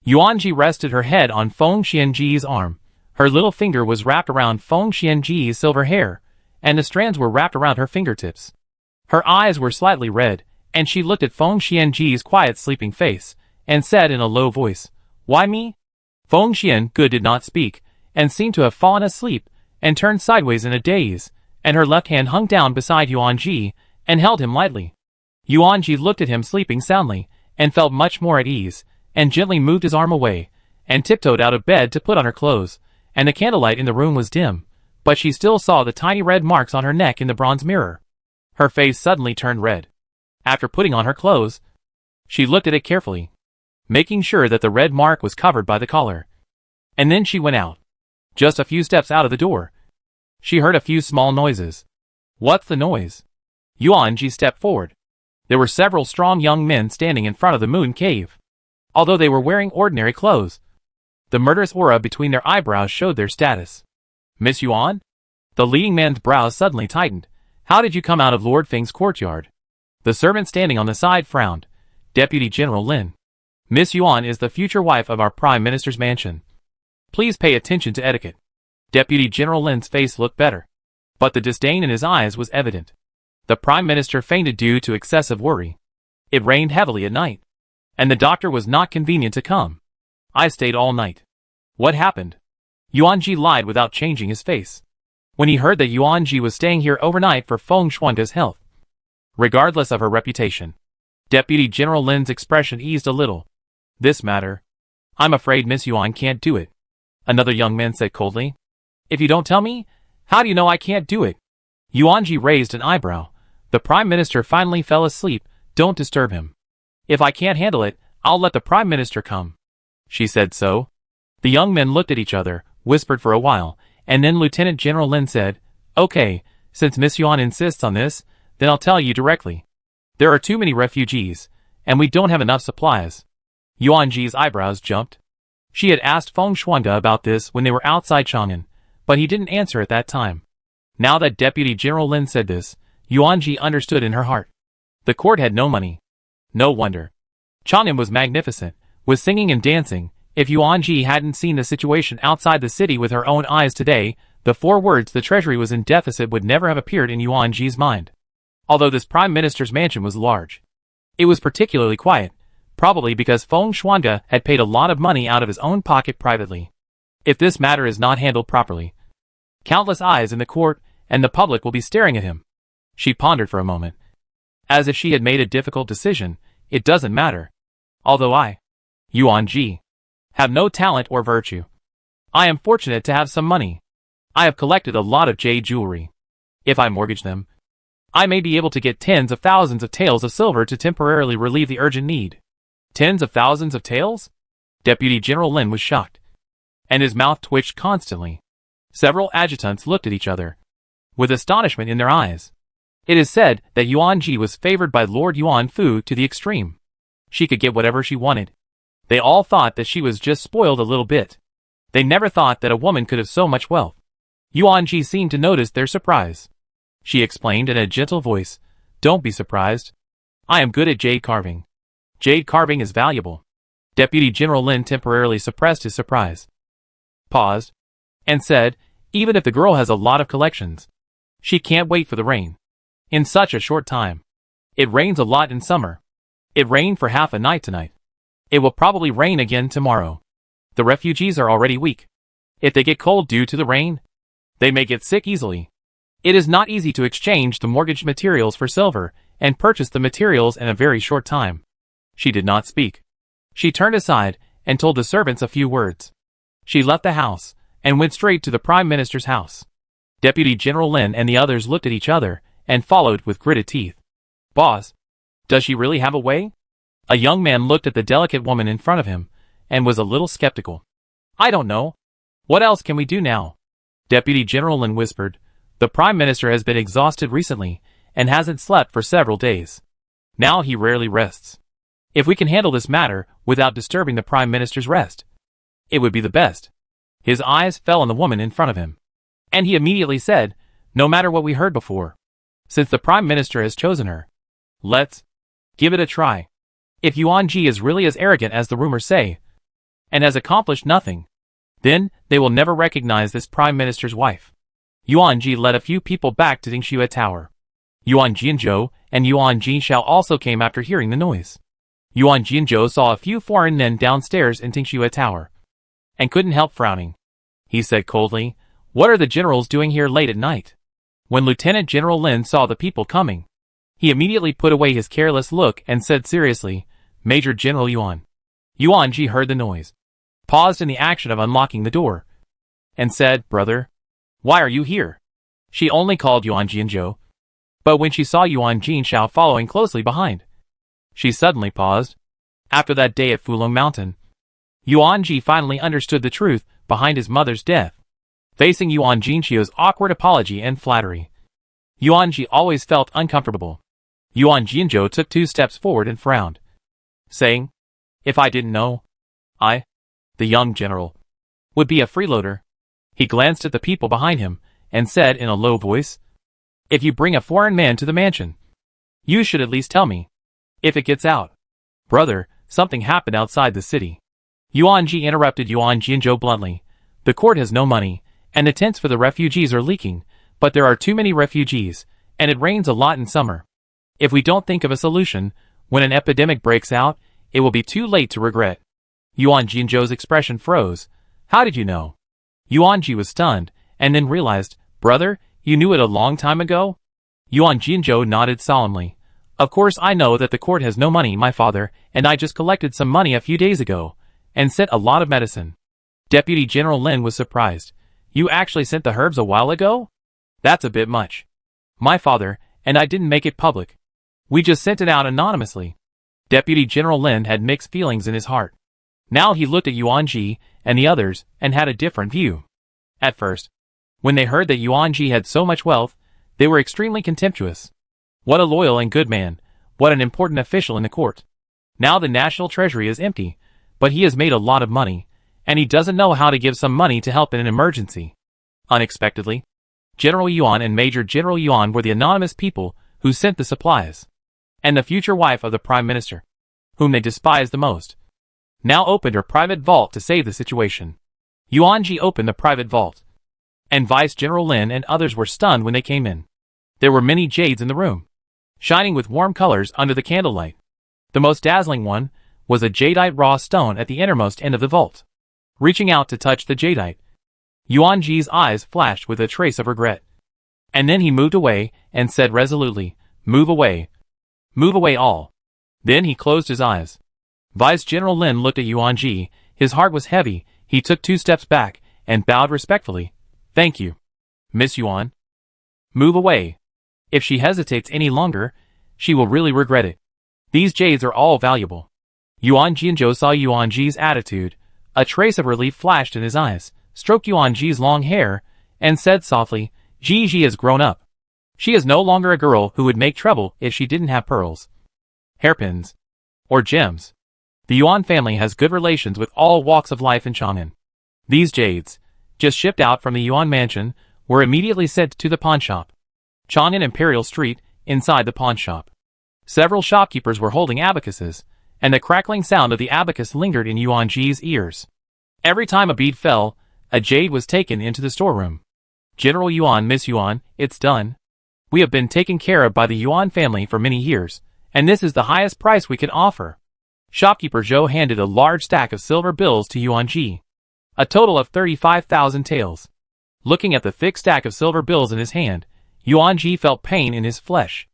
Speaker 1: Yuan Ji rested her head on Feng Xianji's arm. Her little finger was wrapped around Feng Xianji's silver hair, and the strands were wrapped around her fingertips. Her eyes were slightly red, and she looked at Feng Xianji's quiet sleeping face, and said in a low voice, why me? Feng Xiange did not speak, and seemed to have fallen asleep, and turned sideways in a daze, and her left hand hung down beside Yuan Ji, and held him lightly. Yuan Ji looked at him sleeping soundly, and felt much more at ease, and gently moved his arm away, and tiptoed out of bed to put on her clothes, and the candlelight in the room was dim, but she still saw the tiny red marks on her neck in the bronze mirror. Her face suddenly turned red. After putting on her clothes, she looked at it carefully. making sure that the red mark was covered by the collar. And then she went out. Just a few steps out of the door, she heard a few small noises. What's the noise? Yuan-ji stepped forward. There were several strong young men standing in front of the moon cave. Although they were wearing ordinary clothes, the murderous aura between their eyebrows showed their status. Miss Yuan? The leading man's brows suddenly tightened. How did you come out of Lord Feng's courtyard? The servant standing on the side frowned. Deputy General Lin. Miss Yuan is the future wife of our Prime Minister's mansion. Please pay attention to etiquette. Deputy General Lin's face looked better, but the disdain in his eyes was evident. The Prime Minister fainted due to excessive worry. It rained heavily at night, and the doctor was not convenient to come. I stayed all night. What happened? Yuan-ji lied without changing his face. When he heard that Yuan-ji was staying here overnight for Feng Shuangde's health, regardless of her reputation, Deputy General Lin's expression eased a little. This matter, I'm afraid Miss Yuan can't do it, another young man said coldly. If you don't tell me, how do you know I can't do it? Yuan-ji raised an eyebrow. The Prime Minister finally fell asleep. Don't disturb him. If I can't handle it, I'll let the Prime Minister come. She said so. The young men looked at each other, whispered for a while, and then Lieutenant General Lin said, Okay, since Miss Yuan insists on this, then I'll tell you directly. There are too many refugees, and we don't have enough supplies. Yuan-ji's eyebrows jumped. She had asked Feng Shuangde about this when they were outside Chang'an, but he didn't answer at that time. Now that Deputy General Lin said this, Yuan-ji understood in her heart. The court had no money. No wonder. Chang'an was magnificent, with singing and dancing. If Yuan-ji hadn't seen the situation outside the city with her own eyes today, the 4 words the treasury was in deficit would never have appeared in Yuan-ji's mind. Although this Prime Minister's mansion was large, it was particularly quiet, probably because Feng Shuangde had paid a lot of money out of his own pocket privately. If this matter is not handled properly, countless eyes in the court and the public will be staring at him. She pondered for a moment. As if she had made a difficult decision. It doesn't matter. Although I, Yuan-ji, have no talent or virtue, I am fortunate to have some money. I have collected a lot of jade jewelry. If I mortgage them, I may be able to get tens of thousands of taels of silver to temporarily relieve the urgent need. Tens of thousands of taels? Deputy General Lin was shocked, and his mouth twitched constantly. Several adjutants looked at each other, with astonishment in their eyes. It is said that Yuan-ji was favored by Lord Yuan Fu to the extreme. She could get whatever she wanted. They all thought that she was just spoiled a little bit. They never thought that a woman could have so much wealth. Yuan-ji seemed to notice their surprise. She explained in a gentle voice, Don't be surprised. I am good at jade carving. Jade carving is valuable. Deputy General Lin temporarily suppressed his surprise, paused, and said, Even if the girl has a lot of collections, she can't wait for the rain. In such a short time. It rains a lot in summer. It rained for half a night tonight. It will probably rain again tomorrow. The refugees are already weak. If they get cold due to the rain, they may get sick easily. It is not easy to exchange the mortgaged materials for silver and purchase the materials in a very short time. She did not speak. She turned aside and told the servants a few words. She left the house and went straight to the Prime Minister's house. Deputy General Lin and the others looked at each other and followed with gritted teeth. Boss, does she really have a way? A young man looked at the delicate woman in front of him and was a little skeptical. I don't know. What else can we do now? Deputy General Lin whispered. The Prime Minister has been exhausted recently and hasn't slept for several days. Now he rarely rests. If we can handle this matter without disturbing the Prime Minister's rest, it would be the best. His eyes fell on the woman in front of him, and he immediately said, No matter what we heard before, since the Prime Minister has chosen her, let's give it a try. If Yuan-ji is really as arrogant as the rumors say, and has accomplished nothing, then they will never recognize this Prime Minister's wife. Yuan-ji led a few people back to Dingxue Tower. Yuan Jianzhou and Yuan Jinshao also came after hearing the noise. Yuan Jianzhou saw a few foreign men downstairs in Dingxue Tower, and couldn't help frowning. He said coldly, What are the generals doing here late at night? When Lieutenant General Lin saw the people coming, he immediately put away his careless look and said seriously, Major General Yuan. Yuan-ji heard the noise, paused in the action of unlocking the door, and said, Brother, why are you here? She only called Yuan Jianzhou, but when she saw Yuan Jinshao following closely behind, she suddenly paused. After that day at Fulong Mountain, Yuan-ji finally understood the truth behind his mother's death. Facing Yuan Jinchio's awkward apology and flattery, Yuan-ji always felt uncomfortable. Yuan Jinzhou took 2 steps forward and frowned, saying, "If I didn't know, I, the young general, would be a freeloader." He glanced at the people behind him and said in a low voice, "If you bring a foreign man to the mansion, you should at least tell me, if it gets out." "Brother, something happened outside the city." Yuan-ji interrupted Yuan Jinzhou bluntly. "The court has no money, and the tents for the refugees are leaking, but there are too many refugees, and it rains a lot in summer. If we don't think of a solution, when an epidemic breaks out, it will be too late to regret." Yuan Jinzhou's expression froze. "How did you know?" Yuan-ji was stunned, and then realized, "Brother, you knew it a long time ago?" Yuan Jinzhou nodded solemnly. "Of course I know that the court has no money, my father, and I just collected some money a few days ago, and sent a lot of medicine." Deputy General Lin was surprised. "You actually sent the herbs a while ago? That's a bit much. My father and I didn't make it public. We just sent it out anonymously." Deputy General Lin had mixed feelings in his heart. Now he looked at Yuan-ji and the others and had a different view. At first, when they heard that Yuan-ji had so much wealth, they were extremely contemptuous. What a loyal and good man, what an important official in the court. Now the national treasury is empty, but he has made a lot of money, and he doesn't know how to give some money to help in an emergency. Unexpectedly, General Yuan and Major General Yuan were the anonymous people who sent the supplies, and the future wife of the Prime Minister, whom they despised the most, now opened her private vault to save the situation. Yuan-ji opened the private vault, and Vice General Lin and others were stunned when they came in. There were many jades in the room, shining with warm colors under the candlelight. The most dazzling one was a jadeite raw stone at the innermost end of the vault. Reaching out to touch the jadeite, Yuan-ji's eyes flashed with a trace of regret. And then he moved away and said resolutely, "Move away. Move away all." Then he closed his eyes. Vice General Lin looked at Yuan-ji. His heart was heavy. He took 2 steps back and bowed respectfully. "Thank you, Miss Yuan. Move away. If she hesitates any longer, she will really regret it. These jades are all valuable." Yuan Jinzhou saw Yuan-ji's attitude. A trace of relief flashed in his eyes, stroked Yuan-ji's long hair, and said softly, "Ji has grown up. She is no longer a girl who would make trouble if she didn't have pearls, hairpins, or gems." The Yuan family has good relations with all walks of life in Chang'an. These jades, just shipped out from the Yuan mansion, were immediately sent to the pawn shop. Chang'an Imperial Street, inside the pawn shop. Several shopkeepers were holding abacuses, and the crackling sound of the abacus lingered in Yuan-ji's ears. Every time a bead fell, a jade was taken into the storeroom. "General Yuan, Miss Yuan, it's done. We have been taken care of by the Yuan family for many years, and this is the highest price we can offer." Shopkeeper Zhou handed a large stack of silver bills to Yuan-ji. A total of 35,000 taels. Looking at the thick stack of silver bills in his hand, Yuan-ji felt pain in his flesh.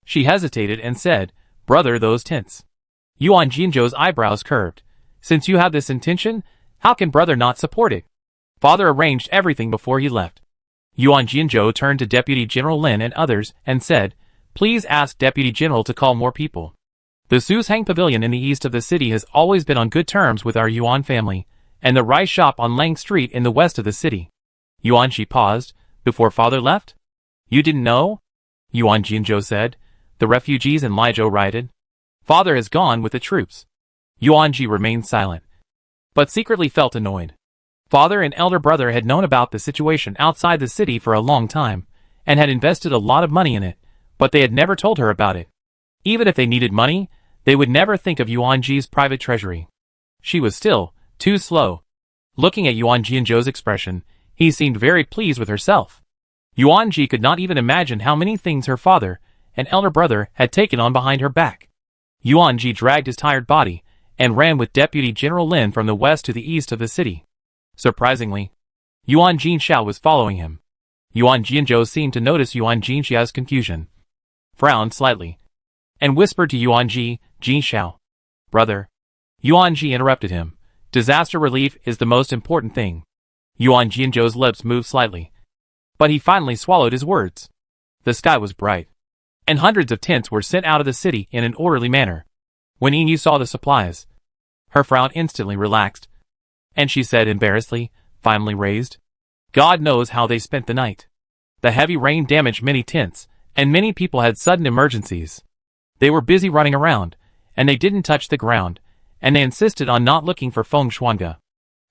Speaker 1: She hesitated and said, "Brother, those tents." Yuan Jinzhou's eyebrows curved. "Since you have this intention, how can brother not support it?" Father arranged everything before he left. Yuan Jinzhou turned to Deputy General Lin and others and said, "Please ask Deputy General to call more people. The Susang Pavilion in the east of the city has always been on good terms with our Yuan family, and the rice shop on Lang Street in the west of the city." Yuan-ji paused, before father left. "You didn't know?" Yuan Jinzhou said. "The refugees in Liezhou rioted. Father has gone with the troops." Yuan-ji remained silent, but secretly felt annoyed. Father and elder brother had known about the situation outside the city for a long time, and had invested a lot of money in it, but they had never told her about it. Even if they needed money, they would never think of Yuan-ji's private treasury. She was still too slow. Looking at Yuan Jinzhou's expression, he seemed very pleased with herself. Yuan-ji could not even imagine how many things her father and elder brother had taken on behind her back. Yuan-ji dragged his tired body and ran with Deputy General Lin from the west to the east of the city. Surprisingly, Yuan Jinxiao was following him. Yuan Jinzhou seemed to notice Yuan Jinxiao's confusion, frowned slightly, and whispered to Yuan Jinxiao, "Brother." Yuan-ji interrupted him. "Disaster relief is the most important thing." Yuan Jinzhou's lips moved slightly, but he finally swallowed his words. The sky was bright, and hundreds of tents were sent out of the city in an orderly manner. When Inu saw the supplies, her frown instantly relaxed, and she said embarrassedly, finally raised, God knows how they spent the night. The heavy rain damaged many tents, and many people had sudden emergencies. They were busy running around, and they didn't touch the ground, and they insisted on not looking for Feng Shuanga.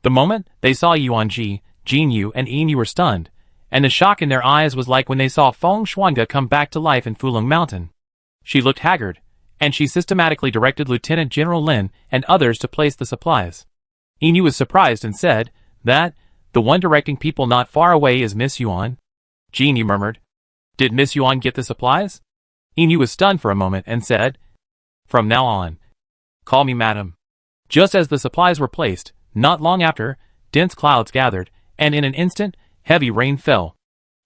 Speaker 1: The moment they saw Yuanji, Jinyu and Inu were stunned, and the shock in their eyes was like when they saw Feng Shuanga come back to life in Fulong Mountain. She looked haggard, and she systematically directed Lieutenant General Lin and others to place the supplies. Inu was surprised and said, that, the one directing people not far away is Miss Yuan. Jinyu murmured, did Miss Yuan get the supplies? Inu was stunned for a moment and said, from now on, call me madam. Just as the supplies were placed, not long after, dense clouds gathered, and in an instant, heavy rain fell.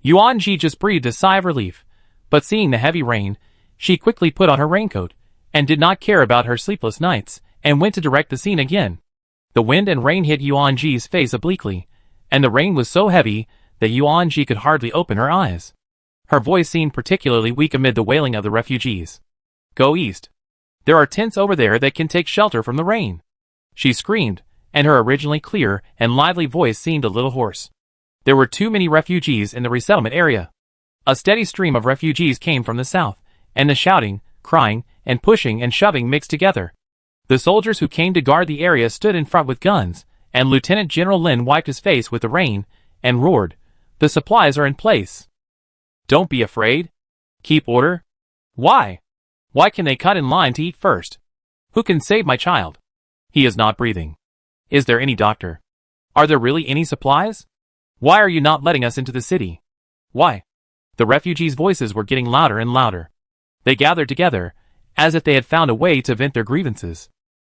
Speaker 1: Yuanji just breathed a sigh of relief, but seeing the heavy rain, she quickly put on her raincoat, and did not care about her sleepless nights, and went to direct the scene again. The wind and rain hit Yuanji's face obliquely, and the rain was so heavy that Yuanji could hardly open her eyes. Her voice seemed particularly weak amid the wailing of the refugees. Go east. There are tents over there that can take shelter from the rain. She screamed, and her originally clear and lively voice seemed a little hoarse. There were too many refugees in the resettlement area. A steady stream of refugees came from the south, and the shouting, crying, and pushing and shoving mixed together. The soldiers who came to guard the area stood in front with guns, and Lieutenant General Lin wiped his face with the rain, and roared, the supplies are in place. Don't be afraid. Keep order. Why? Why can they cut in line to eat first? Who can save my child? He is not breathing. Is there any doctor? Are there really any supplies? Why are you not letting us into the city? Why? The refugees' voices were getting louder and louder. They gathered together, as if they had found a way to vent their grievances.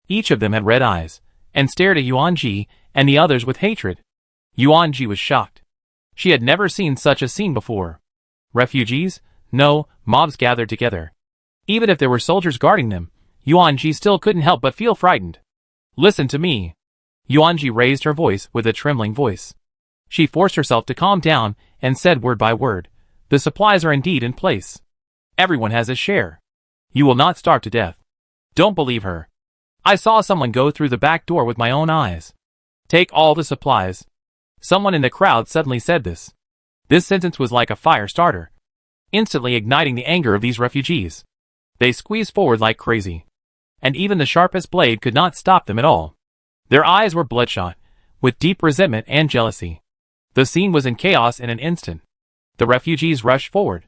Speaker 1: Each of them had red eyes, and stared at Yuanji and the others with hatred. Yuanji was shocked. She had never seen such a scene before. Refugees? No, mobs gathered together. Even if there were soldiers guarding them, Yuanji still couldn't help but feel frightened. Listen to me. Yuanji raised her voice with a trembling voice. She forced herself to calm down and said word by word, the supplies are indeed in place. Everyone has his share. You will not starve to death. Don't believe her. I saw someone go through the back door with my own eyes. Take all the supplies. Someone in the crowd suddenly said this. This sentence was like a fire starter, instantly igniting the anger of these refugees. They squeezed forward like crazy, and even the sharpest blade could not stop them at all. Their eyes were bloodshot, with deep resentment and jealousy. The scene was in chaos in an instant. The refugees rushed forward.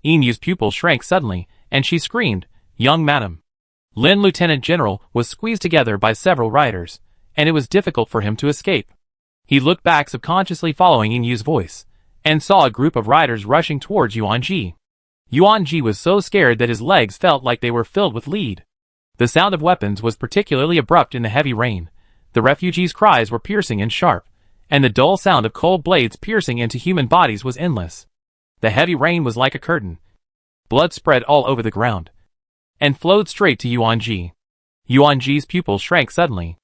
Speaker 1: Inu's pupil shrank suddenly, and she screamed, Young madam. Lin Lieutenant General was squeezed together by several riders, and it was difficult for him to escape. He looked back subconsciously following Inu's voice, and saw a group of riders rushing towards Yuanji. Yuanji was so scared that his legs felt like they were filled with lead. The sound of weapons was particularly abrupt in the heavy rain. The refugees' cries were piercing and sharp, and the dull sound of cold blades piercing into human bodies was endless. The heavy rain was like a curtain. Blood spread all over the ground, and flowed straight to Yuanji. Yuanji's pupil shrank suddenly.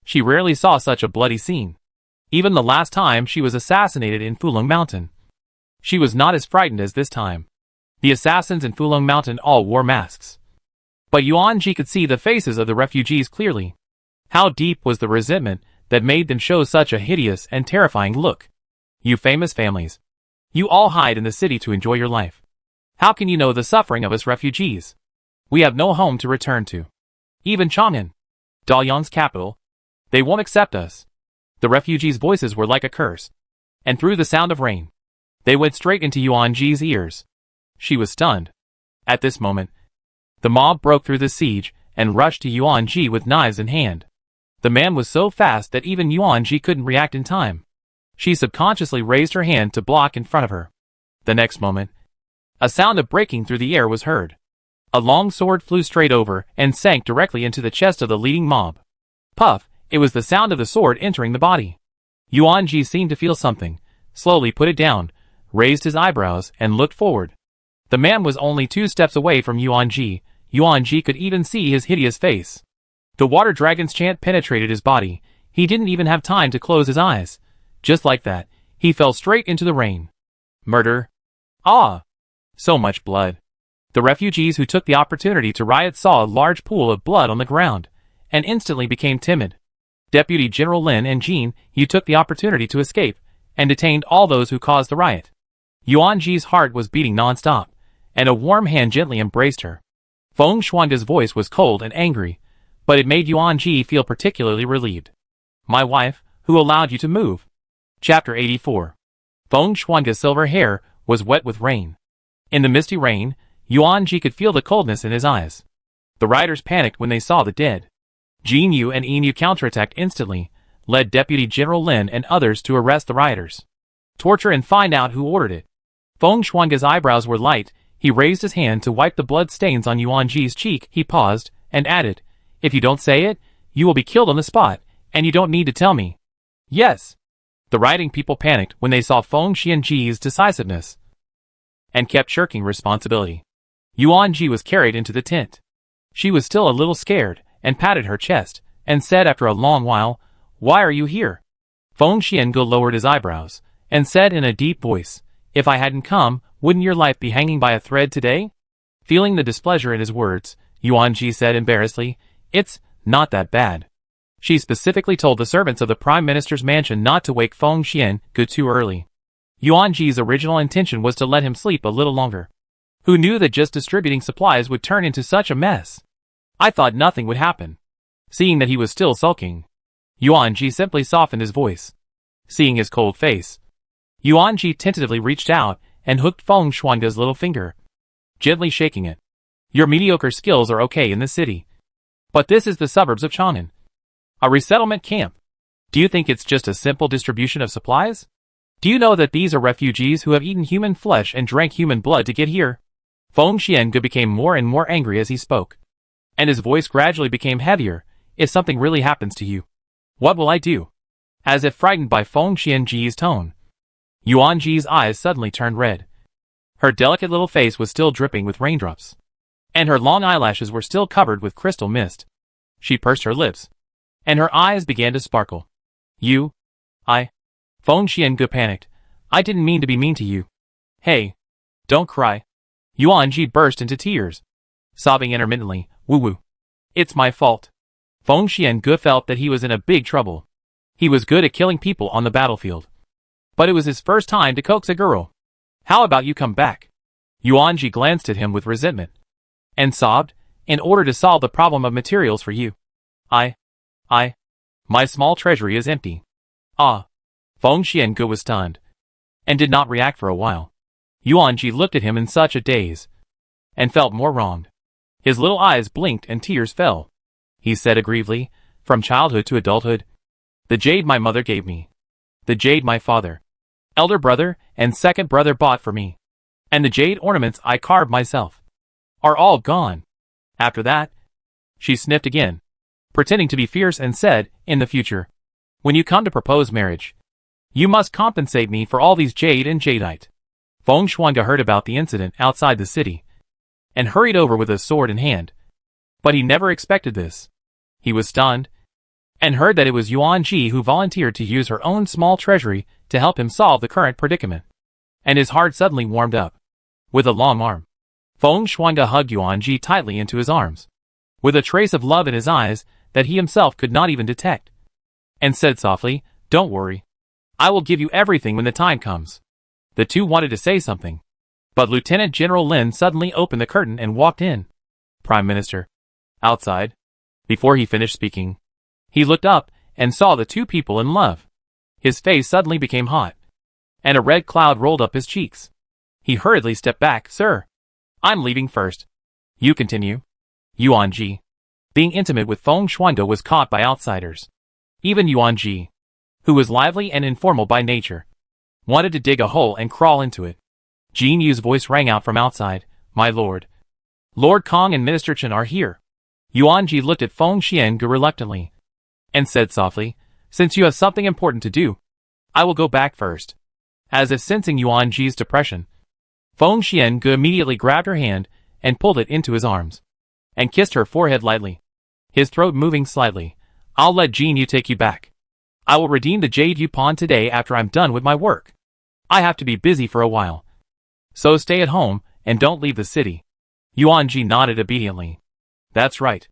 Speaker 1: She rarely saw such a bloody scene. Even the last time she was assassinated in Fulong Mountain, she was not as frightened as this time. The assassins in Fulong Mountain all wore masks. But Yuanji could see the faces of the refugees clearly. How deep was the resentment that made them show such a hideous and terrifying look? You famous families. You all hide in the city to enjoy your life. How can you know the suffering of us refugees? We have no home to return to. Even Chang'an, Dalian's capital, they won't accept us. The refugees' voices were like a curse, and through the sound of rain, they went straight into Yuanji's ears. She was stunned. At this moment, the mob broke through the siege and rushed to Yuanji with knives in hand. The man was so fast that even Yuanji couldn't react in time. She subconsciously raised her hand to block in front of her. The next moment, a sound of breaking through the air was heard. A long sword flew straight over and sank directly into the chest of the leading mob. Puff! It was the sound of the sword entering the body. Yuanji seemed to feel something, slowly put it down, raised his eyebrows, and looked forward. The man was only 2 steps away from Yuanji. Yuanji could even see his hideous face. The water dragon's chant penetrated his body. He didn't even have time to close his eyes. Just like that, he fell straight into the rain. Murder. Ah! So much blood. The refugees who took the opportunity to riot saw a large pool of blood on the ground, and instantly became timid. Deputy General Lin and Jean Yu took the opportunity to escape, and detained all those who caused the riot. Yuan Ji's heart was beating non-stop, and a warm hand gently embraced her. Feng Shuangge's voice was cold and angry, but it made Yuan Ji feel particularly relieved. My wife, who allowed you to move? Chapter 84. Feng Shuangge's silver hair was wet with rain. In the misty rain, Yuan Ji could feel the coldness in his eyes. The riders panicked when they saw the dead. Jin Yu and Yin Yu counterattacked instantly, led Deputy General Lin and others to arrest the rioters. Torture and find out who ordered it. Feng Shuangge's eyebrows were light. He raised his hand to wipe the blood stains on Yuan Ji's cheek. He paused, and added, if you don't say it, you will be killed on the spot, and you don't need to tell me. Yes. The rioting people panicked when they saw Feng Xianji's decisiveness, and kept shirking responsibility. Yuan Ji was carried into the tent. She was still a little scared, and patted her chest, and said after a long while, why are you here? Feng Xiange lowered his eyebrows, and said in a deep voice, if I hadn't come, wouldn't your life be hanging by a thread today? Feeling the displeasure in his words, Yuan Ji said embarrassedly, it's not that bad. She specifically told the servants of the Prime Minister's mansion not to wake Feng Xiange too early. Yuan Ji's original intention was to let him sleep a little longer. Who knew that just distributing supplies would turn into such a mess? I thought nothing would happen. Seeing that he was still sulking, Yuan Ji simply softened his voice. Seeing his cold face, Yuan Ji tentatively reached out and hooked Feng Shuangge's little finger, gently shaking it. Your mediocre skills are okay in the city, but this is the suburbs of Chang'an, a resettlement camp. Do you think it's just a simple distribution of supplies? Do you know that these are refugees who have eaten human flesh and drank human blood to get here? Feng Xiange became more and more angry as he spoke, and his voice gradually became heavier. If something really happens to you, what will I do? As if frightened by Feng Xianji's tone, Yuan Ji's eyes suddenly turned red. Her delicate little face was still dripping with raindrops, and her long eyelashes were still covered with crystal mist. She pursed her lips, and her eyes began to sparkle. Feng Xiange panicked. I didn't mean to be mean to you. Hey, don't cry. Yuan Ji burst into tears, sobbing intermittently, woo-woo. It's my fault. Feng Xiange felt that he was in a big trouble. He was good at killing people on the battlefield, but it was his first time to coax a girl. How about you come back? Yuan Ji glanced at him with resentment, and sobbed, in order to solve the problem of materials for you. My small treasury is empty. Feng Xiange was stunned, and did not react for a while. Yuan Ji looked at him in such a daze, and felt more wronged. His little eyes blinked and tears fell. He said aggrievedly, from childhood to adulthood, the jade my mother gave me, the jade my father, elder brother and second brother bought for me, and the jade ornaments I carved myself, are all gone. After that, she sniffed again, pretending to be fierce, and said, in the future, when you come to propose marriage, you must compensate me for all these jade and jadeite. Feng Shuangge heard about the incident outside the city, and hurried over with a sword in hand. But he never expected this. He was stunned, and heard that it was Yuan Ji who volunteered to use her own small treasury to help him solve the current predicament. And his heart suddenly warmed up. With a long arm, Feng Shuangge hugged Yuan Ji tightly into his arms, with a trace of love in his eyes that he himself could not even detect, and said softly, don't worry. I will give you everything when the time comes. The two wanted to say something, but Lieutenant General Lin suddenly opened the curtain and walked in. Prime Minister. Outside. Before he finished speaking, he looked up and saw the two people in love. His face suddenly became hot, and a red cloud rolled up his cheeks. He hurriedly stepped back. Sir, I'm leaving first. You continue. Yuan Ji, being intimate with Feng Shuangge, was caught by outsiders. Even Yuan Ji, who was lively and informal by nature, wanted to dig a hole and crawl into it. Jin Yu's voice rang out from outside. My lord. Lord Kong and Minister Chen are here. Yuan Ji looked at Feng Xiange reluctantly, and said softly, since you have something important to do, I will go back first. As if sensing Yuan Ji's depression, Feng Xiange immediately grabbed her hand and pulled it into his arms, and kissed her forehead lightly, his throat moving slightly. I'll let Jin Yu take you back. I will redeem the jade you pawned today after I'm done with my work. I have to be busy for a while, so stay at home and don't leave the city. Yuanji nodded obediently. That's right.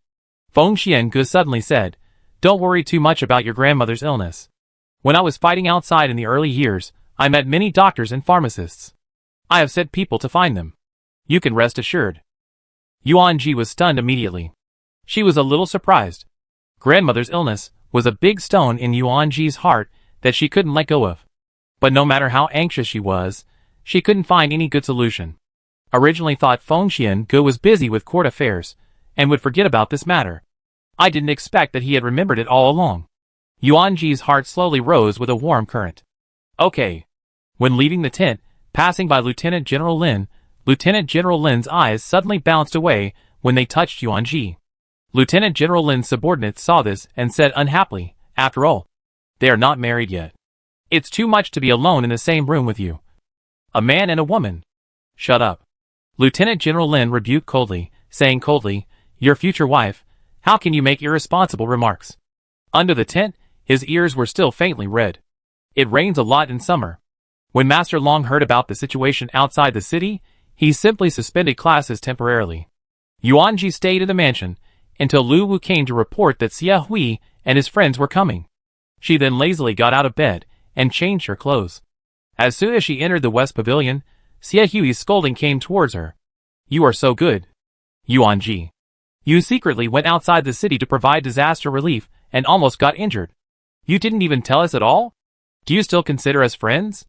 Speaker 1: Feng Xiange suddenly said, don't worry too much about your grandmother's illness. When I was fighting outside in the early years, I met many doctors and pharmacists. I have sent people to find them. You can rest assured. Yuanji was stunned immediately. She was a little surprised. Grandmother's illness was a big stone in Yuanji's heart that she couldn't let go of. But no matter how anxious she was, she couldn't find any good solution. Originally thought Feng Xiange was busy with court affairs, and would forget about this matter. I didn't expect that he had remembered it all along. Yuanji's heart slowly rose with a warm current. Okay. When leaving the tent, passing by Lieutenant General Lin, Lieutenant General Lin's eyes suddenly bounced away when they touched Yuanji. Lieutenant General Lin's subordinates saw this and said unhappily, after all, they are not married yet. It's too much to be alone in the same room with you. A man and a woman. Shut up. Lieutenant General Lin rebuked coldly, saying coldly, your future wife, how can you make irresponsible remarks? Under the tent, his ears were still faintly red. It rains a lot in summer. When Master Long heard about the situation outside the city, he simply suspended classes temporarily. Yuanji stayed in the mansion until Lu Wu came to report that Xia Hui and his friends were coming. She then lazily got out of bed and changed her clothes. As soon as she entered the West Pavilion, Xia Hui's scolding came towards her. You are so good. Yuanji. You secretly went outside the city to provide disaster relief and almost got injured. You didn't even tell us at all? Do you still consider us friends?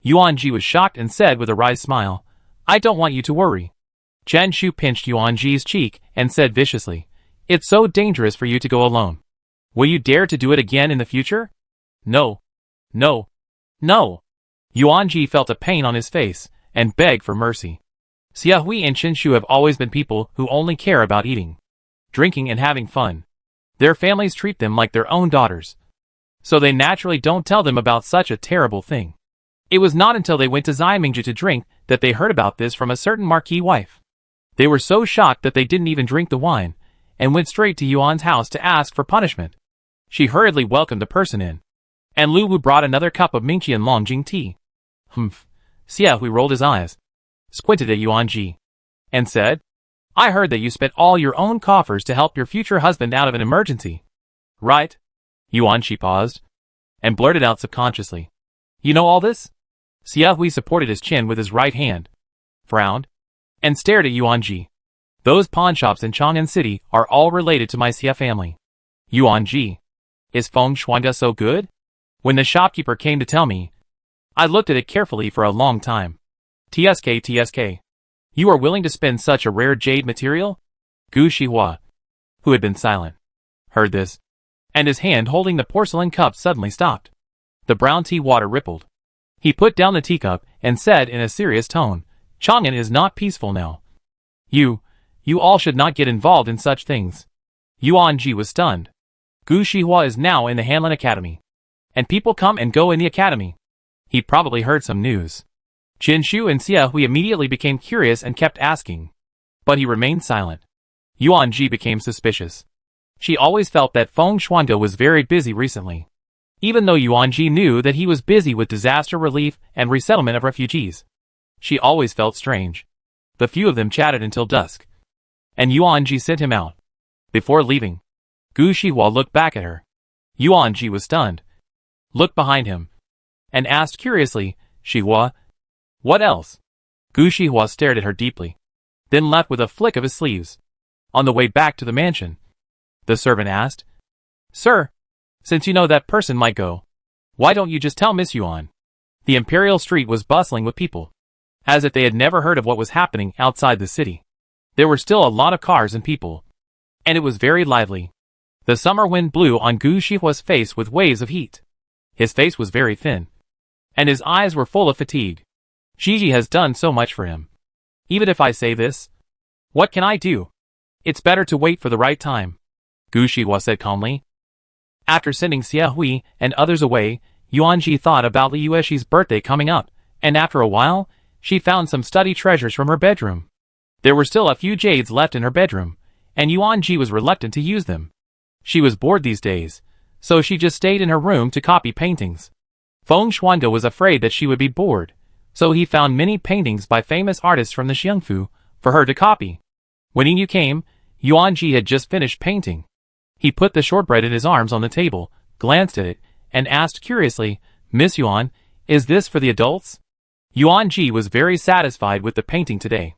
Speaker 1: Yuanji was shocked and said with a wry smile, I don't want you to worry. Chen Shu pinched Yuanji's cheek and said viciously, it's so dangerous for you to go alone. Will you dare to do it again in the future? No. No. No. Yuanji felt a pain on his face and begged for mercy. Xia Hui and Chen Shu have always been people who only care about eating, drinking and having fun. Their families treat them like their own daughters. So they naturally don't tell them about such a terrible thing. It was not until they went to Ximingju to drink that they heard about this from a certain marquis wife. They were so shocked that they didn't even drink the wine, and went straight to Yuan's house to ask for punishment. She hurriedly welcomed the person in. And Lu Wu brought another cup of Mingqian Longjing tea. Humph. Xia Hui rolled his eyes, squinted at Yuanji, and said, I heard that you spent all your own coffers to help your future husband out of an emergency. Right? Yuanji paused, and blurted out subconsciously. You know all this? Xia Hui supported his chin with his right hand, frowned, and stared at Yuanji. Those pawnshops in Chang'an City are all related to my Xia family. Yuanji. Is Feng Xiange so good? When the shopkeeper came to tell me, I looked at it carefully for a long time. TSK. You are willing to spend such a rare jade material? Gu Shihua, who had been silent, heard this, and his hand holding the porcelain cup suddenly stopped. The brown tea water rippled. He put down the teacup and said in a serious tone, Chang'an is not peaceful now. You all should not get involved in such things. Yuanji was stunned. Gu Shihua is now in the Hanlin Academy. And people come and go in the academy. He probably heard some news. Chen Shu and Xia Hui immediately became curious and kept asking. But he remained silent. Yuanji became suspicious. She always felt that Feng Xiange was very busy recently. Even though Yuanji knew that he was busy with disaster relief and resettlement of refugees. She always felt strange. The few of them chatted until dusk. And Yuanji sent him out. Before leaving, Gu Shihua looked back at her. Yuanji was stunned, looked behind him, and asked curiously, Shihua, what else? Gu Shihua stared at her deeply, then left with a flick of his sleeves. On the way back to the mansion, the servant asked, Sir, since you know that person might go, why don't you just tell Miss Yuan? The imperial street was bustling with people, as if they had never heard of what was happening outside the city. There were still a lot of cars and people, and it was very lively. The summer wind blew on Gu Shihua's face with waves of heat. His face was very thin, and his eyes were full of fatigue. Gigi has done so much for him. Even if I say this, what can I do? It's better to wait for the right time, Gu Shihua said calmly. After sending Xia Hui and others away, Yuanji thought about Li Yuexi's birthday coming up, and after a while, she found some study treasures from her bedroom. There were still a few jades left in her bedroom, and Yuanji was reluctant to use them. She was bored these days, so she just stayed in her room to copy paintings. Feng Xiange was afraid that she would be bored, so he found many paintings by famous artists from the Xiangfu for her to copy. When Inu came, Yuanji had just finished painting. He put the shortbread in his arms on the table, glanced at it, and asked curiously, "Miss Yuan, is this for the adults?" Yuanji was very satisfied with the painting today.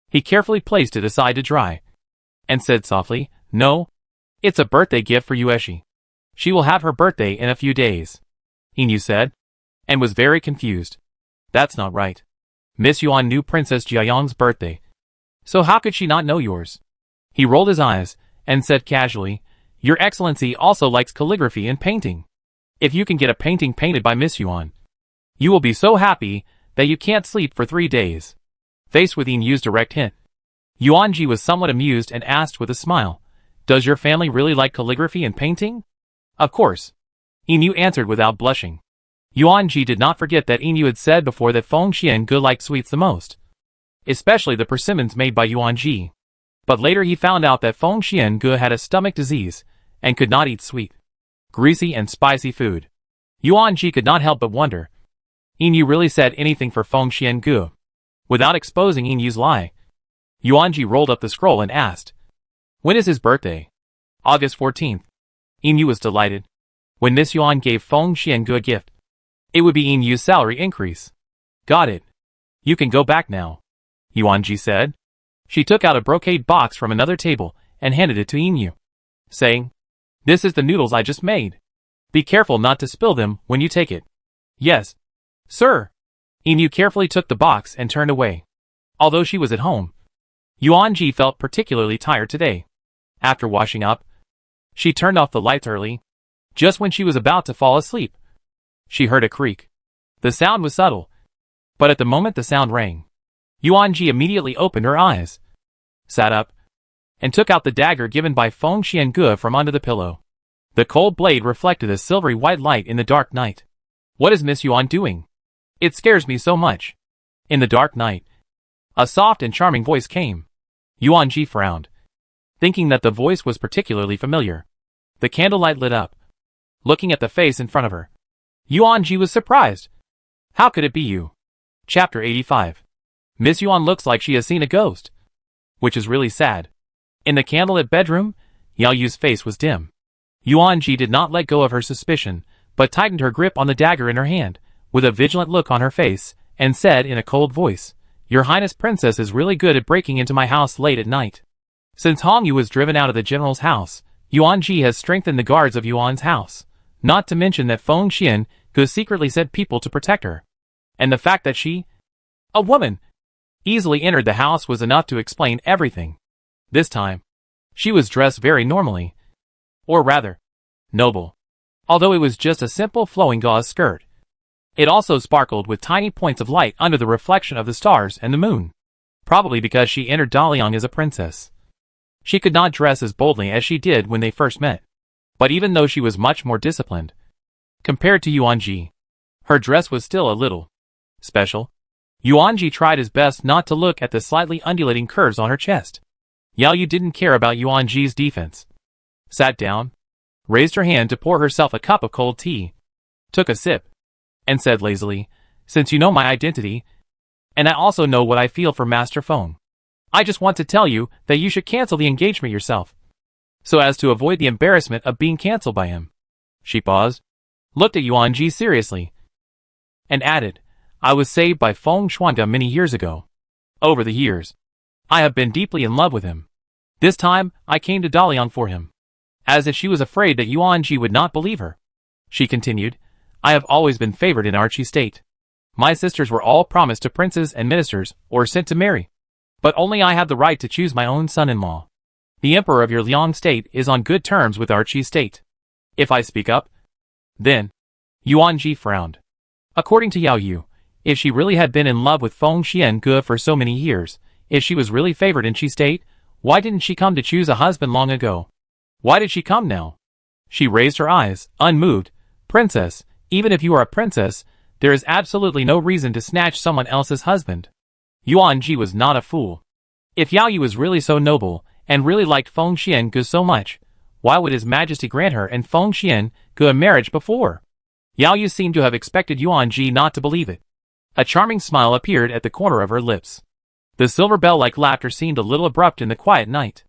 Speaker 1: He carefully placed it aside to dry, and said softly, "No, it's a birthday gift for Yueshi. She will have her birthday in a few days," Inu said, and was very confused. That's not right. Miss Yuan knew Princess Jiayang's birthday. So how could she not know yours? He rolled his eyes, and said casually, "Your Excellency also likes calligraphy and painting. If you can get a painting painted by Miss Yuan, you will be so happy that you can't sleep for 3 days." Faced with Inu's direct hint, Yuanji was somewhat amused and asked with a smile, "Does your family really like calligraphy and painting?" "Of course," Inu answered without blushing. Yuanji did not forget that Inu had said before that Feng Xiange liked sweets the most, especially the persimmons made by Yuanji. But later he found out that Feng Xiange had a stomach disease and could not eat sweet, greasy and spicy food. Yuanji could not help but wonder, Inu really said anything for Feng Xiange? Without exposing Inu's lie, Yuanji rolled up the scroll and asked, "When is his birthday?" "August 14th. Inu was delighted. When Miss Yuan gave Feng Xiange a gift, it would be Inu's salary increase. "Got it. You can go back now," Yuanji said. She took out a brocade box from another table and handed it to Inu, saying, "This is the noodles I just made. Be careful not to spill them when you take it." "Yes, sir." Inu carefully took the box and turned away. Although she was at home, Yuanji felt particularly tired today. After washing up, she turned off the lights early. Just when she was about to fall asleep, she heard a creak. The sound was subtle, but at the moment the sound rang, Yuanji immediately opened her eyes, sat up, and took out the dagger given by Feng Xiange from under the pillow. The cold blade reflected a silvery white light in the dark night. "What is Miss Yuan doing? It scares me so much." In the dark night, a soft and charming voice came. Yuanji frowned, thinking that the voice was particularly familiar. The candlelight lit up. Looking at the face in front of her, Yuanji was surprised. "How could it be you?" Chapter 85. Miss Yuan looks like she has seen a ghost, which is really sad. In the candlelit bedroom, Yao Yu's face was dim. Yuanji did not let go of her suspicion, but tightened her grip on the dagger in her hand, with a vigilant look on her face, and said in a cold voice, "Your Highness Princess is really good at breaking into my house late at night." Since Hong Yu was driven out of the general's house, Yuanji has strengthened the guards of Yuan's house, not to mention that Feng Xiange secretly sent people to protect her. And the fact that she, a woman, easily entered the house was enough to explain everything. This time, she was dressed very normally, or rather, noble. Although it was just a simple flowing gauze skirt, it also sparkled with tiny points of light under the reflection of the stars and the moon. Probably because she entered Daliang as a princess, she could not dress as boldly as she did when they first met. But even though she was much more disciplined compared to Yuanji, her dress was still a little special. Yuanji tried his best not to look at the slightly undulating curves on her chest. Yao Yu didn't care about Yuanji's defense. Sat down, raised her hand to pour herself a cup of cold tea, took a sip, and said lazily, "Since you know my identity, and I also know what I feel for Master Feng, I just want to tell you that you should cancel the engagement yourself, so as to avoid the embarrassment of being cancelled by him." She paused, looked at Yuanji seriously, and added, "I was saved by Feng Xuande many years ago. Over the years, I have been deeply in love with him. This time, I came to Daliang for him." As if she was afraid that Yuanji would not believe her, she continued, "I have always been favored in our Qi state. My sisters were all promised to princes and ministers or sent to marry, but only I have the right to choose my own son-in-law. The emperor of your Liang state is on good terms with our Qi state. If I speak up, then..." Yuanji frowned. According to Yao Yu, if she really had been in love with Feng Xiange for so many years, if she was really favored in Qi state, why didn't she come to choose a husband long ago? Why did she come now? She raised her eyes, unmoved. "Princess, even if you are a princess, there is absolutely no reason to snatch someone else's husband." Yuanji was not a fool. If Yao Yu was really so noble, and really liked Feng Xiange so much, why would His Majesty grant her and Feng Xiange a marriage before? Yao Yu seemed to have expected Yuanji not to believe it. A charming smile appeared at the corner of her lips. The silver bell-like laughter seemed a little abrupt in the quiet night.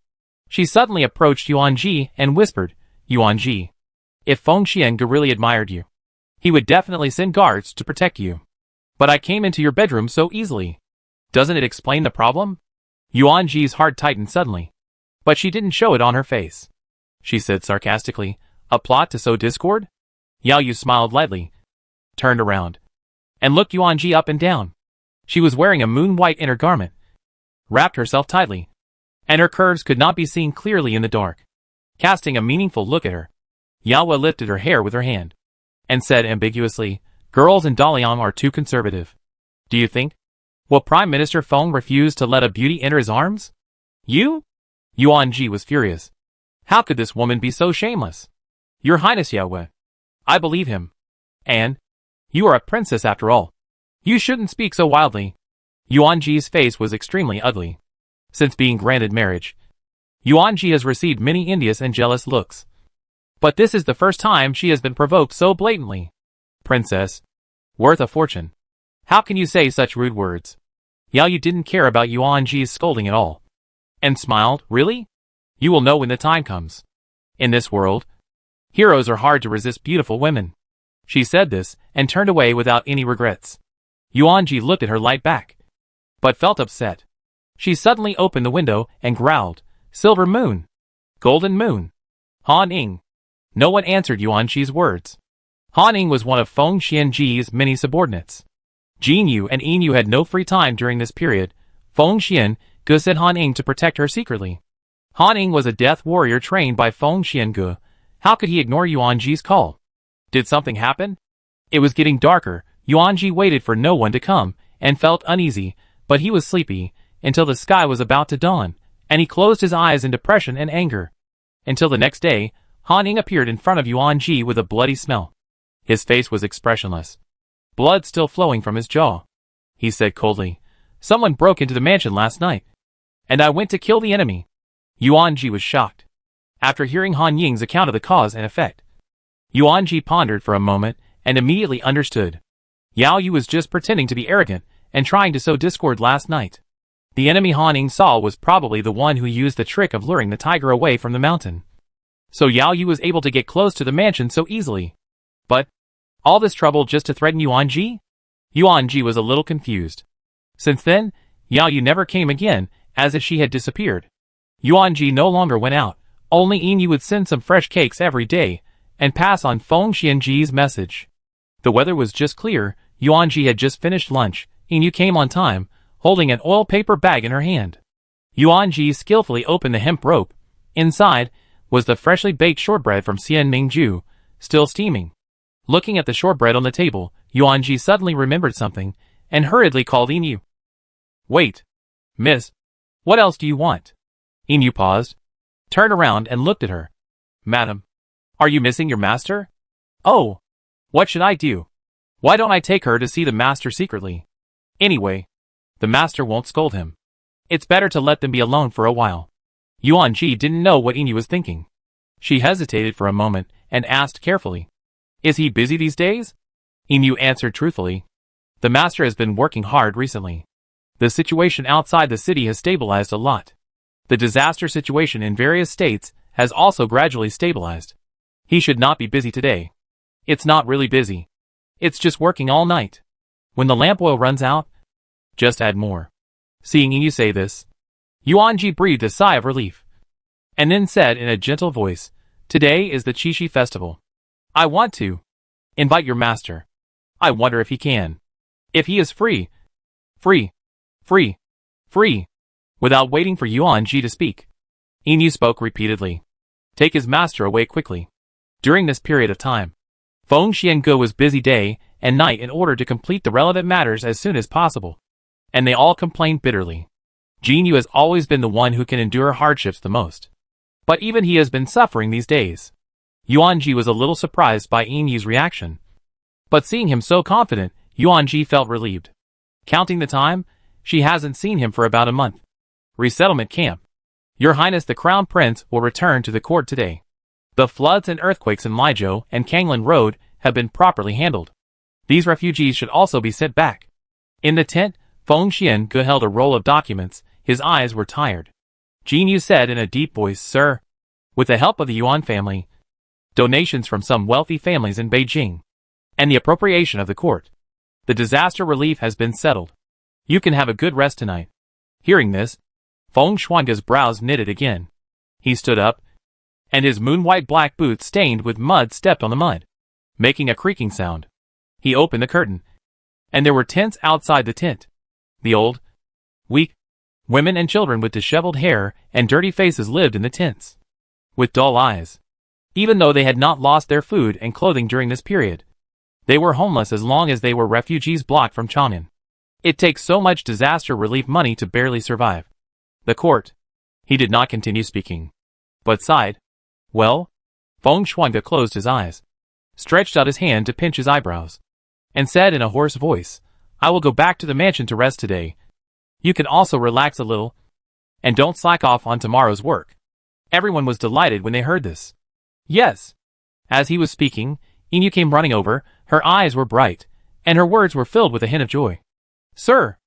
Speaker 1: She suddenly approached Yuan-ji and whispered, Yuan-ji, if Feng Xiange really admired you, he would definitely send guards to protect you. But I came into your bedroom so easily. Doesn't it explain the problem? Yuan-ji's heart tightened suddenly. But she didn't show it on her face. She said sarcastically, a plot to sow discord? Yao Yu smiled lightly, turned around, and looked Yuan-ji up and down. She was wearing a moon-white inner garment, wrapped herself tightly, and her curves could not be seen clearly in the dark. Casting a meaningful look at her, Yao Yu lifted her hair with her hand, and said ambiguously, girls in Dalian are too conservative. Do you think? Will Prime Minister Feng refuse to let a beauty enter his arms? You? Yuan-ji was furious. How could this woman be so shameless? Your Highness Yao Yu, I believe him. And you are a princess after all. You shouldn't speak so wildly. Yuan-ji's face was extremely ugly. Since being granted marriage, Yuan-ji has received many envious and jealous looks. But this is the first time she has been provoked so blatantly. Princess, worth a fortune. How can you say such rude words? Yao Yu didn't care about Yuan-ji's scolding at all, and smiled, really? You will know when the time comes. In this world, heroes are hard to resist beautiful women. She said this, and turned away without any regrets. Yuan-ji looked at her light back, but felt upset. She suddenly opened the window and growled, Silver moon! Golden moon! Han Ying! No one answered Yuan-ji's words. Han Ying was one of Feng Xiange's many subordinates. Jin Yu and Yin Yu had no free time during this period. Feng Xiange sent Han Ying to protect her secretly. Han Ying was a death warrior trained by Feng Xiange. How could he ignore Yuan-ji's call? Did something happen? It was getting darker. Yuan-ji waited for no one to come, and felt uneasy, but he was sleepy, until the sky was about to dawn, and he closed his eyes in depression and anger. Until the next day, Han Ying appeared in front of Yuan-ji with a bloody smell. His face was expressionless, blood still flowing from his jaw. He said coldly, someone broke into the mansion last night, and I went to kill the enemy. Yuan-ji was shocked. After hearing Han Ying's account of the cause and effect, Yuan-ji pondered for a moment and immediately understood. Yao Yu was just pretending to be arrogant and trying to sow discord last night. The enemy Han Ying saw was probably the one who used the trick of luring the tiger away from the mountain. So Yao Yu was able to get close to the mansion so easily. But all this trouble just to threaten Yuan-ji? Yuan-ji was a little confused. Since then, Yao Yu never came again, as if she had disappeared. Yuan-ji no longer went out. Only Yin Yu would send some fresh cakes every day, and pass on Feng Xiange's message. The weather was just clear. Yuan-ji had just finished lunch. Yin Yu came on time, holding an oil paper bag in her hand. Yuan-ji skillfully opened the hemp rope. Inside was the freshly baked shortbread from Xian Mingju, still steaming. Looking at the shortbread on the table, Yuan-ji suddenly remembered something, and hurriedly called Yin Yu. Wait, miss, what else do you want? Yin Yu paused, turned around and looked at her. Madam, are you missing your master? Oh, what should I do? Why don't I take her to see the master secretly? Anyway, the master won't scold him. It's better to let them be alone for a while. Yuan-ji didn't know what Yin Yu was thinking. She hesitated for a moment and asked carefully, is he busy these days? Yin Yu answered truthfully. The master has been working hard recently. The situation outside the city has stabilized a lot. The disaster situation in various states has also gradually stabilized. He should not be busy today. It's not really busy. It's just working all night. When the lamp oil runs out, just add more. Seeing Yin Yu say this, Yuan-ji breathed a sigh of relief, and then said in a gentle voice, today is the Qixi festival. I want to invite your master. I wonder if he can. If he is free. Free. Free. Free. Without waiting for Yuan-ji to speak, Yin Yu spoke repeatedly. Take his master away quickly. During this period of time, Feng Xiange was busy day and night in order to complete the relevant matters as soon as possible. And they all complained bitterly. Jin Yu has always been the one who can endure hardships the most. But even he has been suffering these days. Yuan-ji was a little surprised by Yin Yu's reaction. But seeing him so confident, Yuan-ji felt relieved. Counting the time, she hasn't seen him for about a month. Resettlement camp. Your Highness the Crown Prince will return to the court today. The floods and earthquakes in Liizhou and Kanglan Road have been properly handled. These refugees should also be sent back. In the tent, Feng Xiange held a roll of documents. His eyes were tired. Jin Yu said in a deep voice, "Sir, with the help of the Yuan family, donations from some wealthy families in Beijing, and the appropriation of the court, the disaster relief has been settled. You can have a good rest tonight." Hearing this, Feng Shuange's brows knitted again. He stood up, and his moon-white black boots stained with mud stepped on the mud, making a creaking sound. He opened the curtain, and there were tents outside the tent. The old, weak, women and children with disheveled hair and dirty faces lived in the tents, with dull eyes. Even though they had not lost their food and clothing during this period, they were homeless as long as they were refugees blocked from Chang'an. It takes so much disaster relief money to barely survive. The court. He did not continue speaking, but sighed. Well? Feng Shuange closed his eyes, stretched out his hand to pinch his eyebrows, and said in a hoarse voice, "I will go back to the mansion to rest today. You can also relax a little, and don't slack off on tomorrow's work." Everyone was delighted when they heard this. Yes. As he was speaking, Inu came running over. Her eyes were bright, and her words were filled with a hint of joy. "Sir!"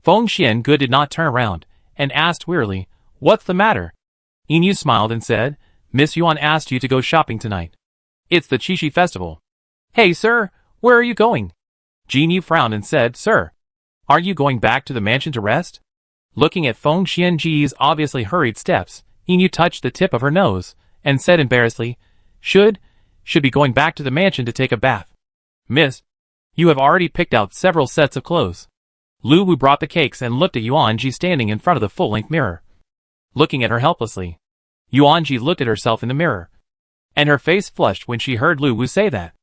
Speaker 1: Feng Xiange did not turn around, and asked wearily, "What's the matter?" Inu smiled and said, "Miss Yuan asked you to go shopping tonight. It's the Qixi festival." "Hey, sir, where are you going?" Jin Yu frowned and said, "Sir, are you going back to the mansion to rest?" Looking at Feng Xiange's obviously hurried steps, Inu touched the tip of her nose, and said embarrassedly, Should be going back to the mansion to take a bath. Miss, you have already picked out several sets of clothes." Lu Wu brought the cakes and looked at Yuanji standing in front of the full-length mirror, looking at her helplessly. Yuanji looked at herself in the mirror, and her face flushed when she heard Lu Wu say that.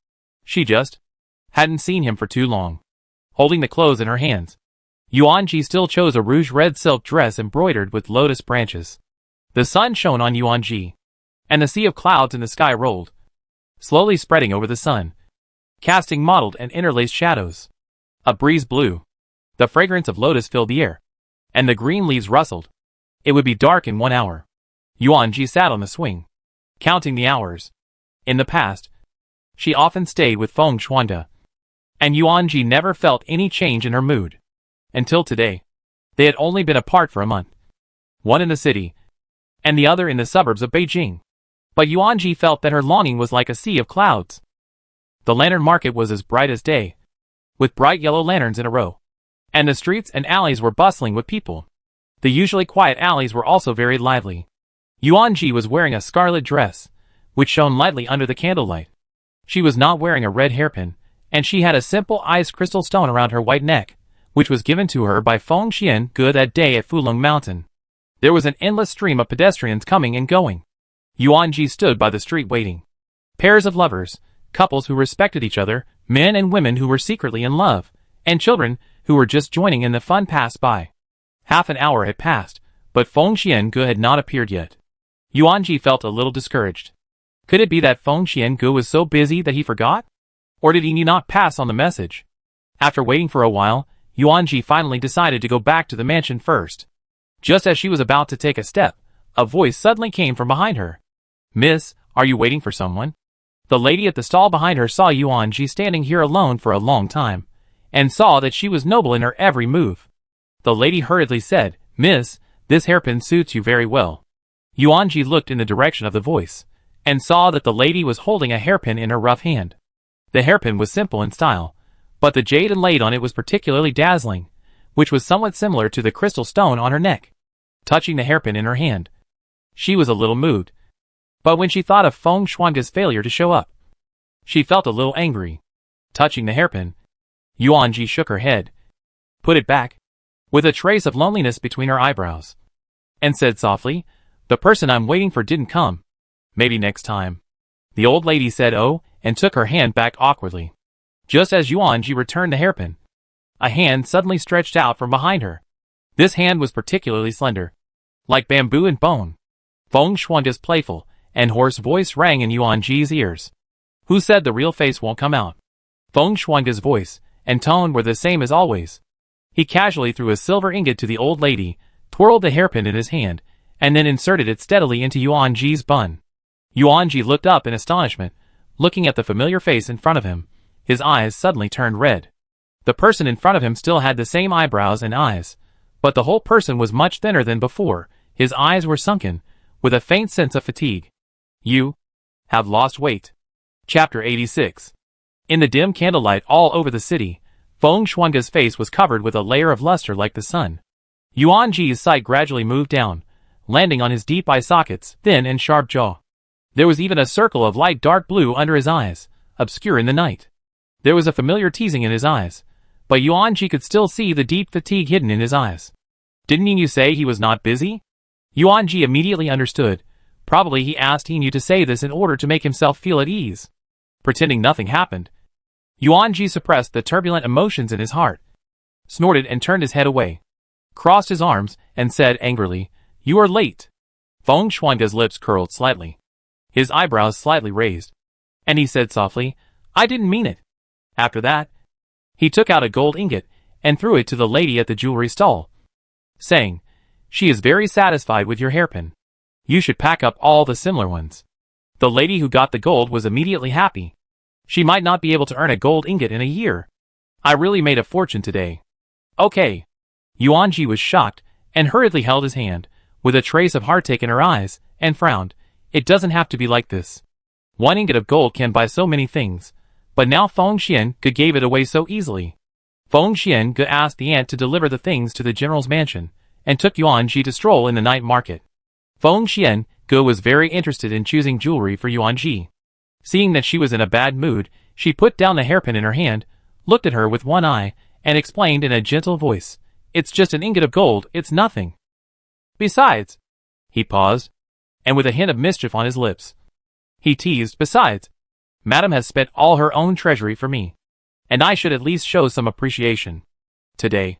Speaker 1: She just hadn't seen him for too long. Holding the clothes in her hands, Yuanji still chose a rouge-red silk dress embroidered with lotus branches. The sun shone on Yuanji, and the sea of clouds in the sky rolled, slowly spreading over the sun, casting mottled and interlaced shadows. A breeze blew. The fragrance of lotus filled the air, and the green leaves rustled. It would be dark in 1 hour. Yuanji sat on the swing, counting the hours. In the past, she often stayed with Feng Shuange, and Yuanji never felt any change in her mood. Until today, they had only been apart for a month. One in the city, and the other in the suburbs of Beijing. But Yuanji felt that her longing was like a sea of clouds. The lantern market was as bright as day, with bright yellow lanterns in a row, and the streets and alleys were bustling with people. The usually quiet alleys were also very lively. Yuanji was wearing a scarlet dress, which shone lightly under the candlelight. She was not wearing a red hairpin, and she had a simple ice crystal stone around her white neck, which was given to her by Feng Xiange that day at Fulong Mountain. There was an endless stream of pedestrians coming and going. Yuanji stood by the street waiting. Pairs of lovers, couples who respected each other, men and women who were secretly in love, and children who were just joining in the fun passed by. Half an hour had passed, but Feng Xiange had not appeared yet. Yuanji felt a little discouraged. Could it be that Feng Xiange was so busy that he forgot? Or did he not pass on the message? After waiting for a while, Yuanji finally decided to go back to the mansion first. Just as she was about to take a step, a voice suddenly came from behind her. "Miss, are you waiting for someone?" The lady at the stall behind her saw Yuanji standing here alone for a long time, and saw that she was noble in her every move. The lady hurriedly said, "Miss, this hairpin suits you very well." Yuanji looked in the direction of the voice, and saw that the lady was holding a hairpin in her rough hand. The hairpin was simple in style, but the jade inlaid on it was particularly dazzling, which was somewhat similar to the crystal stone on her neck. Touching the hairpin in her hand, she was a little moved. But when she thought of Feng Shuange's failure to show up, she felt a little angry. Touching the hairpin, Yuanji shook her head, put it back, with a trace of loneliness between her eyebrows, and said softly, "The person I'm waiting for didn't come. Maybe next time." The old lady said "Oh," and took her hand back awkwardly. Just as Yuanji returned the hairpin, a hand suddenly stretched out from behind her. This hand was particularly slender, like bamboo and bone. Feng Shuange's playful and hoarse voice rang in Yuanji's ears. "Who said the real face won't come out?" Feng Shuange's voice and tone were the same as always. He casually threw a silver ingot to the old lady, twirled the hairpin in his hand, and then inserted it steadily into Yuanji's bun. Yuanji looked up in astonishment, looking at the familiar face in front of him. His eyes suddenly turned red. The person in front of him still had the same eyebrows and eyes, but the whole person was much thinner than before. His eyes were sunken, with a faint sense of fatigue. You have lost weight. Chapter 86. In the dim candlelight all over the city, Feng Shuangge's face was covered with a layer of luster like the sun. Yuan Ji's sight gradually moved down, landing on his deep eye sockets, thin and sharp jaw. There was even a circle of light dark blue under his eyes, obscure in the night. There was a familiar teasing in his eyes, but Yuan Ji could still see the deep fatigue hidden in his eyes. Didn't you say he was not busy? Yuan Ji immediately understood. Probably he asked Yin Yu to say this in order to make himself feel at ease. Pretending nothing happened, Yuan Ji suppressed the turbulent emotions in his heart, snorted and turned his head away, crossed his arms, and said angrily, "You are late." Feng Shuangge's lips curled slightly, his eyebrows slightly raised, and he said softly, "I didn't mean it." After that, he took out a gold ingot and threw it to the lady at the jewelry stall, saying, "She is very satisfied with your hairpin. You should pack up all the similar ones." The lady who got the gold was immediately happy. She might not be able to earn a gold ingot in a year. I really made a fortune today. Okay. Yuan Ji was shocked and hurriedly held his hand, with a trace of heartache in her eyes, and frowned. It doesn't have to be like this. 1 ingot of gold can buy so many things, but now Feng Xiange gave it away so easily. Feng Xiange asked the aunt to deliver the things to the general's mansion, and took Yuan Ji to stroll in the night market. Feng Xiange was very interested in choosing jewelry for Yuan Ji. Seeing that she was in a bad mood, she put down the hairpin in her hand, looked at her with one eye, and explained in a gentle voice, "It's just an ingot of gold, it's nothing. Besides," he paused, and with a hint of mischief on his lips, he teased, "Besides, Madame has spent all her own treasury for me, and I should at least show some appreciation. Today,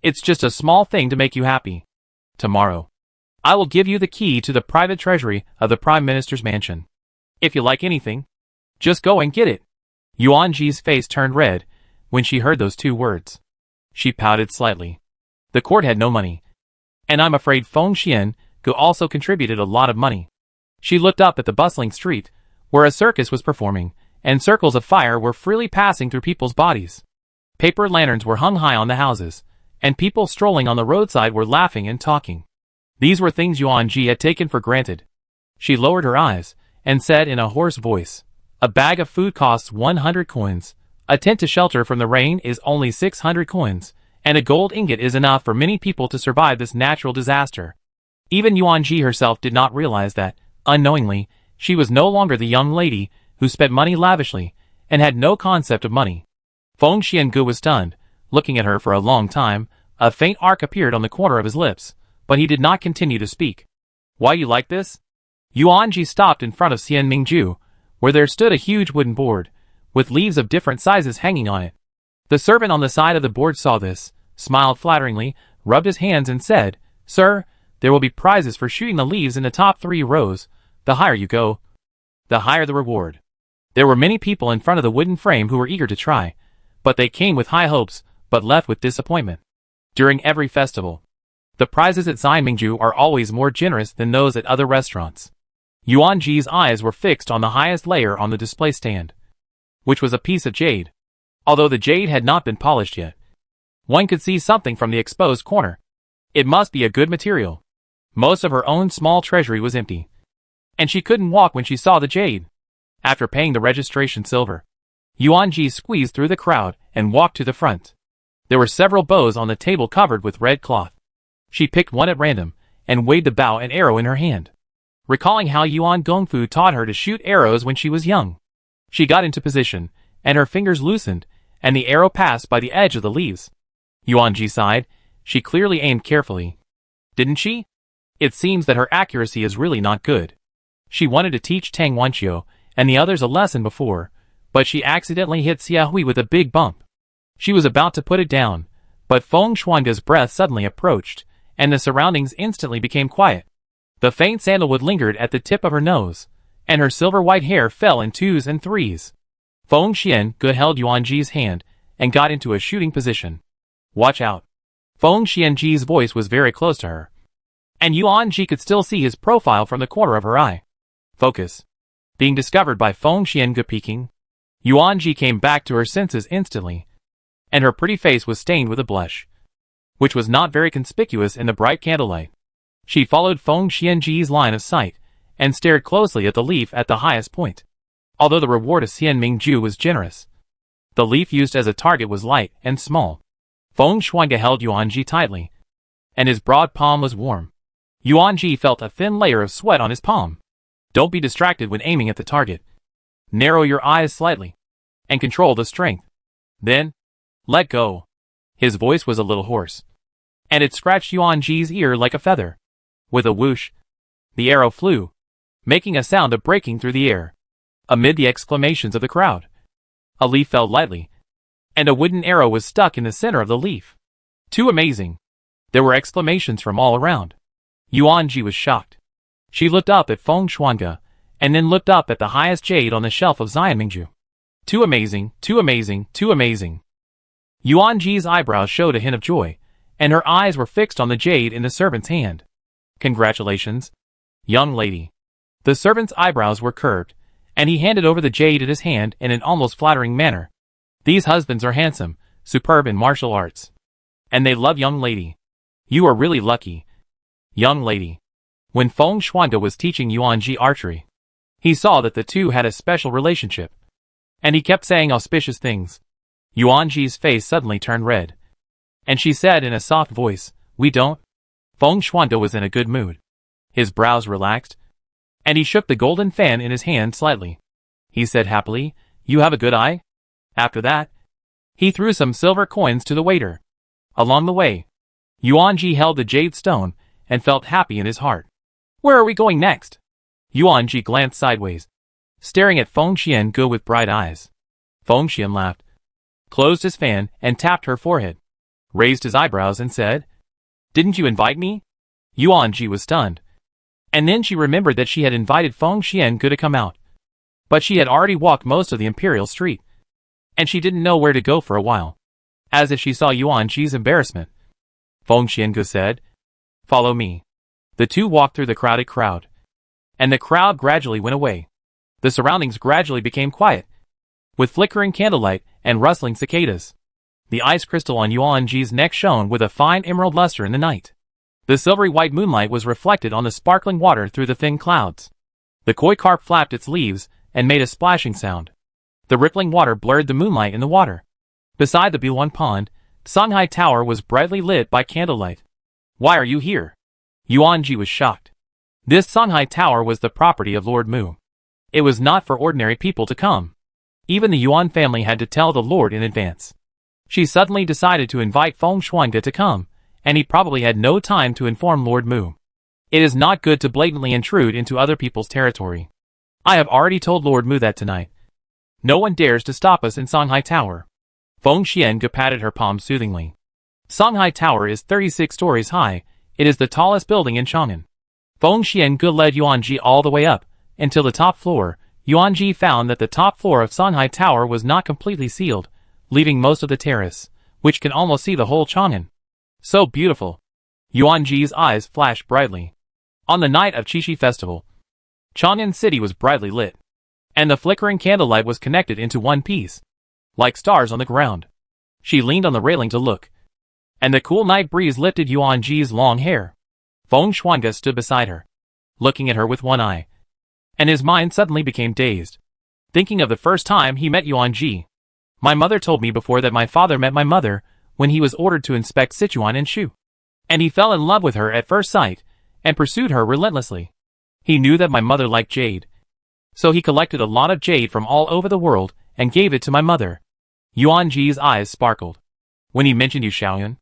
Speaker 1: it's just a small thing to make you happy. Tomorrow, I will give you the key to the private treasury of the Prime Minister's mansion. If you like anything, just go and get it." Yuan Ji's face turned red when she heard those 2 words. She pouted slightly. The court had no money, and I'm afraid Feng Xiange also contributed a lot of money. She looked up at the bustling street, where a circus was performing, and circles of fire were freely passing through people's bodies. Paper lanterns were hung high on the houses, and people strolling on the roadside were laughing and talking. These were things Yuan Ji had taken for granted. She lowered her eyes, and said in a hoarse voice, "A bag of food costs 100 coins, a tent to shelter from the rain is only 600 coins, and a gold ingot is enough for many people to survive this natural disaster." Even Yuan Ji herself did not realize that, unknowingly, she was no longer the young lady who spent money lavishly, and had no concept of money. Feng Xiange was stunned, looking at her for a long time. A faint arc appeared on the corner of his lips, but he did not continue to speak. "Why you like this?" Yuan Ji stopped in front of Xian Mingju, where there stood a huge wooden board, with leaves of different sizes hanging on it. The servant on the side of the board saw this, smiled flatteringly, rubbed his hands and said, "Sir, there will be prizes for shooting the leaves in the top 3 rows. The higher you go, the higher the reward." There were many people in front of the wooden frame who were eager to try, but they came with high hopes, but left with disappointment. During every festival, the prizes at Xianmingju are always more generous than those at other restaurants. Yuan Ji's eyes were fixed on the highest layer on the display stand, which was a piece of jade. Although the jade had not been polished yet, one could see something from the exposed corner. It must be a good material. Most of her own small treasury was empty, and she couldn't walk when she saw the jade. After paying the registration silver, Yuan Ji squeezed through the crowd and walked to the front. There were several bows on the table covered with red cloth. She picked one at random, and weighed the bow and arrow in her hand. Recalling how Yuan Gongfu taught her to shoot arrows when she was young, she got into position, and her fingers loosened, and the arrow passed by the edge of the leaves. Yuan Ji sighed. She clearly aimed carefully. Didn't she? It seems that her accuracy is really not good. She wanted to teach Tang Wanqiu and the others a lesson before, but she accidentally hit Xia Hui with a big bump. She was about to put it down, but Feng Shuangge's breath suddenly approached, and the surroundings instantly became quiet. The faint sandalwood lingered at the tip of her nose, and her silver-white hair fell in 2s and 3s. Feng Xiange held Yuan Ji's hand and got into a shooting position. "Watch out." Feng Xiange's voice was very close to her, and Yuan Ji could still see his profile from the corner of her eye. Focus. Being discovered by Feng Xiange peeking, Yuan Ji came back to her senses instantly. and her pretty face was stained with a blush, which was not very conspicuous in the bright candlelight. She followed Feng Xianji's line of sight, and stared closely at the leaf at the highest point. Although the reward of Xian Mingju was generous, the leaf used as a target was light and small. Feng Shuangge held Yuanji tightly, and his broad palm was warm. Yuanji felt a thin layer of sweat on his palm. Don't be distracted when aiming at the target. Narrow your eyes slightly, and control the strength. Then, let go. His voice was a little hoarse, and it scratched Yuanji's ear like a feather. With a whoosh, the arrow flew, making a sound of breaking through the air. Amid the exclamations of the crowd, a leaf fell lightly, and a wooden arrow was stuck in the center of the leaf. Too amazing! There were exclamations from all around. Yuanji was shocked. She looked up at Feng Shuangge, and then looked up at the highest jade on the shelf of Xianmingju. Too amazing, too amazing, too amazing. Yuanji's eyebrows showed a hint of joy, and her eyes were fixed on the jade in the servant's hand. Congratulations, young lady. The servant's eyebrows were curved, and he handed over the jade in his hand in an almost flattering manner. These husbands are handsome, superb in martial arts, and they love young lady. You are really lucky, young lady. When Feng Shuangge was teaching Yuanji archery, he saw that the two had a special relationship, and he kept saying auspicious things. Yuanji's face suddenly turned red, and she said in a soft voice, "We don't?" Feng Shuangge was in a good mood. His brows relaxed, and he shook the golden fan in his hand slightly. He said happily, "You have a good eye?" After that, he threw some silver coins to the waiter. Along the way, Yuanji held the jade stone and felt happy in his heart. Where are we going next? Yuanji glanced sideways, staring at Feng Xiange with bright eyes. Feng Xian laughed, closed his fan and tapped her forehead, raised his eyebrows and said, "Didn't you invite me?" Yuanji was stunned, and then she remembered that she had invited Feng Xiange to come out. But she had already walked most of the Imperial Street, and she didn't know where to go for a while. As if she saw Yuanji's embarrassment, Feng Xiange said, "Follow me." The two walked through the crowded crowd, and the crowd gradually went away. The surroundings gradually became quiet, with flickering candlelight and rustling cicadas. The ice crystal on Yuanji's neck shone with a fine emerald luster in the night. The silvery white moonlight was reflected on the sparkling water through the thin clouds. The koi carp flapped its leaves and made a splashing sound. The rippling water blurred the moonlight in the water. Beside the Biluan pond, Songhai Tower was brightly lit by candlelight. "Why are you here?" Yuanji was shocked. This Songhai Tower was the property of Lord Mu. It was not for ordinary people to come. Even the Yuan family had to tell the Lord in advance. She suddenly decided to invite Feng Shuangge to come, and he probably had no time to inform Lord Mu. It is not good to blatantly intrude into other people's territory. I have already told Lord Mu that tonight. No one dares to stop us in Songhai Tower. Feng Xiange patted her palm soothingly. Songhai Tower is 36 stories high. It is the tallest building in Chang'an. Feng Xiange led Yuanji all the way up, until the top floor. Yuanji found that the top floor of Songhai Tower was not completely sealed, leaving most of the terrace, which can almost see the whole Chang'an. So beautiful. Yuanji's eyes flashed brightly. On the night of Qixi Festival, Chang'an City was brightly lit, and the flickering candlelight was connected into one piece, like stars on the ground. She leaned on the railing to look, and the cool night breeze lifted Yuanji's long hair. Feng Shuangge stood beside her, looking at her with one eye, and his mind suddenly became dazed, thinking of the first time he met Yuanji. My mother told me before that my father met my mother when he was ordered to inspect Sichuan and Shu, and he fell in love with her at first sight and pursued her relentlessly. He knew that my mother liked jade, so he collected a lot of jade from all over the world and gave it to my mother. Yuanji's eyes sparkled. When he mentioned Yu Xiaoyun,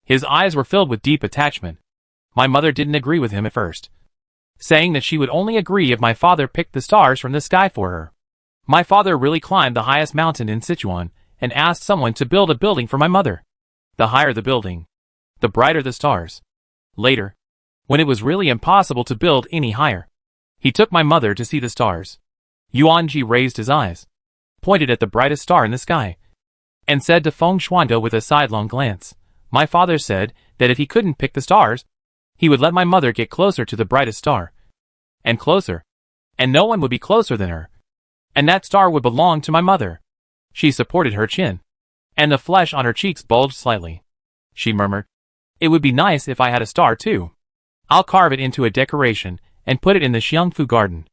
Speaker 1: his eyes were filled with deep attachment. My mother didn't agree with him at first, saying that she would only agree if my father picked the stars from the sky for her. My father really climbed the highest mountain in Sichuan and asked someone to build a building for my mother. The higher the building, the brighter the stars. Later, when it was really impossible to build any higher, he took my mother to see the stars. Yuanji raised his eyes, pointed at the brightest star in the sky, and said to Feng Shuangge with a sidelong glance, "My father said that if he couldn't pick the stars, he would let my mother get closer to the brightest star, and closer, and no one would be closer than her, and that star would belong to my mother." She supported her chin, and the flesh on her cheeks bulged slightly. She murmured, "It would be nice if I had a star too. I'll carve it into a decoration and put it in the Xiangfu garden."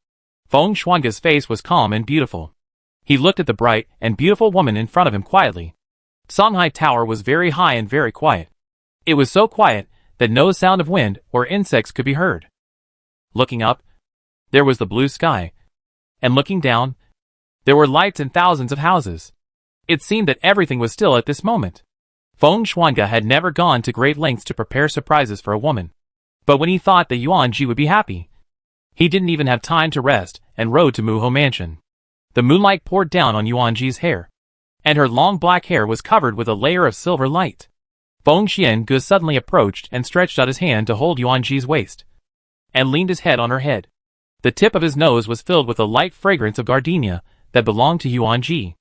Speaker 1: Feng Xuange's face was calm and beautiful. He looked at the bright and beautiful woman in front of him quietly. Songhai Tower was very high and very quiet. It was so quiet that no sound of wind or insects could be heard. Looking up, there was the blue sky, and looking down, there were lights in thousands of houses. It seemed that everything was still at this moment. Feng Xuange had never gone to great lengths to prepare surprises for a woman. But when he thought that Yuan Ji would be happy, he didn't even have time to rest and rode to Muho Mansion. The moonlight poured down on Yuan Ji's hair, and her long black hair was covered with a layer of silver light. Feng Xiange suddenly approached and stretched out his hand to hold Yuan Ji's waist, and leaned his head on her head. The tip of his nose was filled with a light fragrance of gardenia that belonged to Yuan Ji.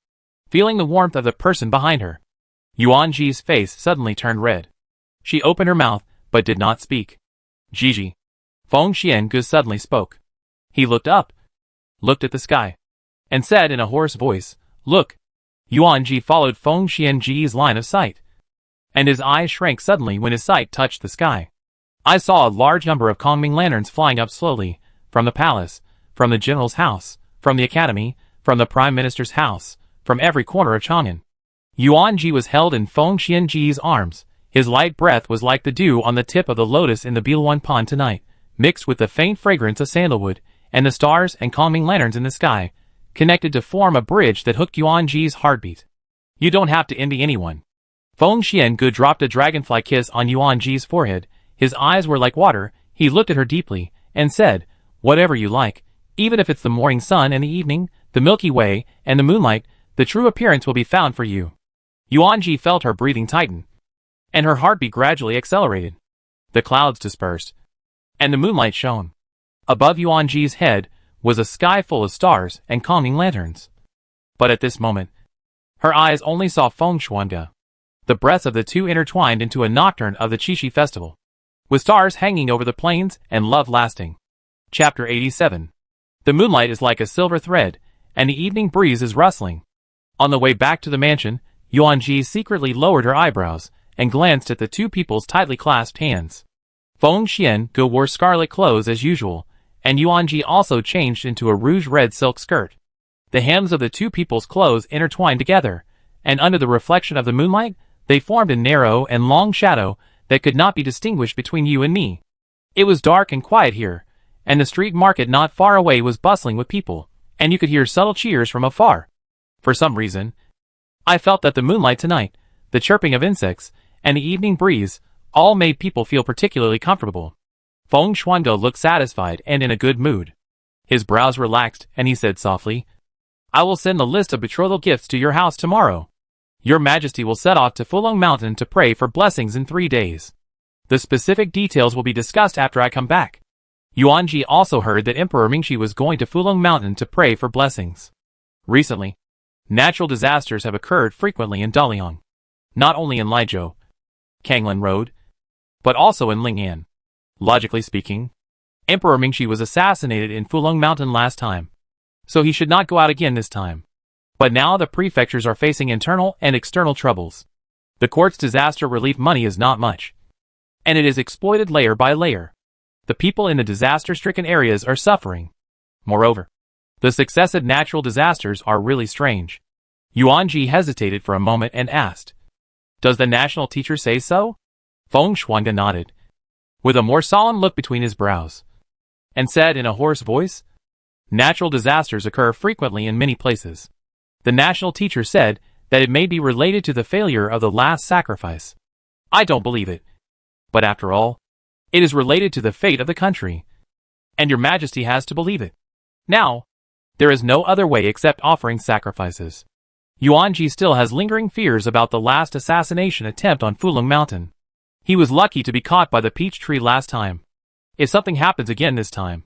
Speaker 1: Feeling the warmth of the person behind her, Yuan Ji's face suddenly turned red. She opened her mouth, but did not speak. "Gigi." Feng Xiange suddenly spoke. He looked up, looked at the sky, and said in a hoarse voice, "Look." Yuan Ji followed Feng Xiange's line of sight, and his eyes shrank suddenly when his sight touched the sky. "I saw a large number of Kongming lanterns flying up slowly, from the palace, from the general's house, from the academy, from the prime minister's house, from every corner of Chang'an." Yuan Ji was held in Feng Xiange's arms. His light breath was like the dew on the tip of the lotus in the Biluan pond tonight, mixed with the faint fragrance of sandalwood, and the stars and Kongming lanterns in the sky, connected to form a bridge that hooked Yuan Ji's heartbeat. "You don't have to envy anyone." Feng Xiange dropped a dragonfly kiss on Yuan Ji's forehead. His eyes were like water. He looked at her deeply, and said, "Whatever you like, even if it's the morning sun and the evening, the Milky Way, and the moonlight, the true appearance will be found for you." Yuan Ji felt her breathing tighten, and her heartbeat gradually accelerated. The clouds dispersed, and the moonlight shone. Above Yuan Ji's head was a sky full of stars and Kongming lanterns. But at this moment, her eyes only saw Feng Xuange. The breaths of the two intertwined into a nocturne of the Qixi festival, with stars hanging over the plains and love lasting. Chapter 87. The moonlight is like a silver thread, and the evening breeze is rustling. On the way back to the mansion, Yuan Ji secretly lowered her eyebrows and glanced at the two people's tightly clasped hands. Feng Xiange wore scarlet clothes as usual, and Yuan Ji also changed into a rouge-red silk skirt. The hems of the two people's clothes intertwined together, and under the reflection of the moonlight, they formed a narrow and long shadow that could not be distinguished between you and me. It was dark and quiet here, and the street market not far away was bustling with people, and you could hear subtle cheers from afar. For some reason, I felt that the moonlight tonight, the chirping of insects, and the evening breeze, all made people feel particularly comfortable. Feng Xuange looked satisfied and in a good mood. His brows relaxed, and he said softly, "I will send the list of betrothal gifts to your house tomorrow. Your Majesty will set off to Fulong Mountain to pray for blessings in 3 days. The specific details will be discussed after I come back." Yuan Ji also heard that Emperor Mingxi was going to Fulong Mountain to pray for blessings. Recently, natural disasters have occurred frequently in Daliang. Not only in Liizhou, Kanglan Road, but also in Ling'an. Logically speaking, Emperor Mingxi was assassinated in Fulong Mountain last time, so he should not go out again this time. But now the prefectures are facing internal and external troubles. The court's disaster relief money is not much, and it is exploited layer by layer. The people in the disaster-stricken areas are suffering. Moreover, the successive natural disasters are really strange. Yuan Ji hesitated for a moment and asked, "Does the national teacher say so?" Feng Xuange nodded, with a more solemn look between his brows, and said in a hoarse voice, "Natural disasters occur frequently in many places. The national teacher said that it may be related to the failure of the last sacrifice. I don't believe it. But after all, it is related to the fate of the country, and your Majesty has to believe it. Now, there is no other way except offering sacrifices." Yuan Ji still has lingering fears about the last assassination attempt on Fulong Mountain. He was lucky to be caught by the peach tree last time. If something happens again this time.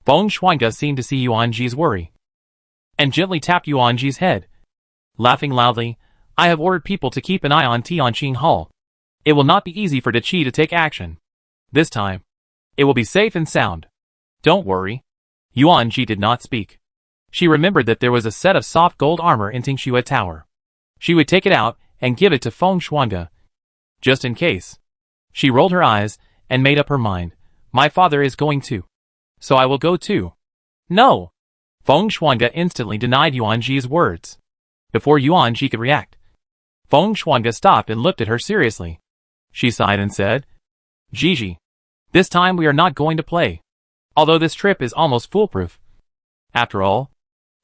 Speaker 1: Feng Xuange seemed to see Yuan Ji's worry, and gently tapped Yuan Ji's head. Laughing loudly, "I have ordered people to keep an eye on Tianqing Hall. It will not be easy for Qi to take action. This time, it will be safe and sound. Don't worry." Yuan Ji did not speak. She remembered that there was a set of soft gold armor in Tingxue Tower. She would take it out and give it to Feng Shuangge. Just in case. She rolled her eyes and made up her mind. My father is going to. So I will go too. No. Feng Shuangge instantly denied Yuanji's words. Before Yuanji could react, Feng Shuangge stopped and looked at her seriously. She sighed and said, Gigi, this time we are not going to play. Although this trip is almost foolproof. After all,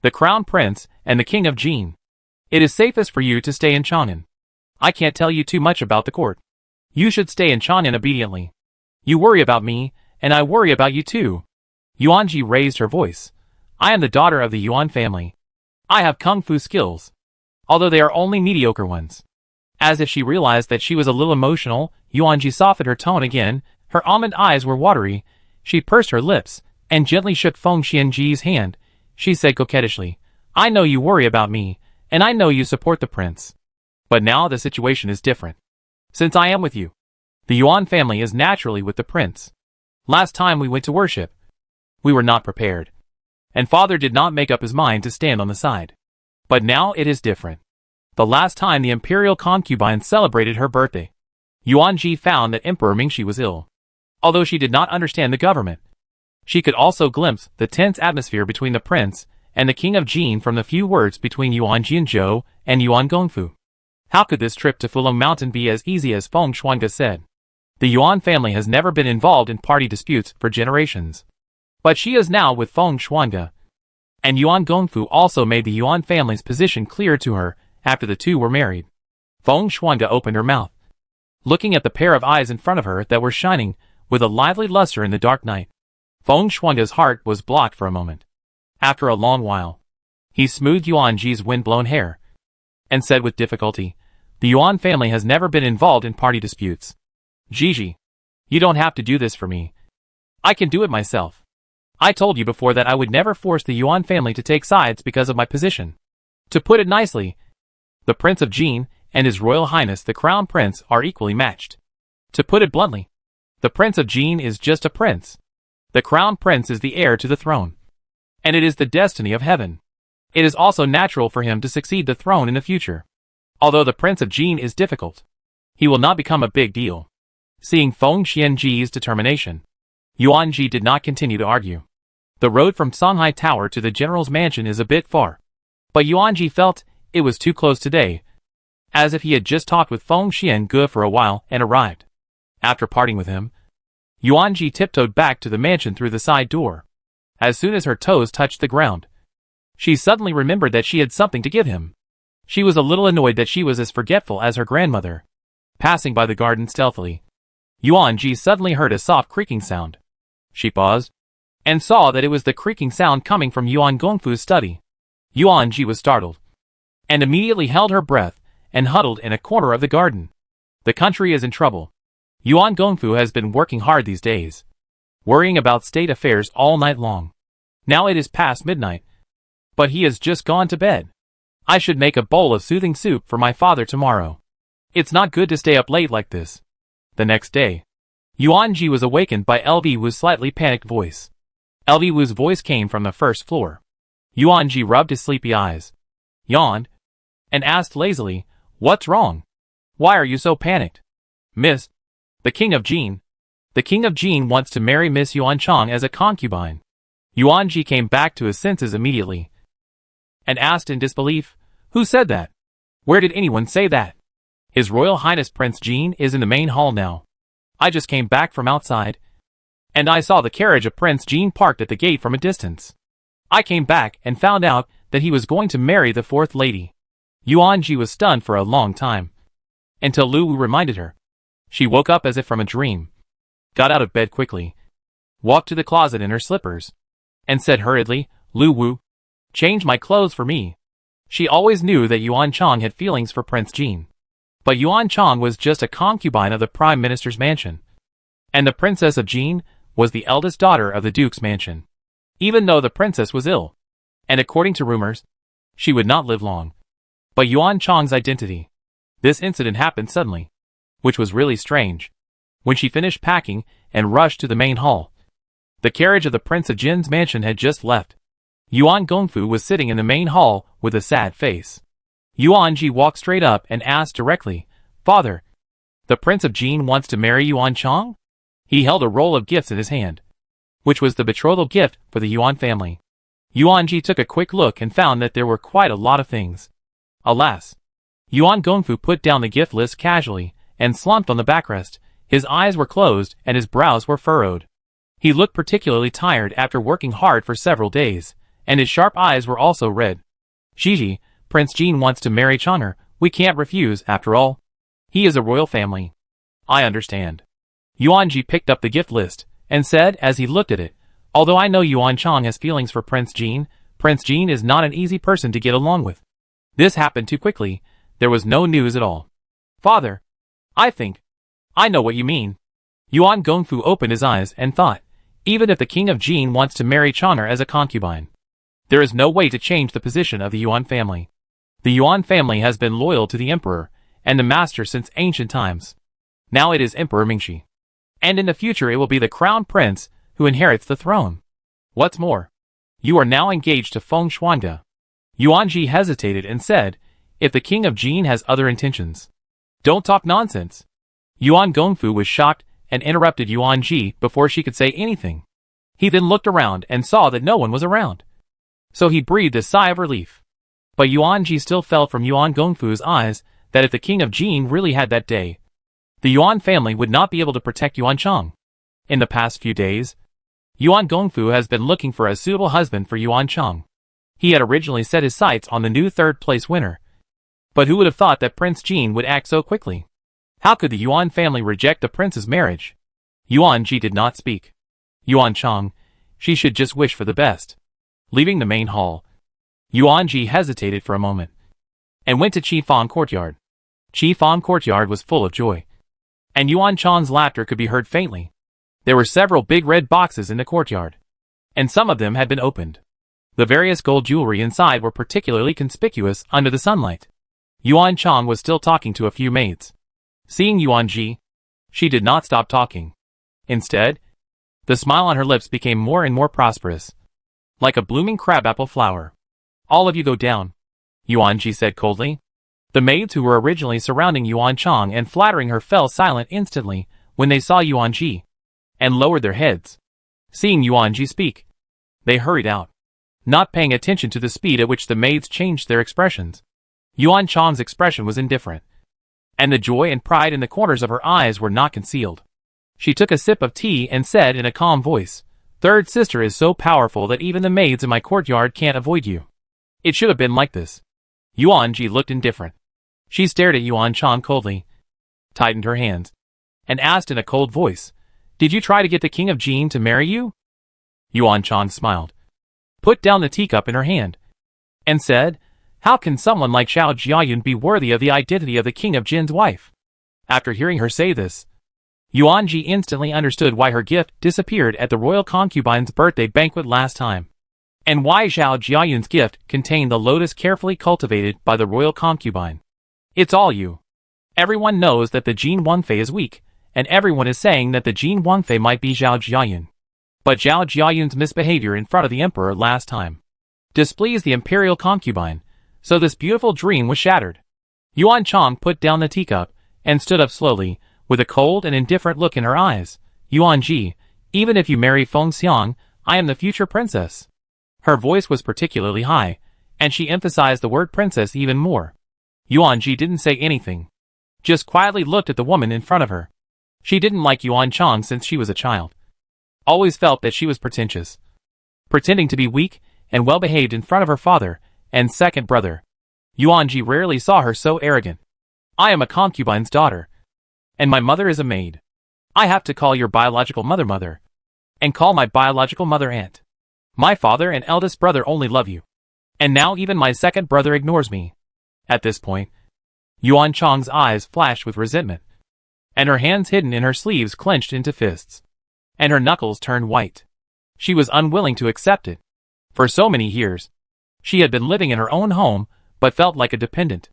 Speaker 1: the Crown Prince and the King of Jin. It is safest for you to stay in Chang'an. I can't tell you too much about the court. You should stay in Chang'an obediently. You worry about me, and I worry about you too. Yuanji raised her voice. I am the daughter of the Yuan family. I have kung fu skills. Although they are only mediocre ones. As if she realized that she was a little emotional, Yuanji softened her tone again. Her almond eyes were watery. She pursed her lips, and gently shook Feng Xianji's hand. She said coquettishly, I know you worry about me, and I know you support the prince. But now the situation is different. Since I am with you, the Yuan family is naturally with the prince. Last time we went to worship, we were not prepared. And father did not make up his mind to stand on the side. But now it is different. The last time the imperial concubine celebrated her birthday, Yuanji found that Emperor Mingxi was ill. Although she did not understand the government, she could also glimpse the tense atmosphere between the prince and the king of Jin from the few words between Yuan Jianzhou and Yuan Gongfu. How could this trip to Fulong Mountain be as easy as Feng Shuangge said? The Yuan family has never been involved in party disputes for generations. But she is now with Feng Shuangge. And Yuan Gongfu also made the Yuan family's position clear to her after the two were married. Feng Shuangge opened her mouth, looking at the pair of eyes in front of her that were shining with a lively luster in the dark night. Feng Shuangge's heart was blocked for a moment. After a long while, he smoothed Yuanji's wind-blown hair and said with difficulty, the Yuan family has never been involved in party disputes. Gigi, you don't have to do this for me. I can do it myself. I told you before that I would never force the Yuan family to take sides because of my position. To put it nicely, the Prince of Jin and His Royal Highness the Crown Prince are equally matched. To put it bluntly, the Prince of Jin is just a prince. The Crown Prince is the heir to the throne. And it is the destiny of heaven. It is also natural for him to succeed the throne in the future. Although the Prince of Jin is difficult, he will not become a big deal. Seeing Feng Xianji's determination, Yuanji did not continue to argue. The road from Songhai Tower to the general's mansion is a bit far. But Yuanji felt it was too close today, as if he had just talked with Feng Xiange for a while and arrived. After parting with him, Yuanji tiptoed back to the mansion through the side door. As soon as her toes touched the ground, she suddenly remembered that she had something to give him. She was a little annoyed that she was as forgetful as her grandmother. Passing by the garden stealthily, Yuanji suddenly heard a soft creaking sound. She paused, and saw that it was the creaking sound coming from Yuan Gongfu's study. Yuanji was startled, and immediately held her breath and huddled in a corner of the garden. The country is in trouble. Yuan Gongfu has been working hard these days, worrying about state affairs all night long. Now it is past midnight, but he has just gone to bed. I should make a bowl of soothing soup for my father tomorrow. It's not good to stay up late like this. The next day, Yuanji was awakened by LV Wu's slightly panicked voice. LV Wu's voice came from the first floor. Yuanji rubbed his sleepy eyes, yawned, and asked lazily, What's wrong? Why are you so panicked? Miss, the King of Jin. The King of Jin wants to marry Miss Yuanchang as a concubine. Yuanji came back to his senses immediately, and asked in disbelief, Who said that? Where did anyone say that? His Royal Highness Prince Jin is in the main hall now. I just came back from outside, and I saw the carriage of Prince Jin parked at the gate from a distance. I came back and found out that he was going to marry the fourth lady. Yuanji was stunned for a long time, until Lu Wu reminded her. She woke up as if from a dream, got out of bed quickly, walked to the closet in her slippers, and said hurriedly, Lu Wu, change my clothes for me. She always knew that Yuan Chang had feelings for Prince Jin. But Yuan Chang was just a concubine of the Prime Minister's mansion, and the Princess of Jin was the eldest daughter of the Duke's mansion. Even though the princess was ill, and according to rumors, she would not live long. But Yuan Chang's identity. This incident happened suddenly, which was really strange. When she finished packing and rushed to the main hall, the carriage of the Prince of Jin's mansion had just left. Yuan Gongfu was sitting in the main hall with a sad face. Yuanji walked straight up and asked directly, "Father, the Prince of Jin wants to marry Yuan Chang?" He held a roll of gifts in his hand, which was the betrothal gift for the Yuan family. Yuanji took a quick look and found that there were quite a lot of things. Alas! Yuan Gongfu put down the gift list casually and slumped on the backrest. His eyes were closed and his brows were furrowed. He looked particularly tired after working hard for several days, and his sharp eyes were also red. "Gigi, Prince Jin wants to marry Chang'er. We can't refuse, after all. He is a royal family." "I understand." Yuanji picked up the gift list and said as he looked at it, "Although I know Yuan Chang has feelings for Prince Jin is not an easy person to get along with. This happened too quickly. There was no news at all." "Father, I know what you mean." Yuan Gongfu opened his eyes and thought, even if the king of Jin wants to marry Chang'er as a concubine, there is no way to change the position of the Yuan family. The Yuan family has been loyal to the emperor and the master since ancient times. Now it is Emperor Mingxi. And in the future it will be the crown prince who inherits the throne. What's more, you are now engaged to Feng Xuange. Yuanji hesitated and said, "If the king of Jin has other intentions, don't talk nonsense." Yuan Gongfu was shocked and interrupted Yuanji before she could say anything. He then looked around and saw that no one was around. So he breathed a sigh of relief. But Yuanji still felt from Yuan Gongfu's eyes that if the king of Jin really had that day, the Yuan family would not be able to protect Yuan Chang. In the past few days, Yuan Gongfu has been looking for a suitable husband for Yuan Chang. He had originally set his sights on the new third-place winner. But who would have thought that Prince Jin would act so quickly? How could the Yuan family reject the prince's marriage? Yuanji did not speak. Yuan Chang, she should just wish for the best. Leaving the main hall, Yuanji hesitated for a moment and went to Qifang Courtyard. Qifang Courtyard was full of joy, and Yuan Chang's laughter could be heard faintly. There were several big red boxes in the courtyard, and some of them had been opened. The various gold jewelry inside were particularly conspicuous under the sunlight. Yuan Chang was still talking to a few maids. Seeing Yuanji, she did not stop talking. Instead, the smile on her lips became more and more prosperous, like a blooming crabapple flower. "All of you go down," Yuanji said coldly. The maids who were originally surrounding Yuan Chang and flattering her fell silent instantly when they saw Yuanji, and lowered their heads. Seeing Yuanji speak, they hurried out, not paying attention to the speed at which the maids changed their expressions. Yuan Chang's expression was indifferent, and the joy and pride in the corners of her eyes were not concealed. She took a sip of tea and said in a calm voice, "Third sister is so powerful that even the maids in my courtyard can't avoid you. It should have been like this." Yuanji looked indifferent. She stared at Yuan Chang coldly, tightened her hands, and asked in a cold voice, "Did you try to get the king of Jin to marry you?" Yuan Chang smiled, put down the teacup in her hand, and said, "How can someone like Xiao Jiayun be worthy of the identity of the king of Jin's wife?" After hearing her say this, Yuanji instantly understood why her gift disappeared at the royal concubine's birthday banquet last time, and why Xiao Jiayun's gift contained the lotus carefully cultivated by the royal concubine. "It's all you. Everyone knows that the Jin Wenfei is weak, and everyone is saying that the Jin Wenfei might be Xiao Jiayun. But Xiao Jiayun's misbehavior in front of the emperor last time displeased the imperial concubine, so this beautiful dream was shattered." Yuan Chang put down the teacup and stood up slowly, with a cold and indifferent look in her eyes. "Yuanji, even if you marry Feng Xiang, I am the future princess." Her voice was particularly high, and she emphasized the word princess even more. Yuanji didn't say anything, just quietly looked at the woman in front of her. She didn't like Yuan Chang since she was a child. Always felt that she was pretentious, pretending to be weak and well-behaved in front of her father and second brother. Yuanji rarely saw her so arrogant. "I am a concubine's daughter, and my mother is a maid. I have to call your biological mother mother, and call my biological mother aunt. My father and eldest brother only love you, and now even my second brother ignores me." At this point, Yuan Chang's eyes flashed with resentment, and her hands hidden in her sleeves clenched into fists, and her knuckles turned white. She was unwilling to accept it. For so many years, she had been living in her own home, but felt like a dependent.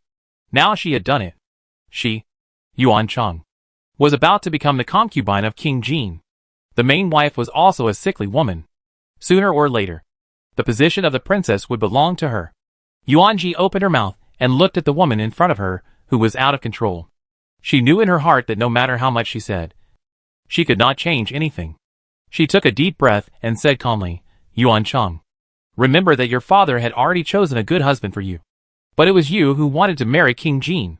Speaker 1: Now she had done it. She, Yuan Chang, was about to become the concubine of King Jin. The main wife was also a sickly woman. Sooner or later, the position of the princess would belong to her. Yuanji opened her mouth and looked at the woman in front of her, who was out of control. She knew in her heart that no matter how much she said, she could not change anything. She took a deep breath and said calmly, Yuan Chang, remember that your father had already chosen a good husband for you. But it was you who wanted to marry King Jin.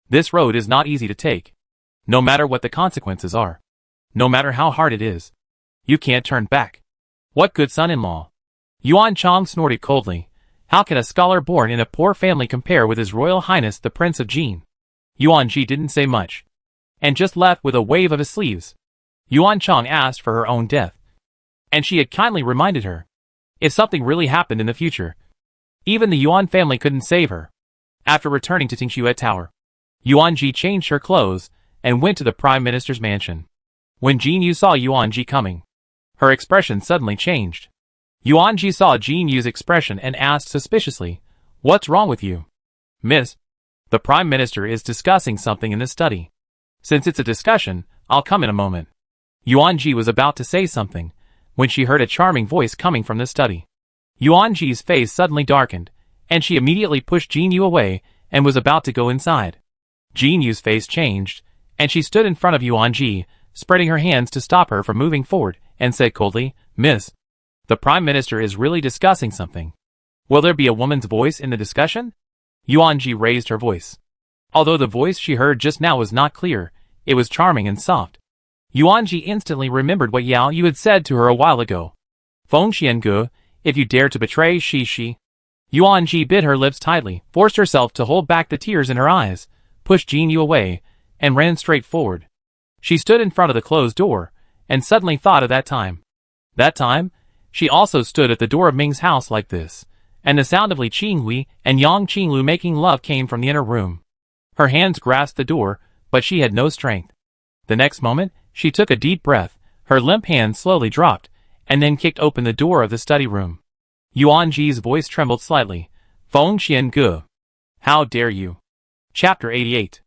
Speaker 1: This road is not easy to take. No matter what the consequences are. No matter how hard it is. You can't turn back. What good son-in-law? Yuan Chang snorted coldly. How can a scholar born in a poor family compare with His Royal Highness the Prince of Jin? Yuan Ji didn't say much, and just left with a wave of his sleeves. Yuan Chang asked for her own death, and she had kindly reminded her. If something really happened in the future, even the Yuan family couldn't save her. After returning to Tingshuo Tower, Yuan Ji changed her clothes and went to the Prime Minister's mansion. When Jin Yu saw Yuan Ji coming, her expression suddenly changed. Yuan Ji saw Jin Yu's expression and asked suspiciously, What's wrong with you? Miss, the Prime Minister is discussing something in the study. Since it's a discussion, I'll come in a moment. Yuan Ji was about to say something, when she heard a charming voice coming from the study. Yuan Ji's face suddenly darkened, and she immediately pushed Jin Yu away and was about to go inside. Jin Yu's face changed, and she stood in front of Yuan Ji, spreading her hands to stop her from moving forward, and said coldly, Miss, the Prime Minister is really discussing something. Will there be a woman's voice in the discussion? Yuan Ji raised her voice. Although the voice she heard just now was not clear, it was charming and soft. Yuan Ji instantly remembered what Yao Yu had said to her a while ago. Feng Xiange, if you dare to betray Shi. Yuan Ji bit her lips tightly, forced herself to hold back the tears in her eyes, pushed Jin Yu away, and ran straight forward. She stood in front of the closed door, and suddenly thought of that time. That time, she also stood at the door of Ming's house like this, and the sound of Li Qinghui and Yang Qinglu making love came from the inner room. Her hands grasped the door, but she had no strength. The next moment, she took a deep breath, her limp hand slowly dropped, and then kicked open the door of the study room. Yuan Ji's voice trembled slightly. Feng Xiange. How dare you? Chapter 88.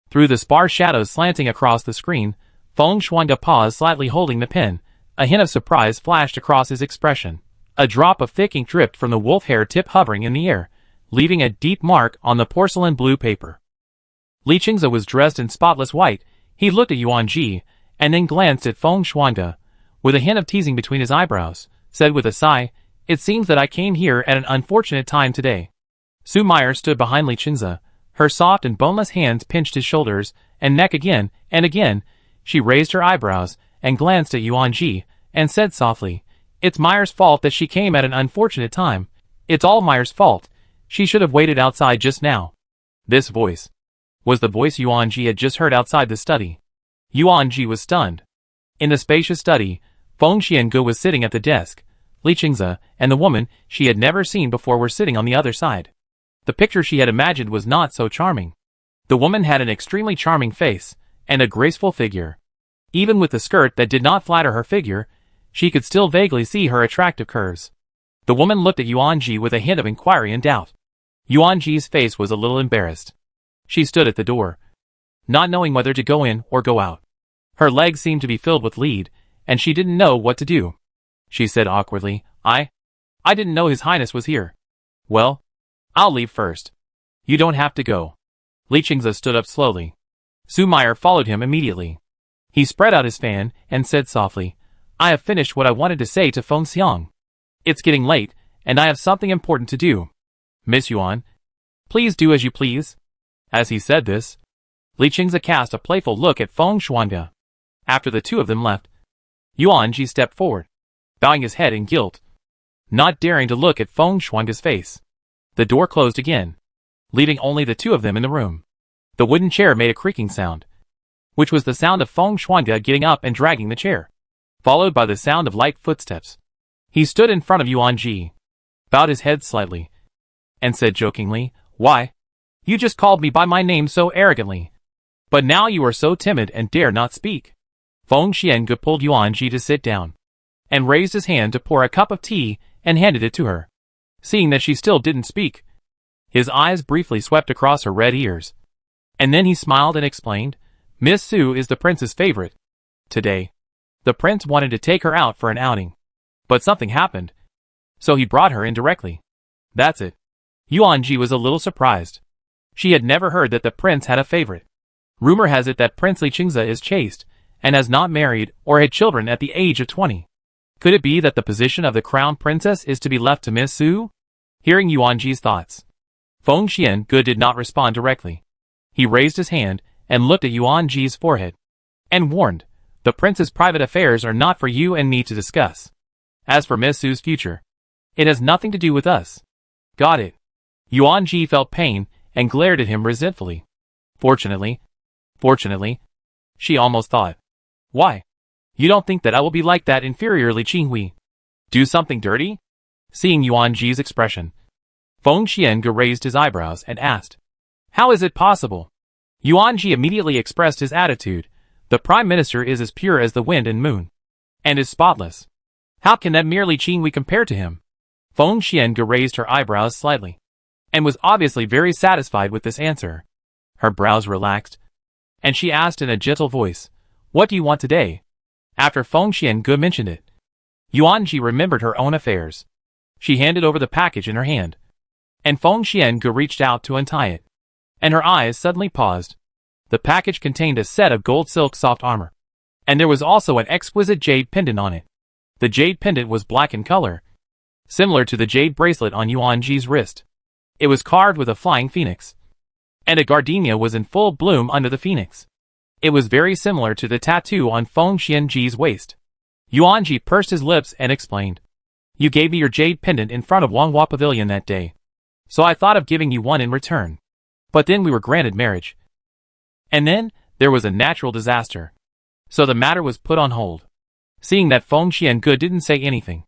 Speaker 1: Through the sparse shadows slanting across the screen, Feng Xiange paused slightly holding the pen. A hint of surprise flashed across his expression. A drop of thick ink dripped from the wolf hair tip hovering in the air, leaving a deep mark on the porcelain blue paper. Li Qingze was dressed in spotless white. He looked at Yuan Ji, and then glanced at Feng Xiange. With a hint of teasing between his eyebrows, said with a sigh, It seems that I came here at an unfortunate time today. Su Meyer stood behind Li Qingze. Her soft and boneless hands pinched his shoulders and neck again and again. She raised her eyebrows and glanced at Yuan Ji, and said softly, It's Meyer's fault that she came at an unfortunate time. It's all Meyer's fault. She should have waited outside just now. This voice was the voice Yuan Ji had just heard outside the study. Yuan Ji was stunned. In the spacious study, Feng Xiange was sitting at the desk. Li Qingze and the woman she had never seen before were sitting on the other side. The picture she had imagined was not so charming. The woman had an extremely charming face, and a graceful figure. Even with the skirt that did not flatter her figure, she could still vaguely see her attractive curves. The woman looked at Yuan Ji with a hint of inquiry and doubt. Yuan Ji's face was a little embarrassed. She stood at the door, not knowing whether to go in or go out. Her legs seemed to be filled with lead, and she didn't know what to do. She said awkwardly, I didn't know His Highness was here. Well, I'll leave first. You don't have to go. Li Qingze stood up slowly. Su Meyer followed him immediately. He spread out his fan and said softly, I have finished what I wanted to say to Feng Xiang. It's getting late, and I have something important to do. Miss Yuan, please do as you please. As he said this, Li Qingze cast a playful look at Feng Xiange. After the two of them left, Yuan Ji stepped forward, bowing his head in guilt, not daring to look at Feng Xiange's face. The door closed again, leaving only the two of them in the room. The wooden chair made a creaking sound, which was the sound of Feng Xiange getting up and dragging the chair, followed by the sound of light footsteps. He stood in front of Yuan Ji, bowed his head slightly, and said jokingly, Why? You just called me by my name so arrogantly. But now you are so timid and dare not speak. Feng Xiange pulled Yuan Ji to sit down, and raised his hand to pour a cup of tea and handed it to her. Seeing that she still didn't speak, his eyes briefly swept across her red ears. And then he smiled and explained, Miss Su is the prince's favorite. Today, the prince wanted to take her out for an outing. But something happened, so he brought her in directly. That's it. Yuan Ji was a little surprised. She had never heard that the prince had a favorite. Rumor has it that Prince Li Qingze is chaste, and has not married or had children at the age of 20. Could it be that the position of the crown princess is to be left to Miss Su? Hearing Yuanji's thoughts, Feng Xiange did not respond directly. He raised his hand and looked at Yuanji's forehead, and warned, "The prince's private affairs are not for you and me to discuss. As for Miss Su's future, it has nothing to do with us." Got it. Yuanji felt pain and glared at him resentfully. Fortunately, she almost thought. Why? You don't think that I will be like that inferior Li Qinghui? Do something dirty? Seeing Yuanji's expression, Feng Xiange raised his eyebrows and asked, "How is it possible?" Yuanji immediately expressed his attitude. The prime minister is as pure as the wind and moon, and is spotless. How can that mere Li Qinghui compare to him? Feng Xiange raised her eyebrows slightly, and was obviously very satisfied with this answer. Her brows relaxed, and she asked in a gentle voice, "What do you want today?" After Feng Xiange mentioned it, Yuanji remembered her own affairs. She handed over the package in her hand, and Feng Xiange reached out to untie it, and her eyes suddenly paused. The package contained a set of gold silk soft armor, and there was also an exquisite jade pendant on it. The jade pendant was black in color, similar to the jade bracelet on Yuanji's wrist. It was carved with a flying phoenix, and a gardenia was in full bloom under the phoenix. It was very similar to the tattoo on Feng Xiange's waist. Yuanji pursed his lips and explained, "You gave me your jade pendant in front of Wanghua Pavilion that day, so I thought of giving you one in return. But then we were granted marriage. And then, there was a natural disaster. So the matter was put on hold." Seeing that Feng Xiange didn't say anything,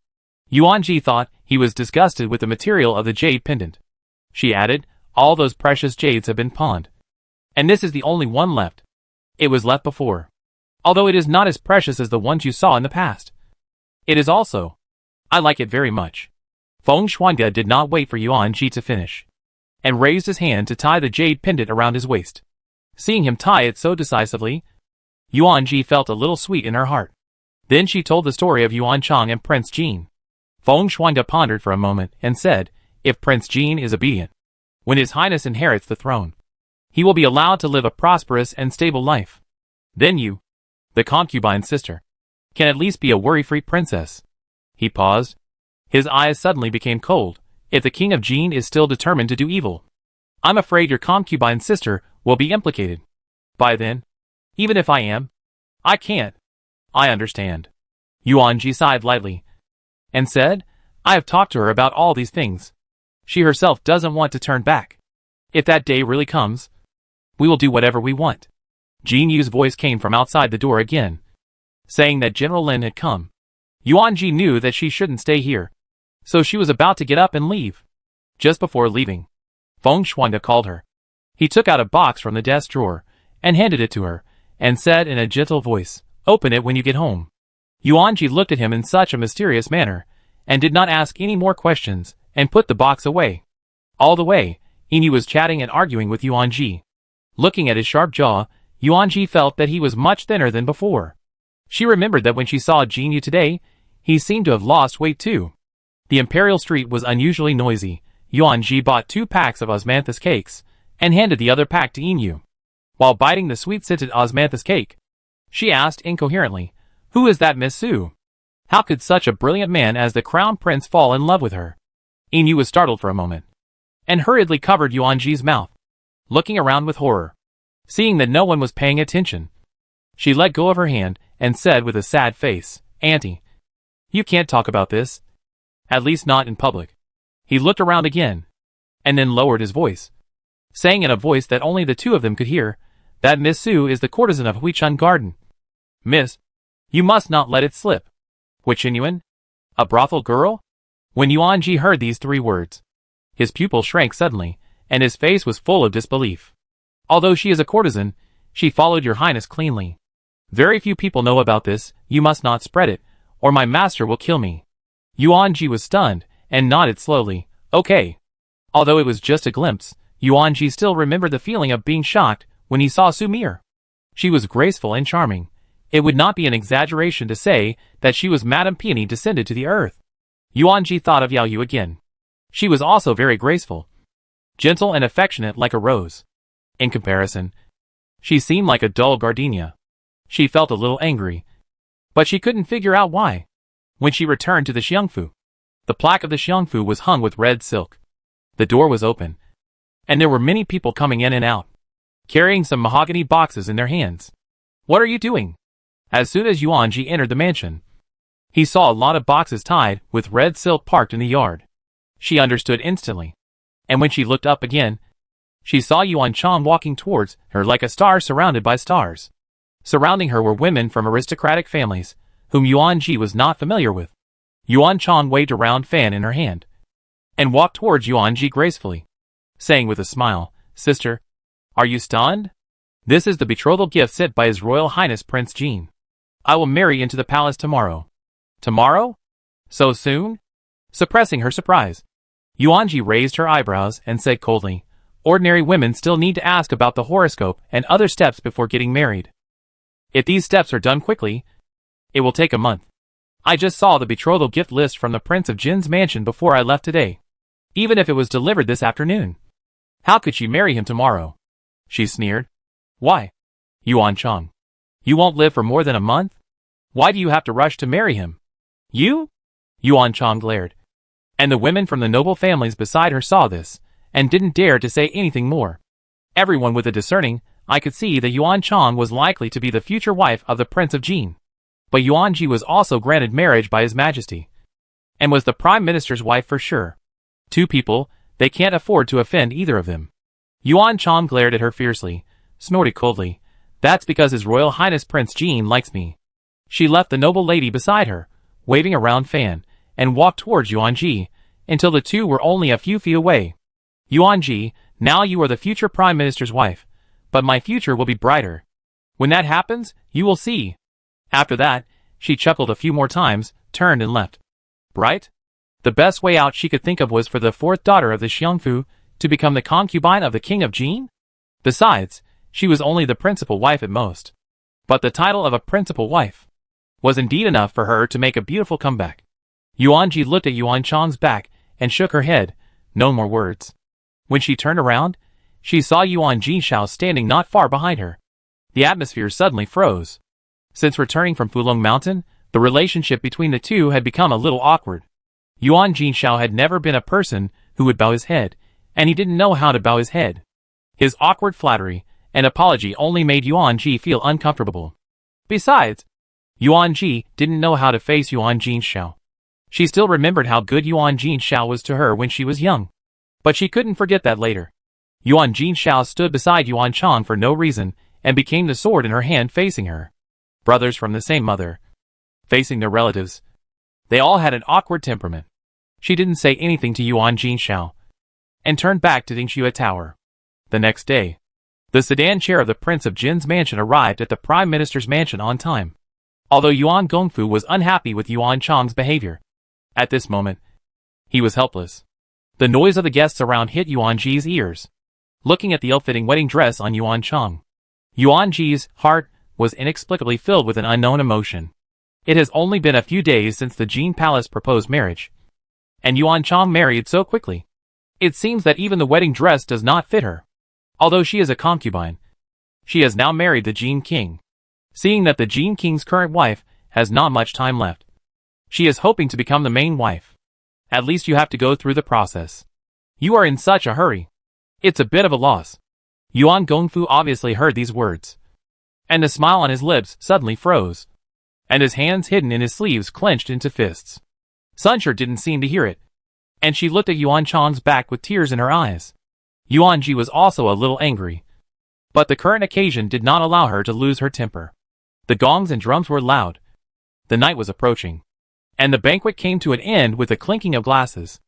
Speaker 1: Yuanji thought he was disgusted with the material of the jade pendant. She added, "All those precious jades have been pawned, and this is the only one left. It was left before, although it is not as precious as the ones you saw in the past. It is also. I like it very much." Feng Xiange did not wait for Yuanji to finish, and raised his hand to tie the jade pendant around his waist. Seeing him tie it so decisively, Yuanji felt a little sweet in her heart. Then she told the story of Yuan Chang and Prince Jin. Feng Xiange pondered for a moment and said, "If Prince Jin is obedient, when His Highness inherits the throne, he will be allowed to live a prosperous and stable life. Then you, the concubine's sister, can at least be a worry-free princess." He paused. His eyes suddenly became cold. "If the king of Jin is still determined to do evil, I'm afraid your concubine's sister will be implicated. By then, even if I am, I can't." "I understand." Yuanji sighed lightly, and said, "I have talked to her about all these things. She herself doesn't want to turn back. If that day really comes, we will do whatever we want." Jin Yu's voice came from outside the door again, saying that General Lin had come. Yuanji knew that she shouldn't stay here, so she was about to get up and leave. Just before leaving, Feng Xiange called her. He took out a box from the desk drawer and handed it to her, and said in a gentle voice, "Open it when you get home." Yuanji looked at him in such a mysterious manner, and did not ask any more questions, and put the box away. All the way, Yin was chatting and arguing with Yuanji. Looking at his sharp jaw, Yuanji felt that he was much thinner than before. She remembered that when she saw Jin Yu today, he seemed to have lost weight too. The Imperial Street was unusually noisy. Yuanji bought 2 packs of osmanthus cakes, and handed the other pack to Yin. While biting the sweet-scented osmanthus cake, she asked incoherently, "Who is that Miss Su? How could such a brilliant man as the crown prince fall in love with her?" Yin was startled for a moment, and hurriedly covered Yuanji's mouth, looking around with horror. Seeing that no one was paying attention, she let go of her hand and said with a sad face, "Auntie, you can't talk about this. At least not in public." He looked around again, and then lowered his voice, saying in a voice that only the two of them could hear, "That Miss Su is the courtesan of Huichun Garden. Miss, you must not let it slip." "Huichunyuan? A brothel girl?" When Yuanji heard these 3 words, his pupil shrank suddenly, and his face was full of disbelief. "Although she is a courtesan, she followed your highness cleanly. Very few people know about this. You must not spread it, or my master will kill me." Yuanji was stunned, and nodded slowly, "Okay." Although it was just a glimpse, Yuanji still remembered the feeling of being shocked when he saw Su Mir. She was graceful and charming. It would not be an exaggeration to say that she was Madame Peony descended to the earth. Yuanji thought of Yao Yu again. She was also very graceful. gentle and affectionate like a rose. In comparison, she seemed like a dull gardenia. She felt a little angry, but she couldn't figure out why. When she returned to the xiangfu, the plaque of the xiangfu was hung with red silk. The door was open, and there were many people coming in and out, carrying some mahogany boxes in their hands. "What are you doing?" As soon as Yuanji entered the mansion, he saw a lot of boxes tied with red silk parked in the yard. She understood instantly, and when she looked up again, she saw Yuan Chang walking towards her like a star surrounded by stars. Surrounding her were women from aristocratic families, whom Yuanji was not familiar with. Yuan Chang waved a round fan in her hand, and walked towards Yuanji gracefully, saying with a smile, "Sister, are you stunned? This is the betrothal gift sent by His Royal Highness Prince Jean. I will marry into the palace tomorrow." "Tomorrow? So soon?" Suppressing her surprise, Yuanji raised her eyebrows and said coldly, "Ordinary women still need to ask about the horoscope and other steps before getting married. If these steps are done quickly, it will take a month. I just saw the betrothal gift list from the Prince of Jin's mansion before I left today. Even if it was delivered this afternoon, how could she marry him tomorrow?" She sneered. "Why? Yuan Chang, you won't live for more than a month? Why do you have to rush to marry him? You?" Yuan Chang glared, and the women from the noble families beside her saw this, and didn't dare to say anything more. Everyone with a discerning eye could see that Yuan Chang was likely to be the future wife of the Prince of Jin. But Yuanji was also granted marriage by His Majesty, and was the Prime Minister's wife for sure. Two people, they can't afford to offend either of them. Yuan Chang glared at her fiercely, snorted coldly, "That's because His Royal Highness Prince Jean likes me." She left the noble lady beside her, waving a round fan, and walked towards Yuanji, until the two were only a few feet away. "Yuanji, now you are the future Prime Minister's wife, but my future will be brighter. When that happens, you will see." After that, she chuckled a few more times, turned and left. Bright? The best way out she could think of was for the fourth daughter of the xiangfu to become the concubine of the king of Jin? Besides, she was only the principal wife at most. But the title of a principal wife was indeed enough for her to make a beautiful comeback. Yuanji looked at Yuan Chang's back and shook her head. No more words. When she turned around, she saw Yuan Jinshao standing not far behind her. The atmosphere suddenly froze. Since returning from Fulong Mountain, the relationship between the two had become a little awkward. Yuan Jinshao had never been a person who would bow his head, and he didn't know how to bow his head. His awkward flattery and apology only made Yuan Ji feel uncomfortable. Besides, Yuan Ji didn't know how to face Yuan Jinshao. She still remembered how good Yuan Jinshao was to her when she was young. But she couldn't forget that later. Yuan Jinshao stood beside Yuan Chang for no reason, and became the sword in her hand facing her. Brothers from the same mother, facing their relatives. They all had an awkward temperament. She didn't say anything to Yuan Jinshao, and turned back to Dingxue Tower. The next day, the sedan chair of the Prince of Jin's mansion arrived at the Prime Minister's mansion on time. Although Yuan Gongfu was unhappy with Yuan Chang's behavior, at this moment, he was helpless. The noise of the guests around hit Yuan Ji's ears. Looking at the ill-fitting wedding dress on Yuan Chang, Yuan Ji's heart was inexplicably filled with an unknown emotion. It has only been a few days since the Jin Palace proposed marriage, and Yuan Chang married so quickly. It seems that even the wedding dress does not fit her. Although she is a concubine, she has now married the Jin King. Seeing that the Jin King's current wife has not much time left, she is hoping to become the main wife. At least you have to go through the process. You are in such a hurry. It's a bit of a loss. Yuan Gongfu obviously heard these words, and the smile on his lips suddenly froze, and his hands hidden in his sleeves clenched into fists. Sunshire didn't seem to hear it, and she looked at Yuan Chang's back with tears in her eyes. Yuan Ji was also a little angry, but the current occasion did not allow her to lose her temper. The gongs and drums were loud. The night was approaching, and the banquet came to an end with the clinking of glasses.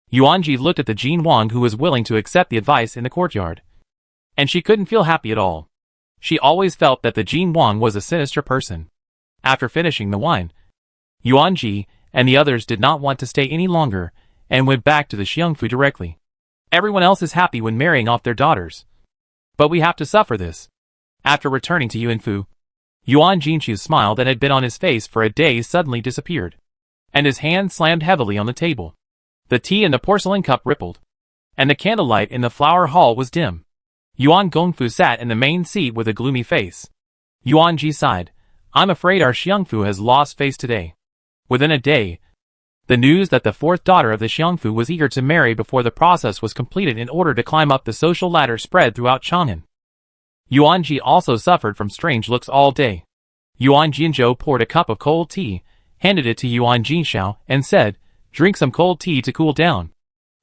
Speaker 1: Yuan Ji looked at the Jin Wang who was willing to accept the advice in the courtyard, and she couldn't feel happy at all. She always felt that the Jin Wang was a sinister person. After finishing the wine, Yuan Ji and the others did not want to stay any longer, and went back to the xiangfu directly. Everyone else is happy when marrying off their daughters, but we have to suffer this. After returning to Yuanfu, Yuan Jinshu's smile that had been on his face for a day suddenly disappeared, and his hand slammed heavily on the table. The tea in the porcelain cup rippled. and the candlelight in the flower hall was dim. Yuan Gongfu sat in the main seat with a gloomy face. Yuan Ji sighed. I'm afraid our Xiangfu has lost face today. Within a day, the news that the fourth daughter of the Xiangfu was eager to marry before the process was completed in order to climb up the social ladder spread throughout Chang'an. Yuan Ji also suffered from strange looks all day. Yuan Jianzhou poured a cup of cold tea, handed it to Yuan Jinshao, and said, drink some cold tea to cool down.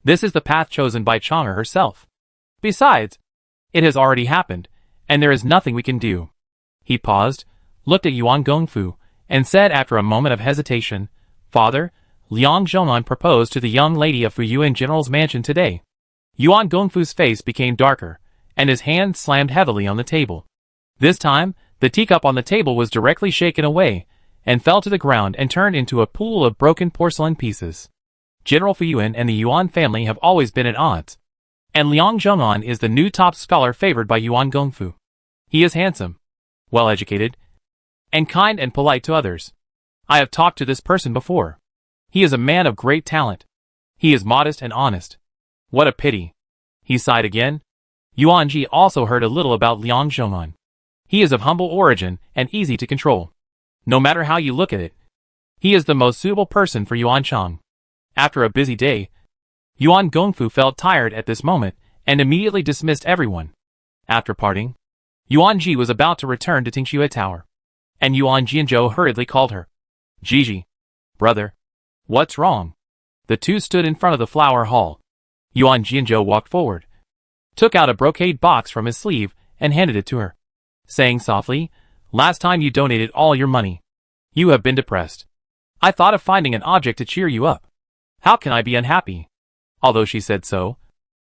Speaker 1: This is the path chosen by Chang'er herself. Besides, it has already happened, and there is nothing we can do. He paused, looked at Yuan Gongfu, and said after a moment of hesitation, Father, Liang Zhongnan proposed to the young lady of Fuyuan General's mansion today. Yuan Gongfu's face became darker, and his hand slammed heavily on the table. This time, the teacup on the table was directly shaken away, and fell to the ground and turned into a pool of broken porcelain pieces. General Fuyuan and the Yuan family have always been at odds, and Liang Zhongnan is the new top scholar favored by Yuan Gongfu. He is handsome, well-educated, and kind and polite to others. I have talked to this person before. He is a man of great talent. He is modest and honest. What a pity. He sighed again. Yuan Ji also heard a little about Liang Zhongnan. He is of humble origin and easy to control. No matter how you look at it, he is the most suitable person for Yuan Chang. After a busy day, Yuan Gongfu felt tired at this moment and immediately dismissed everyone. After parting, Yuan Ji was about to return to Tingxue Tower, and Yuan Jianzhou hurriedly called her. Gigi. Brother. What's wrong? The two stood in front of the flower hall. Yuan Jianzhou walked forward, took out a brocade box from his sleeve, and handed it to her, saying softly, last time you donated all your money. You have been depressed. I thought of finding an object to cheer you up. How can I be unhappy? Although she said so,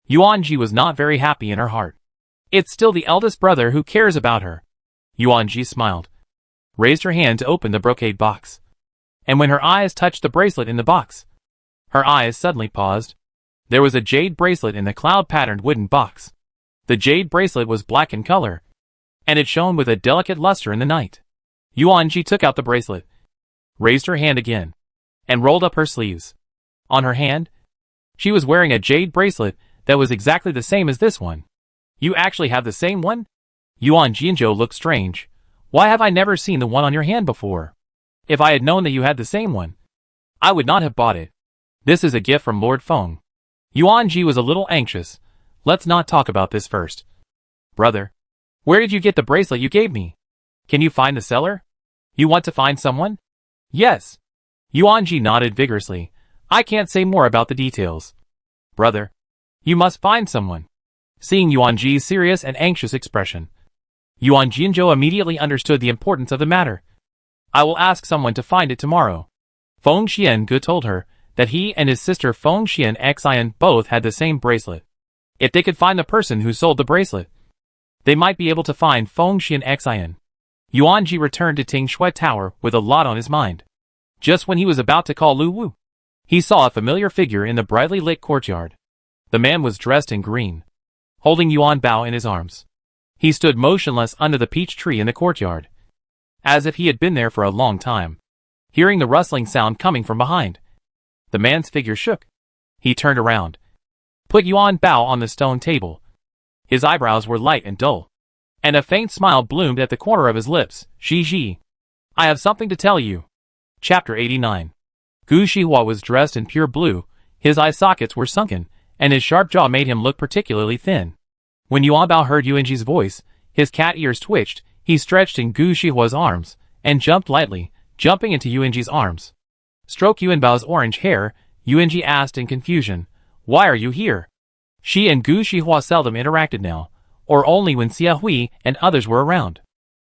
Speaker 1: Yuan Ji was not very happy in her heart. It's still the eldest brother who cares about her. Yuan Ji smiled, raised her hand to open the brocade box, and when her eyes touched the bracelet in the box, her eyes suddenly paused. There was a jade bracelet in the cloud-patterned wooden box. The jade bracelet was black in color, and it shone with a delicate luster in the night. Yuan Ji took out the bracelet, raised her hand again, and rolled up her sleeves. On her hand, she was wearing a jade bracelet that was exactly the same as this one. You actually have the same one? Yuan Jianzhou looked strange. Why have I never seen the one on your hand before? If I had known that you had the same one, I would not have bought it. This is a gift from Lord Feng. Yuan Ji was a little anxious. Let's not talk about this first. Brother, where did you get the bracelet you gave me? Can you find the seller? You want to find someone? Yes. Yuan Ji nodded vigorously. I can't say more about the details. Brother, you must find someone. Seeing Yuan Ji's serious and anxious expression, Yuan Jianzhou immediately understood the importance of the matter. I will ask someone to find it tomorrow. Feng Xiange told her that he and his sister Feng Xian Xian both had the same bracelet. If they could find the person who sold the bracelet, they might be able to find Feng Xian Xian. Yuan Ji returned to Tingxue Tower with a lot on his mind. Just when he was about to call Lu Wu, he saw a familiar figure in the brightly lit courtyard. The man was dressed in green, holding Yuan Bao in his arms. He stood motionless under the peach tree in the courtyard, as if he had been there for a long time. Hearing the rustling sound coming from behind, the man's figure shook. He turned around, put Yuan Bao on the stone table. His eyebrows were light and dull, and a faint smile bloomed at the corner of his lips. Ji, I have something to tell you. Chapter 89. Gu Shihua was dressed in pure blue, his eye sockets were sunken, and his sharp jaw made him look particularly thin. When Yuan Bao heard Yuanji's voice, his cat ears twitched, he stretched in Gu Shihua's arms, and jumped lightly, jumping into Yuanji's arms. Stroke Yuan Bao's orange hair, Yuanji asked in confusion, Why are you here? She and Gu Shihua seldom interacted now, or only when Xia Hui and others were around.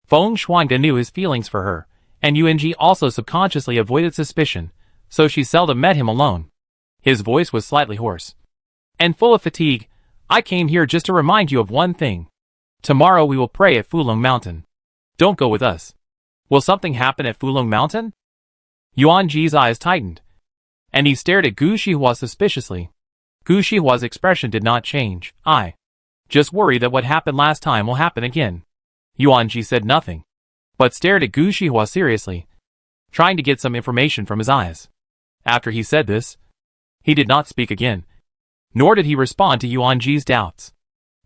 Speaker 1: Feng Shuangde knew his feelings for her, and Yuanji also subconsciously avoided suspicion, so she seldom met him alone. His voice was slightly hoarse and full of fatigue. I came here just to remind you of one thing. Tomorrow we will pray at Fulong Mountain. Don't go with us. Will something happen at Fulong Mountain? Yuan Ji's eyes tightened, and he stared at Gu Shihua suspiciously. Gu Shihua's expression did not change. I just worry that what happened last time will happen again. Yuan Ji said nothing, but stared at Gu Shihua seriously, trying to get some information from his eyes. After he said this, he did not speak again. Nor did he respond to Yuanji's doubts.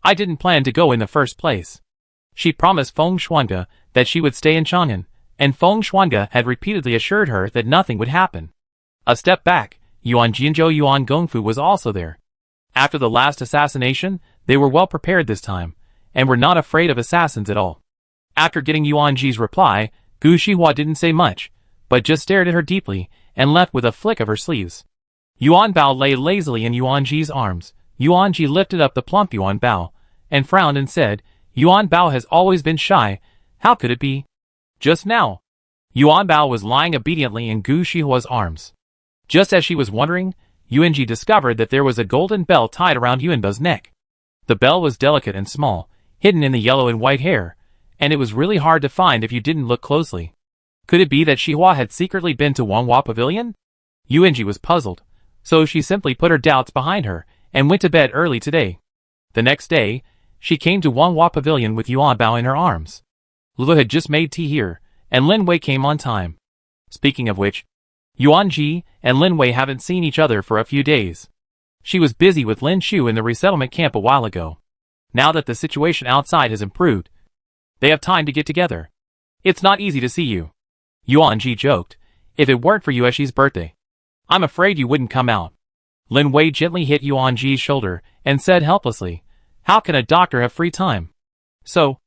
Speaker 1: I didn't plan to go in the first place. She promised Feng Shuanga that she would stay in Chang'an, and Feng Shuanga had repeatedly assured her that nothing would happen. A step back, Yuan Jinzhou Yuan Gongfu was also there. After the last assassination, they were well prepared this time, and were not afraid of assassins at all. After getting Yuanji's reply, Gu Shihua didn't say much, but just stared at her deeply, and left with a flick of her sleeves. Yuan Bao lay lazily in Yuanji's arms. Yuanji lifted up the plump Yuan Bao, and frowned and said, Yuan Bao has always been shy, how could it be? Just now. Yuan Bao was lying obediently in Gu Shihua's arms. Just as she was wondering, Yuanji discovered that there was a golden bell tied around Yuanbao's neck. The bell was delicate and small, hidden in the yellow and white hair, and it was really hard to find if you didn't look closely. Could it be that Shihua had secretly been to Wanghua Pavilion? Yuanji was puzzled, so she simply put her doubts behind her, and went to bed early today. The next day, she came to Wanghua Pavilion with Yuan Bao in her arms. Lulu had just made tea here, and Lin Wei came on time. Speaking of which, Yuan Ji and Lin Wei haven't seen each other for a few days. She was busy with Lin Shu in the resettlement camp a while ago. Now that the situation outside has improved, they have time to get together. It's not easy to see you. Yuan Ji joked, if it weren't for Yueshi's birthday. I'm afraid you wouldn't come out. Lin Wei gently hit Yuan Ji's shoulder and said helplessly, how can a doctor have free time? So,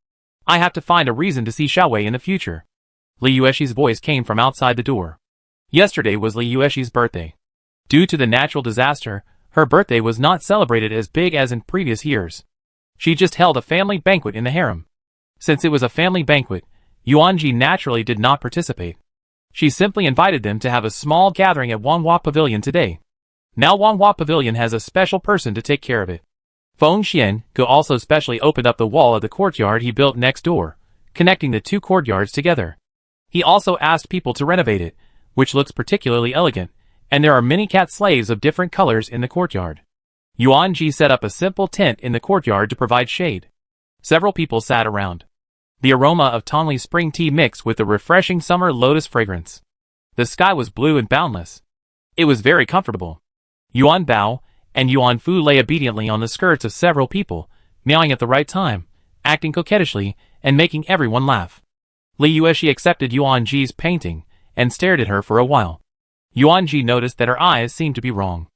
Speaker 1: I have to find a reason to see Xiaowei in the future. Li Yueshi's voice came from outside the door. Yesterday was Li Yueshi's birthday. Due to the natural disaster, her birthday was not celebrated as big as in previous years. She just held a family banquet in the harem. Since it was a family banquet, Yuanji naturally did not participate. She simply invited them to have a small gathering at Wanghua Pavilion today. Now Wanghua Pavilion has a special person to take care of it. Feng Xian also specially opened up the wall of the courtyard he built next door, connecting the two courtyards together. He also asked people to renovate it, which looks particularly elegant, and there are many cat slaves of different colors in the courtyard. Yuanji set up a simple tent in the courtyard to provide shade. Several people sat around. The aroma of Tongli spring tea mixed with the refreshing summer lotus fragrance. The sky was blue and boundless. It was very comfortable. Yuan Bao and Yuan Fu lay obediently on the skirts of several people, meowing at the right time, acting coquettishly, and making everyone laugh. Li Yueshi accepted Yuan Ji's painting, and stared at her for a while. Yuan Ji noticed that her eyes seemed to be wrong.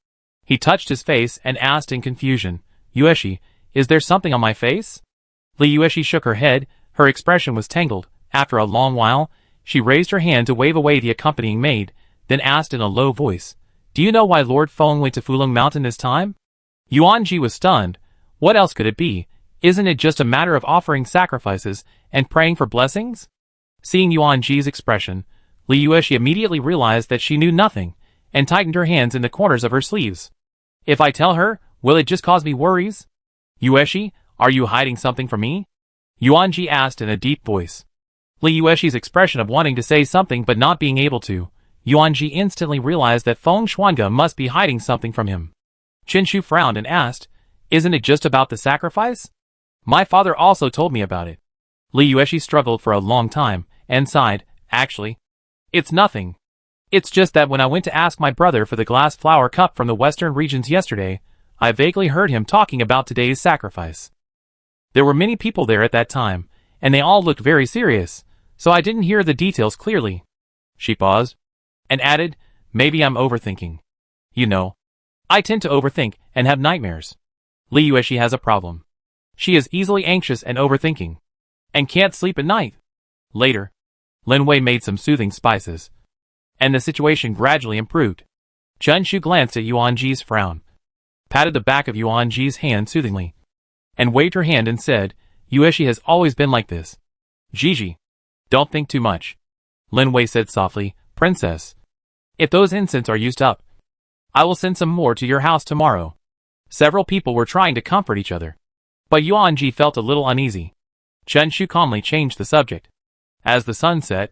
Speaker 1: He touched his face and asked in confusion, Yueshi, is there something on my face? Li Yueshi shook her head, her expression was tangled. After a long while, she raised her hand to wave away the accompanying maid, then asked in a low voice, do you know why Lord Feng went to Fulong Mountain this time? Yuan Ji was stunned. What else could it be? Isn't it just a matter of offering sacrifices and praying for blessings? Seeing Yuan Ji's expression, Li Yueshi immediately realized that she knew nothing, and tightened her hands in the corners of her sleeves. If I tell her, will it just cause me worries? Yueshi, are you hiding something from me? Yuan Ji asked in a deep voice. Li Yueshi's expression of wanting to say something but not being able to, Yuan Ji instantly realized that Feng Shuanga must be hiding something from him. Qin Shu frowned and asked, isn't it just about the sacrifice? My father also told me about it. Li Yueshi struggled for a long time, and sighed, actually, it's nothing. It's just that when I went to ask my brother for the glass flower cup from the western regions yesterday, I vaguely heard him talking about today's sacrifice. There were many people there at that time, and they all looked very serious, so I didn't hear the details clearly. She paused, and added, maybe I'm overthinking. You know, I tend to overthink and have nightmares. Li Yueshi has a problem. She is easily anxious and overthinking, and can't sleep at night. Later, Lin Wei made some soothing spices, and the situation gradually improved. Chen Shu glanced at Yuan Ji's frown, patted the back of Yuan Ji's hand soothingly, and waved her hand and said, Yueshi has always been like this. Gigi, don't think too much. Lin Wei said softly, Princess, if those incense are used up, I will send some more to your house tomorrow. Several people were trying to comfort each other, but Yuan Ji felt a little uneasy. Chen Shu calmly changed the subject. As the sun set,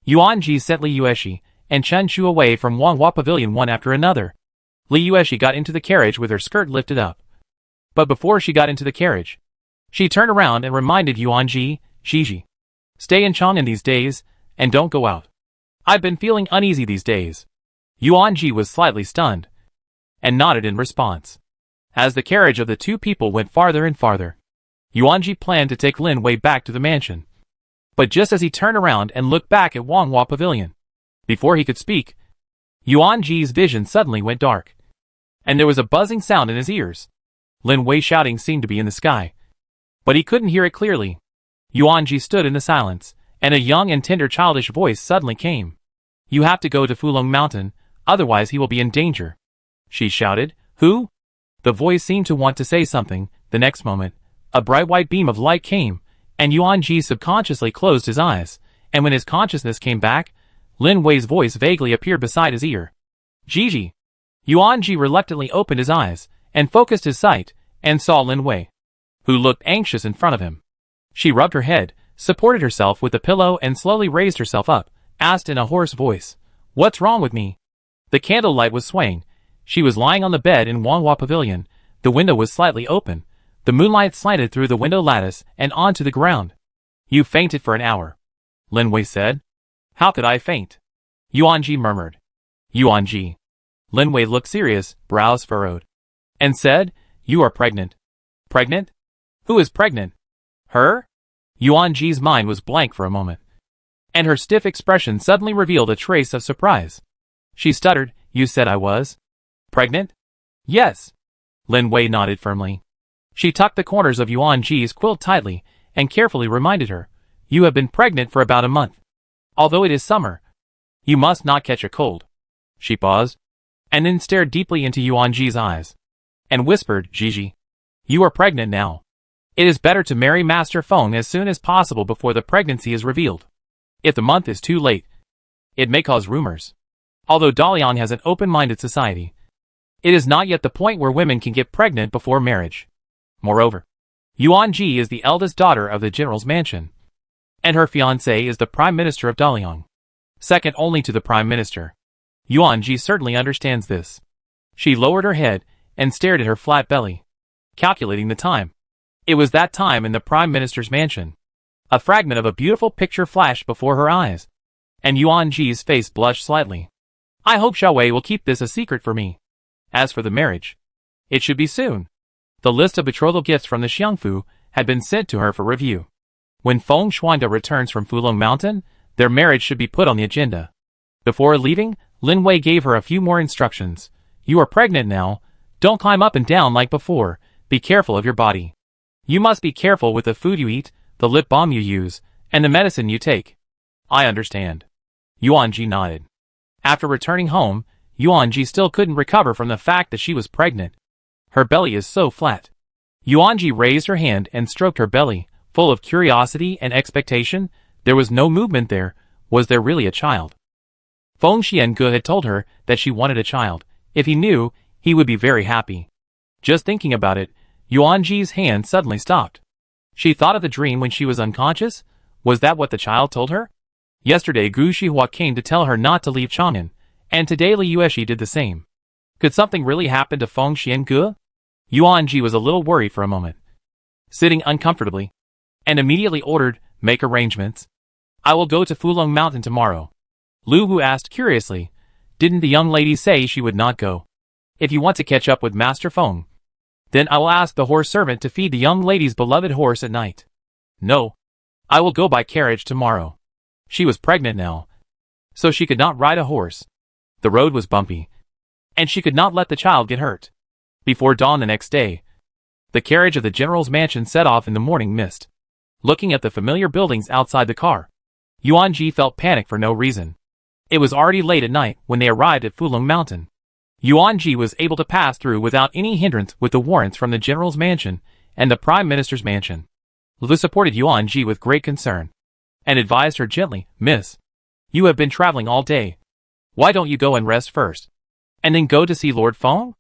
Speaker 1: Yuan Ji sent Li Yueshi and Chen Shu away from Wanghua Pavilion one after another. Li Yueshi got into the carriage with her skirt lifted up. But before she got into the carriage, she turned around and reminded Yuan Ji, Gigi, stay in Chang'an these days, and don't go out. I've been feeling uneasy these days. Yuan Ji was slightly stunned, and nodded in response. As the carriage of the two people went farther and farther, Yuanji planned to take Lin Wei back to the mansion. But just as he turned around and looked back at Wanghua Pavilion, before he could speak, Yuanji's vision suddenly went dark, and there was a buzzing sound in his ears. Lin Wei shouting seemed to be in the sky, but he couldn't hear it clearly. Yuanji stood in the silence, and a young and tender childish voice suddenly came. "You have to go to Fulong Mountain, otherwise he will be in danger," she shouted. "Who?" The voice seemed to want to say something. The next moment, a bright white beam of light came, and Yuanji subconsciously closed his eyes, and when his consciousness came back, Lin Wei's voice vaguely appeared beside his ear. "Gigi." Yuanji reluctantly opened his eyes, and focused his sight, and saw Lin Wei, who looked anxious in front of him. She rubbed her head, supported herself with the pillow and slowly raised herself up, asked in a hoarse voice, "What's wrong with me?" The candlelight was swaying. She was lying on the bed in Wanghua Pavilion. The window was slightly open. The moonlight slanted through the window lattice and onto the ground. "You fainted for an hour," Lin Wei said. "How could I faint?" Yuanji murmured. "Yuanji." Lin Wei looked serious, brows furrowed, and said, "You are pregnant." "Pregnant? Who is pregnant? Her?" Yuanji's mind was blank for a moment, and her stiff expression suddenly revealed a trace of surprise. She stuttered, "You said I was pregnant?" "Yes." Lin Wei nodded firmly. She tucked the corners of Yuanji's quilt tightly and carefully reminded her, "You have been pregnant for about a month. Although it is summer, you must not catch a cold." She paused, and then stared deeply into Yuanji's eyes, and whispered, "Gigi, you are pregnant now. It is better to marry Master Feng as soon as possible before the pregnancy is revealed. If the month is too late, it may cause rumors. Although Dalian has an open-minded society, it is not yet the point where women can get pregnant before marriage. Moreover, Yuanji is the eldest daughter of the general's mansion, and her fiancé is the Prime Minister of Dalian, second only to the Prime Minister. Yuanji certainly understands this." She lowered her head and stared at her flat belly, calculating the time. It was that time in the Prime Minister's mansion. A fragment of a beautiful picture flashed before her eyes, and Yuanji's face blushed slightly. "I hope Xiaowei will keep this a secret for me. As for the marriage, it should be soon." The list of betrothal gifts from the Xiangfu had been sent to her for review. When Feng Shuanda returns from Fulong Mountain, their marriage should be put on the agenda. Before leaving, Lin Wei gave her a few more instructions. "You are pregnant now. Don't climb up and down like before. Be careful of your body. You must be careful with the food you eat, the lip balm you use, and the medicine you take." "I understand." Yuanji nodded. After returning home, Yuanji still couldn't recover from the fact that she was pregnant. Her belly is so flat. Yuanji raised her hand and stroked her belly, full of curiosity and expectation. There was no movement there. Was there really a child? Feng Xiange had told her that she wanted a child. If he knew, he would be very happy. Just thinking about it, Yuanji's hand suddenly stopped. She thought of the dream when she was unconscious. Was that what the child told her? Yesterday Gu Shihua came to tell her not to leave Chang'an, and today Li Yueshi did the same. Could something really happen to Feng Xiange? Yuanji was a little worried for a moment, sitting uncomfortably, and immediately ordered, "Make arrangements. I will go to Fulong Mountain tomorrow." Lu Hu asked curiously, "Didn't the young lady say she would not go? If you want to catch up with Master Feng, then I will ask the horse servant to feed the young lady's beloved horse at night." "No. I will go by carriage tomorrow." She was pregnant now, so she could not ride a horse. The road was bumpy, and she could not let the child get hurt. Before dawn the next day, the carriage of the general's mansion set off in the morning mist. Looking at the familiar buildings outside the car, Yuanji felt panic for no reason. It was already late at night when they arrived at Fulong Mountain. Yuanji was able to pass through without any hindrance with the warrants from the general's mansion and the prime minister's mansion. Lu supported Yuanji with great concern, and advised her gently, "Miss, you have been traveling all day. Why don't you go and rest first, and then go to see Lord Feng?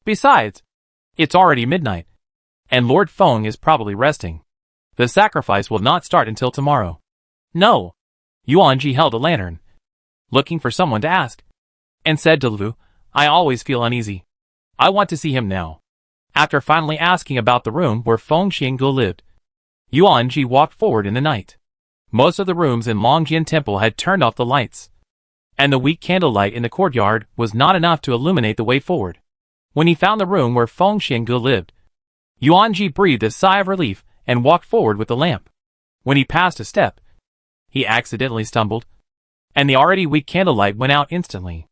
Speaker 1: Besides, it's already midnight, and Lord Feng is probably resting. The sacrifice will not start until tomorrow." "No." Yuanji held a lantern, looking for someone to ask, and said to Lu, "I always feel uneasy. I want to see him now." After finally asking about the room where Feng Xiange lived, Yuanji walked forward in the night. Most of the rooms in Longjian Temple had turned off the lights, and the weak candlelight in the courtyard was not enough to illuminate the way forward. When he found the room where Feng Xiange lived, Yuanji breathed a sigh of relief and walked forward with the lamp. When he passed a step, he accidentally stumbled, and the already weak candlelight went out instantly.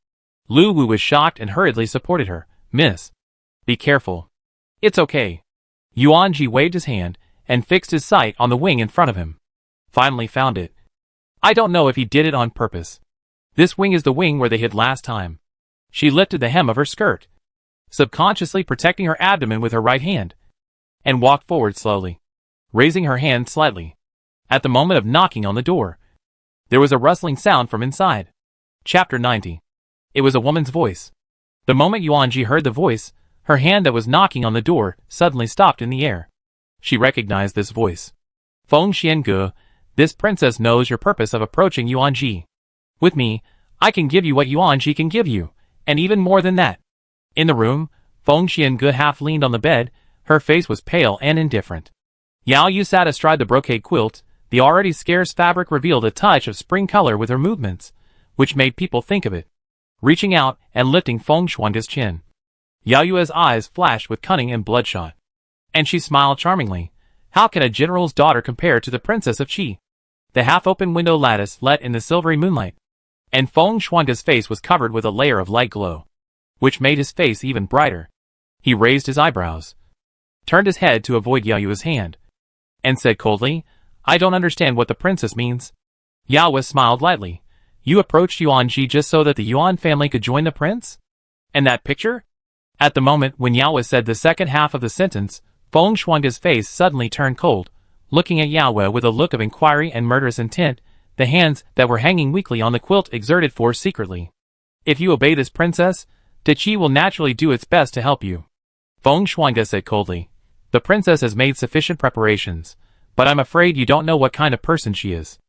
Speaker 1: Lu Wu was shocked and hurriedly supported her. "Miss, be careful." "It's okay." Yuanji waved his hand and fixed his sight on the wing in front of him. Finally found it. I don't know if he did it on purpose. This wing is the wing where they hid last time. She lifted the hem of her skirt, subconsciously protecting her abdomen with her right hand, and walked forward slowly, raising her hand slightly. At the moment of knocking on the door, there was a rustling sound from inside. Chapter 90. It was a woman's voice. The moment Yuanji heard the voice, her hand that was knocking on the door suddenly stopped in the air. She recognized this voice. "Feng Xiange, this princess knows your purpose of approaching Yuanji. With me, I can give you what Yuanji can give you, and even more than that." In the room, Feng Xiange half leaned on the bed. Her face was pale and indifferent. Yao Yu sat astride the brocade quilt. The already scarce fabric revealed a touch of spring color with her movements, which made people think of it. Reaching out and lifting Feng Xiange's chin, Yao Yu's eyes flashed with cunning and bloodshot. And she smiled charmingly. How can a general's daughter compare to the princess of Qi? The half-open window lattice let in the silvery moonlight, and Feng Xiange's face was covered with a layer of light glow, which made his face even brighter. He raised his eyebrows, turned his head to avoid Yao Yu's hand, and said coldly, "I don't understand what the princess means." Yao Yu smiled lightly. "You approached Yuanji just so that the Yuan family could join the prince? And that picture?" At the moment when Yao Yu said the second half of the sentence, Feng Xiange's face suddenly turned cold, looking at Yao Yu with a look of inquiry and murderous intent. The hands that were hanging weakly on the quilt exerted force secretly. "If you obey this princess, the Qi will naturally do its best to help you," Feng Xiange said coldly. "The princess has made sufficient preparations, but I'm afraid you don't know what kind of person she is."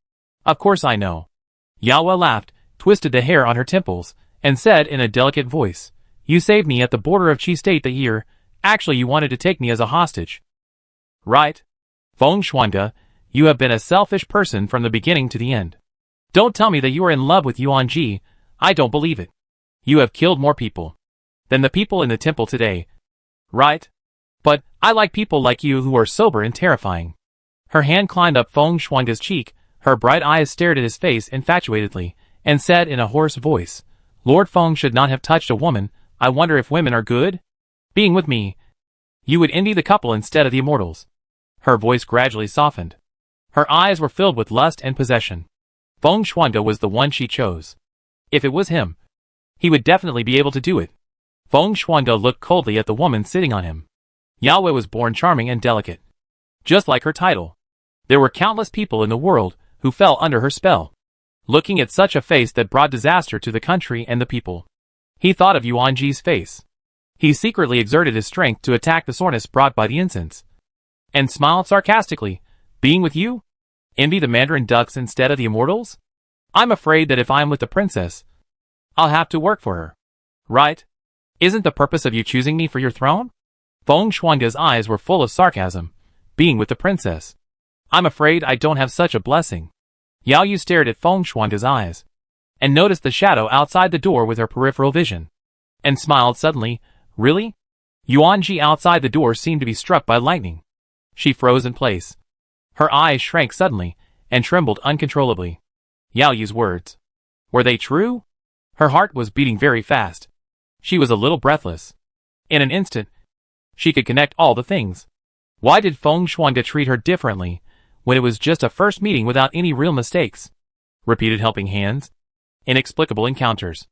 Speaker 1: "Of course I know." Yao Yu laughed, twisted the hair on her temples, and said in a delicate voice, "You saved me at the border of Qi State that year. Actually, you wanted to take me as a hostage. Right? Feng Xiange, you have been a selfish person from the beginning to the end. Don't tell me that you are in love with Yuanji. I don't believe it. You have killed more people than the people in the temple today. Right? But I like people like you who are sober and terrifying." Her hand climbed up Feng Xiange's cheek, her bright eyes stared at his face infatuatedly, and said in a hoarse voice, "Lord Feng should not have touched a woman. I wonder if women are good? Being with me, you would envy the couple instead of the immortals." Her voice gradually softened. Her eyes were filled with lust and possession. Feng Xiange was the one she chose. If it was him, he would definitely be able to do it. Feng Xiange looked coldly at the woman sitting on him. Yao Yu was born charming and delicate, just like her title. There were countless people in the world who fell under her spell. Looking at such a face that brought disaster to the country and the people, he thought of Yuanji's face. He secretly exerted his strength to attack the soreness brought by the incense, and smiled sarcastically. "Being with you? Envy the Mandarin ducks instead of the immortals? I'm afraid that if I'm with the princess, I'll have to work for her. Right? Isn't the purpose of you choosing me for your throne?" Feng Xiange's eyes were full of sarcasm. "Being with the princess? I'm afraid I don't have such a blessing." Yao Yu stared at Feng Xiange's eyes, and noticed the shadow outside the door with her peripheral vision, and smiled suddenly. "Really?" Yuanji outside the door seemed to be struck by lightning. She froze in place. Her eyes shrank suddenly, and trembled uncontrollably. Yao Yu's words, were they true? Her heart was beating very fast. She was a little breathless. In an instant, she could connect all the things. Why did Feng Xiange treat her differently, when it was just a first meeting without any real mistakes? Repeated helping hands. Inexplicable encounters.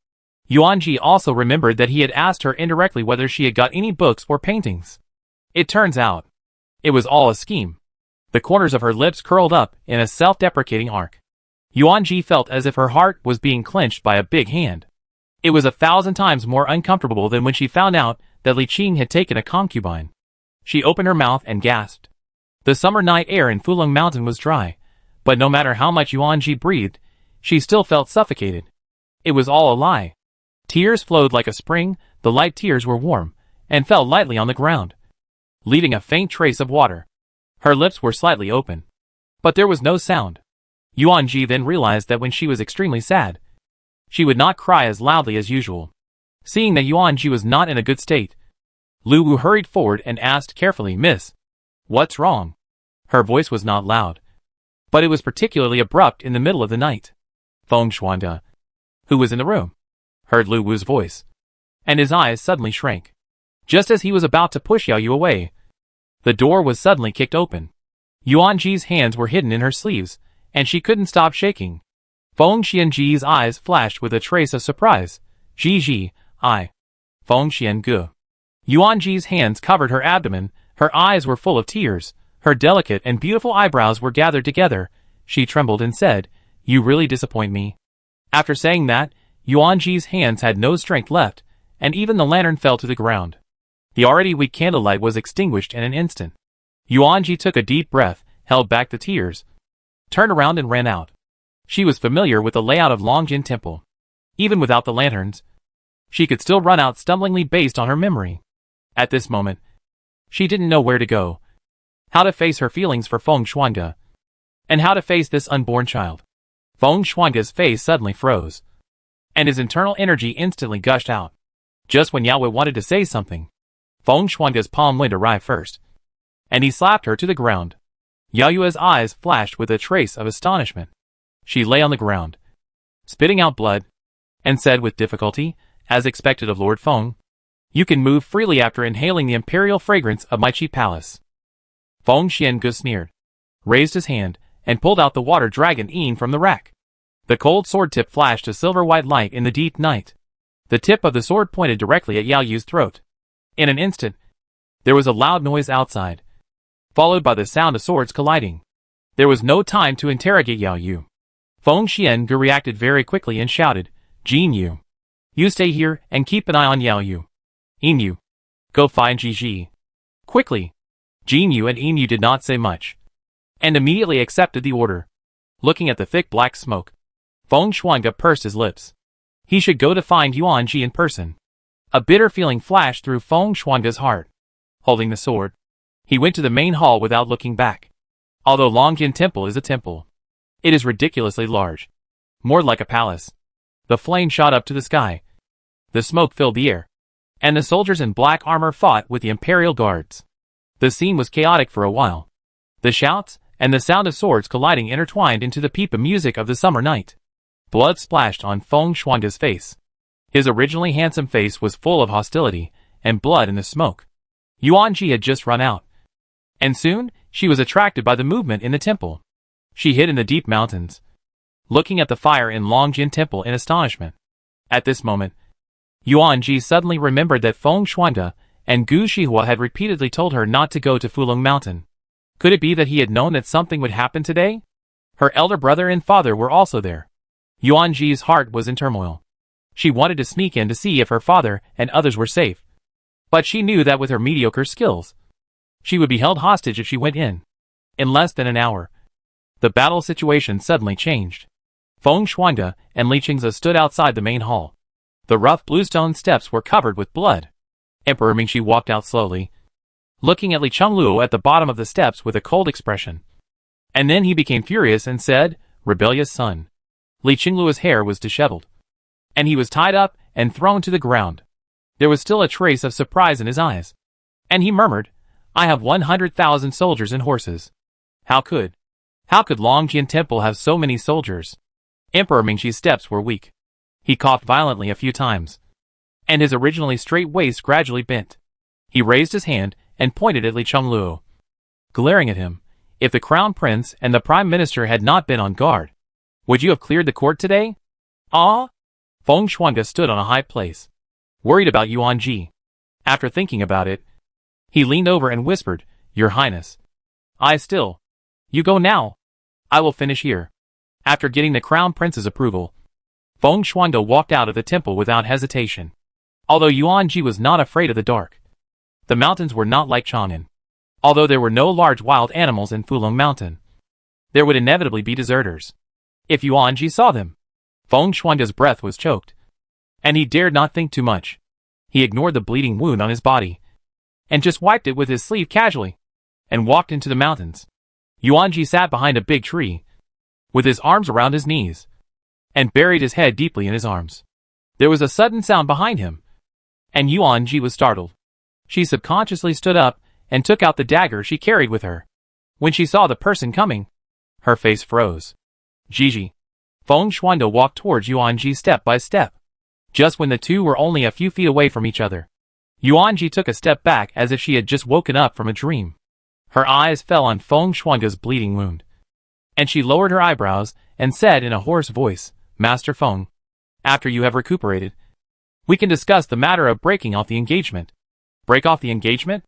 Speaker 1: Yuanji also remembered that he had asked her indirectly whether she had got any books or paintings. It turns out, it was all a scheme. The corners of her lips curled up in a self-deprecating arc. Yuanji felt as if her heart was being clenched by a big hand. It was 1,000 times more uncomfortable than when she found out that Li Qing had taken a concubine. She opened her mouth and gasped. The summer night air in Fulong Mountain was dry, but no matter how much Yuanji breathed, she still felt suffocated. It was all a lie. Tears flowed like a spring. The light tears were warm, and fell lightly on the ground, leaving a faint trace of water. Her lips were slightly open, but there was no sound. Yuanji then realized that when she was extremely sad, she would not cry as loudly as usual. Seeing that Yuanji was not in a good state, Lu Wu hurried forward and asked carefully, "Miss, what's wrong?" Her voice was not loud, but it was particularly abrupt in the middle of the night. Feng Shuanda, who was in the room, heard Lu Wu's voice, and his eyes suddenly shrank. Just as he was about to push Yao Yu away, the door was suddenly kicked open. Yuan Ji's hands were hidden in her sleeves, and she couldn't stop shaking. Feng Xianji's eyes flashed with a trace of surprise. Ji, I. Feng Xiangu. Yuan Ji's hands covered her abdomen, her eyes were full of tears, her delicate and beautiful eyebrows were gathered together. She trembled and said, "You really disappoint me." After saying that, Yuan Ji's hands had no strength left, and even the lantern fell to the ground. The already weak candlelight was extinguished in an instant. Yuan Ji took a deep breath, held back the tears, turned around and ran out. She was familiar with the layout of Longjin Temple. Even without the lanterns, she could still run out stumblingly based on her memory. At this moment, she didn't know where to go, how to face her feelings for Feng Shuanga, and how to face this unborn child. Feng Shuanga's face suddenly froze, and his internal energy instantly gushed out. Just when Yao Yu wanted to say something, Feng Shuanga's palm went awry first, and he slapped her to the ground. Yao Yu's eyes flashed with a trace of astonishment. She lay on the ground, spitting out blood, and said with difficulty, as expected of Lord Feng, "You can move freely after inhaling the imperial fragrance of my Qi palace." Feng Xiangu sneered, raised his hand, and pulled out the water dragon Yin from the rack. The cold sword tip flashed a silver-white light in the deep night. The tip of the sword pointed directly at Yao Yu's throat. In an instant, there was a loud noise outside, followed by the sound of swords colliding. There was no time to interrogate Yao Yu. Feng Xiangu reacted very quickly and shouted, "Jin Yu, you stay here and keep an eye on Yao Yu. Yin Yu, go find Ji." Quickly, Jin Yu and Yin Yu did not say much, and immediately accepted the order. Looking at the thick black smoke, Feng Shuanga pursed his lips. He should go to find Yuan Ji in person. A bitter feeling flashed through Feng Shuanga's heart. Holding the sword, he went to the main hall without looking back. Although Longjin Temple is a temple, it is ridiculously large, more like a palace. The flame shot up to the sky. The smoke filled the air, and the soldiers in black armor fought with the imperial guards. The scene was chaotic for a while. The shouts and the sound of swords colliding intertwined into the pipa music of the summer night. Blood splashed on Feng Shuanga's face. His originally handsome face was full of hostility and blood in the smoke. Yuan Ji had just run out, and soon she was attracted by the movement in the temple. She hid in the deep mountains, looking at the fire in Longjin Temple in astonishment. At this moment, Yuan Ji suddenly remembered that Feng Shuanga and Gu Shihua had repeatedly told her not to go to Fulong Mountain. Could it be that he had known that something would happen today? Her elder brother and father were also there. Yuan Ji's heart was in turmoil. She wanted to sneak in to see if her father and others were safe, but she knew that with her mediocre skills, she would be held hostage if she went in. In less than an hour, the battle situation suddenly changed. Feng Shuanga and Li Qingze stood outside the main hall. The rough bluestone steps were covered with blood. Emperor Mingxi walked out slowly, looking at Li Chengluo at the bottom of the steps with a cold expression. And then he became furious and said, "Rebellious son." Li Chengluo's hair was disheveled, and he was tied up and thrown to the ground. There was still a trace of surprise in his eyes, and he murmured, "I have 100,000 soldiers and horses. How could Longjin Temple have so many soldiers?" Emperor Mingxi's steps were weak. He coughed violently a few times, and his originally straight waist gradually bent. He raised his hand and pointed at Li Chengluo, glaring at him. "If the crown prince and the prime minister had not been on guard, would you have cleared the court today?" "Ah?" Feng Shuanga stood on a high place, worried about Yuan Ji. After thinking about it, he leaned over and whispered, "Your Highness, I still. You go now. I will finish here." After getting the crown prince's approval, Feng Shuanga walked out of the temple without hesitation. Although Yuan Ji was not afraid of the dark, the mountains were not like Chang'an. Although there were no large wild animals in Fulong Mountain, there would inevitably be deserters. If Yuan Ji saw them, Feng Shuanga's breath was choked, and he dared not think too much. He ignored the bleeding wound on his body, and just wiped it with his sleeve casually, and walked into the mountains. Yuan Ji sat behind a big tree, with his arms around his knees, and buried his head deeply in his arms. There was a sudden sound behind him, and Yuan Ji was startled. She subconsciously stood up and took out the dagger she carried with her. When she saw the person coming, her face froze. Gigi. Feng Shuangde walked towards Yuanji step by step. Just when the two were only a few feet away from each other, Yuanji took a step back as if she had just woken up from a dream. Her eyes fell on Feng Shuangde's bleeding wound, and she lowered her eyebrows and said in a hoarse voice, Master Feng, after you have recuperated, we can discuss the matter of breaking off the engagement. Break off the engagement?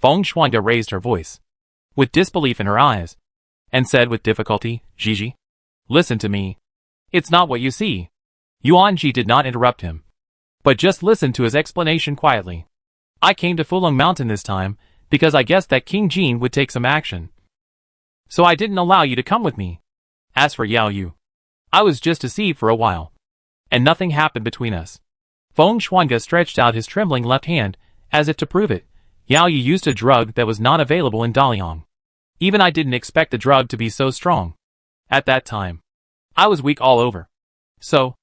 Speaker 1: Feng Shuangde raised her voice, with disbelief in her eyes, and said with difficulty, Gigi, listen to me. It's not what you see. Yuanji did not interrupt him, but just listened to his explanation quietly. I came to Fulong Mountain this time because I guessed that King Jin would take some action. So I didn't allow you to come with me. As for Yao Yu, I was just deceived for a while, and nothing happened between us. Feng Shuangde stretched out his trembling left hand, as if to prove it. Yao Yu used a drug that was not available in Daliang. Even I didn't expect the drug to be so strong. At that time, I was weak all over. So,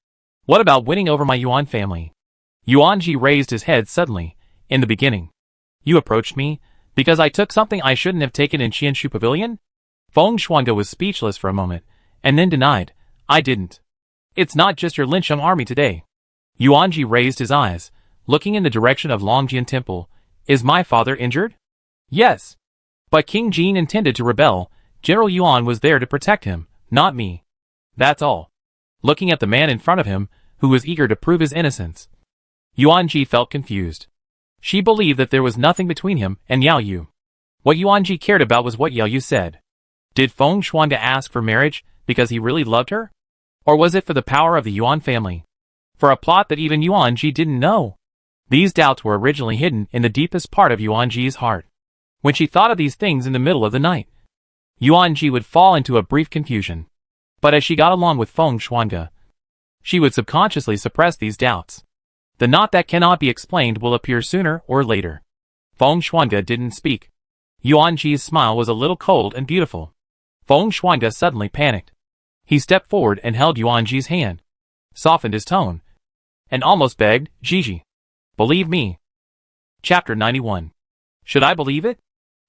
Speaker 1: what about winning over my Yuan family? Yuanji raised his head suddenly. In the beginning, you approached me because I took something I shouldn't have taken in Qianshu Pavilion? Feng Shuangde was speechless for a moment, and then denied, I didn't. It's not just your Linsheng army today. Yuanji raised his eyes, looking in the direction of Longjian Temple. Is my father injured? Yes. But King Jin intended to rebel. General Yuan was there to protect him, not me. That's all. Looking at the man in front of him, who was eager to prove his innocence, Yuanji felt confused. She believed that there was nothing between him and Yao Yu. What Yuanji cared about was what Yao Yu said. Did Feng Shuangde ask for marriage because he really loved her? Or was it for the power of the Yuan family? For a plot that even Yuanji didn't know? These doubts were originally hidden in the deepest part of Yuanji's heart. When she thought of these things in the middle of the night, Yuanji would fall into a brief confusion. But as she got along with Feng Shuangde, she would subconsciously suppress these doubts. The knot that cannot be explained will appear sooner or later. Feng Shuangde didn't speak. Yuanji's smile was a little cold and beautiful. Feng Shuangde suddenly panicked. He stepped forward and held Yuanji's hand, softened his tone, and almost begged, Gigi, believe me. Chapter 91. Should I believe it?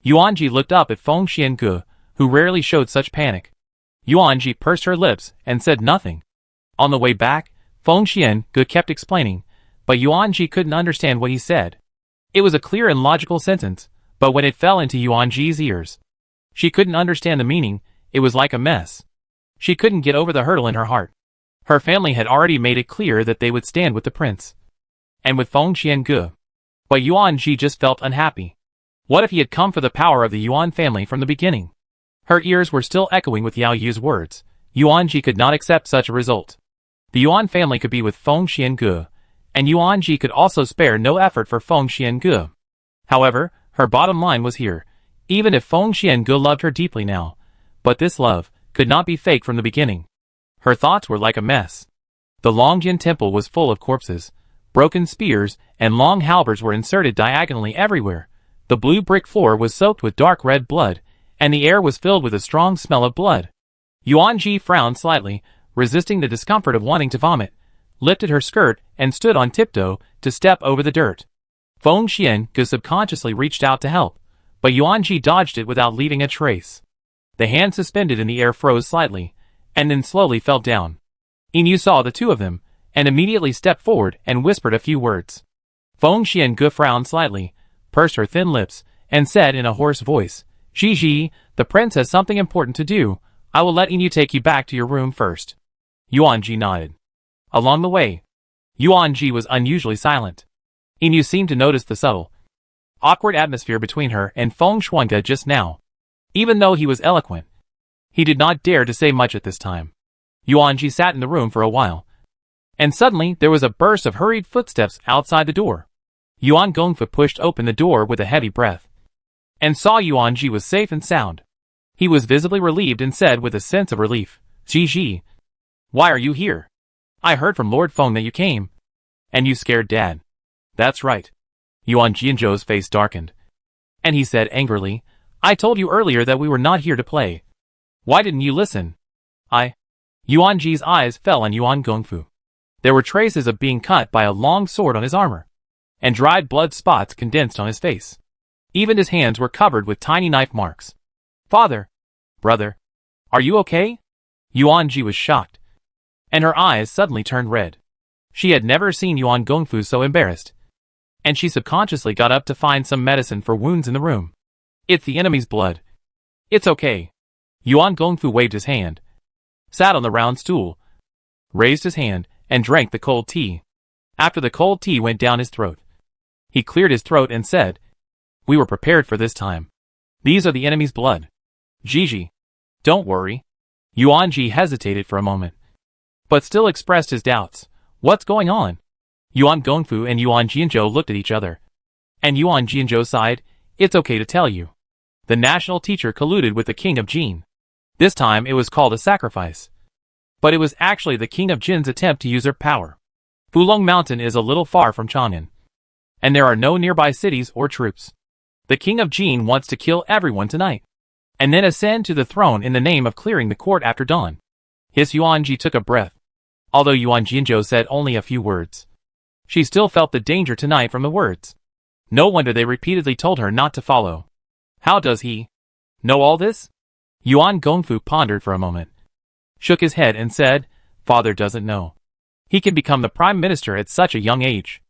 Speaker 1: Yuanji looked up at Feng Xiange, who rarely showed such panic. Yuanji pursed her lips and said nothing. On the way back, Feng Xiange kept explaining, but Yuanji couldn't understand what he said. It was a clear and logical sentence, but when it fell into Yuanji's ears, she couldn't understand the meaning. It was like a mess. She couldn't get over the hurdle in her heart. Her family had already made it clear that they would stand with the prince, and with Feng Xiange. But Yuanji just felt unhappy. What if he had come for the power of the Yuan family from the beginning? Her ears were still echoing with Yao Yu's words. Yuanji could not accept such a result. The Yuan family could be with Feng Xiange, and Yuanji could also spare no effort for Feng Xiange. However, her bottom line was here. Even if Feng Xiange loved her deeply now, but this love could not be fake from the beginning. Her thoughts were like a mess. The Longjian temple was full of corpses. Broken spears and long halberds were inserted diagonally everywhere. The blue brick floor was soaked with dark red blood, and the air was filled with a strong smell of blood. Yuanji frowned slightly, resisting the discomfort of wanting to vomit, lifted her skirt, and stood on tiptoe to step over the dirt. Feng Xiange subconsciously reached out to help, but Yuanji dodged it without leaving a trace. The hand suspended in the air froze slightly, and then slowly fell down. Inu saw the two of them, and immediately stepped forward and whispered a few words. Feng Xiange frowned slightly, pursed her thin lips, and said in a hoarse voice, Gigi, the prince has something important to do. I will let Inu take you back to your room first. Yuanji nodded. Along the way, Yuanji was unusually silent. Inu seemed to notice the subtle, awkward atmosphere between her and Feng Shuangde just now. Even though he was eloquent, he did not dare to say much at this time. Yuanji sat in the room for a while, and suddenly there was a burst of hurried footsteps outside the door. Yuan Gongfu pushed open the door with a heavy breath, and saw Yuanji was safe and sound. He was visibly relieved and said with a sense of relief, Gigi, why are you here? I heard from Lord Feng that you came, and you scared Dad. That's right. Yuan Jianzhou's face darkened, and he said angrily, I told you earlier that we were not here to play. Why didn't you listen? Yuanji's eyes fell on Yuan Gongfu. There were traces of being cut by a long sword on his armor. and dried blood spots condensed on his face. Even his hands were covered with tiny knife marks. "Father! Brother! Are you okay?" Yuan-ji was shocked, and her eyes suddenly turned red. She had never seen Yuan Gongfu so embarrassed, and she subconsciously got up to find some medicine for wounds in the room. "It's the enemy's blood. It's okay." Yuan Gongfu waved his hand, sat on the round stool, raised his hand, and drank the cold tea. After the cold tea went down his throat, he cleared his throat and said, "We were prepared for this time. These are the enemy's blood. Gigi, don't worry." Yuan-ji hesitated for a moment, but still expressed his doubts. "What's going on?" Yuan Gongfu and Yuan Jianzhou looked at each other, and Yuan Jianzhou sighed. "It's okay to tell you. The national teacher colluded with the king of Jin. This time it was called a sacrifice, but it was actually the king of Jin's attempt to usurp power. Fulong Mountain is a little far from Chang'an, and there are no nearby cities or troops. The king of Jin wants to kill everyone tonight, and then ascend to the throne in the name of clearing the court after dawn." His Yuan-ji took a breath. Although Yuan Jianzhou said only a few words, she still felt the danger tonight from the words. No wonder they repeatedly told her not to follow. How does he know all this? Yuan Gongfu pondered for a moment, shook his head and said, "Father doesn't know. He can become the prime minister at such a young age.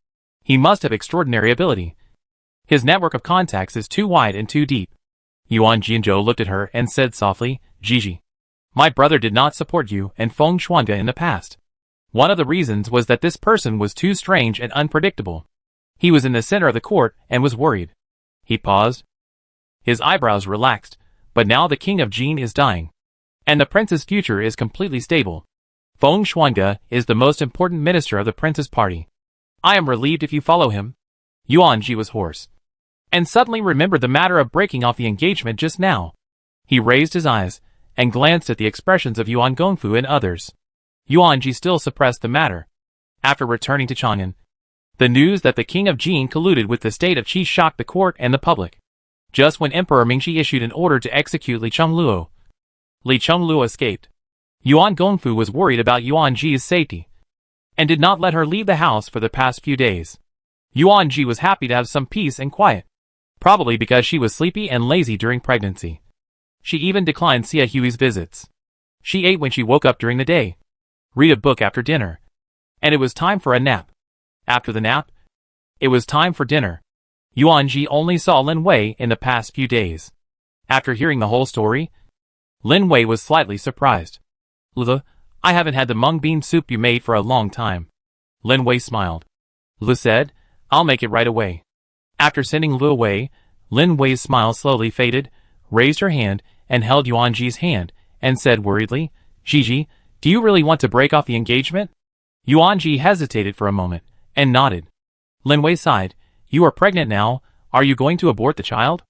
Speaker 1: He must have extraordinary ability. His network of contacts is too wide and too deep." Yuan Jianzhou looked at her and said softly, "Gigi, my brother did not support you and Feng Shuanga in the past. One of the reasons was that this person was too strange and unpredictable. He was in the center of the court and was worried." He paused. His eyebrows relaxed, "But now the king of Jin is dying, and the prince's future is completely stable. Feng Shuanga is the most important minister of the prince's party. I am relieved if you follow him." Yuan-ji was hoarse, and suddenly remembered the matter of breaking off the engagement just now. He raised his eyes, and glanced at the expressions of Yuan Gongfu and others. Yuan-ji still suppressed the matter. After returning to Chang'an, the news that the king of Jin colluded with the state of Qi shocked the court and the public. Just when Emperor Mingxi issued an order to execute Li Chengluo, Li Chengluo escaped. Yuan Gongfu was worried about Yuan-ji's safety, and did not let her leave the house for the past few days. Yuan-ji was happy to have some peace and quiet, probably because she was sleepy and lazy during pregnancy. She even declined Xia Hui's visits. She ate when she woke up during the day, read a book after dinner, and it was time for a nap. After the nap, it was time for dinner. Yuan-ji only saw Lin Wei in the past few days. After hearing the whole story, Lin Wei was slightly surprised. "Lu, I haven't had the mung bean soup you made for a long time." Lin Wei smiled. Lu said, "I'll make it right away." After sending Lu away, Lin Wei's smile slowly faded, raised her hand, and held Yuan-ji's hand, and said worriedly, "Gigi, do you really want to break off the engagement?" Yuan-ji hesitated for a moment, and nodded. Lin Wei sighed. "You are pregnant now. Are you going to abort the child?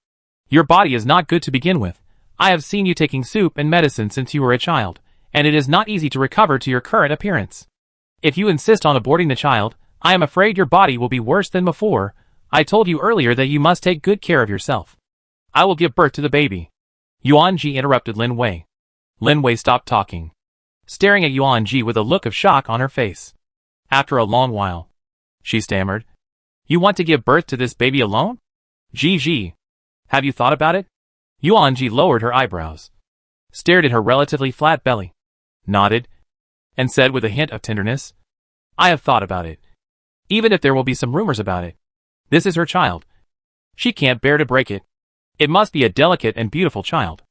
Speaker 1: Your body is not good to begin with. I have seen you taking soup and medicine since you were a child, and it is not easy to recover to your current appearance. If you insist on aborting the child, I am afraid your body will be worse than before. I told you earlier that you must take good care of yourself. I will give birth to the baby." Yuan-ji interrupted Lin Wei. Lin Wei stopped talking, staring at Yuan-ji with a look of shock on her face. After a long while, she stammered, "You want to give birth to this baby alone? Gigi, have you thought about it?" Yuan-ji lowered her eyebrows, stared at her relatively flat belly, nodded, and said with a hint of tenderness, "I have thought about it. Even if there will be some rumors about it, this is her child. She can't bear to break it. It must be a delicate and beautiful child.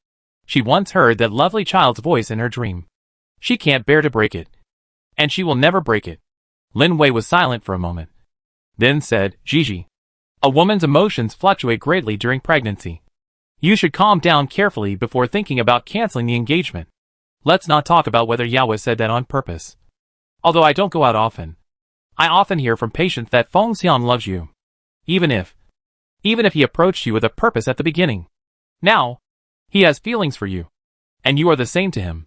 Speaker 1: She once heard that lovely child's voice in her dream. She can't bear to break it, and she will never break it." Lin Wei was silent for a moment, then said, "Gigi, a woman's emotions fluctuate greatly during pregnancy. You should calm down carefully before thinking about canceling the engagement. Let's not talk about whether Yawa said that on purpose. Although I don't go out often, I often hear from patients that Feng Xian loves you. Even if he approached you with a purpose at the beginning. Now, he has feelings for you, and you are the same to him.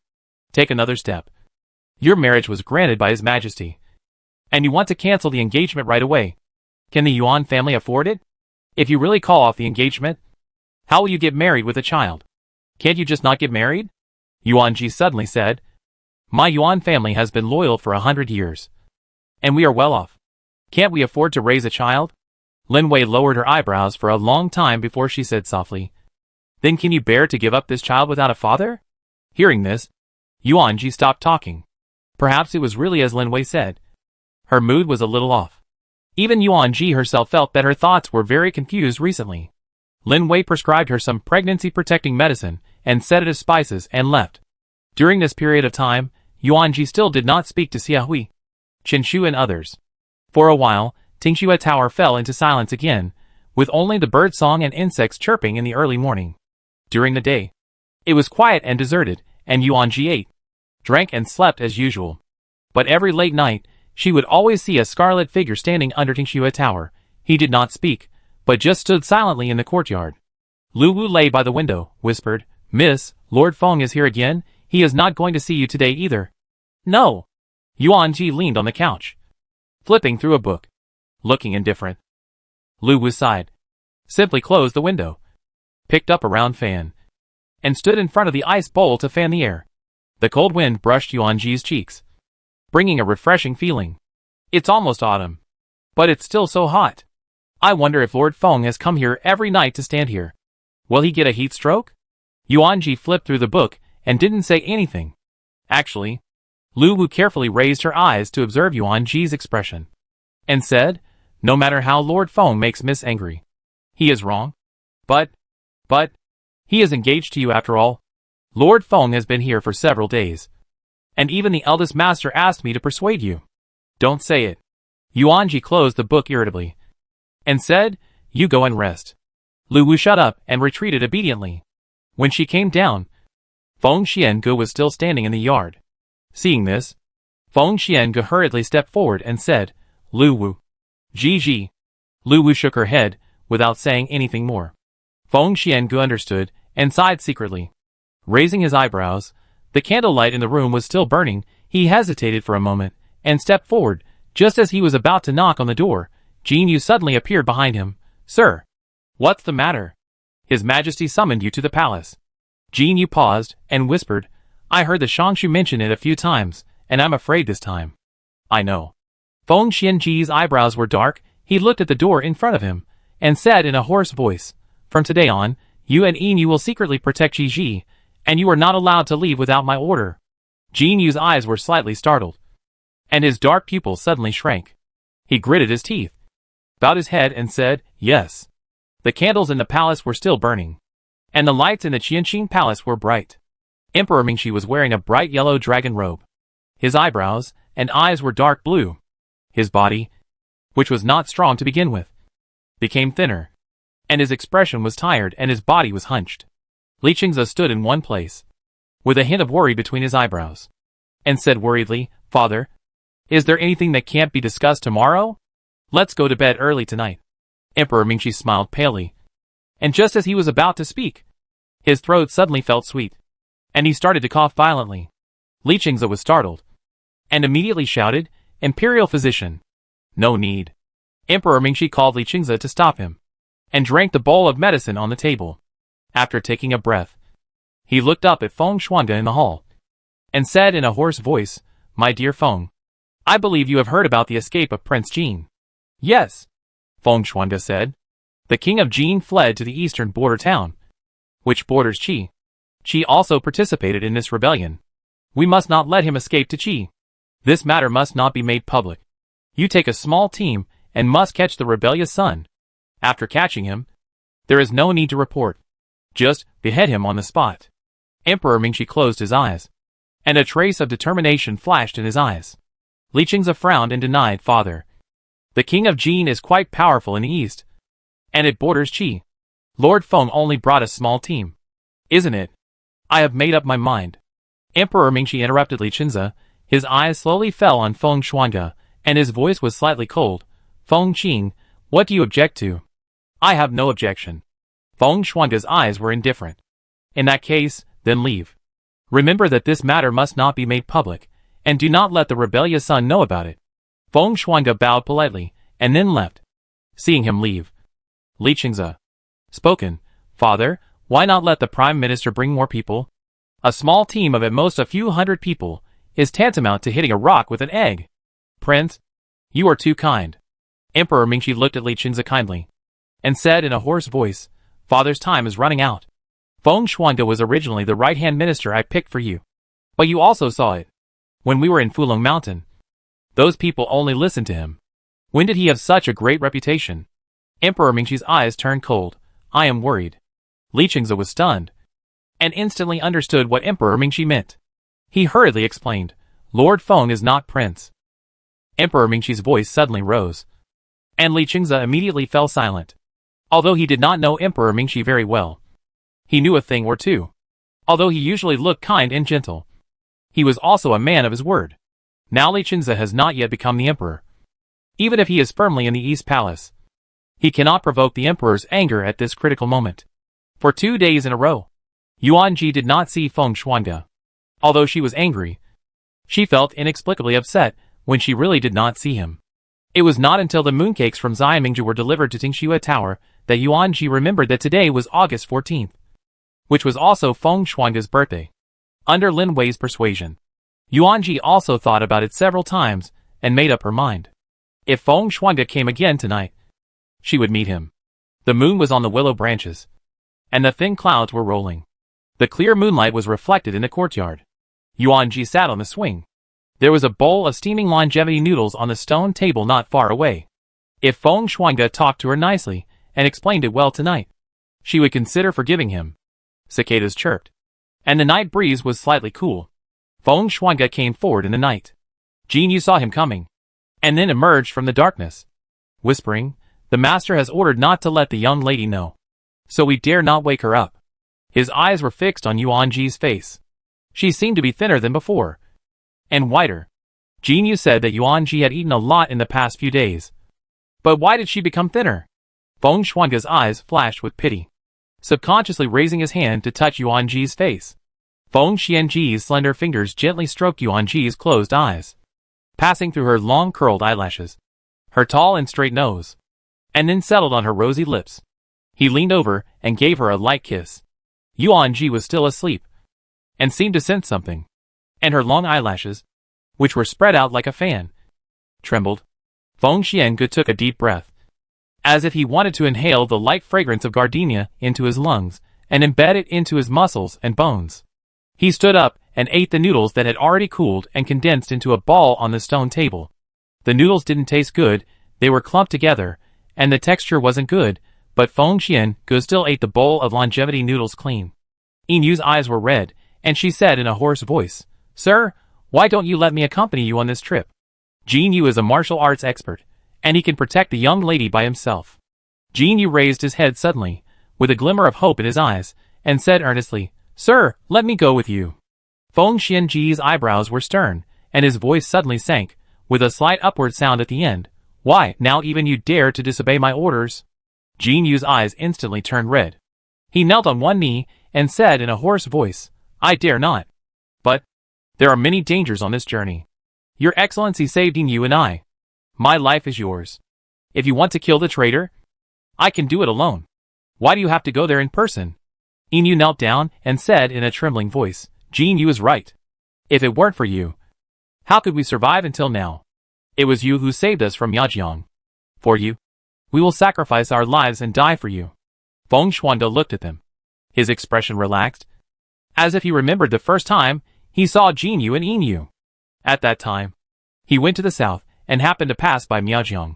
Speaker 1: Take another step. Your marriage was granted by His Majesty, and you want to cancel the engagement right away. Can the Yuan family afford it? If you really call off the engagement, how will you get married with a child? Can't you just not get married?" Yuan-ji suddenly said, "My Yuan family has been loyal for 100 years, and we are well off. Can't we afford to raise a child? Lin Wei lowered her eyebrows for a long time before she said softly, "Then can you bear to give up this child without a father?" Hearing this, Yuan Ji stopped talking. Perhaps it was really as Lin Wei said. Her mood was a little off. Even Yuan Ji herself felt that her thoughts were very confused recently. Lin Wei prescribed her some pregnancy-protecting medicine and sedative spices and left. During this period of time, Yuan Ji still did not speak to Xia Hui, Chen Shu and others. For a while, Tingxue Tower fell into silence again, with only the bird song and insects chirping in the early morning. During the day, it was quiet and deserted, and Yuan Ji ate, drank and slept as usual. But every late night, she would always see a scarlet figure standing under Tingxue Tower. He did not speak, but just stood silently in the courtyard. Lu Wu lay by the window, whispered, "Miss, Lord Feng is here again. He is not going to see you today either." "No." Yuan Ji leaned on the couch, flipping through a book, looking indifferent. Lu Wu sighed, simply closed the window, picked up a round fan, and stood in front of the ice bowl to fan the air. The cold wind brushed Yuan Ji's cheeks, bringing a refreshing feeling. It's almost autumn, but it's still so hot. I wonder if Lord Feng has come here every night to stand here. Will he get a heat stroke? Yuan Ji flipped through the book and didn't say anything. Actually, Lu Wu carefully raised her eyes to observe Yuan Ji's expression, and said, "No matter how Lord Feng makes Miss angry, he is wrong. But, he is engaged to you after all. Lord Feng has been here for several days, and even the eldest master asked me to persuade you." "Don't say it." Yuan Ji closed the book irritably, and said, "You go and rest." Lu Wu shut up and retreated obediently. When she came down, Feng Xiange was still standing in the yard. Seeing this, Feng Xiange hurriedly stepped forward and said, "Lu Wu." "Ji." Lu Wu shook her head, without saying anything more. Feng Xiange understood, and sighed secretly. Raising his eyebrows, the candlelight in the room was still burning. He hesitated for a moment, and stepped forward. Just as he was about to knock on the door, Jin Yu suddenly appeared behind him. "Sir, what's the matter? His Majesty summoned you to the palace." Jin Yu paused, and whispered, "I heard the Shangshu mention it a few times, and I'm afraid this time." "I know." Feng Xiange's eyebrows were dark. He looked at the door in front of him, and said in a hoarse voice, "From today on, you and Yin Yu will secretly protect Ji, and you are not allowed to leave without my order." Jin Yu's eyes were slightly startled, and his dark pupils suddenly shrank. He gritted his teeth, bowed his head and said, "Yes." The candles in the palace were still burning, and the lights in the Qianqing palace were bright. Emperor Mingxi was wearing a bright yellow dragon robe. His eyebrows and eyes were dark blue. His body, which was not strong to begin with, became thinner, and his expression was tired and his body was hunched. Li Qingze stood in one place, with a hint of worry between his eyebrows, and said worriedly, "Father, is there anything that can't be discussed tomorrow? Let's go to bed early tonight." Emperor Mingxi smiled palely, and just as he was about to speak, his throat suddenly felt sweet, and he started to cough violently. Li Qingze was startled, and immediately shouted, "Imperial physician!" "No need." Emperor Mingxi called Li Qingze to stop him, and drank the bowl of medicine on the table. After taking a breath, he looked up at Feng Xuange in the hall, and said in a hoarse voice, "My dear Feng, I believe you have heard about the escape of Prince Jin." "Yes," Feng Xuange said. "The king of Jin fled to the eastern border town, which borders Qi. Qi also participated in this rebellion. We must not let him escape to Qi. This matter must not be made public. You take a small team and must catch the rebellious son. After catching him, there is no need to report. Just behead him on the spot." Emperor Mingxi closed his eyes, and a trace of determination flashed in his eyes. Li Qingze frowned and denied, "Father, the king of Jin is quite powerful in the east, and it borders Qi. Lord Feng only brought a small team. Isn't it? I have made up my mind." Emperor Mingxi interrupted Li Qingze. His eyes slowly fell on Feng Xuange, and his voice was slightly cold. "Feng Qing, what do you object to?" "I have no objection." Feng Xuange's eyes were indifferent. "In that case, then leave. Remember that this matter must not be made public, and do not let the rebellious son know about it." Feng Xuange bowed politely, and then left. Seeing him leave, Li Qingze spoken, "Father, why not let the Prime Minister bring more people? A small team of at most a few hundred people is tantamount to hitting a rock with an egg." "Prince, you are too kind." Emperor Mingxi looked at Li Qingze kindly, and said in a hoarse voice, "Father's time is running out. Feng Shuangde was originally the right-hand minister I picked for you. But you also saw it. When we were in Fulong Mountain, those people only listened to him. When did he have such a great reputation?" Emperor Mingxi's eyes turned cold. "I am worried." Li Qingze was stunned, and instantly understood what Emperor Mingxi meant. He hurriedly explained, "Lord Feng is not prince." Emperor Mingxi's voice suddenly rose, and Li Qingze immediately fell silent. Although he did not know Emperor Mingxi very well, he knew a thing or two. Although he usually looked kind and gentle, he was also a man of his word. Now Li Qingze has not yet become the emperor. Even if he is firmly in the East Palace, he cannot provoke the emperor's anger at this critical moment. For 2 days in a row, Yuan Ji did not see Feng Shuangde. Although she was angry, she felt inexplicably upset when she really did not see him. It was not until the mooncakes from Xianmingzhu were delivered to Tingxue Tower that Yuan Ji remembered that today was August 14th, which was also Feng Shuangde's birthday. Under Lin Wei's persuasion, Yuan Ji also thought about it several times and made up her mind. If Feng Shuangde came again tonight, she would meet him. The moon was on the willow branches, and the thin clouds were rolling. The clear moonlight was reflected in the courtyard. Yuan Ji sat on the swing. There was a bowl of steaming longevity noodles on the stone table not far away. If Feng Shuangde talked to her nicely and explained it well tonight, she would consider forgiving him. Cicadas chirped, and the night breeze was slightly cool. Feng Shuangde came forward in the night. Jin Yu saw him coming, and then emerged from the darkness, whispering, "The master has ordered not to let the young lady know, so we dare not wake her up." His eyes were fixed on Yuan Ji's face. She seemed to be thinner than before, and whiter. Jin Yu said that Yuan Ji had eaten a lot in the past few days. But why did she become thinner? Feng Shuangde's eyes flashed with pity, subconsciously raising his hand to touch Yuan Ji's face. Feng Xianji's slender fingers gently stroked Yuan Ji's closed eyes, passing through her long curled eyelashes, her tall and straight nose, and then settled on her rosy lips. He leaned over and gave her a light kiss. Yuan Ji was still asleep, and seemed to sense something, and her long eyelashes, which were spread out like a fan, trembled. Feng Xiange took a deep breath, as if he wanted to inhale the light fragrance of gardenia into his lungs and embed it into his muscles and bones. He stood up and ate the noodles that had already cooled and condensed into a ball on the stone table. The noodles didn't taste good, they were clumped together, and the texture wasn't good, but Feng Xiange still ate the bowl of longevity noodles clean. Yinyu's eyes were red, and she said in a hoarse voice, "Sir, why don't you let me accompany you on this trip? Jin Yu is a martial arts expert, and he can protect the young lady by himself." Jin Yu raised his head suddenly, with a glimmer of hope in his eyes, and said earnestly, "Sir, let me go with you." Feng Xianji's eyebrows were stern, and his voice suddenly sank, with a slight upward sound at the end. "Why, now even you dare to disobey my orders?" Jin Yu's eyes instantly turned red. He knelt on one knee and said in a hoarse voice, "I dare not. But there are many dangers on this journey. Your Excellency saved Yin and I. My life is yours. If you want to kill the traitor, I can do it alone. Why do you have to go there in person?" Yin knelt down and said in a trembling voice, "Jin Yu is right. If it weren't for you, how could we survive until now? It was you who saved us from Yajiang. For you, we will sacrifice our lives and die for you." Feng Shuangde looked at them. His expression relaxed, as if he remembered the first time he saw Jin Yu and Yin. At that time, he went to the south and happened to pass by Miaojiang.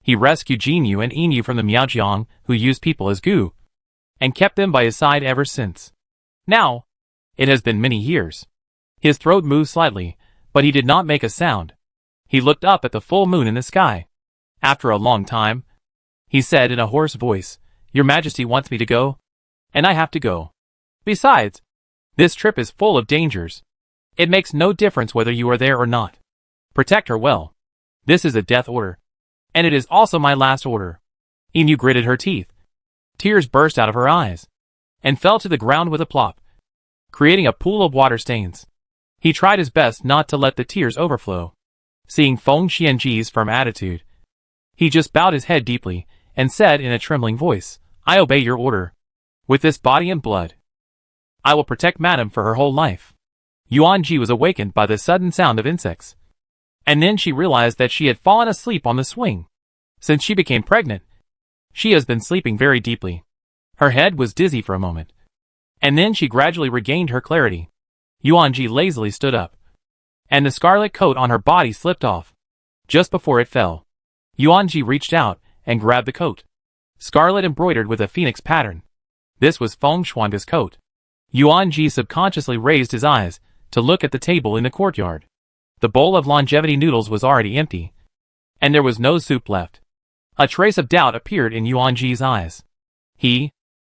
Speaker 1: He rescued Jin Yu and Yin from the Miaojiang who used people as goo, and kept them by his side ever since. Now, it has been many years. His throat moved slightly, but he did not make a sound. He looked up at the full moon in the sky. After a long time, he said in a hoarse voice, "Your Majesty wants me to go, and I have to go. Besides, this trip is full of dangers. It makes no difference whether you are there or not. Protect her well. This is a death order, and it is also my last order." Inu gritted her teeth. Tears burst out of her eyes, and fell to the ground with a plop, creating a pool of water stains. He tried his best not to let the tears overflow. Seeing Feng Xianji's firm attitude, he just bowed his head deeply, and said in a trembling voice, "I obey your order. With this body and blood, I will protect Madame for her whole life." Yuan Ji was awakened by the sudden sound of insects, and then she realized that she had fallen asleep on the swing. Since she became pregnant, she has been sleeping very deeply. Her head was dizzy for a moment, and then she gradually regained her clarity. Yuanji lazily stood up, and the scarlet coat on her body slipped off. Just before it fell, Yuanji reached out and grabbed the coat. Scarlet embroidered with a phoenix pattern. This was Feng Xuange's coat. Yuanji subconsciously raised his eyes to look at the table in the courtyard. The bowl of longevity noodles was already empty, and there was no soup left. A trace of doubt appeared in Yuanji's eyes. He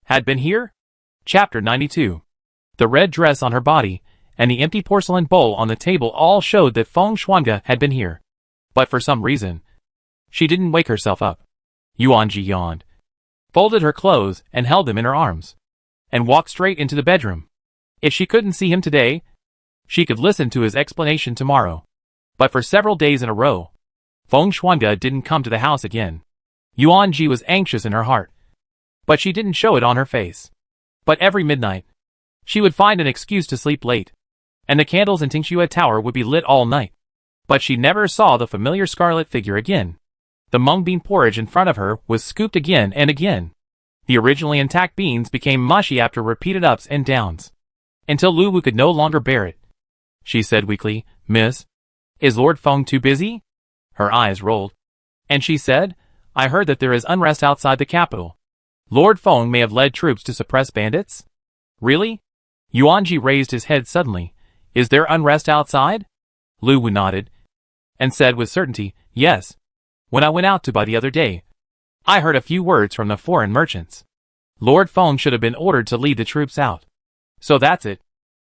Speaker 1: had been here? Chapter 92. The red dress on her body and the empty porcelain bowl on the table all showed that Feng Xuange had been here. But for some reason, she didn't wake herself up. Yuanji yawned, folded her clothes and held them in her arms, and walked straight into the bedroom. If she couldn't see him today, she could listen to his explanation tomorrow. But for several days in a row, Feng Xuange didn't come to the house again. Yuanji was anxious in her heart, but she didn't show it on her face. But every midnight, she would find an excuse to sleep late, and the candles in Tingxue Tower would be lit all night. But she never saw the familiar scarlet figure again. The mung bean porridge in front of her was scooped again and again. The originally intact beans became mushy after repeated ups and downs, until Lu Wu could no longer bear it. She said weakly, "Miss, is Lord Feng too busy?" Her eyes rolled, and she said, "I heard that there is unrest outside the capital. Lord Feng may have led troops to suppress bandits?" "Really?" Yuanji raised his head suddenly. "Is there unrest outside?" Lu Wu nodded, and said with certainty, "Yes. When I went out to buy the other day, I heard a few words from the foreign merchants. Lord Feng should have been ordered to lead the troops out. So that's it."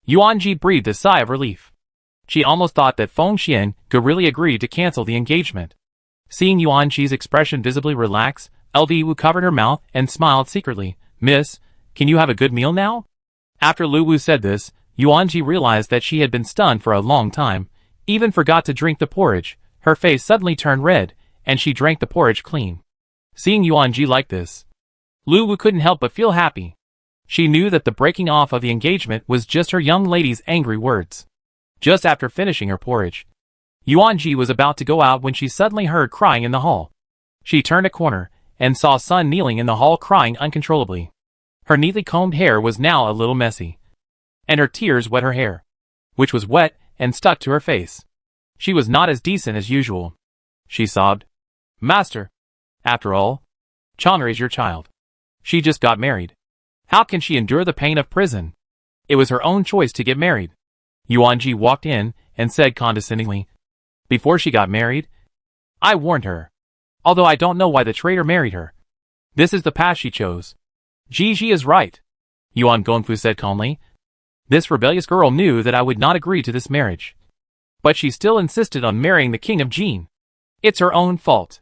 Speaker 1: Yuanji breathed a sigh of relief. She almost thought that Feng Xian could really agree to cancel the engagement. Seeing Yuanji's expression visibly relax, Lu Wu covered her mouth and smiled secretly. "Miss, can you have a good meal now?" After Lu Wu said this, Yuanji realized that she had been stunned for a long time, even forgot to drink the porridge. Her face suddenly turned red, and she drank the porridge clean. Seeing Yuanji like this, Lu Wu couldn't help but feel happy. She knew that the breaking off of the engagement was just her young lady's angry words. Just after finishing her porridge, Yuanji was about to go out when she suddenly heard crying in the hall. She turned a corner and saw Sun kneeling in the hall crying uncontrollably. Her neatly combed hair was now a little messy, and her tears wet her hair, which was wet and stuck to her face. She was not as decent as usual. She sobbed, "Master, after all, Chang'er is your child. She just got married. How can she endure the pain of prison? It was her own choice to get married." Yuanji walked in and said condescendingly, "Before she got married, I warned her. Although I don't know why the traitor married her. This is the path she chose." "Ji is right," Yuan Gongfu said calmly. "This rebellious girl knew that I would not agree to this marriage. But she still insisted on marrying the king of Jin. It's her own fault.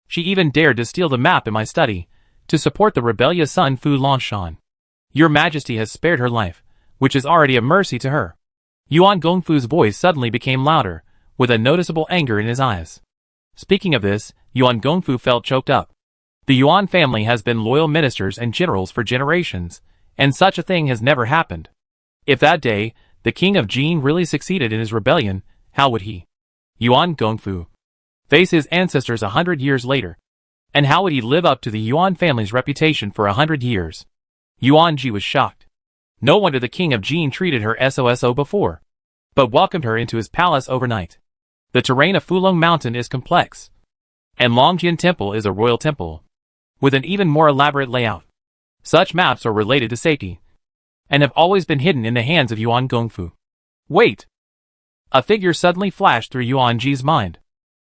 Speaker 1: She even dared to steal the map in my study, to support the rebellious son Fu Lanshan. Your Majesty has spared her life, which is already a mercy to her." Yuan Gongfu's voice suddenly became louder, with a noticeable anger in his eyes. Speaking of this, Yuan Gongfu felt choked up. The Yuan family has been loyal ministers and generals for generations, and such a thing has never happened. If that day, the king of Jin really succeeded in his rebellion, how would he, Yuan Gongfu, face his ancestors 100 years later? And how would he live up to the Yuan family's reputation for 100 years? Yuanji was shocked. No wonder the king of Jin treated her so before, but welcomed her into his palace overnight. The terrain of Fulong Mountain is complex, and Longjian Temple is a royal temple, with an even more elaborate layout. Such maps are related to safety, and have always been hidden in the hands of Yuan Gongfu. Wait! A figure suddenly flashed through Yuanji's mind.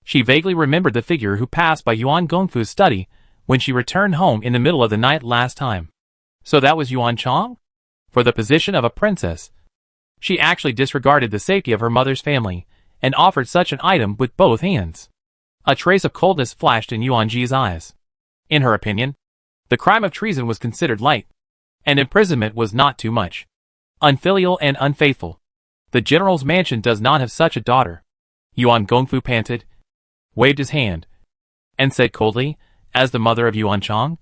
Speaker 1: She vaguely remembered the figure who passed by Yuan Gongfu's study when she returned home in the middle of the night last time. So that was Yuan Chang? For the position of a princess, she actually disregarded the safety of her mother's family and offered such an item with both hands. A trace of coldness flashed in Yuanji's eyes. In her opinion, the crime of treason was considered light, and imprisonment was not too much. Unfilial and unfaithful. The general's mansion does not have such a daughter. Yuan Gongfu panted, waved his hand, and said coldly, "As the mother of Yuan Chang,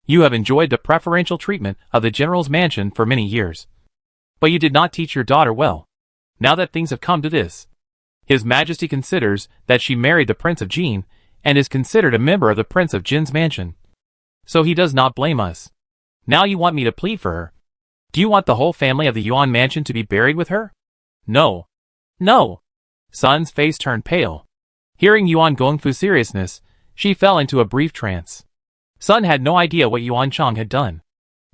Speaker 1: you have enjoyed the preferential treatment of the general's mansion for many years. But you did not teach your daughter well. Now that things have come to this, His Majesty considers that she married the Prince of Jin, and is considered a member of the Prince of Jin's mansion. So he does not blame us. Now you want me to plead for her. Do you want the whole family of the Yuan mansion to be buried with her? No. No. Sun's face turned pale. Hearing Yuan Gongfu's seriousness, she fell into a brief trance. Sun had no idea what Yuan Chang had done.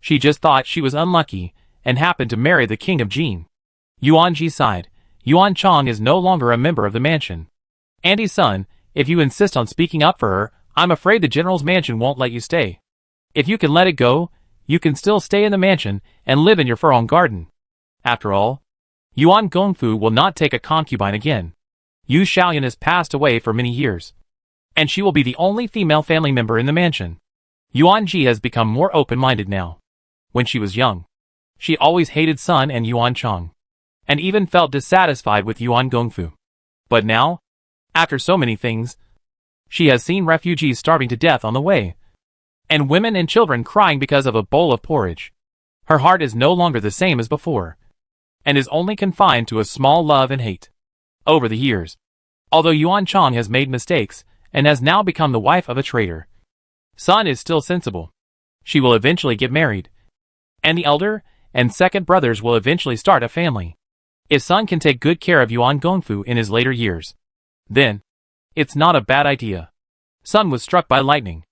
Speaker 1: She just thought she was unlucky, and happened to marry the king of Jin. Yuan Ji sighed. Yuan Chang is no longer a member of the mansion. Andy Sun, if you insist on speaking up for her, I'm afraid the general's mansion won't let you stay. If you can let it go, you can still stay in the mansion and live in your own garden. After all, Yuan Gongfu will not take a concubine again. Yu Xiaoyan has passed away for many years, and she will be the only female family member in the mansion. Yuan Ji has become more open-minded now. When she was young, she always hated Sun and Yuan Chang, and even felt dissatisfied with Yuan Gongfu. But now, after so many things, she has seen refugees starving to death on the way, and women and children crying because of a bowl of porridge. Her heart is no longer the same as before, and is only confined to a small love and hate. Over the years, although Yuan Chang has made mistakes, and has now become the wife of a traitor, Sun is still sensible. She will eventually get married, and the elder and second brothers will eventually start a family. If Sun can take good care of Yuan Gongfu in his later years, then it's not a bad idea. Sun was struck by lightning.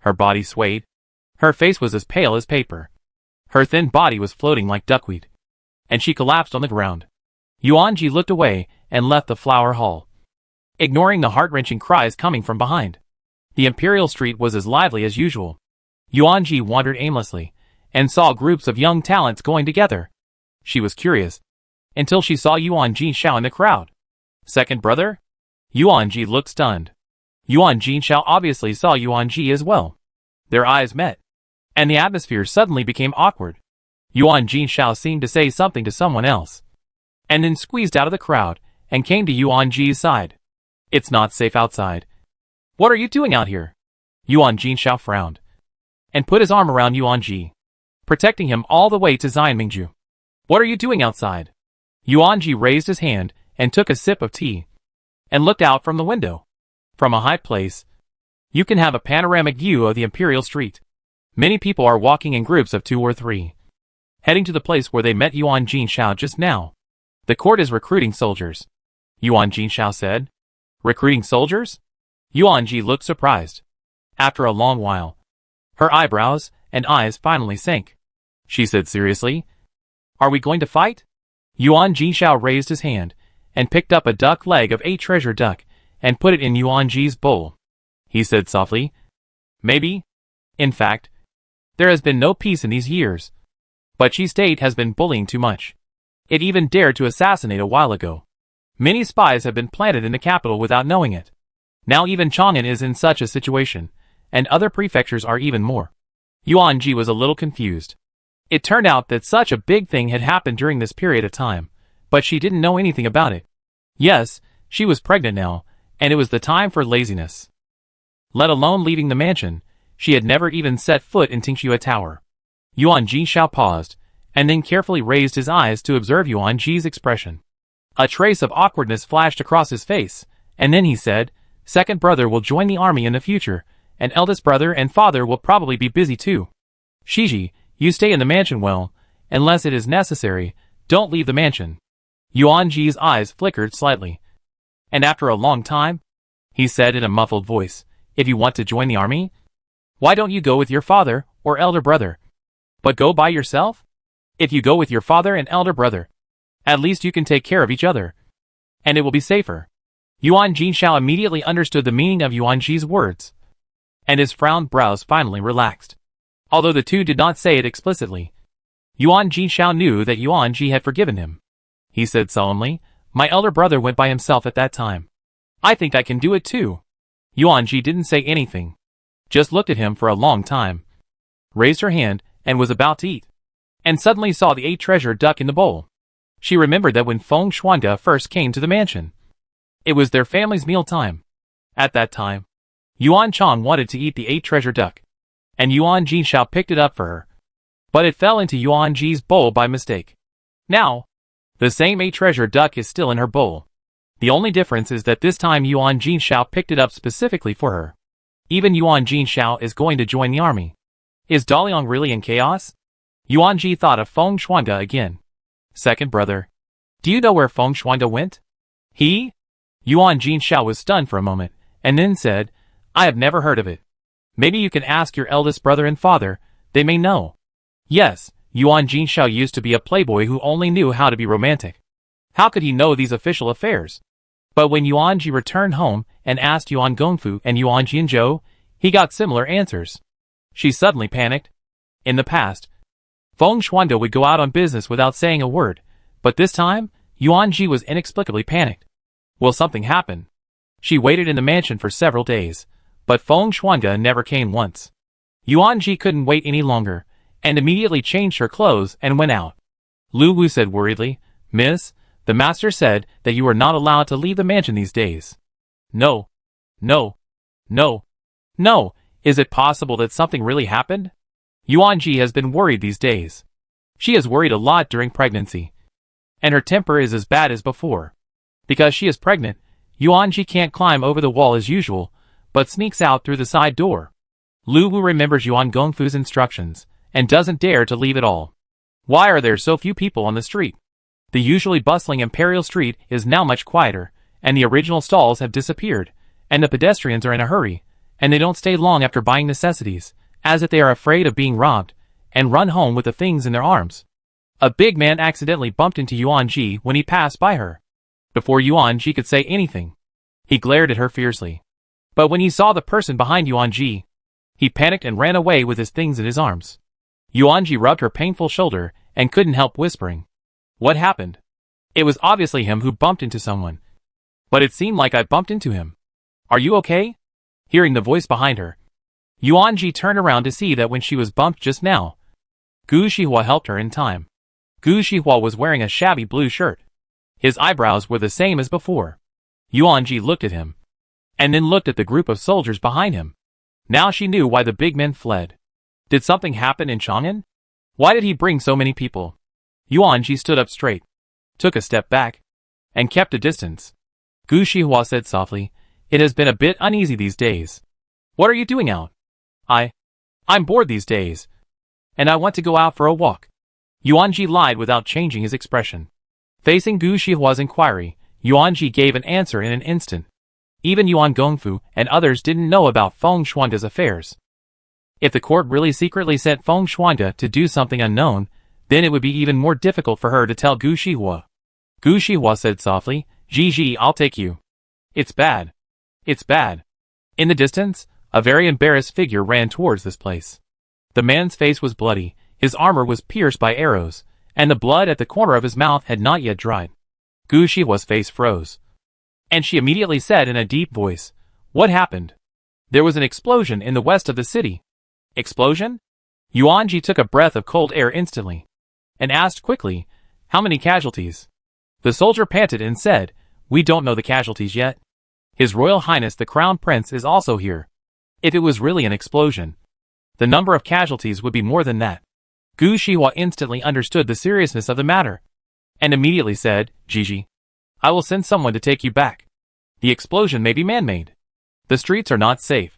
Speaker 1: Her body swayed. Her face was as pale as paper. Her thin body was floating like duckweed, and she collapsed on the ground. Yuan Ji looked away and left the flower hall, ignoring the heart-wrenching cries coming from behind. The Imperial Street was as lively as usual. Yuan Ji wandered aimlessly, and saw groups of young talents going together. She was curious, until she saw Yuan Jinxiao in the crowd. Second brother? Yuan Ji looked stunned. Yuan Jinxiao obviously saw Yuan Ji as well. Their eyes met, and the atmosphere suddenly became awkward. Yuan Jinxiao seemed to say something to someone else, and then squeezed out of the crowd, and came to Yuan Ji's side. It's not safe outside. What are you doing out here? Yuan Jinxiao frowned, and put his arm around Yuan Ji, protecting him all the way to Xianmingju. What are you doing outside? Yuan Ji raised his hand, and took a sip of tea, and looked out from the window. From a high place, you can have a panoramic view of the Imperial Street. Many people are walking in groups of 2 or 3, heading to the place where they met Yuan Jinxiao just now. The court is recruiting soldiers, Yuan Jinxiao said. Recruiting soldiers? Yuan Ji looked surprised. After a long while, her eyebrows and eyes finally sank. She said seriously, "Are we going to fight?" Yuan Jinxiao raised his hand, and picked up a duck leg of a treasure duck, and put it in Yuan Ji's bowl. He said softly, "Maybe. In fact, there has been no peace in these years. But Qi state has been bullying too much. It even dared to assassinate a while ago. Many spies have been planted in the capital without knowing it. Now even Chang'an is in such a situation, and other prefectures are even more." Yuan Ji was a little confused. It turned out that such a big thing had happened during this period of time, but she didn't know anything about it. Yes, she was pregnant now, and it was the time for laziness. Let alone leaving the mansion, she had never even set foot in Tingxue Tower. Yuan Jinxiao paused, and then carefully raised his eyes to observe Yuan Ji's expression. A trace of awkwardness flashed across his face, and then he said, "Second brother will join the army in the future, and eldest brother and father will probably be busy too. Shiji, you stay in the mansion well, unless it is necessary, don't leave the mansion." Yuan Ji's eyes flickered slightly. "And after a long time," he said in a muffled voice, "if you want to join the army, why don't you go with your father or elder brother? But go by yourself? If you go with your father and elder brother, at least you can take care of each other, and it will be safer." Yuan Jinxiao immediately understood the meaning of Yuan Ji's words, and his frowned brows finally relaxed. Although the two did not say it explicitly, Yuan Jinxiao knew that Yuan Ji had forgiven him. He said solemnly, "My elder brother went by himself at that time. I think I can do it too." Yuan Ji didn't say anything, just looked at him for a long time, raised her hand, and was about to eat, and suddenly saw the 8 treasure duck in the bowl. She remembered that when Feng Xuanga first came to the mansion, it was their family's meal time. At that time, Yuan Chang wanted to eat the 8 treasure duck, and Yuan Jinxiao picked it up for her, but it fell into Yuan Ji's bowl by mistake. Now, the same 8 treasure duck is still in her bowl. The only difference is that this time Yuan Jinshao picked it up specifically for her. Even Yuan Jinshao is going to join the army. Is Daliang really in chaos? Yuan Ji thought of Feng Shuangde again. Second brother. Do you know where Feng Shuangde went? He? Yuan Jinshao was stunned for a moment, and then said, I have never heard of it. Maybe you can ask your eldest brother and father, they may know. Yes, Yuan Jinshao used to be a playboy who only knew how to be romantic. How could he know these official affairs? But when Yuan Ji returned home and asked Yuan Gongfu and Yuan Jianzhou, he got similar answers. She suddenly panicked. In the past, Feng Shuangde would go out on business without saying a word, but this time, Yuan Ji was inexplicably panicked. Will something happen? She waited in the mansion for several days, but Feng Shuangde never came once. Yuan Ji couldn't wait any longer, and immediately changed her clothes and went out. Lu Wu said worriedly, Miss, the master said that you are not allowed to leave the mansion these days. No. No. No. No. Is it possible that something really happened? Yuan Ji has been worried these days. She has worried a lot during pregnancy. And her temper is as bad as before. Because she is pregnant, Yuan Ji can't climb over the wall as usual, but sneaks out through the side door. Lu Wu remembers Yuan Gongfu's instructions, and doesn't dare to leave at all. Why are there so few people on the street? The usually bustling Imperial Street is now much quieter, and the original stalls have disappeared, and the pedestrians are in a hurry, and they don't stay long after buying necessities, as if they are afraid of being robbed, and run home with the things in their arms. A big man accidentally bumped into Yuan Ji when he passed by her. Before Yuan Ji could say anything, he glared at her fiercely. But when he saw the person behind Yuan Ji, he panicked and ran away with his things in his arms. Yuan Ji rubbed her painful shoulder and couldn't help whispering. What happened? It was obviously him who bumped into someone. But it seemed like I bumped into him. Are you okay? Hearing the voice behind her, Yuan Ji turned around to see that when she was bumped just now, Gu Shihua helped her in time. Gu Shihua was wearing a shabby blue shirt. His eyebrows were the same as before. Yuan Ji looked at him, and then looked at the group of soldiers behind him. Now she knew why the big men fled. Did something happen in Chang'an? Why did he bring so many people? Yuan Ji stood up straight, took a step back, and kept a distance. Gu Shihua said softly, It has been a bit uneasy these days. What are you doing out? I'm bored these days, and I want to go out for a walk. Yuan Ji lied without changing his expression. Facing Gu Shihua's inquiry, Yuan Ji gave an answer in an instant. Even Yuan Gongfu and others didn't know about Feng Shuangde's affairs. If the court really secretly sent Feng Shuangde to do something unknown, then it would be even more difficult for her to tell Gu Shihua. Gu Shihua said softly, Ji, I'll take you. It's bad. It's bad. In the distance, a very embarrassed figure ran towards this place. The man's face was bloody, his armor was pierced by arrows, and the blood at the corner of his mouth had not yet dried. Gu Shihua's face froze. And she immediately said in a deep voice, What happened? There was an explosion in the west of the city. Explosion? Yuan Ji took a breath of cold air instantly, and asked quickly, How many casualties? The soldier panted and said, We don't know the casualties yet. His Royal Highness the Crown Prince is also here. If it was really an explosion, the number of casualties would be more than that. Gu Shihua instantly understood the seriousness of the matter, and immediately said, Gigi, I will send someone to take you back. The explosion may be man-made. The streets are not safe.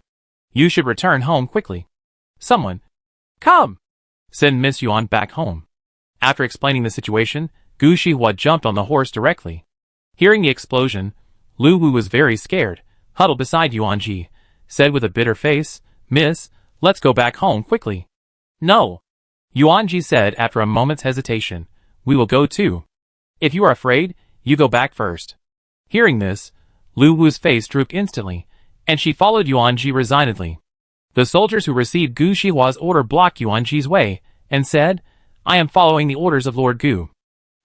Speaker 1: You should return home quickly. Someone, come! Send Miss Yuan back home. After explaining the situation, Gu Shihua jumped on the horse directly. Hearing the explosion, Lu Wu was very scared, huddled beside Yuan Ji, said with a bitter face, Miss, let's go back home quickly. No. Yuan Ji said after a moment's hesitation, We will go too. If you are afraid, you go back first. Hearing this, Lu Wu's face drooped instantly, and she followed Yuan Ji resignedly. The soldiers who received Gu Shihua's order blocked Yuan Ji's way, and said, I am following the orders of Lord Gu.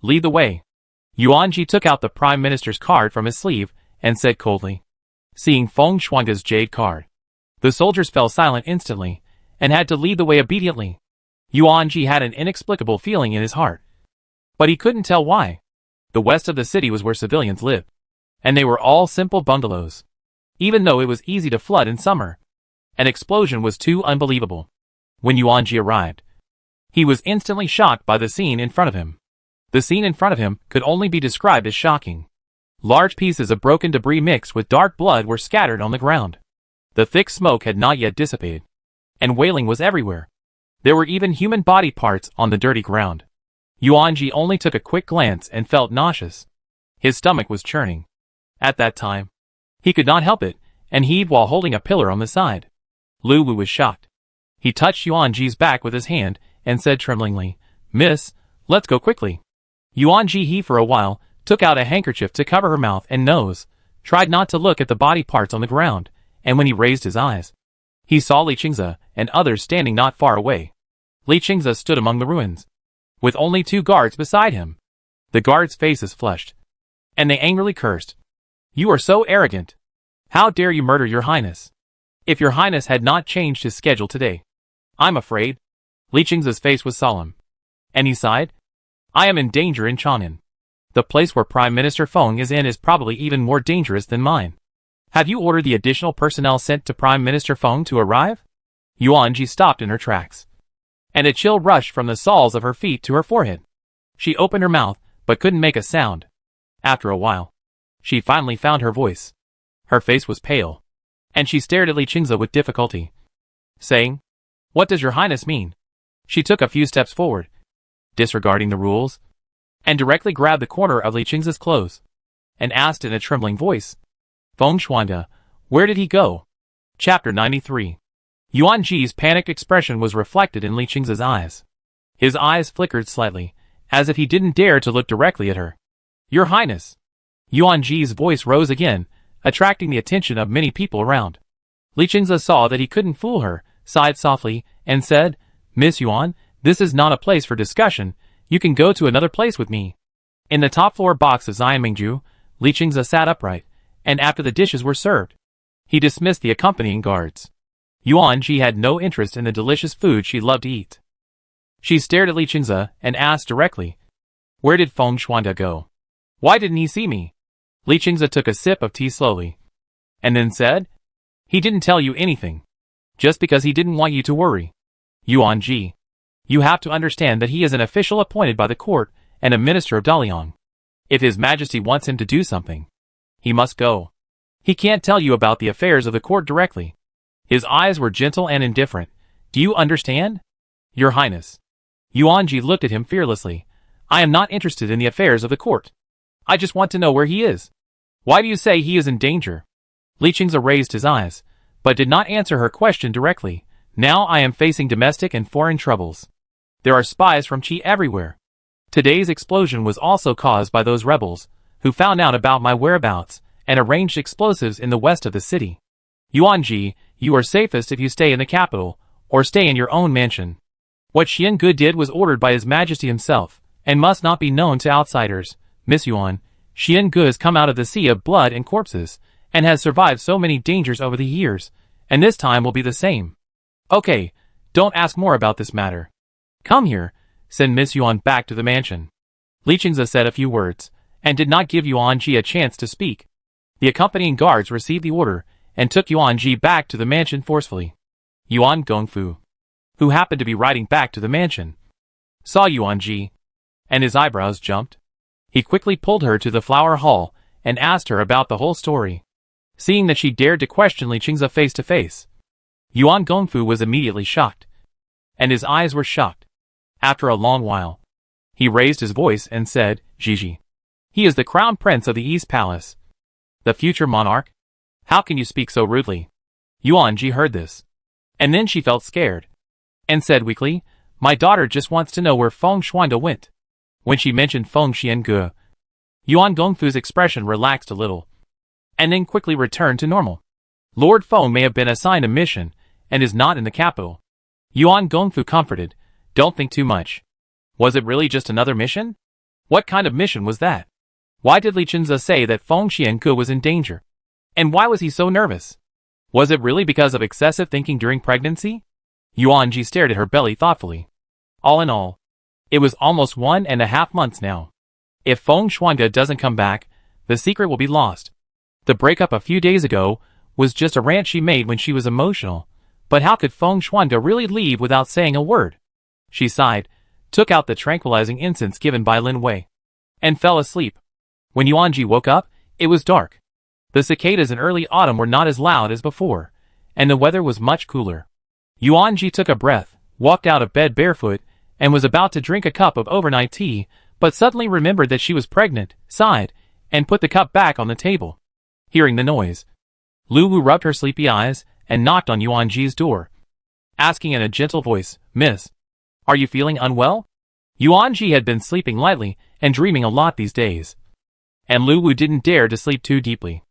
Speaker 1: Lead the way. Yuan Ji took out the Prime Minister's card from his sleeve, and said coldly, Seeing Feng Shuangde's jade card. The soldiers fell silent instantly, and had to lead the way obediently. Yuan Ji had an inexplicable feeling in his heart, but he couldn't tell why. The west of the city was where civilians lived, and they were all simple bungalows. Even though it was easy to flood in summer, an explosion was too unbelievable. When Yuan Ji arrived, he was instantly shocked by the scene in front of him. The scene in front of him could only be described as shocking. Large pieces of broken debris mixed with dark blood were scattered on the ground. The thick smoke had not yet dissipated, and wailing was everywhere. There were even human body parts on the dirty ground. Yuanji only took a quick glance and felt nauseous. His stomach was churning. At that time, he could not help it, and heaved while holding a pillar on the side. Lu Wu was shocked. He touched Yuanji's back with his hand and said tremblingly, "Miss, let's go quickly." Yuanji heaved for a while, took out a handkerchief to cover her mouth and nose, tried not to look at the body parts on the ground, and when he raised his eyes, he saw Li Qingze and others standing not far away. Li Qingze stood among the ruins, with only 2 guards beside him. The guards' faces flushed, and they angrily cursed. "You are so arrogant. How dare you murder your highness? If your highness had not changed his schedule today, I'm afraid." Li Qingze's face was solemn, and he sighed. "I am in danger in Chang'an. The place where Prime Minister Feng is in is probably even more dangerous than mine. Have you ordered the additional personnel sent to Prime Minister Feng to arrive?" Yuanji stopped in her tracks, and a chill rushed from the soles of her feet to her forehead. She opened her mouth, but couldn't make a sound. After a while, she finally found her voice. Her face was pale, and she stared at Li Qingze with difficulty, saying, "What does your highness mean?" She took a few steps forward, disregarding the rules, and directly grabbed the corner of Li Qingze's clothes, and asked in a trembling voice, "Feng Xuande, where did he go?" Chapter 93. Yuanji's panicked expression was reflected in Li Qingze's eyes. His eyes flickered slightly, as if he didn't dare to look directly at her. "Your highness!" Yuanji's voice rose again, attracting the attention of many people around. Li Qingze saw that he couldn't fool her, sighed softly, and said, "Miss Yuan, this is not a place for discussion. You can go to another place with me." In the top floor box of Xianmingju, Li Qingze sat upright, and after the dishes were served, he dismissed the accompanying guards. Yuanji had no interest in the delicious food she loved to eat. She stared at Li Qingze and asked directly, "Where did Feng Xuande go? Why didn't he see me?" Li Qingze took a sip of tea slowly, and then said, "He didn't tell you anything, just because he didn't want you to worry. Yuanji, you have to understand that he is an official appointed by the court and a minister of Daliang. If His Majesty wants him to do something, he must go. He can't tell you about the affairs of the court directly." His eyes were gentle and indifferent. "Do you understand?" "Your Highness." Yuanji looked at him fearlessly. "I am not interested in the affairs of the court. I just want to know where he is. Why do you say he is in danger?" Li Qingze raised his eyes, but did not answer her question directly. "Now I am facing domestic and foreign troubles. There are spies from Qi everywhere. Today's explosion was also caused by those rebels, who found out about my whereabouts, and arranged explosives in the west of the city. Yuanji, you are safest if you stay in the capital, or stay in your own mansion. What Xiange did was ordered by His Majesty himself, and must not be known to outsiders. Miss Yuan, Xiange has come out of the sea of blood and corpses, and has survived so many dangers over the years, and this time will be the same. Okay, don't ask more about this matter. Come here, send Miss Yuan back to the mansion." Li Qingze said a few words, and did not give Yuanji a chance to speak. The accompanying guards received the order, and took Yuanji back to the mansion forcefully. Yuan Gongfu, who happened to be riding back to the mansion, saw Yuanji, and his eyebrows jumped. He quickly pulled her to the flower hall, and asked her about the whole story. Seeing that she dared to question Li Qingze face to face, Yuan Gongfu was immediately shocked, and his eyes were shocked. After a long while, he raised his voice and said, "Gigi. He is the crown prince of the East Palace, the future monarch. How can you speak so rudely?" Yuanji heard this, and then she felt scared, and said weakly, "My daughter just wants to know where Feng Xuande went." When she mentioned Feng Xiange, Yuan Gongfu's expression relaxed a little, and then quickly returned to normal. Lord Feng may have been assigned a mission, and is not in the capital. Yuan Gongfu comforted, "Don't think too much. Was it really just another mission? What kind of mission was that? Why did Li Qingze say that Feng Xiange was in danger? And why was he so nervous? Was it really because of excessive thinking during pregnancy?" Yuanji stared at her belly thoughtfully. All in all, it was almost 1.5 months now. If Feng Xuande doesn't come back, the secret will be lost. The breakup a few days ago was just a rant she made when she was emotional, but how could Feng Xuande really leave without saying a word? She sighed, took out the tranquilizing incense given by Lin Wei, and fell asleep. When Yuanji woke up, It was dark. The cicadas in early autumn were not as loud as before, and the weather was much cooler. Yuan-ji took a breath, walked out of bed barefoot, and was about to drink a cup of overnight tea, but suddenly remembered that she was pregnant, sighed, and put the cup back on the table. Hearing the noise, Luwu rubbed her sleepy eyes and knocked on Yuan-ji's door, asking in a gentle voice, "Miss, are you feeling unwell?" Yuan-ji had been sleeping lightly and dreaming a lot these days, and Luwu didn't dare to sleep too deeply.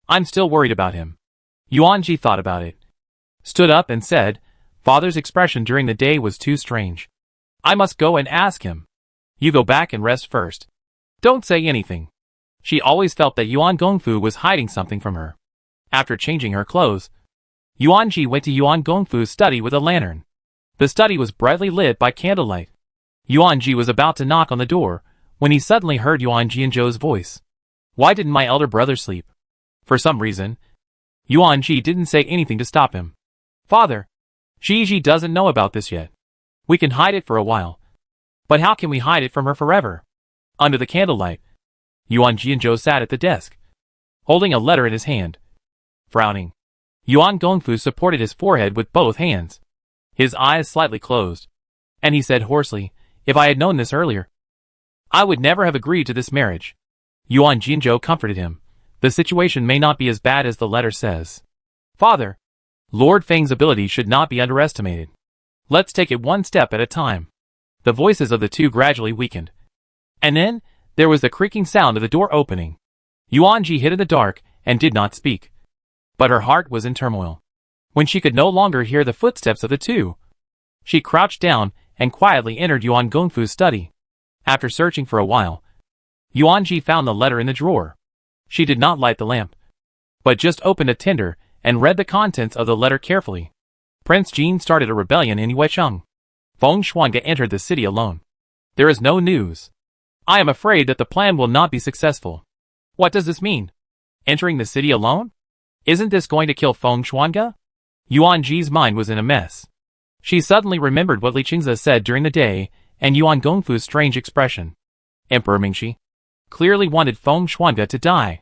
Speaker 1: "I'm still worried about him." Yuan-ji thought about it, stood up and said, "Father's expression during the day was too strange. I must go and ask him." "You go back and rest first. Don't say anything." She always felt that Yuan Gongfu was hiding something from her. After changing her clothes, Yuan-ji went to Yuan Gongfu's study with a lantern. The study was brightly lit by candlelight. Yuan-ji was about to knock on the door, when he suddenly heard Yuan Jianzhou's voice. "Why didn't my elder brother sleep?" For some reason, Yuan-ji didn't say anything to stop him. "Father, Gigi doesn't know about this yet. We can hide it for a while. But how can we hide it from her forever?" Under the candlelight, Yuan Jianzhou sat at the desk, holding a letter in his hand. Frowning, Yuan Gongfu supported his forehead with both hands, his eyes slightly closed, and he said hoarsely, "If I had known this earlier, I would never have agreed to this marriage." Yuan Jianzhou comforted him. "The situation may not be as bad as the letter says. Father, Lord Feng's ability should not be underestimated. Let's take it one step at a time." The voices of the two gradually weakened. And then, there was the creaking sound of the door opening. Yuan-ji hid in the dark and did not speak. But her heart was in turmoil. When she could no longer hear the footsteps of the two, she crouched down and quietly entered Yuan Gongfu's study. After searching for a while, Yuan-ji found the letter in the drawer. She did not light the lamp, but just opened a tinder and read the contents of the letter carefully. Prince Jin started a rebellion in Yuecheng. Feng Xuange entered the city alone. There is no news. I am afraid that the plan will not be successful. What does this mean? Entering the city alone? Isn't this going to kill Feng Xuange? Yuan-ji's mind was in a mess. She suddenly remembered what Li Qingze said during the day, and Yuan Gongfu's strange expression. Emperor Mingxi clearly wanted Feng Xuange to die.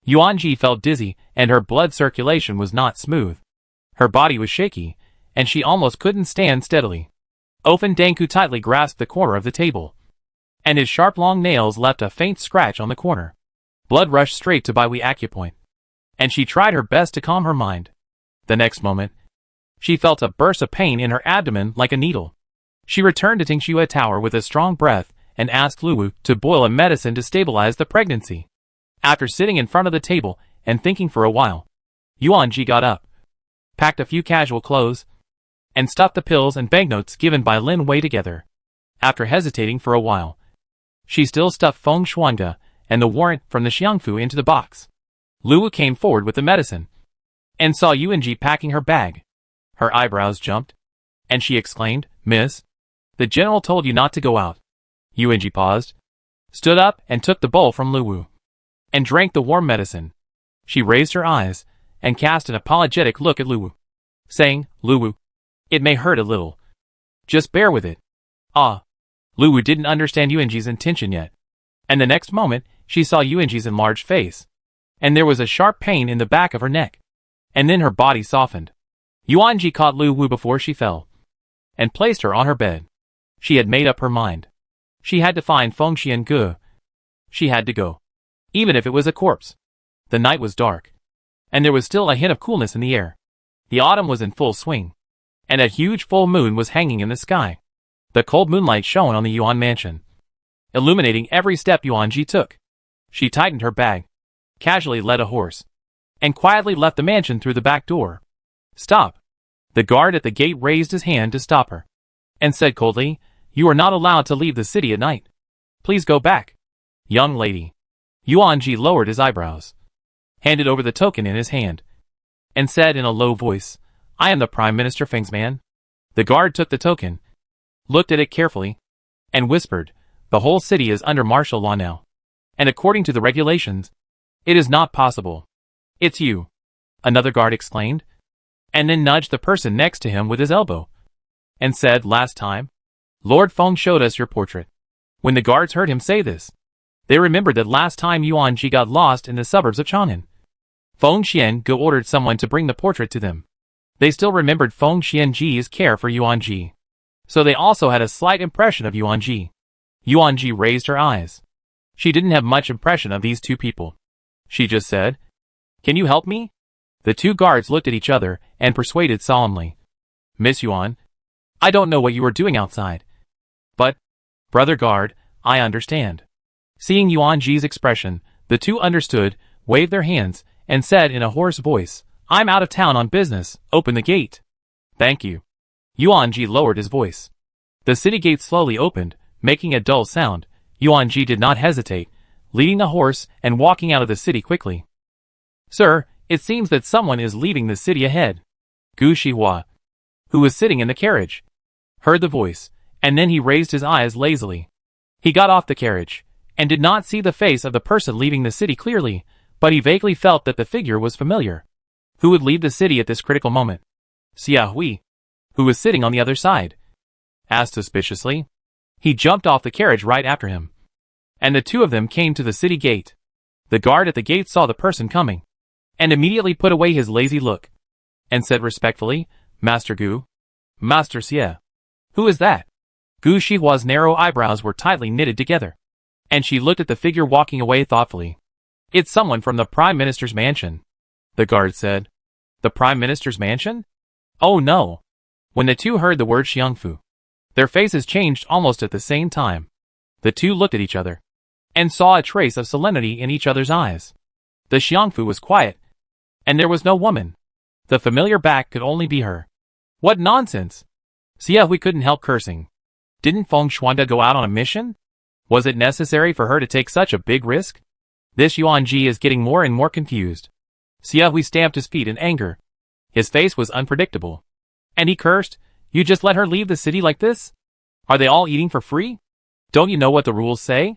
Speaker 1: Yuan-ji felt dizzy, and her blood circulation was not smooth. Her body was shaky, and she almost couldn't stand steadily. Ofen Danku tightly grasped the corner of the table, and his sharp long nails left a faint scratch on the corner. Blood rushed straight to Baihui acupoint, and she tried her best to calm her mind. The next moment, she felt a burst of pain in her abdomen like a needle. She returned to Tingxue Tower with a strong breath and asked Luwu to boil a medicine to stabilize the pregnancy. After sitting in front of the table and thinking for a while, Yuan-ji got up, packed a few casual clothes, and stuffed the pills and banknotes given by Lin Wei together. After hesitating for a while, she still stuffed Feng Xuange and the warrant from the Xiangfu into the box. Luwu came forward with the medicine, and saw Yuan-ji packing her bag. Her eyebrows jumped, and she exclaimed, "Miss, the general told you not to go out." Yuan-ji paused, stood up and took the bowl from Luwu, and drank the warm medicine. She raised her eyes, and cast an apologetic look at Luwu, saying, "Luwu, it may hurt a little. Just bear with it." Ah. Luwu didn't understand Yuan-ji's intention yet, and the next moment, she saw Yuan-ji's enlarged face, and there was a sharp pain in the back of her neck, and then her body softened. Yuan-ji caught Luwu before she fell, and placed her on her bed. She had made up her mind. She had to find Feng Xiange. She had to go, even if it was a corpse. The night was dark, and there was still a hint of coolness in the air. The autumn was in full swing, and a huge full moon was hanging in the sky. The cold moonlight shone on the Yuan mansion, illuminating every step Yuan-ji took. She tightened her bag, casually led a horse, and quietly left the mansion through the back door. "Stop." The guard at the gate raised his hand to stop her, and said coldly, "You are not allowed to leave the city at night. Please go back." "Young lady." Yuan-ji lowered his eyebrows, handed over the token in his hand, and said in a low voice, "I am the Prime Minister Feng's man." The guard took the token, looked at it carefully, and whispered, "The whole city is under martial law now, and according to the regulations, it is not possible." "It's you," another guard exclaimed, and then nudged the person next to him with his elbow, and said, "Last time, Lord Feng showed us your portrait." When the guards heard him say this, They remembered that last time Yuan Ji got lost in the suburbs of Chang'an, Feng Xiange ordered someone to bring the portrait to them. They still remembered Feng Xianji's care for Yuan Ji. So they also had a slight impression of Yuan Ji. Yuan Ji raised her eyes. She didn't have much impression of these two people. She just said, "Can you help me?" The two guards looked at each other and persuaded solemnly. "Miss Yuan, I don't know what you are doing outside. But, brother guard, I understand." Seeing Yuan Ji's expression, the two understood, waved their hands, and said in a hoarse voice, "I'm out of town on business, open the gate." "Thank you." Yuan Ji lowered his voice. The city gate slowly opened, making a dull sound. Yuan Ji did not hesitate, leading the horse and walking out of the city quickly. "Sir, it seems that someone is leaving the city ahead." Gu Shihua, who was sitting in the carriage, heard the voice, and then he raised his eyes lazily. He got off the carriage, and did not see the face of the person leaving the city clearly, but he vaguely felt that the figure was familiar. Who would leave the city at this critical moment? Xia Hui, who was sitting on the other side, asked suspiciously. He jumped off the carriage right after him, and the two of them came to the city gate. The guard at the gate saw the person coming, and immediately put away his lazy look, and said respectfully, "Master Gu." "Master Xie." "Who is that?" Gu Shihua's narrow eyebrows were tightly knitted together, and she looked at the figure walking away thoughtfully. "It's someone from the Prime Minister's mansion," the guard said. "The Prime Minister's mansion?" "Oh no." When the two heard the word Xiangfu, their faces changed almost at the same time. The two looked at each other, and saw a trace of solemnity in each other's eyes. The Xiangfu was quiet, and there was no woman. The familiar back could only be her. What nonsense! Xia Hui couldn't help cursing. Didn't Feng Xuanda go out on a mission? Was it necessary for her to take such a big risk? This Yuan Ji is getting more and more confused. Xia Hui stamped his feet in anger. His face was unpredictable. And he cursed, "You just let her leave the city like this? Are they all eating for free? Don't you know what the rules say?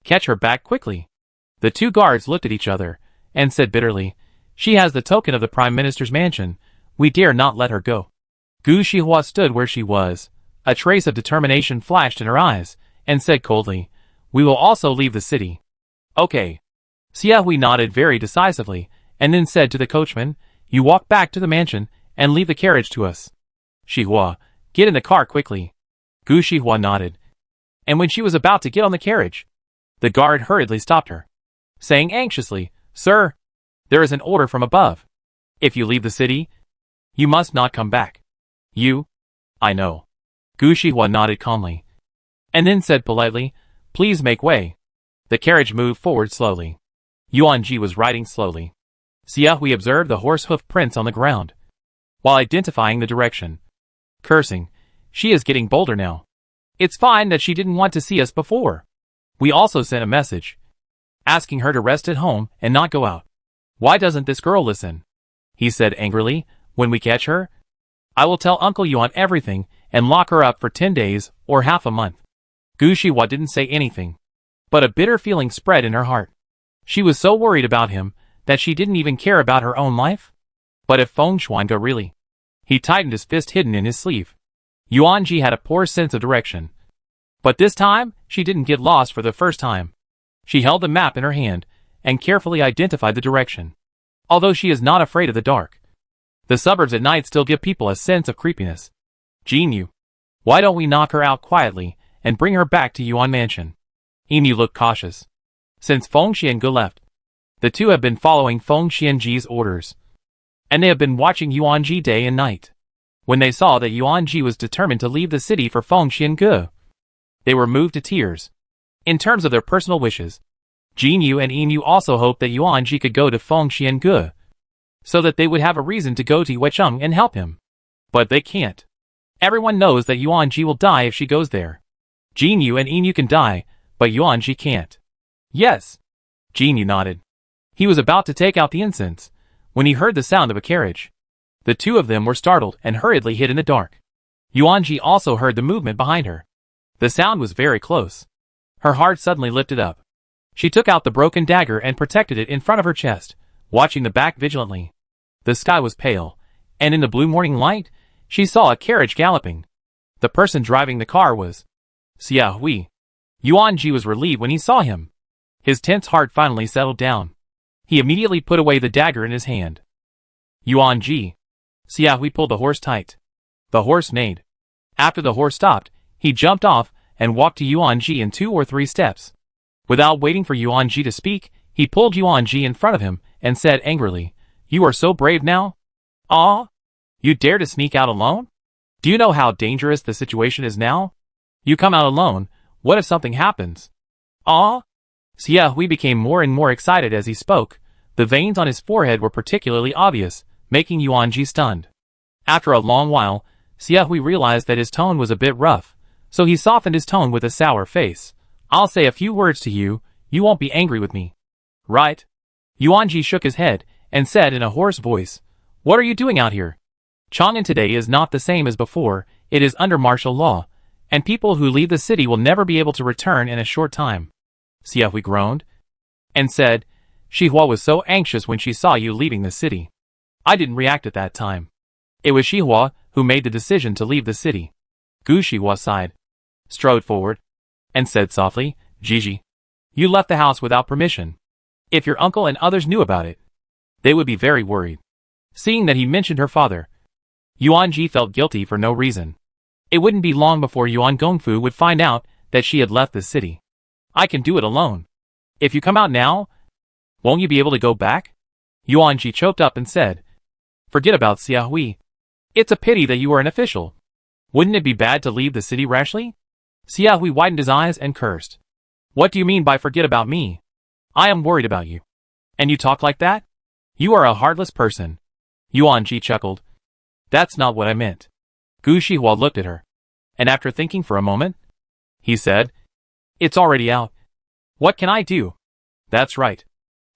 Speaker 1: Catch her back quickly." The two guards looked at each other, and said bitterly, "She has the token of the Prime Minister's mansion. We dare not let her go." Gu Shihua stood where she was. A trace of determination flashed in her eyes, and said coldly, "We will also leave the city." "Okay." Xia Hui nodded very decisively, and then said to the coachman, "You walk back to the mansion, and leave the carriage to us." "Shihua, get in the car quickly." Gu Shihua nodded. And when she was about to get on the carriage, the guard hurriedly stopped her, saying anxiously, "Sir, there is an order from above. If you leave the city, you must not come back." "You?" "I know." Gu Shihua nodded calmly, and then said politely, "Please make way." The carriage moved forward slowly. Yuan Ji was riding slowly. Xia Hui observed the horse hoof prints on the ground, while identifying the direction. Cursing, "She is getting bolder now. It's fine that she didn't want to see us before. We also sent a message, asking her to rest at home and not go out. Why doesn't this girl listen?" He said angrily, "When we catch her, I will tell Uncle Yuan everything and lock her up for 10 days or half a month." Gu Shihua didn't say anything, but a bitter feeling spread in her heart. She was so worried about him that she didn't even care about her own life. But if Feng Xuanda really... He tightened his fist hidden in his sleeve. Yuan Ji had a poor sense of direction. But this time, she didn't get lost for the first time. She held the map in her hand, and carefully identified the direction. Although she is not afraid of the dark, the suburbs at night still give people a sense of creepiness. "Jinyu, why don't we knock her out quietly, and bring her back to Yuan Mansion?" Emu looked cautious. Since Feng Xiange left, the two have been following Feng Xianji's orders, and they have been watching Yuan Ji day and night. When they saw that Yuan Ji was determined to leave the city for Feng Xiange, they were moved to tears. In terms of their personal wishes, Jinyu and Emu also hoped that Yuan Ji could go to Feng Xiange, so that they would have a reason to go to Weicheng and help him. But they can't. Everyone knows that Yuan Ji will die if she goes there. Jinyu and Emu can die, but Yuan Ji can't. "Yes." Jinyu nodded. He was about to take out the incense, when he heard the sound of a carriage. The two of them were startled and hurriedly hid in the dark. Yuan Ji also heard the movement behind her. The sound was very close. Her heart suddenly lifted up. She took out the broken dagger and protected it in front of her chest, watching the back vigilantly. The sky was pale, and in the blue morning light, she saw a carriage galloping. The person driving the car was Xia Hui. Yuan Ji was relieved when he saw him. His tense heart finally settled down. He immediately put away the dagger in his hand. Yuan Ji. Xiaohui pulled the horse tight. The horse neighed. After the horse stopped, he jumped off and walked to Yuan Ji in 2 or 3 steps. Without waiting for Yuan Ji to speak, he pulled Yuan Ji in front of him and said angrily, "You are so brave now? Ah? You dare to sneak out alone? Do you know how dangerous the situation is now? You come out alone, what if something happens? Ah?" Xiaohui became more and more excited as he spoke. The veins on his forehead were particularly obvious, making Yuan Ji stunned. After a long while, Xiaohui realized that his tone was a bit rough, so he softened his tone with a sour face. "I'll say a few words to you, you won't be angry with me. Right?" Yuan Ji shook his head and said in a hoarse voice, "What are you doing out here? Chang'an today is not the same as before, it is under martial law, and people who leave the city will never be able to return in a short time." Xiaohui groaned and said, "Shihua was so anxious when she saw you leaving the city. I didn't react at that time. It was Shihua who made the decision to leave the city." Gu Shihua sighed, strode forward, and said softly, "Gigi, you left the house without permission. If your uncle and others knew about it, they would be very worried." Seeing that he mentioned her father, Yuan Ji felt guilty for no reason. It wouldn't be long before Yuan Gongfu would find out that she had left the city. "I can do it alone. If you come out now, won't you be able to go back?" Yuan Ji choked up and said, "Forget about Xiaohui. It's a pity that you are an official. Wouldn't it be bad to leave the city rashly?" Xiaohui widened his eyes and cursed. "What do you mean by forget about me? I am worried about you. And you talk like that? You are a heartless person." Yuan Ji chuckled. "That's not what I meant." Gu Shihua looked at her, and after thinking for a moment, he said, "It's already out. What can I do?" "That's right."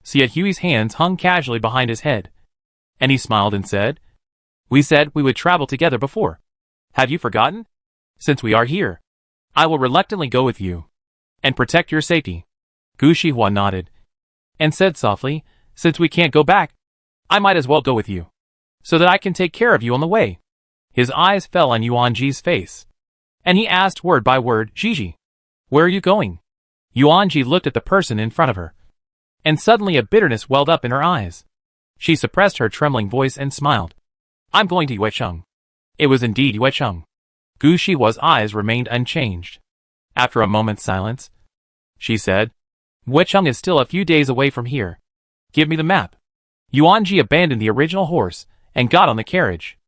Speaker 1: Xiaohui's hands hung casually behind his head, and he smiled and said, "We said we would travel together before. Have you forgotten? Since we are here, I will reluctantly go with you and protect your safety." Gu Shihua nodded and said softly, "Since we can't go back, I might as well go with you, so that I can take care of you on the way." His eyes fell on Yuan Ji's face, and he asked word by word, "Gigi, where are you going?" Yuan Ji looked at the person in front of her, and suddenly a bitterness welled up in her eyes. She suppressed her trembling voice and smiled. "I'm going to Yuecheng." It was indeed Yuecheng. Gu Shihua's eyes remained unchanged. After a moment's silence, she said, "Yuecheng is still a few days away from here. Give me the map." Yuan Ji abandoned the original horse and got on the carriage.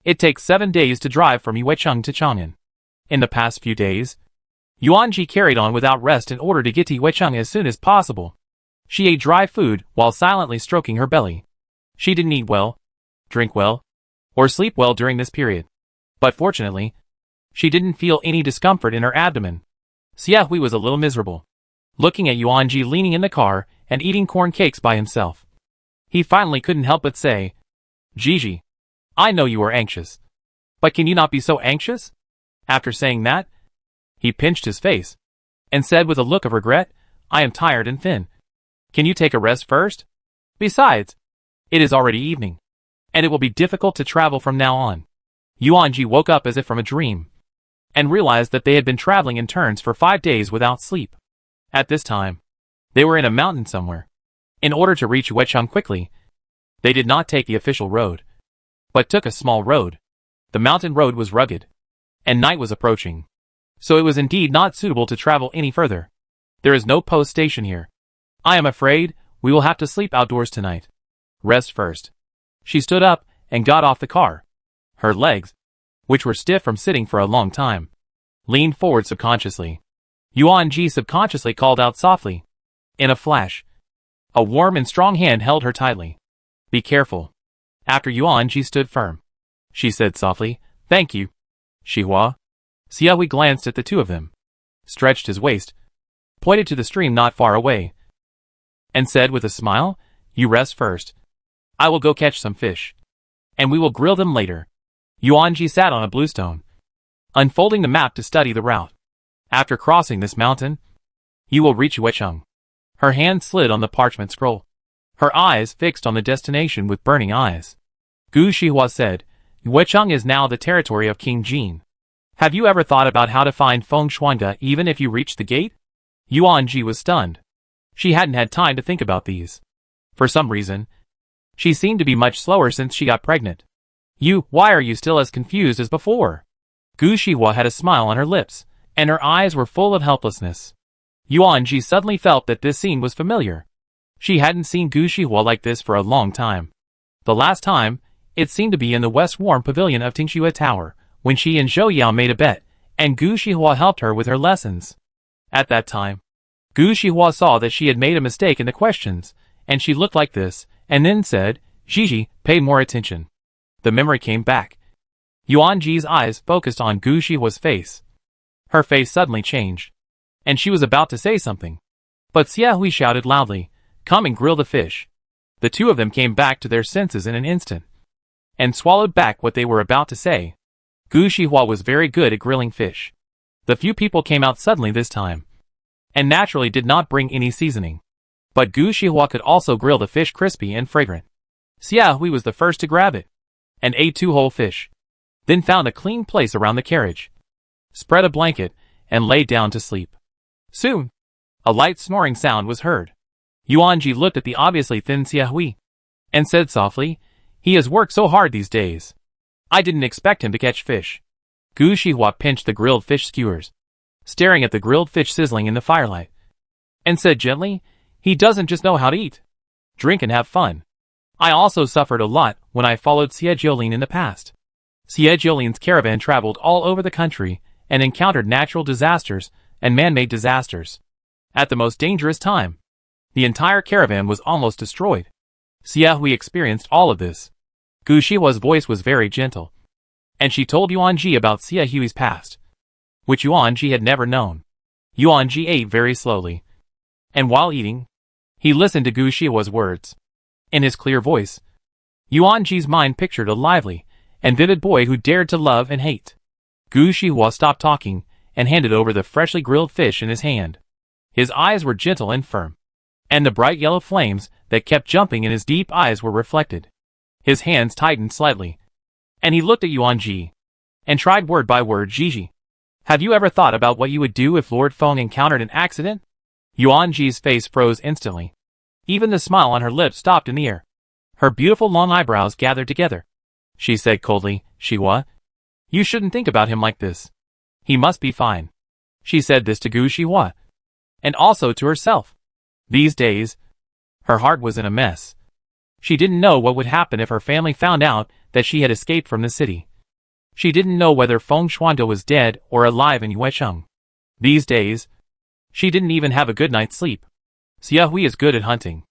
Speaker 1: It takes 7 days to drive from Yuecheng to Chang'an. In the past few days, Yuan Ji carried on without rest in order to get to Yuecheng as soon as possible. She ate dry food while silently stroking her belly. She didn't eat well, drink well, or sleep well during this period. But fortunately, she didn't feel any discomfort in her abdomen. Xiaohui was a little miserable, looking at Yuan Ji leaning in the car and eating corn cakes by himself. He finally couldn't help but say, "Gigi, I know you are anxious, but can you not be so anxious?" After saying that, he pinched his face and said with a look of regret, "I am tired and thin. Can you take a rest first? Besides, it is already evening, and it will be difficult to travel from now on." Yuan Ji woke up as if from a dream, and realized that they had been traveling in turns for 5 days without sleep. At this time, they were in a mountain somewhere. In order to reach Yuecheng quickly, they did not take the official road, but took a small road. The mountain road was rugged, and night was approaching, so it was indeed not suitable to travel any further. "There is no post station here. I am afraid we will have to sleep outdoors tonight. Rest first." She stood up and got off the car. Her legs, which were stiff from sitting for a long time, leaned forward subconsciously. Yuan Ji subconsciously called out softly. In a flash, a warm and strong hand held her tightly. "Be careful." After Yuan Ji stood firm, she said softly, "Thank you, Shihua." Xiaohui glanced at the two of them, stretched his waist, pointed to the stream not far away, and said with a smile, "You rest first. I will go catch some fish, and we will grill them later." Yuan Ji sat on a bluestone, unfolding the map to study the route. After crossing this mountain, you will reach Yuecheng. Her hand slid on the parchment scroll, her eyes fixed on the destination with burning eyes. Gu Shihua said, "Yuecheng is now the territory of King Jin. Have you ever thought about how to find Feng Shuanga even if you reach the gate?" Yuan Ji was stunned. She hadn't had time to think about these. For some reason, she seemed to be much slower since she got pregnant. Why are you still as confused as before? Gu Shihua had a smile on her lips, and her eyes were full of helplessness. Yuanji suddenly felt that this scene was familiar. She hadn't seen Gu Shihua like this for a long time. The last time, it seemed to be in the West Warm Pavilion of Tingxue Tower, when she and Zhou Yao made a bet, and Gu Shihua helped her with her lessons. At that time, Gu Shihua saw that she had made a mistake in the questions, and she looked like this, and then said, "Gigi, pay more attention." The memory came back. Yuanji's eyes focused on Gu Shihua's face. Her face suddenly changed, and she was about to say something. But Xia Hui shouted loudly, "Come and grill the fish." The two of them came back to their senses in an instant, and swallowed back what they were about to say. Gu Shihua was very good at grilling fish. The few people came out suddenly this time, and naturally did not bring any seasoning. But Gu Shihua could also grill the fish crispy and fragrant. Xia Hui was the first to grab it, and ate 2 whole fish. Then found a clean place around the carriage, spread a blanket, and lay down to sleep. Soon, a light snoring sound was heard. Yuanji looked at the obviously thin Xia Hui, and said softly, "He has worked so hard these days. I didn't expect him to catch fish." Gu Shihua pinched the grilled fish skewers, staring at the grilled fish sizzling in the firelight, and said gently, "He doesn't just know how to eat, drink and have fun. I also suffered a lot when I followed Xie Jiolin in the past." Xie Jiolin's caravan traveled all over the country and encountered natural disasters and man-made disasters. At the most dangerous time, the entire caravan was almost destroyed. Xia Hui experienced all of this. Gu Shihua's voice was very gentle, and she told Yuanji about Xia Hui's past, which Yuanji had never known. Yuanji ate very slowly, and while eating, he listened to Gu Shihua's words. In his clear voice, Yuanji's mind pictured a lively and vivid boy who dared to love and hate. Gu Shihua stopped talking and handed over the freshly grilled fish in his hand. His eyes were gentle and firm, and the bright yellow flames that kept jumping in his deep eyes were reflected. His hands tightened slightly, and he looked at Yuanji, and tried word by word, "Gigi, have you ever thought about what you would do if Lord Feng encountered an accident?" Yuanji's face froze instantly. Even the smile on her lips stopped in the air. Her beautiful long eyebrows gathered together. She said coldly, "Shihua, you shouldn't think about him like this. He must be fine." She said this to Gu Shihua, and also to herself. These days, her heart was in a mess. She didn't know what would happen if her family found out that she had escaped from the city. She didn't know whether Feng Shuanda was dead or alive in Yuecheng. These days, she didn't even have a good night's sleep. Xia Hui is good at hunting,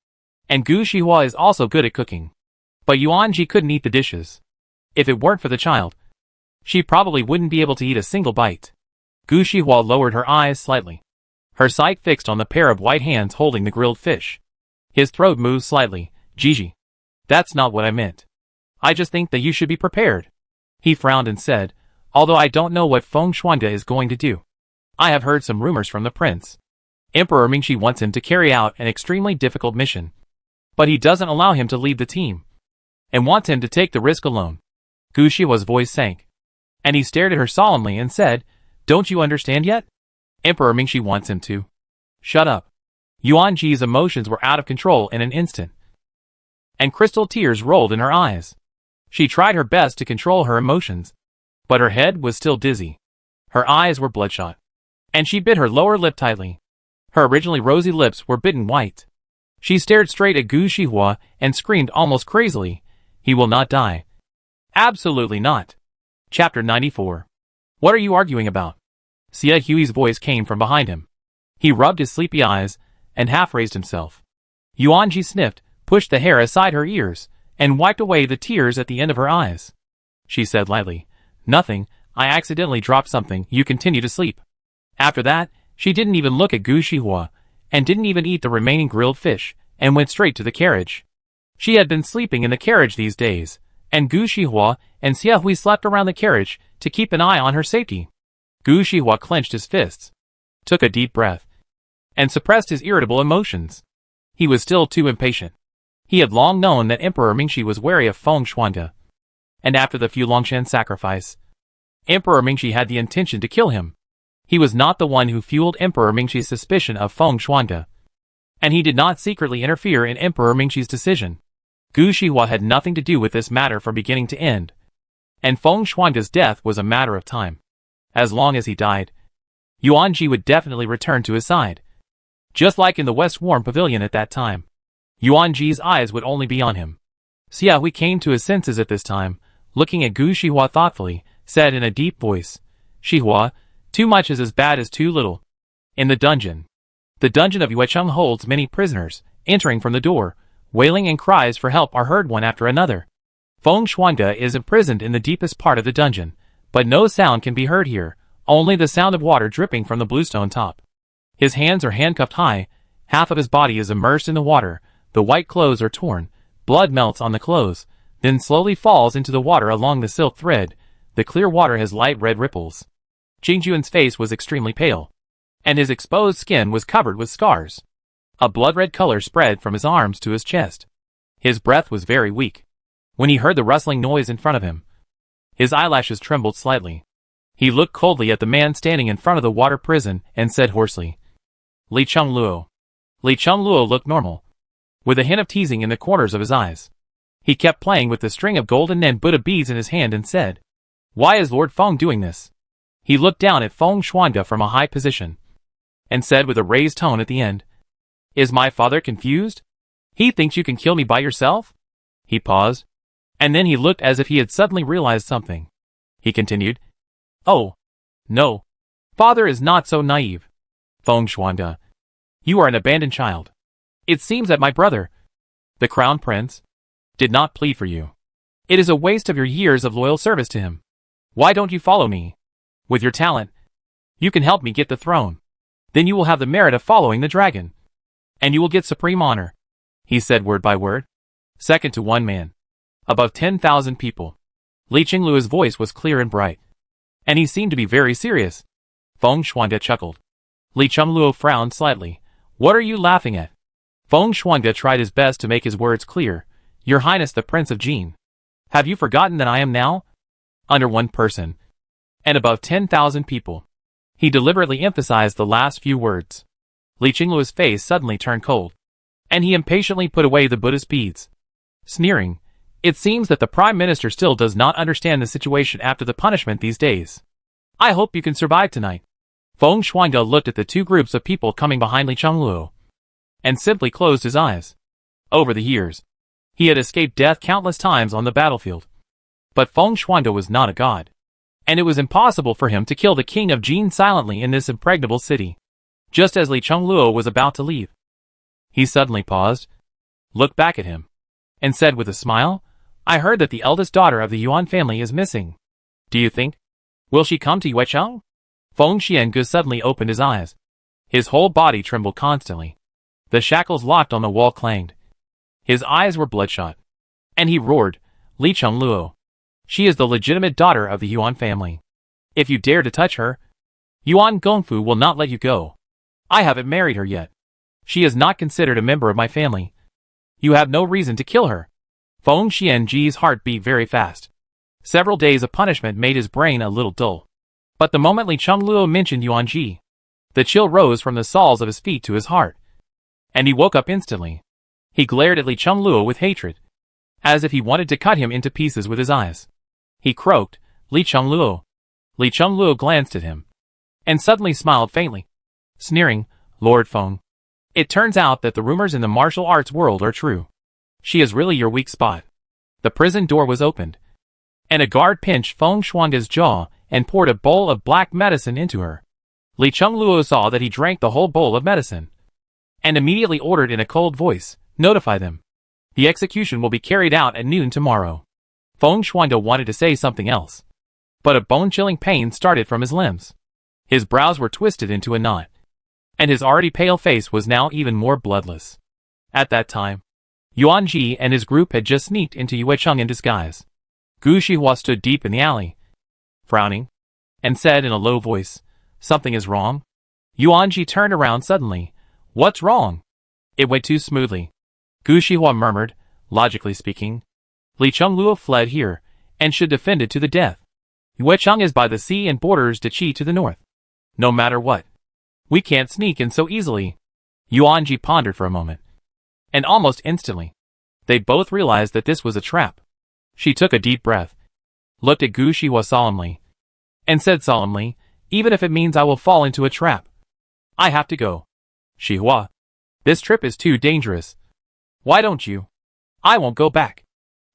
Speaker 1: and Gu Shihua is also good at cooking. But Yuanji couldn't eat the dishes. If it weren't for the child, she probably wouldn't be able to eat a single bite. Gu Shihua lowered her eyes slightly, her sight fixed on the pair of white hands holding the grilled fish. His throat moved slightly. "Gigi, that's not what I meant. I just think that you should be prepared." He frowned and said, "Although I don't know what Feng Shuanda is going to do, I have heard some rumors from the prince. Emperor Mingxi wants him to carry out an extremely difficult mission, but he doesn't allow him to lead the team, and wants him to take the risk alone." Gu Shihua's voice sank, and he stared at her solemnly and said, "Don't you understand yet? Emperor Mingxi wants him to." "Shut up." Yuanji's emotions were out of control in an instant, and crystal tears rolled in her eyes. She tried her best to control her emotions, but her head was still dizzy. Her eyes were bloodshot, and she bit her lower lip tightly. Her originally rosy lips were bitten white. She stared straight at Gu Shihua and screamed almost crazily, "He will not die. Absolutely not." Chapter 94. "What are you arguing about?" Xia Hui's voice came from behind him. He rubbed his sleepy eyes and half raised himself. Yuanji sniffed, pushed the hair aside her ears, and wiped away the tears at the end of her eyes. She said lightly, "Nothing, I accidentally dropped something, you continue to sleep." After that, she didn't even look at Gu Shihua, and didn't even eat the remaining grilled fish, and went straight to the carriage. She had been sleeping in the carriage these days, and Gu Shihua and Xia Hui slept around the carriage to keep an eye on her safety. Gu Shihua clenched his fists, took a deep breath, and suppressed his irritable emotions. He was still too impatient. He had long known that Emperor Mingxi was wary of Feng Shuanda, and after the Fu Longshan sacrifice, Emperor Mingxi had the intention to kill him. He was not the one who fueled Emperor Mingxi's suspicion of Feng Shuanda. and he did not secretly interfere in Emperor Mingxi's decision. Gu Shihua had nothing to do with this matter from beginning to end, and Feng Xuange's death was a matter of time. As long as he died, Yuan Ji would definitely return to his side. Just like in the West Warm Pavilion at that time, Yuan Ji's eyes would only be on him. Xia Hui came to his senses at this time, looking at Gu Shihua thoughtfully, said in a deep voice, "Shihua, too much is as bad as too little." In the dungeon. The dungeon of Yuecheng holds many prisoners. Entering from the door, wailing and cries for help are heard one after another. Feng Xuange is imprisoned in the deepest part of the dungeon, but no sound can be heard here, only the sound of water dripping from the bluestone top. His hands are handcuffed high, half of his body is immersed in the water, the white clothes are torn, blood melts on the clothes, then slowly falls into the water along the silk thread. The clear water has light red ripples. Jingjuan's face was extremely pale, and his exposed skin was covered with scars. A blood-red color spread from his arms to his chest. His breath was very weak. When he heard the rustling noise in front of him, his eyelashes trembled slightly. He looked coldly at the man standing in front of the water prison and said hoarsely, "Li Chengluo." Li Chengluo looked normal, with a hint of teasing in the corners of his eyes. He kept playing with the string of golden and Buddha beads in his hand and said, "Why is Lord Feng doing this?" He looked down at Feng Xuange from a high position, and said with a raised tone at the end, "Is my father confused? He thinks you can kill me by yourself?" He paused, and then he looked as if he had suddenly realized something. He continued, "Oh, no. Father is not so naive. Feng Xuange, you are an abandoned child. It seems that my brother, the Crown Prince, did not plead for you. It is a waste of your years of loyal service to him. Why don't you follow me? With your talent, you can help me get the throne. Then you will have the merit of following the dragon, and you will get supreme honor," he said word by word. Second to one man. Above 10,000 people. Li Qingluo's voice was clear and bright, and he seemed to be very serious. Feng Xuange chuckled. Li Chengluo frowned slightly. "What are you laughing at?" Feng Xuange tried his best to make his words clear. "Your Highness the Prince of Jin. Have you forgotten that I am now under one person, and above 10,000 people?" He deliberately emphasized the last few words. Li Qingluo's face suddenly turned cold, and he impatiently put away the Buddhist beads. Sneering, "It seems that the Prime Minister still does not understand the situation after the punishment these days. I hope you can survive tonight." Feng Xuange looked at the two groups of people coming behind Li Chengluo, and simply closed his eyes. Over the years, he had escaped death countless times on the battlefield. But Feng Xuange was not a god, and it was impossible for him to kill the king of Jin silently in this impregnable city. Just as Li Chengluo was about to leave, he suddenly paused, looked back at him, and said with a smile, "I heard that the eldest daughter of the Yuan family is missing. Do you think? Will she come to Yuecheng?" Feng Xiange suddenly opened his eyes. His whole body trembled constantly. The shackles locked on the wall clanged. His eyes were bloodshot, and he roared, "Li Chengluo. She is the legitimate daughter of the Yuan family. If you dare to touch her, Yuan Gongfu will not let you go. I haven't married her yet. She is not considered a member of my family. You have no reason to kill her." Feng Xiange's heart beat very fast. Several days of punishment made his brain a little dull. But the moment Li Chengluo mentioned Yuan Ji, the chill rose from the soles of his feet to his heart, and he woke up instantly. He glared at Li Chengluo with hatred, as if he wanted to cut him into pieces with his eyes. He croaked, "Li Chengluo." Li Chengluo glanced at him, and suddenly smiled faintly, sneering, "Lord Feng, it turns out that the rumors in the martial arts world are true. She is really your weak spot." The prison door was opened, and a guard pinched Feng Xuange's jaw and poured a bowl of black medicine into her. Li Chengluo saw that he drank the whole bowl of medicine, and immediately ordered in a cold voice, "Notify them. The execution will be carried out at noon tomorrow." Feng Xuange wanted to say something else, but a bone-chilling pain started from his limbs. His brows were twisted into a knot, and his already pale face was now even more bloodless. At that time, Yuan Ji and his group had just sneaked into Yuecheng in disguise. Gu Shihua stood deep in the alley, frowning, and said in a low voice, "Something is wrong?" Yuan Ji turned around suddenly. "What's wrong?" "It went too smoothly," Gu Shihua murmured. "Logically speaking, Li Chengluo fled here, and should defend it to the death. Yuecheng is by the sea and borders Deqi to the north. No matter what, we can't sneak in so easily. Yuanji pondered for a moment. And almost instantly, they both realized that this was a trap. She took a deep breath, looked at Gu Shihua solemnly, and said solemnly, even if it means I will fall into a trap. I have to go. Shihua, this trip is too dangerous. Why don't you? I won't go back,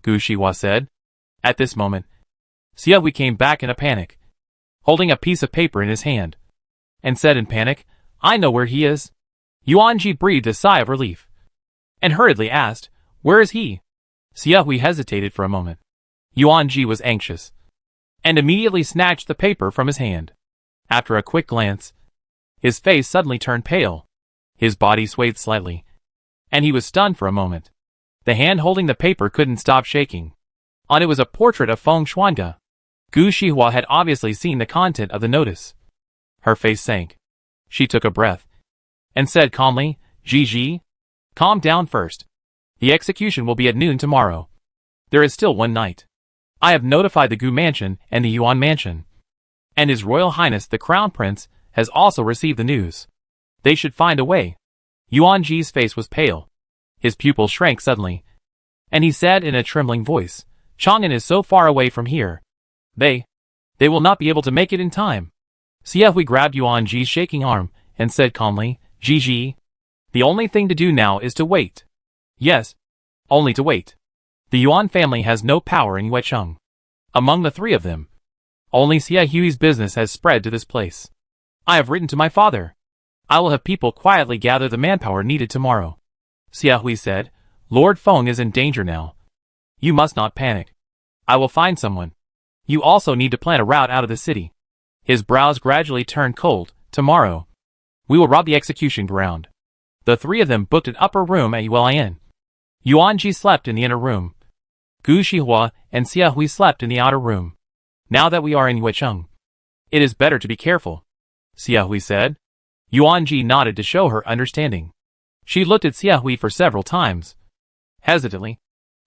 Speaker 1: Gu Shihua said. At this moment, Xiaohui came back in a panic, holding a piece of paper in his hand, and said in panic, I know where he is. Yuanji breathed a sigh of relief, and hurriedly asked, where is he? Xiaohui hesitated for a moment. Yuanji was anxious, and immediately snatched the paper from his hand. After a quick glance, his face suddenly turned pale. His body swayed slightly, and he was stunned for a moment. The hand holding the paper couldn't stop shaking. On it was a portrait of Feng Xuanga. Gu Shihua had obviously seen the content of the notice. Her face sank. She took a breath, and said calmly, Gigi, calm down first. The execution will be at noon tomorrow. There is still one night. I have notified the Gu Mansion and the Yuan Mansion, and His Royal Highness the Crown Prince has also received the news. They should find a way. Yuanji's face was pale. His pupils shrank suddenly, and he said in a trembling voice, Chang'an is so far away from here. They will not be able to make it in time. Xiaohui grabbed Yuanji's shaking arm and said calmly, Gigi, the only thing to do now is to wait. Yes, only to wait. The Yuan family has no power in Yuecheng. Among the three of them, only Xiaohui's business has spread to this place. I have written to my father. I will have people quietly gather the manpower needed tomorrow. Xiaohui said, Lord Feng is in danger now. You must not panic. I will find someone. You also need to plan a route out of the city. His brows gradually turned cold. Tomorrow, we will rob the execution ground. The three of them booked an upper room at Yulian. Yuanji slept in the inner room. Gu Shihua and Xiaohui slept in the outer room. Now that we are in Yuecheng, it is better to be careful, Xiaohui said. Yuanji nodded to show her understanding. She looked at Xiaohui for several times, hesitantly,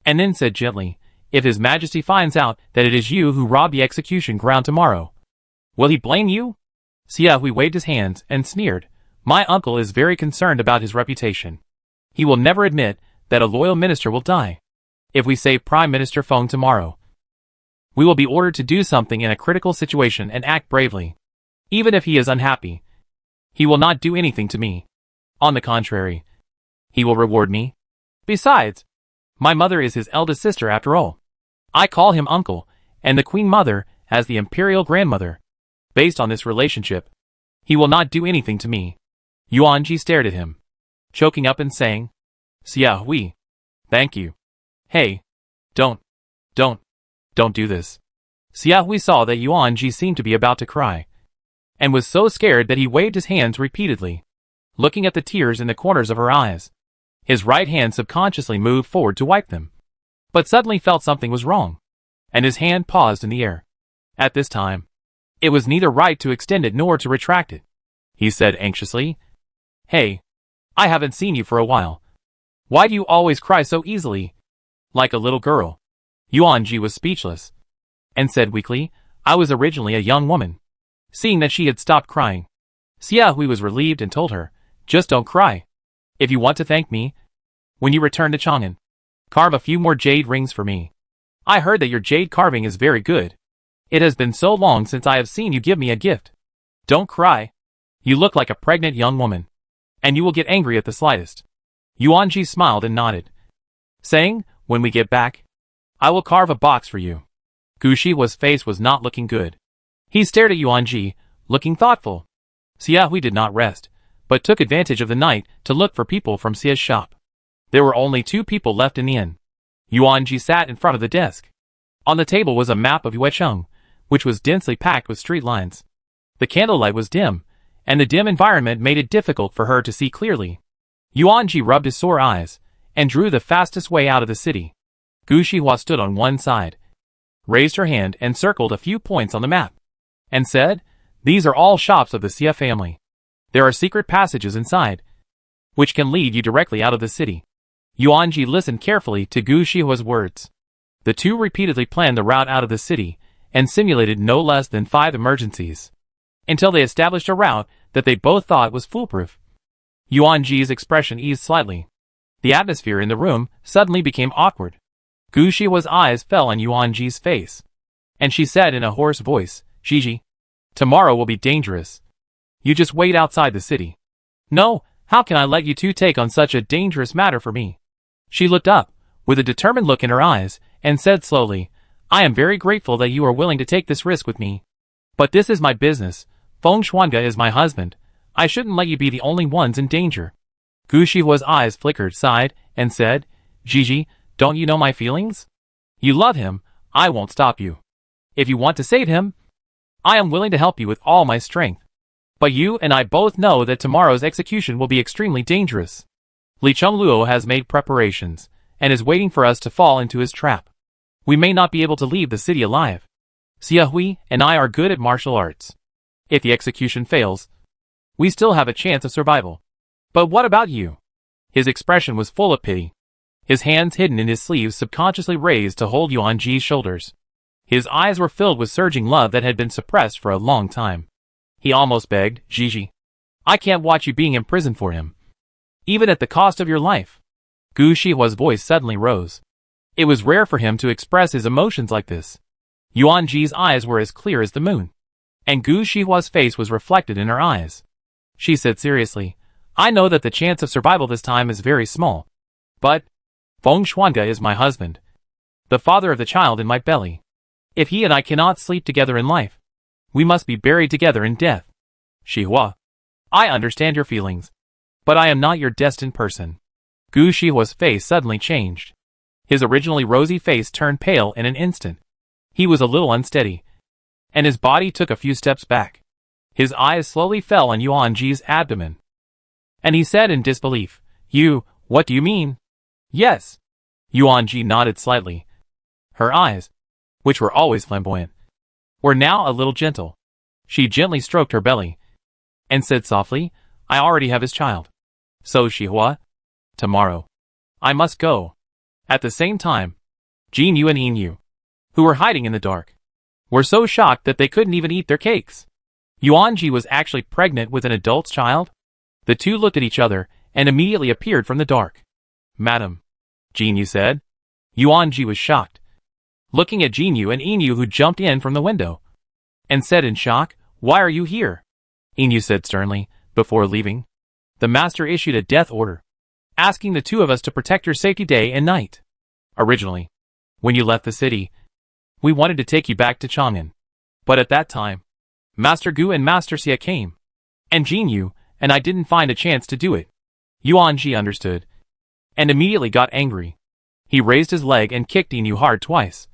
Speaker 1: and then said gently, if His Majesty finds out that it is you who robbed the execution ground tomorrow, will he blame you? Xiaohui waved his hands and sneered, my uncle is very concerned about his reputation. He will never admit that a loyal minister will die. If we save Prime Minister Feng tomorrow, we will be ordered to do something in a critical situation and act bravely. Even if he is unhappy, he will not do anything to me. On the contrary, he will reward me. Besides, my mother is his eldest sister after all. I call him uncle, and the Queen Mother as the imperial grandmother. Based on this relationship, he will not do anything to me. Yuanji stared at him, choking up and saying, Xiaohui, thank you. Hey, don't do this. Xiaohui saw that Yuanji seemed to be about to cry, and was so scared that he waved his hands repeatedly, looking at the tears in the corners of her eyes. His right hand subconsciously moved forward to wipe them, but suddenly felt something was wrong, and his hand paused in the air. At this time, it was neither right to extend it nor to retract it. He said anxiously, Hey, I haven't seen you for a while. Why do you always cry so easily? Like a little girl. Yuanji was speechless, and said weakly, I was originally a young woman. Seeing that she had stopped crying, Xiaohui was relieved and told her, just don't cry. If you want to thank me, when you return to Chang'an, carve a few more jade rings for me. I heard that your jade carving is very good. It has been so long since I have seen you give me a gift. Don't cry. You look like a pregnant young woman, and you will get angry at the slightest. Yuanji smiled and nodded, saying, when we get back, I will carve a box for you. Gu Shihua's face was not looking good. He stared at Yuanji, looking thoughtful. Xiaohui did not rest, but took advantage of the night to look for people from Xia's shop. There were only 2 people left in the inn. Yuanji sat in front of the desk. On the table was a map of Yuecheng, which was densely packed with street lines. The candlelight was dim, and the dim environment made it difficult for her to see clearly. Yuanji rubbed his sore eyes, and drew the fastest way out of the city. Gu Shihua stood on one side, raised her hand and circled a few points on the map, and said, these are all shops of the Xia family. There are secret passages inside, which can lead you directly out of the city. Yuanji listened carefully to Gu Shihua's words. The two repeatedly planned the route out of the city, and simulated no less than 5 emergencies, until they established a route that they both thought was foolproof. Yuan Ji's expression eased slightly. The atmosphere in the room suddenly became awkward. Gu Shihua's eyes fell on Yuan Ji's face, and she said in a hoarse voice, Gigi, tomorrow will be dangerous. You just wait outside the city. No, how can I let you two take on such a dangerous matter for me? She looked up, with a determined look in her eyes, and said slowly, I am very grateful that you are willing to take this risk with me. But this is my business. Feng Xuanga is my husband. I shouldn't let you be the only ones in danger. Gu Shihua's eyes flickered, sighed, and said, Gigi, don't you know my feelings? You love him. I won't stop you. If you want to save him, I am willing to help you with all my strength. But you and I both know that tomorrow's execution will be extremely dangerous. Li Chengluo has made preparations, and is waiting for us to fall into his trap. We may not be able to leave the city alive. Xia Hui and I are good at martial arts. If the execution fails, we still have a chance of survival. But what about you? His expression was full of pity. His hands hidden in his sleeves subconsciously raised to hold Yuan Ji's shoulders. His eyes were filled with surging love that had been suppressed for a long time. He almost begged, Gigi, I can't watch you being imprisoned for him, even at the cost of your life. Gu Shihua's voice suddenly rose. It was rare for him to express his emotions like this. Yuan Ji's eyes were as clear as the moon, and Gu Shihua's face was reflected in her eyes. She said seriously, I know that the chance of survival this time is very small, but Feng Xuanga is my husband, the father of the child in my belly. If he and I cannot sleep together in life, we must be buried together in death. Shihua, I understand your feelings, but I am not your destined person. Gu Shihua's face suddenly changed. His originally rosy face turned pale in an instant. He was a little unsteady, and his body took a few steps back. His eyes slowly fell on Yuan Ji's abdomen, and he said in disbelief, what do you mean? Yes. Yuan Ji nodded slightly. Her eyes, which were always flamboyant, were now a little gentle. She gently stroked her belly, and said softly, I already have his child. So Shihua, tomorrow, I must go. At the same time, Jin Yu and Yin Yu, who were hiding in the dark, were so shocked that they couldn't even eat their cakes. Yuan Ji was actually pregnant with an adult's child? The two looked at each other, and immediately appeared from the dark. Madam, Jin Yu said. Yuan Ji was shocked, looking at Jin Yu and Yin Yu, who jumped in from the window, and said in shock, Why are you here? Yin Yu said sternly, before leaving, the master issued a death order, asking the two of us to protect your safety day and night. Originally, when you left the city, we wanted to take you back to Chang'an. But at that time, Master Gu and Master Xia came, and Jin Yu and I didn't find a chance to do it. Yuan Ji understood, and immediately got angry. He raised his leg and kicked Yin Yu hard twice,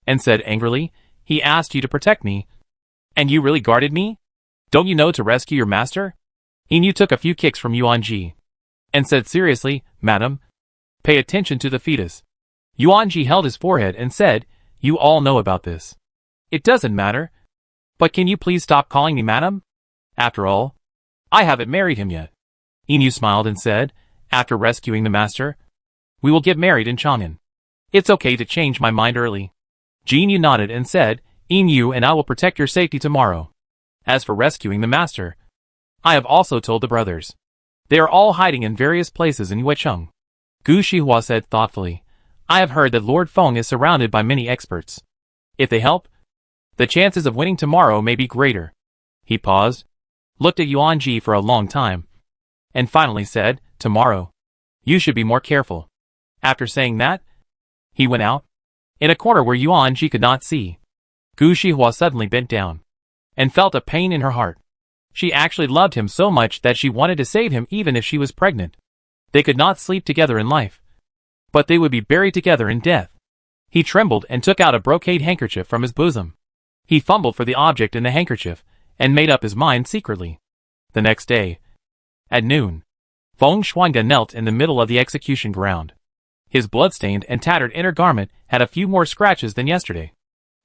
Speaker 1: and said angrily, He asked you to protect me, and you really guarded me? Don't you know to rescue your master? Yin Yu took a few kicks from Yuan Ji, and said seriously, Madam, pay attention to the fetus. Yuan Ji held his forehead and said, You all know about this. It doesn't matter. But can you please stop calling me madam? After all, I haven't married him yet. Yin Yu smiled and said, After rescuing the master, we will get married in Chang'an. It's okay to change my mind early. Jin Yu nodded and said, Yin Yu and I will protect your safety tomorrow. As for rescuing the master, I have also told the brothers. They are all hiding in various places in Yuecheng. Gu Shihua said thoughtfully, I have heard that Lord Feng is surrounded by many experts. If they help, the chances of winning tomorrow may be greater. He paused, looked at Yuan Ji for a long time, and finally said, Tomorrow, you should be more careful. After saying that, he went out. In a corner where Yuan Ji could not see, Gu Shihua suddenly bent down, and felt a pain in her heart. She actually loved him so much that she wanted to save him even if she was pregnant. They could not sleep together in life, but they would be buried together in death. He trembled and took out a brocade handkerchief from his bosom. He fumbled for the object in the handkerchief, and made up his mind secretly. The next day, at noon, Feng Xuanga knelt in the middle of the execution ground. His bloodstained and tattered inner garment had a few more scratches than yesterday.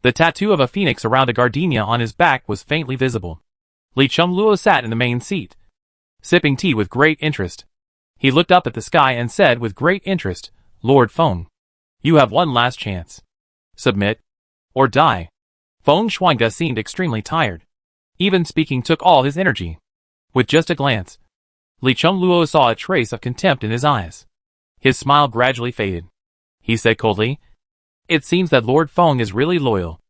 Speaker 1: The tattoo of a phoenix around a gardenia on his back was faintly visible. Li Chengluo sat in the main seat, sipping tea with great interest. He looked up at the sky and said with great interest, Lord Feng, you have one last chance. Submit, or die. Feng Xuanga seemed extremely tired. Even speaking took all his energy. With just a glance, Li Chengluo saw a trace of contempt in his eyes. His smile gradually faded. He said coldly, "It seems that Lord Feng is really loyal.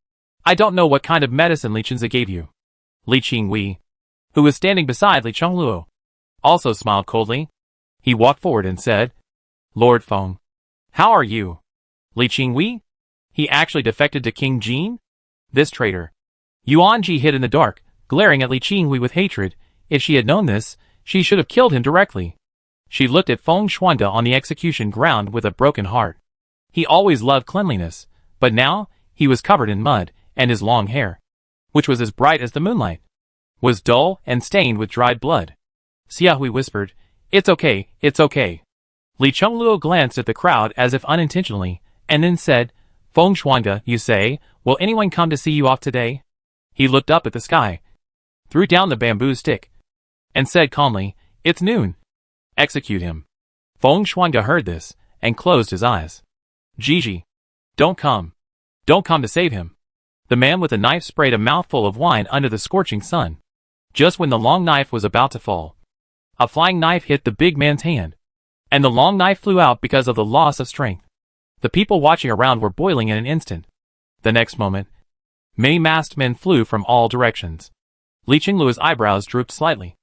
Speaker 1: I don't know what kind of medicine Li Chenzi gave you." Li Qingwei, who was standing beside Li Chengluo, also smiled coldly. He walked forward and said, "Lord Feng, how are you?" Li Qingwei? He actually defected to King Jin? This traitor. Yuan Ji hid in the dark, glaring at Li Qingwei with hatred. If she had known this, she should have killed him directly. She looked at Feng Xuande on the execution ground with a broken heart. He always loved cleanliness, but now he was covered in mud, and his long hair, which was as bright as the moonlight, was dull and stained with dried blood. Xiaohui whispered, "It's okay, it's okay." Li Chengluo glanced at the crowd as if unintentionally, and then said, "Feng Xuande, you say, will anyone come to see you off today?" He looked up at the sky, threw down the bamboo stick, and said calmly, "It's noon. Execute him." Feng Xuande heard this, and closed his eyes. "Gigi, don't come. Don't come to save him." The man with the knife sprayed a mouthful of wine under the scorching sun. Just when the long knife was about to fall, a flying knife hit the big man's hand, and the long knife flew out because of the loss of strength. The people watching around were boiling in an instant. The next moment, many masked men flew from all directions. Li Qingluo's eyebrows drooped slightly,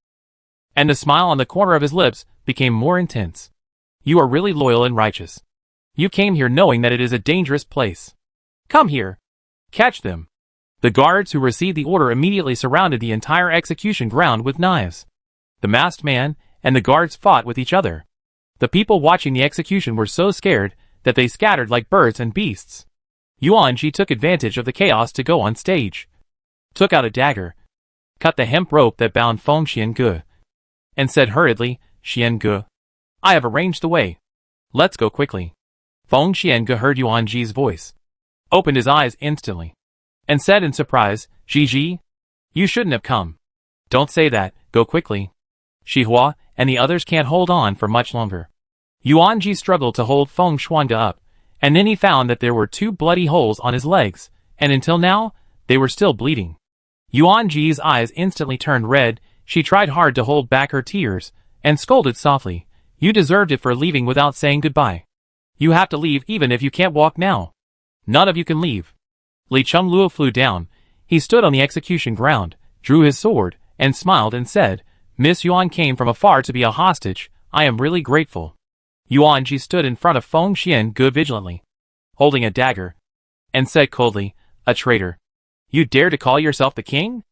Speaker 1: and the smile on the corner of his lips became more intense. "You are really loyal and righteous. You came here knowing that it is a dangerous place. Come here. Catch them." The guards who received the order immediately surrounded the entire execution ground with knives. The masked man and the guards fought with each other. The people watching the execution were so scared that they scattered like birds and beasts. Yuan Ji took advantage of the chaos to go on stage, took out a dagger, cut the hemp rope that bound Feng Xiange, and said hurriedly, "Xiange, I have arranged the way. Let's go quickly." Feng Xiange heard Yuan Ji's voice, opened his eyes instantly, and said in surprise, "Gigi, you shouldn't have come." "Don't say that, go quickly. Xihua and the others can't hold on for much longer." Yuan Ji struggled to hold Feng Xuande up, and then he found that there were 2 bloody holes on his legs, and until now, they were still bleeding. Yuan Ji's eyes instantly turned red. She tried hard to hold back her tears, and scolded softly, "You deserved it for leaving without saying goodbye. You have to leave even if you can't walk now. None of you can leave." Li Chengluo flew down. He stood on the execution ground, drew his sword, and smiled and said, "Miss Yuan came from afar to be a hostage. I am really grateful." Yuan Ji stood in front of Feng Xiange vigilantly, holding a dagger, and said coldly, "A traitor. You dare to call yourself the king?"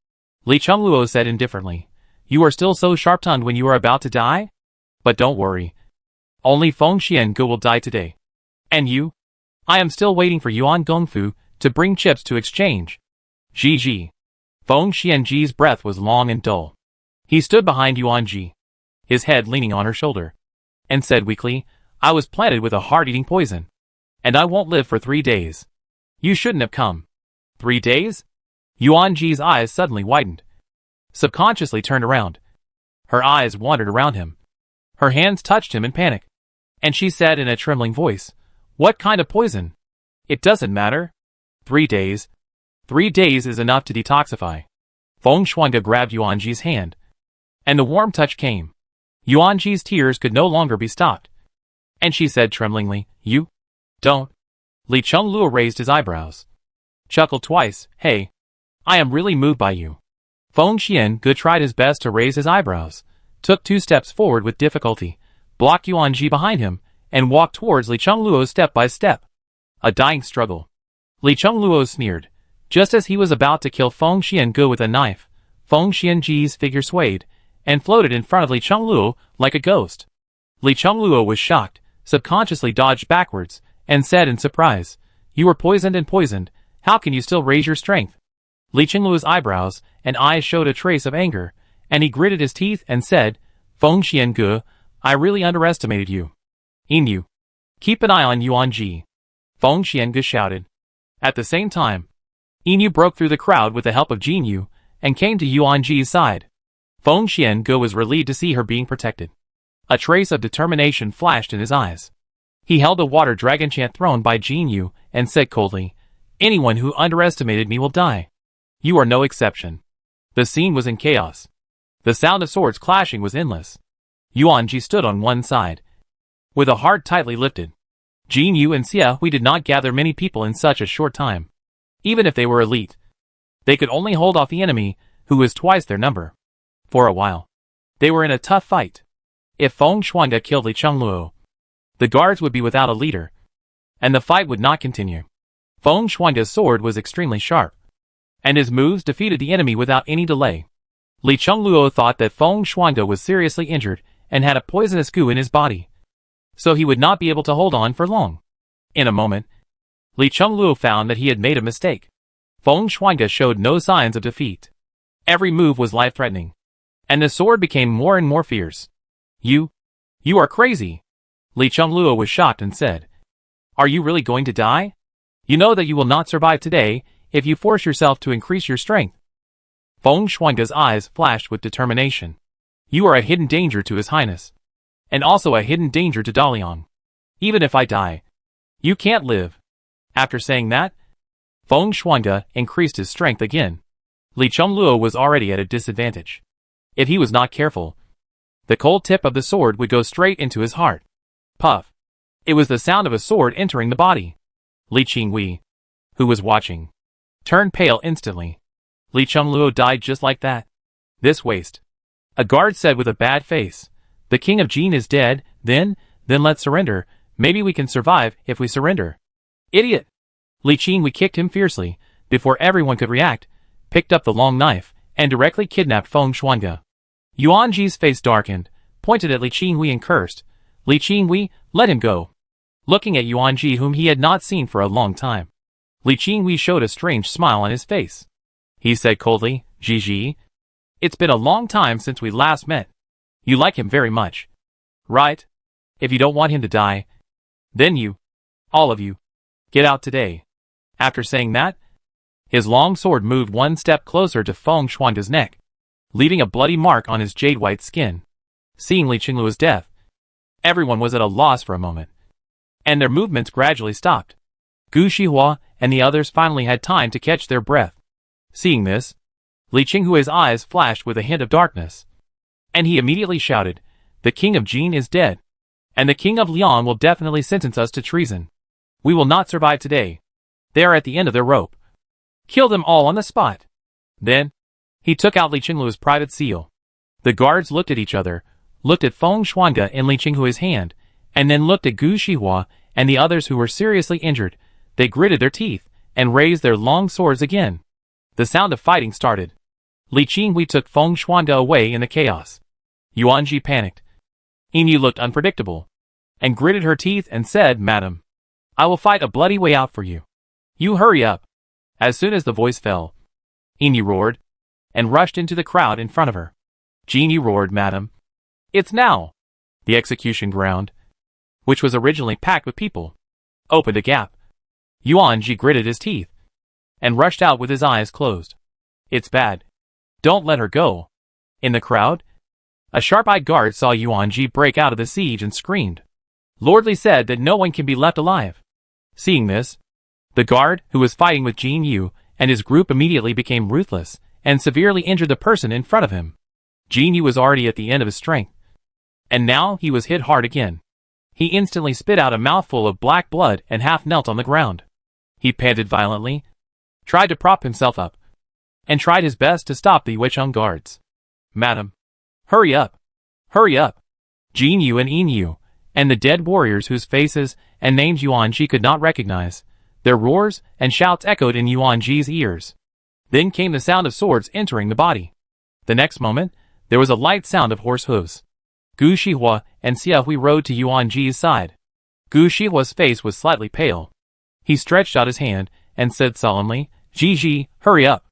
Speaker 1: Li Chengluo said indifferently, "You are still so sharp-tongued when you are about to die? But don't worry. Only Feng Xiange will die today. And you? I am still waiting for Yuan Gongfu to bring chips to exchange." Gigi. Feng Xiange's breath was long and dull. He stood behind Yuan Ji, his head leaning on her shoulder, and said weakly, "I was planted with a heart-eating poison, and I won't live for 3 days. You shouldn't have come." 3 days? Yuan Ji's eyes suddenly widened, subconsciously turned around. Her eyes wandered around him. Her hands touched him in panic, and she said in a trembling voice, "What kind of poison?" "It doesn't matter. 3 days. 3 days is enough to detoxify." Feng Xuande grabbed Yuan Ji's hand, and the warm touch came. Yuan Ji's tears could no longer be stopped, and she said tremblingly, "You don't." Li Chengluo raised his eyebrows, chuckled twice, "Hey, I am really moved by you." Feng Xiange tried his best to raise his eyebrows, took 2 steps forward with difficulty, blocked Yuan Ji behind him, and walked towards Li Chengluo step by step. A dying struggle. Li Chengluo sneered. Just as he was about to kill Feng Xiange with a knife, Feng Xiange's figure swayed, and floated in front of Li Chengluo like a ghost. Li Chengluo was shocked, subconsciously dodged backwards, and said in surprise, "You were poisoned and poisoned, how can you still raise your strength?" Li Chengluo's eyebrows and eyes showed a trace of anger, and he gritted his teeth and said, "Feng Xiange, I really underestimated you. Inu, keep an eye on Yuan Ji." Feng Xiange shouted. At the same time, Inu broke through the crowd with the help of Jinyu, and came to Yuan Ji's side. Feng Xiange was relieved to see her being protected. A trace of determination flashed in his eyes. He held a water dragon chant thrown by Jinyu, and said coldly, "Anyone who underestimated me will die. You are no exception." The scene was in chaos. The sound of swords clashing was endless. Yuan-ji stood on one side, with a heart tightly lifted. Jin Yu and Xia Hui did not gather many people in such a short time. Even if they were elite, they could only hold off the enemy, who was twice their number. For a while, they were in a tough fight. If Feng Shuangde killed Li Chengluo, the guards would be without a leader, and the fight would not continue. Feng Shuangde's sword was extremely sharp, and his moves defeated the enemy without any delay. Li Chengluo thought that Feng Shuangde was seriously injured and had a poisonous goo in his body, so he would not be able to hold on for long. In a moment, Li Chengluo found that he had made a mistake. Feng Shuangde showed no signs of defeat. Every move was life-threatening, and the sword became more and more fierce. You are crazy. Li Chengluo was shocked and said, "Are you really going to die? You know that you will not survive today if you force yourself to increase your strength." Feng Shuangde's eyes flashed with determination. "You are a hidden danger to His Highness, and also a hidden danger to Daliang. Even if I die, you can't live." After saying that, Feng Shuangde increased his strength again. Li Chengluo was already at a disadvantage. If he was not careful, the cold tip of the sword would go straight into his heart. Puff! It was the sound of a sword entering the body. Li Qinghui, who was watching, turned pale instantly. Li Chengluo died just like that. "This waste," a guard said with a bad face. "The king of Jin is dead, then let's surrender. Maybe we can survive if we surrender." "Idiot!" Li Qinghui kicked him fiercely, before everyone could react, picked up the long knife, and directly kidnapped Feng Shuangde. Yuan-ji's face darkened, pointed at Li Qinghui and cursed. "Li Qinghui, let him go." Looking at Yuan-ji, whom he had not seen for a long time, Li Qinghui showed a strange smile on his face. He said coldly, "Ji, it's been a long time since we last met. You like him very much, right? If you don't want him to die, then you, all of you, get out today." After saying that, his long sword moved one step closer to Feng Shuangde's neck, leaving a bloody mark on his jade-white skin. Seeing Li Chengluo's death, everyone was at a loss for a moment, and their movements gradually stopped. Gu Shihua and the others finally had time to catch their breath. Seeing this, Li Chenghui's eyes flashed with a hint of darkness, and he immediately shouted, "The king of Jin is dead, and the king of Liang will definitely sentence us to treason. We will not survive today. They are at the end of their rope. Kill them all on the spot." Then, he took out Li Chengluo's private seal. The guards looked at each other, looked at Feng Shuangde and Li Chenghui's hand, and then looked at Gu Shihua and the others who were seriously injured. They gritted their teeth and raised their long swords again. The sound of fighting started. Li Qinghui took Feng Shuangde away in the chaos. Yuan-ji panicked. Yin looked unpredictable, and gritted her teeth and said, "Madam, I will fight a bloody way out for you. You hurry up." As soon as the voice fell, Yin roared, and rushed into the crowd in front of her. Jin roared, "Madam, it's now." The execution ground, which was originally packed with people, opened a gap. Yuan-ji gritted his teeth, and rushed out with his eyes closed. "It's bad. Don't let her go." In the crowd, a sharp-eyed guard saw Yuan-ji break out of the siege and screamed. Lordly said that no one can be left alive. Seeing this, the guard, who was fighting with Jin Yu, and his group immediately became ruthless, and severely injured the person in front of him. Jin Yu was already at the end of his strength, and now he was hit hard again. He instantly spit out a mouthful of black blood and half knelt on the ground. He panted violently, tried to prop himself up, and tried his best to stop the Weicheng guards. "Madam, hurry up! Hurry up!" Jin Yu and Yin Yu, and the dead warriors whose faces and names Yuan-ji could not recognize, their roars and shouts echoed in Yuan-ji's ears. Then came the sound of swords entering the body. The next moment, there was a light sound of horse hooves. Gu Shihua and Xia Hui rode to Yuan-ji's side. Gu Shihua's face was slightly pale. He stretched out his hand and said solemnly, "Ji, hurry up."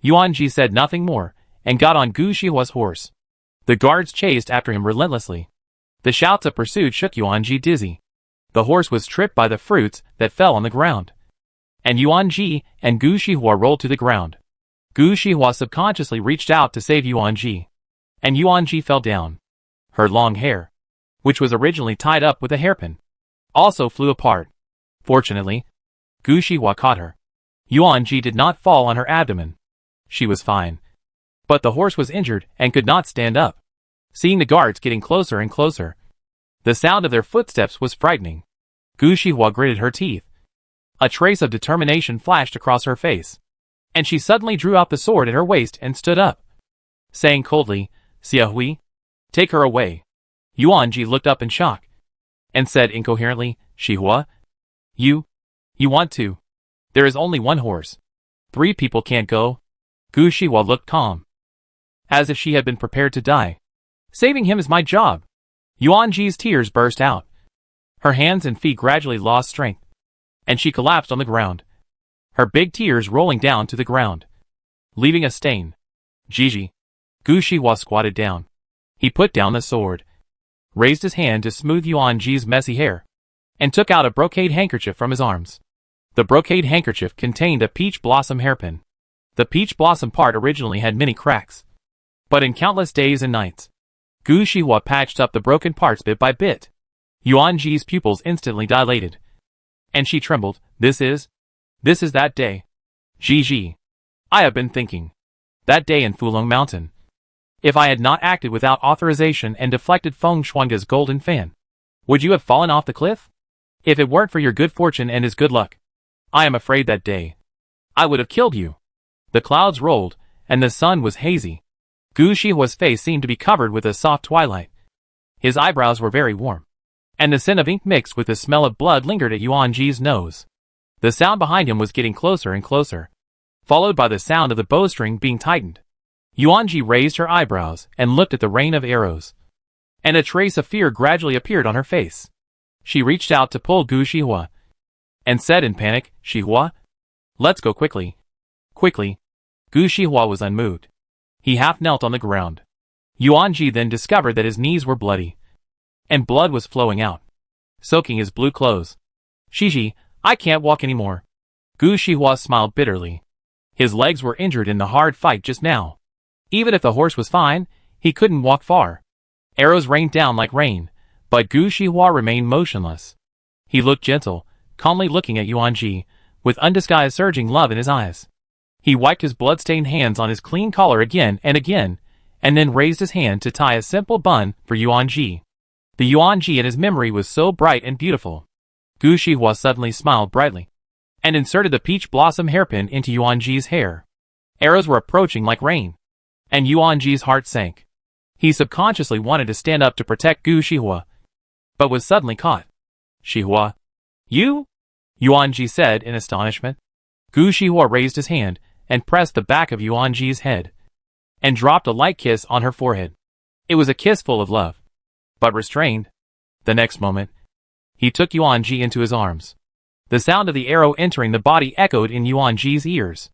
Speaker 1: Yuan-ji said nothing more, and got on Gu Shihua's horse. The guards chased after him relentlessly. The shouts of pursuit shook Yuan-ji dizzy. The horse was tripped by the fruits that fell on the ground, and Yuan-ji and Gu Shihua rolled to the ground. Gu Shihua subconsciously reached out to save Yuan-ji, and Yuan-ji fell down. Her long hair, which was originally tied up with a hairpin, also flew apart. Fortunately, Gu Shihua caught her. Yuan-ji did not fall on her abdomen. She was fine, but the horse was injured and could not stand up. seeing the guards getting closer and closer. The sound of their footsteps was frightening. Gu Shihua gritted her teeth. A trace of determination flashed across her face, and she suddenly drew out the sword at her waist and stood up, saying coldly, "Xia Hui, take her away." Yuan Ji looked up in shock, and said incoherently, "Shihua? You want to? There is only one horse. 3 people can't go." Gu Shihua looked calm, as if she had been prepared to die. "Saving him is my job." Yuan Ji's tears burst out. Her hands and feet gradually lost strength, and she collapsed on the ground, her big tears rolling down to the ground, leaving a stain. "Gigi." Gu Shihua squatted down. He put down the sword, raised his hand to smooth Yuan Ji's messy hair, and took out a brocade handkerchief from his arms. The brocade handkerchief contained a peach blossom hairpin. The peach blossom part originally had many cracks, but in countless days and nights, Gu Shihua patched up the broken parts bit by bit. Yuan Ji's pupils instantly dilated, and she trembled. This is that day. Gigi. I have been thinking. That day in Fulong Mountain. If I had not acted without authorization and deflected Feng Shuangge's golden fan, would you have fallen off the cliff? If it weren't for your good fortune and his good luck, I am afraid that day I would have killed you. The clouds rolled, and the sun was hazy. Gu Shihua's face seemed to be covered with a soft twilight. His eyebrows were very warm, and the scent of ink mixed with the smell of blood lingered at Yuan Ji's nose. The sound behind him was getting closer and closer, followed by the sound of the bowstring being tightened. Yuan Ji raised her eyebrows and looked at the rain of arrows, and a trace of fear gradually appeared on her face. She reached out to pull Gu Shihua, and said in panic, "Shihua, let's go quickly." Quickly. Gu Shihua was unmoved. He half knelt on the ground. Yuan Ji then discovered that his knees were bloody, and blood was flowing out, soaking his blue clothes. "Shiji, I can't walk anymore." Gu Shihua smiled bitterly. His legs were injured in the hard fight just now. Even if the horse was fine, he couldn't walk far. Arrows rained down like rain, but Gu Shihua remained motionless. He looked gentle, calmly looking at Yuan Ji, with undisguised surging love in his eyes. He wiped his blood-stained hands on his clean collar again, and then raised his hand to tie a simple bun for Yuan Ji. The Yuan Ji in his memory was so bright and beautiful. Gu Shihua suddenly smiled brightly, and inserted the peach blossom hairpin into Yuan Ji's hair. Arrows were approaching like rain, and Yuan Ji's heart sank. He subconsciously wanted to stand up to protect Gu Shihua, but was suddenly caught. "Shihua, you?" Yuan Ji said in astonishment. Gu Shihua raised his hand and pressed the back of Yuan Ji's head, and dropped a light kiss on her forehead. It was a kiss full of love, but restrained. The next moment, he took Yuan Ji into his arms. The sound of the arrow entering the body echoed in Yuan Ji's ears.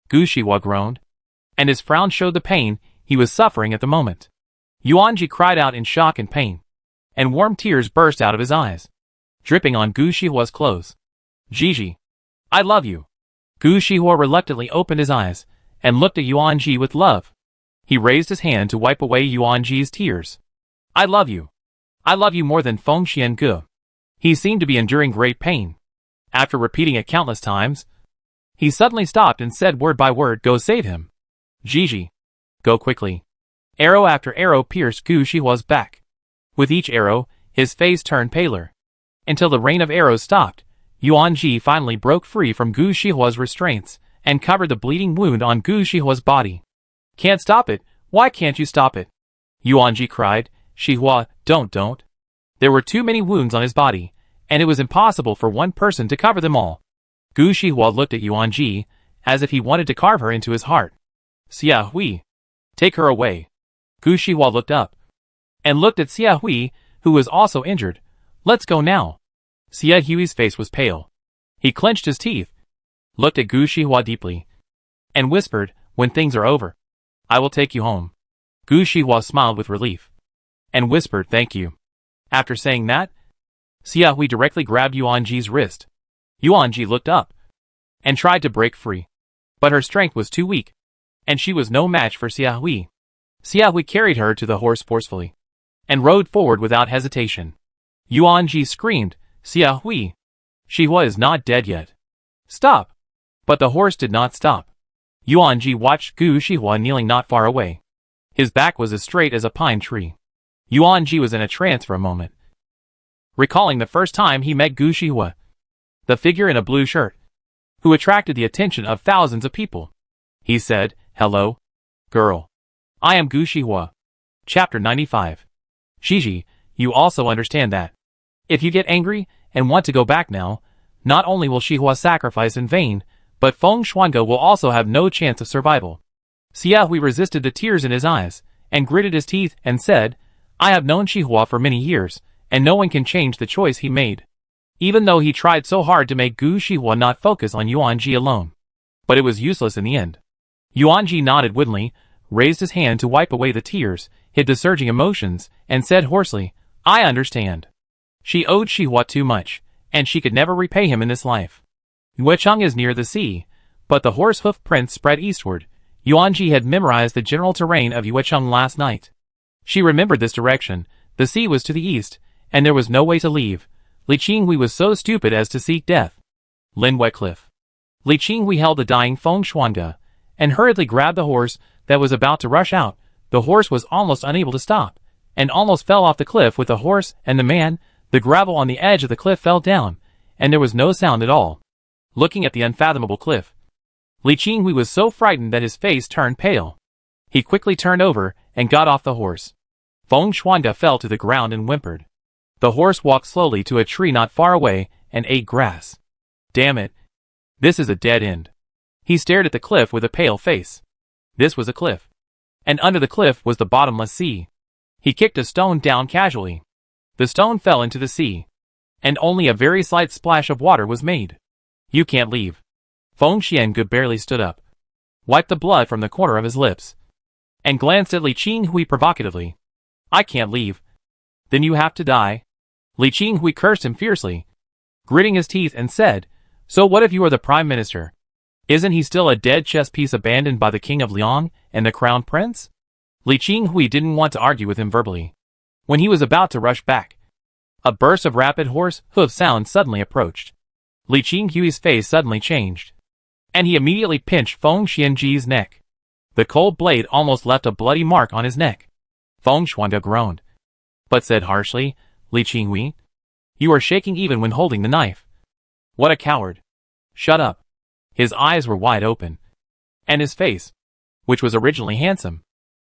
Speaker 1: Gu Shihua groaned, and his frown showed the pain he was suffering at the moment. Yuan Ji cried out in shock and pain, and warm tears burst out of his eyes, dripping on Gu Shihua's clothes. "Gigi, I love you." Gu Shihua reluctantly opened his eyes, and looked at Yuan Ji with love. He raised his hand to wipe away Yuan Ji's tears. "I love you. I love you more than Feng Xiange." He seemed to be enduring great pain. After repeating it countless times, he suddenly stopped and said word by word, "Go save him. Gigi, go quickly." Arrow after arrow pierced Gu Shihua's back. With each arrow, his face turned paler, until the rain of arrows stopped. Yuan Ji finally broke free from Gu Shihua's restraints, and covered the bleeding wound on Gu Shihua's body. "Can't stop it. Why can't you stop it?" Yuan Ji cried. "Shihua, don't. There were too many wounds on his body, and it was impossible for one person to cover them all." Gu Shihua looked at Yuan Ji, as if he wanted to carve her into his heart. "Xia Hui, take her away." Gu Shihua looked up, and looked at Xia Hui, who was also injured. "Let's go now." Xia Hui's face was pale. He clenched his teeth, looked at Gu Shihua deeply, and whispered, "When things are over, I will take you home." Gu Shihua smiled with relief, and whispered, "Thank you." After saying that, Xia Hui directly grabbed Yuan Ji's wrist. Yuan Ji looked up, and tried to break free, but her strength was too weak, and she was no match for Xia Hui. Xia Hui carried her to the horse forcefully, and rode forward without hesitation. Yuan Ji screamed, "Xia Hui! Shihua is not dead yet. Stop!" But the horse did not stop. Yuan Ji watched Gu Shihua kneeling not far away. His back was as straight as a pine tree, Yuanji was in a trance for a moment, recalling the first time he met Gu Shihua, the figure in a blue shirt, who attracted the attention of thousands of people. He said, "Hello, girl. I am Gu Shihua." Chapter 95. Shiji, you also understand that if you get angry and want to go back now, not only will Shihua sacrifice in vain, but Feng Xuange will also have no chance of survival. Xia Hui resisted the tears in his eyes, and gritted his teeth and said, I have known Shihua for many years, and no one can change the choice he made. Even though he tried so hard to make Gu Shihua not focus on Yuanji alone. But it was useless in the end. Yuanji nodded woodenly, raised his hand to wipe away the tears, hid the surging emotions, and said hoarsely, I understand. She owed Shihua too much, and she could never repay him in this life. Yuecheng is near the sea, but the horse hoof prints spread eastward. Yuanji had memorized the general terrain of Yuecheng last night. She remembered this direction. The sea was to the east, and there was no way to leave. Li Qinghui was so stupid as to seek death. Linwei Cliff. Li Qinghui held the dying Feng Xuange, and hurriedly grabbed the horse that was about to rush out. The horse was almost unable to stop, and almost fell off the cliff with the horse and the man. The gravel on the edge of the cliff fell down, and there was no sound at all. Looking at the unfathomable cliff, Li Qinghui was so frightened that his face turned pale. He quickly turned over and got off the horse. Feng Xuange fell to the ground and whimpered. The horse walked slowly to a tree not far away and ate grass. Damn it. This is a dead end. He stared at the cliff with a pale face. This was a cliff. And under the cliff was the bottomless sea. He kicked a stone down casually. The stone fell into the sea, and only a very slight splash of water was made. You can't leave. Feng Xiange barely stood up, wiped the blood from the corner of his lips, and glanced at Li Qinghui provocatively. I can't leave. Then you have to die. Li Qinghui cursed him fiercely, gritting his teeth and said, So what if you are the prime minister? Isn't he still a dead chess piece abandoned by the king of Liang and the crown prince? Li Qinghui didn't want to argue with him verbally. When he was about to rush back, a burst of rapid horse hoof sound suddenly approached. Li Qinghui's face suddenly changed, and he immediately pinched Feng Xiange's neck. The cold blade almost left a bloody mark on his neck. Feng Xuange groaned, but said harshly, Li Qinghui, you are shaking even when holding the knife. What a coward. Shut up. His eyes were wide open, and his face, which was originally handsome,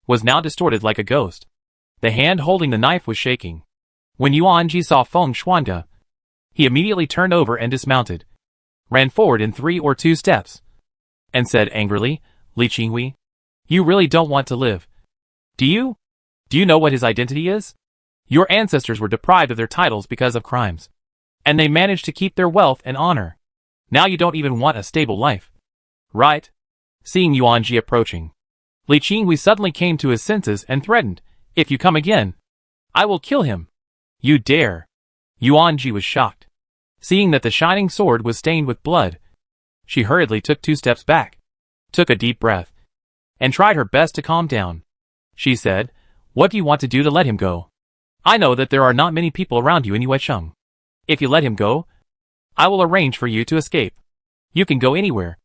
Speaker 1: was now distorted like a ghost. The hand holding the knife was shaking. When Yuanji saw Feng Xuange, he immediately turned over and dismounted, ran forward in 3 or 2 steps, and said angrily, Li Qinghui, you really don't want to live. Do you? Do you know what his identity is? Your ancestors were deprived of their titles because of crimes, and they managed to keep their wealth and honor. Now you don't even want a stable life. Right? Seeing Yuanji approaching, Li Qinghui suddenly came to his senses and threatened, If you come again, I will kill him. You dare. Yuanji was shocked. Seeing that the shining sword was stained with blood, she hurriedly took 2 steps back, took a deep breath, and tried her best to calm down. She said, What do you want to do to let him go? I know that there are not many people around you in Yuecheng. If you let him go, I will arrange for you to escape. You can go anywhere.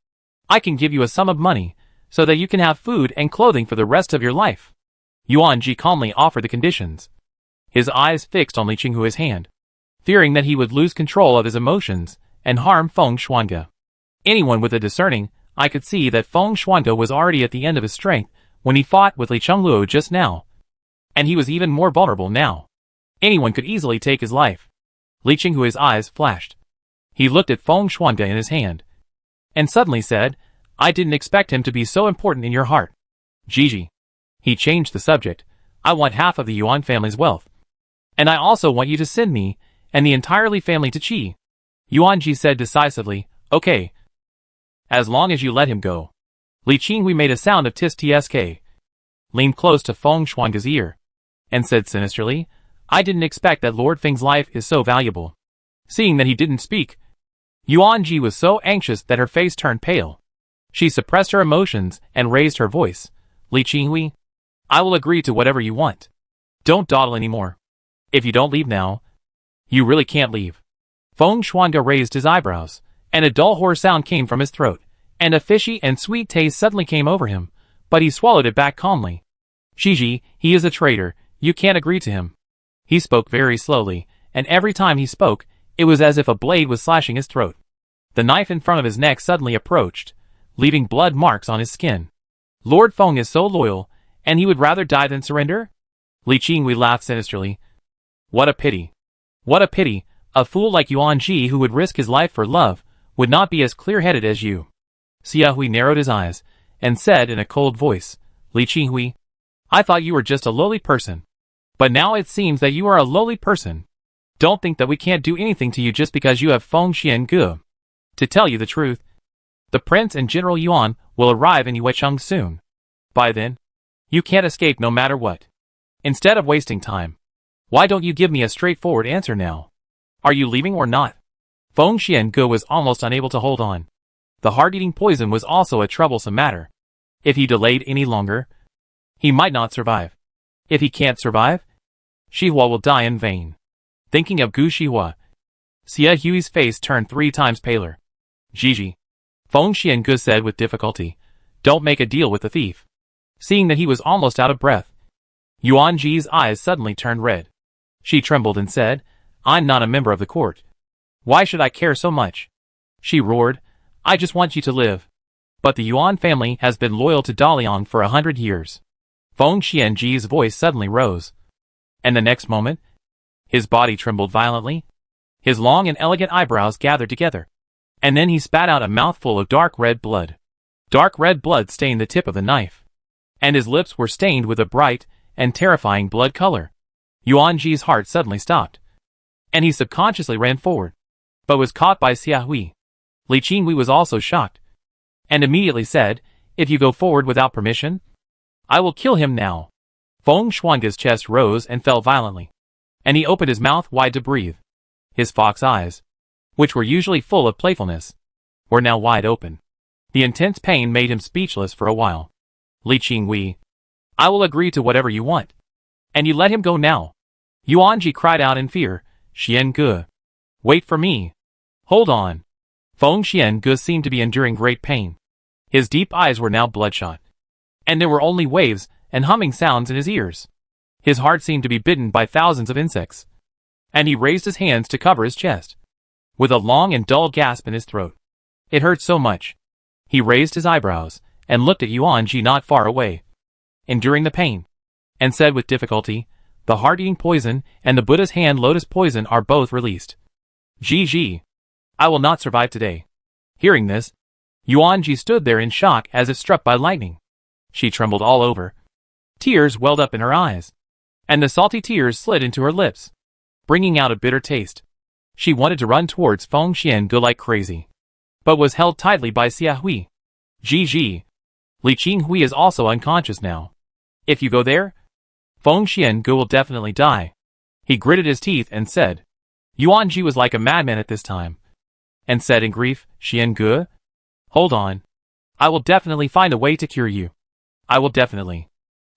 Speaker 1: I can give you a sum of money, so that you can have food and clothing for the rest of your life. Yuanji calmly offered the conditions, his eyes fixed on Li Qinghui's hand, fearing that he would lose control of his emotions and harm Feng Xuange. Anyone with a discerning eye could see that Feng Xuange was already at the end of his strength when he fought with Li Chengluo just now, and he was even more vulnerable now. Anyone could easily take his life. Li Qinghui's eyes flashed. He looked at Feng Xuange in his hand, and suddenly said, I didn't expect him to be so important in your heart. Gigi. He changed the subject. I want half of the Yuan family's wealth. And I also want you to send me and the entire Li family to Qi. Yuanji said decisively, Okay. As long as you let him go. Li Qinghui made a sound of tisk, leaned close to Feng Xuange's ear, and said sinisterly, I didn't expect that Lord Feng's life is so valuable. Seeing that he didn't speak, Yuanji was so anxious that her face turned pale. She suppressed her emotions and raised her voice. Li Qinghui, I will agree to whatever you want. Don't dawdle anymore. If you don't leave now, you really can't leave. Feng Xuange raised his eyebrows, and a dull hoarse sound came from his throat, and a fishy and sweet taste suddenly came over him, but he swallowed it back calmly. Shiji, he is a traitor. You can't agree to him. He spoke very slowly, and every time he spoke, it was as if a blade was slashing his throat. The knife in front of his neck suddenly approached, leaving blood marks on his skin. Lord Feng is so loyal, and he would rather die than surrender? Li Qinghui laughed sinisterly. What a pity. What a pity, a fool like Yuan Ji who would risk his life for love, would not be as clear-headed as you. Xia Hui narrowed his eyes, and said in a cold voice, Li Qinghui, I thought you were just a lowly person. But now it seems that you are a lowly person. Don't think that we can't do anything to you just because you have Feng Xian Ge. To tell you the truth, the Prince and General Yuan will arrive in Yuecheng soon. By then, you can't escape no matter what. Instead of wasting time, why don't you give me a straightforward answer now? Are you leaving or not? Feng Xian Ge was almost unable to hold on. The heart-eating poison was also a troublesome matter. If he delayed any longer, he might not survive. If he can't survive, Xihua will die in vain. Thinking of Gu Xihua, Xia Hui's face turned 3 times paler. Gigi, Feng Xian Ge said with difficulty, don't make a deal with the thief. Seeing that he was almost out of breath, Yuan Ji's eyes suddenly turned red. She trembled and said, I'm not a member of the court. Why should I care so much? She roared, I just want you to live. But the Yuan family has been loyal to Daliang for 100 years. Feng Xianji's voice suddenly rose. And the next moment, his body trembled violently. His long and elegant eyebrows gathered together. And then he spat out a mouthful of dark red blood. Dark red blood stained the tip of the knife. And his lips were stained with a bright and terrifying blood color. Yuan Ji's heart suddenly stopped. And he subconsciously ran forward, but was caught by Xia Hui. Li Qinghui was also shocked, and immediately said, if you go forward without permission, I will kill him now. Feng Xuange's chest rose and fell violently, and he opened his mouth wide to breathe. His fox eyes, which were usually full of playfulness, were now wide open. The intense pain made him speechless for a while. Li Qinghui, I will agree to whatever you want. And you let him go now. Yuan Ji cried out in fear, Xian Ge. Wait for me. Hold on. Feng Xian Ge seemed to be enduring great pain. His deep eyes were now bloodshot. And there were only waves and humming sounds in his ears. His heart seemed to be bitten by thousands of insects. And he raised his hands to cover his chest, with a long and dull gasp in his throat. It hurt so much. He raised his eyebrows and looked at Yuan Ji not far away, enduring the pain, and said with difficulty, the heart-eating poison and the Buddha's hand lotus poison are both released. Gigi, I will not survive today. Hearing this, Yuan Ji stood there in shock as if struck by lightning. She trembled all over. Tears welled up in her eyes, and the salty tears slid into her lips, bringing out a bitter taste. She wanted to run towards Feng Xian Ge like crazy, but was held tightly by Xia Hui. Gigi, Li Qinghui is also unconscious now. If you go there, Feng Xian Ge will definitely die. He gritted his teeth and said. Yuan Ji was like a madman at this time, and said in grief, Xian Ge? Hold on. I will definitely find a way to cure you. I will definitely.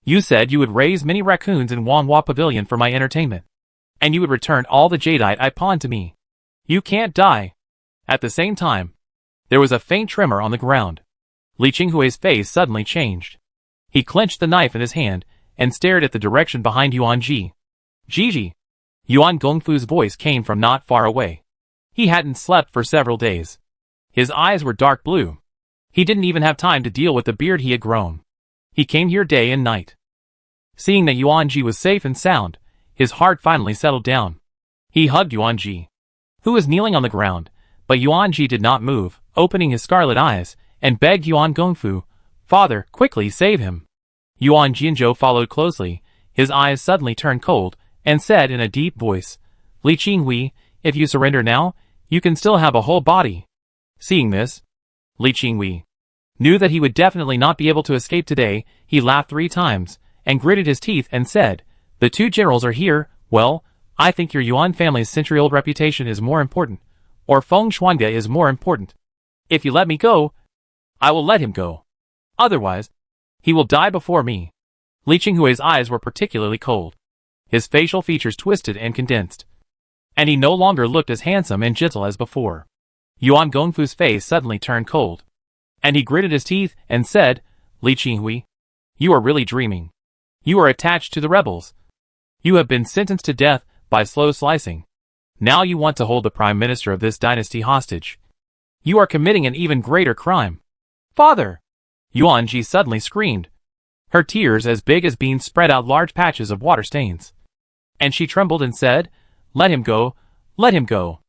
Speaker 1: You said you would raise many raccoons in Wanhua Pavilion for my entertainment, and you would return all the jadeite I pawned to me. You can't die. At the same time, there was a faint tremor on the ground. Li Qinghui's face suddenly changed. He clenched the knife in his hand and stared at the direction behind Yuan Ji. Gigi. Yuan Gongfu's voice came from not far away. He hadn't slept for several days. His eyes were dark blue. He didn't even have time to deal with the beard he had grown. He came here day and night. Seeing that Yuan Ji was safe and sound, his heart finally settled down. He hugged Yuan Ji, who was kneeling on the ground, but Yuan Ji did not move, opening his scarlet eyes, and begged Yuan Gongfu, Father, quickly save him. Yuan Jianzhou followed closely. His eyes suddenly turned cold, and said in a deep voice, Li Qinghui, if you surrender now, you can still have a whole body. Seeing this, Li Qinghui knew that he would definitely not be able to escape today. He laughed 3 times, and gritted his teeth and said, the 2 generals are here. Well, I think your Yuan family's century-old reputation is more important, or Feng Xuange is more important. If you let me go, I will let him go. Otherwise, he will die before me. Li Qinghui's eyes were particularly cold. His facial features twisted and condensed, and he no longer looked as handsome and gentle as before. Yuan Gongfu's face suddenly turned cold, and he gritted his teeth and said, Li Qinghui, you are really dreaming. You are attached to the rebels. You have been sentenced to death by slow slicing. Now you want to hold the prime minister of this dynasty hostage. You are committing an even greater crime. Father! Yuan Ji suddenly screamed. Her tears as big as beans spread out large patches of water stains. And she trembled and said, "Let him go, let him go."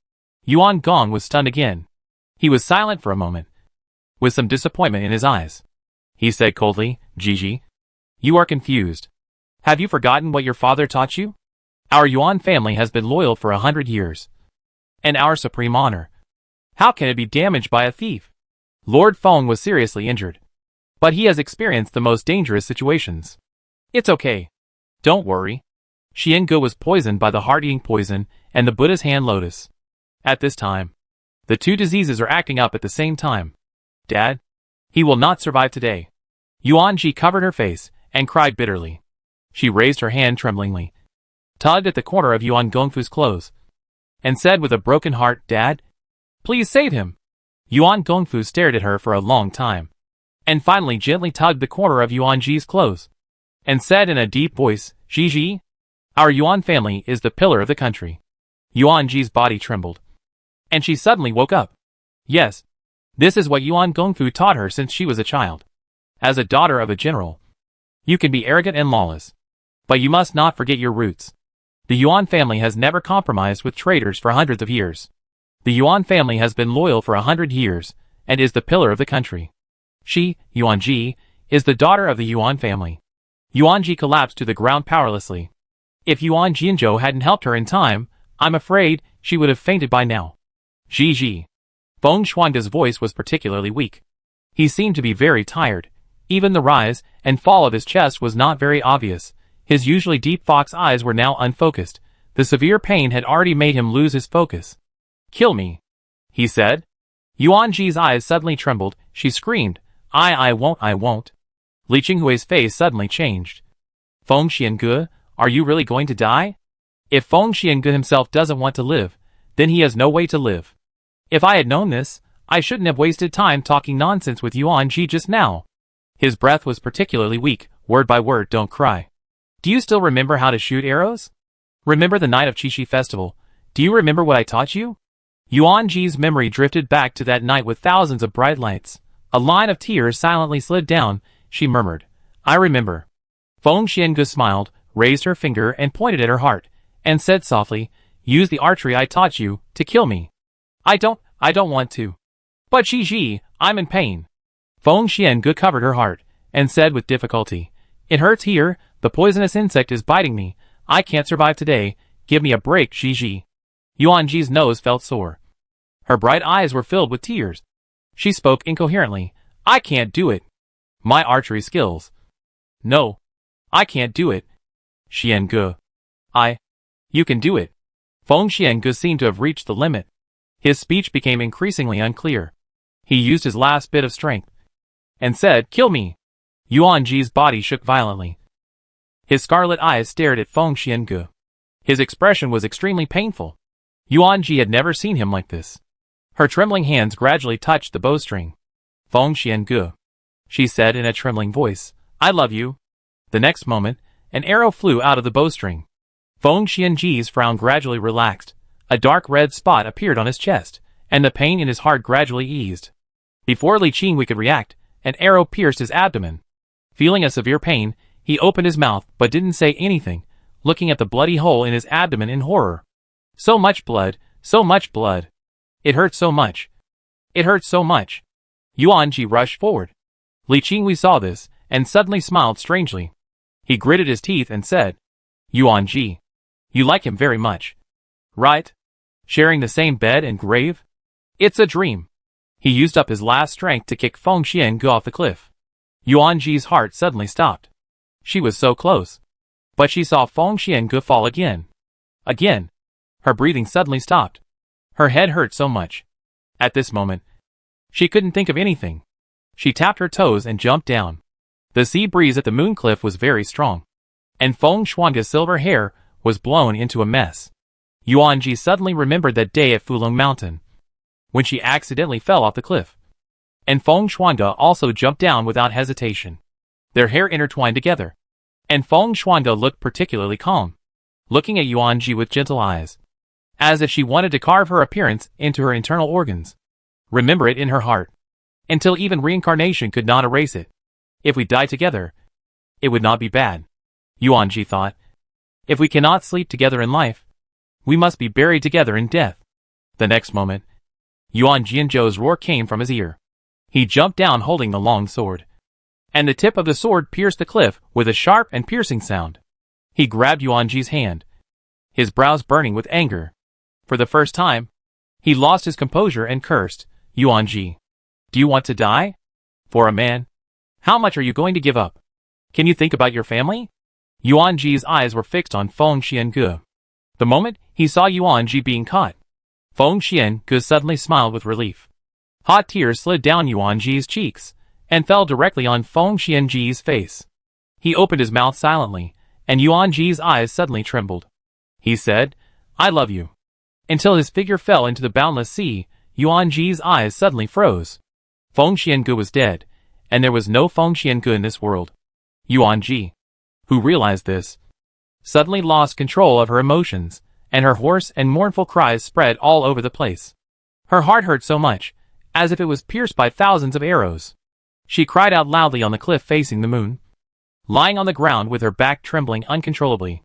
Speaker 1: Yuan Gong was stunned again. He was silent for a moment, with some disappointment in his eyes. He said coldly, "Gigi, you are confused. Have you forgotten what your father taught you? Our Yuan family has been loyal for 100 years. And our supreme honor. How can it be damaged by a thief? Lord Feng was seriously injured. But he has experienced the most dangerous situations. It's okay. Don't worry. Xiange was poisoned by the heart-eating poison and the Buddha's hand lotus. At this time, the two diseases are acting up at the same time. Dad, he will not survive today. Yuan Ji covered her face and cried bitterly. She raised her hand tremblingly, tugged at the corner of Yuan Gongfu's clothes, and said with a broken heart, "Dad, please save him." Yuan Gongfu stared at her for a long time, and finally gently tugged the corner of Yuan Ji's clothes, and said in a deep voice, "Gigi, our Yuan family is the pillar of the country." Yuan Ji's body trembled, and she suddenly woke up. Yes, this is what Yuan Gongfu taught her since she was a child. As a daughter of a general, you can be arrogant and lawless, but you must not forget your roots. The Yuan family has never compromised with traitors for hundreds of years. The Yuan family has been loyal for 100 years, and is the pillar of the country. She, Yuan Ji, is the daughter of the Yuan family. Yuan Ji collapsed to the ground powerlessly. If Yuan Jianzhou hadn't helped her in time, I'm afraid she would have fainted by now. Gigi. Feng Shuangde's voice was particularly weak. He seemed to be very tired. Even the rise and fall of his chest was not very obvious. His usually deep fox eyes were now unfocused. The severe pain had already made him lose his focus. "Kill me," he said. Yuan Ji's eyes suddenly trembled. She screamed, I won't. Li Qinghui's face suddenly changed. Feng Xiange, are you really going to die? If Feng Xiange himself doesn't want to live, then he has no way to live. If I had known this, I shouldn't have wasted time talking nonsense with Yuan Ji just now. His breath was particularly weak. Word by word, don't cry. Do you still remember how to shoot arrows? Remember the night of Qixi festival? Do you remember what I taught you? Yuan Ji's memory drifted back to that night with thousands of bright lights. A line of tears silently slid down. She murmured, I remember. Feng Xiange smiled, raised her finger and pointed at her heart, and said softly, use the archery I taught you to kill me. I don't want to. But Gigi, I'm in pain. Feng Xiange covered her heart, and said with difficulty, it hurts here, the poisonous insect is biting me, I can't survive today, give me a break, Gigi. Yuan Ji's nose felt sore. Her bright eyes were filled with tears. She spoke incoherently, I can't do it. My archery skills. No. I can't do it. Xiange. You can do it. Feng Xiange seemed to have reached the limit. His speech became increasingly unclear. He used his last bit of strength, and said, kill me. Yuan Ji's body shook violently. His scarlet eyes stared at Feng Xiange. His expression was extremely painful. Yuan Ji had never seen him like this. Her trembling hands gradually touched the bowstring. Feng Xiange, she said in a trembling voice, I love you. The next moment, an arrow flew out of the bowstring. Feng Xiange's frown gradually relaxed. A dark red spot appeared on his chest, and the pain in his heart gradually eased. Before Li Qinghui could react, an arrow pierced his abdomen. Feeling a severe pain, he opened his mouth but didn't say anything, looking at the bloody hole in his abdomen in horror. So much blood, so much blood. It hurt so much. It hurt so much. Yuan Ji rushed forward. Li Qinghui saw this, and suddenly smiled strangely. He gritted his teeth and said, Yuan Ji, you like him very much. Right? Sharing the same bed and grave? It's a dream. He used up his last strength to kick Feng Xiange off the cliff. Yuan Ji's heart suddenly stopped. She was so close. But she saw Feng Xiange fall again. Again. Her breathing suddenly stopped. Her head hurt so much. At this moment, she couldn't think of anything. She tapped her toes and jumped down. The sea breeze at the moon cliff was very strong, and Feng Shuangde's silver hair was blown into a mess. Yuan Ji suddenly remembered that day at Fulong Mountain, when she accidentally fell off the cliff. And Feng Shuangde also jumped down without hesitation. Their hair intertwined together, and Feng Shuangde looked particularly calm. looking at Yuanji with gentle eyes, as if she wanted to carve her appearance into her internal organs. Remember it in her heart, until even reincarnation could not erase it. If we die together, it would not be bad, Yuanji thought. If we cannot sleep together in life, we must be buried together in death. The next moment, Yuan Jianzhou's roar came from his ear. He jumped down holding the long sword, and the tip of the sword pierced the cliff with a sharp and piercing sound. He grabbed Yuanji's hand, his brows burning with anger. For the first time, he lost his composure and cursed, "Yuanji, do you want to die? For a man, how much are you going to give up? Can you think about your family?" Yuanji's eyes were fixed on Feng Xiange. The moment he saw Yuanji being caught, Feng Xiange suddenly smiled with relief. Hot tears slid down Yuanji's cheeks and fell directly on Feng Xiange's face. He opened his mouth silently, and Yuanji's eyes suddenly trembled. He said, "I love you." Until his figure fell into the boundless sea, Yuanji's eyes suddenly froze. Feng Xiange was dead, and there was no Feng Xiange in this world. Yuanji, who realized this, suddenly lost control of her emotions, and her hoarse and mournful cries spread all over the place. Her heart hurt so much, as if it was pierced by thousands of arrows. She cried out loudly on the cliff facing the moon, lying on the ground with her back trembling uncontrollably.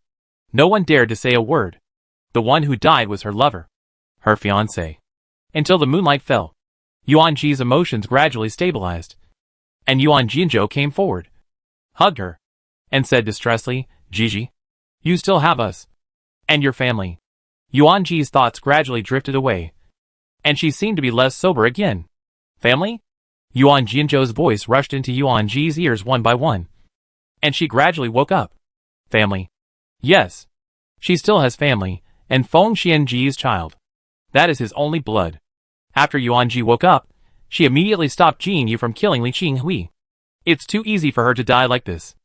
Speaker 1: No one dared to say a word. The one who died was her lover, her fiancé. Until the moonlight fell, Yuanji's emotions gradually stabilized, and Yuan Jianzhou came forward, hugged her, and said distressfully, "Gigi, you still have us. And your family." Yuanji's thoughts gradually drifted away, and she seemed to be less sober again. "Family?" Yuan Jianzhou's voice rushed into Yuanji's ears one by one, and she gradually woke up. "Family? Yes. She still has family, and Feng Xiange's child. That is his only blood." After Yuanji woke up, she immediately stopped Jin Yu from killing Li Qinghui. It's too easy for her to die like this.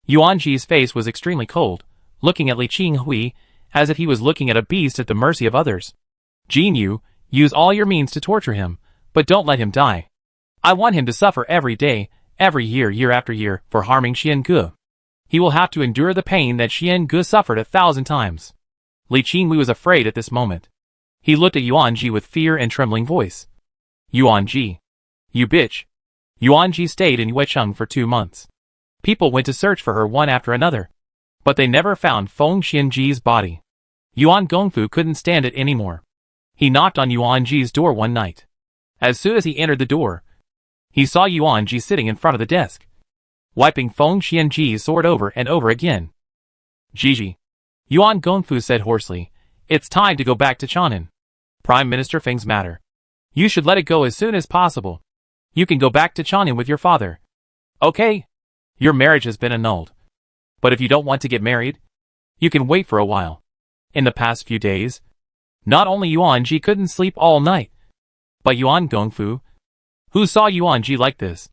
Speaker 1: Yuanji's face was extremely cold, looking at Li Qinghui as if he was looking at a beast at the mercy of others. "Jin Yu, use all your means to torture him, but don't let him die. I want him to suffer every day, every year, year after year, for harming Xiange. He will have to endure the pain that Xiange suffered 1,000 times." Li Qinghui was afraid at this moment. He looked at Yuanji with fear and trembling voice. "Yuanji, you bitch." Yuanji stayed in Yuecheng for 2 months. People went to search for her one after another, but they never found Feng Xiange's body. Yuan Gongfu couldn't stand it anymore. He knocked on Yuanji's door one night. As soon as he entered the door, he saw Yuanji sitting in front of the desk, wiping Feng Xiange's sword over and over again. "Gigi," Yuan Gongfu said hoarsely, "it's time to go back to Chang'an. Prime Minister Feng's matter. You should let it go as soon as possible. You can go back to Chang'an with your father. Okay? Your marriage has been annulled. But if you don't want to get married, you can wait for a while." In the past few days, not only Yuanji couldn't sleep all night, but Yuan Gongfu, who saw Yuanji like this,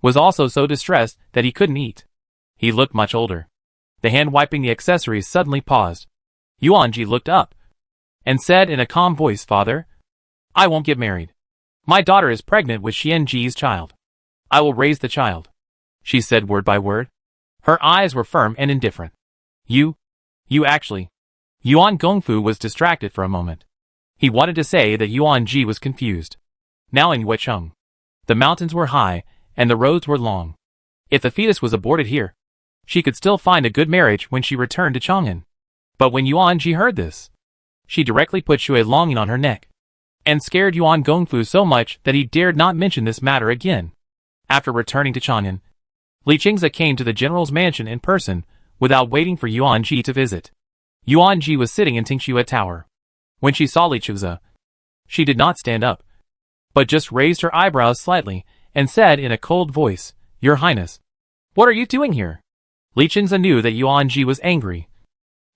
Speaker 1: was also so distressed that he couldn't eat. He looked much older. The hand wiping the accessories suddenly paused. Yuanji looked up and said in a calm voice, "Father, I won't get married. My daughter is pregnant with Xiange's child. I will raise the child," she said word by word. Her eyes were firm and indifferent. You actually." Yuan Gongfu was distracted for a moment. He wanted to say that Yuanji was confused. Now in Yuecheng, the mountains were high and the roads were long. If the fetus was aborted here, she could still find a good marriage when she returned to Chang'an. But when Yuanji heard this, she directly put Shui longing on her neck, and scared Yuan Gongfu so much that he dared not mention this matter again. After returning to Chang'an, Li Qingze came to the general's mansion in person without waiting for Yuanji to visit. Yuanji was sitting in Tingxue Tower. When she saw Li Qingze, she did not stand up, but just raised her eyebrows slightly and said in a cold voice, "Your Highness, what are you doing here?" Li Qingze knew that Yuanji was angry,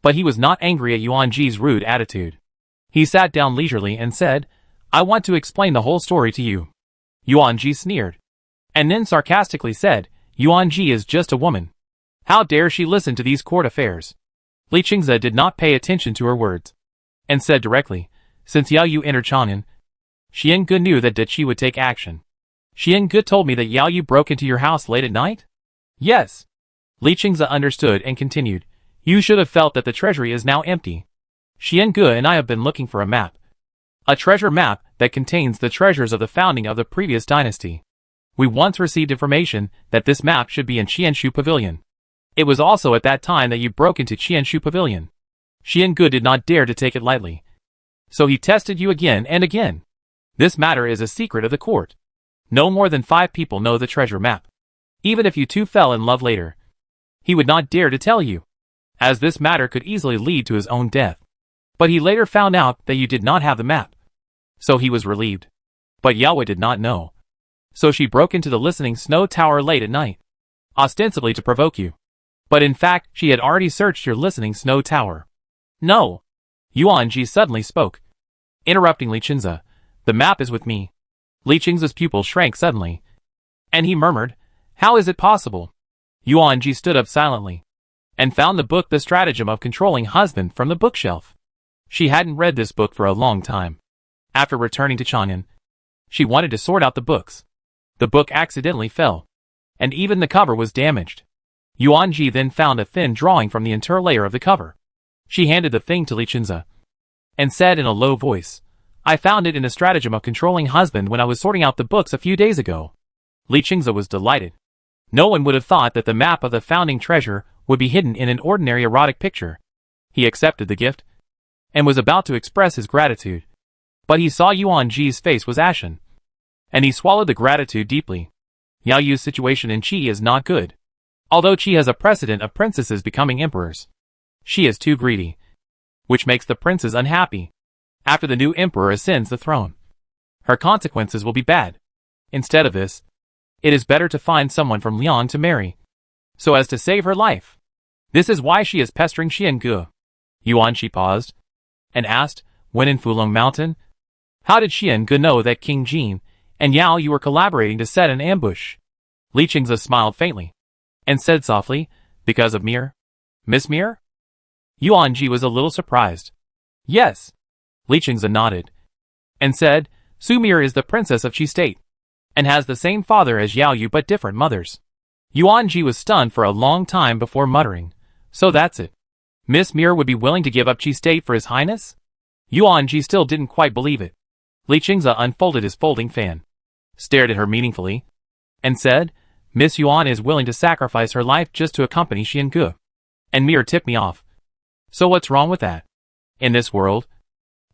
Speaker 1: but he was not angry at Yuanji's rude attitude. He sat down leisurely and said, "I want to explain the whole story to you." Yuanji sneered, and then sarcastically said, "Yuanji is just a woman. How dare she listen to these court affairs?" Li Qingze did not pay attention to her words, and said directly, "Since Yao Yu entered Chang'an, Xiange knew that she would take action. Xiange told me that Yao Yu broke into your house late at night?" "Yes." Li Qingze understood and continued, You should have felt that the treasury is now empty. Xiange and I have been looking for a map. A treasure map that contains the treasures of the founding of the previous dynasty. We once received information that this map should be in Qianshu Pavilion. It was also at that time that you broke into Qianshu Pavilion. Xiange did not dare to take it lightly. So he tested you again and again. This matter is a secret of the court. No more than 5 people know the treasure map. Even if you two fell in love later, he would not dare to tell you, as this matter could easily lead to his own death. But he later found out that you did not have the map. So he was relieved. But Yaoi did not know. So she broke into the listening snow tower late at night, ostensibly to provoke you. But in fact, she had already searched your listening snow tower. No. Yuanji suddenly spoke, interrupting Li Qingze. The map is with me. Li Qingze's pupil shrank suddenly, and he murmured, how is it possible? Yuanji stood up silently, and found the book The Stratagem of Controlling Husband from the bookshelf. She hadn't read this book for a long time. After returning to Chang'an, she wanted to sort out the books. The book accidentally fell, and even the cover was damaged. Yuanji then found a thin drawing from the interior layer of the cover. She handed the thing to Li Qingze, and said in a low voice, I found it in the Stratagem of Controlling Husband when I was sorting out the books a few days ago. Li Qingze was delighted. No one would have thought that the map of the founding treasure would be hidden in an ordinary erotic picture. He accepted the gift, and was about to express his gratitude. But he saw Yuanji's face was ashen, and he swallowed the gratitude deeply. Yao Yu's situation in Qi is not good. Although Qi has a precedent of princesses becoming emperors, she is too greedy, which makes the princes unhappy. After the new emperor ascends the throne, her consequences will be bad. Instead of this, it is better to find someone from Liang to marry, so as to save her life. This is why she is pestering Xiange. Yuanji paused, and asked, when in Fulong Mountain, how did Xiange know that King Jin and Yao Yu were collaborating to set an ambush? Li Qingze smiled faintly, and said softly, because of Mir. Miss Mir? Yuanji was a little surprised. Yes. Li Qingze nodded, and said, Su Mir is the princess of Qi State, and has the same father as Yao Yu but different mothers. Yuanji was stunned for a long time before muttering, so that's it. Miss Mir would be willing to give up Qi State for his highness? Yuanji still didn't quite believe it. Li Qingze unfolded his folding fan, stared at her meaningfully, and said, Miss Yuan is willing to sacrifice her life just to accompany Xiange. And Mir tipped me off. So what's wrong with that? In this world,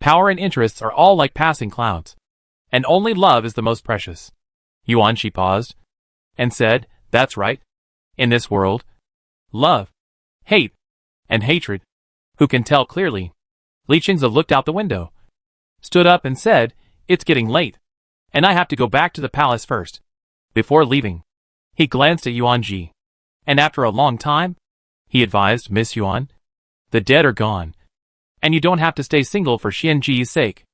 Speaker 1: power and interests are all like passing clouds, and only love is the most precious. Yuanji paused, and said, that's right. In this world, love, hate, and hatred. Who can tell clearly? Li Qingze looked out the window, stood up and said, it's getting late, and I have to go back to the palace first. Before leaving, he glanced at Yuanji, and after a long time, he advised, Miss Yuan, the dead are gone, and you don't have to stay single for Xiange's sake.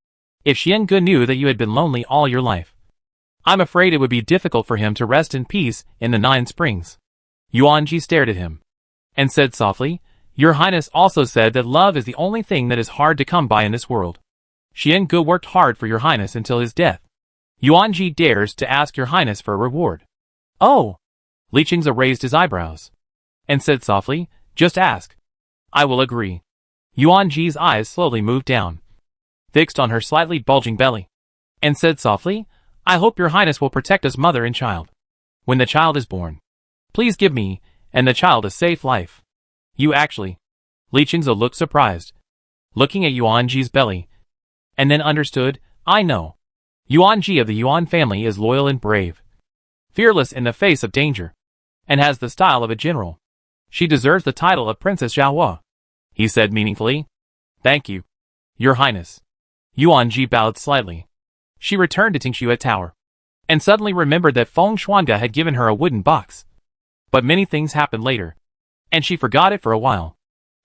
Speaker 1: If Xiange knew that you had been lonely all your life, I'm afraid it would be difficult for him to rest in peace in the 9 springs. Yuanji stared at him, and said softly, Your Highness also said that love is the only thing that is hard to come by in this world. Xiange worked hard for Your Highness until his death. Yuanji dares to ask Your Highness for a reward. Oh! Li Qingze raised his eyebrows, and said softly, just ask. I will agree. Yuanji's eyes slowly moved down, fixed on her slightly bulging belly, and said softly, I hope Your Highness will protect us mother and child. When the child is born, please give me and the child a safe life. You actually. Li Qingze looked surprised, looking at Yuanji's belly, and then understood, I know. Yuanji of the Yuan family is loyal and brave, fearless in the face of danger, and has the style of a general. She deserves the title of Princess Xiaohua. He said meaningfully. Thank you, Your Highness. Yuanji bowed slightly. She returned to Tingxue Tower, and suddenly remembered that Feng Xuanga had given her a wooden box. But many things happened later, and she forgot it for a while.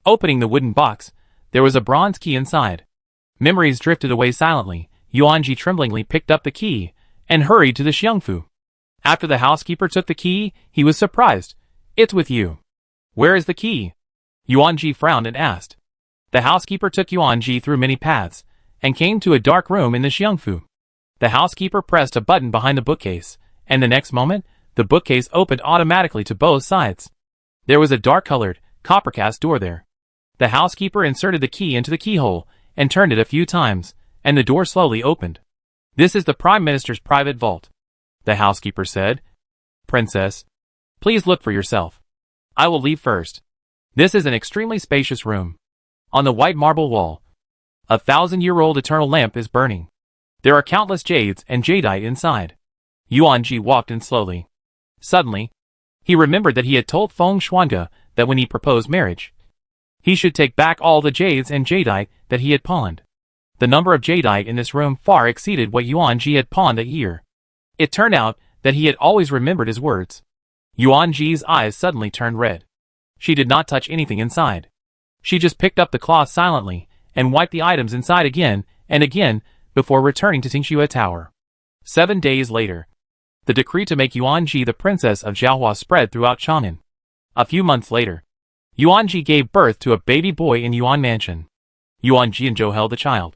Speaker 1: Opening the wooden box, there was a bronze key inside. Memories drifted away silently. Yuanji tremblingly picked up the key, and hurried to the Xiangfu. After the housekeeper took the key, he was surprised. It's with you. Where is the key? Yuanji frowned and asked. The housekeeper took Yuanji through many paths, and came to a dark room in the Xiangfu. The housekeeper pressed a button behind the bookcase, and the next moment, the bookcase opened automatically to both sides. There was a dark-colored, copper-cast door there. The housekeeper inserted the key into the keyhole and turned it a few times, and the door slowly opened. "This is the Prime Minister's private vault," the housekeeper said. "Princess, please look for yourself. I will leave first. This is an extremely spacious room. On the white marble wall, a 1,000-year-old eternal lamp is burning. There are countless jades and jadeite inside." Yuanji walked in slowly. Suddenly, he remembered that he had told Feng Xuanga that when he proposed marriage, he should take back all the jades and jadeite that he had pawned. The number of jadeite in this room far exceeded what Yuanji had pawned that year. It turned out that he had always remembered his words. Yuanji's eyes suddenly turned red. She did not touch anything inside. She just picked up the cloth silently and wiped the items inside again and again before returning to Tingxue Tower. 7 days later, the decree to make Yuanji the princess of Jiahua spread throughout Chang'an. A few months later, Yuanji gave birth to a baby boy in Yuan Mansion. Yuanji and Zhou held the child,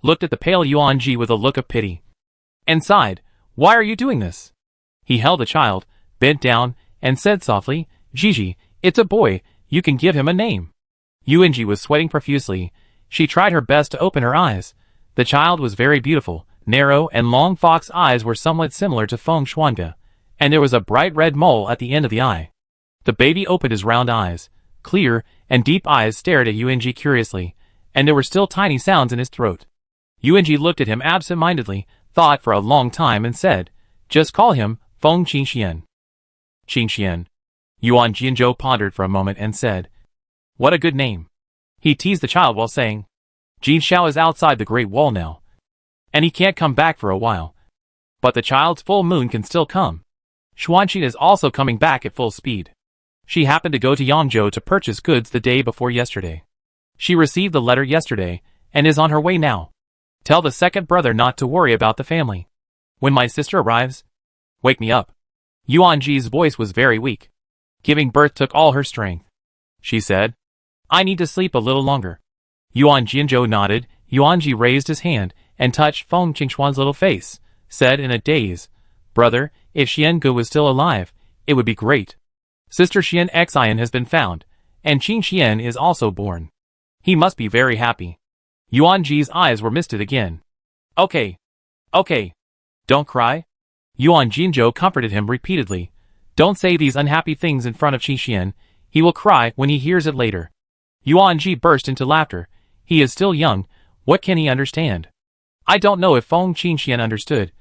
Speaker 1: looked at the pale Yuanji with a look of pity, and sighed, "Why are you doing this?" He held the child, bent down, and said softly, "Gigi, it's a boy, you can give him a name." Yuanji was sweating profusely. She tried her best to open her eyes. The child was very beautiful. Narrow and long fox eyes were somewhat similar to Feng Xuanga, and there was a bright red mole at the end of the eye. The baby opened his round eyes. Clear and deep eyes stared at Yuanji curiously, and there were still tiny sounds in his throat. Yuanji looked at him absent-mindedly, thought for a long time and said, "Just call him Feng Qingxian." Qingxian. Yuanji and Zhou pondered for a moment and said, "What a good name." He teased the child while saying, "Jin Xiao is outside the Great Wall now, and he can't come back for a while. But the child's full moon can still come. Xuanqin is also coming back at full speed. She happened to go to Yangzhou to purchase goods the day before yesterday. She received the letter yesterday, and is on her way now. Tell the second brother not to worry about the family. When my sister arrives, wake me up." Yuanji's voice was very weak. Giving birth took all her strength. She said, "I need to sleep a little longer." Yuanji and Zhou nodded. Yuanji raised his hand and touched Feng Qingxuan's little face, said in a daze, "Brother, if Xiangu was still alive, it would be great. Sister Xian Xian has been found, and Qing Xian is also born. He must be very happy." Yuanji's eyes were misted again. Okay. Don't cry." Yuan Jinzhou comforted him repeatedly. "Don't say these unhappy things in front of Qing Xian. He will cry when he hears it later." Yuanji burst into laughter. He is still young. What can he understand? I don't know if Feng Qingxian understood.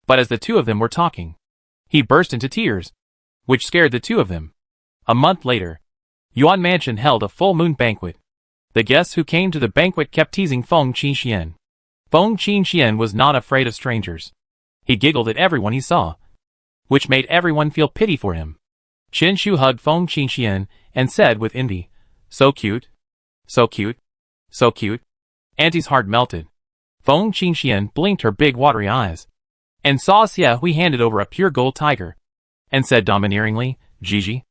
Speaker 1: But as the two of them were talking, he burst into tears, which scared the two of them. A month later, Yuan Mansion held a full moon banquet. The guests who came to the banquet kept teasing Feng Qingxian. Feng Qingxian was not afraid of strangers. He giggled at everyone he saw, which made everyone feel pity for him. Chen Shu hugged Feng Qingxian and said with envy, "So cute, so cute, so cute." Auntie's heart melted. Feng Qingxian blinked her big watery eyes, and saw Xia Hui handed over a pure gold tiger, and said domineeringly, "Gigi,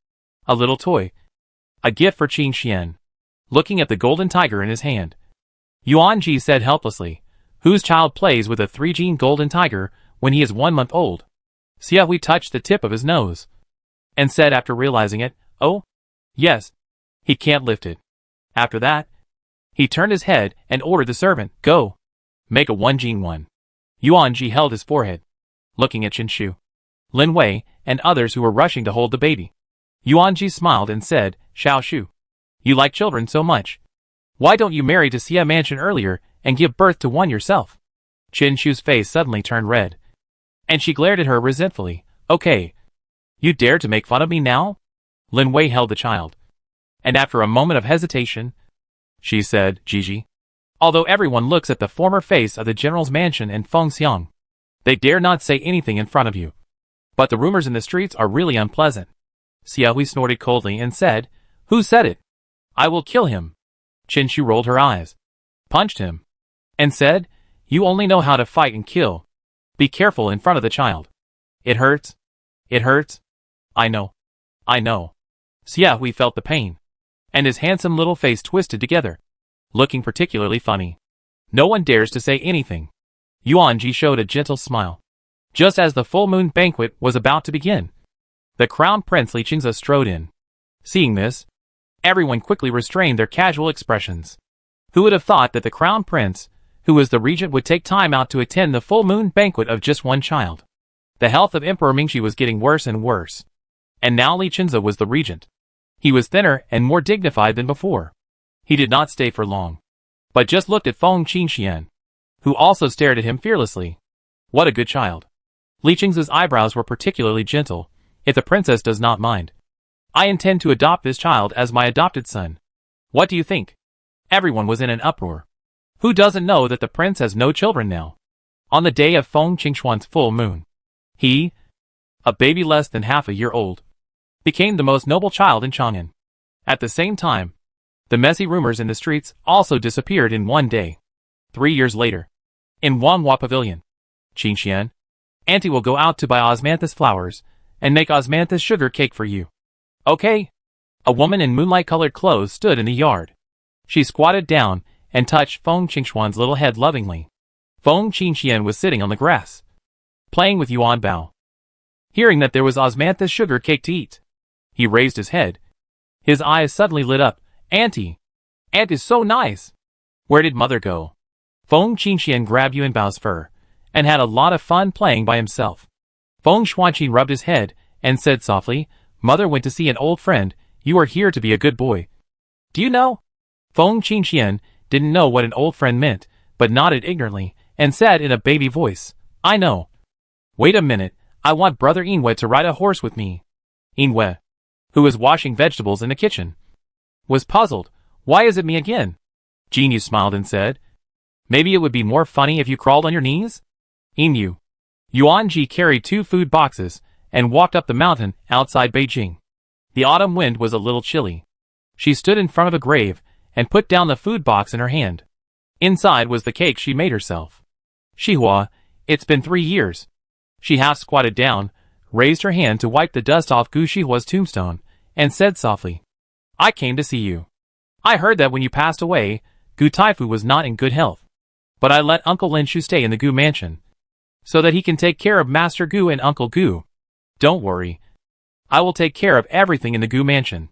Speaker 1: a little toy. A gift for Qingxian." Looking at the golden tiger in his hand, Yuanji said helplessly, "Whose child plays with a 3-gene golden tiger when he is 1 month old?" Xia Hui touched the tip of his nose, and said after realizing it, "Oh, yes. He can't lift it." After that, he turned his head and ordered the servant, "Go. Make a 1-gene one." Yuanji held his forehead, looking at Chen Shu, Lin Wei, and others who were rushing to hold the baby. Yuanji smiled and said, "Xiao Shu, you like children so much. Why don't you marry to Xia Mansion earlier and give birth to one yourself?" Chen Shu's face suddenly turned red, and she glared at her resentfully. "Okay. You dare to make fun of me now?" Lin Wei held the child, and after a moment of hesitation, she said, "Gigi, although everyone looks at the former face of the general's mansion and Feng Xiang, they dare not say anything in front of you. But the rumors in the streets are really unpleasant." Xia Hui snorted coldly and said, "Who said it? I will kill him." Chen Shu rolled her eyes, punched him, and said, "You only know how to fight and kill. Be careful in front of the child. It hurts. It hurts. I know. I know." Xia Hui felt the pain, and his handsome little face twisted together, looking particularly funny. No one dares to say anything. Yuanji showed a gentle smile. Just as the full moon banquet was about to begin, the crown prince Li Qingze strode in. Seeing this, Everyone quickly restrained their casual expressions. Who would have thought that the crown prince, who was the regent, would take time out to attend the full moon banquet of just one child? The health of Emperor Mingxi was getting worse and worse. And now Li Chenzi was the regent. He was thinner and more dignified than before. He did not stay for long, but just looked at Feng Qingxian, who also stared at him fearlessly. What a good child. Li Chenzi's eyebrows were particularly gentle. If the princess does not mind, I intend to adopt this child as my adopted son. What do you think? Everyone was in an uproar. Who doesn't know that the prince has no children now? On the day of Feng Qingxuan's full moon, he, a baby less than half a year old, became the most noble child in Chang'an. At the same time, the messy rumors in the streets also disappeared in one day. 3 years later, in Wanhua Pavilion, Qingxian, Auntie will go out to buy osmanthus flowers and make osmanthus sugar cake for you. Okay? A woman in moonlight-colored clothes stood in the yard. She squatted down and touched Feng Qingxuan's little head lovingly. Feng Qingxian was sitting on the grass, playing with Yuan Bao. Hearing that there was osmanthus sugar cake to eat, he raised his head. His eyes suddenly lit up. Auntie! Aunt is so nice! Where did mother go? Feng Qingxian grabbed Yuan Bao's fur and had a lot of fun playing by himself. Feng Xuanqin rubbed his head and said softly, Mother went to see an old friend. You are here to be a good boy. Do you know? Feng Qingxian didn't know what an old friend meant, but nodded ignorantly and said in a baby voice, I know. Wait a minute, I want Brother Yinwei to ride a horse with me. Yinwei, who was washing vegetables in the kitchen, was puzzled. Why is it me again? Jinyu smiled and said, Maybe it would be more funny if you crawled on your knees? Yinyu. Yuanji carried 2 food boxes and walked up the mountain outside Beijing. The autumn wind was a little chilly. She stood in front of a grave and put down the food box in her hand. Inside was the cake she made herself. Shihua, it's been 3 years. She half squatted down, raised her hand to wipe the dust off Gu Shihua's tombstone, and said softly, I came to see you. I heard that when you passed away, Gu Taifu was not in good health. But I let Uncle Lin Shu stay in the Gu mansion, so that he can take care of Master Gu and Uncle Gu. Don't worry. I will take care of everything in the Gu mansion.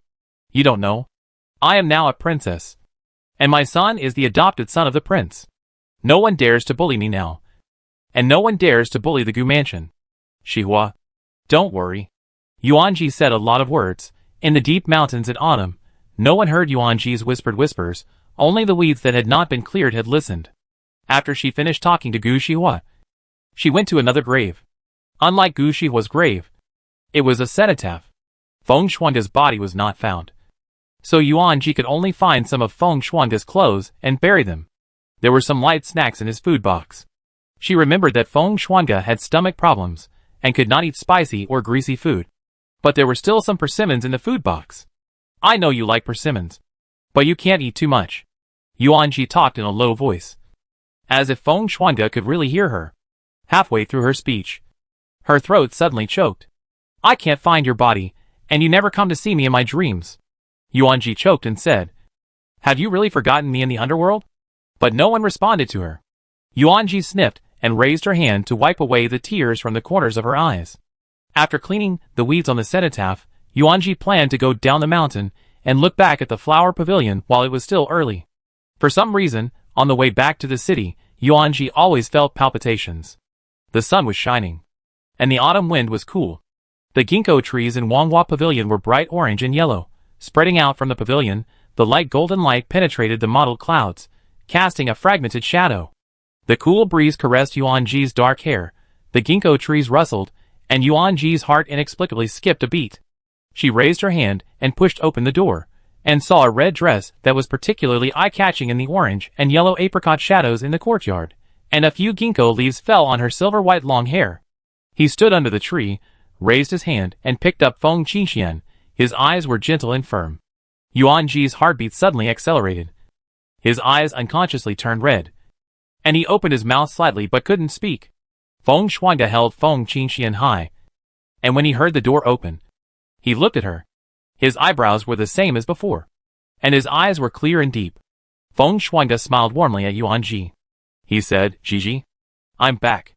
Speaker 1: You don't know? I am now a princess, and my son is the adopted son of the prince. No one dares to bully me now, and no one dares to bully the Gu mansion. Shihua, don't worry. Yuanji said a lot of words. In the deep mountains in autumn, no one heard Yuanji's whispered whispers. Only the weeds that had not been cleared had listened. After she finished talking to Gu Shihua, she went to another grave. Unlike Gu Shihua's grave, it was a cenotaph. Feng Shuangge's body was not found, so Yuanji could only find some of Feng Shuangge's clothes and bury them. There were some light snacks in his food box. She remembered that Feng Shuangge had stomach problems and could not eat spicy or greasy food. But there were still some persimmons in the food box. I know you like persimmons, but you can't eat too much. Yuanji talked in a low voice, as if Feng Shuangge could really hear her. Halfway through her speech, her throat suddenly choked. I can't find your body, and you never come to see me in my dreams. Yuanji choked and said, Have you really forgotten me in the underworld? But no one responded to her. Yuanji sniffed and raised her hand to wipe away the tears from the corners of her eyes. After cleaning the weeds on the cenotaph, Yuanji planned to go down the mountain and look back at the flower pavilion while it was still early. For some reason, on the way back to the city, Yuanji always felt palpitations. The sun was shining, and the autumn wind was cool. The ginkgo trees in Wanhua Pavilion were bright orange and yellow. Spreading out from the pavilion, the light golden light penetrated the mottled clouds, casting a fragmented shadow. The cool breeze caressed Yuanji's dark hair, the ginkgo trees rustled, and Yuanji's heart inexplicably skipped a beat. She raised her hand and pushed open the door, and saw a red dress that was particularly eye-catching in the orange and yellow apricot shadows in the courtyard, and a few ginkgo leaves fell on her silver-white long hair. He stood under the tree, raised his hand, and picked up Feng Qingxian. His eyes were gentle and firm. Yuanji's heartbeat suddenly accelerated. His eyes unconsciously turned red, and he opened his mouth slightly but couldn't speak. Feng Shuangge held Feng Qingxian high, and when he heard the door open, he looked at her. His eyebrows were the same as before, and his eyes were clear and deep. Feng Shuangge smiled warmly at Yuanji. He said, Gigi, I'm back.